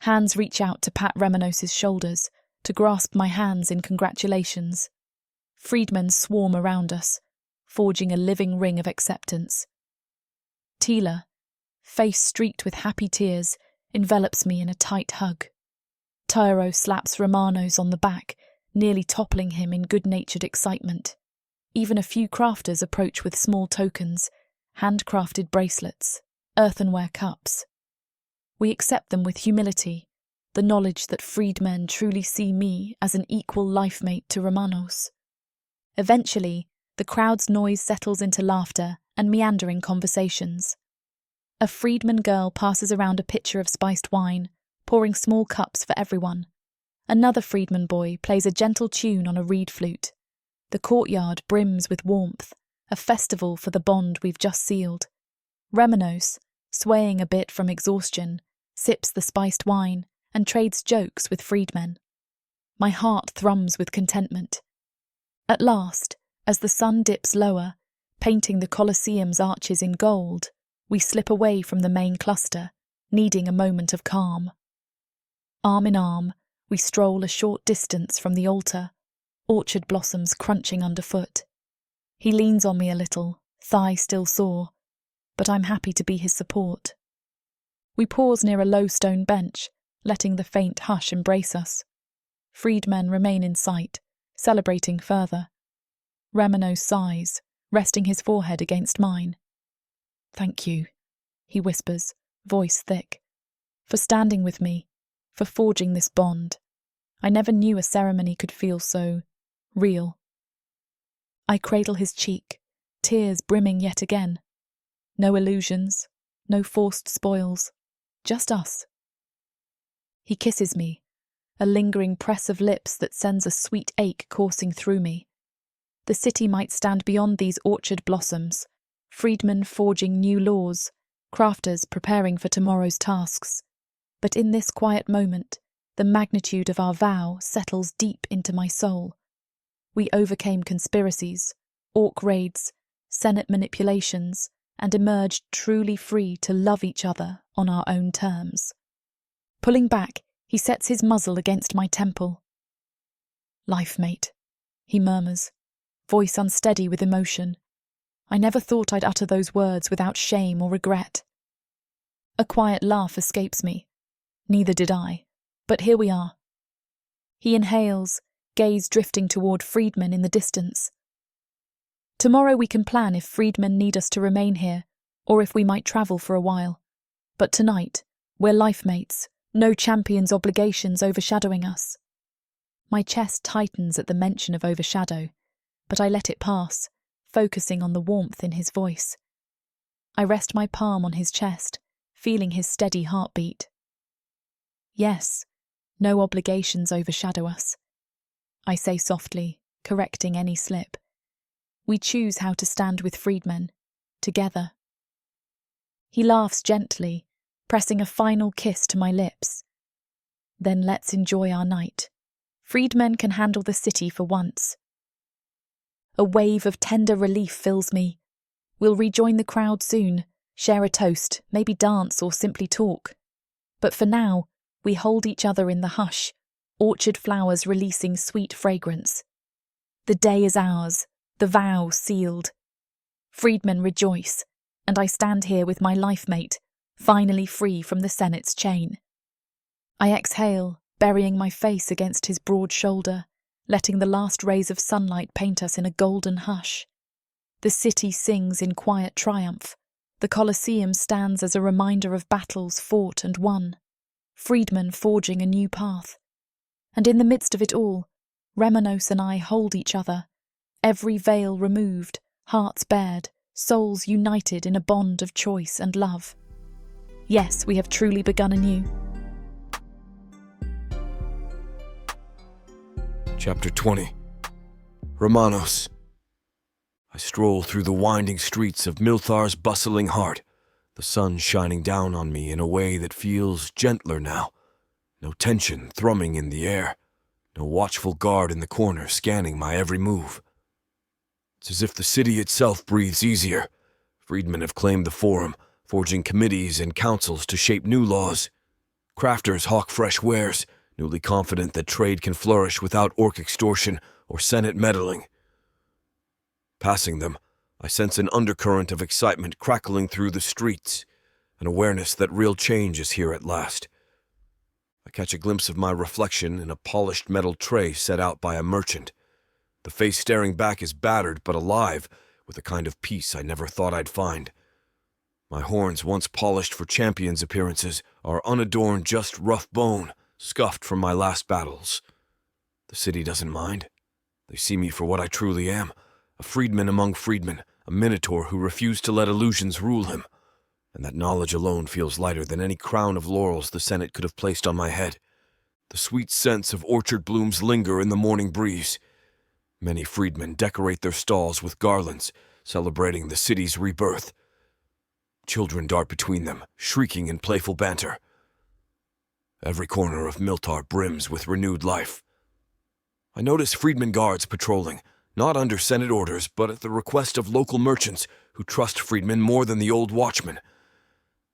Speaker 1: Hands reach out to pat Remanos' shoulders, to grasp my hands in congratulations. Freedmen swarm around us, forging a living ring of acceptance. Tila, face streaked with happy tears, envelops me in a tight hug. Tyro slaps Remanos on the back, nearly toppling him in good-natured excitement. Even a few crafters approach with small tokens, handcrafted bracelets, earthenware cups. We accept them with humility, the knowledge that freedmen truly see me as an equal lifemate to Remanos. Eventually, the crowd's noise settles into laughter and meandering conversations. A freedman girl passes around a pitcher of spiced wine, pouring small cups for everyone. Another freedman boy plays a gentle tune on a reed flute. The courtyard brims with warmth, a festival for the bond we've just sealed. Remanos, swaying a bit from exhaustion, sips the spiced wine and trades jokes with freedmen. My heart thrums with contentment. At last, as the sun dips lower, painting the Colosseum's arches in gold, we slip away from the main cluster, needing a moment of calm. Arm in arm, we stroll a short distance from the altar, orchard blossoms crunching underfoot. He leans on me a little, thigh still sore, but I'm happy to be his support. We pause near a low stone bench, letting the faint hush embrace us. Freedmen remain in sight, celebrating further. Remanos sighs, resting his forehead against mine. Thank you, he whispers, voice thick, for standing with me, for forging this bond. I never knew a ceremony could feel so real. I cradle his cheek, tears brimming yet again. No illusions, no forced spoils, just us. He kisses me, a lingering press of lips that sends a sweet ache coursing through me. The city might stand beyond these orchard blossoms, freedmen forging new laws, crafters preparing for tomorrow's tasks. But in this quiet moment, the magnitude of our vow settles deep into my soul. We overcame conspiracies, orc raids, Senate manipulations, and emerged truly free to love each other on our own terms. Pulling back, he sets his muzzle against my temple. Lifemate, he murmurs, voice unsteady with emotion. I never thought I'd utter those words without shame or regret. A quiet laugh escapes me. Neither did I, but here we are. He inhales, gaze drifting toward freedmen in the distance. Tomorrow we can plan if freedmen need us to remain here, or if we might travel for a while. But tonight, we're lifemates, no champion's obligations overshadowing us. My chest tightens at the mention of overshadow, but I let it pass, focusing on the warmth in his voice. I rest my palm on his chest, feeling his steady heartbeat. Yes, no obligations overshadow us. I say softly, correcting any slip. We choose how to stand with freedmen, together. He laughs gently, pressing a final kiss to my lips. Then let's enjoy our night. Freedmen can handle the city for once. A wave of tender relief fills me. We'll rejoin the crowd soon, share a toast, maybe dance or simply talk. But for now, we hold each other in the hush, orchard flowers releasing sweet fragrance. The day is ours, the vow sealed. Freedmen rejoice, and I stand here with my lifemate, finally free from the Senate's chain. I exhale, burying my face against his broad shoulder, letting the last rays of sunlight paint us in a golden hush. The city sings in quiet triumph. The Colosseum stands as a reminder of battles fought and won, freedmen forging a new path. And in the midst of it all, Remanos and I hold each other, every veil removed, hearts bared, souls united in a bond of choice and love. Yes, we have truly begun anew.
Speaker 2: Chapter 20. Remanos. I stroll through the winding streets of Milthar's bustling heart, the sun shining down on me in a way that feels gentler now. No tension thrumming in the air, no watchful guard in the corner scanning my every move. It's as if the city itself breathes easier. Freedmen have claimed the forum, forging committees and councils to shape new laws. Crafters hawk fresh wares, newly confident that trade can flourish without orc extortion or Senate meddling. Passing them, I sense an undercurrent of excitement crackling through the streets, an awareness that real change is here at last. I catch a glimpse of my reflection in a polished metal tray set out by a merchant. The face staring back is battered but alive, with a kind of peace I never thought I'd find. My horns, once polished for champions' appearances, are unadorned, just rough bone, scuffed from my last battles. The city doesn't mind. They see me for what I truly am, a freedman among freedmen, a minotaur who refused to let illusions rule him. And that knowledge alone feels lighter than any crown of laurels the Senate could have placed on my head. The sweet scents of orchard blooms linger in the morning breeze. Many freedmen decorate their stalls with garlands, celebrating the city's rebirth. Children dart between them, shrieking in playful banter. Every corner of Milthar brims with renewed life. I notice freedmen guards patrolling, not under Senate orders, but at the request of local merchants who trust freedmen more than the old watchmen.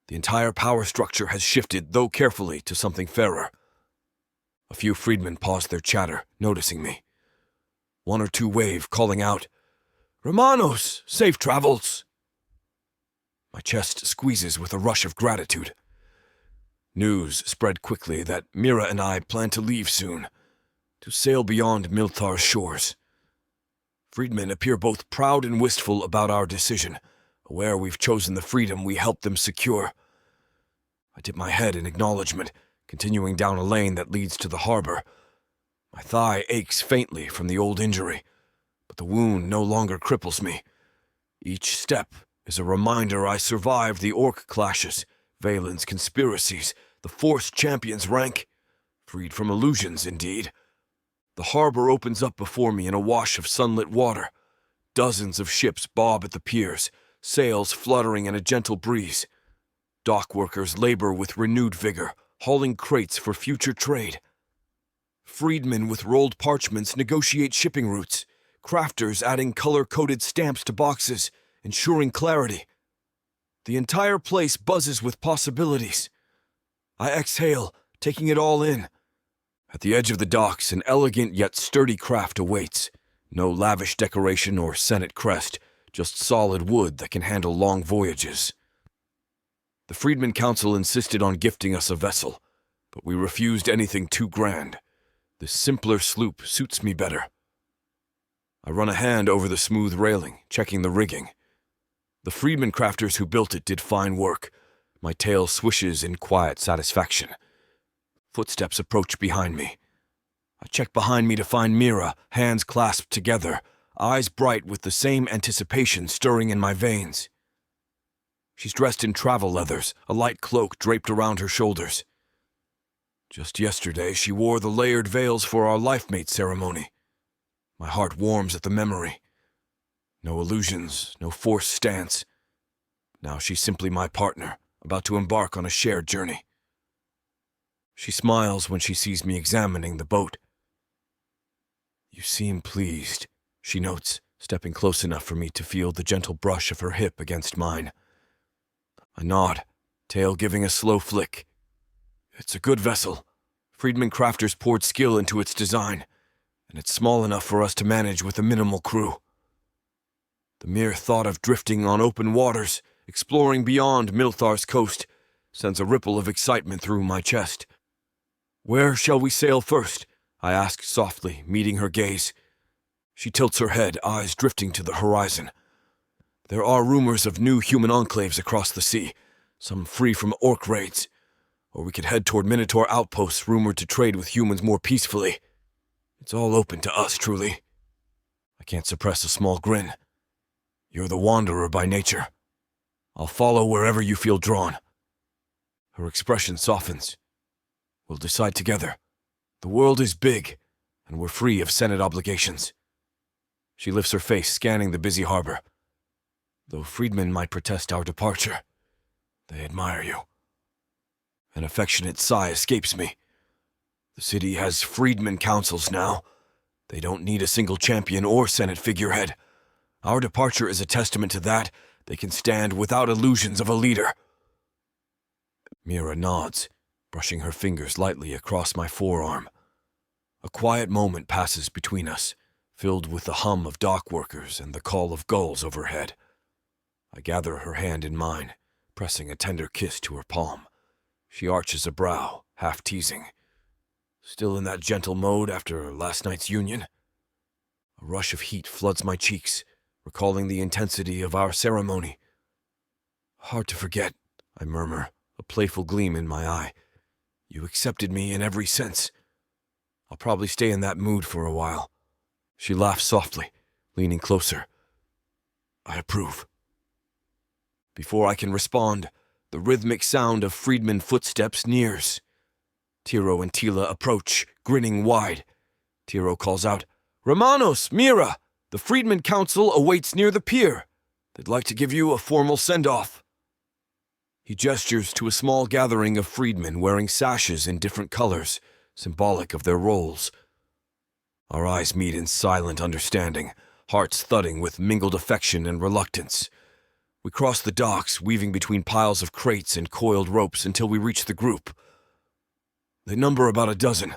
Speaker 2: The entire power structure has shifted, though carefully, to something fairer. A few freedmen pause their chatter, noticing me. One or two wave, calling out, "Remanos, safe travels!" My chest squeezes with a rush of gratitude. News spread quickly that Mira and I plan to leave soon, to sail beyond Milthar's shores. Freedmen appear both proud and wistful about our decision, aware we've chosen the freedom we helped them secure. I dip my head in acknowledgement, continuing down a lane that leads to the harbor. My thigh aches faintly from the old injury, but the wound no longer cripples me. Each step is a reminder I survived the orc clashes, Valen's conspiracies, the forced champion's rank. Freed from illusions, indeed. The harbor opens up before me in a wash of sunlit water. Dozens of ships bob at the piers, sails fluttering in a gentle breeze. Dock workers labor with renewed vigor, hauling crates for future trade. Freedmen with rolled parchments negotiate shipping routes, crafters adding color-coded stamps to boxes, ensuring clarity. The entire place buzzes with possibilities. I exhale, taking it all in. At the edge of the docks, an elegant yet sturdy craft awaits. No lavish decoration or Senate crest, just solid wood that can handle long voyages. The Freedmen Council insisted on gifting us a vessel, but we refused anything too grand. This simpler sloop suits me better. I run a hand over the smooth railing, checking the rigging. The Freedmen crafters who built it did fine work. My tail swishes in quiet satisfaction. Footsteps approach behind me. I check behind me to find Mira, hands clasped together, eyes bright with the same anticipation stirring in my veins. She's dressed in travel leathers, a light cloak draped around her shoulders. Just yesterday, she wore the layered veils for our lifemate ceremony. My heart warms at the memory. No illusions, no forced stance. Now she's simply my partner, about to embark on a shared journey. She smiles when she sees me examining the boat. "You seem pleased," she notes, stepping close enough for me to feel the gentle brush of her hip against mine. I nod, tail giving a slow flick. It's a good vessel. Freedman crafters poured skill into its design, and it's small enough for us to manage with a minimal crew. The mere thought of drifting on open waters, exploring beyond Milthar's coast, sends a ripple of excitement through my chest. "Where shall we sail first?" I ask softly, meeting her gaze. She tilts her head, eyes drifting to the horizon. There are rumors of new human enclaves across the sea, some free from orc raids. Or we could head toward minotaur outposts rumored to trade with humans more peacefully. It's all open to us, truly. I can't suppress a small grin. You're the wanderer by nature. I'll follow wherever you feel drawn. Her expression softens. We'll decide together. The world is big, and we're free of Senate obligations. She lifts her face, scanning the busy harbor. Though freedmen might protest our departure, they admire you. An affectionate sigh escapes me. The city has freedmen councils now. They don't need a single champion or Senate figurehead. Our departure is a testament to that. They can stand without illusions of a leader. Mira nods, brushing her fingers lightly across my forearm. A quiet moment passes between us, filled with the hum of dock workers and the call of gulls overhead. I gather her hand in mine, pressing a tender kiss to her palm. She arches a brow, half teasing. Still in that gentle mode after last night's union? A rush of heat floods my cheeks, recalling the intensity of our ceremony. Hard to forget, I murmur, a playful gleam in my eye. You accepted me in every sense. I'll probably stay in that mood for a while. She laughs softly, leaning closer. I approve. Before I can respond, the rhythmic sound of freedman footsteps nears. Tiro and Tila approach, grinning wide. Tiro calls out, "Remanos, Mira! The Freedmen Council awaits near the pier. They'd like to give you a formal send-off." He gestures to a small gathering of freedmen wearing sashes in different colors, symbolic of their roles. Our eyes meet in silent understanding, hearts thudding with mingled affection and reluctance. We cross the docks, weaving between piles of crates and coiled ropes until we reach the group. They number about a dozen,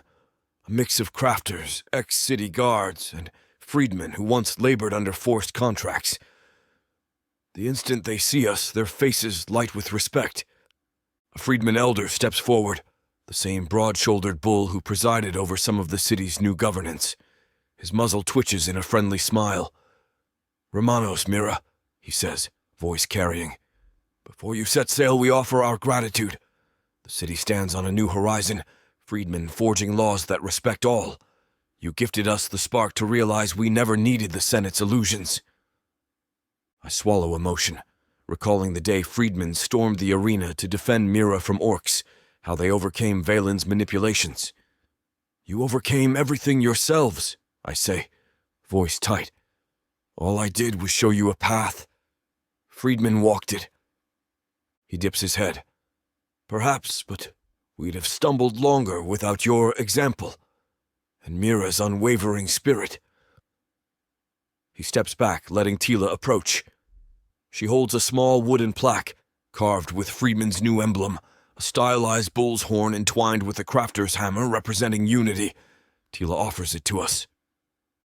Speaker 2: a mix of crafters, ex-city guards, and freedmen who once labored under forced contracts. The instant they see us, their faces light with respect. A freedman elder steps forward, the same broad-shouldered bull who presided over some of the city's new governance. His muzzle twitches in a friendly smile. "Remanos, Mira," he says, voice carrying. "Before you set sail, we offer our gratitude. The city stands on a new horizon, freedmen forging laws that respect all. You gifted us the spark to realize we never needed the Senate's illusions." I swallow emotion, recalling the day freedmen stormed the arena to defend Mira from orcs, how they overcame Valen's manipulations. "You overcame everything yourselves," I say, voice tight. "All I did was show you a path. Freedmen walked it." He dips his head. "Perhaps, but we'd have stumbled longer without your example and Mira's unwavering spirit." He steps back, letting Tila approach. She holds a small wooden plaque, carved with Freedman's new emblem, a stylized bull's horn entwined with a crafter's hammer representing unity. Tila offers it to us.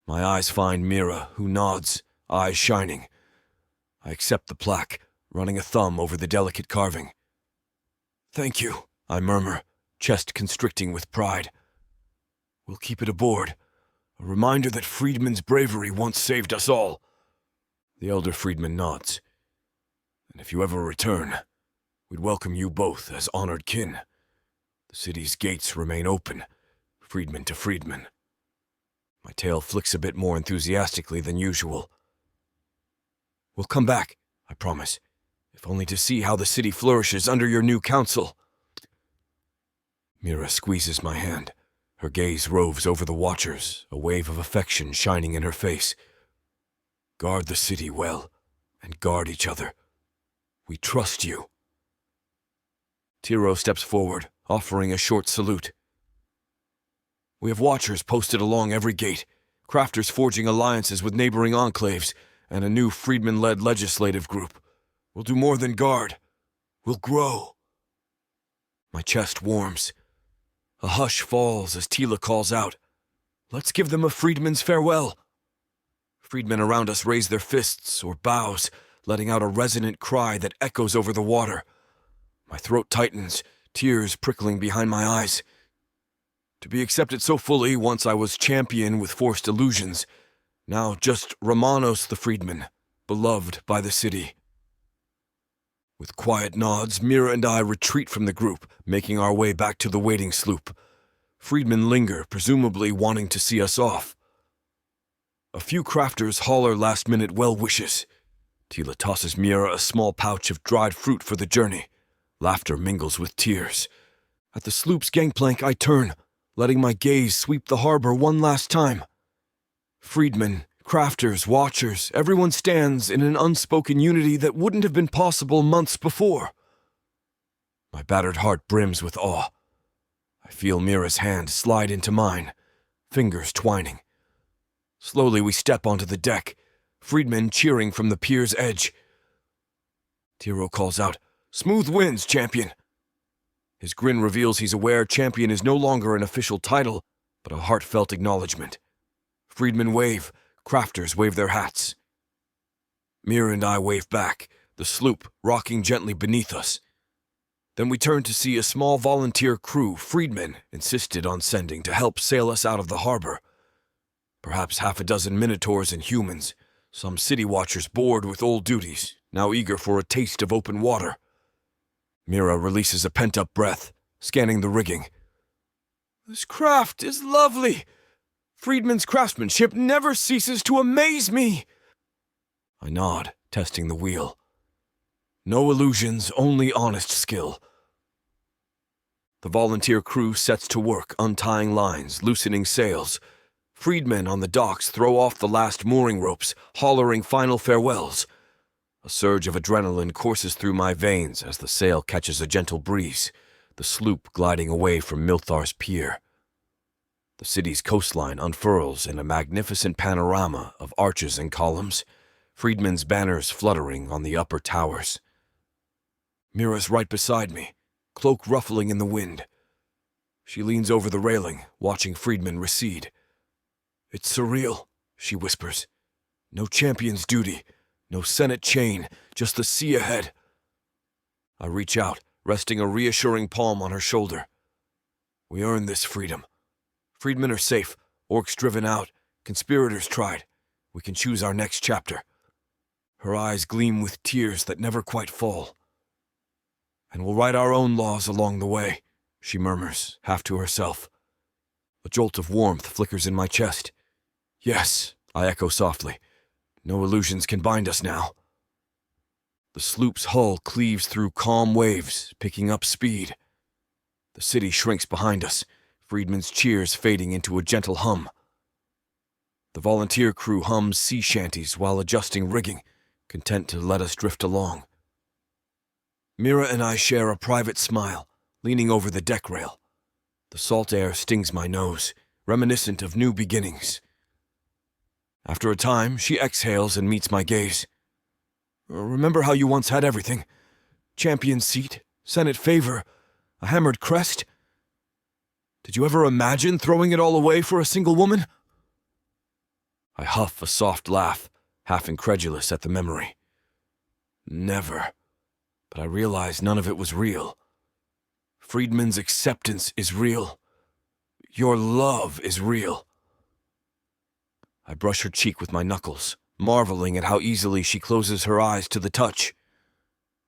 Speaker 2: My eyes find Mira, who nods, eyes shining. I accept the plaque, running a thumb over the delicate carving. "Thank you," I murmur, chest constricting with pride. "We'll keep it aboard, a reminder that Freedman's bravery once saved us all." The elder freedman nods. "And if you ever return, we'd welcome you both as honored kin. The city's gates remain open, freedman to freedman." My tail flicks a bit more enthusiastically than usual. "We'll come back, I promise, if only to see how the city flourishes under your new council." Mira squeezes my hand. Her gaze roves over the watchers, a wave of affection shining in her face. "Guard the city well, and guard each other. We trust you." Tiro steps forward, offering a short salute. "We have watchers posted along every gate, crafters forging alliances with neighboring enclaves, and a new freedman-led legislative group. We'll do more than guard. We'll grow. My chest warms. A hush falls as Tila calls out, "Let's give them a freedman's farewell." Freedmen around us raise their fists or bows, letting out a resonant cry that echoes over the water. My throat tightens, tears prickling behind my eyes. To be accepted so fully, once I was champion with forced illusions, now just Romanos the freedman, beloved by the city. With quiet nods, Mira and I retreat from the group, making our way back to the waiting sloop. Freedmen linger, presumably wanting to see us off. A few crafters holler last-minute well wishes. Tila tosses Mira a small pouch of dried fruit for the journey. Laughter mingles with tears. At the sloop's gangplank, I turn, letting my gaze sweep the harbor one last time. Freedmen, crafters, watchers, everyone stands in an unspoken unity that wouldn't have been possible months before. My battered heart brims with awe. I feel Mira's hand slide into mine, fingers twining. Slowly we step onto the deck, freedmen cheering from the pier's edge. Tiro calls out, "Smooth winds, champion." His grin reveals he's aware champion is no longer an official title, but a heartfelt acknowledgement. Freedmen wave, crafters wave their hats. Mira and I wave back, the sloop rocking gently beneath us. Then we turn to see a small volunteer crew freedmen insisted on sending to help sail us out of the harbor. Perhaps half a dozen minotaurs and humans, some city watchers bored with old duties, now eager for a taste of open water. Mira releases a pent-up breath, scanning the rigging. "This craft is lovely. Freedman's craftsmanship never ceases to amaze me." I nod, testing the wheel. No illusions, only honest skill. The volunteer crew sets to work, untying lines, loosening sails. Freedmen on the docks throw off the last mooring ropes, hollering final farewells. A surge of adrenaline courses through my veins as the sail catches a gentle breeze, the sloop gliding away from Milthar's pier. The city's coastline unfurls in a magnificent panorama of arches and columns, freedmen's banners fluttering on the upper towers. Mira's right beside me, cloak ruffling in the wind. She leans over the railing, watching freedmen recede. "It's surreal," she whispers. "No champion's duty, no Senate chain, just the sea ahead." I reach out, resting a reassuring palm on her shoulder. "We earned this freedom. Freedmen are safe, orcs driven out, conspirators tried. We can choose our next chapter." Her eyes gleam with tears that never quite fall. "And we'll write our own laws along the way," she murmurs, half to herself. A jolt of warmth flickers in my chest. "Yes," I echo softly. "No illusions can bind us now." The sloop's hull cleaves through calm waves, picking up speed. The city shrinks behind us, freedmen's cheers fading into a gentle hum. The volunteer crew hums sea shanties while adjusting rigging, content to let us drift along. Mira and I share a private smile, leaning over the deck rail. The salt air stings my nose, reminiscent of new beginnings. After a time, she exhales and meets my gaze. "Remember how you once had everything? Champion seat, Senate favor, a hammered crest? Did you ever imagine throwing it all away for a single woman?" I huff a soft laugh, half incredulous at the memory. "Never. But I realize none of it was real. Friedman's acceptance is real. Your love is real." I brush her cheek with my knuckles, marveling at how easily she closes her eyes to the touch.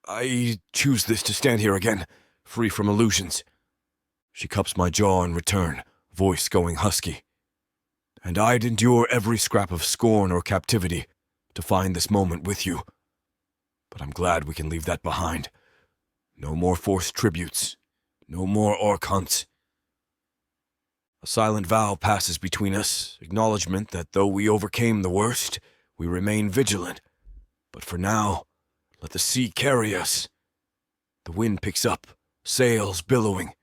Speaker 2: "I choose this to stand here again, free from illusions." She cups my jaw in return, voice going husky. "And I'd endure every scrap of scorn or captivity to find this moment with you. But I'm glad we can leave that behind. No more forced tributes. No more orc hunts." A silent vow passes between us, acknowledgement that though we overcame the worst, we remain vigilant. But for now, let the sea carry us. The wind picks up, sails billowing.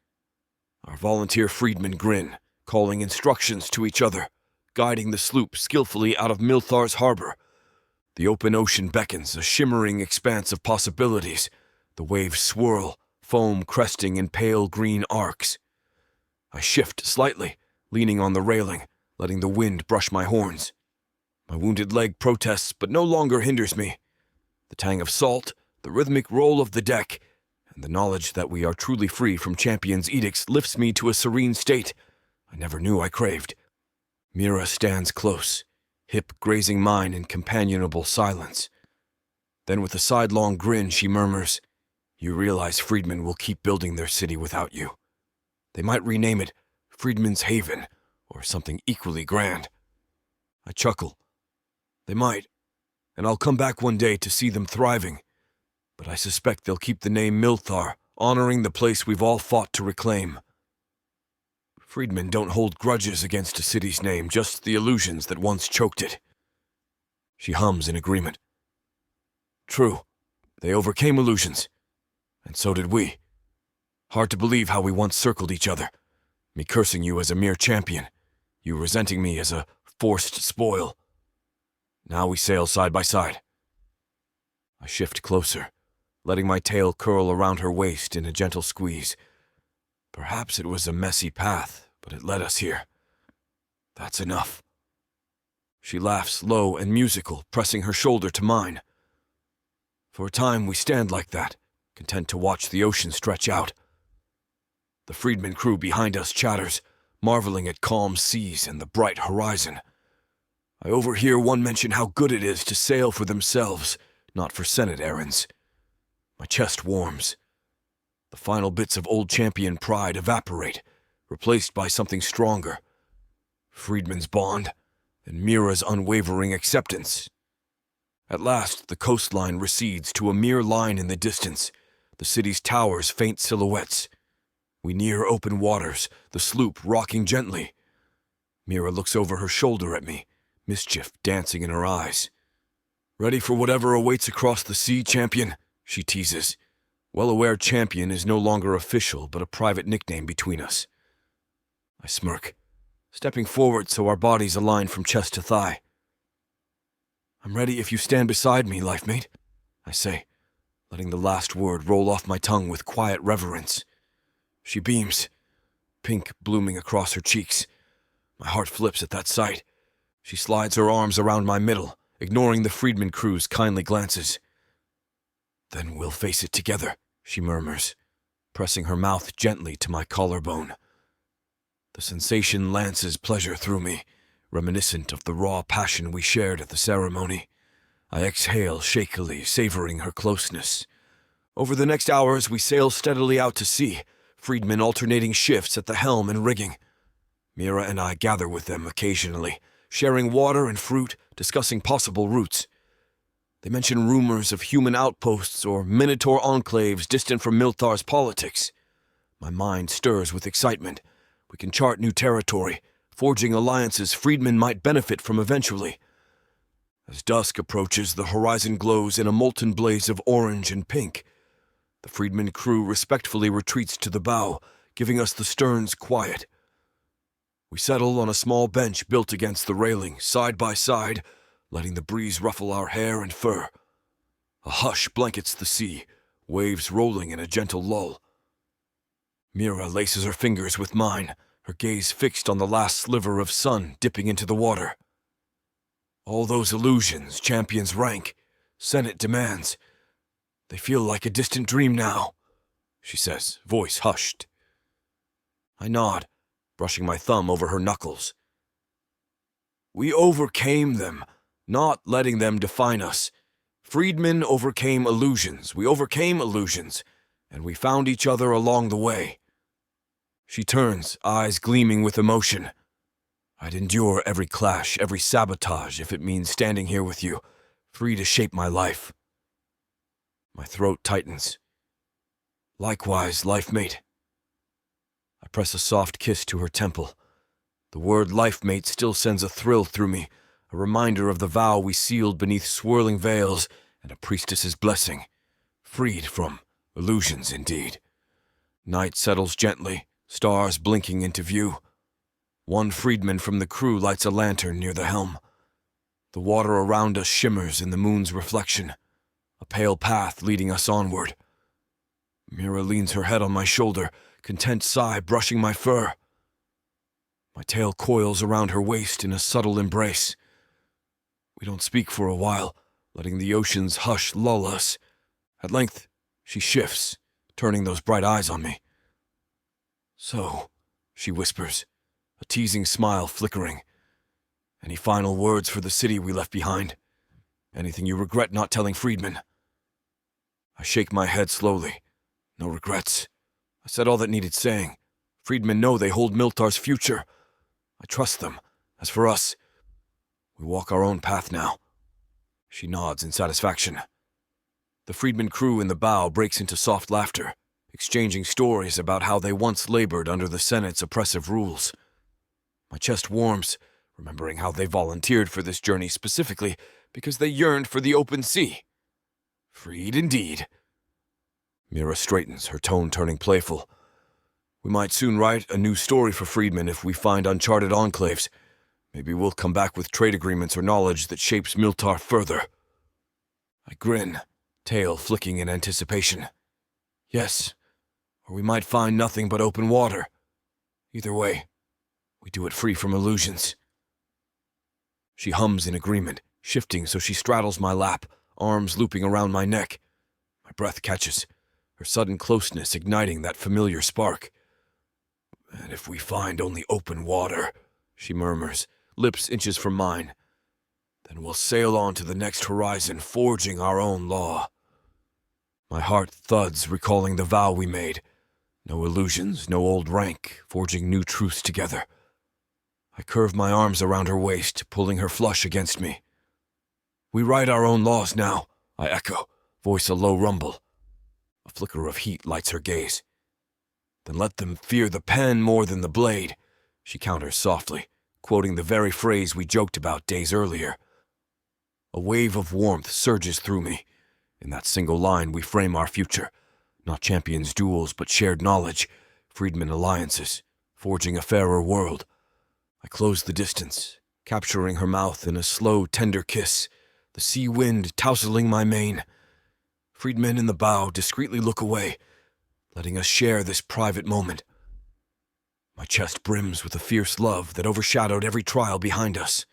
Speaker 2: Our volunteer freedmen grin, calling instructions to each other, guiding the sloop skillfully out of Milthar's harbor. The open ocean beckons, a shimmering expanse of possibilities. The waves swirl, foam cresting in pale green arcs. I shift slightly, leaning on the railing, letting the wind brush my horns. My wounded leg protests, but no longer hinders me. The tang of salt, the rhythmic roll of the deck, and the knowledge that we are truly free from Champion's edicts lifts me to a serene state I never knew I craved. Mira stands close, hip grazing mine in companionable silence. Then with a sidelong grin, she murmurs, "You realize Freedmen will keep building their city without you. They might rename it Freedman's Haven, or something equally grand." I chuckle. They might, and I'll come back one day to see them thriving. But I suspect they'll keep the name Milthar, honoring the place we've all fought to reclaim. Freedmen don't hold grudges against a city's name, just the illusions that once choked it. She hums in agreement. True, they overcame illusions, and so did we. Hard to believe how we once circled each other, me cursing you as a mere champion, you resenting me as a forced spoil. Now we sail side by side. I shift closer, letting my tail curl around her waist in a gentle squeeze. Perhaps it was a messy path, but it led us here. That's enough. She laughs low and musical, pressing her shoulder to mine. For a time we stand like that, content to watch the ocean stretch out. The Freedman crew behind us chatters, marveling at calm seas and the bright horizon. I overhear one mention how good it is to sail for themselves, not for Senate errands. My chest warms. The final bits of old champion pride evaporate, replaced by something stronger. Freedman's bond, and Mira's unwavering acceptance. At last, the coastline recedes to a mere line in the distance, the city's towers faint silhouettes. We near open waters, the sloop rocking gently. Mira looks over her shoulder at me, mischief dancing in her eyes. "Ready for whatever awaits across the sea, champion?" she teases. Well aware champion is no longer official, but a private nickname between us. I smirk, stepping forward so our bodies align from chest to thigh. "I'm ready if you stand beside me, lifemate," I say, letting the last word roll off my tongue with quiet reverence. She beams, pink blooming across her cheeks. My heart flips at that sight. She slides her arms around my middle, ignoring the Freedman crew's kindly glances. "Then we'll face it together," she murmurs, pressing her mouth gently to my collarbone. The sensation lances pleasure through me, reminiscent of the raw passion we shared at the ceremony. I exhale shakily, savoring her closeness. Over the next hours, we sail steadily out to sea, Freedmen alternating shifts at the helm and rigging. Mira and I gather with them occasionally, sharing water and fruit, discussing possible routes. They mention rumors of human outposts or minotaur enclaves distant from Milthar's politics. My mind stirs with excitement. We can chart new territory, forging alliances Freedmen might benefit from eventually. As dusk approaches, the horizon glows in a molten blaze of orange and pink. The Freedman crew respectfully retreats to the bow, giving us the stern's quiet. We settle on a small bench built against the railing, side by side, letting the breeze ruffle our hair and fur. A hush blankets the sea, waves rolling in a gentle lull. Mira laces her fingers with mine, her gaze fixed on the last sliver of sun dipping into the water. All those illusions, champion's rank, Senate demands, they feel like a distant dream now, she says, voice hushed. I nod, brushing my thumb over her knuckles. We overcame them, not letting them define us. Freedmen overcame illusions, we overcame illusions, and we found each other along the way. She turns, eyes gleaming with emotion. I'd endure every clash, every sabotage, if it means standing here with you, free to shape my life. My throat tightens. Likewise, lifemate. I press a soft kiss to her temple. The word lifemate still sends a thrill through me, a reminder of the vow we sealed beneath swirling veils and a priestess's blessing. Freed from illusions, indeed. Night settles gently, stars blinking into view. One freedman from the crew lights a lantern near the helm. The water around us shimmers in the moon's reflection, a pale path leading us onward. Mira leans her head on my shoulder, content sigh brushing my fur. My tail coils around her waist in a subtle embrace. We don't speak for a while, letting the ocean's hush lull us. At length, she shifts, turning those bright eyes on me. "So," she whispers, a teasing smile flickering. "Any final words for the city we left behind? Anything you regret not telling Friedman?" I shake my head slowly. No regrets. I said all that needed saying. Friedmen know they hold Milthar's future. I trust them. As for us, we walk our own path now. She nods in satisfaction. The Friedman crew in the bow breaks into soft laughter, exchanging stories about how they once labored under the Senate's oppressive rules. My chest warms, remembering how they volunteered for this journey specifically because they yearned for the open sea. Freed indeed. Mira straightens, her tone turning playful. We might soon write a new story for Friedman if we find uncharted enclaves. Maybe we'll come back with trade agreements or knowledge that shapes Milthar further. I grin, tail flicking in anticipation. Yes, or we might find nothing but open water. Either way, we do it free from illusions. She hums in agreement, shifting so she straddles my lap, arms looping around my neck. My breath catches, her sudden closeness igniting that familiar spark. "And if we find only open water," she murmurs, lips inches from mine, "then we'll sail on to the next horizon, forging our own law." My heart thuds, recalling the vow we made. No illusions, no old rank, forging new truths together. I curve my arms around her waist, pulling her flush against me. "We write our own laws now," I echo, voice a low rumble. A flicker of heat lights her gaze. "Then let them fear the pen more than the blade," she counters softly, quoting the very phrase we joked about days earlier. A wave of warmth surges through me. In that single line we frame our future. Not champions' duels, but shared knowledge, freedmen alliances, forging a fairer world. I close the distance, capturing her mouth in a slow, tender kiss, the sea wind tousling my mane. Freedmen in the bow discreetly look away, letting us share this private moment. My chest brims with a fierce love that overshadowed every trial behind us.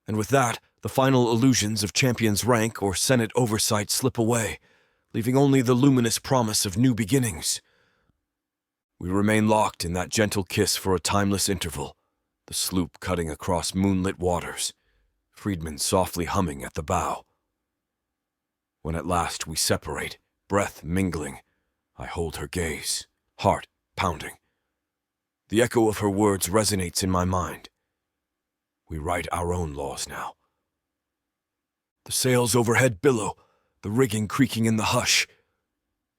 Speaker 2: And with that, the final illusions of champion's rank or Senate oversight slip away, leaving only the luminous promise of new beginnings. We remain locked in that gentle kiss for a timeless interval, the sloop cutting across moonlit waters, Friedman softly humming at the bow. When at last we separate, breath mingling, I hold her gaze, heart pounding. The echo of her words resonates in my mind. We write our own laws now. The sails overhead billow, the rigging creaking in the hush.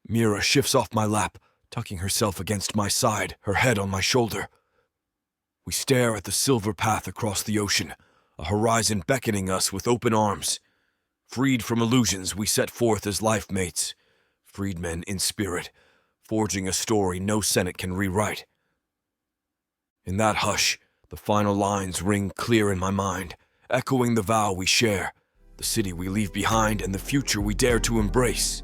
Speaker 2: Mira shifts off my lap, tucking herself against my side, her head on my shoulder. We stare at the silver path across the ocean, a horizon beckoning us with open arms. Freed from illusions, we set forth as lifemates, freedmen in spirit, forging a story no Senate can rewrite. In that hush, the final lines ring clear in my mind, echoing the vow we share, the city we leave behind and the future we dare to embrace.